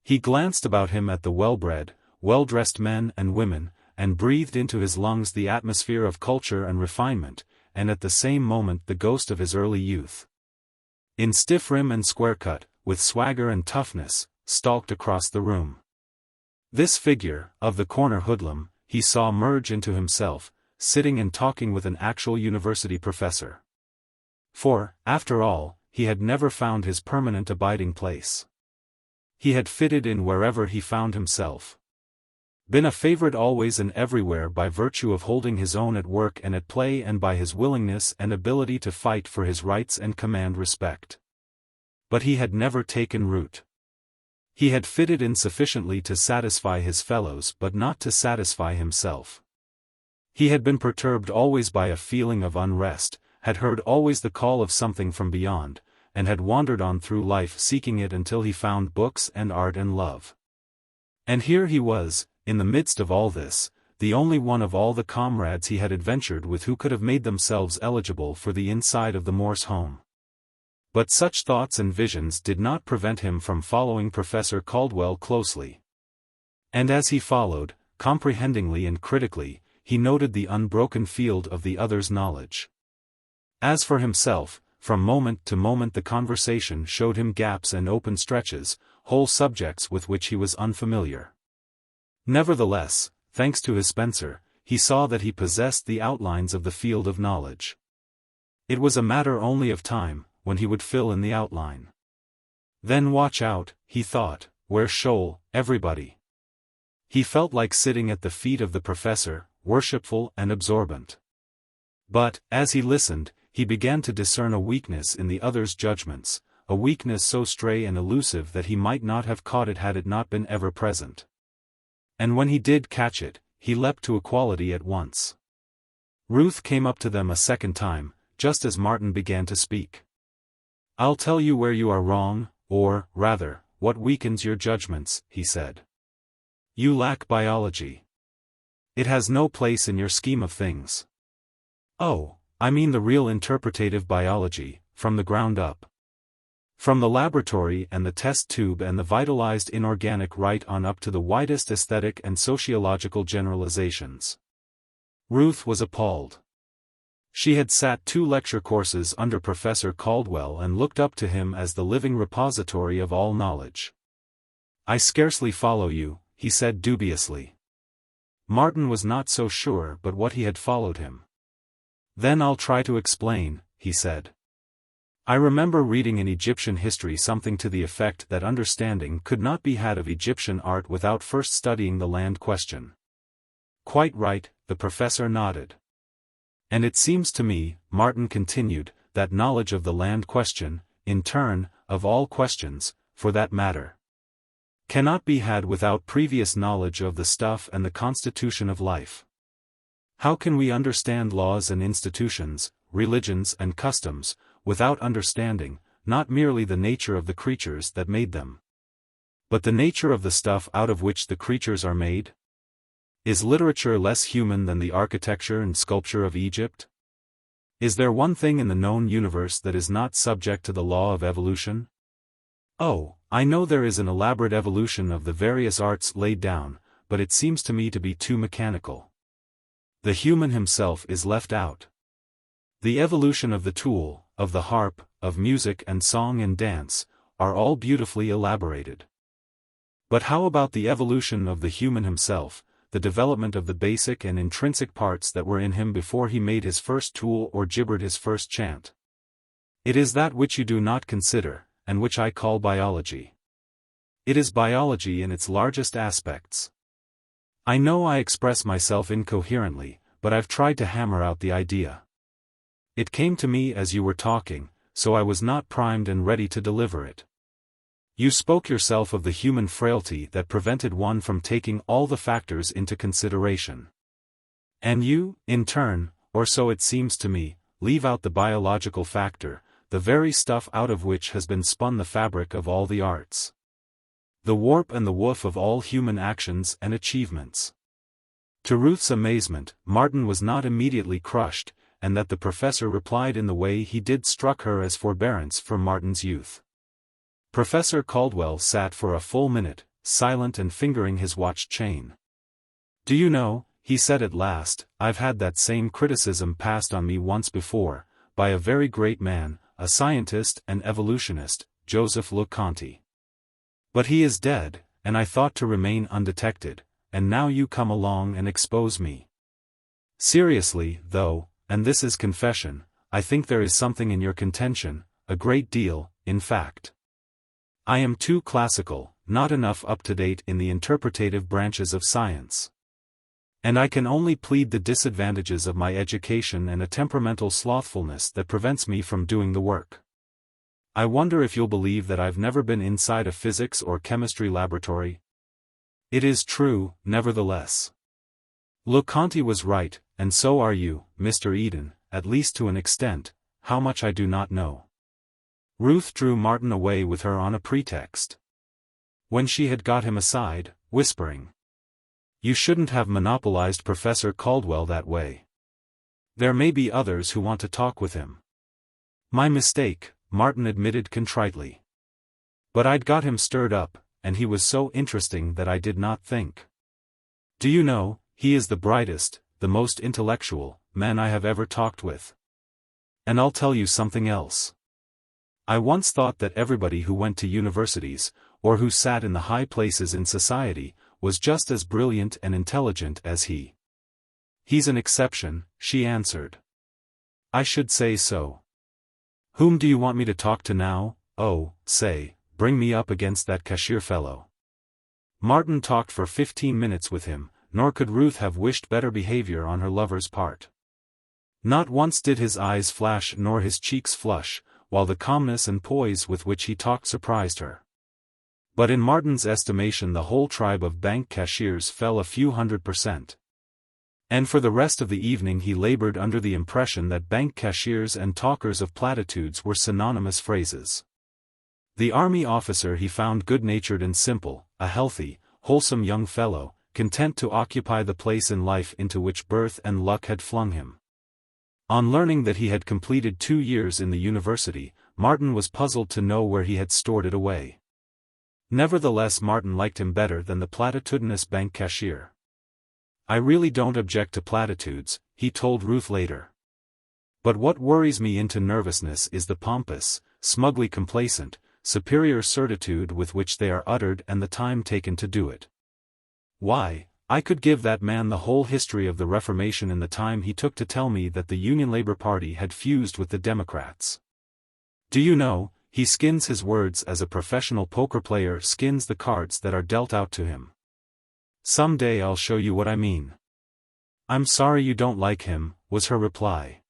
He glanced about him at the well-bred, well-dressed men and women, and breathed into his lungs the atmosphere of culture and refinement, and at the same moment the ghost of his early youth. In stiff rim and square cut, with swagger and toughness, stalked across the room. This figure, of the corner hoodlum, he saw merge into himself, sitting and talking with an actual university professor. For, after all, he had never found his permanent abiding place. He had fitted in wherever he found himself. Been a favorite always and everywhere by virtue of holding his own at work and at play and by his willingness and ability to fight for his rights and command respect. But he had never taken root. He had fitted in sufficiently to satisfy his fellows but not to satisfy himself. He had been perturbed always by a feeling of unrest, had heard always the call of something from beyond, and had wandered on through life seeking it until he found books and art and love. And here he was, in the midst of all this, the only one of all the comrades he had adventured with who could have made themselves eligible for the inside of the Morse home. But such thoughts and visions did not prevent him from following Professor Caldwell closely. And as he followed, comprehendingly and critically, he noted the unbroken field of the other's knowledge. As for himself, from moment to moment the conversation showed him gaps and open stretches, whole subjects with which he was unfamiliar. Nevertheless, thanks to his Spencer, he saw that he possessed the outlines of the field of knowledge. It was a matter only of time, when he would fill in the outline. Then watch out, he thought, where shoal, everybody. He felt like sitting at the feet of the professor, worshipful and absorbent. But, as he listened, he began to discern a weakness in the other's judgments, a weakness so stray and elusive that he might not have caught it had it not been ever present. And when he did catch it, he leapt to equality at once. Ruth came up to them a second time, just as Martin began to speak. "I'll tell you where you are wrong, or, rather, what weakens your judgments," he said. "You lack biology. It has no place in your scheme of things. Oh, I mean the real interpretative biology, from the ground up. From the laboratory and the test tube and the vitalized inorganic right on up to the widest aesthetic and sociological generalizations." Ruth was appalled. She had sat 2 lecture courses under Professor Caldwell and looked up to him as the living repository of all knowledge. "I scarcely follow you," he said dubiously. Martin was not so sure but what he had followed him. "Then I'll try to explain," he said. "I remember reading in Egyptian history something to the effect that understanding could not be had of Egyptian art without first studying the land question." "Quite right," the professor nodded. "And it seems to me," Martin continued, "that knowledge of the land question, in turn, of all questions, for that matter, cannot be had without previous knowledge of the stuff and the constitution of life. How can we understand laws and institutions, religions and customs, without understanding, not merely the nature of the creatures that made them, but the nature of the stuff out of which the creatures are made? Is literature less human than the architecture and sculpture of Egypt? Is there one thing in the known universe that is not subject to the law of evolution? Oh, I know there is an elaborate evolution of the various arts laid down, but it seems to me to be too mechanical. The human himself is left out. The evolution of the tool, of the harp, of music and song and dance, are all beautifully elaborated. But how about the evolution of the human himself, the development of the basic and intrinsic parts that were in him before he made his first tool or gibbered his first chant? It is that which you do not consider, and which I call biology. It is biology in its largest aspects. I know I express myself incoherently, but I've tried to hammer out the idea. It came to me as you were talking, so I was not primed and ready to deliver it. You spoke yourself of the human frailty that prevented one from taking all the factors into consideration. And you, in turn, or so it seems to me, leave out the biological factor, the very stuff out of which has been spun the fabric of all the arts. The warp and the woof of all human actions and achievements. To Ruth's amazement, Martin was not immediately crushed, and that the professor replied in the way he did struck her as forbearance for Martin's youth. Professor Caldwell sat for a full minute, silent and fingering his watch chain. "Do you know," he said at last, "I've had that same criticism passed on me once before, by a very great man, a scientist and evolutionist, Joseph LeConte. But he is dead, and I thought to remain undetected, and now you come along and expose me. Seriously, though, and this is confession, I think there is something in your contention, a great deal, in fact. I am too classical, not enough up-to-date in the interpretative branches of science. And I can only plead the disadvantages of my education and a temperamental slothfulness that prevents me from doing the work. I wonder if you'll believe that I've never been inside a physics or chemistry laboratory? It is true, nevertheless. LeConte was right, and so are you, Mr. Eden, at least to an extent, how much I do not know." Ruth drew Martin away with her on a pretext. When she had got him aside, whispering, "You shouldn't have monopolized Professor Caldwell that way. There may be others who want to talk with him." "My mistake," Martin admitted contritely. "But I'd got him stirred up, and he was so interesting that I did not think. Do you know, he is the brightest, the most intellectual, man I have ever talked with. And I'll tell you something else. I once thought that everybody who went to universities, or who sat in the high places in society, was just as brilliant and intelligent as he." "He's an exception," she answered. "I should say so. Whom do you want me to talk to now? Oh, say, bring me up against that cashier fellow." Martin talked for 15 minutes with him, nor could Ruth have wished better behavior on her lover's part. Not once did his eyes flash nor his cheeks flush, while the calmness and poise with which he talked surprised her. But in Martin's estimation the whole tribe of bank cashiers fell a few 100%. And for the rest of the evening he labored under the impression that bank cashiers and talkers of platitudes were synonymous phrases. The army officer he found good-natured and simple, a healthy, wholesome young fellow, content to occupy the place in life into which birth and luck had flung him. On learning that he had completed 2 years in the university, Martin was puzzled to know where he had stored it away. Nevertheless Martin liked him better than the platitudinous bank cashier. "I really don't object to platitudes," he told Ruth later. "But what worries me into nervousness is the pompous, smugly complacent, superior certitude with which they are uttered and the time taken to do it. Why, I could give that man the whole history of the Reformation in the time he took to tell me that the Union Labor Party had fused with the Democrats. Do you know, he skins his words as a professional poker player skins the cards that are dealt out to him. Some day I'll show you what I mean." "I'm sorry you don't like him," was her reply.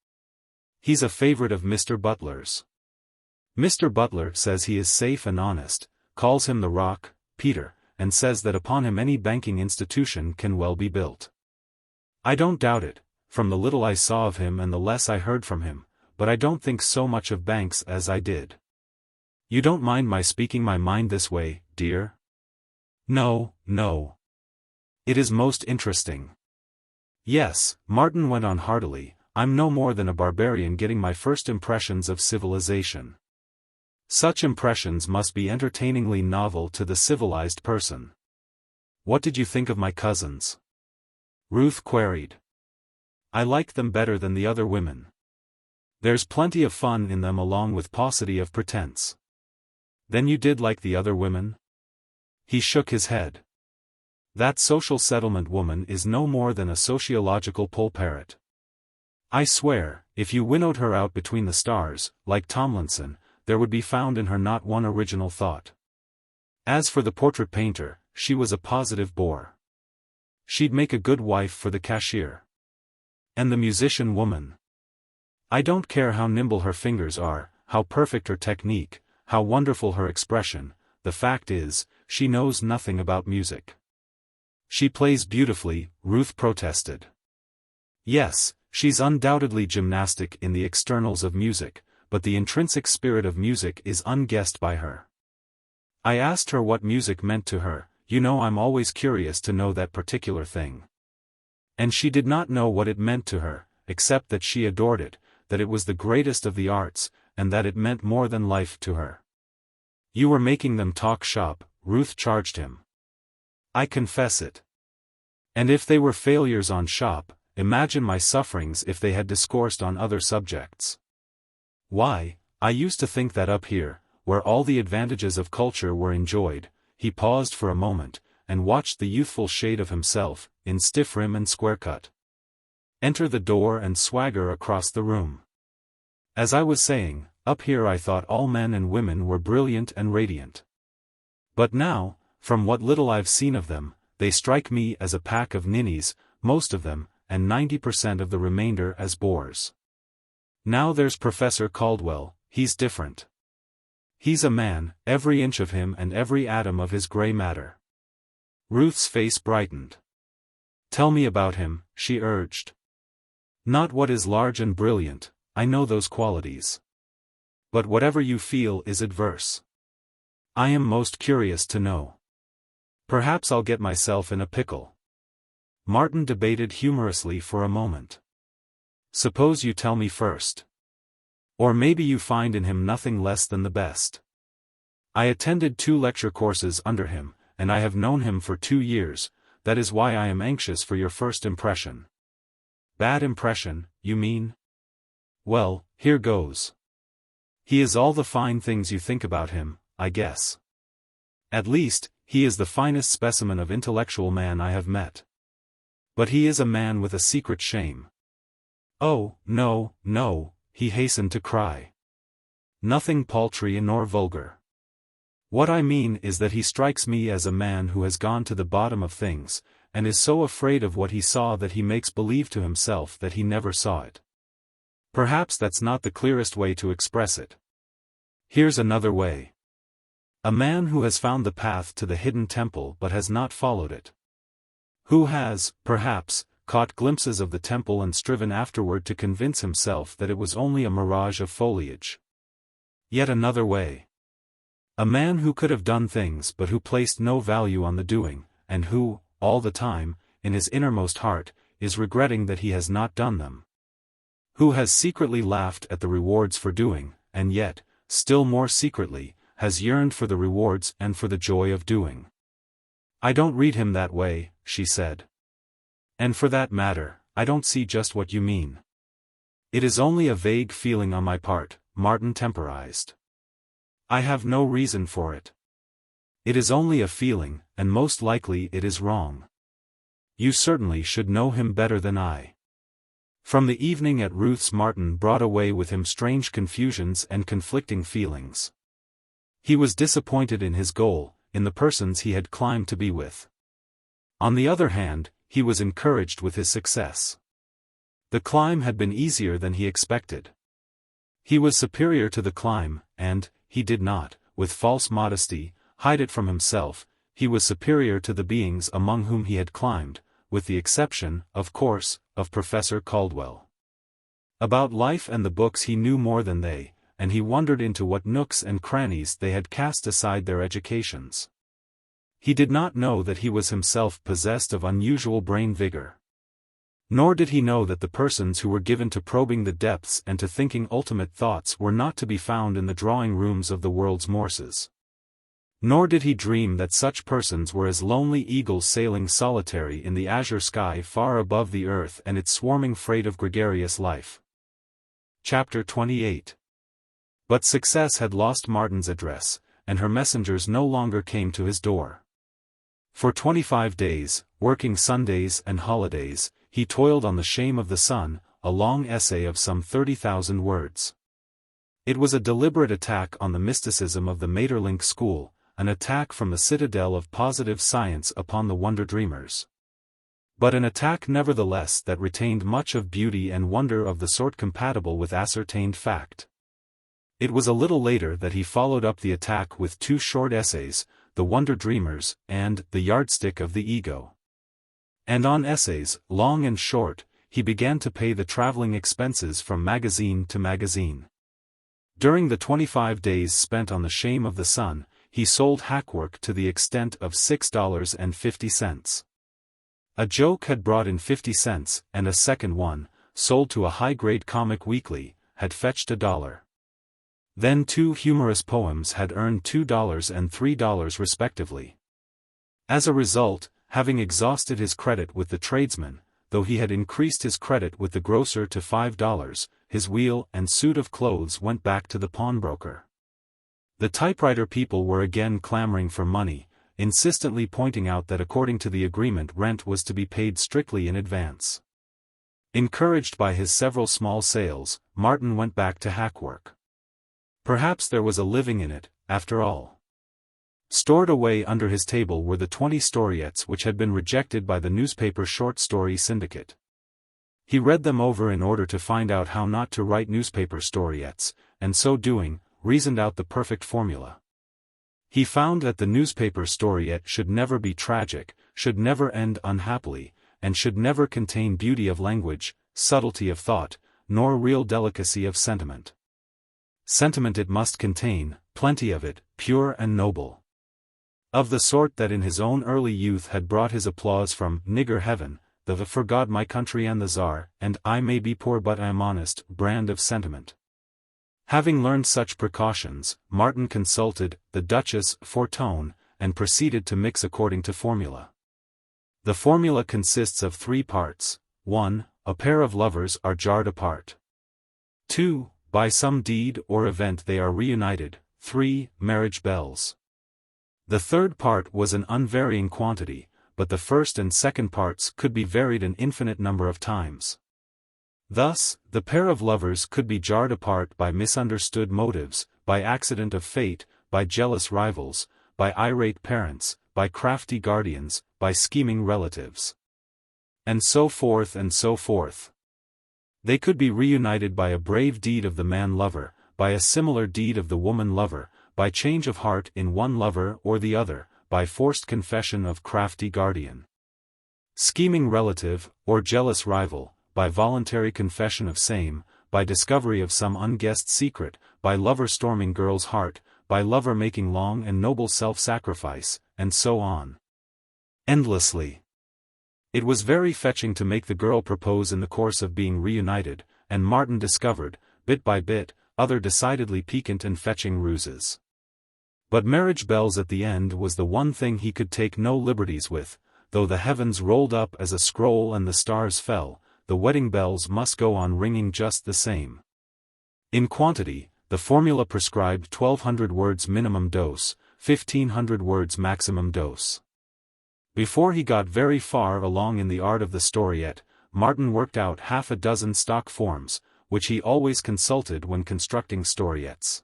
"He's a favorite of Mr. Butler's. Mr. Butler says he is safe and honest, calls him the Rock, Peter, and says that upon him any banking institution can well be built. I don't doubt it, from the little I saw of him and the less I heard from him, but I don't think so much of banks as I did. You don't mind my speaking my mind this way, dear?" "No, no. It is most interesting." "Yes," Martin went on heartily, "I'm no more than a barbarian getting my first impressions of civilization. Such impressions must be entertainingly novel to the civilized person." "What did you think of my cousins?" Ruth queried. "I liked them better than the other women. There's plenty of fun in them along with paucity of pretense." "Then you did like the other women?" He shook his head. "That social settlement woman is no more than a sociological poll-parrot. I swear, if you winnowed her out between the stars, like Tomlinson, there would be found in her not one original thought. As for the portrait painter, she was a positive bore. She'd make a good wife for the cashier. And the musician woman. I don't care how nimble her fingers are, how perfect her technique, how wonderful her expression, the fact is, she knows nothing about music." "She plays beautifully," Ruth protested. "Yes, she's undoubtedly gymnastic in the externals of music, but the intrinsic spirit of music is unguessed by her. I asked her what music meant to her. You know I'm always curious to know that particular thing. And she did not know what it meant to her, except that she adored it, that it was the greatest of the arts, and that it meant more than life to her. "You were making them talk shop," Ruth charged him. "I confess it. And if they were failures on shop, imagine my sufferings if they had discoursed on other subjects. Why, I used to think that up here, where all the advantages of culture were enjoyed." He paused for a moment, and watched the youthful shade of himself, in stiff rim and square cut, enter the door and swagger across the room. "As I was saying, up here I thought all men and women were brilliant and radiant. But now, from what little I've seen of them, they strike me as a pack of ninnies, most of them, and 90% of the remainder as bores. Now there's Professor Caldwell, he's different. He's a man, every inch of him and every atom of his gray matter." Ruth's face brightened. "Tell me about him," she urged. "Not what is large and brilliant, I know those qualities. But whatever you feel is adverse. I am most curious to know. Perhaps I'll get myself in a pickle." Martin debated humorously for a moment. "Suppose you tell me first. Or maybe you find in him nothing less than the best. I attended 2 lecture courses under him, and I have known him for 2 years, that is why I am anxious for your first impression." "Bad impression, you mean?" "Well, here goes. He is all the fine things you think about him, I guess. At least, he is the finest specimen of intellectual man I have met. But he is a man with a secret shame." "Oh, no, no," he hastened to cry. "Nothing paltry nor vulgar. What I mean is that he strikes me as a man who has gone to the bottom of things, and is so afraid of what he saw that he makes believe to himself that he never saw it. Perhaps that's not the clearest way to express it. Here's another way. A man who has found the path to the hidden temple but has not followed it. Who has, perhaps, caught glimpses of the temple and striven afterward to convince himself that it was only a mirage of foliage. Yet another way. A man who could have done things but who placed no value on the doing, and who, all the time, in his innermost heart, is regretting that he has not done them. Who has secretly laughed at the rewards for doing, and yet, still more secretly, has yearned for the rewards and for the joy of doing." "I don't read him that way," she said. "And for that matter, I don't see just what you mean." "It is only a vague feeling on my part," Martin temporized. "I have no reason for it. It is only a feeling, and most likely it is wrong. You certainly should know him better than I." From the evening at Ruth's, Martin brought away with him strange confusions and conflicting feelings. He was disappointed in his goal, in the persons he had climbed to be with. On the other hand, he was encouraged with his success. The climb had been easier than he expected. He was superior to the climb, and, he did not, with false modesty, hide it from himself, he was superior to the beings among whom he had climbed, with the exception, of course, of Professor Caldwell. About life and the books he knew more than they, and he wondered into what nooks and crannies they had cast aside their educations. He did not know that he was himself possessed of unusual brain vigor. Nor did he know that the persons who were given to probing the depths and to thinking ultimate thoughts were not to be found in the drawing rooms of the world's Morses. Nor did he dream that such persons were as lonely eagles sailing solitary in the azure sky far above the earth and its swarming freight of gregarious life. Chapter 28. But success had lost Martin's address, and her messengers no longer came to his door. For 25 days, working Sundays and holidays, he toiled on The Shame of the Sun, a long essay of some 30,000 words. It was a deliberate attack on the mysticism of the Maeterlinck school, an attack from the citadel of positive science upon the wonder-dreamers. But an attack nevertheless that retained much of beauty and wonder of the sort compatible with ascertained fact. It was a little later that he followed up the attack with 2 short essays, The Wonder-Dreamers, and The Yardstick of the Ego. And on essays, long and short, he began to pay the traveling expenses from magazine to magazine. During the 25 days spent on The Shame of the Sun, he sold hackwork to the extent of $6.50. A joke had brought in 50 cents, and a second one, sold to a high-grade comic weekly, had fetched $1. Then 2 humorous poems had earned $2 and $3 respectively. As a result, having exhausted his credit with the tradesman, though he had increased his credit with the grocer to $5, his wheel and suit of clothes went back to the pawnbroker. The typewriter people were again clamoring for money, insistently pointing out that according to the agreement rent was to be paid strictly in advance. Encouraged by his several small sales, Martin went back to hackwork. Perhaps there was a living in it, after all. Stored away under his table were the 20 storiettes which had been rejected by the newspaper short story syndicate. He read them over in order to find out how not to write newspaper storiettes, and so doing, reasoned out the perfect formula. He found that the newspaper storiette should never be tragic, should never end unhappily, and should never contain beauty of language, subtlety of thought, nor real delicacy of sentiment. Sentiment it must contain, plenty of it, pure and noble. Of the sort that in his own early youth had brought his applause from "Nigger Heaven," the "For God my country and the Tsar," and "I may be poor but I am honest" brand of sentiment. Having learned such precautions, Martin consulted the Duchess for tone, and proceeded to mix according to formula. The formula consists of 3 parts. 1. A pair of lovers are jarred apart. 2. By some deed or event they are reunited. 3. Marriage bells. The third part was an unvarying quantity, but the first and second parts could be varied an infinite number of times. Thus, the pair of lovers could be jarred apart by misunderstood motives, by accident of fate, by jealous rivals, by irate parents, by crafty guardians, by scheming relatives. And so forth and so forth. They could be reunited by a brave deed of the man-lover, by a similar deed of the woman-lover, by change of heart in one lover or the other, by forced confession of crafty guardian. Scheming relative, or jealous rival, by voluntary confession of same, by discovery of some unguessed secret, by lover storming girl's heart, by lover making long and noble self-sacrifice, and so on. Endlessly. It was very fetching to make the girl propose in the course of being reunited, and Martin discovered, bit by bit, other decidedly piquant and fetching ruses. But marriage bells at the end was the one thing he could take no liberties with. Though the heavens rolled up as a scroll and the stars fell, the wedding bells must go on ringing just the same. In quantity, the formula prescribed 1,200 words minimum dose, 1,500 words maximum dose. Before he got very far along in the art of the storiette, Martin worked out half a dozen stock forms, which he always consulted when constructing storiettes.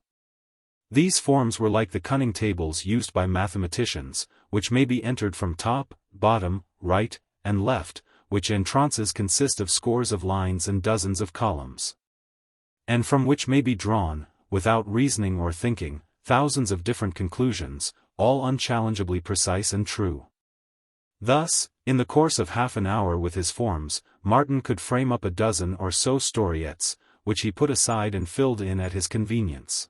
These forms were like the cunning tables used by mathematicians, which may be entered from top, bottom, right, and left, which entrances consist of scores of lines and dozens of columns. And from which may be drawn, without reasoning or thinking, thousands of different conclusions, all unchallengeably precise and true. Thus, in the course of half an hour with his forms, Martin could frame up a dozen or so storiettes, which he put aside and filled in at his convenience.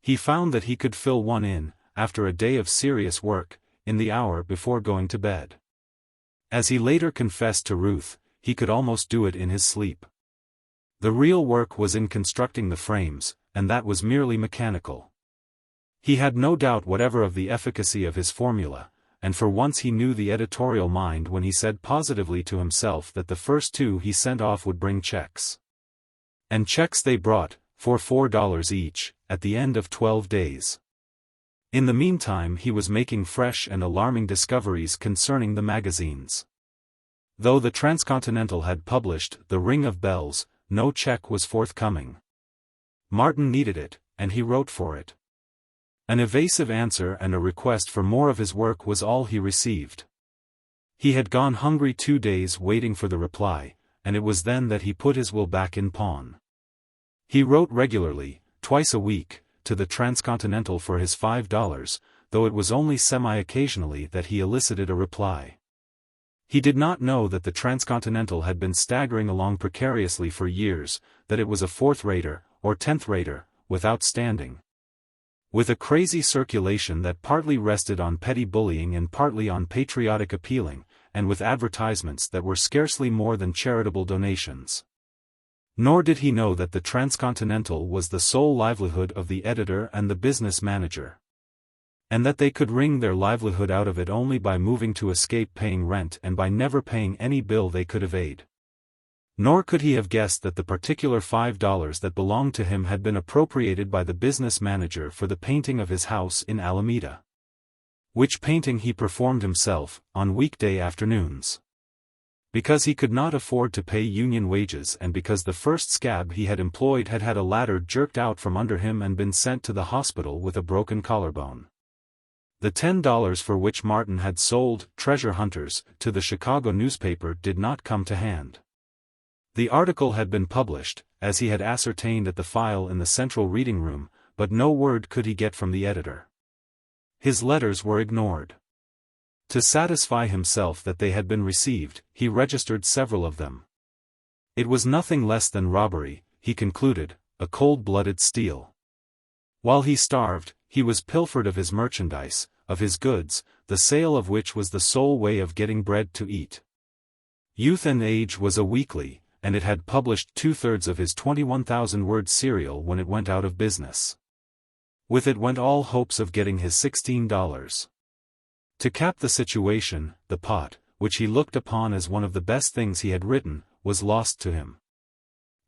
He found that he could fill one in, after a day of serious work, in the hour before going to bed. As he later confessed to Ruth, he could almost do it in his sleep. The real work was in constructing the frames, and that was merely mechanical. He had no doubt whatever of the efficacy of his formula, and for once he knew the editorial mind when he said positively to himself that the first 2 he sent off would bring checks. And checks they brought, for $4 each, at the end of 12 days. In the meantime he was making fresh and alarming discoveries concerning the magazines. Though the Transcontinental had published The Ring of Bells, no check was forthcoming. Martin needed it, and he wrote for it. An evasive answer and a request for more of his work was all he received. He had gone hungry 2 days waiting for the reply, and it was then that he put his will back in pawn. He wrote regularly, twice a week, to the Transcontinental for his $5, though it was only semi-occasionally that he elicited a reply. He did not know that the Transcontinental had been staggering along precariously for years, that it was a 4th-rater, or 10th-rater, without standing. With a crazy circulation that partly rested on petty bullying and partly on patriotic appealing, and with advertisements that were scarcely more than charitable donations. Nor did he know that the Transcontinental was the sole livelihood of the editor and the business manager, and that they could wring their livelihood out of it only by moving to escape paying rent and by never paying any bill they could evade. Nor could he have guessed that the particular $5 that belonged to him had been appropriated by the business manager for the painting of his house in Alameda, which painting he performed himself, on weekday afternoons. Because he could not afford to pay union wages and because the first scab he had employed had had a ladder jerked out from under him and been sent to the hospital with a broken collarbone. The $10 for which Martin had sold Treasure Hunters to the Chicago newspaper did not come to hand. The article had been published, as he had ascertained at the file in the central reading room, but no word could he get from the editor. His letters were ignored. To satisfy himself that they had been received, he registered several of them. It was nothing less than robbery, he concluded, a cold-blooded steal. While he starved, he was pilfered of his merchandise, of his goods, the sale of which was the sole way of getting bread to eat. Youth and Age was a weekly, and it had published 2/3 of his 21,000-word serial when it went out of business. With it went all hopes of getting his $16. To cap the situation, the pot, which he looked upon as one of the best things he had written, was lost to him.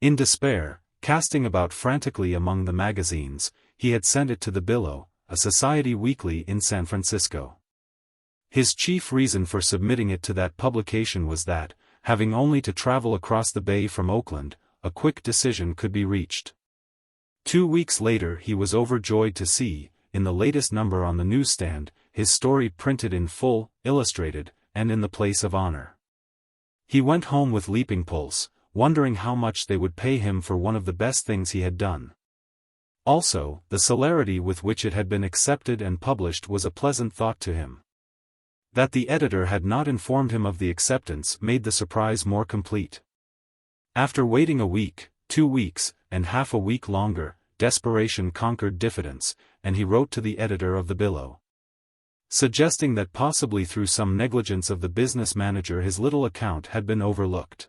In despair, casting about frantically among the magazines, he had sent it to the Billow, a society weekly in San Francisco. His chief reason for submitting it to that publication was that, having only to travel across the bay from Oakland, a quick decision could be reached. 2 weeks later he was overjoyed to see, in the latest number on the newsstand, his story printed in full, illustrated, and in the place of honor. He went home with leaping pulse, wondering how much they would pay him for one of the best things he had done. Also, the celerity with which it had been accepted and published was a pleasant thought to him. That the editor had not informed him of the acceptance made the surprise more complete. After waiting a week, 2 weeks, and half a week longer, desperation conquered diffidence, and he wrote to the editor of the Billow, suggesting that possibly through some negligence of the business manager his little account had been overlooked.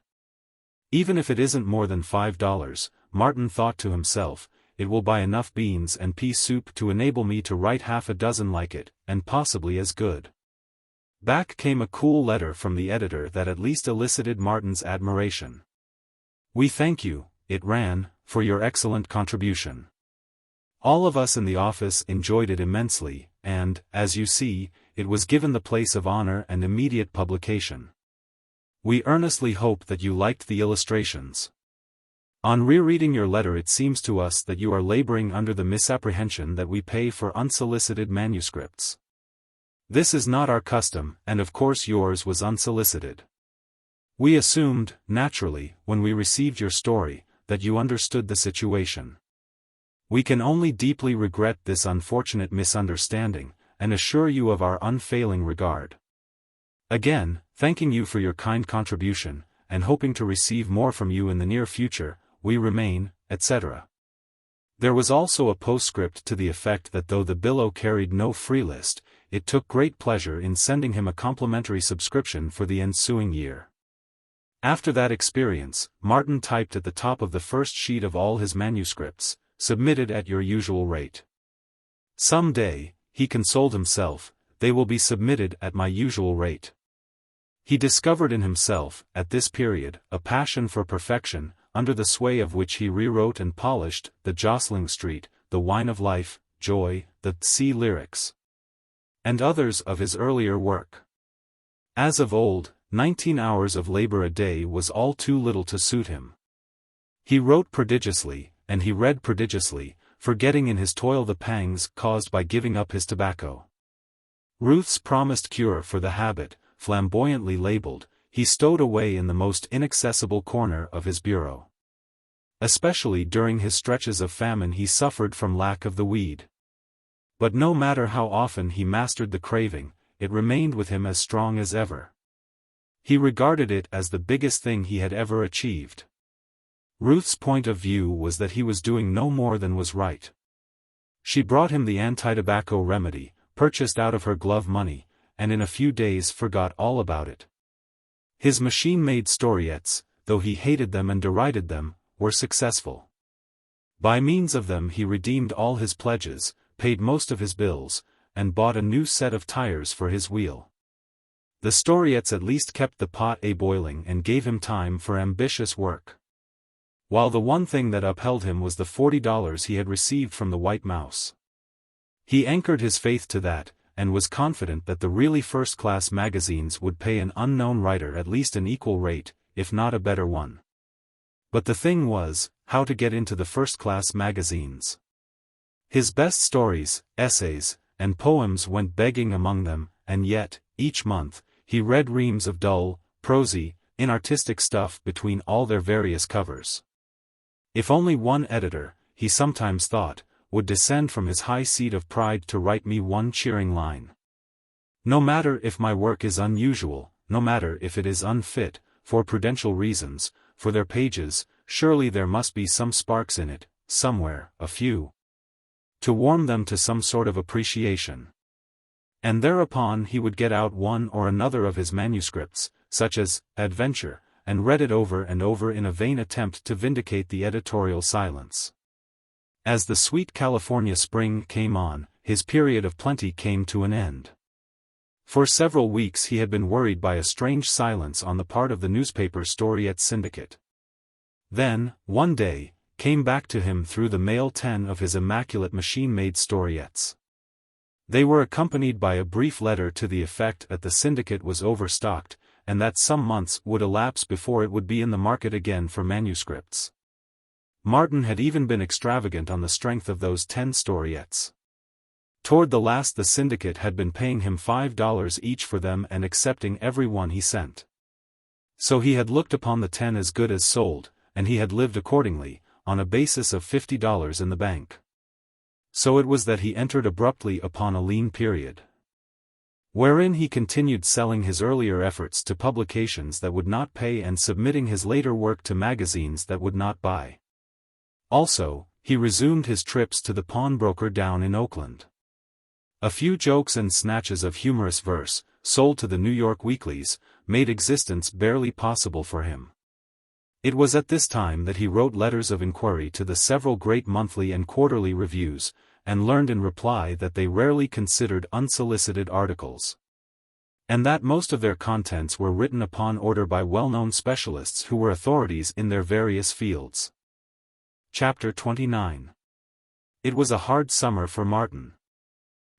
Even if it isn't more than $5, Martin thought to himself, it will buy enough beans and pea soup to enable me to write half a dozen like it, and possibly as good. Back came a cool letter from the editor that at least elicited Martin's admiration. "We thank you," it ran, "for your excellent contribution. All of us in the office enjoyed it immensely, and, as you see, it was given the place of honor and immediate publication. We earnestly hope that you liked the illustrations. On rereading your letter it seems to us that you are laboring under the misapprehension that we pay for unsolicited manuscripts. This is not our custom, and of course yours was unsolicited. We assumed, naturally, when we received your story, that you understood the situation. We can only deeply regret this unfortunate misunderstanding, and assure you of our unfailing regard. Again, thanking you for your kind contribution, and hoping to receive more from you in the near future, we remain, etc." There was also a postscript to the effect that though the Billow carried no free list, it took great pleasure in sending him a complimentary subscription for the ensuing year. After that experience, Martin typed at the top of the first sheet of all his manuscripts, "Submitted at your usual rate. Some day," he consoled himself, "they will be submitted at my usual rate." He discovered in himself, at this period, a passion for perfection, under the sway of which he rewrote and polished The Jostling Street, The Wine of Life, Joy, the Sea Lyrics, and others of his earlier work. As of old, 19 hours of labor a day was all too little to suit him. He wrote prodigiously, and he read prodigiously, forgetting in his toil the pangs caused by giving up his tobacco. Ruth's promised cure for the habit, flamboyantly labeled, he stowed away in the most inaccessible corner of his bureau. Especially during his stretches of famine he suffered from lack of the weed. But no matter how often he mastered the craving, it remained with him as strong as ever. He regarded it as the biggest thing he had ever achieved. Ruth's point of view was that he was doing no more than was right. She brought him the anti-tobacco remedy, purchased out of her glove money, and in a few days forgot all about it. His machine-made storiettes, though he hated them and derided them, were successful. By means of them he redeemed all his pledges, paid most of his bills, and bought a new set of tires for his wheel. The storiettes at least kept the pot a-boiling and gave him time for ambitious work. While the one thing that upheld him was the $40 he had received from the White Mouse. He anchored his faith to that, and was confident that the really first-class magazines would pay an unknown writer at least an equal rate, if not a better one. But the thing was, how to get into the first-class magazines. His best stories, essays, and poems went begging among them, and yet, each month, he read reams of dull, prosy, inartistic stuff between all their various covers. If only one editor, he sometimes thought, would descend from his high seat of pride to write me one cheering line. No matter if my work is unusual, no matter if it is unfit, for prudential reasons, for their pages, surely there must be some sparks in it, somewhere, a few, to warm them to some sort of appreciation. And thereupon he would get out one or another of his manuscripts, such as Adventure, and read it over and over in a vain attempt to vindicate the editorial silence. As the sweet California spring came on, his period of plenty came to an end. For several weeks he had been worried by a strange silence on the part of the newspaper Storiette syndicate. Then, one day, came back to him through the mail 10 of his immaculate machine-made storiettes. They were accompanied by a brief letter to the effect that the syndicate was overstocked, and that some months would elapse before it would be in the market again for manuscripts. Martin had even been extravagant on the strength of those 10 storiettes. Toward the last the syndicate had been paying him $5 each for them and accepting every one he sent. So he had looked upon the 10 as good as sold, and he had lived accordingly, on a basis of $50 in the bank. So it was that he entered abruptly upon a lean period, wherein he continued selling his earlier efforts to publications that would not pay and submitting his later work to magazines that would not buy. Also, he resumed his trips to the pawnbroker down in Oakland. A few jokes and snatches of humorous verse, sold to the New York weeklies, made existence barely possible for him. It was at this time that he wrote letters of inquiry to the several great monthly and quarterly reviews, and learned in reply that they rarely considered unsolicited articles, and that most of their contents were written upon order by well-known specialists who were authorities in their various fields. Chapter 29. It was a hard summer for Martin.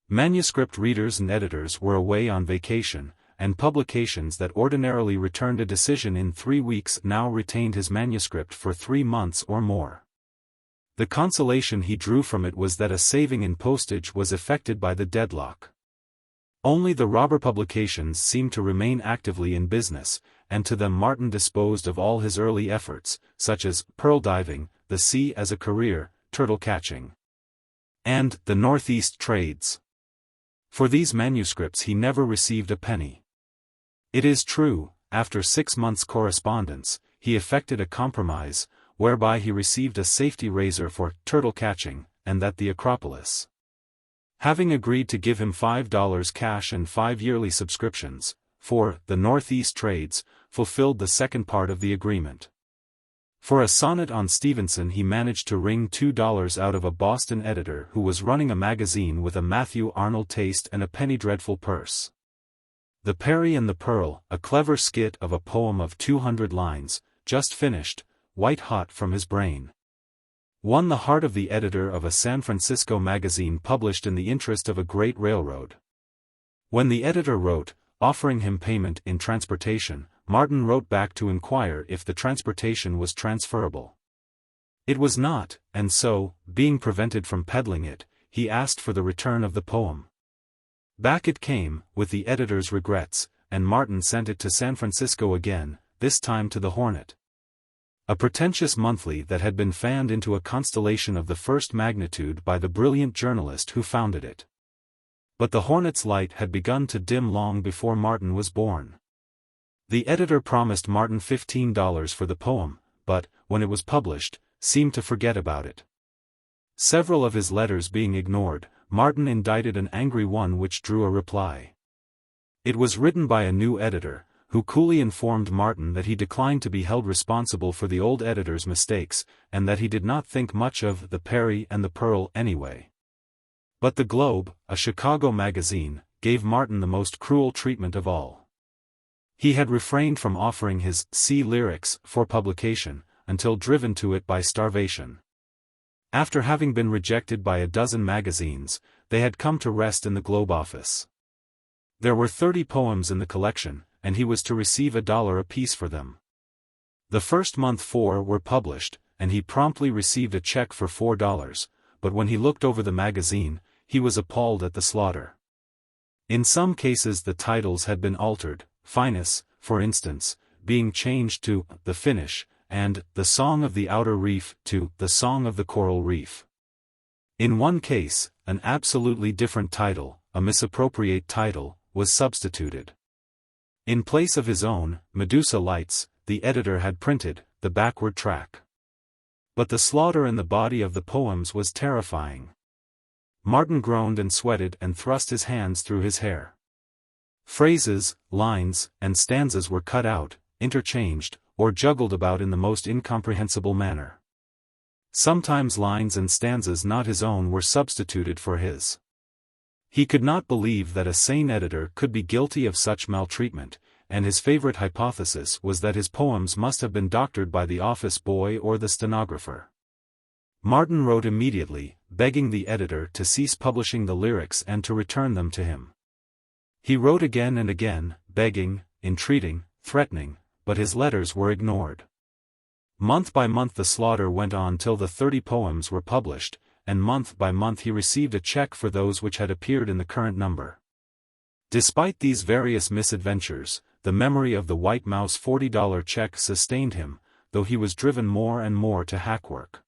Manuscript readers and editors were away on vacation, and publications that ordinarily returned a decision in 3 weeks now retained his manuscript for 3 months or more. The consolation he drew from it was that a saving in postage was effected by the deadlock. Only the robber publications seemed to remain actively in business, and to them Martin disposed of all his early efforts, such as Pearl Diving, The Sea as a Career, Turtle Catching, and The Northeast Trades. For these manuscripts he never received a penny. It is true, after 6 months' correspondence, he effected a compromise, whereby he received a safety razor for Turtle Catching, and that the Acropolis, having agreed to give him $5 cash and 5 yearly subscriptions, for The Northeast Trades, fulfilled the second part of the agreement. For a sonnet on Stevenson he managed to wring $2 out of a Boston editor who was running a magazine with a Matthew Arnold taste and a penny dreadful purse. The Peri and the Pearl, a clever skit of a poem of 200 lines, just finished, white-hot from his brain, won the heart of the editor of a San Francisco magazine published in the interest of a great railroad. When the editor wrote, offering him payment in transportation, Martin wrote back to inquire if the transportation was transferable. It was not, and so, being prevented from peddling it, he asked for the return of the poem. Back it came, with the editor's regrets, and Martin sent it to San Francisco again, this time to the Hornet, a pretentious monthly that had been fanned into a constellation of the first magnitude by the brilliant journalist who founded it. But the Hornet's light had begun to dim long before Martin was born. The editor promised Martin $15 for the poem, but, when it was published, seemed to forget about it. Several of his letters being ignored, Martin indicted an angry one which drew a reply. It was written by a new editor, who coolly informed Martin that he declined to be held responsible for the old editor's mistakes, and that he did not think much of The Perry and the Pearl anyway. But the Globe, a Chicago magazine, gave Martin the most cruel treatment of all. He had refrained from offering his Sea Lyrics for publication, until driven to it by starvation. After having been rejected by a dozen magazines, they had come to rest in the Globe office. There were 30 poems in the collection, and he was to receive $1 apiece for them. The first month 4 were published, and he promptly received a check for $4, but when he looked over the magazine, he was appalled at the slaughter. In some cases the titles had been altered, Finus, for instance, being changed to The Finish, and The Song of the Outer Reef to The Song of the Coral Reef. In one case, an absolutely different title, a misappropriate title, was substituted. In place of his own, Medusa Lights, the editor had printed The Backward Track. But the slaughter in the body of the poems was terrifying. Martin groaned and sweated and thrust his hands through his hair. Phrases, lines, and stanzas were cut out, interchanged, or juggled about in the most incomprehensible manner. Sometimes lines and stanzas not his own were substituted for his. He could not believe that a sane editor could be guilty of such maltreatment, and his favorite hypothesis was that his poems must have been doctored by the office boy or the stenographer. Martin wrote immediately, begging the editor to cease publishing the lyrics and to return them to him. He wrote again and again, begging, entreating, threatening, but his letters were ignored. Month by month the slaughter went on till the 30 poems were published, and month by month he received a check for those which had appeared in the current number. Despite these various misadventures, the memory of the White Mouse $40 check sustained him, though he was driven more and more to hackwork.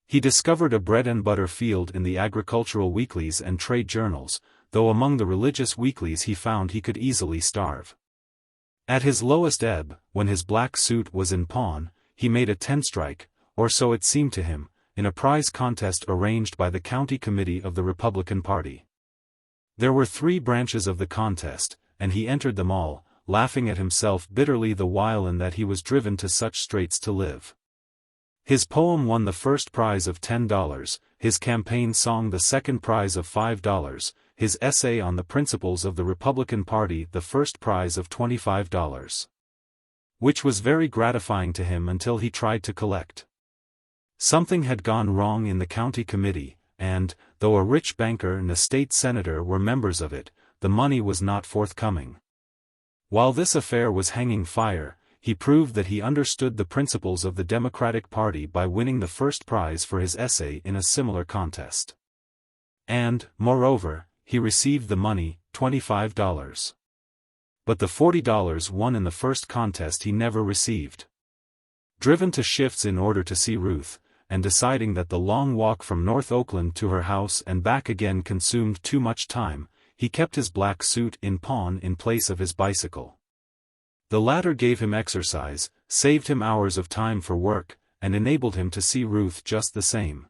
He discovered a bread-and-butter field in the agricultural weeklies and trade journals, though among the religious weeklies he found he could easily starve. At his lowest ebb, when his black suit was in pawn, he made a 10-strike, or so it seemed to him, in a prize contest arranged by the county committee of the Republican Party. There were 3 branches of the contest, and he entered them all, laughing at himself bitterly the while in that he was driven to such straits to live. His poem won the first prize of $10, his campaign song the second prize of $5, his essay on the principles of the Republican Party the first prize of $25. Which was very gratifying to him until he tried to collect. Something had gone wrong in the county committee, and, though a rich banker and a state senator were members of it, the money was not forthcoming. While this affair was hanging fire, he proved that he understood the principles of the Democratic Party by winning the first prize for his essay in a similar contest. And, moreover, he received the money, $25. But the $40 won in the first contest he never received. Driven to shifts in order to see Ruth, and deciding that the long walk from North Oakland to her house and back again consumed too much time, he kept his black suit in pawn in place of his bicycle. The latter gave him exercise, saved him hours of time for work, and enabled him to see Ruth just the same.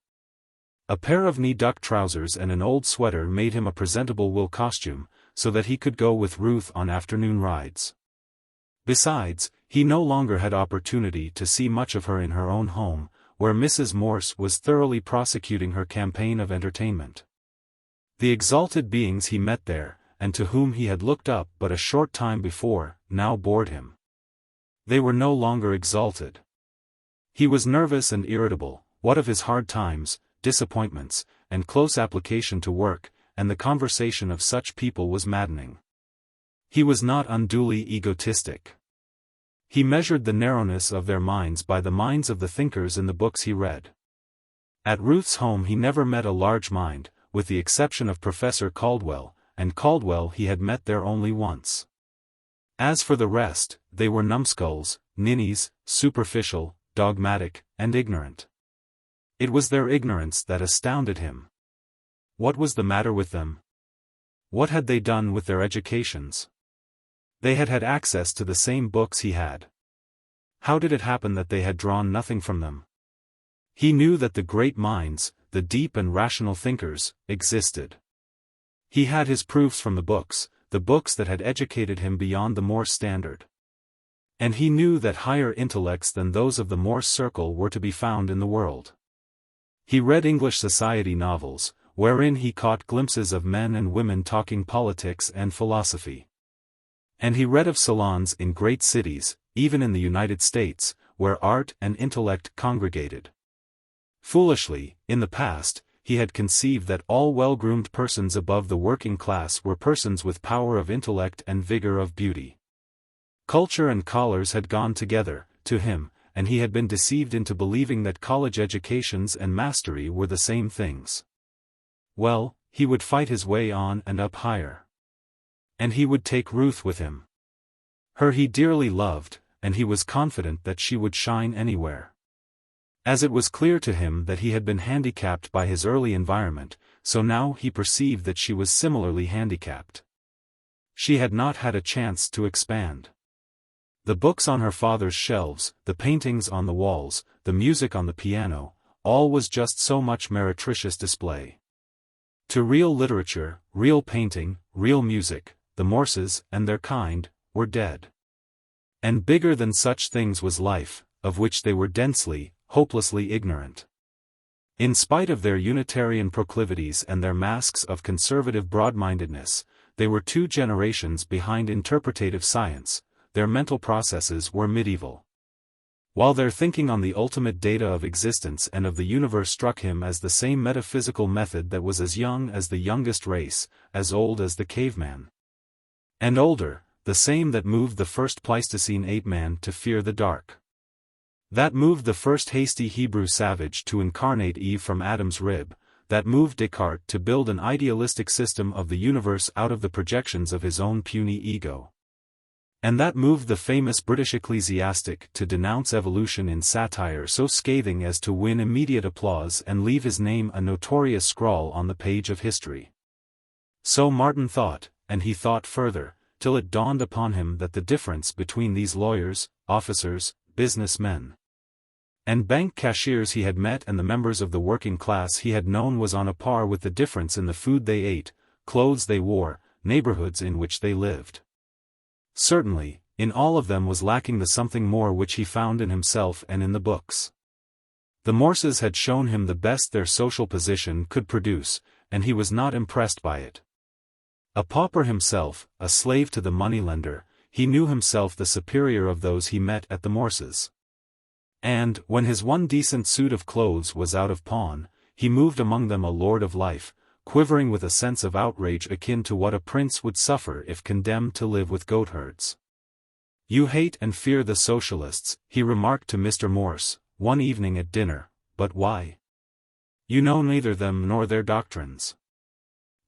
A pair of knee-duck trousers and an old sweater made him a presentable wool costume, so that he could go with Ruth on afternoon rides. Besides, he no longer had opportunity to see much of her in her own home, where Mrs. Morse was thoroughly prosecuting her campaign of entertainment. The exalted beings he met there, and to whom he had looked up but a short time before, now bored him. They were no longer exalted. He was nervous and irritable, what of his hard times, disappointments, and close application to work, and the conversation of such people was maddening. He was not unduly egotistic. He measured the narrowness of their minds by the minds of the thinkers in the books he read. At Ruth's home he never met a large mind, with the exception of Professor Caldwell, and Caldwell he had met there only once. As for the rest, they were numbskulls, ninnies, superficial, dogmatic, and ignorant. It was their ignorance that astounded him. What was the matter with them? What had they done with their educations? They had had access to the same books he had. How did it happen that they had drawn nothing from them? He knew that the great minds, the deep and rational thinkers, existed. He had his proofs from the books, the books that had educated him beyond the Morse standard. And he knew that higher intellects than those of the Morse circle were to be found in the world. He read English society novels, wherein he caught glimpses of men and women talking politics and philosophy. And he read of salons in great cities, even in the United States, where art and intellect congregated. Foolishly, in the past, he had conceived that all well-groomed persons above the working class were persons with power of intellect and vigor of beauty. Culture and collars had gone together, to him, and he had been deceived into believing that college educations and mastery were the same things. Well, he would fight his way on and up higher. And he would take Ruth with him. Her he dearly loved, and he was confident that she would shine anywhere. As it was clear to him that he had been handicapped by his early environment, so now he perceived that she was similarly handicapped. She had not had a chance to expand. The books on her father's shelves, the paintings on the walls, the music on the piano, all was just so much meretricious display. To real literature, real painting, real music, the Morses and their kind were dead. And bigger than such things was life, of which they were densely, hopelessly ignorant. In spite of their Unitarian proclivities and their masks of conservative broad-mindedness, they were 2 generations behind interpretative science. Their mental processes were medieval. While their thinking on the ultimate data of existence and of the universe struck him as the same metaphysical method that was as young as the youngest race, as old as the caveman. And older, the same that moved the first Pleistocene ape-man to fear the dark. That moved the first hasty Hebrew savage to incarnate Eve from Adam's rib, that moved Descartes to build an idealistic system of the universe out of the projections of his own puny ego. And that moved the famous British ecclesiastic to denounce evolution in satire so scathing as to win immediate applause and leave his name a notorious scrawl on the page of history. So Martin thought, and he thought further, till it dawned upon him that the difference between these lawyers, officers, businessmen, and bank cashiers he had met and the members of the working class he had known was on a par with the difference in the food they ate, clothes they wore, neighborhoods in which they lived. Certainly, in all of them was lacking the something more which he found in himself and in the books. The Morses had shown him the best their social position could produce, and he was not impressed by it. A pauper himself, a slave to the moneylender, he knew himself the superior of those he met at the Morses. And, when his one decent suit of clothes was out of pawn, he moved among them a lord of life, quivering with a sense of outrage akin to what a prince would suffer if condemned to live with goatherds. "You hate and fear the socialists," he remarked to Mr. Morse, one evening at dinner, "but why? You know neither them nor their doctrines."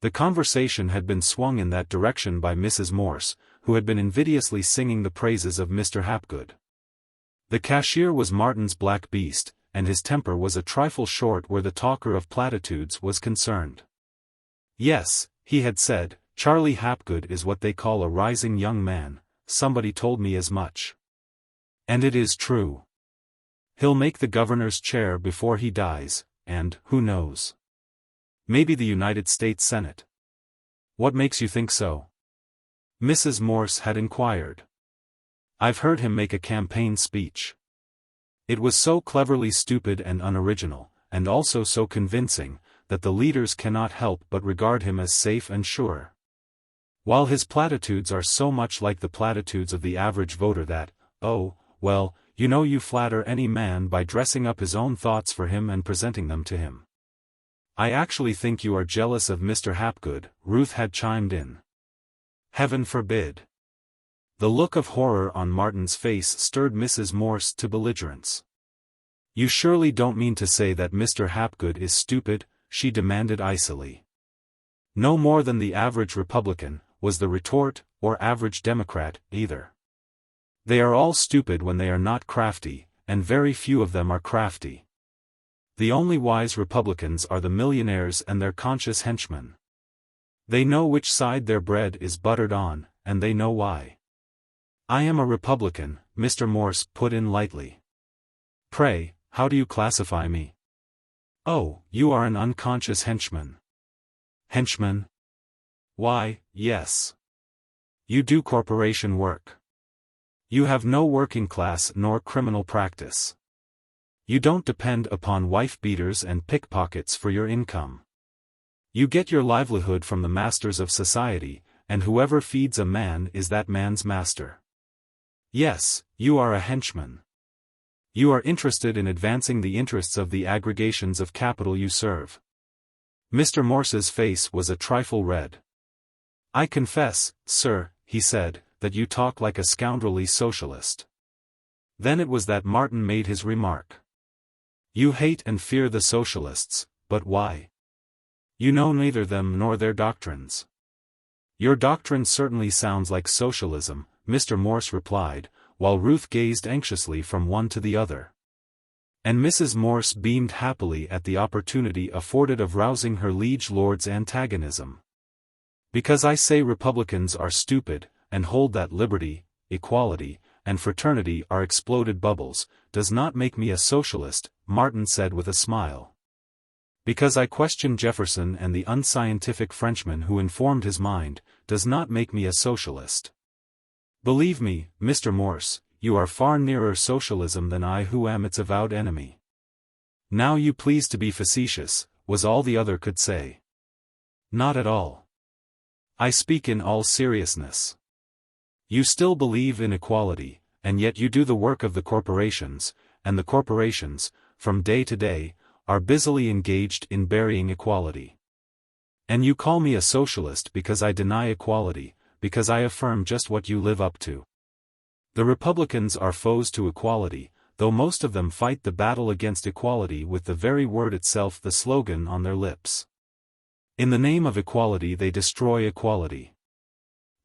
The conversation had been swung in that direction by Mrs. Morse, who had been invidiously singing the praises of Mr. Hapgood. The cashier was Martin's black beast, and his temper was a trifle short where the talker of platitudes was concerned. "Yes," he had said, "Charlie Hapgood is what they call a rising young man, somebody told me as much. And it is true. He'll make the governor's chair before he dies, and, who knows? Maybe the United States Senate." "What makes you think so?" Mrs. Morse had inquired. "I've heard him make a campaign speech. It was so cleverly stupid and unoriginal, and also so convincing, that the leaders cannot help but regard him as safe and sure. While his platitudes are so much like the platitudes of the average voter that, oh, well, you know you flatter any man by dressing up his own thoughts for him and presenting them to him." "I actually think you are jealous of Mr. Hapgood," Ruth had chimed in. "Heaven forbid." The look of horror on Martin's face stirred Mrs. Morse to belligerence. "You surely don't mean to say that Mr. Hapgood is stupid?" she demanded icily. "No more than the average Republican," was the retort, "or average Democrat, either. They are all stupid when they are not crafty, and very few of them are crafty. The only wise Republicans are the millionaires and their conscious henchmen. They know which side their bread is buttered on, and they know why." "I am a Republican," Mr. Morse put in lightly. "Pray, how do you classify me?" "Oh, you are an unconscious henchman." "Henchman?" "Why, yes. You do corporation work. You have no working class nor criminal practice. You don't depend upon wife-beaters and pickpockets for your income. You get your livelihood from the masters of society, and whoever feeds a man is that man's master. Yes, you are a henchman. You are interested in advancing the interests of the aggregations of capital you serve. Mr. Morse's face was a trifle red. I confess, sir, he said, that you talk like a scoundrelly socialist. Then it was that Martin made his remark. You hate and fear the socialists, but why? You know neither them nor their doctrines. Your doctrine certainly sounds like socialism, Mr. Morse replied, while Ruth gazed anxiously from one to the other. And Mrs. Morse beamed happily at the opportunity afforded of rousing her liege lord's antagonism. Because I say Republicans are stupid, and hold that liberty, equality, and fraternity are exploded bubbles, does not make me a socialist, Martin said with a smile. Because I question Jefferson and the unscientific Frenchman who informed his mind, does not make me a socialist. Believe me, Mr. Morse, you are far nearer socialism than I who am its avowed enemy. Now you please to be facetious, was all the other could say. Not at all. I speak in all seriousness. You still believe in equality, and yet you do the work of the corporations, and the corporations, from day to day, are busily engaged in burying equality. And you call me a socialist because I deny equality, because I affirm just what you live up to. The Republicans are foes to equality, though most of them fight the battle against equality with the very word itself the slogan on their lips. In the name of equality they destroy equality.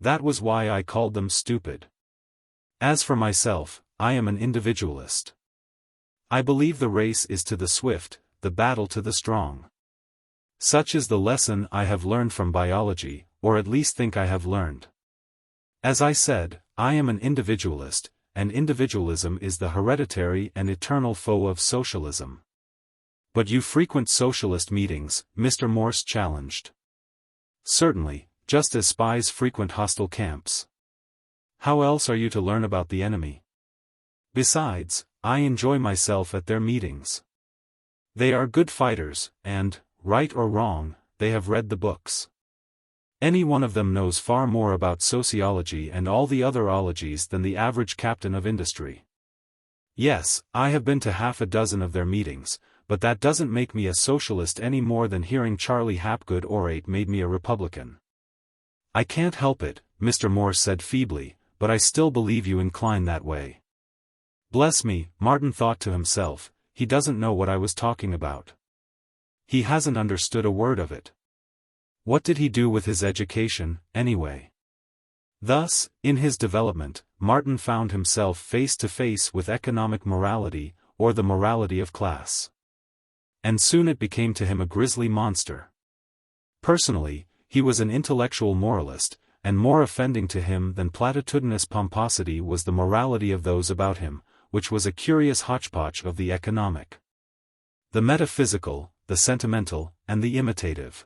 That was why I called them stupid. As for myself, I am an individualist. I believe the race is to the swift, the battle to the strong. Such is the lesson I have learned from biology, or at least think I have learned. As I said, I am an individualist, and individualism is the hereditary and eternal foe of socialism. But you frequent socialist meetings, Mr. Morse challenged. Certainly, just as spies frequent hostile camps. How else are you to learn about the enemy? Besides, I enjoy myself at their meetings. They are good fighters, and, right or wrong, they have read the books. Any one of them knows far more about sociology and all the other ologies than the average captain of industry. Yes, I have been to half a dozen of their meetings, but that doesn't make me a socialist any more than hearing Charlie Hapgood orate made me a Republican. I can't help it, Mr. Morse said feebly, but I still believe you incline that way. Bless me, Martin thought to himself, he doesn't know what I was talking about. He hasn't understood a word of it. What did he do with his education, anyway? Thus, in his development, Martin found himself face to face with economic morality, or the morality of class. And soon it became to him a grisly monster. Personally, he was an intellectual moralist, and more offending to him than platitudinous pomposity was the morality of those about him, which was a curious hodgepodge of the economic, the metaphysical, the sentimental, and the imitative.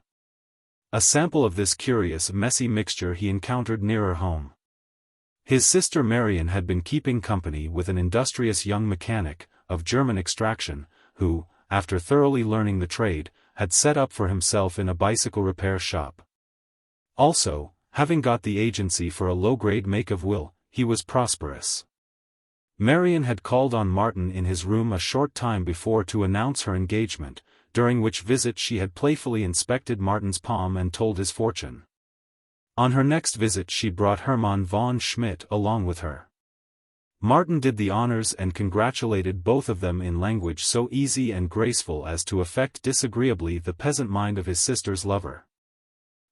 A sample of this curious messy mixture he encountered nearer home. His sister Marion had been keeping company with an industrious young mechanic, of German extraction, who, after thoroughly learning the trade, had set up for himself in a bicycle repair shop. Also, having got the agency for a low-grade make-of-will, he was prosperous. Marion had called on Martin in his room a short time before to announce her engagement, during which visit she had playfully inspected Martin's palm and told his fortune. On her next visit she brought Hermann von Schmidt along with her. Martin did the honors and congratulated both of them in language so easy and graceful as to affect disagreeably the peasant mind of his sister's lover.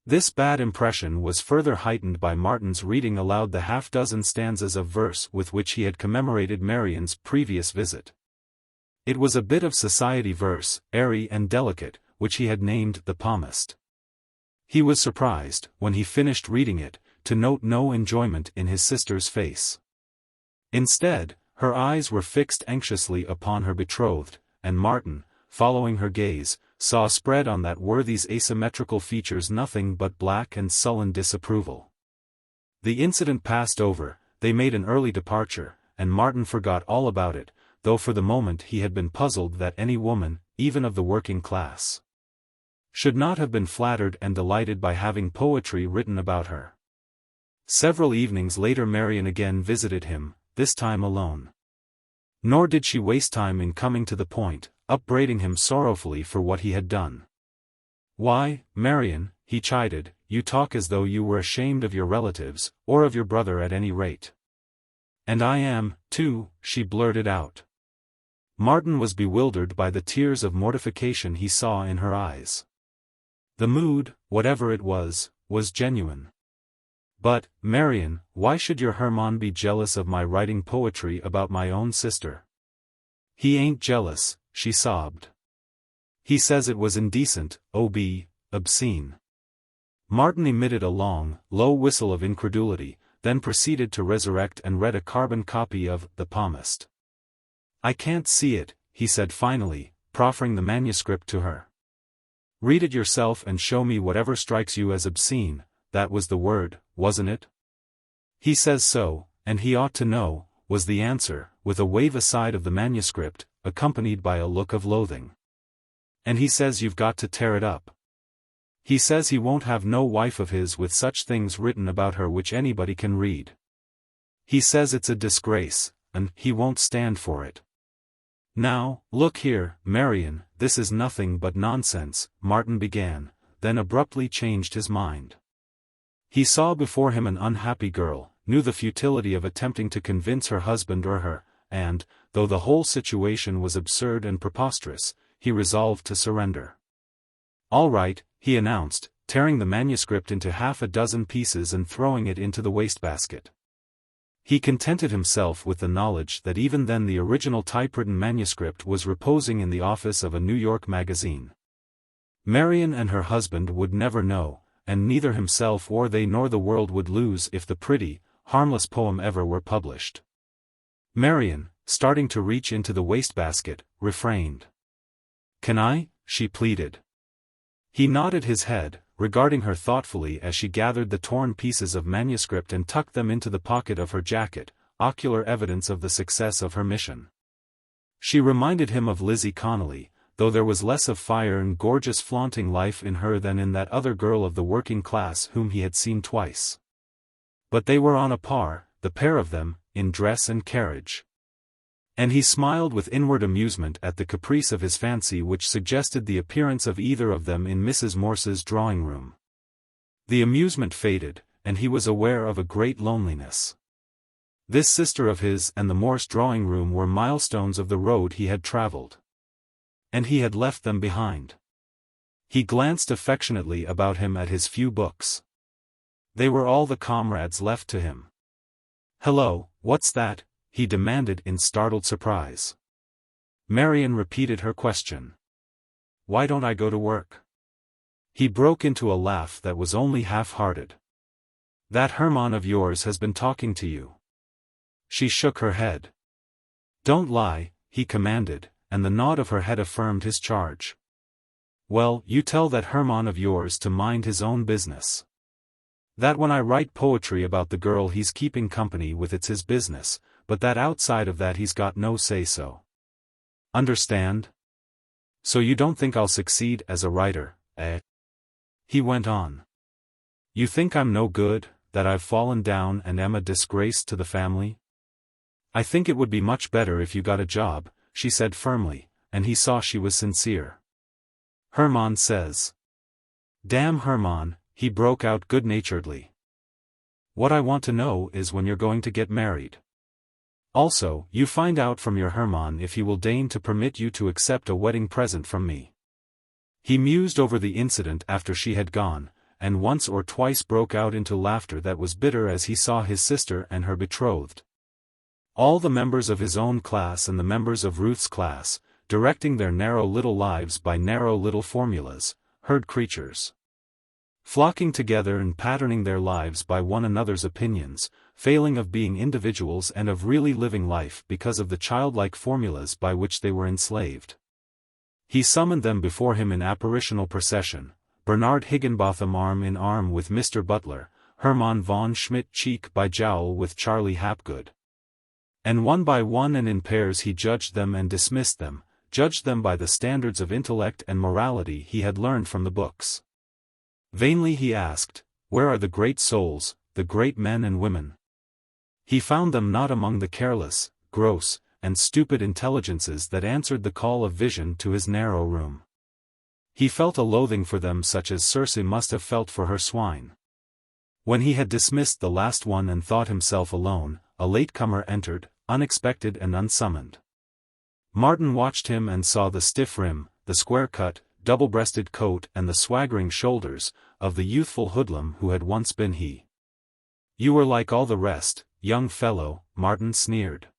This bad impression was further heightened by Martin's reading aloud the half-dozen stanzas of verse with which he had commemorated Marion's previous visit. It was a bit of society verse, airy and delicate, which he had named the palmist. He was surprised, when he finished reading it, to note no enjoyment in his sister's face. Instead, her eyes were fixed anxiously upon her betrothed, and Martin, following her gaze, saw spread on that worthy's asymmetrical features nothing but black and sullen disapproval. The incident passed over, they made an early departure, and Martin forgot all about it, though for the moment he had been puzzled that any woman, even of the working class, should not have been flattered and delighted by having poetry written about her. Several evenings later Marian again visited him, this time alone. Nor did she waste time in coming to the point, upbraiding him sorrowfully for what he had done. "Why, Marian," he chided, "you talk as though you were ashamed of your relatives, or of your brother at any rate." "And I am, too," she blurted out. Martin was bewildered by the tears of mortification he saw in her eyes. The mood, whatever it was genuine. "But, Marian, why should your Hermann be jealous of my writing poetry about my own sister?" "He ain't jealous," she sobbed. "He says it was indecent, obscene." Martin emitted a long, low whistle of incredulity, then proceeded to resurrect and read a carbon copy of The Palmist. "I can't see it," he said finally, proffering the manuscript to her. "Read it yourself and show me whatever strikes you as obscene, that was the word, wasn't it?" "He says so, and he ought to know," was the answer, with a wave aside of the manuscript, accompanied by a look of loathing. "And he says you've got to tear it up. He says he won't have no wife of his with such things written about her which anybody can read. He says it's a disgrace, and he won't stand for it." "Now, look here, Marian, this is nothing but nonsense," Martin began, then abruptly changed his mind. He saw before him an unhappy girl, knew the futility of attempting to convince her husband or her, and, though the whole situation was absurd and preposterous, he resolved to surrender. "All right," he announced, tearing the manuscript into half a dozen pieces and throwing it into the wastebasket. He contented himself with the knowledge that even then the original typewritten manuscript was reposing in the office of a New York magazine. Marian and her husband would never know, and neither himself or they nor the world would lose if the pretty, harmless poem ever were published. Marian, starting to reach into the wastebasket, refrained. "Can I?" she pleaded. He nodded his head, regarding her thoughtfully as she gathered the torn pieces of manuscript and tucked them into the pocket of her jacket, ocular evidence of the success of her mission. She reminded him of Lizzie Connolly, though there was less of fire and gorgeous flaunting life in her than in that other girl of the working class whom he had seen twice. But they were on a par, the pair of them, in dress and carriage. And he smiled with inward amusement at the caprice of his fancy which suggested the appearance of either of them in Mrs. Morse's drawing-room. The amusement faded, and he was aware of a great loneliness. This sister of his and the Morse drawing-room were milestones of the road he had traveled. And he had left them behind. He glanced affectionately about him at his few books. They were all the comrades left to him. "Hello, what's that?" he demanded in startled surprise. Marian repeated her question. "Why don't I go to work?" He broke into a laugh that was only half-hearted. "That Hermann of yours has been talking to you." She shook her head. "Don't lie," he commanded, and the nod of her head affirmed his charge. "Well, you tell that Hermann of yours to mind his own business. That when I write poetry about the girl he's keeping company with it's his business, but that outside of that he's got no say-so. Understand? So you don't think I'll succeed as a writer, eh?" He went on. "You think I'm no good, that I've fallen down and am a disgrace to the family? I think it would be much better if you got a job," she said firmly, and he saw she was sincere. "Hermann says." "Damn Hermann," he broke out good-naturedly. "What I want to know is when you're going to get married. Also, you find out from your Hermann if he will deign to permit you to accept a wedding present from me." He mused over the incident after she had gone, and once or twice broke out into laughter that was bitter as he saw his sister and her betrothed. All the members of his own class and the members of Ruth's class, directing their narrow little lives by narrow little formulas, herd creatures. Flocking together and patterning their lives by one another's opinions, failing of being individuals and of really living life because of the childlike formulas by which they were enslaved. He summoned them before him in apparitional procession, Bernard Higginbotham arm in arm with Mr. Butler, Hermann von Schmidt cheek by jowl with Charlie Hapgood. And one by one and in pairs he judged them and dismissed them, judged them by the standards of intellect and morality he had learned from the books. Vainly he asked, where are the great souls, the great men and women? He found them not among the careless, gross, and stupid intelligences that answered the call of vision to his narrow room. He felt a loathing for them such as Circe must have felt for her swine. When he had dismissed the last one and thought himself alone, a latecomer entered, unexpected and unsummoned. Martin watched him and saw the stiff rim, the square-cut, double-breasted coat and the swaggering shoulders, of the youthful hoodlum who had once been he. "You were like all the rest, young fellow," Martin sneered.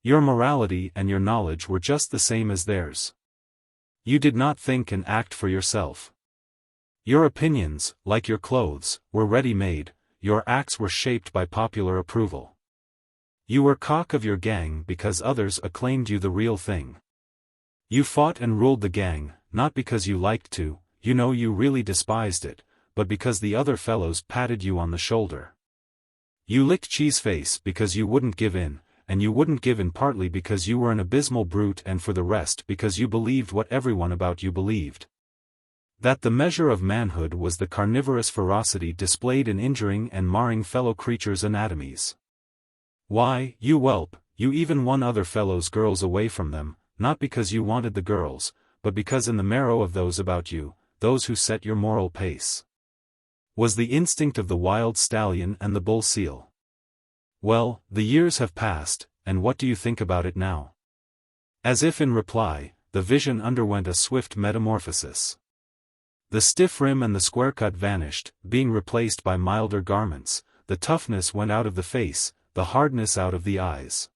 "Your morality and your knowledge were just the same as theirs. You did not think and act for yourself. Your opinions, like your clothes, were ready-made, your acts were shaped by popular approval. You were cock of your gang because others acclaimed you the real thing. You fought and ruled the gang, not because you liked to, you really despised it, but because the other fellows patted you on the shoulder. You licked Cheeseface because you wouldn't give in, and you wouldn't give in partly because you were an abysmal brute and for the rest because you believed what everyone about you believed. That the measure of manhood was the carnivorous ferocity displayed in injuring and marring fellow creatures' anatomies. Why, you whelp, you even won other fellows' girls away from them, not because you wanted the girls, but because in the marrow of those about you, those who set your moral pace, was the instinct of the wild stallion and the bull seal. Well, the years have passed, and what do you think about it now?" As if in reply, the vision underwent a swift metamorphosis. The stiff rim and the square cut vanished, being replaced by milder garments, the toughness went out of the face, the hardness out of the eyes.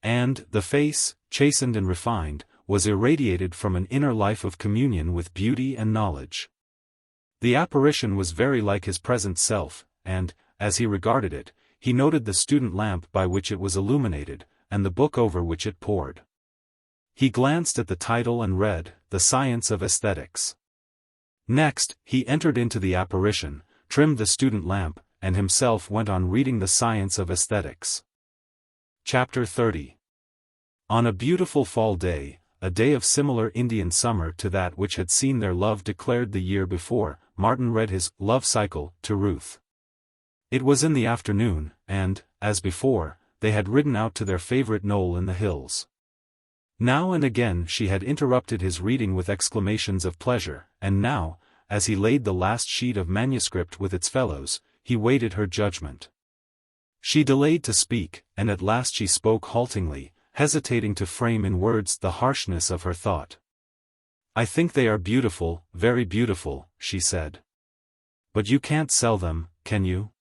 And, the face, chastened and refined, was irradiated from an inner life of communion with beauty and knowledge. The apparition was very like his present self, and, as he regarded it, he noted the student lamp by which it was illuminated, and the book over which it pored. He glanced at the title and read, "The Science of Aesthetics." Next, he entered into the apparition, trimmed the student lamp, and himself went on reading The Science of Aesthetics. Chapter 30. On a beautiful fall day, a day of similar Indian summer to that which had seen their love declared the year before, Martin read his love cycle to Ruth. It was in the afternoon, and, as before, they had ridden out to their favorite knoll in the hills. Now and again she had interrupted his reading with exclamations of pleasure, and now, as he laid the last sheet of manuscript with its fellows, he waited her judgment. She delayed to speak, and at last she spoke haltingly, hesitating to frame in words the harshness of her thought. "I think they are beautiful, very beautiful," she said. "But you can't sell them, can you?"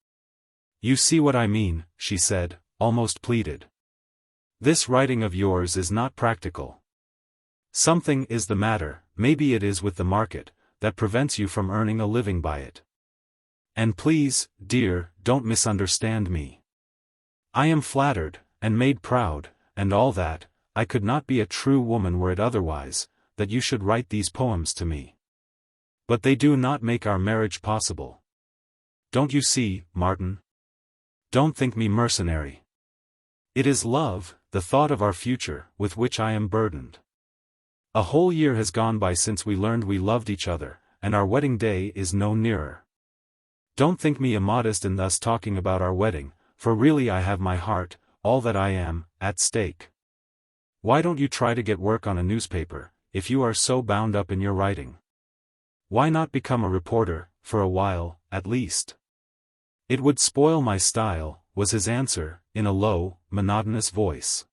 "You see what I mean," she said, almost pleaded. "This writing of yours is not practical. Something is the matter, maybe it is with the market, that prevents you from earning a living by it. And please, dear, don't misunderstand me. I am flattered, and made proud, and all that. I could not be a true woman were it otherwise, that you should write these poems to me. But they do not make our marriage possible. Don't you see, Martin? Don't think me mercenary. It is love, the thought of our future, with which I am burdened. A whole year has gone by since we learned we loved each other, and our wedding day is no nearer. Don't think me immodest in thus talking about our wedding, for really I have my heart, all that I am, at stake. Why don't you try to get work on a newspaper, if you are so bound up in your writing? Why not become a reporter, for a while, at least?" "It would spoil my style," was his answer, in a low, monotonous voice.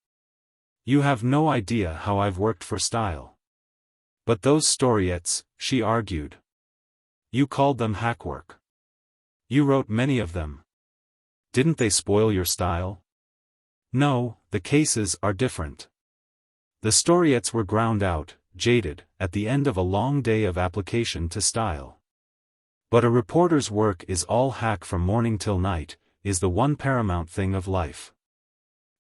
"You have no idea how I've worked for style." "But those storiettes," she argued. "You called them hackwork. You wrote many of them. Didn't they spoil your style?" "No, the cases are different. The storiettes were ground out, jaded, at the end of a long day of application to style. But a reporter's work is all hack from morning till night, is the one paramount thing of life.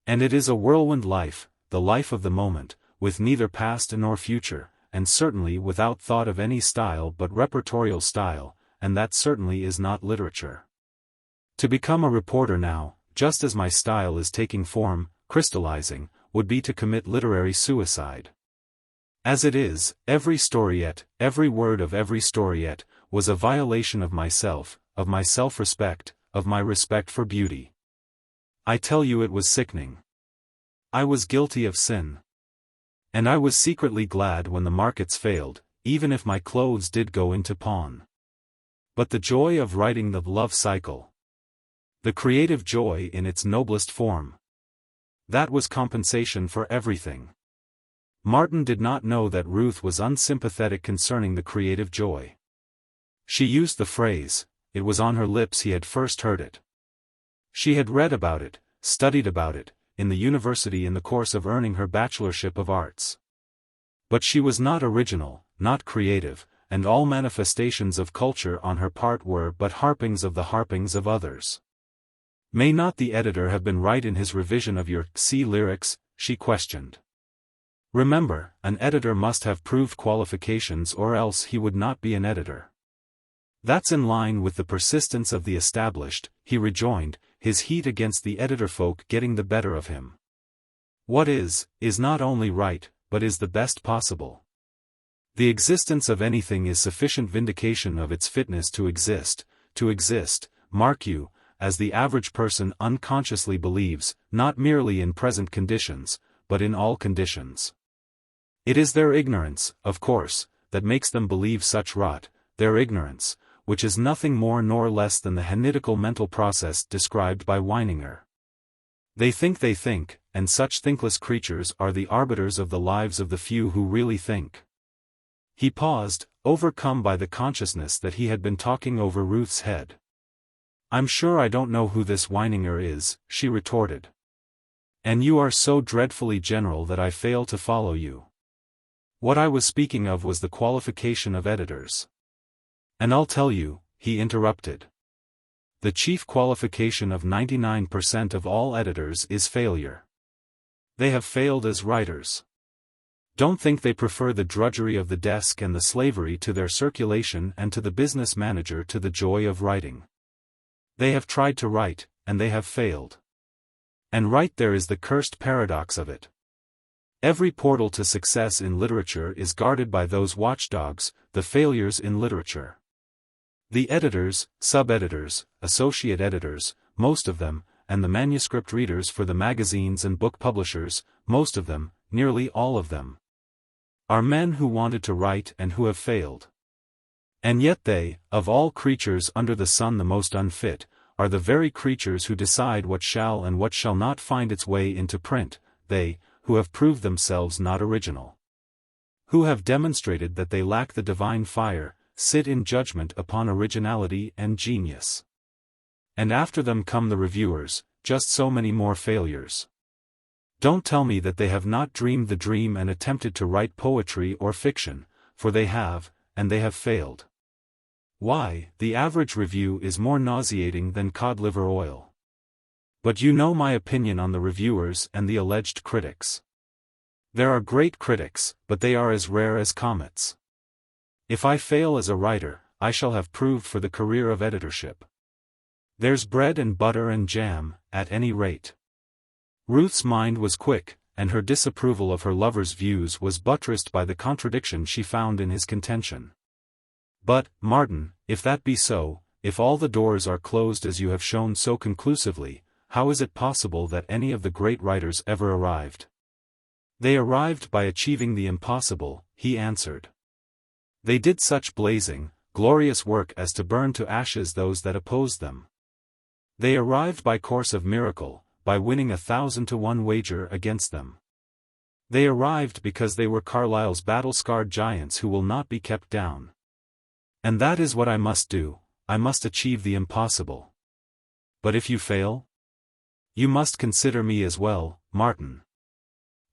And it is a whirlwind life, the life of the moment, with neither past nor future, and certainly without thought of any style but repertorial style, and that certainly is not literature. To become a reporter now, just as my style is taking form, crystallizing, would be to commit literary suicide. As it is, every storiette, every word of every storiette, was a violation of myself, of my self-respect, of my respect for beauty. I tell you it was sickening. I was guilty of sin. And I was secretly glad when the markets failed, even if my clothes did go into pawn. But the joy of writing the love cycle. The creative joy in its noblest form. That was compensation for everything. Martin did not know that Ruth was unsympathetic concerning the creative joy. She used the phrase, it was on her lips he had first heard it. She had read about it, studied about it, in the university in the course of earning her bachelorship of arts. But she was not original, not creative, and all manifestations of culture on her part were but harpings of the harpings of others. May not the editor have been right in his revision of your XXIII lyrics, she questioned. Remember, an editor must have proved qualifications or else he would not be an editor. That's in line with the persistence of the established, he rejoined, his heat against the editor folk getting the better of him. What is not only right, but is the best possible. The existence of anything is sufficient vindication of its fitness to exist, mark you, as the average person unconsciously believes, not merely in present conditions, but in all conditions. It is their ignorance, of course, that makes them believe such rot, their ignorance, which is nothing more nor less than the henitical mental process described by Weininger. They think, and such thinkless creatures are the arbiters of the lives of the few who really think. He paused, overcome by the consciousness that he had been talking over Ruth's head. I'm sure I don't know who this Weininger is, she retorted. And you are so dreadfully general that I fail to follow you. What I was speaking of was the qualification of editors. And I'll tell you, he interrupted. The chief qualification of 99% of all editors is failure. They have failed as writers. Don't think they prefer the drudgery of the desk and the slavery to their circulation and to the business manager to the joy of writing. They have tried to write, and they have failed. And right there is the cursed paradox of it. Every portal to success in literature is guarded by those watchdogs, the failures in literature. The editors, sub-editors, associate editors, most of them, and the manuscript readers for the magazines and book publishers, most of them, nearly all of them, are men who wanted to write and who have failed. And yet they, of all creatures under the sun the most unfit, are the very creatures who decide what shall and what shall not find its way into print, they, who have proved themselves not original. Who have demonstrated that they lack the divine fire, sit in judgment upon originality and genius. And after them come the reviewers, just so many more failures. Don't tell me that they have not dreamed the dream and attempted to write poetry or fiction, for they have, and they have failed. Why, the average review is more nauseating than cod liver oil. But you know my opinion on the reviewers and the alleged critics. There are great critics, but they are as rare as comets. If I fail as a writer, I shall have proved for the career of editorship. There's bread and butter and jam, at any rate. Ruth's mind was quick, and her disapproval of her lover's views was buttressed by the contradiction she found in his contention. But, Martin, if that be so, if all the doors are closed as you have shown so conclusively, how is it possible that any of the great writers ever arrived? They arrived by achieving the impossible, he answered. They did such blazing, glorious work as to burn to ashes those that opposed them. They arrived by course of miracle, by winning 1,000-to-1 wager against them. They arrived because they were Carlyle's battle-scarred giants who will not be kept down. And that is what I must do, I must achieve the impossible. But if you fail? You must consider me as well, Martin.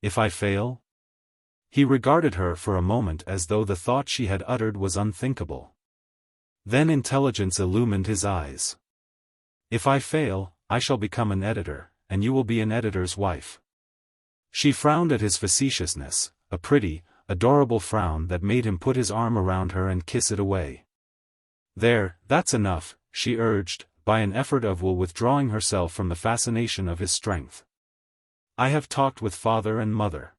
If I fail? He regarded her for a moment as though the thought she had uttered was unthinkable. Then intelligence illumined his eyes. If I fail, I shall become an editor, and you will be an editor's wife. She frowned at his facetiousness, a pretty, adorable frown that made him put his arm around her and kiss it away. There, that's enough, she urged, by an effort of will withdrawing herself from the fascination of his strength. I have talked with father and mother.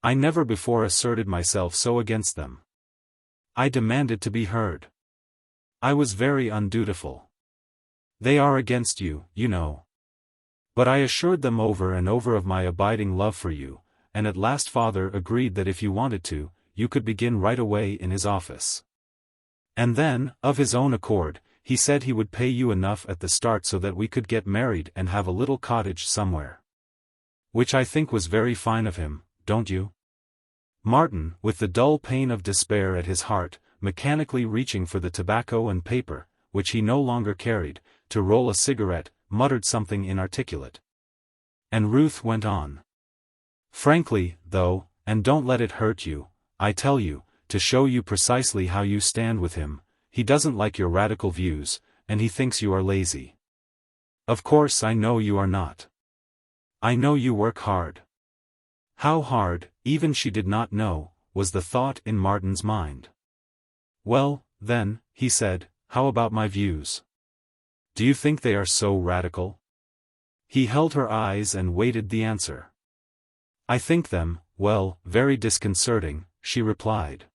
I never before asserted myself so against them. I demanded to be heard. I was very undutiful. They are against you, you know. But I assured them over and over of my abiding love for you, and at last father agreed that if you wanted to, you could begin right away in his office. And then, of his own accord, he said he would pay you enough at the start so that we could get married and have a little cottage somewhere. Which I think was very fine of him, don't you? Martin, with the dull pain of despair at his heart, mechanically reaching for the tobacco and paper, which he no longer carried, to roll a cigarette, muttered something inarticulate. And Ruth went on. Frankly, though, and don't let it hurt you, I tell you, to show you precisely how you stand with him, he doesn't like your radical views, and he thinks you are lazy. Of course I know you are not. I know you work hard. How hard, even she did not know, was the thought in Martin's mind. Well, then, he said, how about my views? Do you think they are so radical? He held her eyes and waited the answer. I think them, well, very disconcerting, she replied.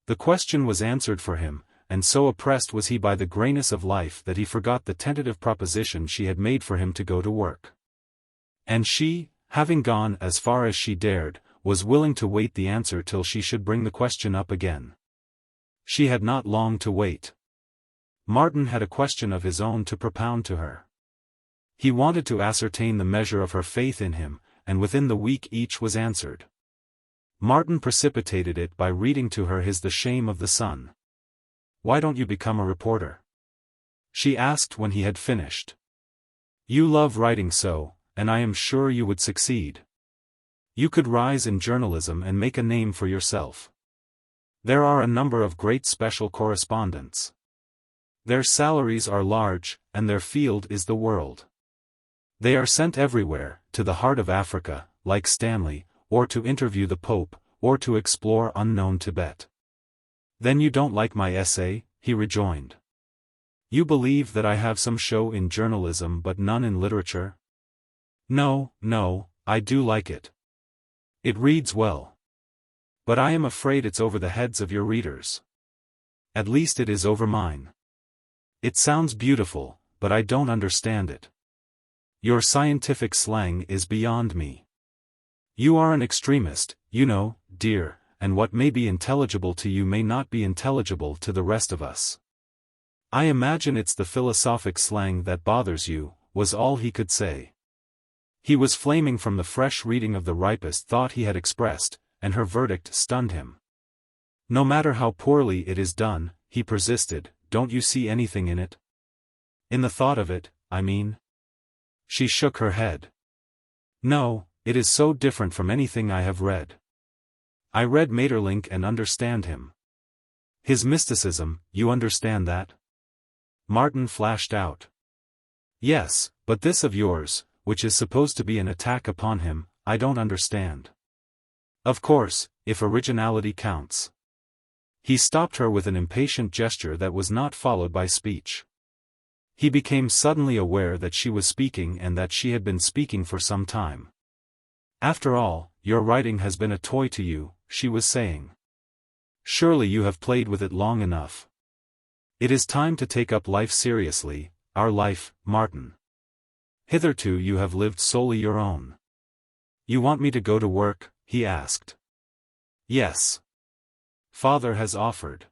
The question was answered for him, and so oppressed was he by the grayness of life that he forgot the tentative proposition she had made for him to go to work. And she, having gone as far as she dared, was willing to wait the answer till she should bring the question up again. She had not long to wait. Martin had a question of his own to propound to her. He wanted to ascertain the measure of her faith in him, and within the week each was answered. Martin precipitated it by reading to her his The Shame of the Sun. Why don't you become a reporter? She asked when he had finished. You love writing so, and I am sure you would succeed. You could rise in journalism and make a name for yourself. There are a number of great special correspondents. Their salaries are large, and their field is the world. They are sent everywhere, to the heart of Africa, like Stanley, or to interview the Pope, or to explore unknown Tibet. Then you don't like my essay, he rejoined. You believe that I have some show in journalism but none in literature? No, I do like it. It reads well. But I am afraid it's over the heads of your readers. At least it is over mine. It sounds beautiful, but I don't understand it. Your scientific slang is beyond me. You are an extremist, you know, dear, and what may be intelligible to you may not be intelligible to the rest of us. I imagine it's the philosophic slang that bothers you, was all he could say. He was flaming from the fresh reading of the ripest thought he had expressed, and her verdict stunned him. No matter how poorly it is done, he persisted, don't you see anything in it? In the thought of it, I mean? She shook her head. No, it is so different from anything I have read. I read Maeterlinck and understand him. His mysticism, you understand that? Martin flashed out. Yes, but this of yours, which is supposed to be an attack upon him, I don't understand. Of course, if originality counts. He stopped her with an impatient gesture that was not followed by speech. He became suddenly aware that she was speaking and that she had been speaking for some time. After all, your writing has been a toy to you, she was saying. Surely you have played with it long enough. It is time to take up life seriously, our life, Martin. Hitherto you have lived solely your own. You want me to go to work? He asked. Yes. Father has offered.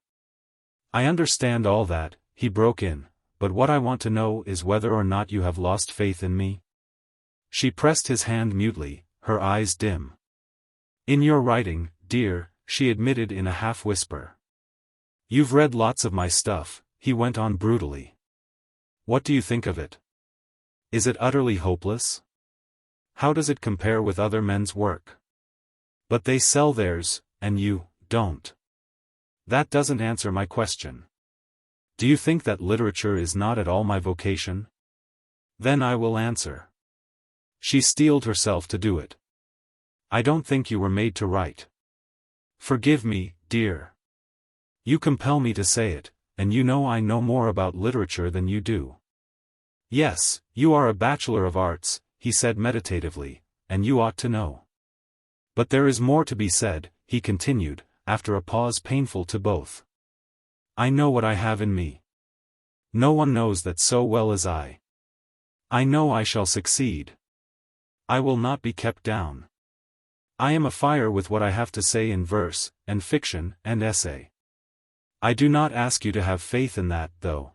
I understand all that, he broke in, but what I want to know is whether or not you have lost faith in me. She pressed his hand mutely, her eyes dim. In your writing, dear, she admitted in a half-whisper. You've read lots of my stuff, he went on brutally. What do you think of it? Is it utterly hopeless? How does it compare with other men's work? But they sell theirs, and you don't. That doesn't answer my question. Do you think that literature is not at all my vocation? Then I will answer. She steeled herself to do it. I don't think you were made to write. Forgive me, dear. You compel me to say it, and you know I know more about literature than you do. Yes, you are a Bachelor of Arts, he said meditatively, and you ought to know. But there is more to be said, he continued, after a pause painful to both. I know what I have in me. No one knows that so well as I. I know I shall succeed. I will not be kept down. I am afire with what I have to say in verse, and fiction, and essay. I do not ask you to have faith in that, though.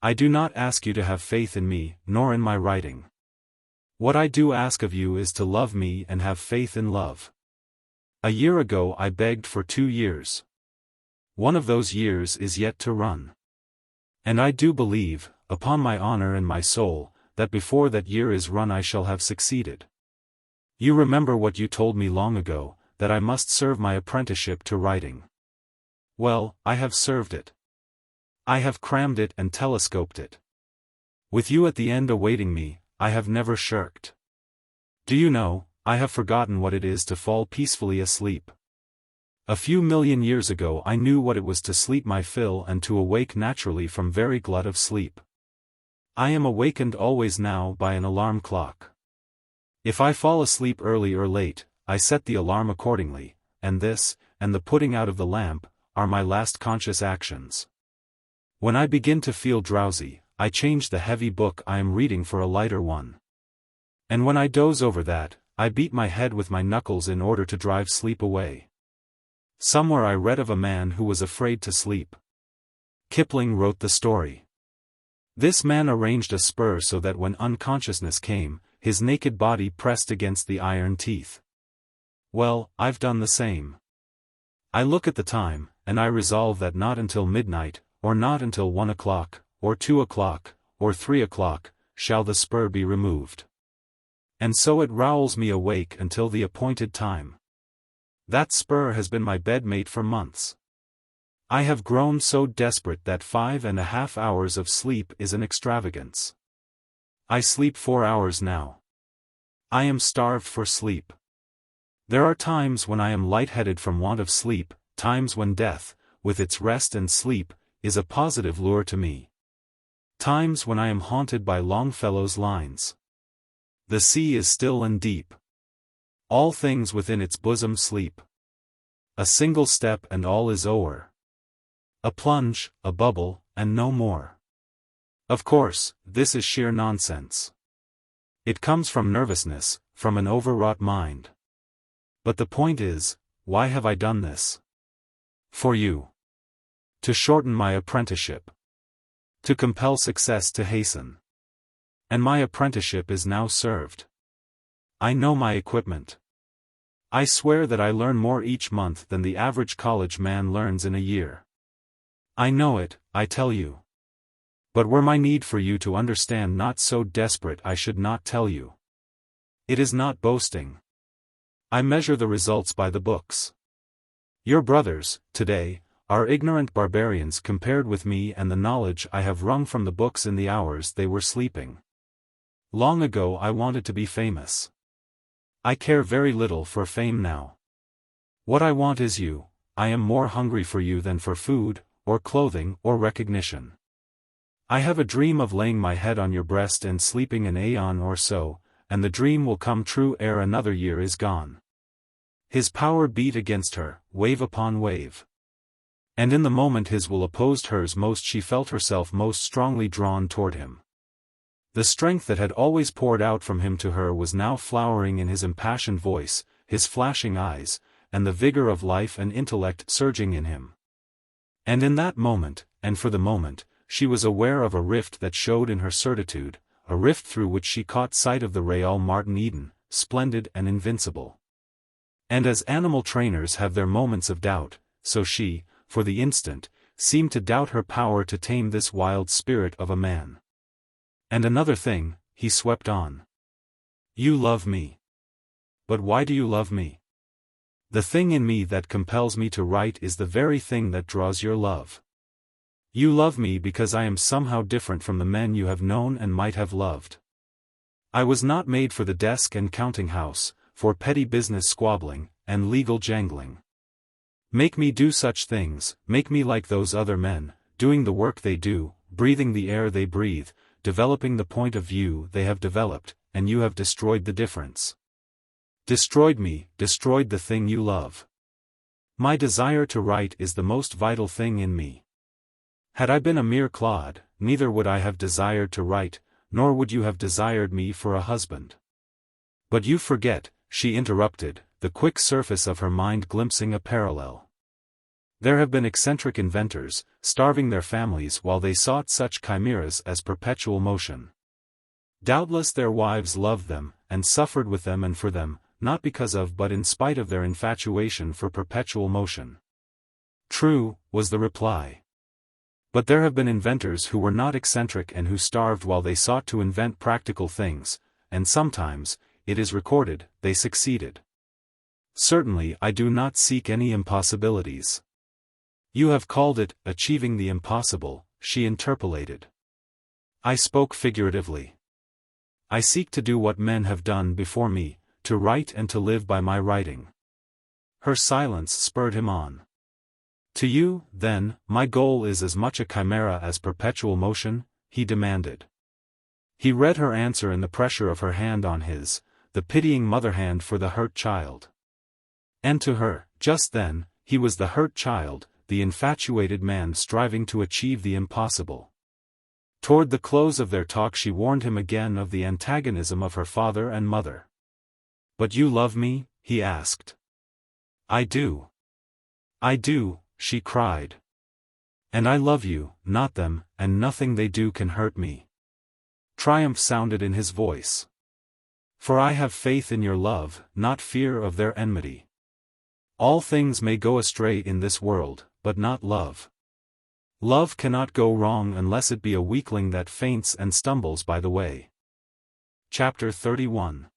I do not ask you to have faith in me, nor in my writing. What I do ask of you is to love me and have faith in love. A year ago I begged for 2 years. One of those years is yet to run. And I do believe, upon my honor and my soul, that before that year is run I shall have succeeded. You remember what you told me long ago, that I must serve my apprenticeship to writing. Well, I have served it. I have crammed it and telescoped it. With you at the end awaiting me, I have never shirked. Do you know, I have forgotten what it is to fall peacefully asleep. A few million years ago I knew what it was to sleep my fill and to awake naturally from very glut of sleep. I am awakened always now by an alarm clock. If I fall asleep early or late, I set the alarm accordingly, and this, and the putting out of the lamp, are my last conscious actions. When I begin to feel drowsy, I change the heavy book I am reading for a lighter one. And when I doze over that, I beat my head with my knuckles in order to drive sleep away. Somewhere I read of a man who was afraid to sleep. Kipling wrote the story. This man arranged a spur so that when unconsciousness came, his naked body pressed against the iron teeth. Well, I've done the same. I look at the time, and I resolve that not until midnight, or not until 1 o'clock, or 2 o'clock, or 3 o'clock, shall the spur be removed. And so it rowels me awake until the appointed time. That spur has been my bedmate for months. I have grown so desperate that 5.5 hours of sleep is an extravagance. I sleep 4 hours now. I am starved for sleep. There are times when I am lightheaded from want of sleep, times when death, with its rest and sleep, is a positive lure to me. Times when I am haunted by Longfellow's lines. The sea is still and deep. All things within its bosom sleep. A single step and all is o'er. A plunge, a bubble, and no more. Of course, this is sheer nonsense. It comes from nervousness, from an overwrought mind. But the point is, why have I done this? For you. To shorten my apprenticeship. To compel success to hasten. And my apprenticeship is now served. I know my equipment. I swear that I learn more each month than the average college man learns in a year. I know it, I tell you. But were my need for you to understand not so desperate I should not tell you. It is not boasting. I measure the results by the books. Your brothers, today, are ignorant barbarians compared with me and the knowledge I have wrung from the books in the hours they were sleeping. Long ago I wanted to be famous. I care very little for fame now. What I want is you. I am more hungry for you than for food, or clothing, or recognition. I have a dream of laying my head on your breast and sleeping an aeon or so, and the dream will come true ere another year is gone. His power beat against her, wave upon wave. And in the moment his will opposed hers most she felt herself most strongly drawn toward him. The strength that had always poured out from him to her was now flowering in his impassioned voice, his flashing eyes, and the vigor of life and intellect surging in him. And in that moment, and for the moment, she was aware of a rift that showed in her certitude, a rift through which she caught sight of the Real Martin Eden, splendid and invincible. And as animal trainers have their moments of doubt, so she, for the instant, seemed to doubt her power to tame this wild spirit of a man. And another thing, he swept on. You love me. But why do you love me? The thing in me that compels me to write is the very thing that draws your love. You love me because I am somehow different from the men you have known and might have loved. I was not made for the desk and counting house, for petty business squabbling, and legal jangling. Make me do such things, make me like those other men, doing the work they do, breathing the air they breathe, developing the point of view they have developed, and you have destroyed the difference. Destroyed me, destroyed the thing you love. My desire to write is the most vital thing in me. Had I been a mere clod, neither would I have desired to write, nor would you have desired me for a husband. But you forget, she interrupted, the quick surface of her mind glimpsing a parallel. There have been eccentric inventors, starving their families while they sought such chimeras as perpetual motion. Doubtless their wives loved them, and suffered with them and for them, not because of but in spite of their infatuation for perpetual motion. True, was the reply. But there have been inventors who were not eccentric and who starved while they sought to invent practical things, and sometimes, it is recorded, they succeeded. Certainly I do not seek any impossibilities. You have called it, achieving the impossible, she interpolated. I spoke figuratively. I seek to do what men have done before me, to write and to live by my writing. Her silence spurred him on. To you, then, my goal is as much a chimera as perpetual motion, he demanded. He read her answer in the pressure of her hand on his, the pitying mother hand for the hurt child. And to her, just then, he was the hurt child, the infatuated man striving to achieve the impossible. Toward the close of their talk she warned him again of the antagonism of her father and mother. But you love me? He asked. I do. I do, she cried. And I love you, not them, and nothing they do can hurt me. Triumph sounded in his voice. For I have faith in your love, not fear of their enmity. All things may go astray in this world, but not love. Love cannot go wrong unless it be a weakling that faints and stumbles by the way. Chapter 31.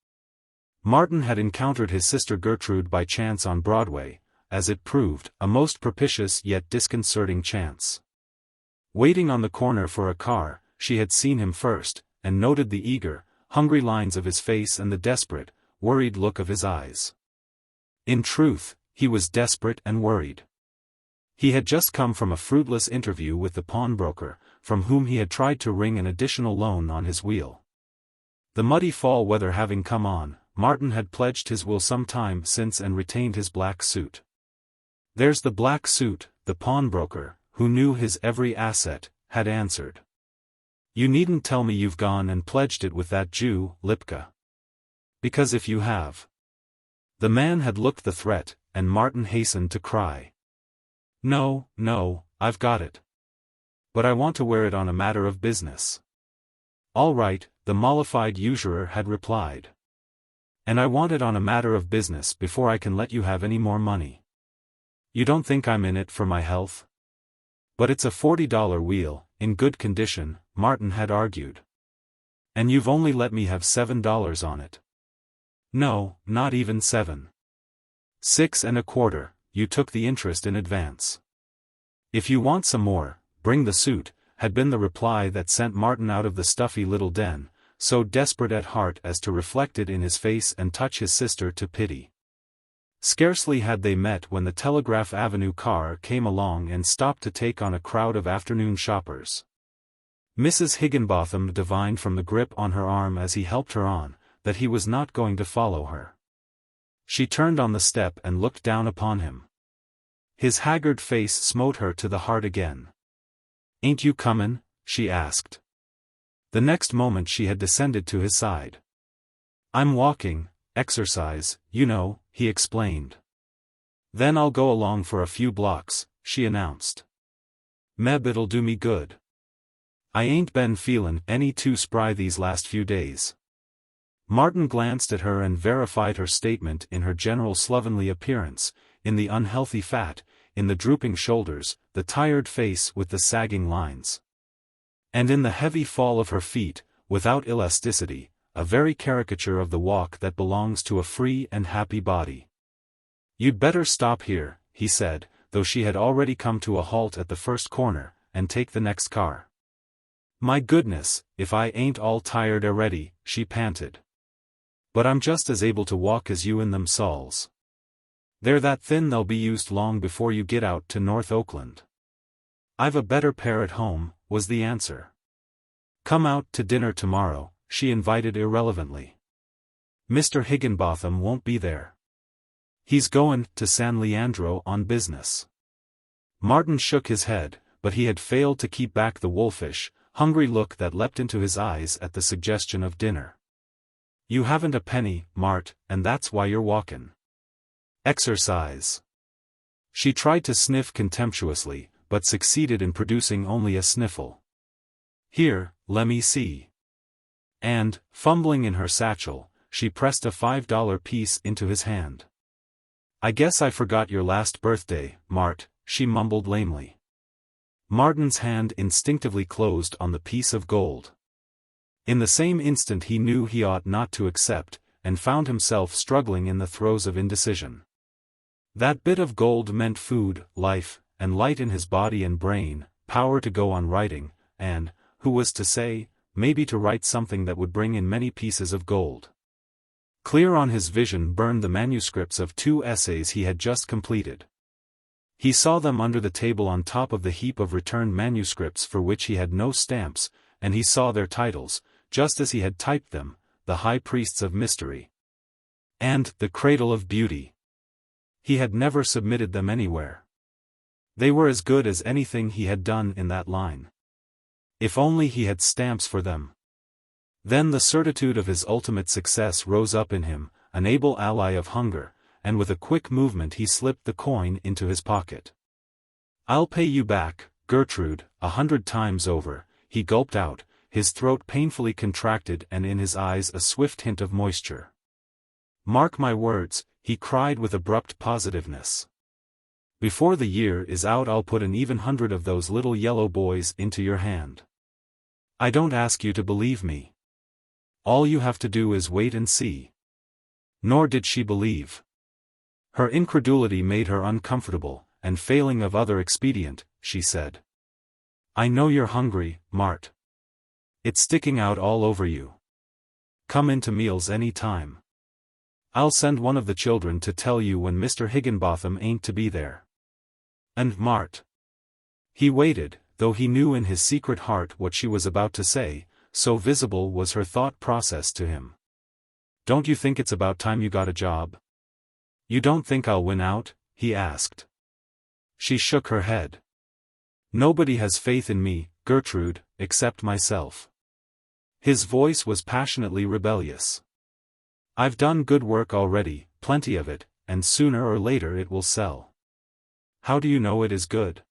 Martin had encountered his sister Gertrude by chance on Broadway, as it proved, a most propitious yet disconcerting chance. Waiting on the corner for a car, she had seen him first, and noted the eager, hungry lines of his face and the desperate, worried look of his eyes. In truth, he was desperate and worried. He had just come from a fruitless interview with the pawnbroker, from whom he had tried to wring an additional loan on his wheel. The muddy fall weather having come on, Martin had pledged his will some time since and retained his black suit. There's the black suit, the pawnbroker, who knew his every asset, had answered. You needn't tell me you've gone and pledged it with that Jew, Lipka. Because if you have. The man had looked the threat, and Martin hastened to cry. No, no, I've got it. But I want to wear it on a matter of business. All right, the mollified usurer had replied. And I want it on a matter of business before I can let you have any more money. You don't think I'm in it for my health? But it's a $40 wheel, in good condition, Martin had argued. And you've only let me have $7 on it. No, not even 7. 6 1/4, you took the interest in advance. If you want some more, bring the suit, had been the reply that sent Martin out of the stuffy little den, so desperate at heart as to reflect it in his face and touch his sister to pity. Scarcely had they met when the Telegraph Avenue car came along and stopped to take on a crowd of afternoon shoppers. Mrs. Higginbotham divined from the grip on her arm as he helped her on, that he was not going to follow her. She turned on the step and looked down upon him. His haggard face smote her to the heart again. Ain't you comin'? She asked. The next moment she had descended to his side. I'm walking, exercise, you know, he explained. Then I'll go along for a few blocks, she announced. Meb, it'll do me good. I ain't been feelin' any too spry these last few days. Martin glanced at her and verified her statement in her general slovenly appearance, in the unhealthy fat, in the drooping shoulders, the tired face with the sagging lines. And in the heavy fall of her feet, without elasticity, a very caricature of the walk that belongs to a free and happy body. You'd better stop here, he said, though she had already come to a halt at the first corner, and take the next car. My goodness, if I ain't all tired already, she panted. But I'm just as able to walk as you in them soles. They're that thin they'll be used long before you get out to North Oakland. I've a better pair at home, was the answer. "Come out to dinner tomorrow," she invited irrelevantly. "Mr. Higginbotham won't be there. He's goin' to San Leandro on business." Martin shook his head, but he had failed to keep back the wolfish, hungry look that leapt into his eyes at the suggestion of dinner. "You haven't a penny, Mart, and that's why you're walkin'. Exercise." She tried to sniff contemptuously, but succeeded in producing only a sniffle. "Here, lemme see." And, fumbling in her satchel, she pressed a $5 piece into his hand. "I guess I forgot your last birthday, Mart," she mumbled lamely. Martin's hand instinctively closed on the piece of gold. In the same instant he knew he ought not to accept, and found himself struggling in the throes of indecision. That bit of gold meant food, life, and light in his body and brain, power to go on writing, and, who was to say, maybe to write something that would bring in many pieces of gold. Clear on his vision burned the manuscripts of 2 essays he had just completed. He saw them under the table on top of the heap of returned manuscripts for which he had no stamps, and he saw their titles, just as he had typed them, The High Priests of Mystery and The Cradle of Beauty. He had never submitted them anywhere. They were as good as anything he had done in that line. If only he had stamps for them. Then the certitude of his ultimate success rose up in him, an able ally of hunger, and with a quick movement he slipped the coin into his pocket. "I'll pay you back, Gertrude, 100 times over," he gulped out, his throat painfully contracted and in his eyes a swift hint of moisture. "Mark my words," he cried with abrupt positiveness. "Before the year is out I'll put an even 100 of those little yellow boys into your hand. I don't ask you to believe me. All you have to do is wait and see." Nor did she believe. Her incredulity made her uncomfortable, and failing of other expedient, she said, "I know you're hungry, Mart. It's sticking out all over you. Come into meals any time. I'll send one of the children to tell you when Mr. Higginbotham ain't to be there. And Mart." He waited, though he knew in his secret heart what she was about to say, so visible was her thought process to him. "Don't you think it's about time you got a job?" "You don't think I'll win out?" he asked. She shook her head. "Nobody has faith in me, Gertrude, except myself." His voice was passionately rebellious. "I've done good work already, plenty of it, and sooner or later it will sell." "How do you know it is good?"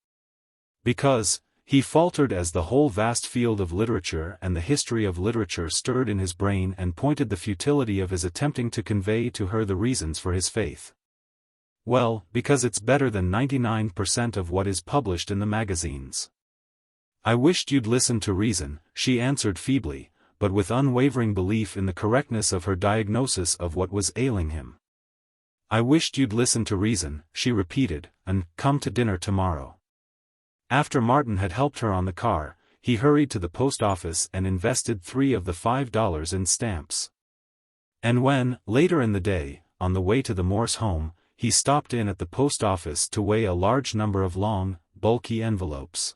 "Because," he faltered as the whole vast field of literature and the history of literature stirred in his brain and pointed the futility of his attempting to convey to her the reasons for his faith. "Well, because it's better than 99% of what is published in the magazines." "I wished you'd listen to reason," she answered feebly, but with unwavering belief in the correctness of her diagnosis of what was ailing him. "I wished you'd listen to reason," she repeated, "and come to dinner tomorrow." After Martin had helped her on the car, he hurried to the post office and invested 3 of the $5 in stamps. And when, later in the day, on the way to the Morse home, he stopped in at the post office to weigh a large number of long, bulky envelopes,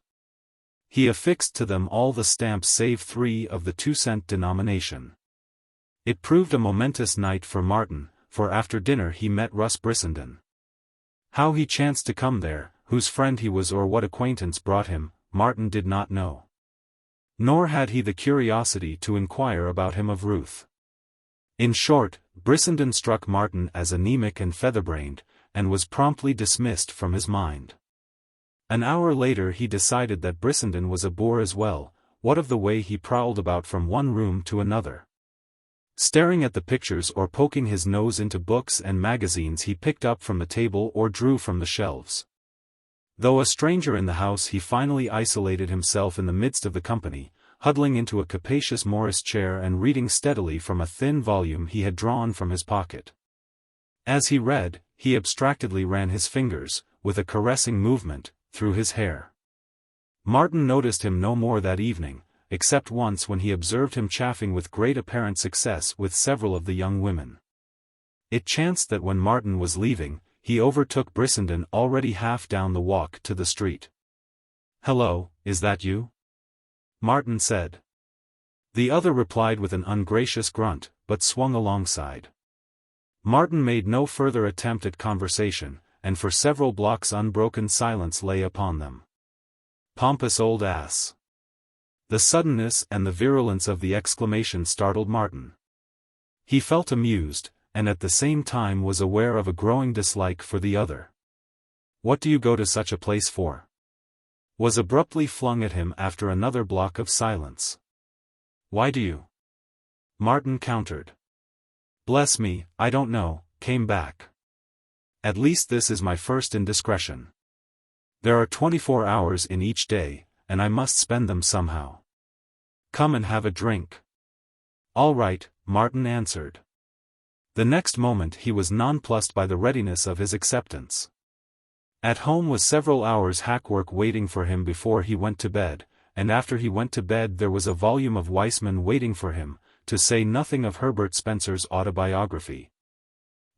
he affixed to them all the stamps save 3 of the 2-cent denomination. It proved a momentous night for Martin, for after dinner he met Russ Brissenden. How he chanced to come there, whose friend he was or what acquaintance brought him, Martin did not know. Nor had he the curiosity to inquire about him of Ruth. In short, Brissenden struck Martin as anemic and featherbrained, and was promptly dismissed from his mind. An hour later he decided that Brissenden was a bore as well, what of the way he prowled about from one room to another, staring at the pictures or poking his nose into books and magazines he picked up from the table or drew from the shelves. Though a stranger in the house he finally isolated himself in the midst of the company, huddling into a capacious Morris chair and reading steadily from a thin volume he had drawn from his pocket. As he read, he abstractedly ran his fingers, with a caressing movement, through his hair. Martin noticed him no more that evening, except once when he observed him chaffing with great apparent success with several of the young women. It chanced that when Martin was leaving, he overtook Brissenden already half down the walk to the street. "Hello, is that you?" Martin said. The other replied with an ungracious grunt, but swung alongside. Martin made no further attempt at conversation, and for several blocks unbroken silence lay upon them. Pompous old ass. The suddenness and the virulence of the exclamation startled Martin. He felt amused, and at the same time was aware of a growing dislike for the other. "What do you go to such a place for?" was abruptly flung at him after another block of silence. "Why do you?" Martin countered. "Bless me, I don't know," came back. "At least this is my first indiscretion. There are 24 hours in each day, and I must spend them somehow. Come and have a drink." "All right," Martin answered. The next moment he was nonplussed by the readiness of his acceptance. At home was several hours' hack work waiting for him before he went to bed, and after he went to bed there was a volume of Weissman waiting for him, to say nothing of Herbert Spencer's autobiography,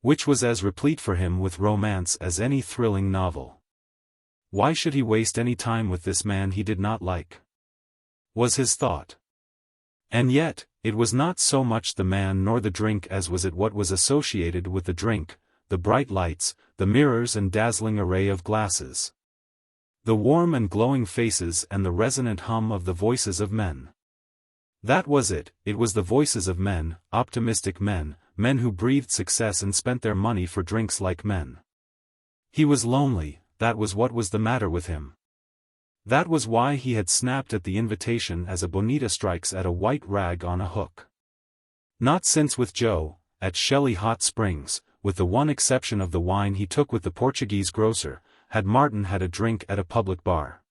which was as replete for him with romance as any thrilling novel. Why should he waste any time with this man he did not like? Was his thought. And yet, it was not so much the man nor the drink as was it what was associated with the drink, the bright lights, the mirrors and dazzling array of glasses, the warm and glowing faces and the resonant hum of the voices of men. That was it was the voices of men, optimistic men, men who breathed success and spent their money for drinks like men. He was lonely, that was what was the matter with him. That was why he had snapped at the invitation as a bonita strikes at a white rag on a hook. Not since with Joe, at Shelley Hot Springs, with the one exception of the wine he took with the Portuguese grocer, had Martin had a drink at a public bar.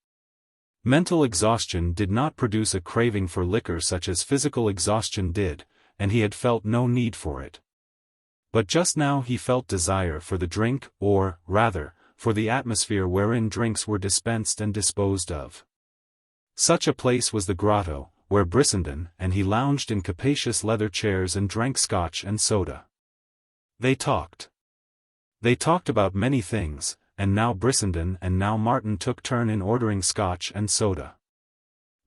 Mental exhaustion did not produce a craving for liquor such as physical exhaustion did, and he had felt no need for it. But just now he felt desire for the drink, or, rather, for the atmosphere wherein drinks were dispensed and disposed of. Such a place was the grotto, where Brissenden and he lounged in capacious leather chairs and drank scotch and soda. They talked. They talked about many things, and now Brissenden and now Martin took turn in ordering scotch and soda.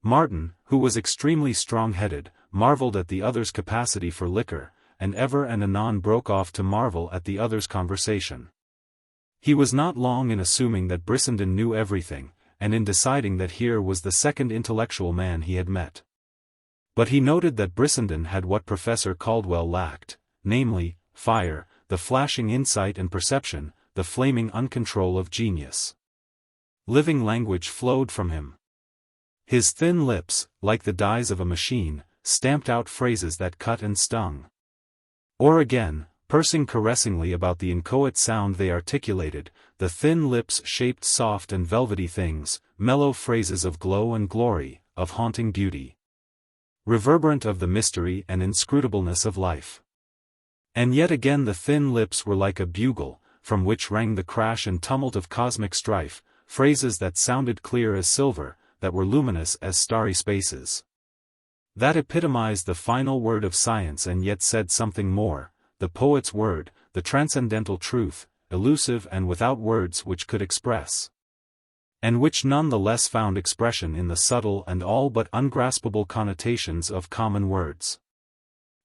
Martin, who was extremely strong-headed, marveled at the other's capacity for liquor, and ever and anon broke off to marvel at the other's conversation. He was not long in assuming that Brissenden knew everything, and in deciding that here was the second intellectual man he had met. But he noted that Brissenden had what Professor Caldwell lacked, namely, fire, the flashing insight and perception, the flaming uncontrol of genius. Living language flowed from him. His thin lips, like the dies of a machine, stamped out phrases that cut and stung. Or again, pursing caressingly about the inchoate sound they articulated, the thin lips shaped soft and velvety things, mellow phrases of glow and glory, of haunting beauty, reverberant of the mystery and inscrutableness of life. And yet again the thin lips were like a bugle, from which rang the crash and tumult of cosmic strife, phrases that sounded clear as silver, that were luminous as starry spaces. That epitomized the final word of science and yet said something more, the poet's word, the transcendental truth, elusive and without words which could express, and which none the less found expression in the subtle and all but ungraspable connotations of common words.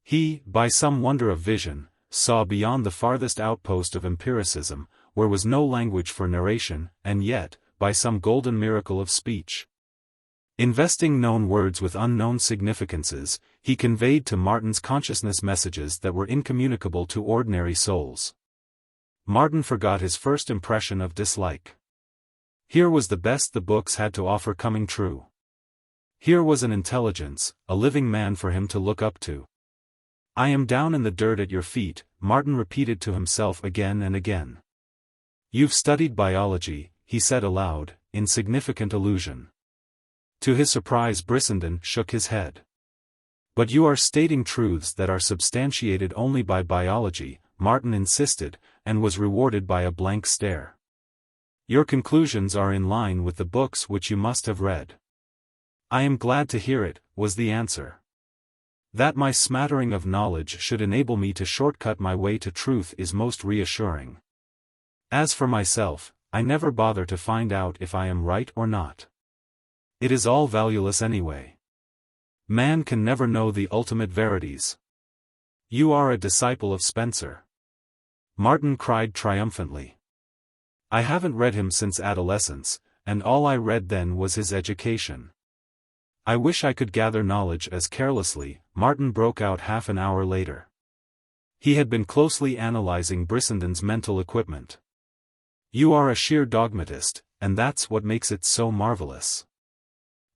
He, by some wonder of vision, saw beyond the farthest outpost of empiricism, where was no language for narration, and yet, by some golden miracle of speech, investing known words with unknown significances, he conveyed to Martin's consciousness messages that were incommunicable to ordinary souls. Martin forgot his first impression of dislike. Here was the best the books had to offer coming true. Here was an intelligence, a living man for him to look up to. "I am down in the dirt at your feet," Martin repeated to himself again and again. "You've studied biology," he said aloud, in significant allusion. To his surprise Brissenden shook his head. "But you are stating truths that are substantiated only by biology," Martin insisted, and was rewarded by a blank stare. "Your conclusions are in line with the books which you must have read." "I am glad to hear it," was the answer. "That my smattering of knowledge should enable me to shortcut my way to truth is most reassuring. As for myself, I never bother to find out if I am right or not. It is all valueless anyway. Man can never know the ultimate verities. You are a disciple of Spencer. Martin cried triumphantly. I haven't read him since adolescence, and all I read then was his education. I wish I could gather knowledge as carelessly, Martin broke out half an hour later. He had been closely analyzing Brissenden's mental equipment. You are a sheer dogmatist, and that's what makes it so marvelous.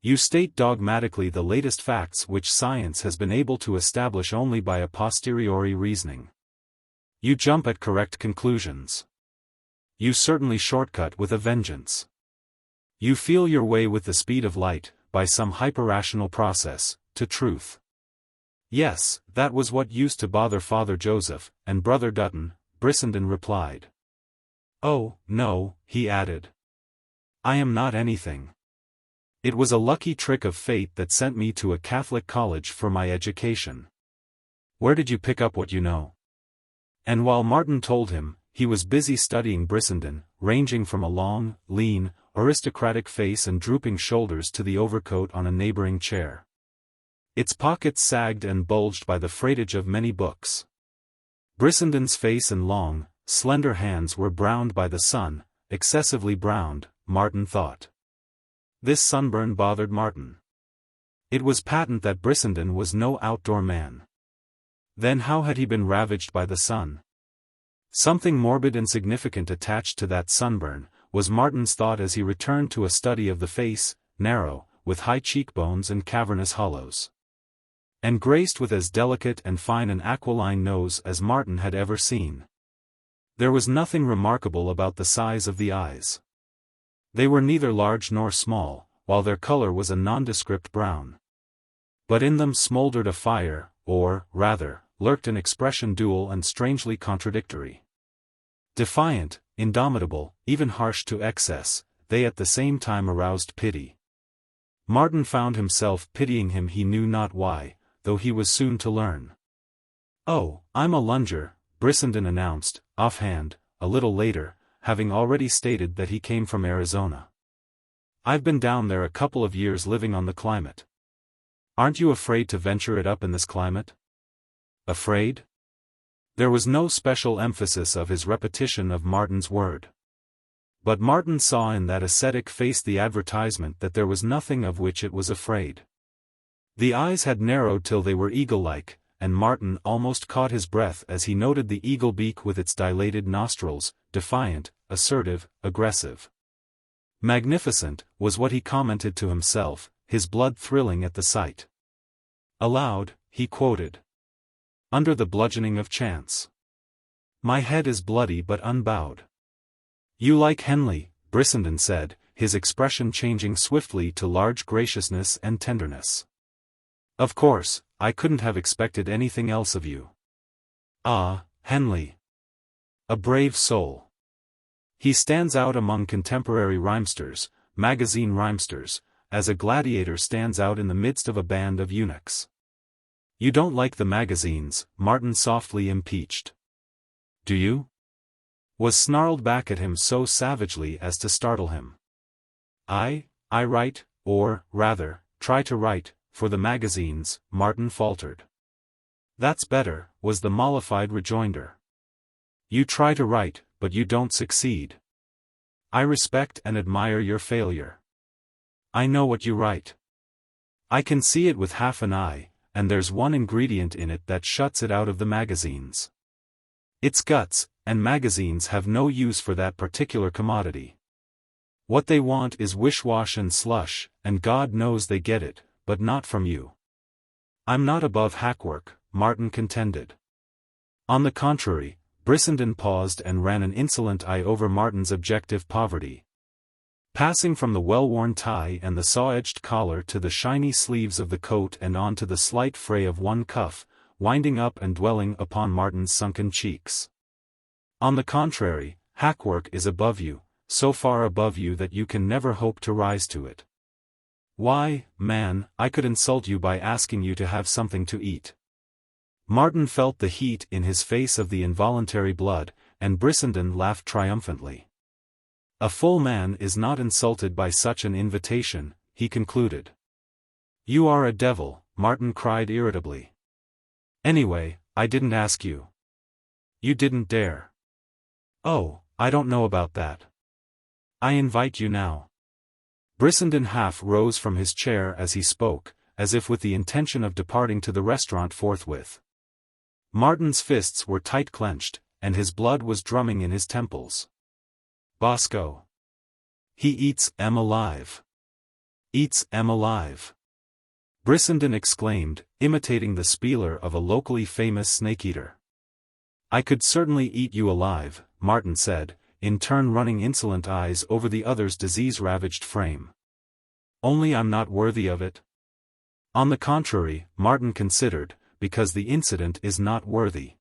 You state dogmatically the latest facts which science has been able to establish only by a posteriori reasoning. You jump at correct conclusions. You certainly shortcut with a vengeance. You feel your way with the speed of light, by some hyperrational process, to truth. Yes, that was what used to bother Father Joseph, and Brother Dutton, Brissenden replied. Oh, no, he added. I am not anything. It was a lucky trick of fate that sent me to a Catholic college for my education. Where did you pick up what you know? And while Martin told him, he was busy studying Brissenden, ranging from a long, lean, aristocratic face and drooping shoulders to the overcoat on a neighboring chair. Its pockets sagged and bulged by the freightage of many books. Brissenden's face and long, slender hands were browned by the sun, excessively browned, Martin thought. This sunburn bothered Martin. It was patent that Brissenden was no outdoor man. Then how had he been ravaged by the sun? Something morbid and significant attached to that sunburn, was Martin's thought as he returned to a study of the face, narrow, with high cheekbones and cavernous hollows. And graced with as delicate and fine an aquiline nose as Martin had ever seen. There was nothing remarkable about the size of the eyes. They were neither large nor small, while their color was a nondescript brown. But in them smoldered a fire, or, rather, lurked an expression dual and strangely contradictory. Defiant, indomitable, even harsh to excess, they at the same time aroused pity. Martin found himself pitying him he knew not why, though he was soon to learn. Oh, I'm a lunger, Brissenden announced, offhand, a little later, having already stated that he came from Arizona. I've been down there a couple of years living on the climate. Aren't you afraid to venture it up in this climate? Afraid? There was no special emphasis of his repetition of Martin's word. But Martin saw in that ascetic face the advertisement that there was nothing of which it was afraid. The eyes had narrowed till they were eagle-like, and Martin almost caught his breath as he noted the eagle beak with its dilated nostrils, defiant, assertive, aggressive. Magnificent, was what he commented to himself, his blood thrilling at the sight. Aloud, he quoted. Under the bludgeoning of chance. My head is bloody but unbowed. You like Henley, Brissenden said, his expression changing swiftly to large graciousness and tenderness. Of course, I couldn't have expected anything else of you. Ah, Henley. A brave soul. He stands out among contemporary rhymesters, magazine rhymesters, as a gladiator stands out in the midst of a band of eunuchs. You don't like the magazines, Martin softly impeached. Do you? Was snarled back at him so savagely as to startle him. I write, or, rather, try to write, for the magazines, Martin faltered. That's better, was the mollified rejoinder. You try to write, but you don't succeed. I respect and admire your failure. I know what you write. I can see it with half an eye, and there's one ingredient in it that shuts it out of the magazines. It's guts, and magazines have no use for that particular commodity. What they want is wish-wash and slush, and God knows they get it, but not from you. I'm not above hackwork, Martin contended. On the contrary, Brissenden paused and ran an insolent eye over Martin's objective poverty. Passing from the well-worn tie and the saw-edged collar to the shiny sleeves of the coat and on to the slight fray of one cuff, winding up and dwelling upon Martin's sunken cheeks. On the contrary, hackwork is above you, so far above you that you can never hope to rise to it. Why, man, I could insult you by asking you to have something to eat. Martin felt the heat in his face of the involuntary blood, and Brissenden laughed triumphantly. A full man is not insulted by such an invitation, he concluded. You are a devil, Martin cried irritably. Anyway, I didn't ask you. You didn't dare. Oh, I don't know about that. I invite you now. Brissenden half rose from his chair as he spoke, as if with the intention of departing to the restaurant forthwith. Martin's fists were tight-clenched, and his blood was drumming in his temples. Bosco. He eats 'em alive. Eats 'em alive. Brissenden exclaimed, imitating the spieler of a locally famous snake-eater. I could certainly eat you alive, Martin said, in turn running insolent eyes over the other's disease-ravaged frame. Only I'm not worthy of it. On the contrary, Martin considered, because the incident is not worthy.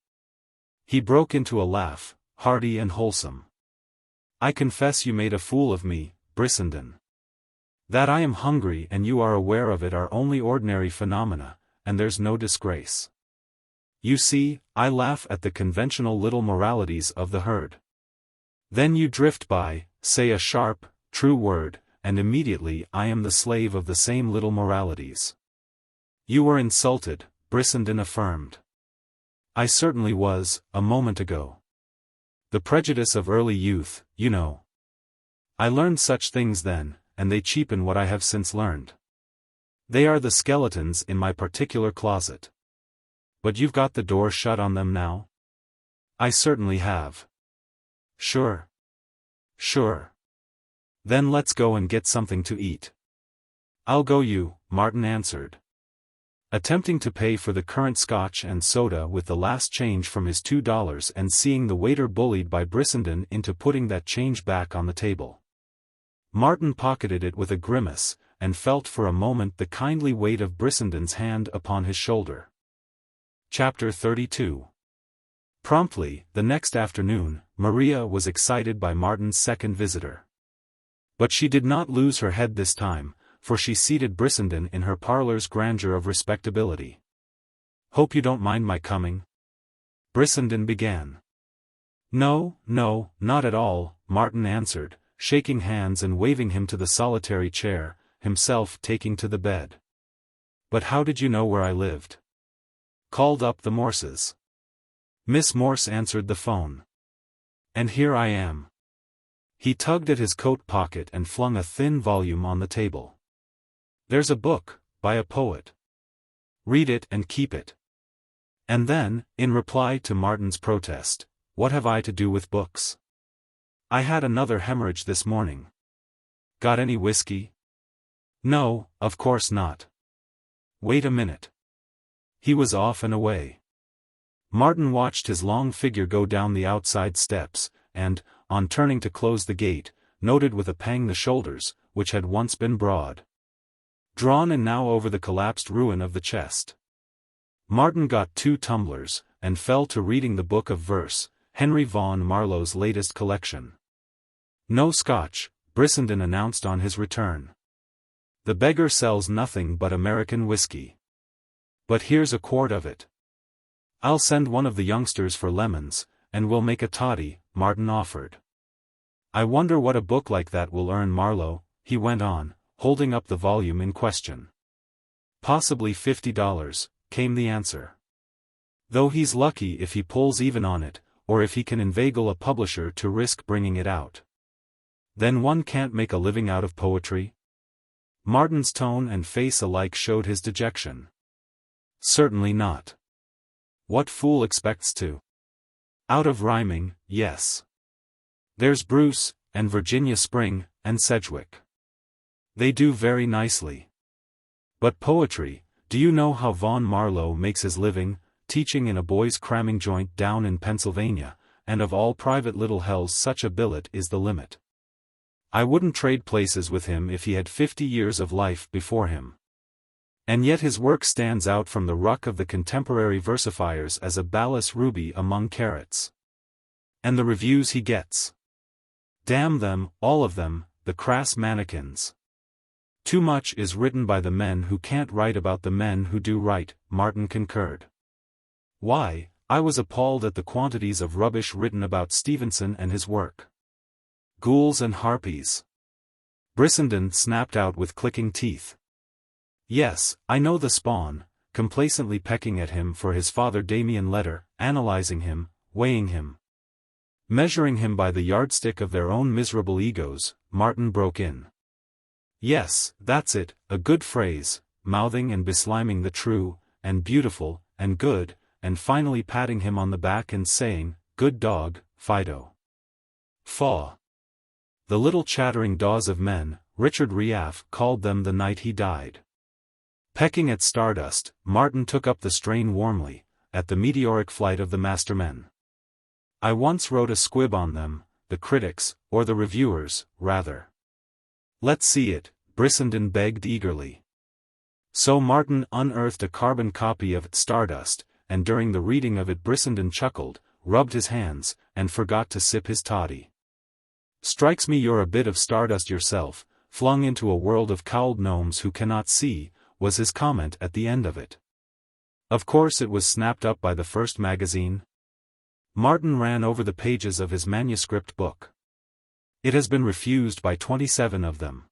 He broke into a laugh, hearty and wholesome. I confess you made a fool of me, Brissenden. That I am hungry and you are aware of it are only ordinary phenomena, and there's no disgrace. You see, I laugh at the conventional little moralities of the herd. Then you drift by, say a sharp, true word, and immediately I am the slave of the same little moralities. You were insulted, Brissenden affirmed. I certainly was, a moment ago. The prejudice of early youth, you know. I learned such things then, and they cheapen what I have since learned. They are the skeletons in my particular closet. But you've got the door shut on them now? I certainly have. Sure. Sure. Then let's go and get something to eat. I'll go you, Martin answered. Attempting to pay for the current scotch and soda with the last change from his $2 and seeing the waiter bullied by Brissenden into putting that change back on the table. Martin pocketed it with a grimace, and felt for a moment the kindly weight of Brissenden's hand upon his shoulder. Chapter 32. Promptly, the next afternoon, Maria was excited by Martin's second visitor. But she did not lose her head this time, for she seated Brissenden in her parlor's grandeur of respectability. Hope you don't mind my coming? Brissenden began. No, not at all, Martin answered, shaking hands and waving him to the solitary chair, himself taking to the bed. But how did you know where I lived? Called up the Morses. Miss Morse answered the phone. And here I am. He tugged at his coat pocket and flung a thin volume on the table. There's a book, by a poet. Read it and keep it. And then, in reply to Martin's protest, what have I to do with books? I had another hemorrhage this morning. Got any whiskey? No, of course not. Wait a minute. He was off and away. Martin watched his long figure go down the outside steps, and, on turning to close the gate, noted with a pang the shoulders, which had once been broad, drawn and now over the collapsed ruin of the chest. Martin got 2 tumblers, and fell to reading the book of verse, Henry Vaughan Marlowe's latest collection. No scotch, Brissenden announced on his return. The beggar sells nothing but American whiskey. But here's a quart of it. I'll send one of the youngsters for lemons, and we'll make a toddy, Martin offered. I wonder what a book like that will earn Marlowe, he went on, holding up the volume in question. Possibly $50, came the answer. Though he's lucky if he pulls even on it, or if he can inveigle a publisher to risk bringing it out. Then one can't make a living out of poetry? Martin's tone and face alike showed his dejection. Certainly not. What fool expects to? Out of rhyming, yes. There's Bruce, and Virginia Spring, and Sedgwick. They do very nicely. But poetry, do you know how Vaughan Marlowe makes his living, teaching in a boys' cramming joint down in Pennsylvania, and of all private little hells such a billet is the limit. I wouldn't trade places with him if he had 50 years of life before him. And yet his work stands out from the ruck of the contemporary versifiers as a balas ruby among carrots. And the reviews he gets. Damn them, all of them, the crass mannequins. Too much is written by the men who can't write about the men who do write, Martin concurred. Why, I was appalled at the quantities of rubbish written about Stevenson and his work. Ghouls and harpies. Brissenden snapped out with clicking teeth. Yes, I know the spawn, complacently pecking at him for his Father Damien letter, analyzing him, weighing him, measuring him by the yardstick of their own miserable egos, Martin broke in. Yes, that's it, a good phrase, mouthing and besliming the true, and beautiful, and good, and finally patting him on the back and saying, "Good dog, Fido." Faugh. The little chattering daws of men, Richard Riaff called them the night he died. Pecking at stardust, Martin took up the strain warmly, at the meteoric flight of the mastermen. I once wrote a squib on them, the critics, or the reviewers, rather. Let's see it, Brissenden begged eagerly. So Martin unearthed a carbon copy of Stardust, and during the reading of it Brissenden chuckled, rubbed his hands, and forgot to sip his toddy. "Strikes me you're a bit of stardust yourself, flung into a world of cowled gnomes who cannot see," was his comment at the end of it. Of course it was snapped up by the first magazine. Martin ran over the pages of his manuscript book. It has been refused by 27 of them.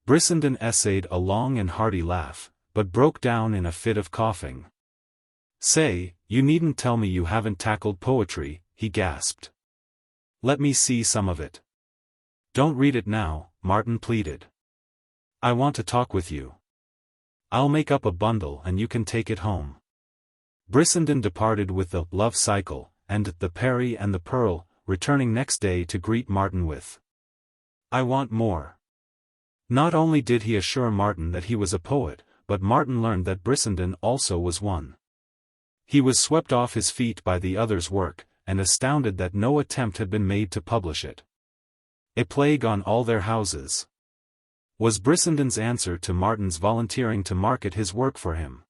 Brissenden essayed a long and hearty laugh, but broke down in a fit of coughing. "Say, you needn't tell me you haven't tackled poetry," he gasped. "Let me see some of it." "Don't read it now," Martin pleaded. "I want to talk with you. I'll make up a bundle and you can take it home." Brissenden departed with the Love Cycle, and the Peri and the Pearl, returning next day to greet Martin with, "I want more." Not only did he assure Martin that he was a poet, but Martin learned that Brissenden also was one. He was swept off his feet by the other's work, and astounded that no attempt had been made to publish it. "A plague on all their houses," was Brissenden's answer to Martin's volunteering to market his work for him.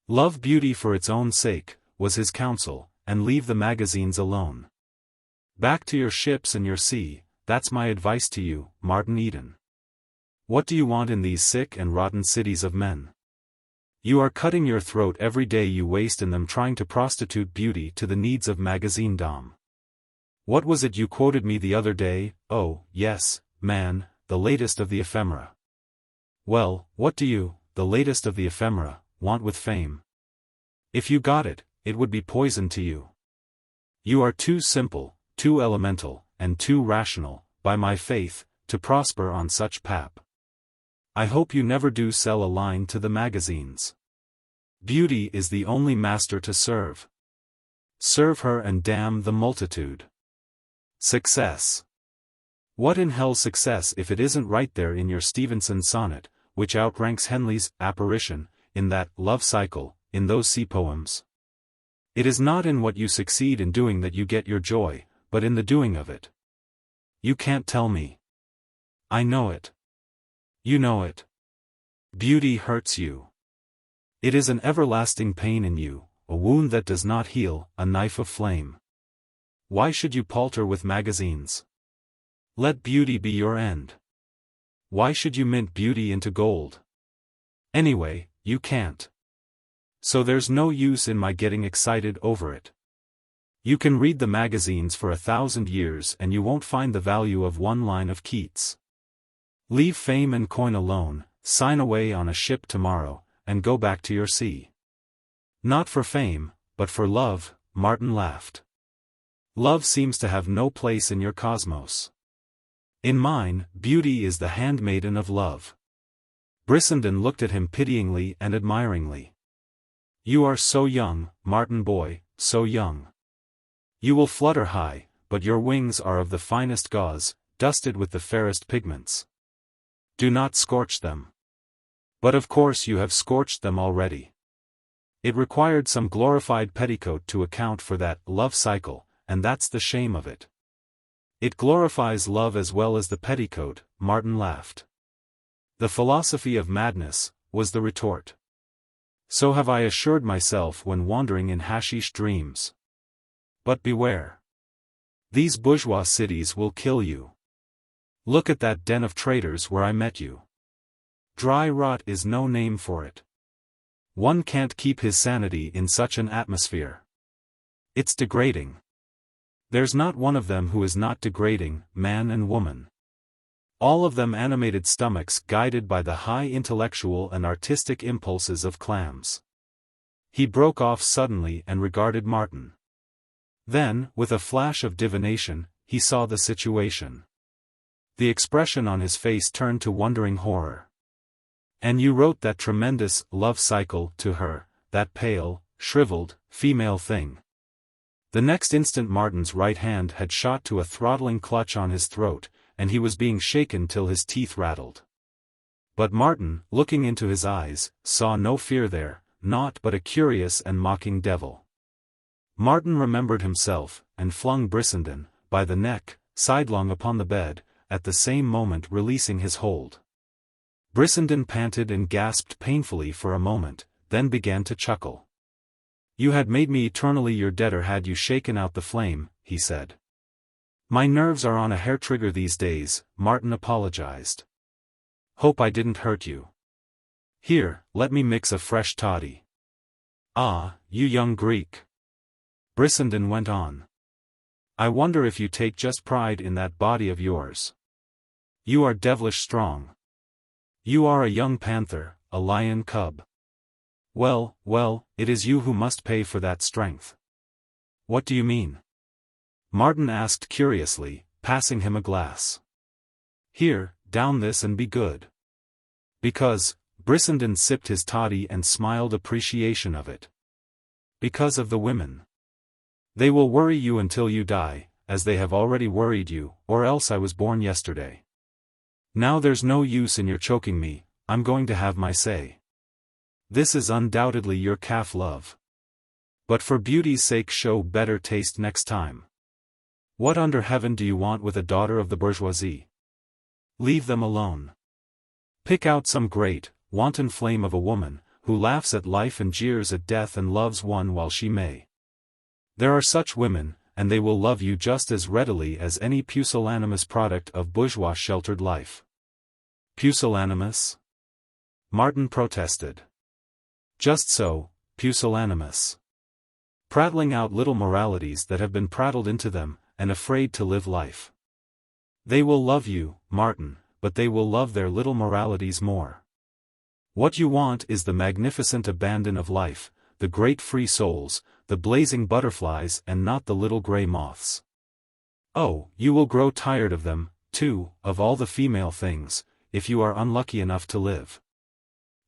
"Love beauty for its own sake," was his counsel, "and leave the magazines alone. Back to your ships and your sea, that's my advice to you, Martin Eden. What do you want in these sick and rotten cities of men? You are cutting your throat every day you waste in them trying to prostitute beauty to the needs of magazine-dom. What was it you quoted me the other day? Oh, yes, man, the latest of the ephemera. Well, what do you, the latest of the ephemera, want with fame? If you got it, it would be poison to you. You are too simple, too elemental, and too rational, by my faith, to prosper on such pap. I hope you never do sell a line to the magazines. Beauty is the only master to serve. Serve her and damn the multitude. Success. What in hell's success if it isn't right there in your Stevenson sonnet, which outranks Henley's Apparition, in that Love Cycle, in those sea poems? It is not in what you succeed in doing that you get your joy, but in the doing of it. You can't tell me. I know it. You know it. Beauty hurts you. It is an everlasting pain in you, a wound that does not heal, a knife of flame. Why should you palter with magazines? Let beauty be your end. Why should you mint beauty into gold? Anyway, you can't. So there's no use in my getting excited over it. You can read the magazines for 1,000 years and you won't find the value of one line of Keats. Leave fame and coin alone, sign away on a ship tomorrow, and go back to your sea. Not for fame, but for love, Martin laughed. Love seems to have no place in your cosmos. In mine, beauty is the handmaiden of love. Brissenden looked at him pityingly and admiringly. You are so young, Martin boy, so young. You will flutter high, but your wings are of the finest gauze, dusted with the fairest pigments. Do not scorch them. But of course you have scorched them already. It required some glorified petticoat to account for that love cycle, and that's the shame of it. It glorifies love as well as the petticoat, Martin laughed. The philosophy of madness, was the retort. So have I assured myself when wandering in hashish dreams. But beware. These bourgeois cities will kill you. Look at that den of traitors where I met you. Dry rot is no name for it. One can't keep his sanity in such an atmosphere. It's degrading. There's not one of them who is not degrading, man and woman. all of them animated stomachs guided by the high intellectual and artistic impulses of clams. He broke off suddenly and regarded Martin. Then, with a flash of divination, he saw the situation. The expression on his face turned to wondering horror. "And you wrote that tremendous love cycle to her, that pale, shriveled, female thing?" The next instant Martin's right hand had shot to a throttling clutch on his throat, and he was being shaken till his teeth rattled. But Martin, looking into his eyes, saw no fear there, naught but a curious and mocking devil. Martin remembered himself, and flung Brissenden, by the neck, sidelong upon the bed, at the same moment releasing his hold. Brissenden panted and gasped painfully for a moment, then began to chuckle. "You had made me eternally your debtor had you shaken out the flame," he said. "My nerves are on a hair-trigger these days," Martin apologized. "Hope I didn't hurt you. Here, let me mix a fresh toddy." "Ah, you young Greek," Brissenden went on. "I wonder if you take just pride in that body of yours. You are devilish strong. You are a young panther, a lion cub. Well, well, it is you who must pay for that strength." "What do you mean?" Martin asked curiously, passing him a glass. "Here, down this and be good." "Because," Brissenden sipped his toddy and smiled appreciation of it. "Because of the women. They will worry you until you die, as they have already worried you, or else I was born yesterday. Now there's no use in your choking me, I'm going to have my say. This is undoubtedly your calf love. But for beauty's sake show better taste next time. What under heaven do you want with a daughter of the bourgeoisie? Leave them alone. Pick out some great, wanton flame of a woman, who laughs at life and jeers at death and loves one while she may. There are such women, and they will love you just as readily as any pusillanimous product of bourgeois sheltered life." "Pusillanimous?" Martin protested. "Just so, pusillanimous. Prattling out little moralities that have been prattled into them, and afraid to live life. They will love you, Martin, but they will love their little moralities more. What you want is the magnificent abandon of life, the great free souls, the blazing butterflies and not the little grey moths. Oh, you will grow tired of them, too, of all the female things, if you are unlucky enough to live.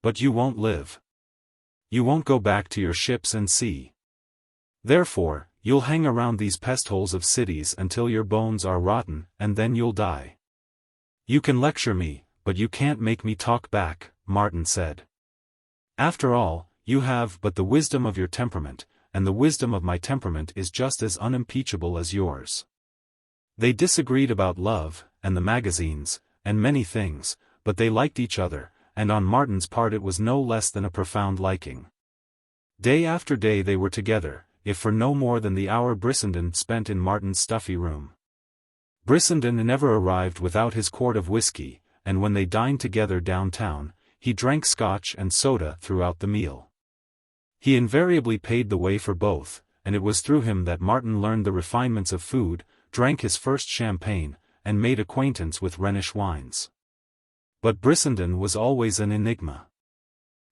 But you won't live. You won't go back to your ships and sea. Therefore, you'll hang around these pestholes of cities until your bones are rotten, and then you'll die." "You can lecture me, but you can't make me talk back," Martin said. "After all, you have but the wisdom of your temperament, and the wisdom of my temperament is just as unimpeachable as yours." They disagreed about love, and the magazines, and many things, but they liked each other, and on Martin's part it was no less than a profound liking. Day after day they were together, if for no more than the hour Brissenden spent in Martin's stuffy room. Brissenden never arrived without his quart of whiskey, and when they dined together downtown, he drank scotch and soda throughout the meal. He invariably paid the way for both, and it was through him that Martin learned the refinements of food, drank his first champagne, and made acquaintance with Rhenish wines. But Brissenden was always an enigma.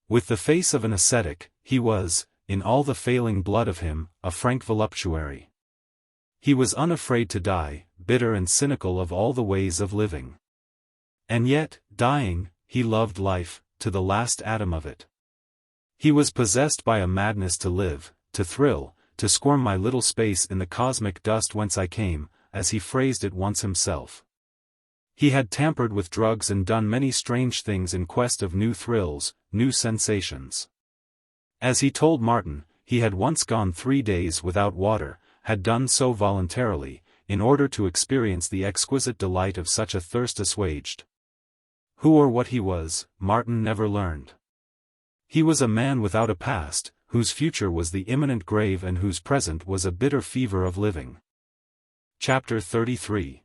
With the face of an ascetic, he was, in all the failing blood of him, a frank voluptuary. He was unafraid to die, bitter and cynical of all the ways of living. And yet, dying, he loved life, to the last atom of it. He was possessed by a madness to live, to thrill, to squirm my little space in the cosmic dust whence I came, as he phrased it once himself. He had tampered with drugs and done many strange things in quest of new thrills, new sensations. As he told Martin, he had once gone 3 days without water, had done so voluntarily, in order to experience the exquisite delight of such a thirst assuaged. Who or what he was, Martin never learned. He was a man without a past, whose future was the imminent grave and whose present was a bitter fever of living. Chapter 33.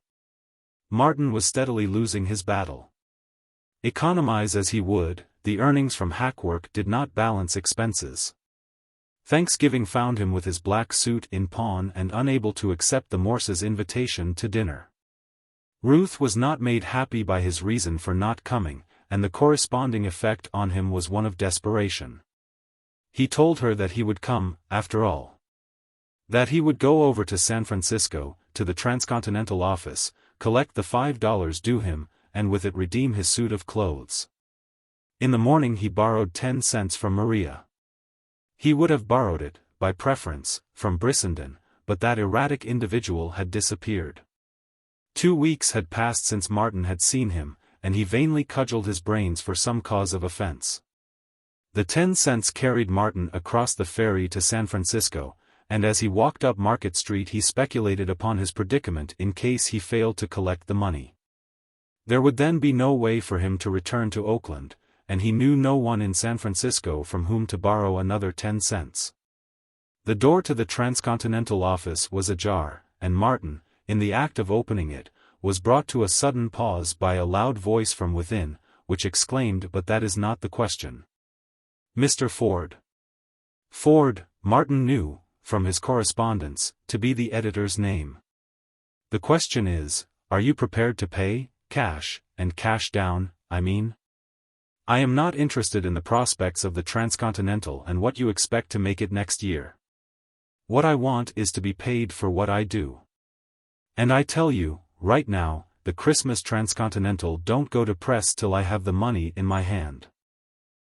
Martin was steadily losing his battle. Economize as he would, the earnings from hackwork did not balance expenses. Thanksgiving found him with his black suit in pawn and unable to accept the Morses' invitation to dinner. Ruth was not made happy by his reason for not coming, and the corresponding effect on him was one of desperation. He told her that he would come, after all. That he would go over to San Francisco, to the Transcontinental office, collect the $5 due him, and with it redeem his suit of clothes. In the morning he borrowed 10 cents from Maria. He would have borrowed it, by preference, from Brissenden, but that erratic individual had disappeared. 2 weeks had passed since Martin had seen him, and he vainly cudgeled his brains for some cause of offense. The 10 cents carried Martin across the ferry to San Francisco, and as he walked up Market Street he speculated upon his predicament in case he failed to collect the money. There would then be no way for him to return to Oakland, and he knew no one in San Francisco from whom to borrow another 10 cents. The door to the Transcontinental office was ajar, and Martin, in the act of opening it, was brought to a sudden pause by a loud voice from within, which exclaimed, "But that is not the question. Mr. Ford." Ford, Martin knew, from his correspondence, to be the editor's name. "The question is, are you prepared to pay, cash, and cash down, I mean? I am not interested in the prospects of the Transcontinental and what you expect to make it next year. What I want is to be paid for what I do. And I tell you, right now, the Christmas Transcontinental don't go to press till I have the money in my hand.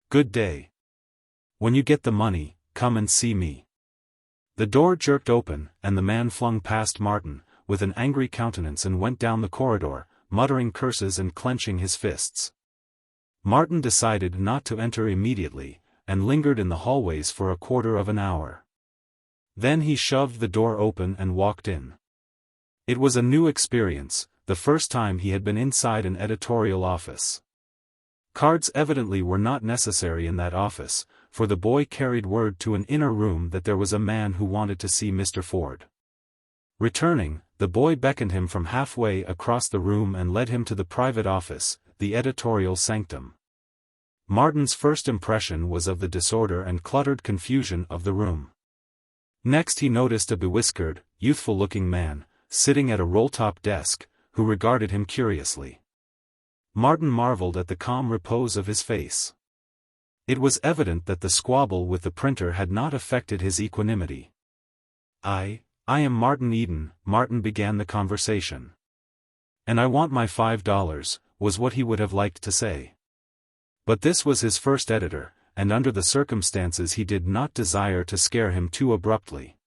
Good day. When you get the money, come and see me." The door jerked open, and the man flung past Martin, with an angry countenance, and went down the corridor, muttering curses and clenching his fists. Martin decided not to enter immediately, and lingered in the hallways for a quarter of an hour. Then he shoved the door open and walked in. It was a new experience, the first time he had been inside an editorial office. Cards evidently were not necessary in that office, for the boy carried word to an inner room that there was a man who wanted to see Mr. Ford. Returning, the boy beckoned him from halfway across the room and led him to the private office, the editorial sanctum. Martin's first impression was of the disorder and cluttered confusion of the room. Next he noticed a bewhiskered, youthful-looking man, sitting at a roll-top desk, who regarded him curiously. Martin marveled at the calm repose of his face. It was evident that the squabble with the printer had not affected his equanimity. I am Martin Eden," Martin began the conversation. "And I want my $5, was what he would have liked to say. But this was his first editor, and under the circumstances he did not desire to scare him too abruptly.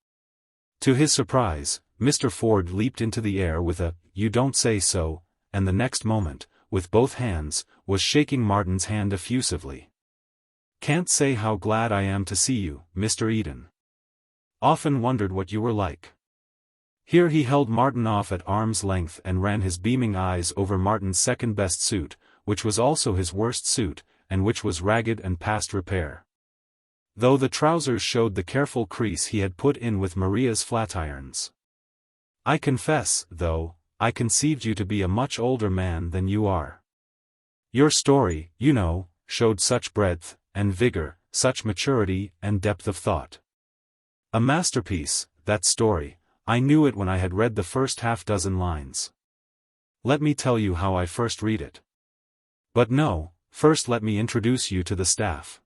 To his surprise, Mr. Ford leaped into the air with a, "You don't say so," and the next moment, with both hands, was shaking Martin's hand effusively. "Can't say how glad I am to see you, Mr. Eden. Often wondered what you were like." Here he held Martin off at arm's length and ran his beaming eyes over Martin's second-best suit, which was also his worst suit, and which was ragged and past repair. Though the trousers showed the careful crease he had put in with Maria's flatirons. "I confess, though, I conceived you to be a much older man than you are. Your story, you know, showed such breadth, and vigor, such maturity and depth of thought. A masterpiece, that story. I knew it when I had read the first half-dozen lines. Let me tell you how I first read it. But no, first let me introduce you to the staff."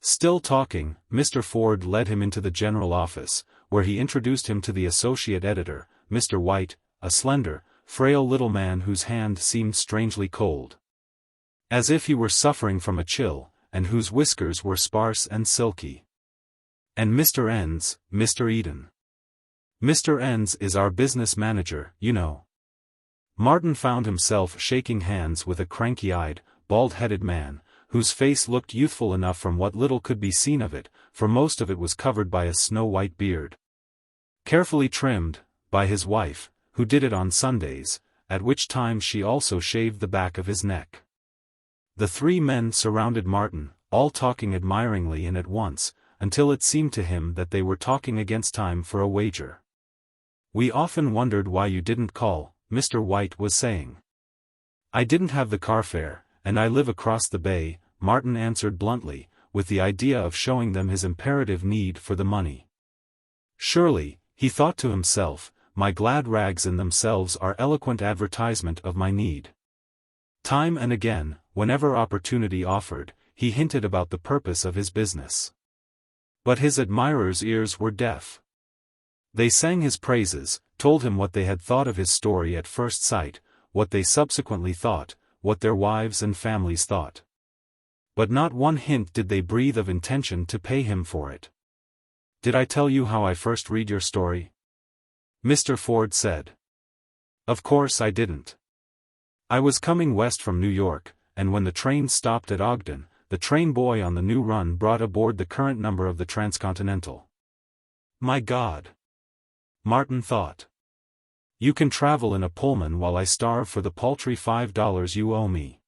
Still talking, Mr. Ford led him into the general office, where he introduced him to the associate editor, Mr. White, a slender, frail little man whose hand seemed strangely cold, as if he were suffering from a chill, and whose whiskers were sparse and silky. "And Mr. Enns, Mr. Eden. Mr. Enns is our business manager, you know." Martin found himself shaking hands with a cranky-eyed, bald-headed man, whose face looked youthful enough from what little could be seen of it, for most of it was covered by a snow-white beard, carefully trimmed, by his wife, who did it on Sundays, at which time she also shaved the back of his neck. The three men surrounded Martin, all talking admiringly and at once, until it seemed to him that they were talking against time for a wager. "We often wondered why you didn't call," Mr. White was saying. "I didn't have the car fare, and I live across the bay," Martin answered bluntly, with the idea of showing them his imperative need for the money. Surely, he thought to himself, my glad rags in themselves are eloquent advertisement of my need. Time and again, whenever opportunity offered, he hinted about the purpose of his business. But his admirers' ears were deaf. They sang his praises, told him what they had thought of his story at first sight, what they subsequently thought, what their wives and families thought. But not one hint did they breathe of intention to pay him for it. "Did I tell you how I first read your story?" Mr. Ford said. "Of course I didn't. I was coming west from New York, and when the train stopped at Ogden, the train boy on the new run brought aboard the current number of the Transcontinental." My God! Martin thought. You can travel in a Pullman while I starve for the paltry $5 you owe me.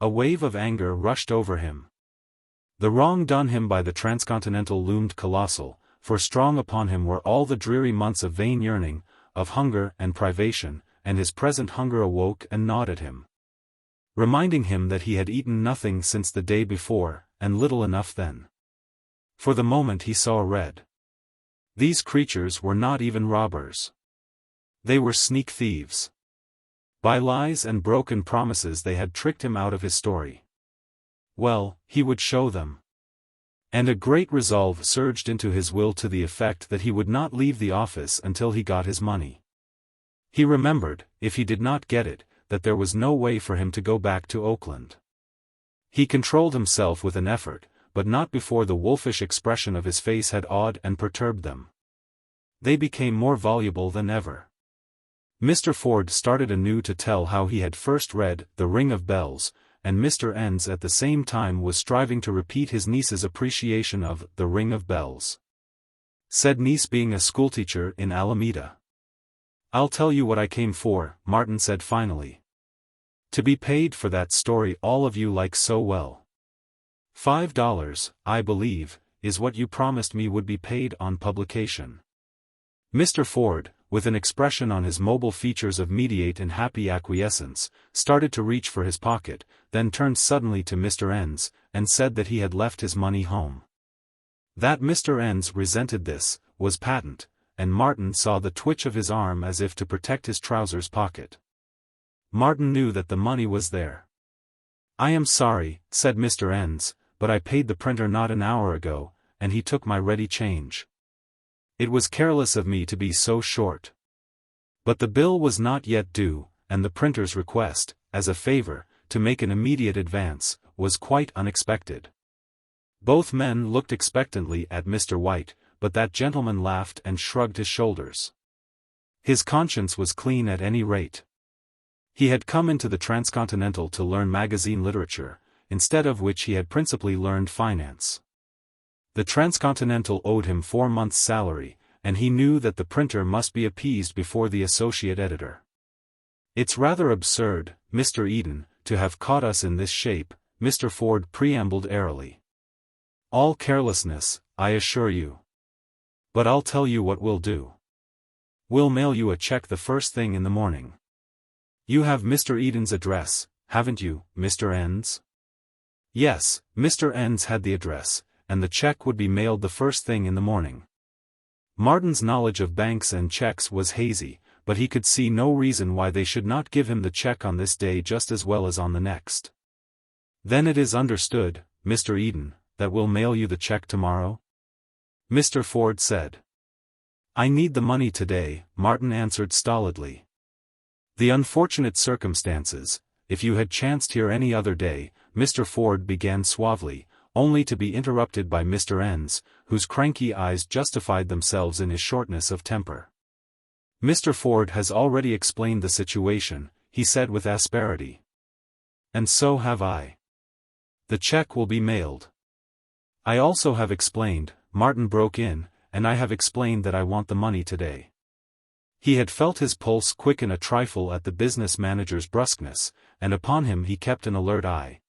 A wave of anger rushed over him. The wrong done him by the Transcontinental loomed colossal, for strong upon him were all the dreary months of vain yearning, of hunger and privation, and his present hunger awoke and gnawed at him, reminding him that he had eaten nothing since the day before, and little enough then. For the moment he saw red. These creatures were not even robbers. They were sneak thieves. By lies and broken promises they had tricked him out of his story. Well, he would show them. And a great resolve surged into his will to the effect that he would not leave the office until he got his money. He remembered, if he did not get it, that there was no way for him to go back to Oakland. He controlled himself with an effort, but not before the wolfish expression of his face had awed and perturbed them. They became more voluble than ever. Mr. Ford started anew to tell how he had first read The Ring of Bells, and Mr. Enns at the same time was striving to repeat his niece's appreciation of The Ring of Bells. Said niece being a schoolteacher in Alameda. "I'll tell you what I came for," Martin said finally. "To be paid for that story all of you like so well. $5, I believe, is what you promised me would be paid on publication." Mr. Ford, with an expression on his mobile features of mediate and happy acquiescence, started to reach for his pocket, then turned suddenly to Mr. Enns, and said that he had left his money home. That Mr. Enns resented this, was patent, and Martin saw the twitch of his arm as if to protect his trousers pocket. Martin knew that the money was there. "I am sorry," said Mr. Enns, "but I paid the printer not an hour ago, and he took my ready change. It was careless of me to be so short." But the bill was not yet due, and the printer's request, as a favor, to make an immediate advance, was quite unexpected. Both men looked expectantly at Mr. White, but that gentleman laughed and shrugged his shoulders. His conscience was clean at any rate. He had come into the Transcontinental to learn magazine literature, instead of which he had principally learned finance. The Transcontinental owed him 4 months' salary, and he knew that the printer must be appeased before the associate editor. "It's rather absurd, Mr. Eden, to have caught us in this shape," Mr. Ford preambled airily. "All carelessness, I assure you. But I'll tell you what we'll do. We'll mail you a check the first thing in the morning. You have Mr. Eden's address, haven't you, Mr. Enns?" Yes, Mr. Enns had the address, and the check would be mailed the first thing in the morning. Martin's knowledge of banks and checks was hazy, but he could see no reason why they should not give him the check on this day just as well as on the next. "Then it is understood, Mr. Eden, that we'll mail you the check tomorrow?" Mr. Ford said. "I need the money today," Martin answered stolidly. "The unfortunate circumstances, if you had chanced here any other day," Mr. Ford began suavely, only to be interrupted by Mr. Enns, whose cranky eyes justified themselves in his shortness of temper. "Mr. Ford has already explained the situation," he said with asperity. "And so have I. The check will be mailed." "I also have explained," Martin broke in, "and I have explained that I want the money today." He had felt his pulse quicken a trifle at the business manager's brusqueness, and upon him he kept an alert eye.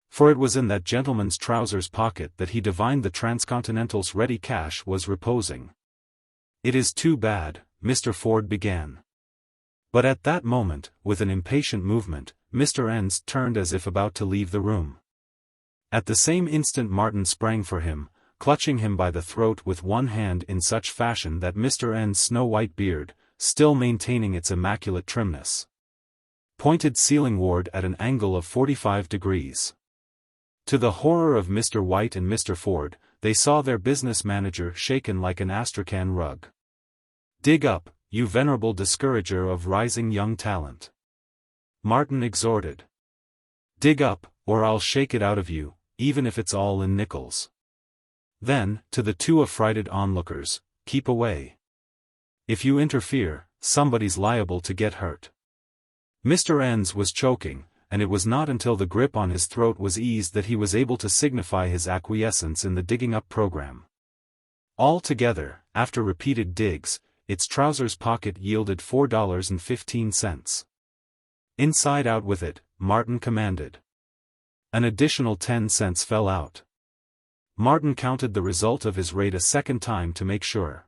For it was in that gentleman's trousers pocket that he divined the Transcontinental's ready cash was reposing. "It is too bad," Mr. Ford began. But at that moment, with an impatient movement, Mr. Enns turned as if about to leave the room. At the same instant Martin sprang for him, clutching him by the throat with one hand in such fashion that Mr. N's snow-white beard, still maintaining its immaculate trimness, pointed ceilingward at an angle of 45 degrees. To the horror of Mr. White and Mr. Ford, they saw their business manager shaken like an astrakhan rug. "Dig up, you venerable discourager of rising young talent," Martin exhorted. "Dig up, or I'll shake it out of you, even if it's all in nickels." Then, to the two affrighted onlookers, "Keep away. If you interfere, somebody's liable to get hurt." Mr. N's was choking, and it was not until the grip on his throat was eased that he was able to signify his acquiescence in the digging-up program. Altogether, after repeated digs, its trousers pocket yielded $4.15. "Inside out with it," Martin commanded. An additional 10 cents fell out. Martin counted the result of his raid a second time to make sure.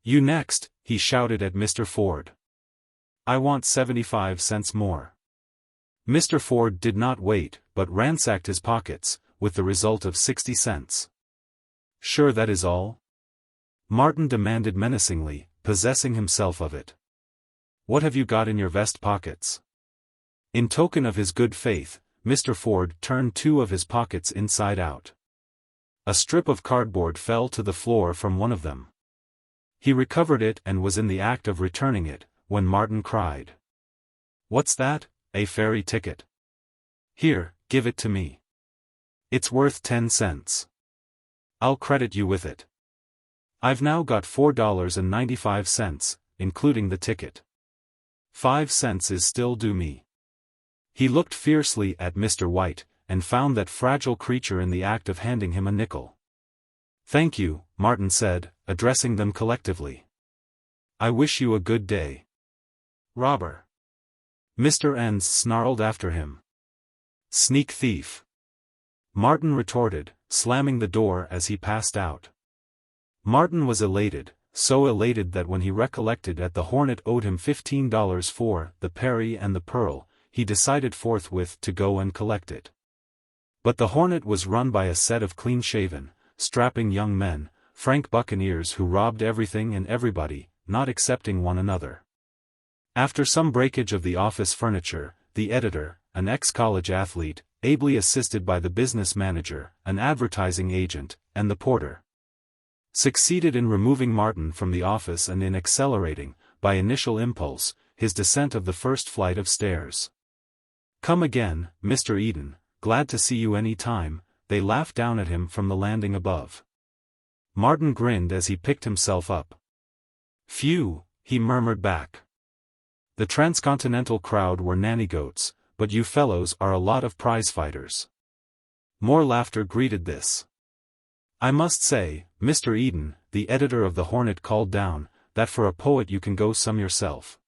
"You next," he shouted at Mr. Ford. "I want 75 cents more." Mr. Ford did not wait, but ransacked his pockets, with the result of 60 cents. "Sure that is all?" Martin demanded menacingly, possessing himself of it. "What have you got in your vest pockets?" In token of his good faith, Mr. Ford turned two of his pockets inside out. A strip of cardboard fell to the floor from one of them. He recovered it and was in the act of returning it, when Martin cried, "What's that? A ferry ticket? Here, give it to me. It's worth 10 cents. I'll credit you with it. I've now got $4.95, including the ticket. 5 cents is still due me." He looked fiercely at Mr. White, and found that fragile creature in the act of handing him a nickel. "Thank you," Martin said, addressing them collectively. "I wish you a good day." "Robber!" Mr. N snarled after him. "Sneak thief!" Martin retorted, slamming the door as he passed out. Martin was elated, so elated that when he recollected that the Hornet owed him $15 for the Peri and the Pearl, he decided forthwith to go and collect it. But the Hornet was run by a set of clean-shaven, strapping young men, frank buccaneers who robbed everything and everybody, not excepting one another. After some breakage of the office furniture, the editor, an ex-college athlete, ably assisted by the business manager, an advertising agent, and the porter, succeeded in removing Martin from the office and in accelerating, by initial impulse, his descent of the first flight of stairs. "Come again, Mr. Eden, glad to see you any time," they laughed down at him from the landing above. Martin grinned as he picked himself up. "Phew," he murmured back. "The transcontinental crowd were nanny-goats, but you fellows are a lot of prize-fighters." More laughter greeted this. "I must say, Mr. Eden," the editor of the Hornet called down, "that for a poet you can go some yourself.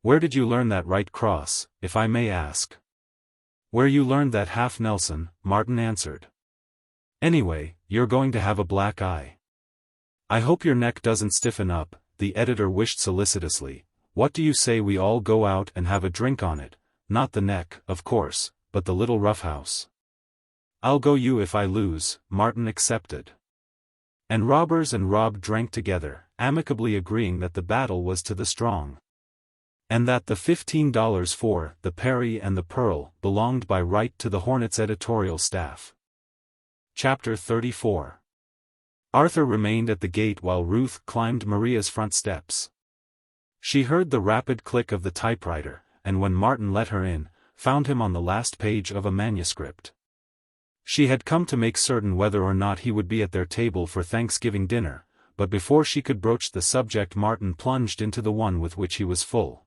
Where did you learn that right cross, if I may ask?" "Where you learned that half Nelson," Martin answered. "Anyway, you're going to have a black eye. I hope your neck doesn't stiffen up," the editor wished solicitously. "What do you say we all go out and have a drink on it, not the neck, of course, but the little roughhouse?" "I'll go you if I lose," Martin accepted. And robbers and Rob drank together, amicably agreeing that the battle was to the strong, and that the $15 for the Peri and the Pearl belonged by right to the Hornet's editorial staff. Chapter 34. Arthur remained at the gate while Ruth climbed Maria's front steps. She heard the rapid click of the typewriter, and when Martin let her in, found him on the last page of a manuscript. She had come to make certain whether or not he would be at their table for Thanksgiving dinner, but before she could broach the subject Martin plunged into the one with which he was full.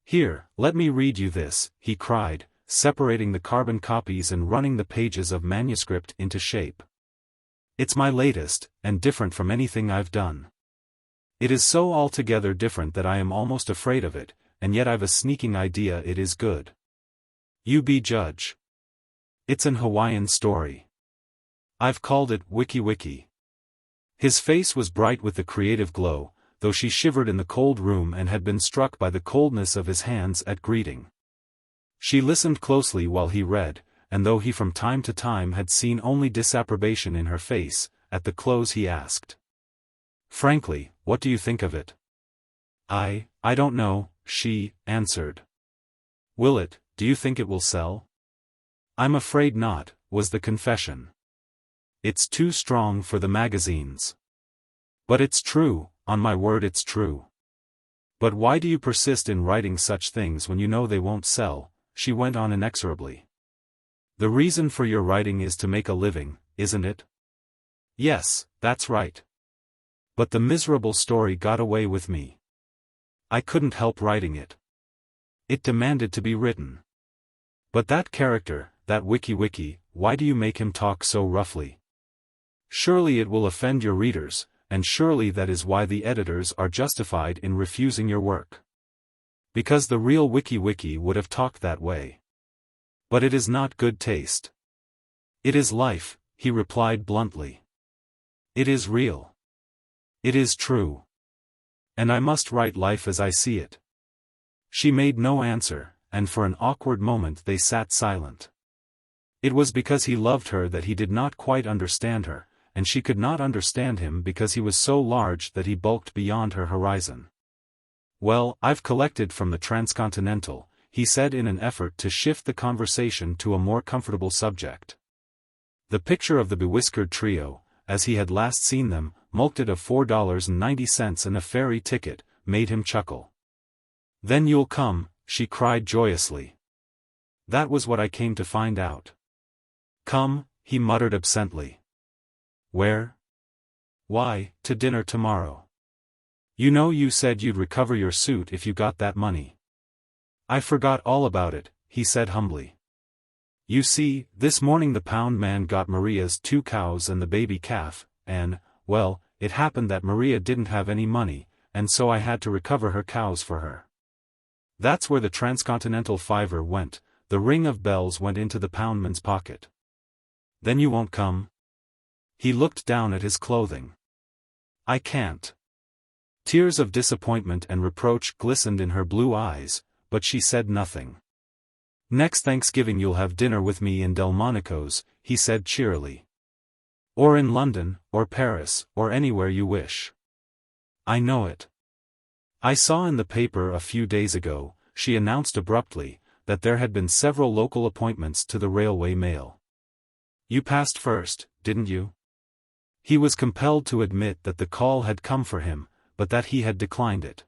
"Here, let me read you this," he cried, separating the carbon copies and running the pages of manuscript into shape. "It's my latest, and different from anything I've done. It is so altogether different that I am almost afraid of it, and yet I've a sneaking idea it is good. You be judge. It's an Hawaiian story. I've called it Wiki Wiki." His face was bright with the creative glow, though she shivered in the cold room and had been struck by the coldness of his hands at greeting. She listened closely while he read, and though he from time to time had seen only disapprobation in her face, at the close he asked, "Frankly, what do you think of it?" I don't know," she answered. "Will it, do you think it will sell?" "I'm afraid not," was the confession. "It's too strong for the magazines." "But it's true, on my word it's true." "But why do you persist in writing such things when you know they won't sell?" she went on inexorably. "The reason for your writing is to make a living, isn't it?" "Yes, that's right. But the miserable story got away with me. I couldn't help writing it. It demanded to be written." "But that character, that Wiki, why do you make him talk so roughly? Surely it will offend your readers, and surely that is why the editors are justified in refusing your work. Because the real Wiki would have talked that way. But it is not good taste." "It is life," he replied bluntly. "It is real. It is true. And I must write life as I see it." She made no answer, and for an awkward moment they sat silent. It was because he loved her that he did not quite understand her, and she could not understand him because he was so large that he bulked beyond her horizon. "Well, I've collected from the Transcontinental," he said in an effort to shift the conversation to a more comfortable subject. The picture of the bewhiskered trio, as he had last seen them, mulcted of $4.90 and a ferry ticket, made him chuckle. "Then you'll come," she cried joyously. "That was what I came to find out." "Come," he muttered absently. "Where?" "Why, to dinner tomorrow. You know you said you'd recover your suit if you got that money." "I forgot all about it," he said humbly. "You see, this morning the pound man got Maria's 2 cows and the baby calf, and, well, it happened that Maria didn't have any money, and so I had to recover her cows for her." That's where the Transcontinental fiver went. The ring of bells went into the poundman's pocket. "Then you won't come?" He looked down at his clothing. "I can't." Tears of disappointment and reproach glistened in her blue eyes, but she said nothing. "Next Thanksgiving you'll have dinner with me in Delmonico's," he said cheerily. "Or in London, or Paris, or anywhere you wish." "I know it. I saw in the paper a few days ago," she announced abruptly, "that there had been several local appointments to the railway mail. You passed first, didn't you?" He was compelled to admit that the call had come for him, but that he had declined it.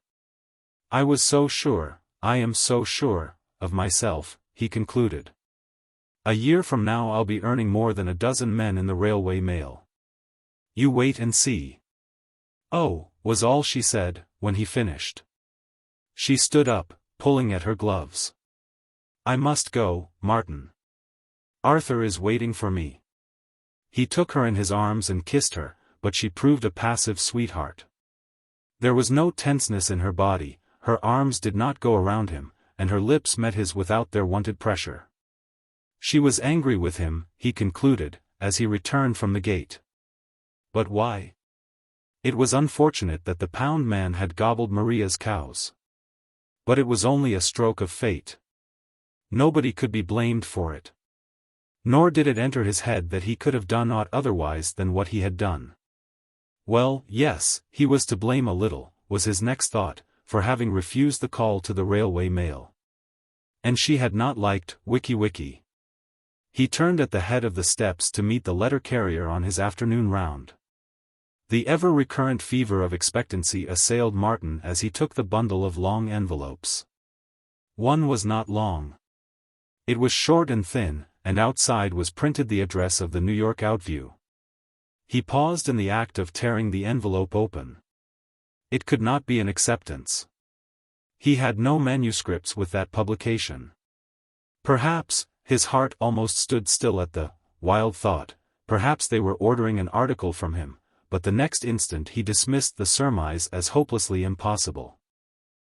"I was so sure, I am so sure, of myself," he concluded. "A year from now I'll be earning more than a dozen men in the railway mail. You wait and see." "Oh," was all she said, when he finished. She stood up, pulling at her gloves. "I must go, Martin. Arthur is waiting for me." He took her in his arms and kissed her, but she proved a passive sweetheart. There was no tenseness in her body, her arms did not go around him, and her lips met his without their wonted pressure. She was angry with him, he concluded, as he returned from the gate. But why? It was unfortunate that the pound man had gobbled Maria's cows. But it was only a stroke of fate. Nobody could be blamed for it. Nor did it enter his head that he could have done aught otherwise than what he had done. Well, yes, he was to blame a little, was his next thought, for having refused the call to the railway mail. And she had not liked Wiki. He turned at the head of the steps to meet the letter carrier on his afternoon round. The ever-recurrent fever of expectancy assailed Martin as he took the bundle of long envelopes. One was not long. It was short and thin, and outside was printed the address of the New York Outview. He paused in the act of tearing the envelope open. It could not be an acceptance. He had no manuscripts with that publication. Perhaps, his heart almost stood still at the wild thought, perhaps they were ordering an article from him, but the next instant he dismissed the surmise as hopelessly impossible.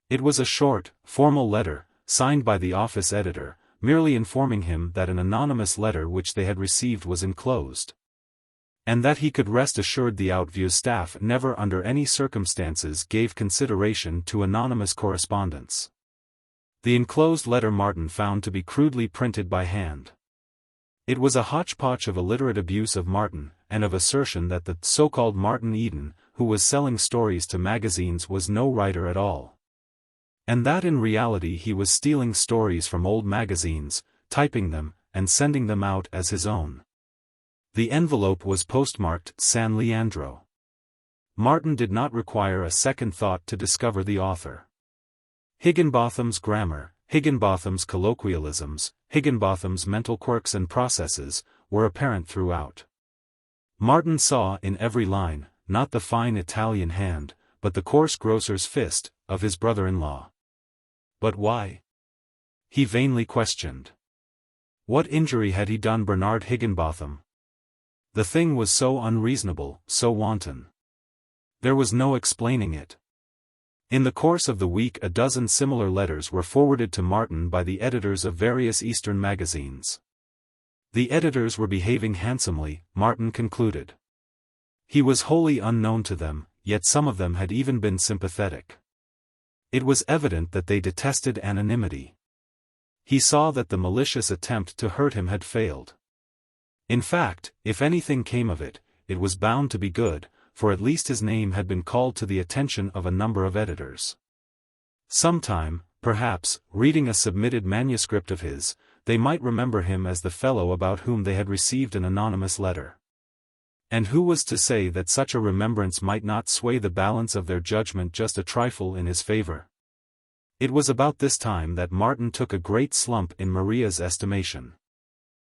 It was a short, formal letter, signed by the office editor, merely informing him that an anonymous letter which they had received was enclosed. And that he could rest assured the Outview staff never under any circumstances gave consideration to anonymous correspondence. The enclosed letter Martin found to be crudely printed by hand. It was a hodgepodge of illiterate abuse of Martin, and of assertion that the so-called Martin Eden, who was selling stories to magazines, was no writer at all. And that in reality he was stealing stories from old magazines, typing them, and sending them out as his own. The envelope was postmarked San Leandro. Martin did not require a second thought to discover the author. Higginbotham's grammar, Higginbotham's colloquialisms, Higginbotham's mental quirks and processes, were apparent throughout. Martin saw in every line, not the fine Italian hand, but the coarse grocer's fist, of his brother-in-law. But why? He vainly questioned. What injury had he done Bernard Higginbotham? The thing was so unreasonable, so wanton. There was no explaining it. In the course of the week a dozen similar letters were forwarded to Martin by the editors of various Eastern magazines. The editors were behaving handsomely, Martin concluded. He was wholly unknown to them, yet some of them had even been sympathetic. It was evident that they detested anonymity. He saw that the malicious attempt to hurt him had failed. In fact, if anything came of it, it was bound to be good, for at least his name had been called to the attention of a number of editors. Sometime, perhaps, reading a submitted manuscript of his, they might remember him as the fellow about whom they had received an anonymous letter. And who was to say that such a remembrance might not sway the balance of their judgment just a trifle in his favor? It was about this time that Martin took a great slump in Maria's estimation.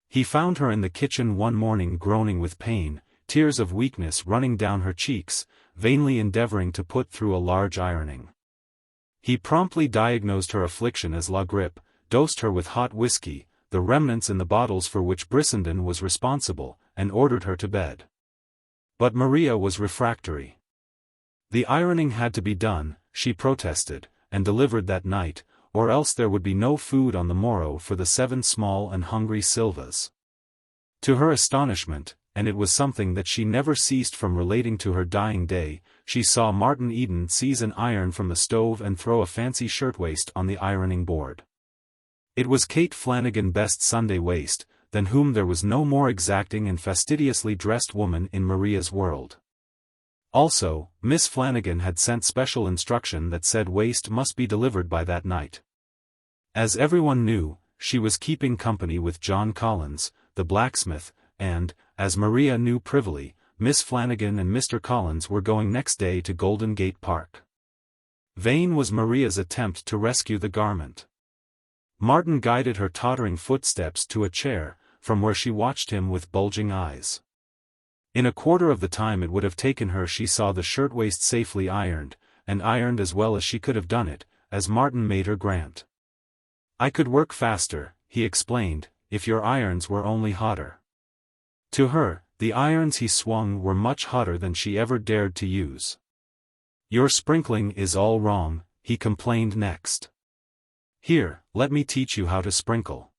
He found her in the kitchen one morning groaning with pain, tears of weakness running down her cheeks, vainly endeavoring to put through a large ironing. He promptly diagnosed her affliction as la grippe, dosed her with hot whiskey, the remnants in the bottles for which Brissenden was responsible, and ordered her to bed. But Maria was refractory. The ironing had to be done, she protested, and delivered that night, or else there would be no food on the morrow for the 7 small and hungry Silvas. To her astonishment, and it was something that she never ceased from relating to her dying day, she saw Martin Eden seize an iron from the stove and throw a fancy shirtwaist on the ironing board. It was Kate Flanagan best Sunday waist, than whom there was no more exacting and fastidiously dressed woman in Maria's world. Also, Miss Flanagan had sent special instruction that said waist must be delivered by that night. As everyone knew, she was keeping company with John Collins, the blacksmith, and, as Maria knew privily, Miss Flanagan and Mr. Collins were going next day to Golden Gate Park. Vain was Maria's attempt to rescue the garment. Martin guided her tottering footsteps to a chair, from where she watched him with bulging eyes. In a quarter of the time it would have taken her she saw the shirtwaist safely ironed, and ironed as well as she could have done it, as Martin made her grant. "I could work faster," he explained, "if your irons were only hotter." To her, the irons he swung were much hotter than she ever dared to use. "Your sprinkling is all wrong," he complained next. "Here, let me teach you how to sprinkle.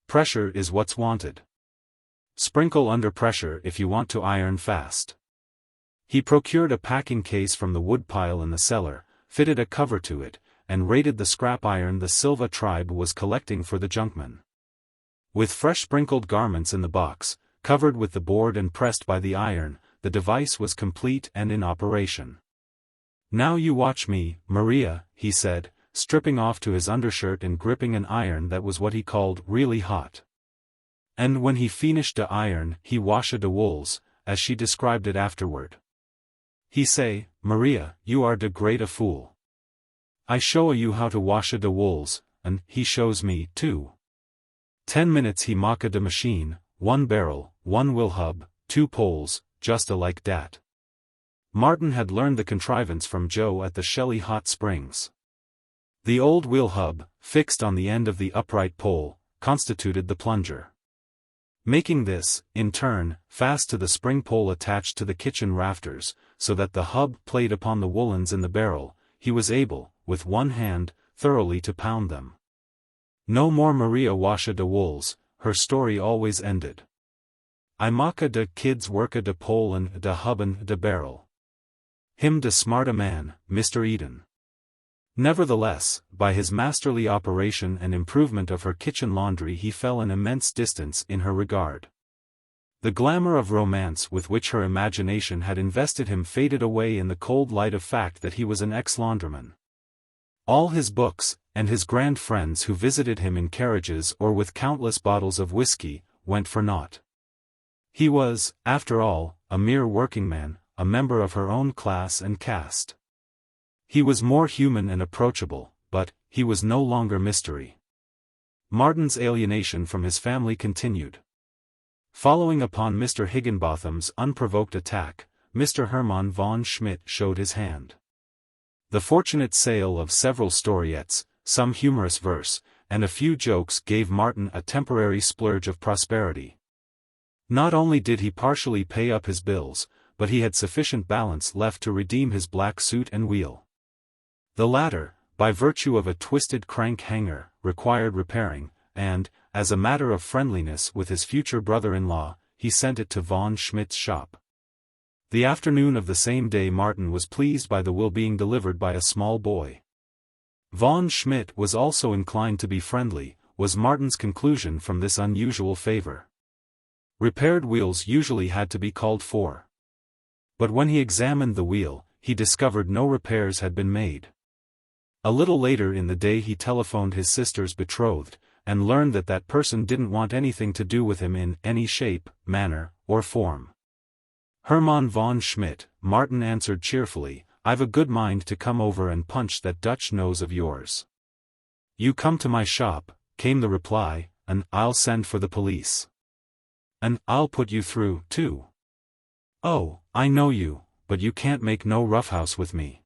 Pressure is what's wanted. Sprinkle under pressure if you want to iron fast." He procured a packing case from the woodpile in the cellar, fitted a cover to it, and raided the scrap iron the Silva tribe was collecting for the junkmen. With fresh sprinkled garments in the box, covered with the board and pressed by the iron, the device was complete and in operation. "Now you watch me, Maria," he said, stripping off to his undershirt and gripping an iron that was what he called really hot. And when he finished the iron, he washed the wools, as she described it afterward. He say, "Maria, you are de great a fool. I show you how to wash the wools, and he shows me, too." 10 minutes he mocked the machine, 1 barrel, 1 wheel hub, 2 poles, just like dat. Martin had learned the contrivance from Joe at the Shelley Hot Springs. The old wheel hub, fixed on the end of the upright pole, constituted the plunger. Making this, in turn, fast to the spring pole attached to the kitchen rafters, so that the hub played upon the woolens in the barrel, he was able, with one hand, thoroughly to pound them. No more Maria washa de wools, her story always ended. "I maka de kids worka de pole and de hub and de barrel. Him de smarta man, Mr. Eden." Nevertheless, by his masterly operation and improvement of her kitchen laundry he fell an immense distance in her regard. The glamour of romance with which her imagination had invested him faded away in the cold light of fact that he was an ex-laundryman. All his books, and his grand friends who visited him in carriages or with countless bottles of whiskey, went for naught. He was, after all, a mere working-man, a member of her own class and caste. He was more human and approachable, but he was no longer mystery. Martin's alienation from his family continued. Following upon Mr. Higginbotham's unprovoked attack, Mr. Hermann von Schmidt showed his hand. The fortunate sale of several storiettes, some humorous verse, and a few jokes gave Martin a temporary splurge of prosperity. Not only did he partially pay up his bills, but he had sufficient balance left to redeem his black suit and wheel. The latter, by virtue of a twisted crank hanger, required repairing, and, as a matter of friendliness with his future brother-in-law, he sent it to von Schmidt's shop. The afternoon of the same day Martin was pleased by the will being delivered by a small boy. Von Schmidt was also inclined to be friendly, was Martin's conclusion from this unusual favor. Repaired wheels usually had to be called for. But when he examined the wheel, he discovered no repairs had been made. A little later in the day he telephoned his sister's betrothed, and learned that that person didn't want anything to do with him in any shape, manner, or form. Hermann von Schmidt, Martin answered cheerfully, "I've a good mind to come over and punch that Dutch nose of yours." "You come to my shop," came the reply, "and I'll send for the police. And I'll put you through, too. Oh, I know you, but you can't make no roughhouse with me.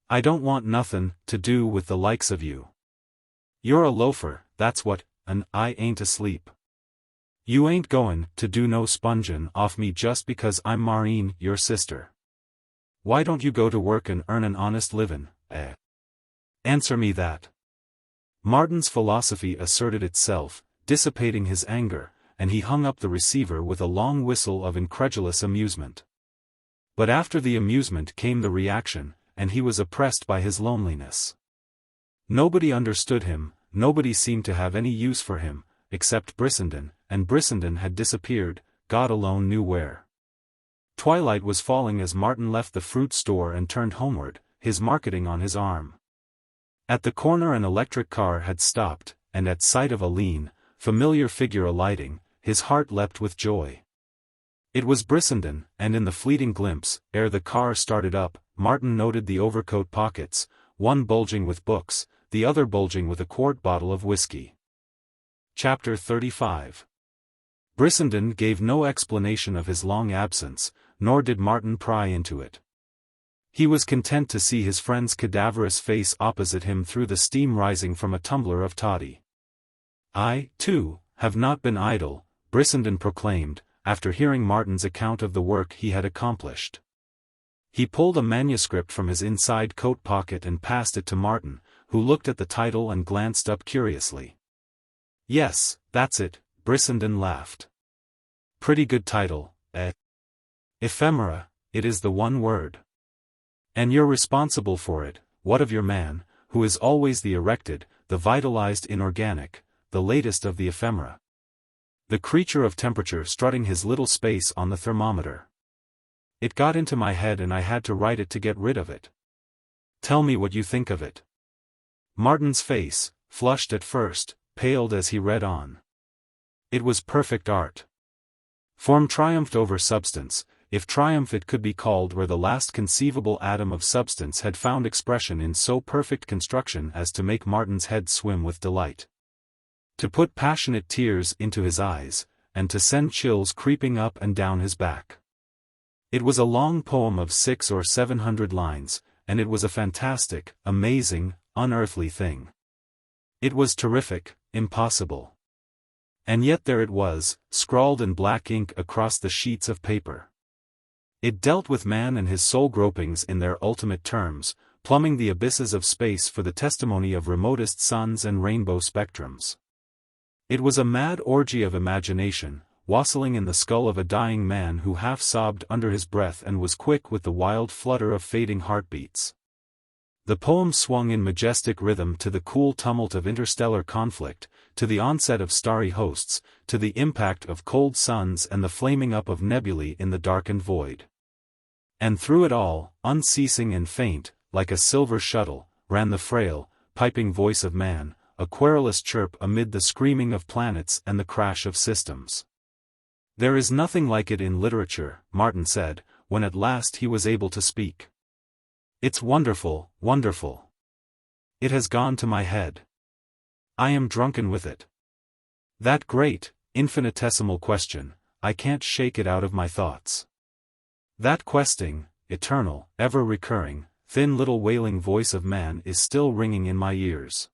I don't want nothin' to do with the likes of you. You're a loafer, that's what, and I ain't asleep. You ain't goin' to do no spongin' off me just because I'm marryin' your sister. Why don't you go to work and earn an honest livin', eh? Answer me that." Martin's philosophy asserted itself, dissipating his anger, and he hung up the receiver with a long whistle of incredulous amusement. But after the amusement came the reaction, and he was oppressed by his loneliness. Nobody understood him, nobody seemed to have any use for him, except Brissenden, and Brissenden had disappeared, God alone knew where. Twilight was falling as Martin left the fruit store and turned homeward, his marketing on his arm. At the corner an electric car had stopped, and at sight of a lean, familiar figure alighting, his heart leapt with joy. It was Brissenden, and in the fleeting glimpse, ere the car started up, Martin noted the overcoat pockets, one bulging with books, the other bulging with a quart bottle of whiskey. Chapter 35. Brissenden gave no explanation of his long absence, nor did Martin pry into it. He was content to see his friend's cadaverous face opposite him through the steam rising from a tumbler of toddy. "I, too, have not been idle," Brissenden proclaimed, after hearing Martin's account of the work he had accomplished. He pulled a manuscript from his inside coat pocket and passed it to Martin, who looked at the title and glanced up curiously. "Yes, that's it," Brissenden laughed. "Pretty good title, eh? Ephemera, it is the one word. And you're responsible for it, what of your man, who is always the erected, the vitalized inorganic, the latest of the ephemera. The creature of temperature strutting his little space on the thermometer. It got into my head and I had to write it to get rid of it. Tell me what you think of it." Martin's face, flushed at first, paled as he read on. It was perfect art. Form triumphed over substance, if triumph it could be called where the last conceivable atom of substance had found expression in so perfect construction as to make Martin's head swim with delight. To put passionate tears into his eyes, and to send chills creeping up and down his back. It was a long poem of 600 or 700 lines, and it was a fantastic, amazing, unearthly thing. It was terrific, impossible. And yet there it was, scrawled in black ink across the sheets of paper. It dealt with man and his soul gropings in their ultimate terms, plumbing the abysses of space for the testimony of remotest suns and rainbow spectrums. It was a mad orgy of imagination, wassailing in the skull of a dying man who half sobbed under his breath and was quick with the wild flutter of fading heartbeats. The poem swung in majestic rhythm to the cool tumult of interstellar conflict, to the onset of starry hosts, to the impact of cold suns and the flaming up of nebulae in the darkened void. And through it all, unceasing and faint, like a silver shuttle, ran the frail, piping voice of man, a querulous chirp amid the screaming of planets and the crash of systems. "There is nothing like it in literature," Martin said, when at last he was able to speak. "It's wonderful, wonderful. It has gone to my head. I am drunken with it. That great, infinitesimal question, I can't shake it out of my thoughts. That questing, eternal, ever-recurring, thin little wailing voice of man is still ringing in my ears.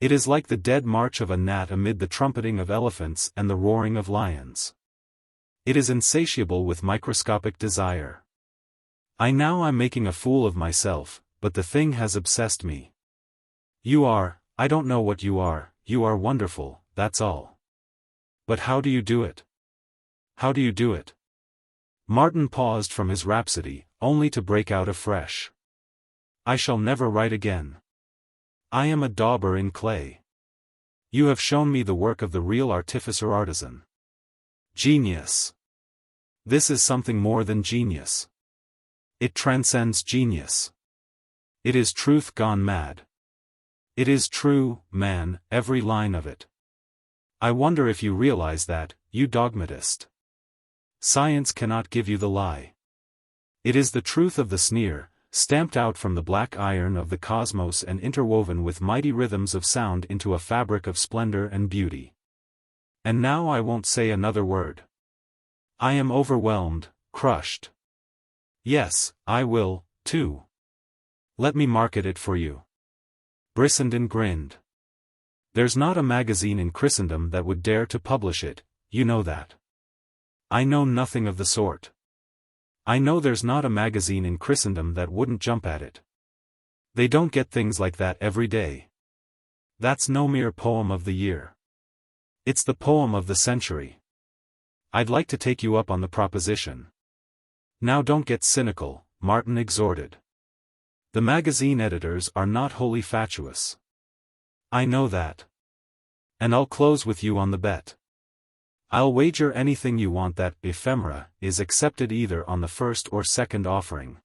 It is like the dead march of a gnat amid the trumpeting of elephants and the roaring of lions. It is insatiable with microscopic desire. I'm making a fool of myself, but the thing has obsessed me. I don't know what you are wonderful, that's all. But how do you do it? How do you do it?" Martin paused from his rhapsody, only to break out afresh. "I shall never write again. I am a dauber in clay. You have shown me the work of the real artificer-artisan. Genius. This is something more than genius. It transcends genius. It is truth gone mad. It is true, man, every line of it. I wonder if you realize that, you dogmatist. Science cannot give you the lie. It is the truth of the sneer, stamped out from the black iron of the cosmos and interwoven with mighty rhythms of sound into a fabric of splendor and beauty. And now I won't say another word. I am overwhelmed, crushed. Yes, I will, too. Let me market it for you." Brissenden grinned. "There's not a magazine in Christendom that would dare to publish it, you know that." "I know nothing of the sort. I know there's not a magazine in Christendom that wouldn't jump at it. They don't get things like that every day. That's no mere poem of the year. It's the poem of the century. I'd like to take you up on the proposition." "Now don't get cynical," Martin exhorted. "The magazine editors are not wholly fatuous. I know that. And I'll close with you on the bet. I'll wager anything you want that Ephemera is accepted either on the first or second offering.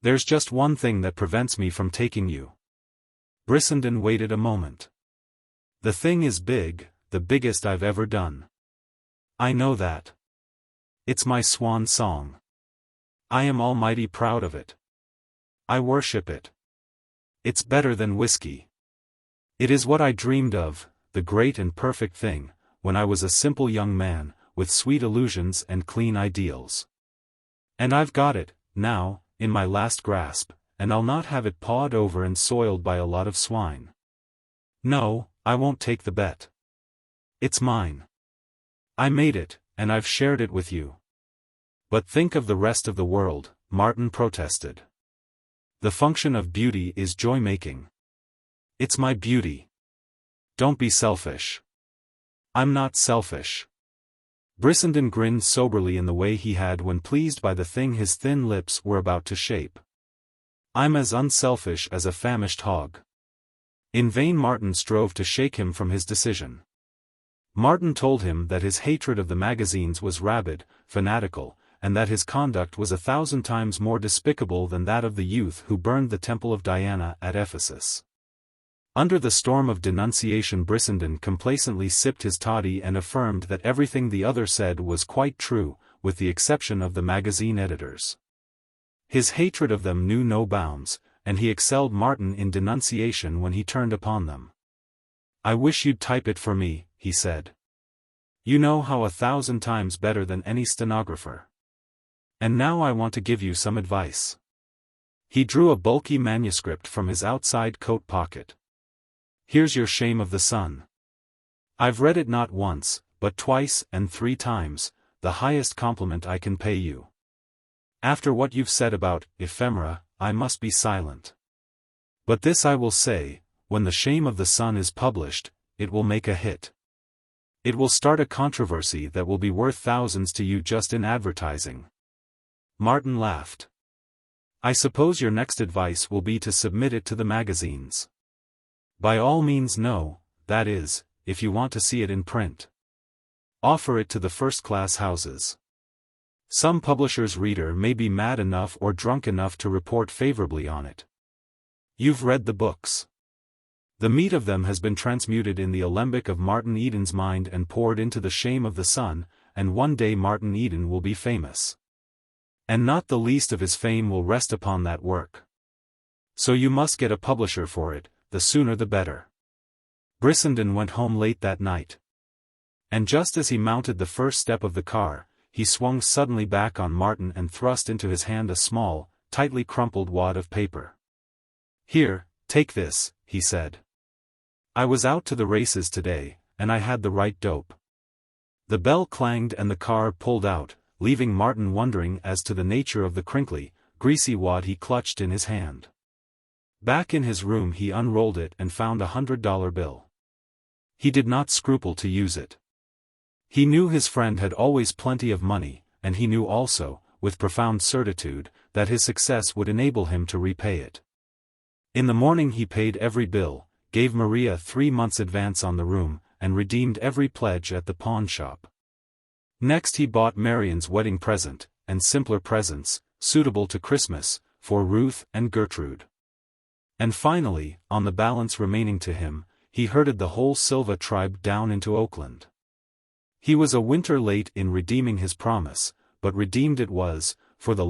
There's just one thing that prevents me from taking you." Brissenden waited a moment. "The thing is big, the biggest I've ever done. I know that. It's my swan song. I am almighty proud of it. I worship it. It's better than whiskey. It is what I dreamed of, the great and perfect thing, when I was a simple young man, with sweet illusions and clean ideals. And I've got it, now, in my last grasp, and I'll not have it pawed over and soiled by a lot of swine. No, I won't take the bet. It's mine. I made it, and I've shared it with you." "But think of the rest of the world," Martin protested. "The function of beauty is joy-making. It's my beauty. Don't be selfish." "I'm not selfish." Brissenden grinned soberly in the way he had when pleased by the thing his thin lips were about to shape. "I'm as unselfish as a famished hog." In vain Martin strove to shake him from his decision. Martin told him that his hatred of the magazines was rabid, fanatical, and that his conduct was 1,000 times more despicable than that of the youth who burned the temple of Diana at Ephesus. Under the storm of denunciation Brissenden complacently sipped his toddy and affirmed that everything the other said was quite true, with the exception of the magazine editors. His hatred of them knew no bounds, and he excelled Martin in denunciation when he turned upon them. "I wish you'd type it for me," he said. "You know how 1,000 times better than any stenographer. And now I want to give you some advice." He drew a bulky manuscript from his outside coat pocket. "Here's your Shame of the Sun. I've read it not once, but twice and 3 times, the highest compliment I can pay you. After what you've said about ephemera, I must be silent. But this I will say, when the Shame of the Sun is published, it will make a hit. It will start a controversy that will be worth thousands to you just in advertising." Martin laughed. I suppose your next advice will be to submit it to the magazines. By all means no, that is, if you want to see it in print. Offer it to the first-class houses. Some publisher's reader may be mad enough or drunk enough to report favorably on it. You've read the books. The meat of them has been transmuted in the alembic of Martin Eden's mind and poured into the shame of the sun, and one day Martin Eden will be famous. And not the least of his fame will rest upon that work. So you must get a publisher for it, the sooner the better. Brissenden went home late that night. And just as he mounted the first step of the car, he swung suddenly back on Martin and thrust into his hand a small, tightly crumpled wad of paper. Here, take this, he said. I was out to the races today, and I had the right dope. The bell clanged and the car pulled out, leaving Martin wondering as to the nature of the crinkly, greasy wad he clutched in his hand. Back in his room he unrolled it and found $100 bill. He did not scruple to use it. He knew his friend had always plenty of money, and he knew also, with profound certitude, that his success would enable him to repay it. In the morning he paid every bill, gave Maria 3 months' advance on the room, and redeemed every pledge at the pawn shop. Next he bought Marion's wedding present, and simpler presents, suitable to Christmas, for Ruth and Gertrude. And finally, on the balance remaining to him, he herded the whole Silva tribe down into Oakland. He was a winter late in redeeming his promise, but redeemed it was, for the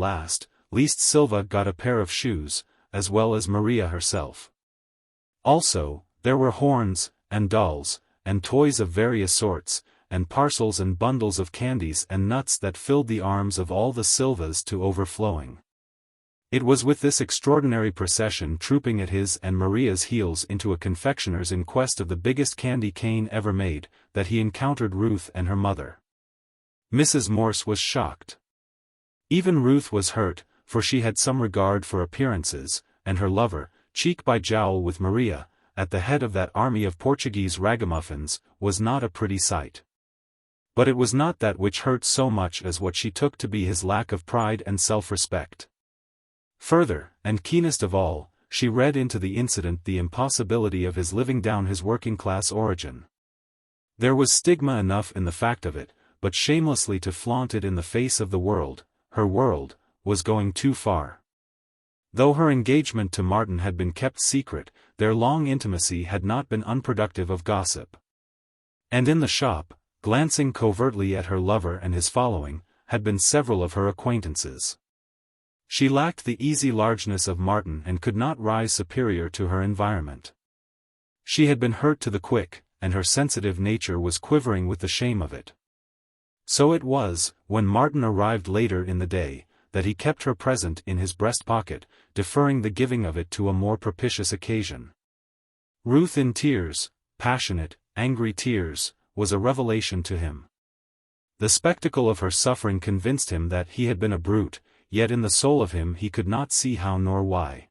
least Silva got a pair of shoes, as well as Maria herself. Also, there were horns, and dolls, and toys of various sorts, and parcels and bundles of candies and nuts that filled the arms of all the Silvas to overflowing. It was with this extraordinary procession trooping at his and Maria's heels into a confectioner's in quest of the biggest candy cane ever made, that he encountered Ruth and her mother. Mrs. Morse was shocked. Even Ruth was hurt, for she had some regard for appearances, and her lover, cheek by jowl with Maria, at the head of that army of Portuguese ragamuffins, was not a pretty sight. But it was not that which hurt so much as what she took to be his lack of pride and self-respect. Further, and keenest of all, she read into the incident the impossibility of his living down his working-class origin. There was stigma enough in the fact of it, but shamelessly to flaunt it in the face of the world, her world, was going too far. Though her engagement to Martin had been kept secret, their long intimacy had not been unproductive of gossip. And in the shop, glancing covertly at her lover and his following, had been several of her acquaintances. She lacked the easy largeness of Martin and could not rise superior to her environment. She had been hurt to the quick, and her sensitive nature was quivering with the shame of it. So it was, when Martin arrived later in the day, that he kept her present in his breast pocket, deferring the giving of it to a more propitious occasion. Ruth in tears, passionate, angry tears, was a revelation to him. The spectacle of her suffering convinced him that he had been a brute, yet in the soul of him he could not see how nor why.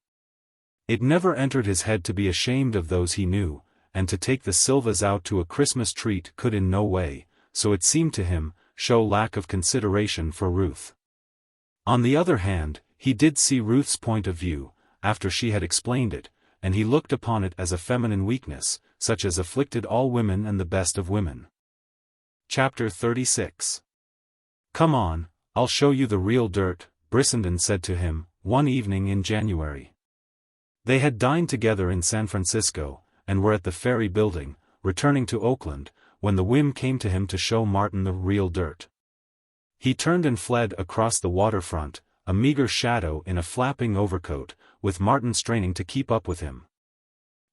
It never entered his head to be ashamed of those he knew, and to take the Silvas out to a Christmas treat could in no way, so it seemed to him, show lack of consideration for Ruth. On the other hand, he did see Ruth's point of view, after she had explained it, and he looked upon it as a feminine weakness, such as afflicted all women and the best of women. Chapter 36. Come on, I'll show you the real dirt, Brissenden said to him, one evening in January. They had dined together in San Francisco, and were at the Ferry Building, returning to Oakland, when the whim came to him to show Martin the real dirt. He turned and fled across the waterfront, a meager shadow in a flapping overcoat, with Martin straining to keep up with him.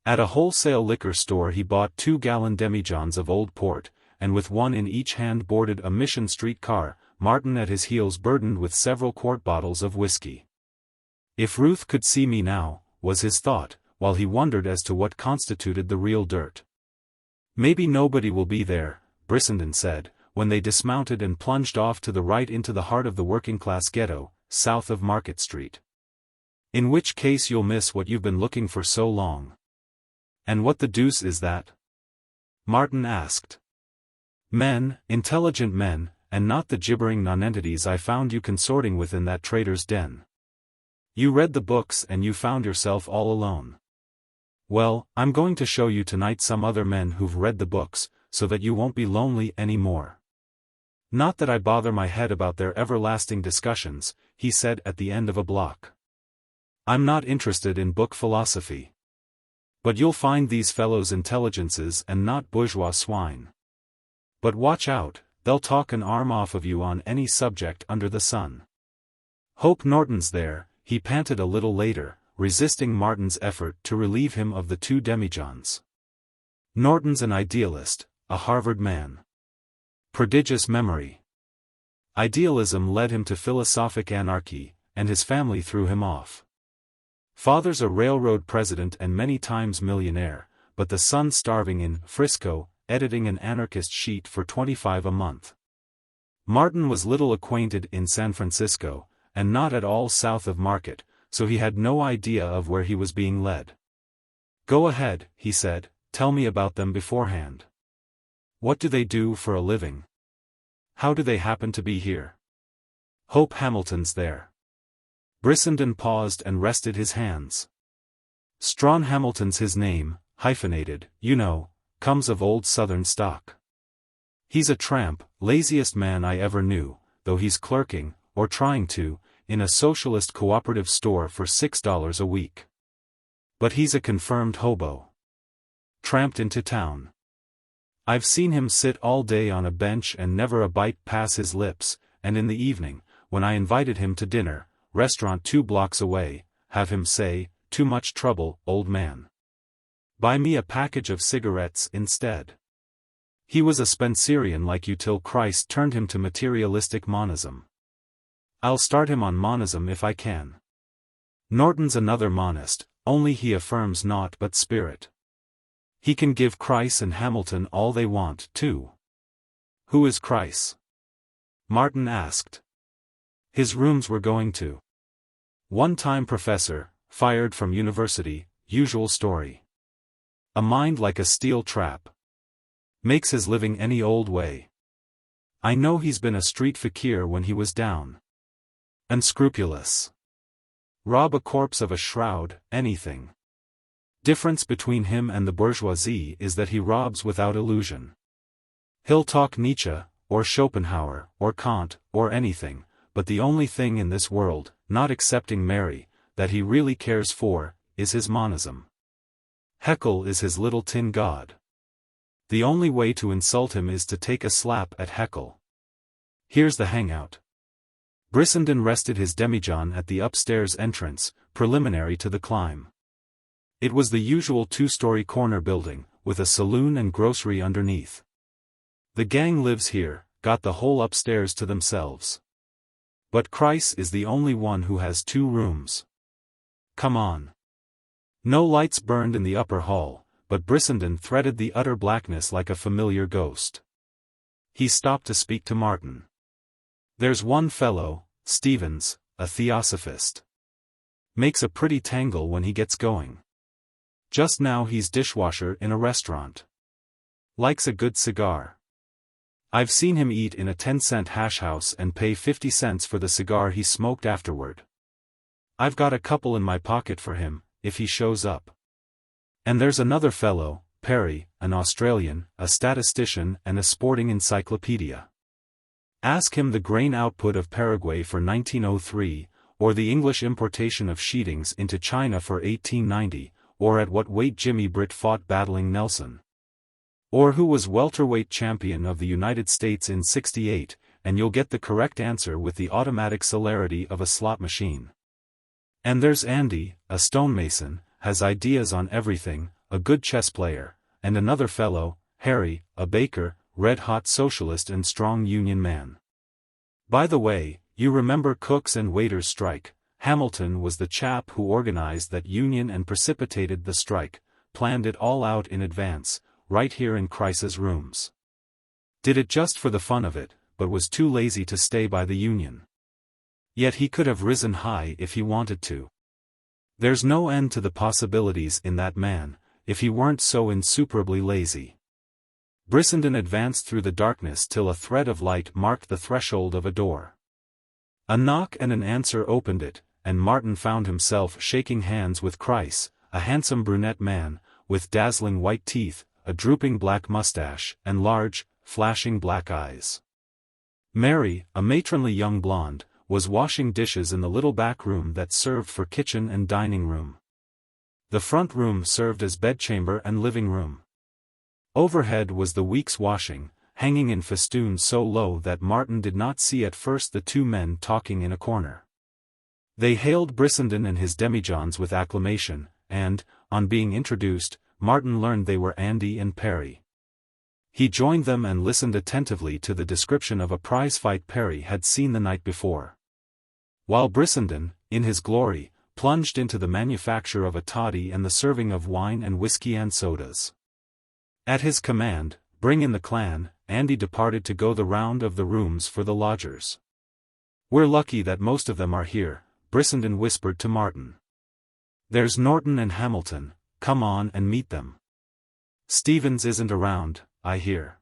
At a wholesale liquor store he bought 2-gallon demijohns of old port, and with one in each hand boarded a Mission Street car, Martin at his heels burdened with several quart bottles of whiskey. If Ruth could see me now, was his thought, while he wondered as to what constituted the real dirt. Maybe nobody will be there, Brissenden said, when they dismounted and plunged off to the right into the heart of the working-class ghetto, south of Market Street. In which case you'll miss what you've been looking for so long. And what the deuce is that? Martin asked. Men, intelligent men, and not the gibbering nonentities I found you consorting with in that trader's den. You read the books and you found yourself all alone. Well, I'm going to show you tonight some other men who've read the books, so that you won't be lonely anymore. Not that I bother my head about their everlasting discussions, he said at the end of a block. I'm not interested in book philosophy. But you'll find these fellows intelligences and not bourgeois swine. But watch out, they'll talk an arm off of you on any subject under the sun. Hope Norton's there, he panted a little later, resisting Martin's effort to relieve him of the two demijohns. Norton's an idealist, a Harvard man. Prodigious memory. Idealism led him to philosophic anarchy, and his family threw him off. Father's a railroad president and many times millionaire, but the son's starving in Frisco, editing an anarchist sheet for $25 a month. Martin was little acquainted in San Francisco, and not at all south of Market, so he had no idea of where he was being led. Go ahead, he said, tell me about them beforehand. What do they do for a living? How do they happen to be here? Hope Hamilton's there. Brissenden paused and rested his hands. Strawn Hamilton's his name, hyphenated, you know, comes of old Southern stock. He's a tramp, laziest man I ever knew, though he's clerking, or trying to, in a socialist cooperative store for $6 a week. But he's a confirmed hobo. Tramped into town. I've seen him sit all day on a bench and never a bite pass his lips, and in the evening, when I invited him to dinner, restaurant 2 blocks away, have him say, too much trouble, old man. Buy me a package of cigarettes instead. He was a Spencerian like you till Christ turned him to materialistic monism. I'll start him on monism if I can. Norton's another monist, only he affirms naught but spirit. He can give Christ and Hamilton all they want, too. Who is Christ? Martin asked. His rooms were going to. One-time professor, fired from university, usual story. A mind like a steel trap. Makes his living any old way. I know he's been a street fakir when he was down. Unscrupulous. Rob a corpse of a shroud, anything. Difference between him and the bourgeoisie is that he robs without illusion. He'll talk Nietzsche, or Schopenhauer, or Kant, or anything, but the only thing in this world, not excepting Mary, that he really cares for, is his monism. Haeckel is his little tin god. The only way to insult him is to take a slap at Haeckel. Here's the hangout. Brissenden rested his demijohn at the upstairs entrance, preliminary to the climb. It was the usual 2-story corner building, with a saloon and grocery underneath. The gang lives here, got the whole upstairs to themselves. But Christ is the only one who has 2 rooms. Come on. No lights burned in the upper hall, but Brissenden threaded the utter blackness like a familiar ghost. He stopped to speak to Martin. There's one fellow, Stevens, a theosophist. Makes a pretty tangle when he gets going. Just now he's dishwasher in a restaurant. Likes a good cigar. I've seen him eat in a 10-cent hash house and pay 50 cents for the cigar he smoked afterward. I've got a couple in my pocket for him, if he shows up. And there's another fellow, Perry, an Australian, a statistician and a sporting encyclopedia. Ask him the grain output of Paraguay for 1903, or the English importation of sheetings into China for 1890, or at what weight Jimmy Britt fought battling Nelson. Or who was welterweight champion of the United States in '68, and you'll get the correct answer with the automatic celerity of a slot machine. And there's Andy, a stonemason, has ideas on everything, a good chess player, and another fellow, Harry, a baker, red-hot socialist and strong union man. By the way, you remember cooks and waiters' strike. Hamilton was the chap who organized that union and precipitated the strike, planned it all out in advance, right here in Christ's rooms. Did it just for the fun of it, but was too lazy to stay by the union. Yet he could have risen high if he wanted to. There's no end to the possibilities in that man, if he weren't so insuperably lazy. Brissenden advanced through the darkness till a thread of light marked the threshold of a door. A knock and an answer opened it, and Martin found himself shaking hands with Chryse, a handsome brunette man, with dazzling white teeth, a drooping black mustache, and large, flashing black eyes. Mary, a matronly young blonde, was washing dishes in the little back room that served for kitchen and dining room. The front room served as bedchamber and living room. Overhead was the week's washing, hanging in festoons so low that Martin did not see at first the two men talking in a corner. They hailed Brissenden and his demijohns with acclamation, and, on being introduced, Martin learned they were Andy and Perry. He joined them and listened attentively to the description of a prize fight Perry had seen the night before. While Brissenden, in his glory, plunged into the manufacture of a toddy and the serving of wine and whiskey and sodas. At his command, "Bring in the clan," Andy departed to go the round of the rooms for the lodgers. "We're lucky that most of them are here," Brissenden whispered to Martin. "There's Norton and Hamilton, come on and meet them. Stevens isn't around, I hear.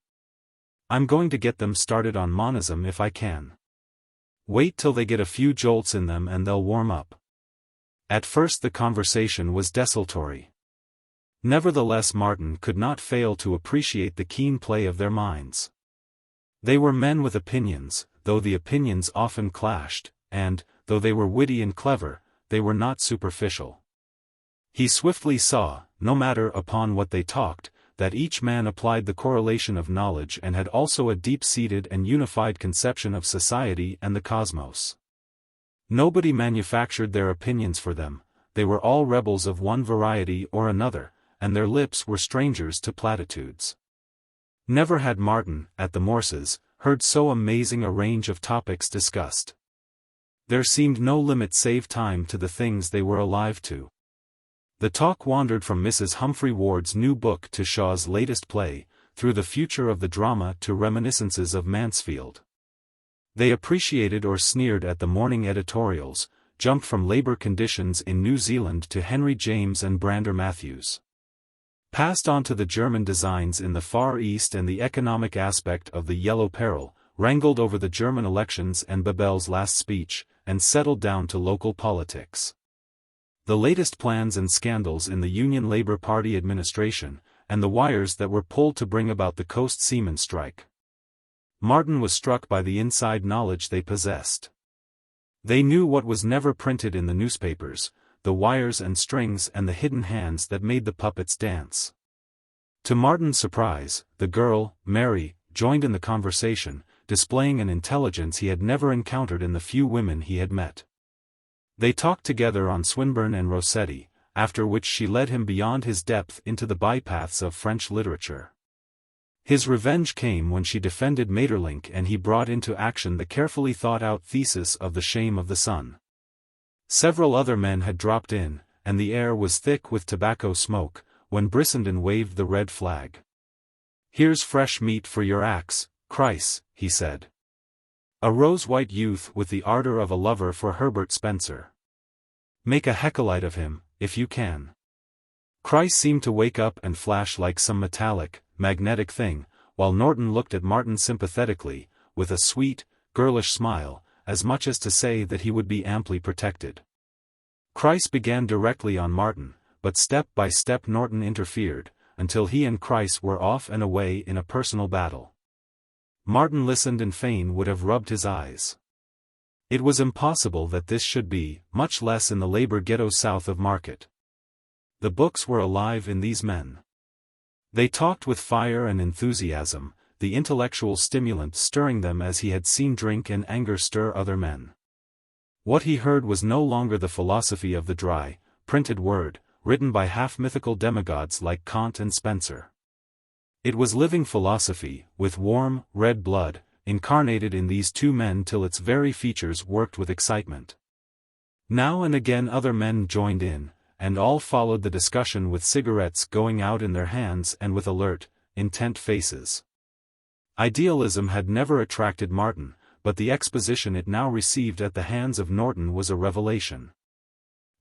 I'm going to get them started on monism if I can. Wait till they get a few jolts in them and they'll warm up." At first the conversation was desultory. Nevertheless Martin could not fail to appreciate the keen play of their minds. They were men with opinions, though the opinions often clashed, and, though they were witty and clever, they were not superficial. He swiftly saw, no matter upon what they talked, that each man applied the correlation of knowledge and had also a deep-seated and unified conception of society and the cosmos. Nobody manufactured their opinions for them, they were all rebels of one variety or another, and their lips were strangers to platitudes. Never had Martin, at the Morses, heard so amazing a range of topics discussed. There seemed no limit save time to the things they were alive to. The talk wandered from Mrs. Humphrey Ward's new book to Shaw's latest play, through the future of the drama to reminiscences of Mansfield. They appreciated or sneered at the morning editorials, jumped from labor conditions in New Zealand to Henry James and Brander Matthews. Passed on to the German designs in the Far East and the economic aspect of the Yellow Peril, wrangled over the German elections and Babel's last speech, and settled down to local politics. The latest plans and scandals in the Union Labor Party administration, and the wires that were pulled to bring about the coast seaman strike. Martin was struck by the inside knowledge they possessed. They knew what was never printed in the newspapers, the wires and strings and the hidden hands that made the puppets dance. To Martin's surprise, the girl, Mary, joined in the conversation, displaying an intelligence he had never encountered in the few women he had met. They talked together on Swinburne and Rossetti, after which she led him beyond his depth into the bypaths of French literature. His revenge came when she defended Maeterlinck and he brought into action the carefully thought-out thesis of The Shame of the Sun. Several other men had dropped in, and the air was thick with tobacco smoke, when Brissenden waved the red flag. "Here's fresh meat for your axe, Chryse," he said. A rose-white youth with the ardor of a lover for Herbert Spencer. "Make a Heckelite of him, if you can." Chryse seemed to wake up and flash like some metallic, magnetic thing, while Norton looked at Martin sympathetically, with a sweet, girlish smile, as much as to say that he would be amply protected. Chryse began directly on Martin, but step by step Norton interfered, until he and Chryse were off and away in a personal battle. Martin listened and fain would have rubbed his eyes. It was impossible that this should be, much less in the labor ghetto south of Market. The books were alive in these men. They talked with fire and enthusiasm, the intellectual stimulant stirring them as he had seen drink and anger stir other men. What he heard was no longer the philosophy of the dry, printed word, written by half-mythical demigods like Kant and Spencer. It was living philosophy, with warm, red blood, incarnated in these two men till its very features worked with excitement. Now and again other men joined in, and all followed the discussion with cigarettes going out in their hands and with alert, intent faces. Idealism had never attracted Martin, but the exposition it now received at the hands of Norton was a revelation.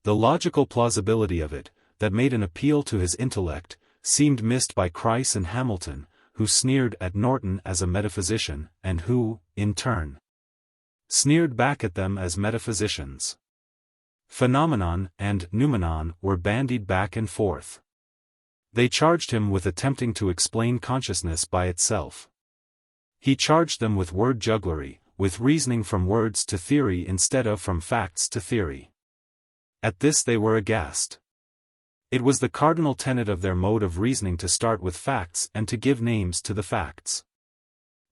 The logical plausibility of it, that made an appeal to his intellect, seemed missed by Chryse and Hamilton, who sneered at Norton as a metaphysician, and who, in turn, sneered back at them as metaphysicians. phenomenon and noumenon were bandied back and forth. They charged him with attempting to explain consciousness by itself. He charged them with word jugglery, with reasoning from words to theory instead of from facts to theory. At this they were aghast. It was the cardinal tenet of their mode of reasoning to start with facts and to give names to the facts.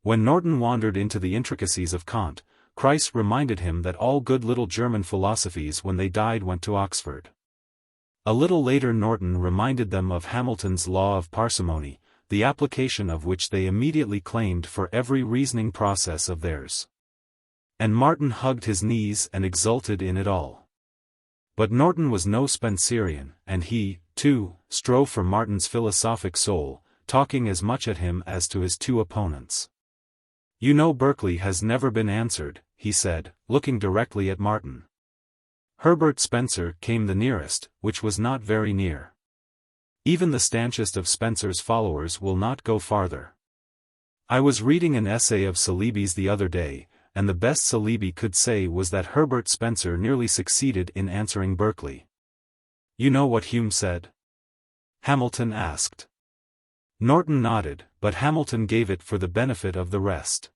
When Norton wandered into the intricacies of Kant, Christ reminded him that all good little German philosophies when they died went to Oxford. A little later Norton reminded them of Hamilton's law of parsimony, the application of which they immediately claimed for every reasoning process of theirs. And Martin hugged his knees and exulted in it all. But Norton was no Spencerian, and he, too, strove for Martin's philosophic soul, talking as much at him as to his two opponents. "You know Berkeley has never been answered," he said, looking directly at Martin. Herbert Spencer came the nearest, which was not very near. Even the stanchest of Spencer's followers will not go farther. I was reading an essay of Saleeby's the other day, and the best Saleeby could say was that Herbert Spencer nearly succeeded in answering Berkeley. "You know what Hume said?" Hamilton asked. Norton nodded, but Hamilton gave it for the benefit of the rest.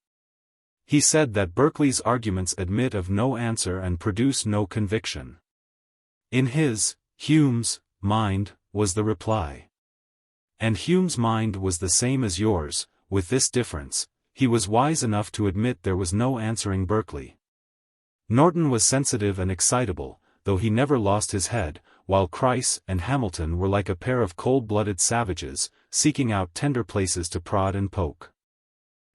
He said that Berkeley's arguments admit of no answer and produce no conviction. In his, Hume's, mind, was the reply. And Hume's mind was the same as yours, with this difference, he was wise enough to admit there was no answering Berkeley. Norton was sensitive and excitable, though he never lost his head, while Christ and Hamilton were like a pair of cold-blooded savages, seeking out tender places to prod and poke.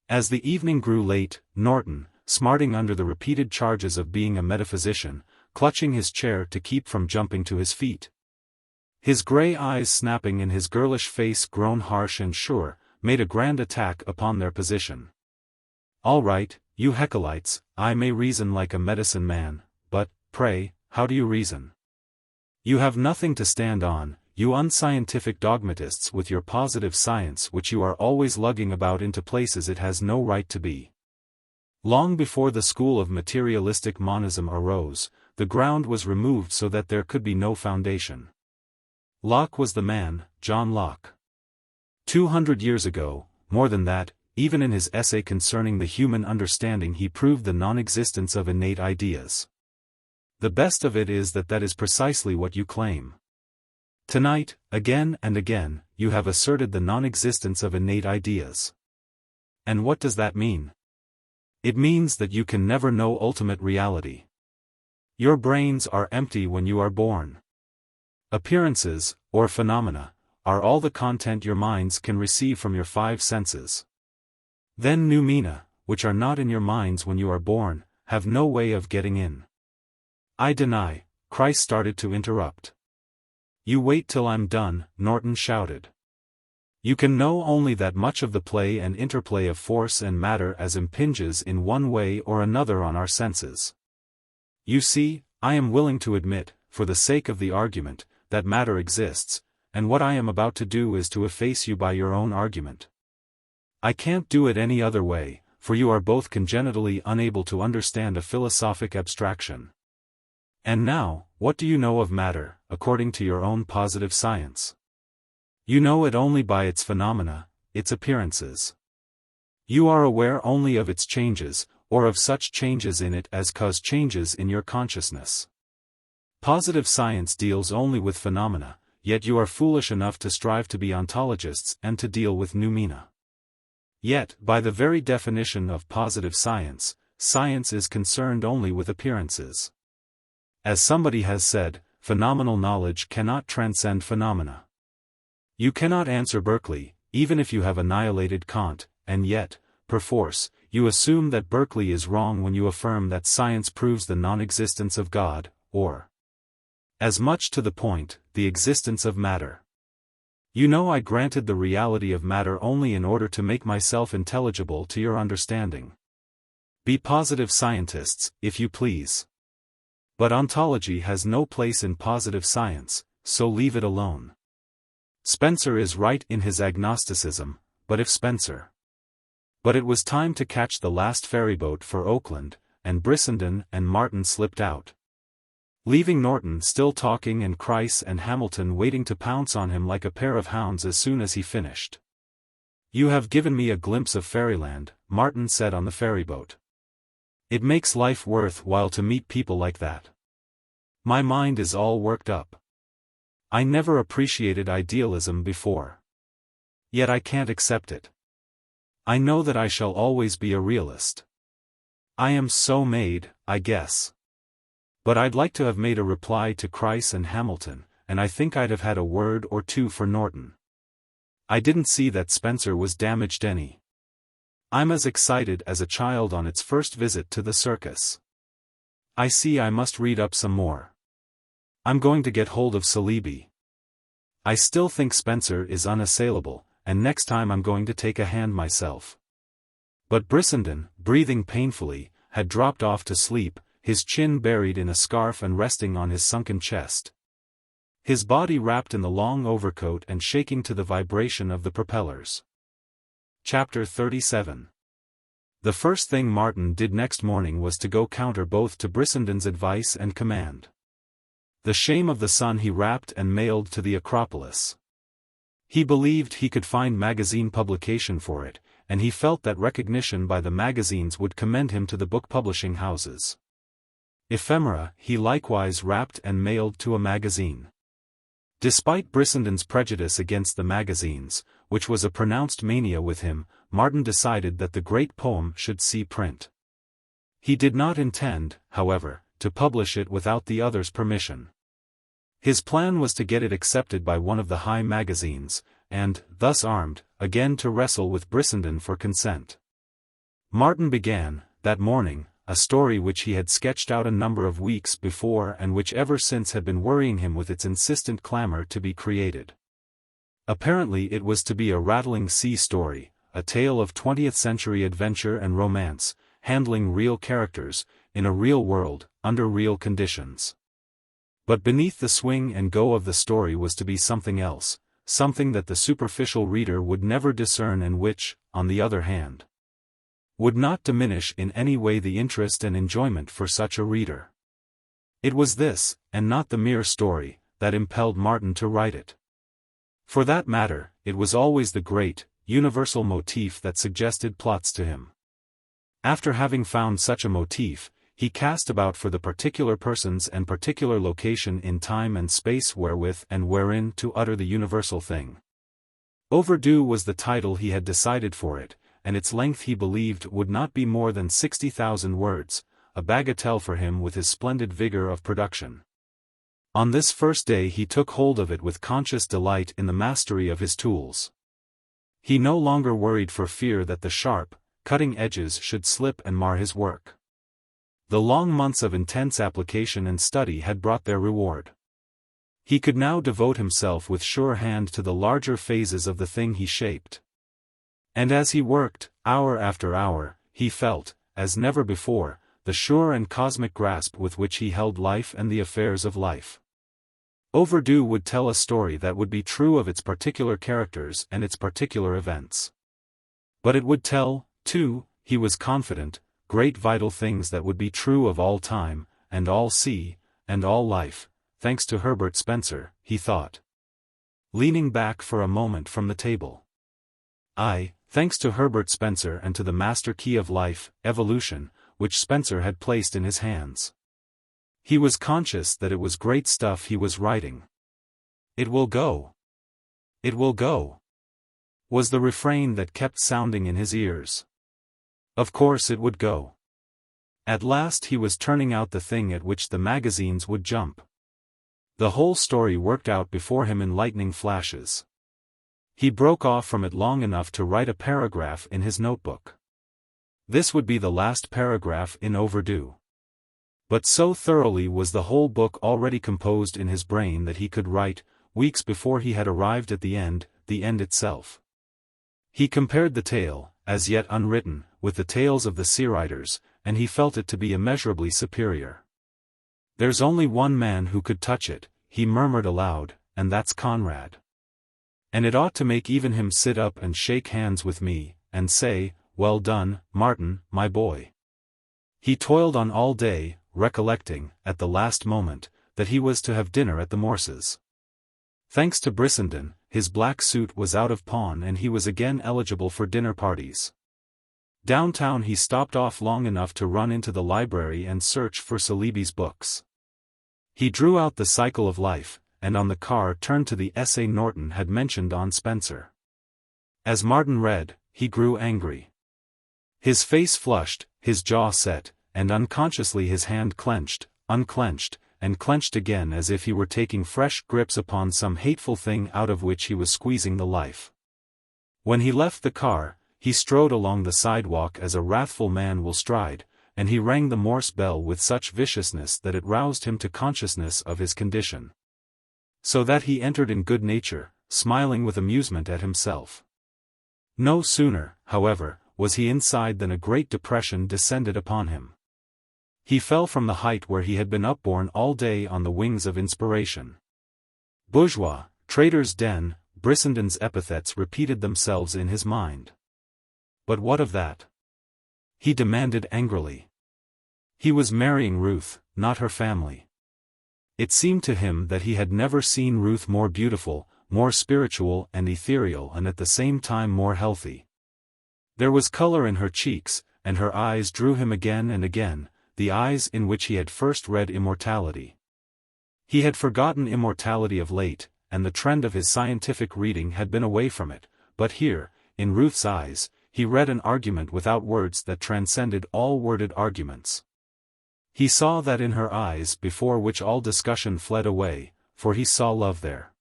As the evening grew late, Norton, smarting under the repeated charges of being a metaphysician, clutching his chair to keep from jumping to his feet. His grey eyes snapping and his girlish face grown harsh and sure, made a grand attack upon their position. "All right, you Hecelites, I may reason like a medicine man, but, pray, how do you reason? You have nothing to stand on, you unscientific dogmatists with your positive science which you are always lugging about into places it has no right to be." Long before the school of materialistic monism arose, the ground was removed so that there could be no foundation. Locke was the man, John Locke. 200 years ago, more than that, even in his essay concerning the human understanding he proved the non-existence of innate ideas. The best of it is that is precisely what you claim. Tonight, again and again, you have asserted the non-existence of innate ideas. And what does that mean? It means that you can never know ultimate reality. Your brains are empty when you are born. Appearances, or phenomena, are all the content your minds can receive from your five senses. Then noumena, which are not in your minds when you are born, have no way of getting in. I deny, Christ started to interrupt. "You wait till I'm done," Norton shouted. "You can know only that much of the play and interplay of force and matter as impinges in one way or another on our senses. You see, I am willing to admit, for the sake of the argument, that matter exists, and what I am about to do is to efface you by your own argument. I can't do it any other way, for you are both congenitally unable to understand a philosophic abstraction. And now, what do you know of matter, according to your own positive science? You know it only by its phenomena, its appearances. You are aware only of its changes, or of such changes in it as cause changes in your consciousness. Positive science deals only with phenomena, yet you are foolish enough to strive to be ontologists and to deal with noumena. Yet, by the very definition of positive science, science is concerned only with appearances. As somebody has said, phenomenal knowledge cannot transcend phenomena. You cannot answer Berkeley, even if you have annihilated Kant, and yet, perforce, you assume that Berkeley is wrong when you affirm that science proves the non-existence of God, or, as much to the point, the existence of matter. You know I granted the reality of matter only in order to make myself intelligible to your understanding. Be positive scientists, if you please. But ontology has no place in positive science, so leave it alone. Spencer is right in his agnosticism, but if Spencer. But it was time to catch the last ferryboat for Oakland, and Brissenden and Martin slipped out. leaving Norton still talking and Chryse and Hamilton waiting to pounce on him like a pair of hounds as soon as he finished. "You have given me a glimpse of fairyland," Martin said on the ferryboat. "It makes life worth while to meet people like that. My mind is all worked up. I never appreciated idealism before. Yet I can't accept it. I know that I shall always be a realist. I am so made, I guess. But I'd like to have made a reply to Chryse and Hamilton, and I think I'd have had a word or two for Norton. I didn't see that Spencer was damaged any. I'm as excited as a child on its first visit to the circus. I see I must read up some more. I'm going to get hold of Saleeby. I still think Spencer is unassailable, and next time I'm going to take a hand myself." But Brissenden, breathing painfully, had dropped off to sleep, his chin buried in a scarf and resting on his sunken chest. His body wrapped in the long overcoat and shaking to the vibration of the propellers. Chapter 37. The first thing Martin did next morning was to go counter both to Brissenden's advice and command. The Shame of the Sun he wrapped and mailed to the Acropolis. He believed he could find magazine publication for it, and he felt that recognition by the magazines would commend him to the book publishing houses. Ephemera he likewise wrapped and mailed to a magazine. Despite Brissenden's prejudice against the magazines, which was a pronounced mania with him, Martin decided that the great poem should see print. He did not intend, however, to publish it without the others' permission. His plan was to get it accepted by one of the high magazines, and, thus armed, again to wrestle with Brissenden for consent. Martin began, that morning, a story which he had sketched out a number of weeks before and which ever since had been worrying him with its insistent clamor to be created. Apparently it was to be a rattling sea story, a tale of 20th-century adventure and romance, handling real characters, in a real world, under real conditions. But beneath the swing and go of the story was to be something else, something that the superficial reader would never discern and which, on the other hand, would not diminish in any way the interest and enjoyment for such a reader. It was this, and not the mere story, that impelled Martin to write it. For that matter, it was always the great, universal motif that suggested plots to him. After having found such a motif, he cast about for the particular persons and particular location in time and space wherewith and wherein to utter the universal thing. Overdue was the title he had decided for it, and its length he believed would not be more than 60,000 words, a bagatelle for him with his splendid vigor of production. On this first day he took hold of it with conscious delight in the mastery of his tools. He no longer worried for fear that the sharp, cutting edges should slip and mar his work. The long months of intense application and study had brought their reward. He could now devote himself with sure hand to the larger phases of the thing he shaped. And as he worked, hour after hour, he felt, as never before, the sure and cosmic grasp with which he held life and the affairs of life. Overdue would tell a story that would be true of its particular characters and its particular events. But it would tell, too, he was confident, great vital things that would be true of all time, and all sea, and all life, thanks to Herbert Spencer, he thought, leaning back for a moment from the table. Aye, thanks to Herbert Spencer and to the master key of life, evolution, which Spencer had placed in his hands. He was conscious that it was great stuff he was writing. "It will go. It will go," was the refrain that kept sounding in his ears. Of course it would go. At last he was turning out the thing at which the magazines would jump. The whole story worked out before him in lightning flashes. He broke off from it long enough to write a paragraph in his notebook. This would be the last paragraph in Overdue. But so thoroughly was the whole book already composed in his brain that he could write, weeks before he had arrived at the end itself. He compared the tale, as yet unwritten, with the tales of the sea writers, and he felt it to be immeasurably superior. "There's only one man who could touch it," he murmured aloud, "and that's Conrad. And it ought to make even him sit up and shake hands with me, and say, 'Well done, Martin, my boy.'" He toiled on all day, recollecting, at the last moment, that he was to have dinner at the Morses. Thanks to Brissenden, his black suit was out of pawn and he was again eligible for dinner parties. Downtown he stopped off long enough to run into the library and search for Saleeby's books. He drew out The Cycle of Life, and on the car turned to the essay Norton had mentioned on Spencer. As Martin read, he grew angry. His face flushed, his jaw set, and unconsciously his hand clenched, unclenched, and clenched again as if he were taking fresh grips upon some hateful thing out of which he was squeezing the life. When he left the car, he strode along the sidewalk as a wrathful man will stride, and he rang the Morse bell with such viciousness that it roused him to consciousness of his condition. So that he entered in good nature, smiling with amusement at himself. No sooner, however, was he inside than a great depression descended upon him. He fell from the height where he had been upborne all day on the wings of inspiration. Bourgeois, trader's den, Brissenden's epithets repeated themselves in his mind. But what of that? He demanded angrily. He was marrying Ruth, not her family. It seemed to him that he had never seen Ruth more beautiful, more spiritual and ethereal and at the same time more healthy. There was color in her cheeks, and her eyes drew him again and again, the eyes in which he had first read immortality. He had forgotten immortality of late, and the trend of his scientific reading had been away from it, but here, in Ruth's eyes, he read an argument without words that transcended all worded arguments. He saw that in her eyes before which all discussion fled away, for he saw love there.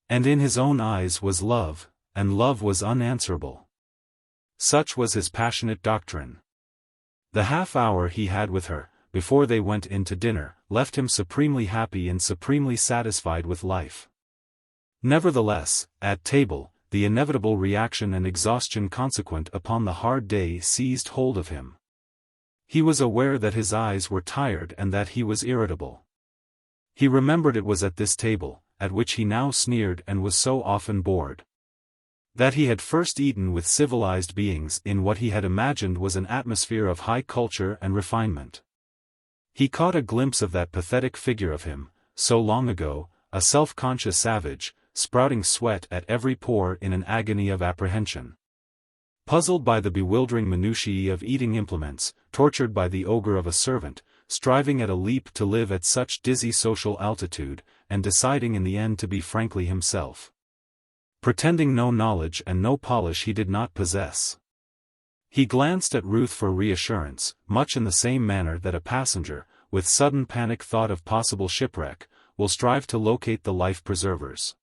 And in his own eyes was love, and love was unanswerable. Such was his passionate doctrine. The half hour he had with her, before they went in to dinner, left him supremely happy and supremely satisfied with life. Nevertheless, at table, the inevitable reaction and exhaustion consequent upon the hard day seized hold of him. He was aware that his eyes were tired and that he was irritable. He remembered it was at this table, at which he now sneered and was so often bored, that he had first eaten with civilized beings in what he had imagined was an atmosphere of high culture and refinement. He caught a glimpse of that pathetic figure of him, so long ago, a self-conscious savage, sprouting sweat at every pore in an agony of apprehension. Puzzled by the bewildering minutiae of eating implements, tortured by the ogre of a servant, striving at a leap to live at such dizzy social altitude, and deciding in the end to be frankly himself. Pretending no knowledge and no polish he did not possess. He glanced at Ruth for reassurance, much in the same manner that a passenger, with sudden panic thought of possible shipwreck, will strive to locate the life-preservers.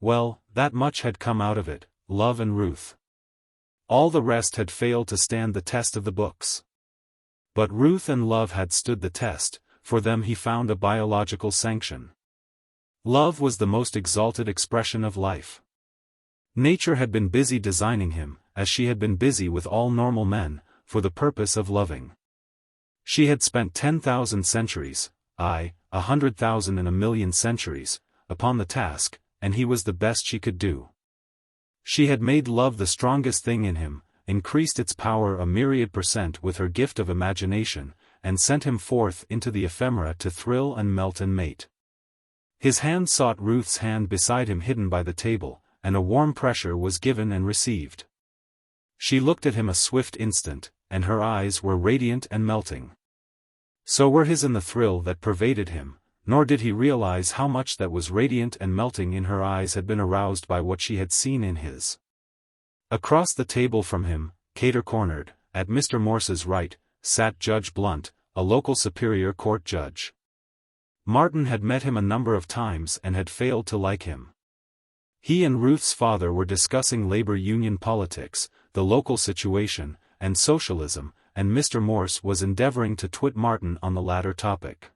Well, that much had come out of it, love and Ruth. All the rest had failed to stand the test of the books. But Ruth and love had stood the test, for them he found a biological sanction. Love was the most exalted expression of life. Nature had been busy designing him, as she had been busy with all normal men, for the purpose of loving. She had spent 10,000 centuries, 100,000 and a million centuries, upon the task, and he was the best she could do. She had made love the strongest thing in him, increased its power a myriad % with her gift of imagination, and sent him forth into the ephemera to thrill and melt and mate. His hand sought Ruth's hand beside him hidden by the table, and a warm pressure was given and received. She looked at him a swift instant, and her eyes were radiant and melting. So were his in the thrill that pervaded him, nor did he realize how much that was radiant and melting in her eyes had been aroused by what she had seen in his. Across the table from him, cater-cornered, at Mr. Morse's right, sat Judge Blunt, a local superior court judge. Martin had met him a number of times and had failed to like him. He and Ruth's father were discussing labor union politics, the local situation, and socialism, and Mr. Morse was endeavoring to twit Martin on the latter topic.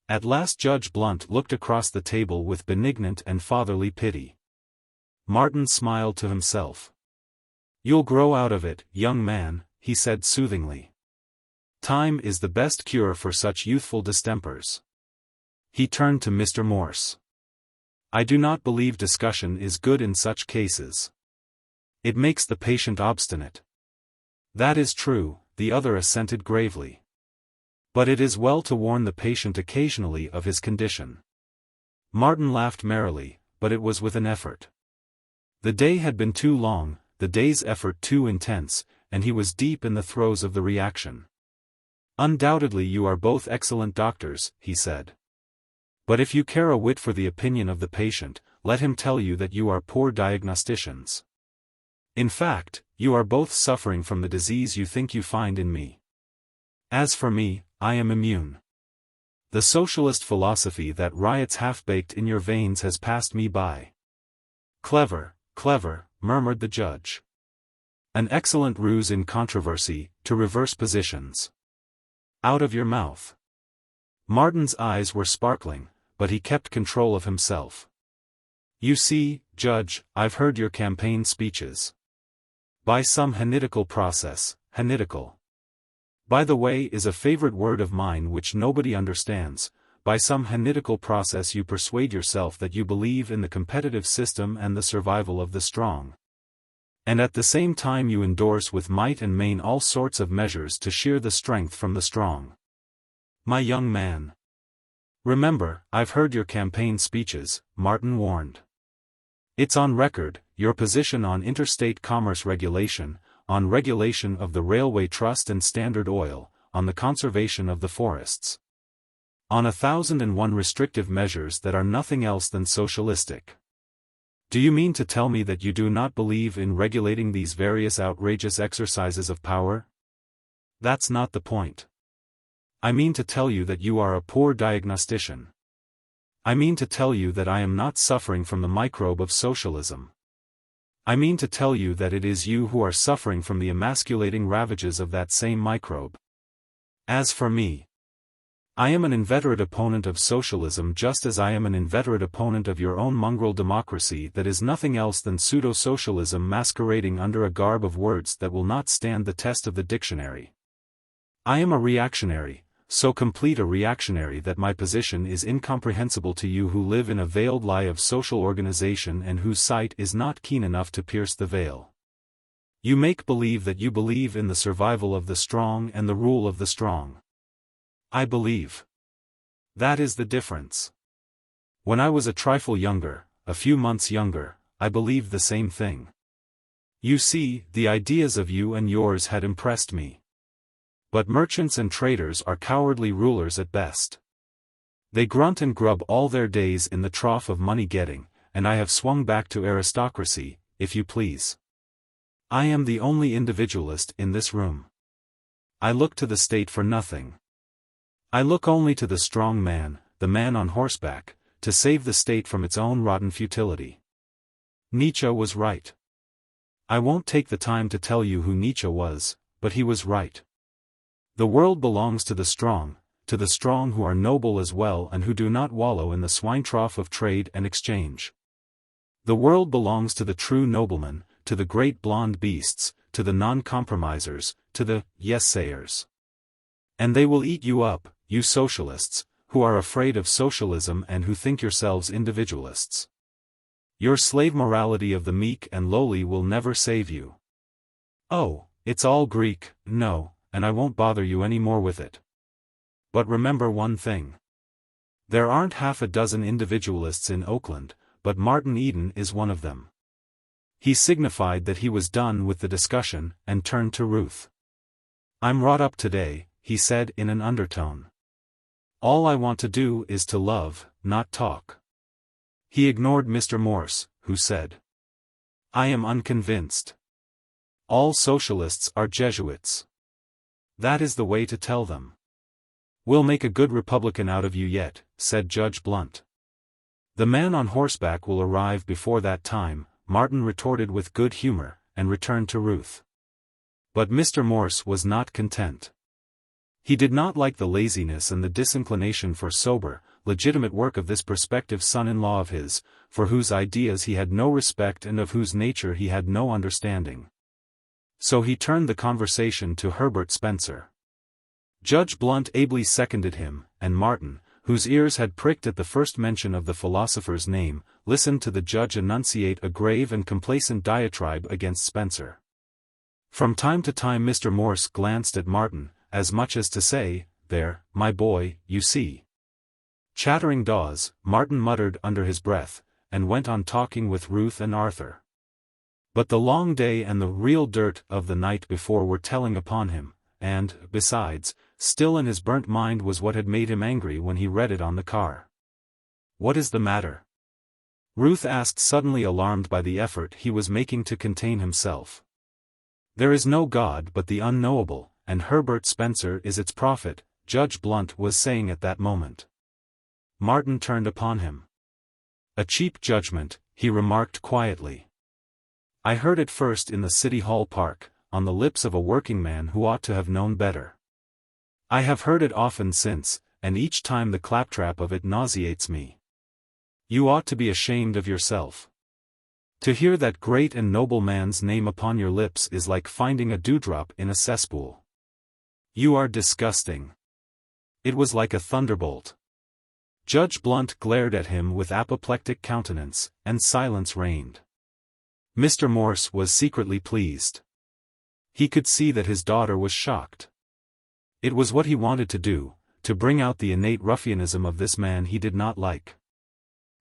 At last Judge Blunt looked across the table with benignant and fatherly pity. Martin smiled to himself. "You'll grow out of it, young man," he said soothingly. "Time is the best cure for such youthful distempers." He turned to Mr. Morse. "I do not believe discussion is good in such cases. It makes the patient obstinate." "That is true," the other assented gravely. But it is well to warn the patient occasionally of his condition. Martin laughed merrily, but it was with an effort. The day had been too long, the day's effort too intense, and he was deep in the throes of the reaction. "Undoubtedly you are both excellent doctors," he said. "But if you care a whit for the opinion of the patient, let him tell you that you are poor diagnosticians. In fact, you are both suffering from the disease you think you find in me. As for me, I am immune. The socialist philosophy that riots half-baked in your veins has passed me by." "Clever, clever," murmured the judge. "An excellent ruse in controversy, to reverse positions. Out of your mouth." Martin's eyes were sparkling, but he kept control of himself. "You see, Judge, I've heard your campaign speeches. By some hanitical process, hanitical, by the way, is a favorite word of mine which nobody understands. By some hanitical process you persuade yourself that you believe in the competitive system and the survival of the strong. And at the same time you endorse with might and main all sorts of measures to shear the strength from the strong. My young man. Remember, I've heard your campaign speeches," Martin warned. "It's on record, your position on interstate commerce regulation, on regulation of the Railway Trust and Standard Oil, on the conservation of the forests. On 1,001 restrictive measures that are nothing else than socialistic. Do you mean to tell me that you do not believe in regulating these various outrageous exercises of power? That's not the point. I mean to tell you that you are a poor diagnostician. I mean to tell you that I am not suffering from the microbe of socialism. I mean to tell you that it is you who are suffering from the emasculating ravages of that same microbe. As for me, I am an inveterate opponent of socialism just as I am an inveterate opponent of your own mongrel democracy that is nothing else than pseudo-socialism masquerading under a garb of words that will not stand the test of the dictionary. I am a reactionary, so complete a reactionary that my position is incomprehensible to you who live in a veiled lie of social organization and whose sight is not keen enough to pierce the veil. You make believe that you believe in the survival of the strong and the rule of the strong. I believe. That is the difference. When I was a trifle younger, a few months younger, I believed the same thing. You see, the ideas of you and yours had impressed me. But merchants and traders are cowardly rulers at best. They grunt and grub all their days in the trough of money-getting, and I have swung back to aristocracy, if you please. I am the only individualist in this room. I look to the state for nothing. I look only to the strong man, the man on horseback, to save the state from its own rotten futility. Nietzsche was right. I won't take the time to tell you who Nietzsche was, but he was right. The world belongs to the strong who are noble as well and who do not wallow in the swine trough of trade and exchange. The world belongs to the true noblemen, to the great blond beasts, to the non-compromisers, to the yes-sayers. And they will eat you up, you socialists, who are afraid of socialism and who think yourselves individualists. Your slave morality of the meek and lowly will never save you. Oh, it's all Greek, no, and I won't bother you any more with it. But remember one thing. There aren't half a dozen individualists in Oakland, but Martin Eden is one of them. He signified that he was done with the discussion, and turned to Ruth. I'm wrought up today, he said in an undertone. All I want to do is to love, not talk. He ignored Mr. Morse, who said, I am unconvinced. All socialists are Jesuits. That is the way to tell them. We'll make a good Republican out of you yet, said Judge Blunt. The man on horseback will arrive before that time, Martin retorted with good humor, and returned to Ruth. But Mr. Morse was not content. He did not like the laziness and the disinclination for sober, legitimate work of this prospective son-in-law of his, for whose ideas he had no respect and of whose nature he had no understanding. So he turned the conversation to Herbert Spencer. Judge Blunt ably seconded him, and Martin, whose ears had pricked at the first mention of the philosopher's name, listened to the judge enunciate a grave and complacent diatribe against Spencer. From time to time Mr. Morse glanced at Martin, as much as to say, there, my boy, you see. Chattering daws, Martin muttered under his breath, and went on talking with Ruth and Arthur. But the long day and the real dirt of the night before were telling upon him, and, besides, still in his burnt mind was what had made him angry when he read it on the car. "What is the matter?" Ruth asked, suddenly alarmed by the effort he was making to contain himself. "There is no God but the unknowable, and Herbert Spencer is its prophet," Judge Blunt was saying at that moment. Martin turned upon him. "A cheap judgment," he remarked quietly. "I heard it first in the City Hall Park, on the lips of a working man who ought to have known better. I have heard it often since, and each time the claptrap of it nauseates me. You ought to be ashamed of yourself. To hear that great and noble man's name upon your lips is like finding a dewdrop in a cesspool. You are disgusting." It was like a thunderbolt. Judge Blunt glared at him with apoplectic countenance, and silence reigned. Mr. Morse was secretly pleased. He could see that his daughter was shocked. It was what he wanted to do, to bring out the innate ruffianism of this man he did not like.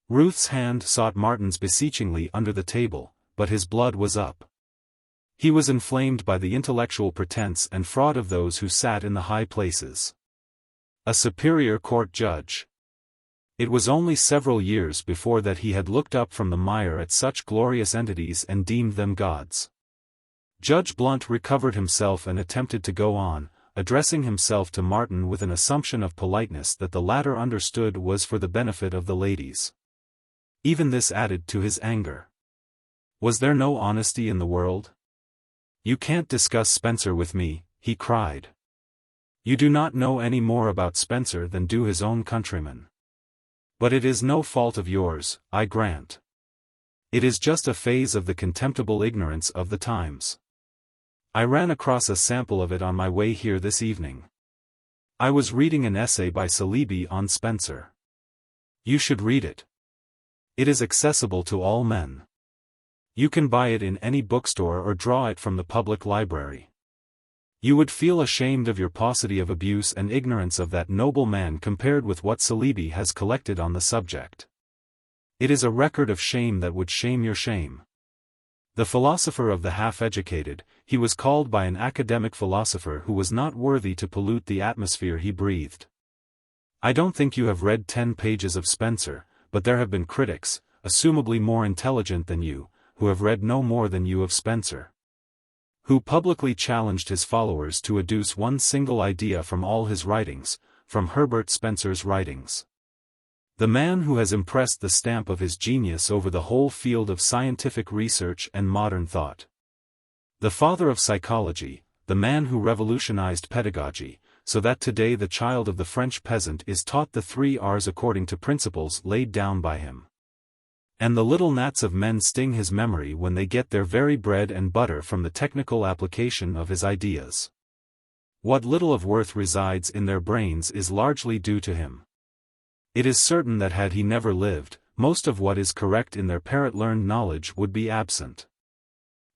Ruth's hand sought Martin's beseechingly under the table, but his blood was up. He was inflamed by the intellectual pretense and fraud of those who sat in the high places. A superior court judge. It was only several years before that he had looked up from the mire at such glorious entities and deemed them gods. Judge Blunt recovered himself and attempted to go on, addressing himself to Martin with an assumption of politeness that the latter understood was for the benefit of the ladies. Even this added to his anger. Was there no honesty in the world? "You can't discuss Spencer with me," he cried. "You do not know any more about Spencer than do his own countrymen. But it is no fault of yours, I grant. It is just a phase of the contemptible ignorance of the times. I ran across a sample of it on my way here this evening. I was reading an essay by Saleeby on Spencer. You should read it. It is accessible to all men. You can buy it in any bookstore or draw it from the public library. You would feel ashamed of your paucity of abuse and ignorance of that noble man compared with what Saleeby has collected on the subject. It is a record of shame that would shame your shame. The philosopher of the half-educated, he was called by an academic philosopher who was not worthy to pollute the atmosphere he breathed. I don't think you have read 10 pages of Spencer, but there have been critics, assumably more intelligent than you, who have read no more than you of Spencer. Who publicly challenged his followers to adduce one single idea from all his writings, from Herbert Spencer's writings. The man who has impressed the stamp of his genius over the whole field of scientific research and modern thought. The father of psychology, the man who revolutionized pedagogy, so that today the child of the French peasant is taught the 3 R's according to principles laid down by him. And the little gnats of men sting his memory when they get their very bread and butter from the technical application of his ideas. What little of worth resides in their brains is largely due to him. It is certain that had he never lived, most of what is correct in their parrot-learned knowledge would be absent.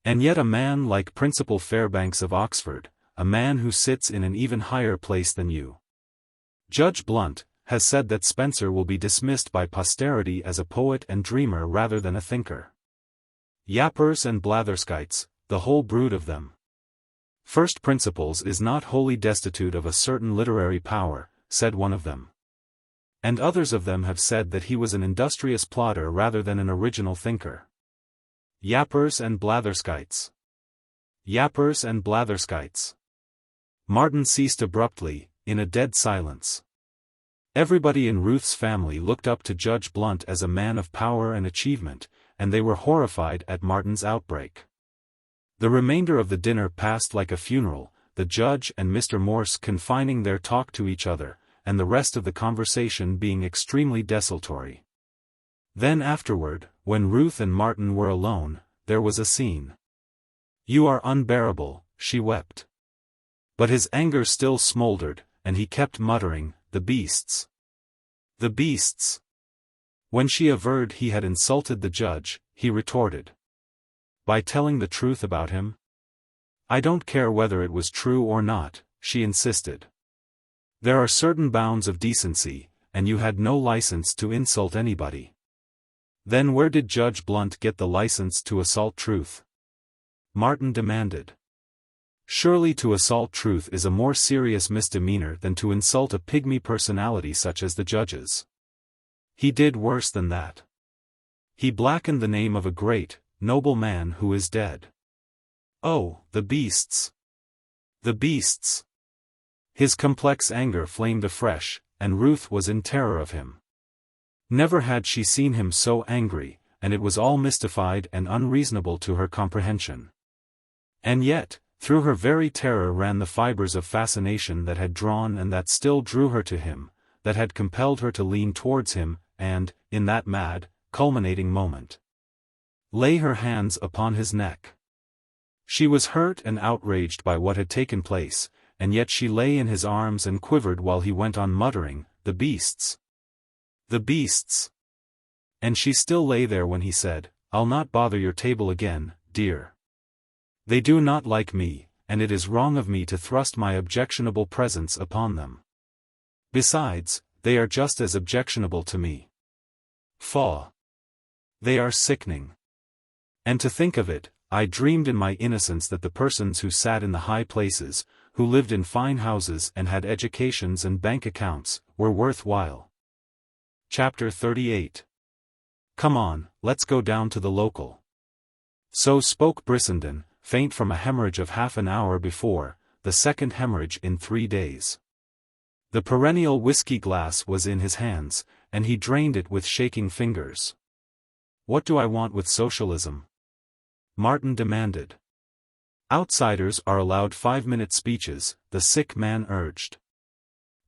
And yet a man like Principal Fairbanks of Oxford, a man who sits in an even higher place than you, Judge Blunt, has said that Spencer will be dismissed by posterity as a poet and dreamer rather than a thinker. Yappers and blatherskites, the whole brood of them. First Principles is not wholly destitute of a certain literary power, said one of them. And others of them have said that he was an industrious plodder rather than an original thinker. Yappers and blatherskites. Yappers and blatherskites. Martin ceased abruptly, in a dead silence. Everybody in Ruth's family looked up to Judge Blunt as a man of power and achievement, and they were horrified at Martin's outbreak. The remainder of the dinner passed like a funeral, the judge and Mr. Morse confining their talk to each other, and the rest of the conversation being extremely desultory. Then afterward, when Ruth and Martin were alone, there was a scene. "You are unbearable," she wept. But his anger still smoldered, and he kept muttering, "The beasts! The beasts!" When she averred he had insulted the judge, he retorted. "By telling the truth about him?" "I don't care whether it was true or not," she insisted. There are certain bounds of decency, and you had no license to insult anybody. Then where did Judge Blunt get the license to assault truth? Martin demanded. Surely to assault truth is a more serious misdemeanor than to insult a pygmy personality such as the judge's. He did worse than that. He blackened the name of a great, noble man who is dead. Oh, the beasts! The beasts! His complex anger flamed afresh, and Ruth was in terror of him. Never had she seen him so angry, and it was all mystified and unreasonable to her comprehension. And yet, through her very terror ran the fibers of fascination that had drawn and that still drew her to him, that had compelled her to lean towards him, and, in that mad, culminating moment, lay her hands upon his neck. She was hurt and outraged by what had taken place, and yet she lay in his arms and quivered while he went on muttering, "The beasts! The beasts!" And she still lay there when he said, "I'll not bother your table again, dear. They do not like me, and it is wrong of me to thrust my objectionable presence upon them. Besides, they are just as objectionable to me. Faugh! They are sickening. And to think of it, I dreamed in my innocence that the persons who sat in the high places, who lived in fine houses and had educations and bank accounts, were worth while." Chapter 38. "Come on, let's go down to the local." So spoke Brissenden, faint from a hemorrhage of half an hour before, the second hemorrhage in 3 days. The perennial whiskey glass was in his hands, and he drained it with shaking fingers. "What do I want with socialism?" Martin demanded. "Outsiders are allowed 5-minute speeches," the sick man urged.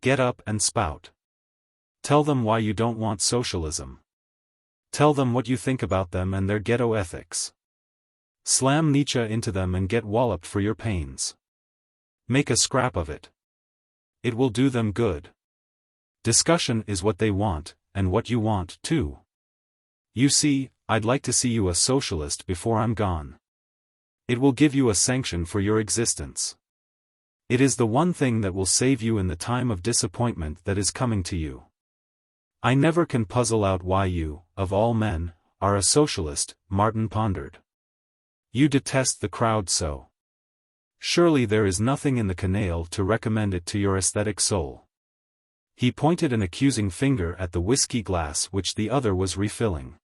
"Get up and spout. Tell them why you don't want socialism. Tell them what you think about them and their ghetto ethics. Slam Nietzsche into them and get walloped for your pains. Make a scrap of it. It will do them good. Discussion is what they want, and what you want, too. You see, I'd like to see you a socialist before I'm gone. It will give you a sanction for your existence. It is the one thing that will save you in the time of disappointment that is coming to you. I never can puzzle out why you, of all men, are a socialist," Martin pondered. "You detest the crowd so. Surely there is nothing in the canal to recommend it to your aesthetic soul." He pointed an accusing finger at the whiskey glass which the other was refilling.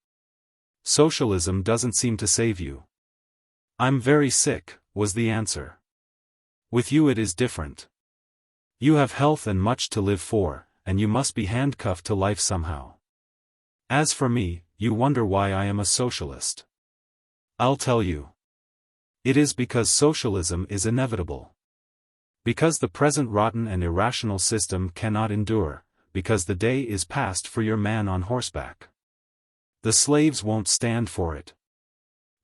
"Socialism doesn't seem to save you." "I'm very sick," was the answer. "With you it is different. You have health and much to live for, and you must be handcuffed to life somehow. As for me, you wonder why I am a socialist. I'll tell you. It is because socialism is inevitable. Because the present rotten and irrational system cannot endure, because the day is past for your man on horseback. The slaves won't stand for it.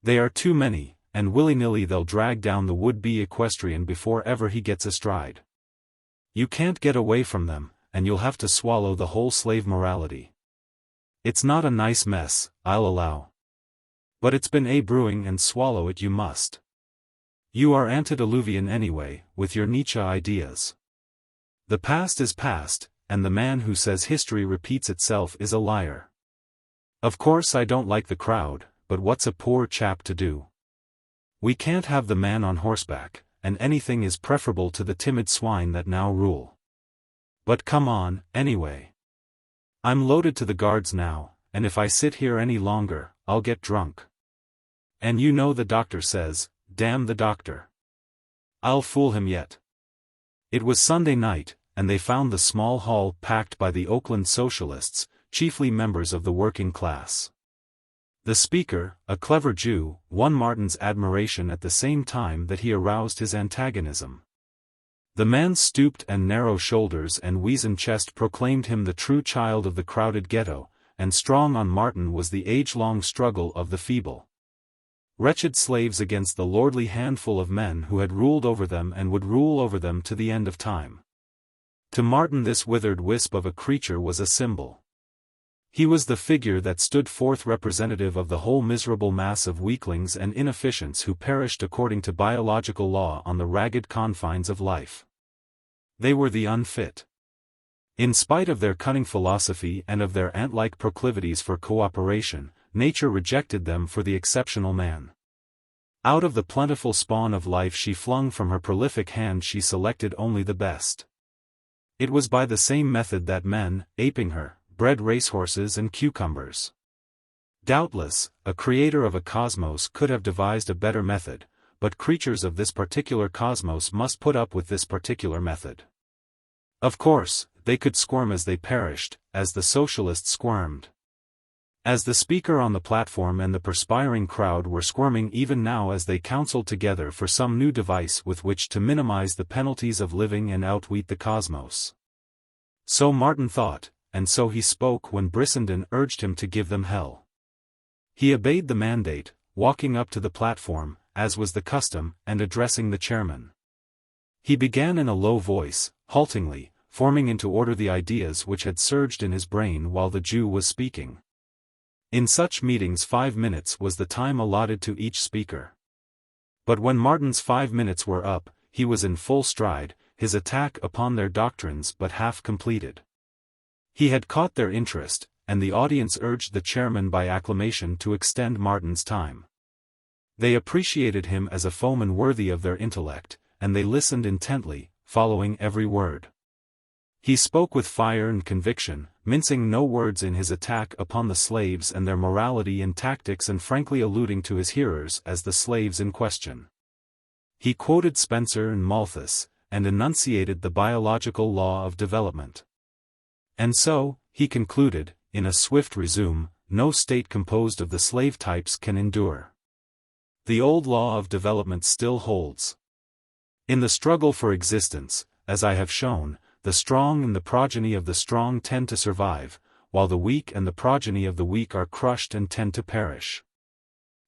They are too many, and willy-nilly they'll drag down the would-be equestrian before ever he gets astride. You can't get away from them, and you'll have to swallow the whole slave morality. It's not a nice mess, I'll allow. But it's been brewing, and swallow it you must. You are antediluvian anyway, with your Nietzsche ideas. The past is past, and the man who says history repeats itself is a liar. Of course I don't like the crowd, but what's a poor chap to do? We can't have the man on horseback, and anything is preferable to the timid swine that now rule. But come on, anyway. I'm loaded to the guards now, and if I sit here any longer, I'll get drunk. And you know the doctor says, damn the doctor. I'll fool him yet." It was Sunday night, and they found the small hall packed by the Oakland socialists, chiefly members of the working class. The speaker, a clever Jew, won Martin's admiration at the same time that he aroused his antagonism. The man's stooped and narrow shoulders and weazened chest proclaimed him the true child of the crowded ghetto, and strong on Martin was the age-long struggle of the feeble, wretched slaves against the lordly handful of men who had ruled over them and would rule over them to the end of time. To Martin this withered wisp of a creature was a symbol. He was the figure that stood forth representative of the whole miserable mass of weaklings and inefficients who perished according to biological law on the ragged confines of life. They were the unfit. In spite of their cunning philosophy and of their ant-like proclivities for cooperation, nature rejected them for the exceptional man. Out of the plentiful spawn of life she flung from her prolific hand she selected only the best. It was by the same method that men, aping her, bred racehorses and cucumbers. Doubtless, a creator of a cosmos could have devised a better method, but creatures of this particular cosmos must put up with this particular method. Of course, they could squirm as they perished, as the socialists squirmed. As the speaker on the platform and the perspiring crowd were squirming even now as they counseled together for some new device with which to minimize the penalties of living and outweed the cosmos. So Martin thought, and so he spoke when Brissenden urged him to give them hell. He obeyed the mandate, walking up to the platform, as was the custom, and addressing the chairman. He began in a low voice, haltingly, forming into order the ideas which had surged in his brain while the Jew was speaking. In such meetings 5 minutes was the time allotted to each speaker. But when Martin's 5 minutes were up, he was in full stride, his attack upon their doctrines but half completed. He had caught their interest, and the audience urged the chairman by acclamation to extend Martin's time. They appreciated him as a foeman worthy of their intellect, and they listened intently, following every word. He spoke with fire and conviction, mincing no words in his attack upon the slaves and their morality and tactics, and frankly alluding to his hearers as the slaves in question. He quoted Spencer and Malthus, and enunciated the biological law of development. And so, he concluded, in a swift resume, no state composed of the slave types can endure. The old law of development still holds. In the struggle for existence, as I have shown, the strong and the progeny of the strong tend to survive, while the weak and the progeny of the weak are crushed and tend to perish.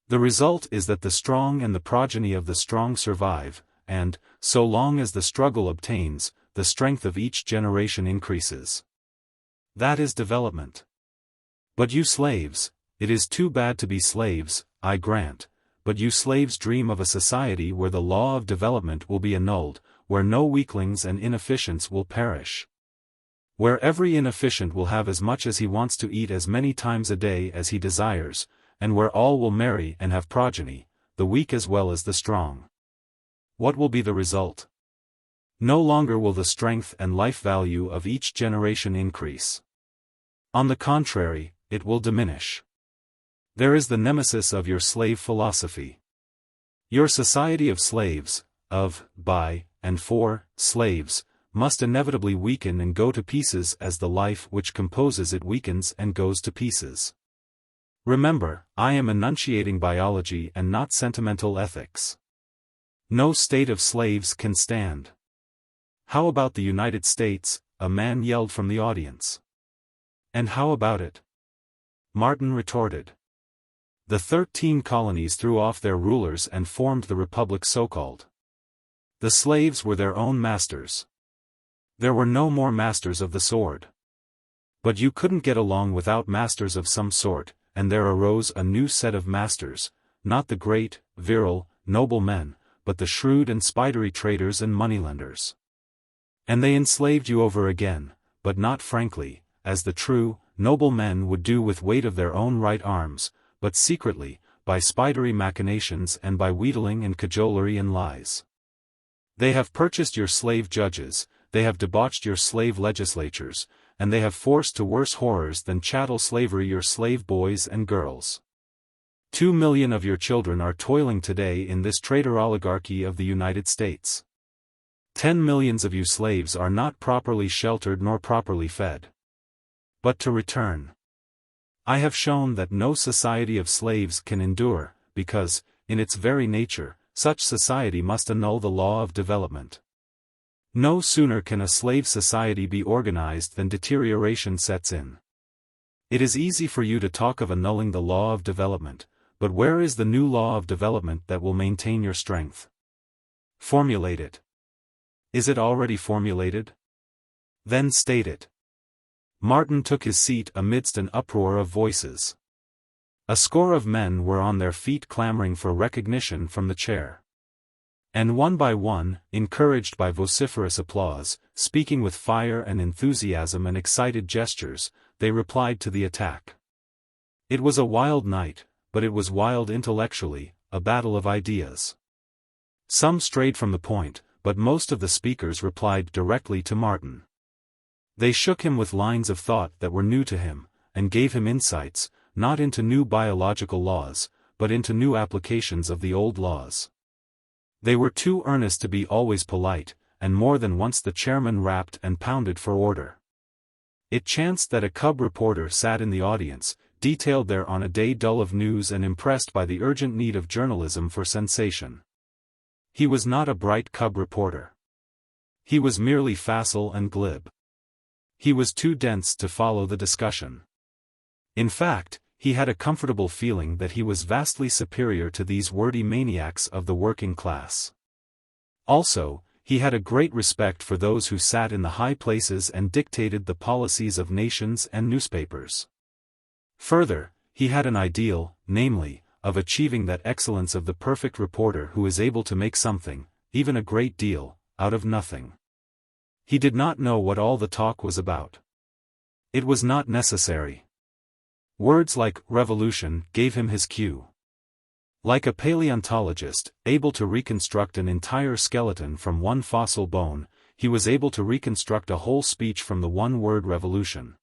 The result is that the strong and the progeny of the strong survive, and, so long as the struggle obtains, the strength of each generation increases. That is development. But you slaves, it is too bad to be slaves, I grant, but you slaves dream of a society where the law of development will be annulled, where no weaklings and inefficients will perish. Where every inefficient will have as much as he wants to eat as many times a day as he desires, and where all will marry and have progeny, the weak as well as the strong. What will be the result? No longer will the strength and life value of each generation increase. On the contrary, it will diminish. There is the nemesis of your slave philosophy. Your society of slaves, of, by, and for, slaves, must inevitably weaken and go to pieces as the life which composes it weakens and goes to pieces. Remember, I am enunciating biology and not sentimental ethics. No state of slaves can stand. How about the United States? A man yelled from the audience. And how about it? Martin retorted. The 13 colonies threw off their rulers and formed the republic so-called. The slaves were their own masters. There were no more masters of the sword. But you couldn't get along without masters of some sort, and there arose a new set of masters, not the great, virile, noble men, but the shrewd and spidery traders and moneylenders. And they enslaved you over again, but not frankly, as the true, noble men would do with weight of their own right arms, but secretly, by spidery machinations and by wheedling and cajolery and lies. They have purchased your slave judges, they have debauched your slave legislatures, and they have forced to worse horrors than chattel slavery your slave boys and girls. 2 million of your children are toiling today in this trader oligarchy of the United States. 10 millions of you slaves are not properly sheltered nor properly fed. But to return. I have shown that no society of slaves can endure, because, in its very nature, such society must annul the law of development. No sooner can a slave society be organized than deterioration sets in. It is easy for you to talk of annulling the law of development, but where is the new law of development that will maintain your strength? Formulate it. Is it already formulated? Then state it. Martin took his seat amidst an uproar of voices. A score of men were on their feet clamoring for recognition from the chair. And one by one, encouraged by vociferous applause, speaking with fire and enthusiasm and excited gestures, they replied to the attack. It was a wild night, but it was wild intellectually, a battle of ideas. Some strayed from the point, but most of the speakers replied directly to Martin. They shook him with lines of thought that were new to him, and gave him insights, not into new biological laws, but into new applications of the old laws. They were too earnest to be always polite, and more than once the chairman rapped and pounded for order. It chanced that a cub reporter sat in the audience, detailed there on a day dull of news and impressed by the urgent need of journalism for sensation. He was not a bright cub reporter. He was merely facile and glib. He was too dense to follow the discussion. In fact, he had a comfortable feeling that he was vastly superior to these wordy maniacs of the working class. Also, he had a great respect for those who sat in the high places and dictated the policies of nations and newspapers. Further, he had an ideal, namely, of achieving that excellence of the perfect reporter who is able to make something, even a great deal, out of nothing. He did not know what all the talk was about. It was not necessary. Words like revolution gave him his cue. Like a paleontologist, able to reconstruct an entire skeleton from one fossil bone, he was able to reconstruct a whole speech from the one word revolution.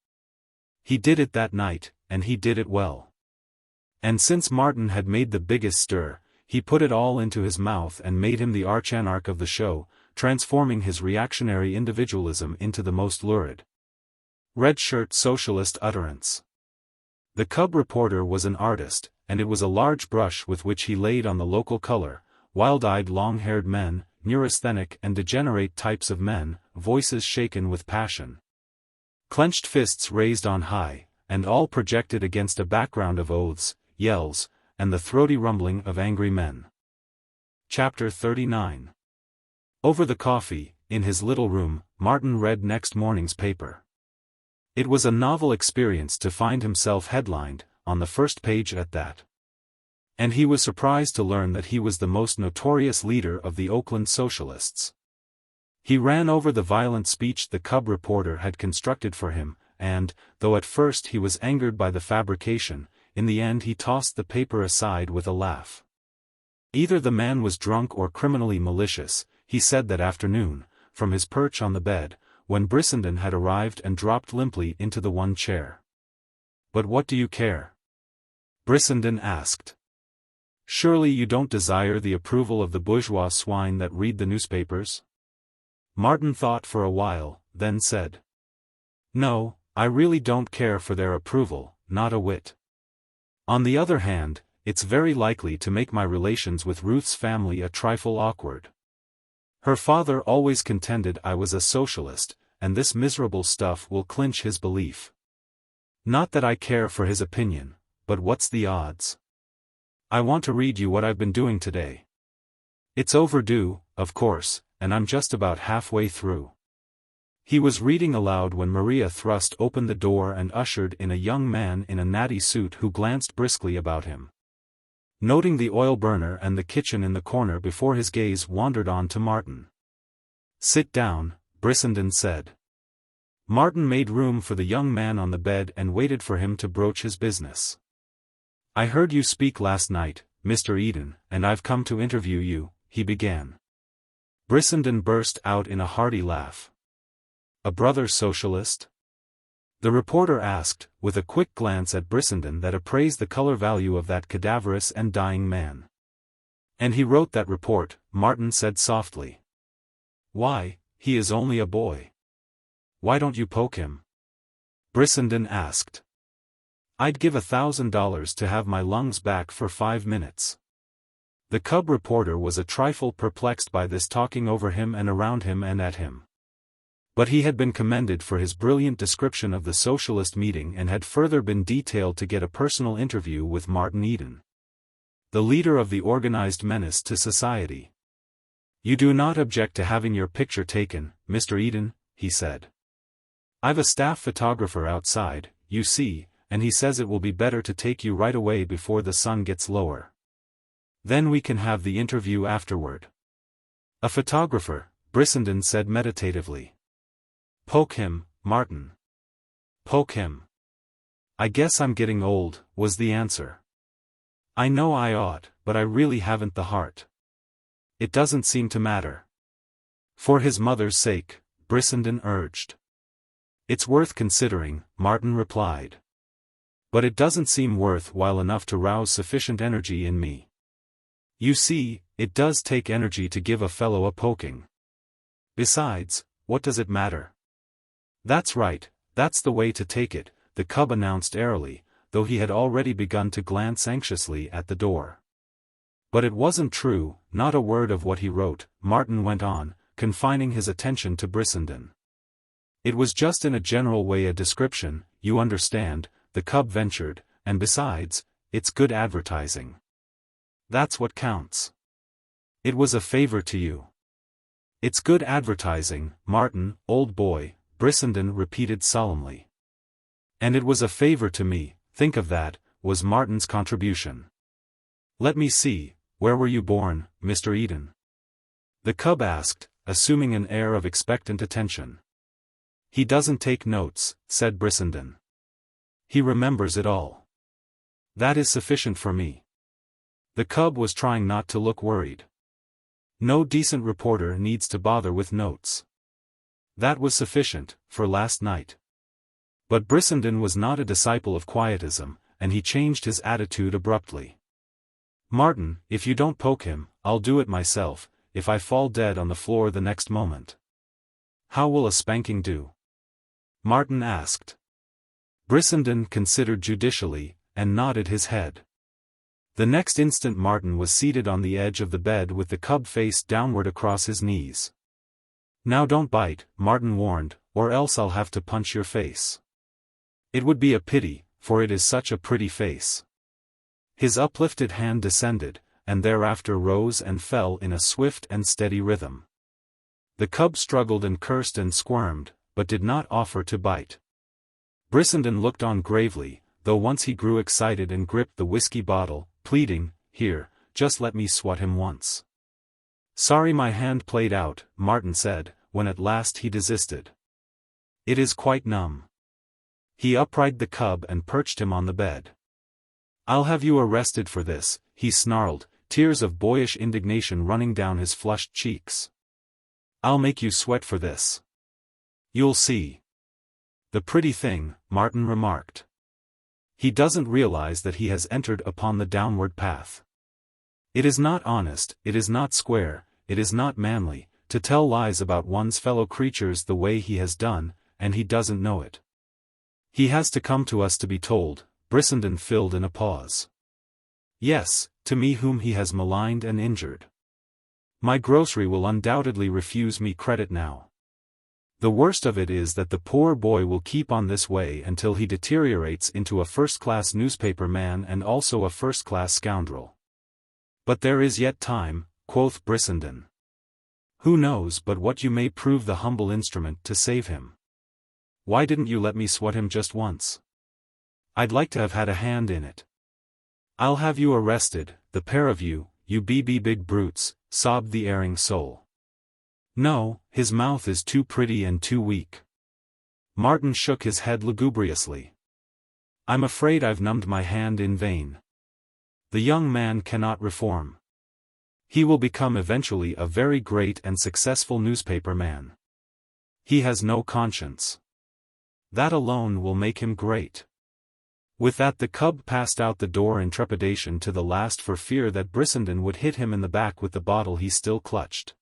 He did it that night, and he did it well. And since Martin had made the biggest stir, he put it all into his mouth and made him the arch-anarch of the show, transforming his reactionary individualism into the most lurid red-shirt socialist utterance. The cub reporter was an artist, and it was a large brush with which he laid on the local color, wild-eyed long-haired men, neurasthenic and degenerate types of men, voices shaken with passion, clenched fists raised on high, and all projected against a background of oaths, yells, and the throaty rumbling of angry men. Chapter 39. Over the coffee, in his little room, Martin read next morning's paper. It was a novel experience to find himself headlined, on the first page at that. And he was surprised to learn that he was the most notorious leader of the Oakland socialists. He ran over the violent speech the cub reporter had constructed for him, and, though at first he was angered by the fabrication, in the end he tossed the paper aside with a laugh. Either the man was drunk or criminally malicious, he said that afternoon, from his perch on the bed, when Brissenden had arrived and dropped limply into the one chair. "But what do you care?" Brissenden asked. "Surely you don't desire the approval of the bourgeois swine that read the newspapers?" Martin thought for a while, then said, "No, I really don't care for their approval, not a whit. On the other hand, it's very likely to make my relations with Ruth's family a trifle awkward. Her father always contended I was a socialist, and this miserable stuff will clinch his belief. Not that I care for his opinion, but what's the odds? I want to read you what I've been doing today. It's overdue, of course, and I'm just about halfway through." He was reading aloud when Maria thrust open the door and ushered in a young man in a natty suit who glanced briskly about him. Noting the oil burner and the kitchen in the corner before his gaze wandered on to Martin. "Sit down," Brissenden said. Martin made room for the young man on the bed and waited for him to broach his business. "I heard you speak last night, Mr. Eden, and I've come to interview you," he began. Brissenden burst out in a hearty laugh. "A brother socialist?" the reporter asked, with a quick glance at Brissenden that appraised the color value of that cadaverous and dying man. "And he wrote that report," Martin said softly. "Why, he is only a boy." "Why don't you poke him?" Brissenden asked. "I'd give $1,000 to have my lungs back for 5 minutes." The cub reporter was a trifle perplexed by this talking over him and around him and at him. But he had been commended for his brilliant description of the socialist meeting and had further been detailed to get a personal interview with Martin Eden, the leader of the organized menace to society. "You do not object to having your picture taken, Mr. Eden," he said. "I've a staff photographer outside, you see, and he says it will be better to take you right away before the sun gets lower. Then we can have the interview afterward." A photographer, Brissenden said meditatively. Poke him, Martin. Poke him. I guess I'm getting old, was the answer. I know I ought, but I really haven't the heart. It doesn't seem to matter. For his mother's sake, Brissenden urged. It's worth considering, Martin replied. But it doesn't seem worthwhile enough to rouse sufficient energy in me. You see, it does take energy to give a fellow a poking. Besides, what does it matter? That's right, that's the way to take it, the cub announced airily, though he had already begun to glance anxiously at the door. But it wasn't true, not a word of what he wrote, Martin went on, confining his attention to Brissenden. It was just in a general way a description, you understand, the cub ventured, and besides, it's good advertising. That's what counts. It was a favor to you. It's good advertising, Martin, old boy, Brissenden repeated solemnly. And it was a favor to me, think of that, was Martin's contribution. Let me see, where were you born, Mr. Eden? The cub asked, assuming an air of expectant attention. He doesn't take notes, said Brissenden. He remembers it all. That is sufficient for me. The cub was trying not to look worried. No decent reporter needs to bother with notes. That was sufficient, for last night. But Brissenden was not a disciple of quietism, and he changed his attitude abruptly. Martin, if you don't poke him, I'll do it myself, if I fall dead on the floor the next moment. How will a spanking do? Martin asked. Brissenden considered judicially, and nodded his head. The next instant Martin was seated on the edge of the bed with the cub face downward across his knees. Now don't bite, Martin warned, or else I'll have to punch your face. It would be a pity, for it is such a pretty face. His uplifted hand descended, and thereafter rose and fell in a swift and steady rhythm. The cub struggled and cursed and squirmed, but did not offer to bite. Brissenden looked on gravely, though once he grew excited and gripped the whiskey bottle, pleading, Here, just let me swat him once. Sorry my hand played out, Martin said, when at last he desisted. It is quite numb. He uprighted the cub and perched him on the bed. I'll have you arrested for this, he snarled, tears of boyish indignation running down his flushed cheeks. I'll make you sweat for this. You'll see. The pretty thing, Martin remarked. He doesn't realize that he has entered upon the downward path. It is not honest, it is not square, it is not manly, to tell lies about one's fellow creatures the way he has done, and he doesn't know it. He has to come to us to be told, Brissenden filled in a pause. Yes, to me whom he has maligned and injured. My grocery will undoubtedly refuse me credit now. The worst of it is that the poor boy will keep on this way until he deteriorates into a first-class newspaper man and also a first-class scoundrel. But there is yet time, quoth Brissenden. Who knows but what you may prove the humble instrument to save him? Why didn't you let me swat him just once? I'd like to have had a hand in it. I'll have you arrested, the pair of you, you big brutes, sobbed the erring soul. No, his mouth is too pretty and too weak. Martin shook his head lugubriously. I'm afraid I've numbed my hand in vain. The young man cannot reform. He will become eventually a very great and successful newspaper man. He has no conscience. That alone will make him great. With that the cub passed out the door in trepidation to the last for fear that Brissenden would hit him in the back with the bottle he still clutched.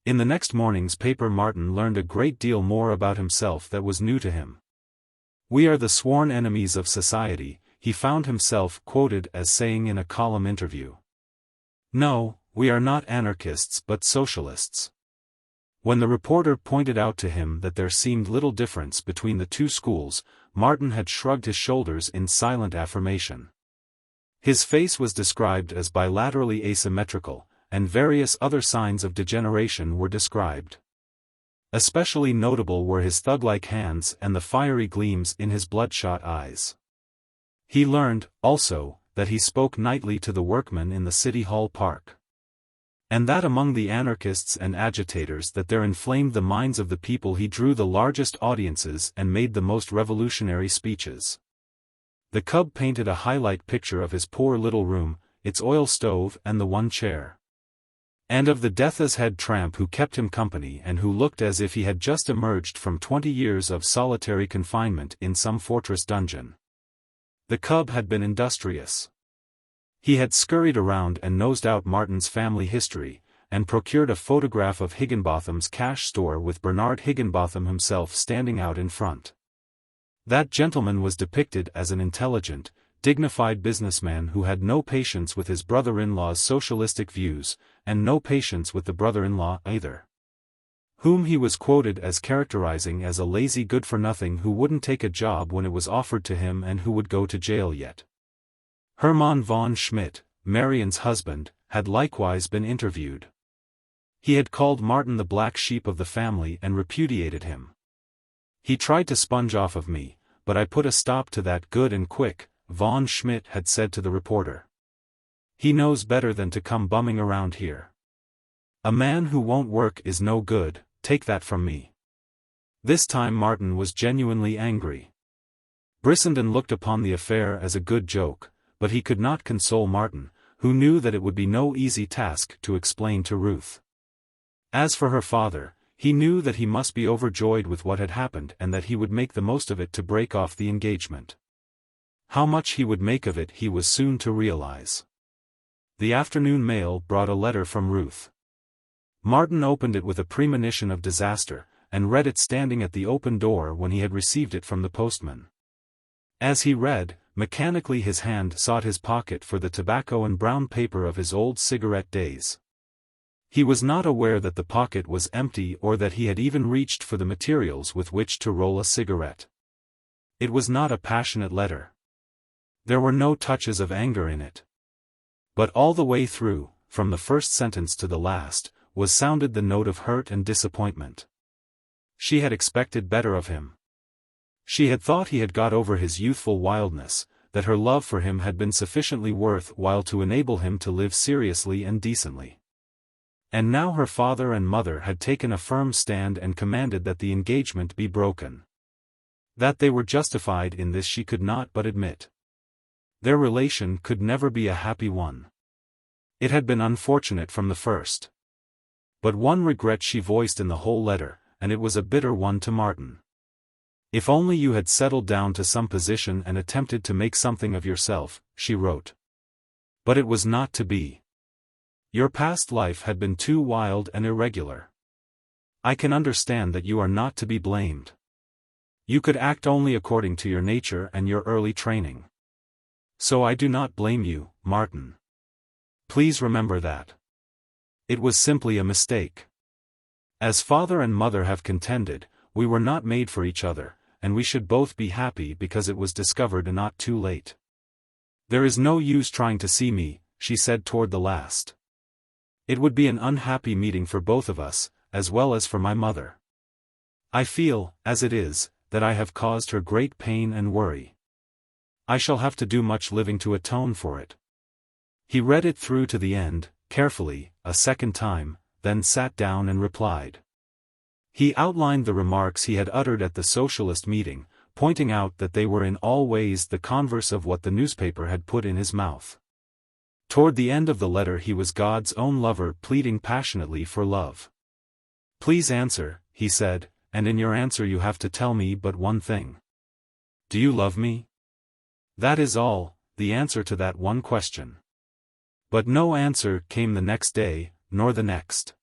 In the next morning's paper Martin learned a great deal more about himself that was new to him. We are the sworn enemies of society, he found himself quoted as saying in a column interview. No, we are not anarchists but socialists. When the reporter pointed out to him that there seemed little difference between the two schools, Martin had shrugged his shoulders in silent affirmation. His face was described as bilaterally asymmetrical, and various other signs of degeneration were described. Especially notable were his thug-like hands and the fiery gleams in his bloodshot eyes. He learned, also, that he spoke nightly to the workmen in the City Hall Park. And that among the anarchists and agitators that there inflamed the minds of the people he drew the largest audiences and made the most revolutionary speeches. The cub painted a highlight picture of his poor little room, its oil stove and the one chair. And of the death's head tramp who kept him company and who looked as if he had just emerged from 20 years of solitary confinement in some fortress dungeon. The cub had been industrious. He had scurried around and nosed out Martin's family history, and procured a photograph of Higginbotham's cash store with Bernard Higginbotham himself standing out in front. That gentleman was depicted as an intelligent, dignified businessman who had no patience with his brother-in-law's socialistic views, and no patience with the brother-in-law either. Whom he was quoted as characterizing as a lazy good-for-nothing who wouldn't take a job when it was offered to him and who would go to jail yet. Hermann von Schmidt, Marion's husband, had likewise been interviewed. He had called Martin the black sheep of the family and repudiated him. He tried to sponge off of me, but I put a stop to that good and quick, von Schmidt had said to the reporter. He knows better than to come bumming around here. A man who won't work is no good, take that from me. This time Martin was genuinely angry. Brissenden looked upon the affair as a good joke, but he could not console Martin, who knew that it would be no easy task to explain to Ruth. As for her father, he knew that he must be overjoyed with what had happened and that he would make the most of it to break off the engagement. How much he would make of it he was soon to realize. The afternoon mail brought a letter from Ruth. Martin opened it with a premonition of disaster, and read it standing at the open door when he had received it from the postman. As he read, mechanically his hand sought his pocket for the tobacco and brown paper of his old cigarette days. He was not aware that the pocket was empty or that he had even reached for the materials with which to roll a cigarette. It was not a passionate letter. There were no touches of anger in it. But all the way through, from the first sentence to the last, was sounded the note of hurt and disappointment. She had expected better of him. She had thought he had got over his youthful wildness, that her love for him had been sufficiently worth while to enable him to live seriously and decently. And now her father and mother had taken a firm stand and commanded that the engagement be broken. That they were justified in this she could not but admit. Their relation could never be a happy one. It had been unfortunate from the first. But one regret she voiced in the whole letter, and it was a bitter one to Martin. If only you had settled down to some position and attempted to make something of yourself, she wrote. But it was not to be. Your past life had been too wild and irregular. I can understand that you are not to be blamed. You could act only according to your nature and your early training. So I do not blame you, Martin. Please remember that. It was simply a mistake. As father and mother have contended, we were not made for each other, and we should both be happy because it was discovered not too late. There is no use trying to see me, she said toward the last. It would be an unhappy meeting for both of us, as well as for my mother. I feel, as it is, that I have caused her great pain and worry. I shall have to do much living to atone for it. He read it through to the end, carefully, a second time, then sat down and replied. He outlined the remarks he had uttered at the socialist meeting, pointing out that they were in all ways the converse of what the newspaper had put in his mouth. Toward the end of the letter he was God's own lover pleading passionately for love. Please answer, he said, and in your answer you have to tell me but one thing. Do you love me? That is all, the answer to that one question. But no answer came the next day, nor the next.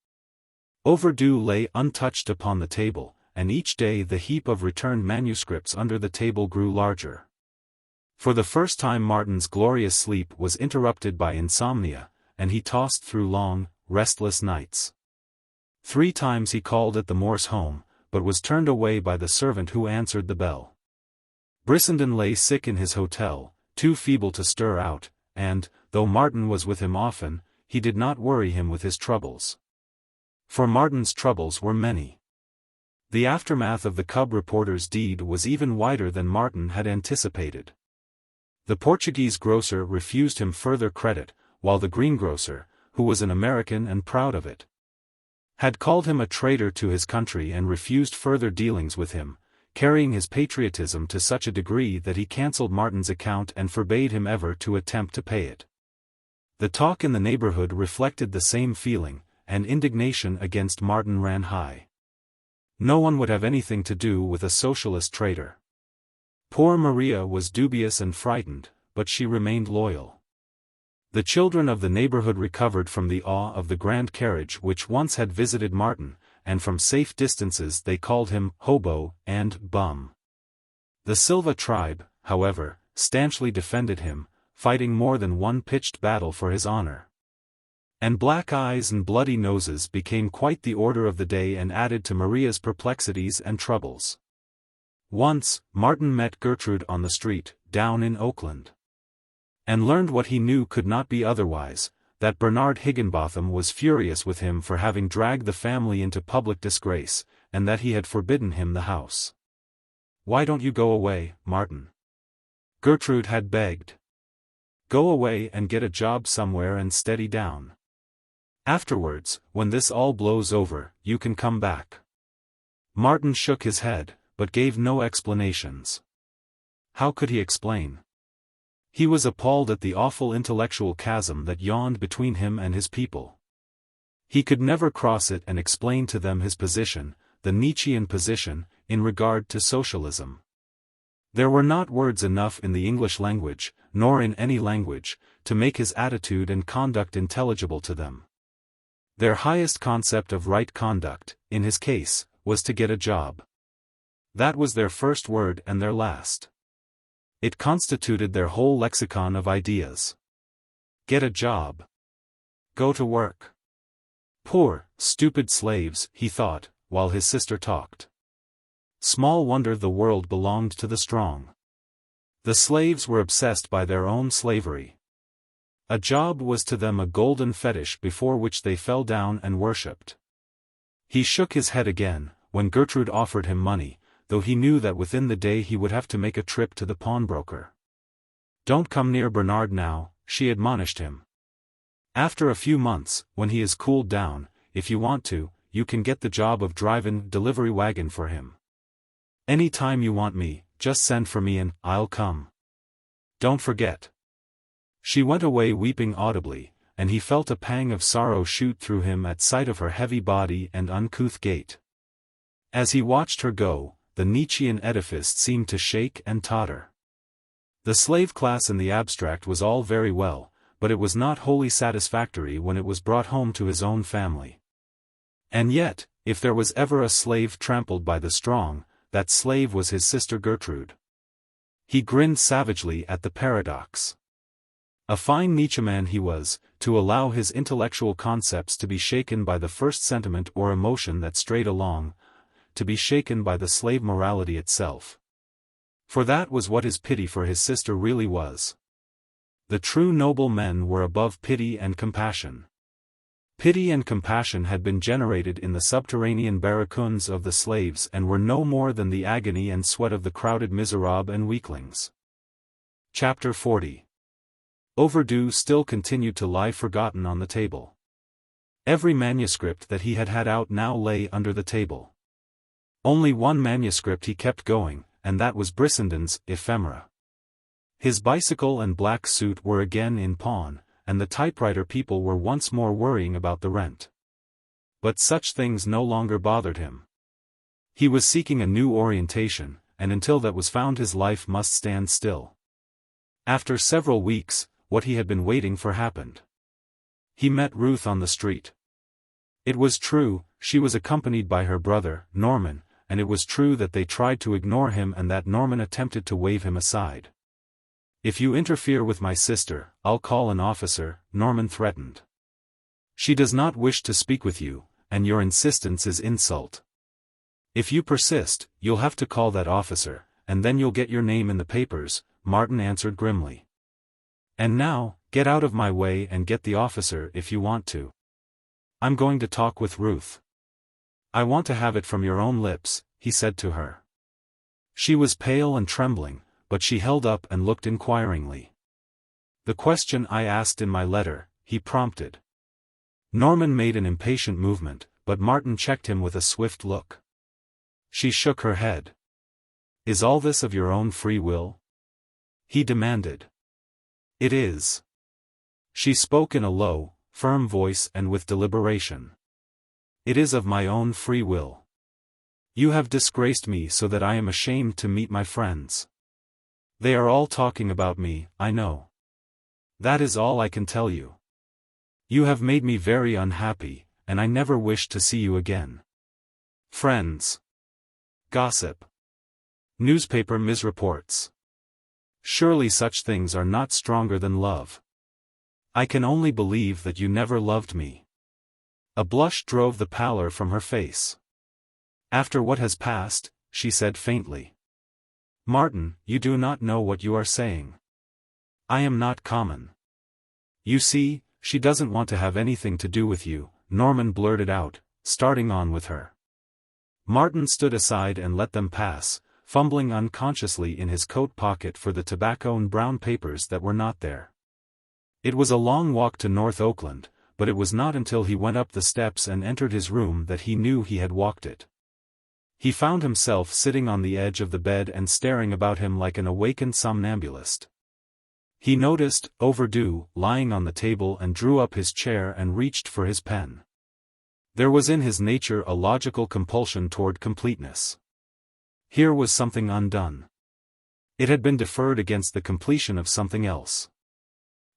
Overdue lay untouched upon the table, and each day the heap of returned manuscripts under the table grew larger. For the first time Martin's glorious sleep was interrupted by insomnia, and he tossed through long, restless nights. 3 times he called at the Morse home, but was turned away by the servant who answered the bell. Brissenden lay sick in his hotel, too feeble to stir out, and, though Martin was with him often, he did not worry him with his troubles. For Martin's troubles were many. The aftermath of the cub reporter's deed was even wider than Martin had anticipated. The Portuguese grocer refused him further credit, while the greengrocer, who was an American and proud of it, had called him a traitor to his country and refused further dealings with him, carrying his patriotism to such a degree that he cancelled Martin's account and forbade him ever to attempt to pay it. The talk in the neighborhood reflected the same feeling, and indignation against Martin ran high. No one would have anything to do with a socialist traitor. Poor Maria was dubious and frightened, but she remained loyal. The children of the neighborhood recovered from the awe of the grand carriage which once had visited Martin, and from safe distances they called him hobo and bum. The Silva tribe, however, stanchly defended him, fighting more than one pitched battle for his honor. And black eyes and bloody noses became quite the order of the day and added to Maria's perplexities and troubles. Once, Martin met Gertrude on the street, down in Oakland, and learned what he knew could not be otherwise, that Bernard Higginbotham was furious with him for having dragged the family into public disgrace, and that he had forbidden him the house. "Why don't you go away, Martin?" Gertrude had begged. "Go away and get a job somewhere and steady down. Afterwards, when this all blows over, you can come back." Martin shook his head, but gave no explanations. How could he explain? He was appalled at the awful intellectual chasm that yawned between him and his people. He could never cross it and explain to them his position, the Nietzschean position, in regard to socialism. There were not words enough in the English language, nor in any language, to make his attitude and conduct intelligible to them. Their highest concept of right conduct, in his case, was to get a job. That was their first word and their last. It constituted their whole lexicon of ideas. Get a job. Go to work. Poor, stupid slaves, he thought, while his sister talked. Small wonder the world belonged to the strong. The slaves were obsessed by their own slavery. A job was to them a golden fetish before which they fell down and worshipped. He shook his head again, when Gertrude offered him money, though he knew that within the day he would have to make a trip to the pawnbroker. "Don't come near Bernard now," she admonished him. "After a few months, when he is cooled down, if you want to, you can get the job of driving delivery wagon for him. Any time you want me, just send for me and I'll come. Don't forget." She went away weeping audibly, and he felt a pang of sorrow shoot through him at sight of her heavy body and uncouth gait. As he watched her go, the Nietzschean edifice seemed to shake and totter. The slave class in the abstract was all very well, but it was not wholly satisfactory when it was brought home to his own family. And yet, if there was ever a slave trampled by the strong, that slave was his sister Gertrude. He grinned savagely at the paradox. A fine Nietzscheman he was, to allow his intellectual concepts to be shaken by the first sentiment or emotion that strayed along, to be shaken by the slave morality itself. For that was what his pity for his sister really was. The true noble men were above pity and compassion. Pity and compassion had been generated in the subterranean barracoons of the slaves and were no more than the agony and sweat of the crowded miserables and weaklings. Chapter 40. Overdue still continued to lie forgotten on the table. Every manuscript that he had had out now lay under the table. Only one manuscript he kept going, and that was Brissenden's Ephemera. His bicycle and black suit were again in pawn, and the typewriter people were once more worrying about the rent. But such things no longer bothered him. He was seeking a new orientation, and until that was found his life must stand still. After several weeks, what he had been waiting for happened. He met Ruth on the street. It was true, she was accompanied by her brother, Norman, and it was true that they tried to ignore him and that Norman attempted to wave him aside. "If you interfere with my sister, I'll call an officer," Norman threatened. "She does not wish to speak with you, and your insistence is insult. If you persist, you'll have to call that officer, and then you'll get your name in the papers," Martin answered grimly. "And now, get out of my way and get the officer if you want to. I'm going to talk with Ruth." "I want to have it from your own lips," he said to her. She was pale and trembling, but she held up and looked inquiringly. "The question I asked in my letter," he prompted. Norman made an impatient movement, but Martin checked him with a swift look. She shook her head. Is all this of your own free will? He demanded. It is. She spoke in a low, firm voice and with deliberation. It is of my own free will. You have disgraced me so that I am ashamed to meet my friends. They are all talking about me, I know. That is all I can tell you. You have made me very unhappy, and I never wish to see you again. Friends. Gossip. Newspaper misreports. Surely such things are not stronger than love. I can only believe that you never loved me. A blush drove the pallor from her face. After what has passed, she said faintly. Martin, you do not know what you are saying. I am not common. You see, she doesn't want to have anything to do with you, Norman blurted out, starting on with her. Martin stood aside and let them pass, fumbling unconsciously in his coat pocket for the tobacco and brown papers that were not there. It was a long walk to North Oakland, but it was not until he went up the steps and entered his room that he knew he had walked it. He found himself sitting on the edge of the bed and staring about him like an awakened somnambulist. He noticed Overdue lying on the table and drew up his chair and reached for his pen. There was in his nature a logical compulsion toward completeness. Here was something undone. It had been deferred against the completion of something else.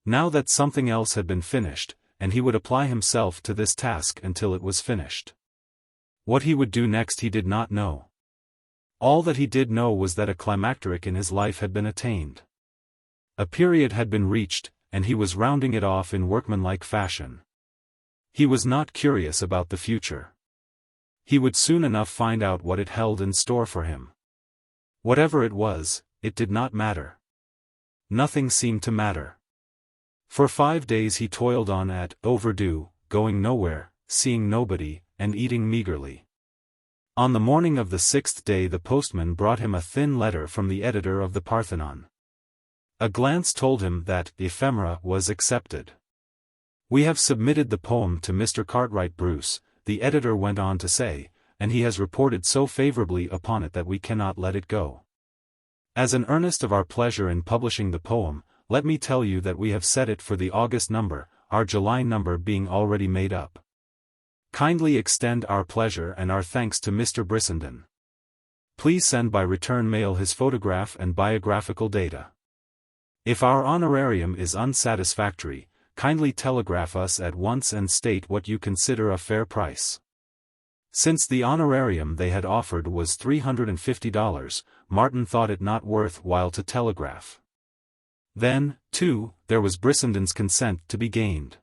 Now that something else had been finished, and he would apply himself to this task until it was finished. What he would do next he did not know. All that he did know was that a climacteric in his life had been attained. A period had been reached, and he was rounding it off in workmanlike fashion. He was not curious about the future. He would soon enough find out what it held in store for him. Whatever it was, it did not matter. Nothing seemed to matter. For 5 days he toiled on at Overdue, going nowhere, seeing nobody, and eating meagerly. On the morning of the 6th day the postman brought him a thin letter from the editor of the Parthenon. A glance told him that the ephemera was accepted. We have submitted the poem to Mr. Cartwright Bruce, the editor went on to say, and he has reported so favorably upon it that we cannot let it go. As an earnest of our pleasure in publishing the poem, let me tell you that we have set it for the August number, our July number being already made up. Kindly extend our pleasure and our thanks to Mr. Brissenden. Please send by return mail his photograph and biographical data. If our honorarium is unsatisfactory, kindly telegraph us at once and state what you consider a fair price. Since the honorarium they had offered was $350, Martin thought it not worth while to telegraph. Then, too, there was Brissenden's consent to be gained.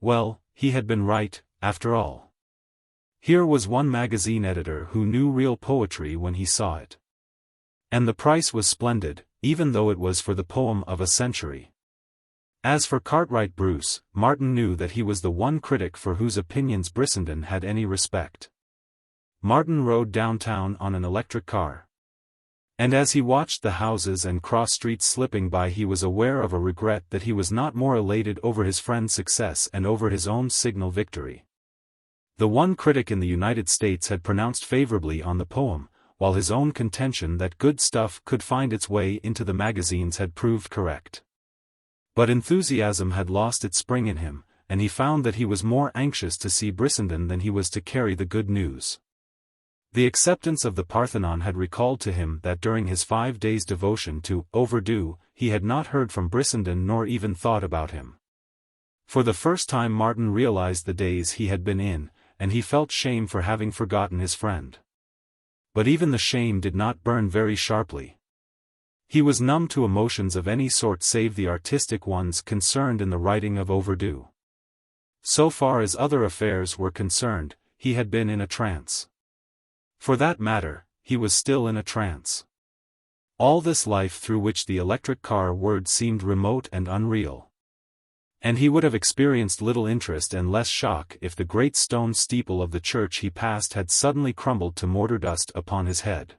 Well, he had been right, after all. Here was one magazine editor who knew real poetry when he saw it. And the price was splendid, even though it was for the poem of a century. As for Cartwright Bruce, Martin knew that he was the one critic for whose opinions Brissenden had any respect. Martin rode downtown on an electric car. And as he watched the houses and cross streets slipping by he was aware of a regret that he was not more elated over his friend's success and over his own signal victory. The one critic in the United States had pronounced favorably on the poem, while his own contention that good stuff could find its way into the magazines had proved correct. But enthusiasm had lost its spring in him, and he found that he was more anxious to see Brissenden than he was to carry the good news. The acceptance of the Parthenon had recalled to him that during his 5 days' devotion to Overdue, he had not heard from Brissenden nor even thought about him. For the first time Martin realized the days he had been in, and he felt shame for having forgotten his friend. But even the shame did not burn very sharply. He was numb to emotions of any sort save the artistic ones concerned in the writing of Overdue. So far as other affairs were concerned, he had been in a trance. For that matter, he was still in a trance. All this life through which the electric car whirred seemed remote and unreal. And he would have experienced little interest and less shock if the great stone steeple of the church he passed had suddenly crumbled to mortar dust upon his head.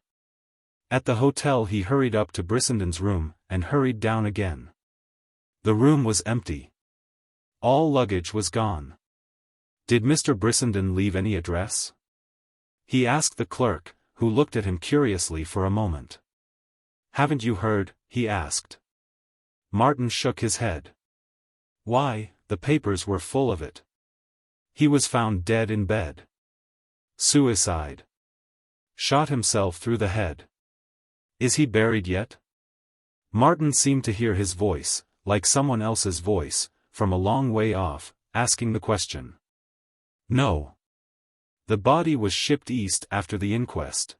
At the hotel he hurried up to Brissenden's room, and hurried down again. The room was empty. All luggage was gone. Did Mr. Brissenden leave any address? He asked the clerk, who looked at him curiously for a moment. Haven't you heard? He asked. Martin shook his head. Why, the papers were full of it. He was found dead in bed. Suicide. Shot himself through the head. Is he buried yet? Martin seemed to hear his voice, like someone else's voice, from a long way off, asking the question. No. The body was shipped east after the inquest.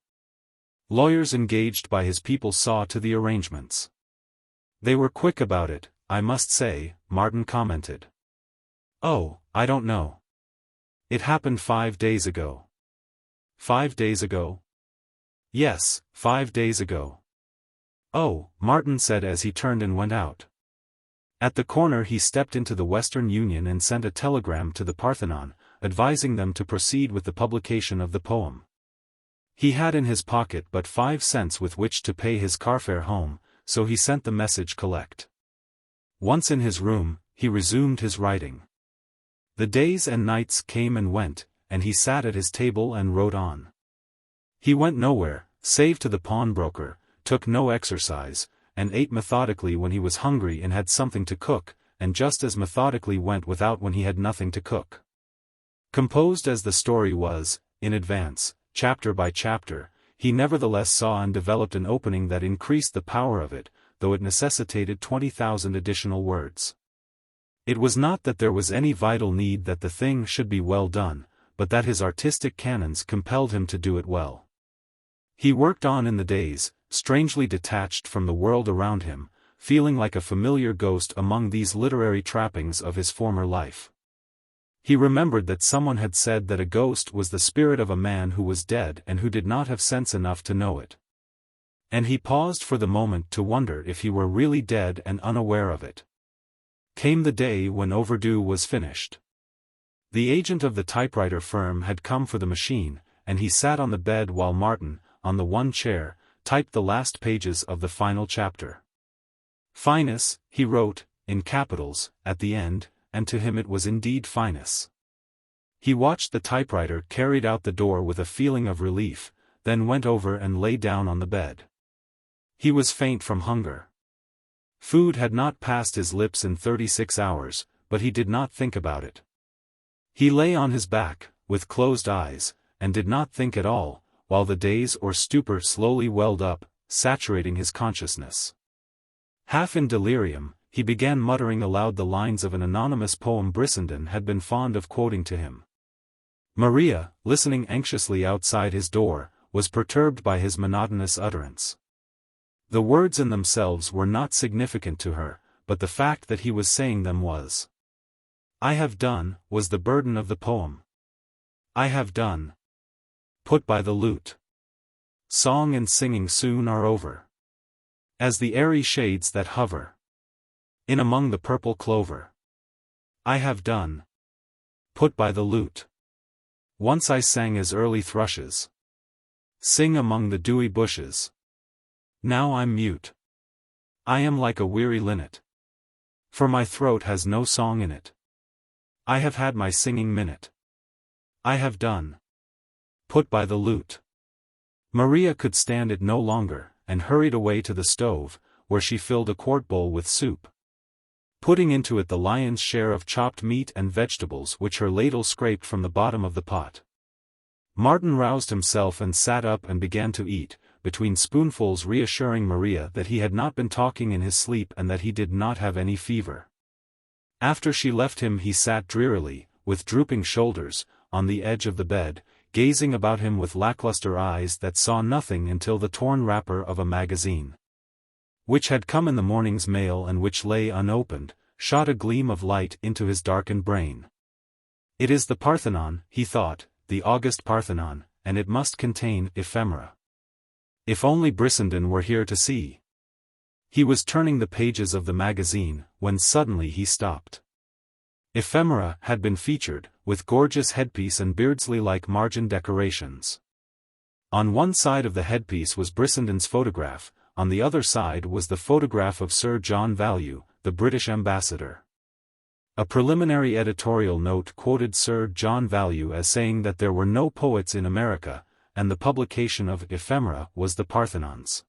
Lawyers engaged by his people saw to the arrangements. They were quick about it, I must say, Martin commented. Oh, I don't know. It happened 5 days ago. 5 days ago? Yes, 5 days ago. Oh, Martin said as he turned and went out. At the corner he stepped into the Western Union and sent a telegram to the Parthenon, advising them to proceed with the publication of the poem. He had in his pocket but 5 cents with which to pay his carfare home, so he sent the message collect. Once in his room, he resumed his writing. The days and nights came and went, and he sat at his table and wrote on. He went nowhere, save to the pawnbroker, took no exercise, and ate methodically when he was hungry and had something to cook, and just as methodically went without when he had nothing to cook. Composed as the story was, in advance, chapter by chapter, he nevertheless saw and developed an opening that increased the power of it, though it necessitated 20,000 additional words. It was not that there was any vital need that the thing should be well done, but that his artistic canons compelled him to do it well. He worked on in the days, strangely detached from the world around him, feeling like a familiar ghost among these literary trappings of his former life. He remembered that someone had said that a ghost was the spirit of a man who was dead and who did not have sense enough to know it. And he paused for the moment to wonder if he were really dead and unaware of it. Came the day when Overdue was finished. The agent of the typewriter firm had come for the machine, and he sat on the bed while Martin, on the one chair, typed the last pages of the final chapter. Finus, he wrote, in capitals, at the end, and to him it was indeed finus. He watched the typewriter carried out the door with a feeling of relief, then went over and lay down on the bed. He was faint from hunger. Food had not passed his lips in 36 hours, but he did not think about it. He lay on his back, with closed eyes, and did not think at all, while the daze or stupor slowly welled up, saturating his consciousness. Half in delirium, he began muttering aloud the lines of an anonymous poem Brissenden had been fond of quoting to him. Maria, listening anxiously outside his door, was perturbed by his monotonous utterance. The words in themselves were not significant to her, but the fact that he was saying them was. I have done, was the burden of the poem. I have done. Put by the lute. Song and singing soon are over. As the airy shades that hover in among the purple clover. I have done. Put by the lute. Once I sang as early thrushes sing among the dewy bushes. Now I'm mute. I am like a weary linnet, for my throat has no song in it. I have had my singing minute. I have done. Put by the lute. Maria could stand it no longer, and hurried away to the stove, where she filled a quart bowl with soup, putting into it the lion's share of chopped meat and vegetables which her ladle scraped from the bottom of the pot. Martin roused himself and sat up and began to eat, between spoonfuls reassuring Maria that he had not been talking in his sleep and that he did not have any fever. After she left him he sat drearily, with drooping shoulders, on the edge of the bed, gazing about him with lackluster eyes that saw nothing until the torn wrapper of a magazine, which had come in the morning's mail and which lay unopened, shot a gleam of light into his darkened brain. It is the Parthenon, he thought, the august Parthenon, and it must contain ephemera. If only Brissenden were here to see. He was turning the pages of the magazine, when suddenly he stopped. Ephemera had been featured, with gorgeous headpiece and Beardsley-like margin decorations. On one side of the headpiece was Brissenden's photograph, on the other side was the photograph of Sir John Value, the British ambassador. A preliminary editorial note quoted Sir John Value as saying that there were no poets in America, and the publication of ephemera was the Parthenon's.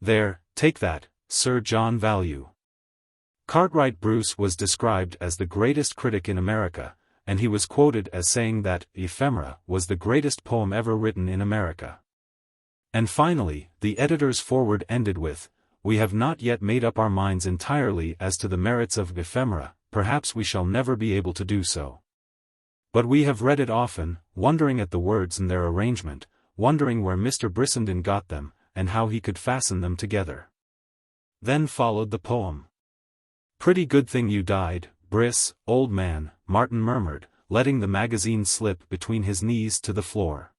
There, take that, Sir John Value. Cartwright Bruce was described as the greatest critic in America, and he was quoted as saying that ephemera was the greatest poem ever written in America. And finally, the editor's foreword ended with, "We have not yet made up our minds entirely as to the merits of ephemera, perhaps we shall never be able to do so. But we have read it often, wondering at the words and their arrangement, wondering where Mr. Brissenden got them, and how he could fasten them together." Then followed the poem. "Pretty good thing you died, Briss, old man," Martin murmured, letting the magazine slip between his knees to the floor.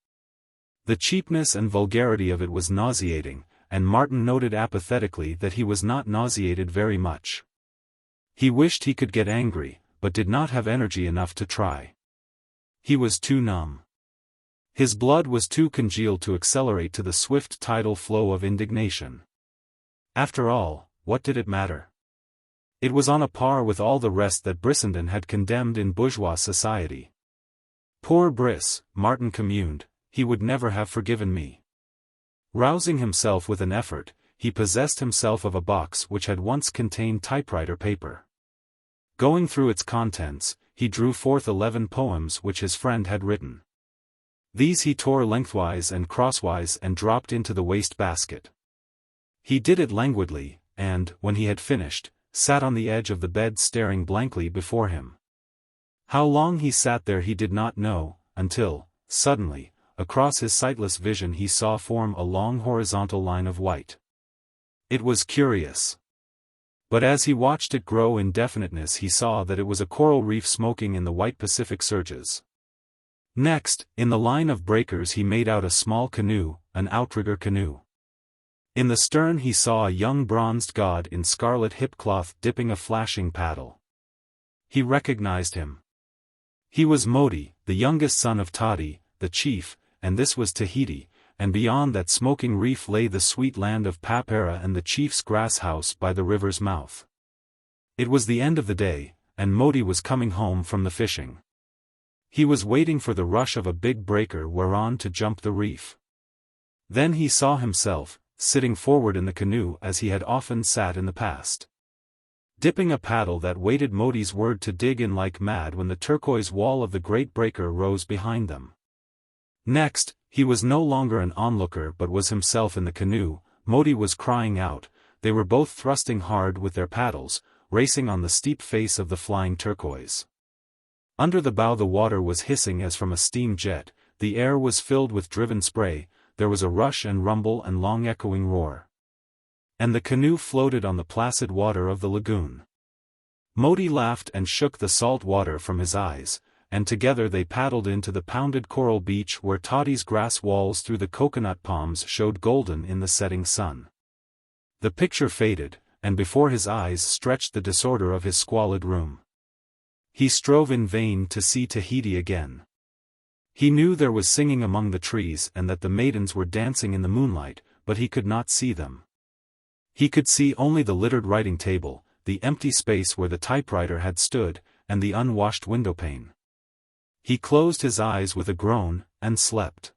The cheapness and vulgarity of it was nauseating, and Martin noted apathetically that he was not nauseated very much. He wished he could get angry, but did not have energy enough to try. He was too numb. His blood was too congealed to accelerate to the swift tidal flow of indignation. After all, what did it matter? It was on a par with all the rest that Brissenden had condemned in bourgeois society. Poor Briss, Martin communed, he would never have forgiven me. Rousing himself with an effort, he possessed himself of a box which had once contained typewriter paper. Going through its contents, he drew forth 11 poems which his friend had written. These he tore lengthwise and crosswise and dropped into the waste-basket. He did it languidly, and, when he had finished, sat on the edge of the bed staring blankly before him. How long he sat there he did not know, until, suddenly, across his sightless vision he saw form a long horizontal line of white. It was curious. But as he watched it grow in definiteness he saw that it was a coral reef smoking in the white Pacific surges. Next, in the line of breakers he made out a small canoe, an outrigger canoe. In the stern he saw a young bronzed god in scarlet hipcloth dipping a flashing paddle. He recognized him. He was Modi, the youngest son of Toddy, the chief, and this was Tahiti, and beyond that smoking reef lay the sweet land of Papera and the chief's grass house by the river's mouth. It was the end of the day, and Modi was coming home from the fishing. He was waiting for the rush of a big breaker whereon to jump the reef. Then he saw himself, sitting forward in the canoe as he had often sat in the past, dipping a paddle that waited Modi's word to dig in like mad when the turquoise wall of the great breaker rose behind them. Next, he was no longer an onlooker but was himself in the canoe. Modi was crying out, they were both thrusting hard with their paddles, racing on the steep face of the flying turquoise. Under the bow the water was hissing as from a steam jet, the air was filled with driven spray, there was a rush and rumble and long echoing roar. And the canoe floated on the placid water of the lagoon. Modi laughed and shook the salt water from his eyes, and together they paddled into the pounded coral beach where Toddy's grass walls through the coconut palms showed golden in the setting sun. The picture faded, and before his eyes stretched the disorder of his squalid room. He strove in vain to see Tahiti again. He knew there was singing among the trees and that the maidens were dancing in the moonlight, but he could not see them. He could see only the littered writing table, the empty space where the typewriter had stood, and the unwashed windowpane. He closed his eyes with a groan, and slept.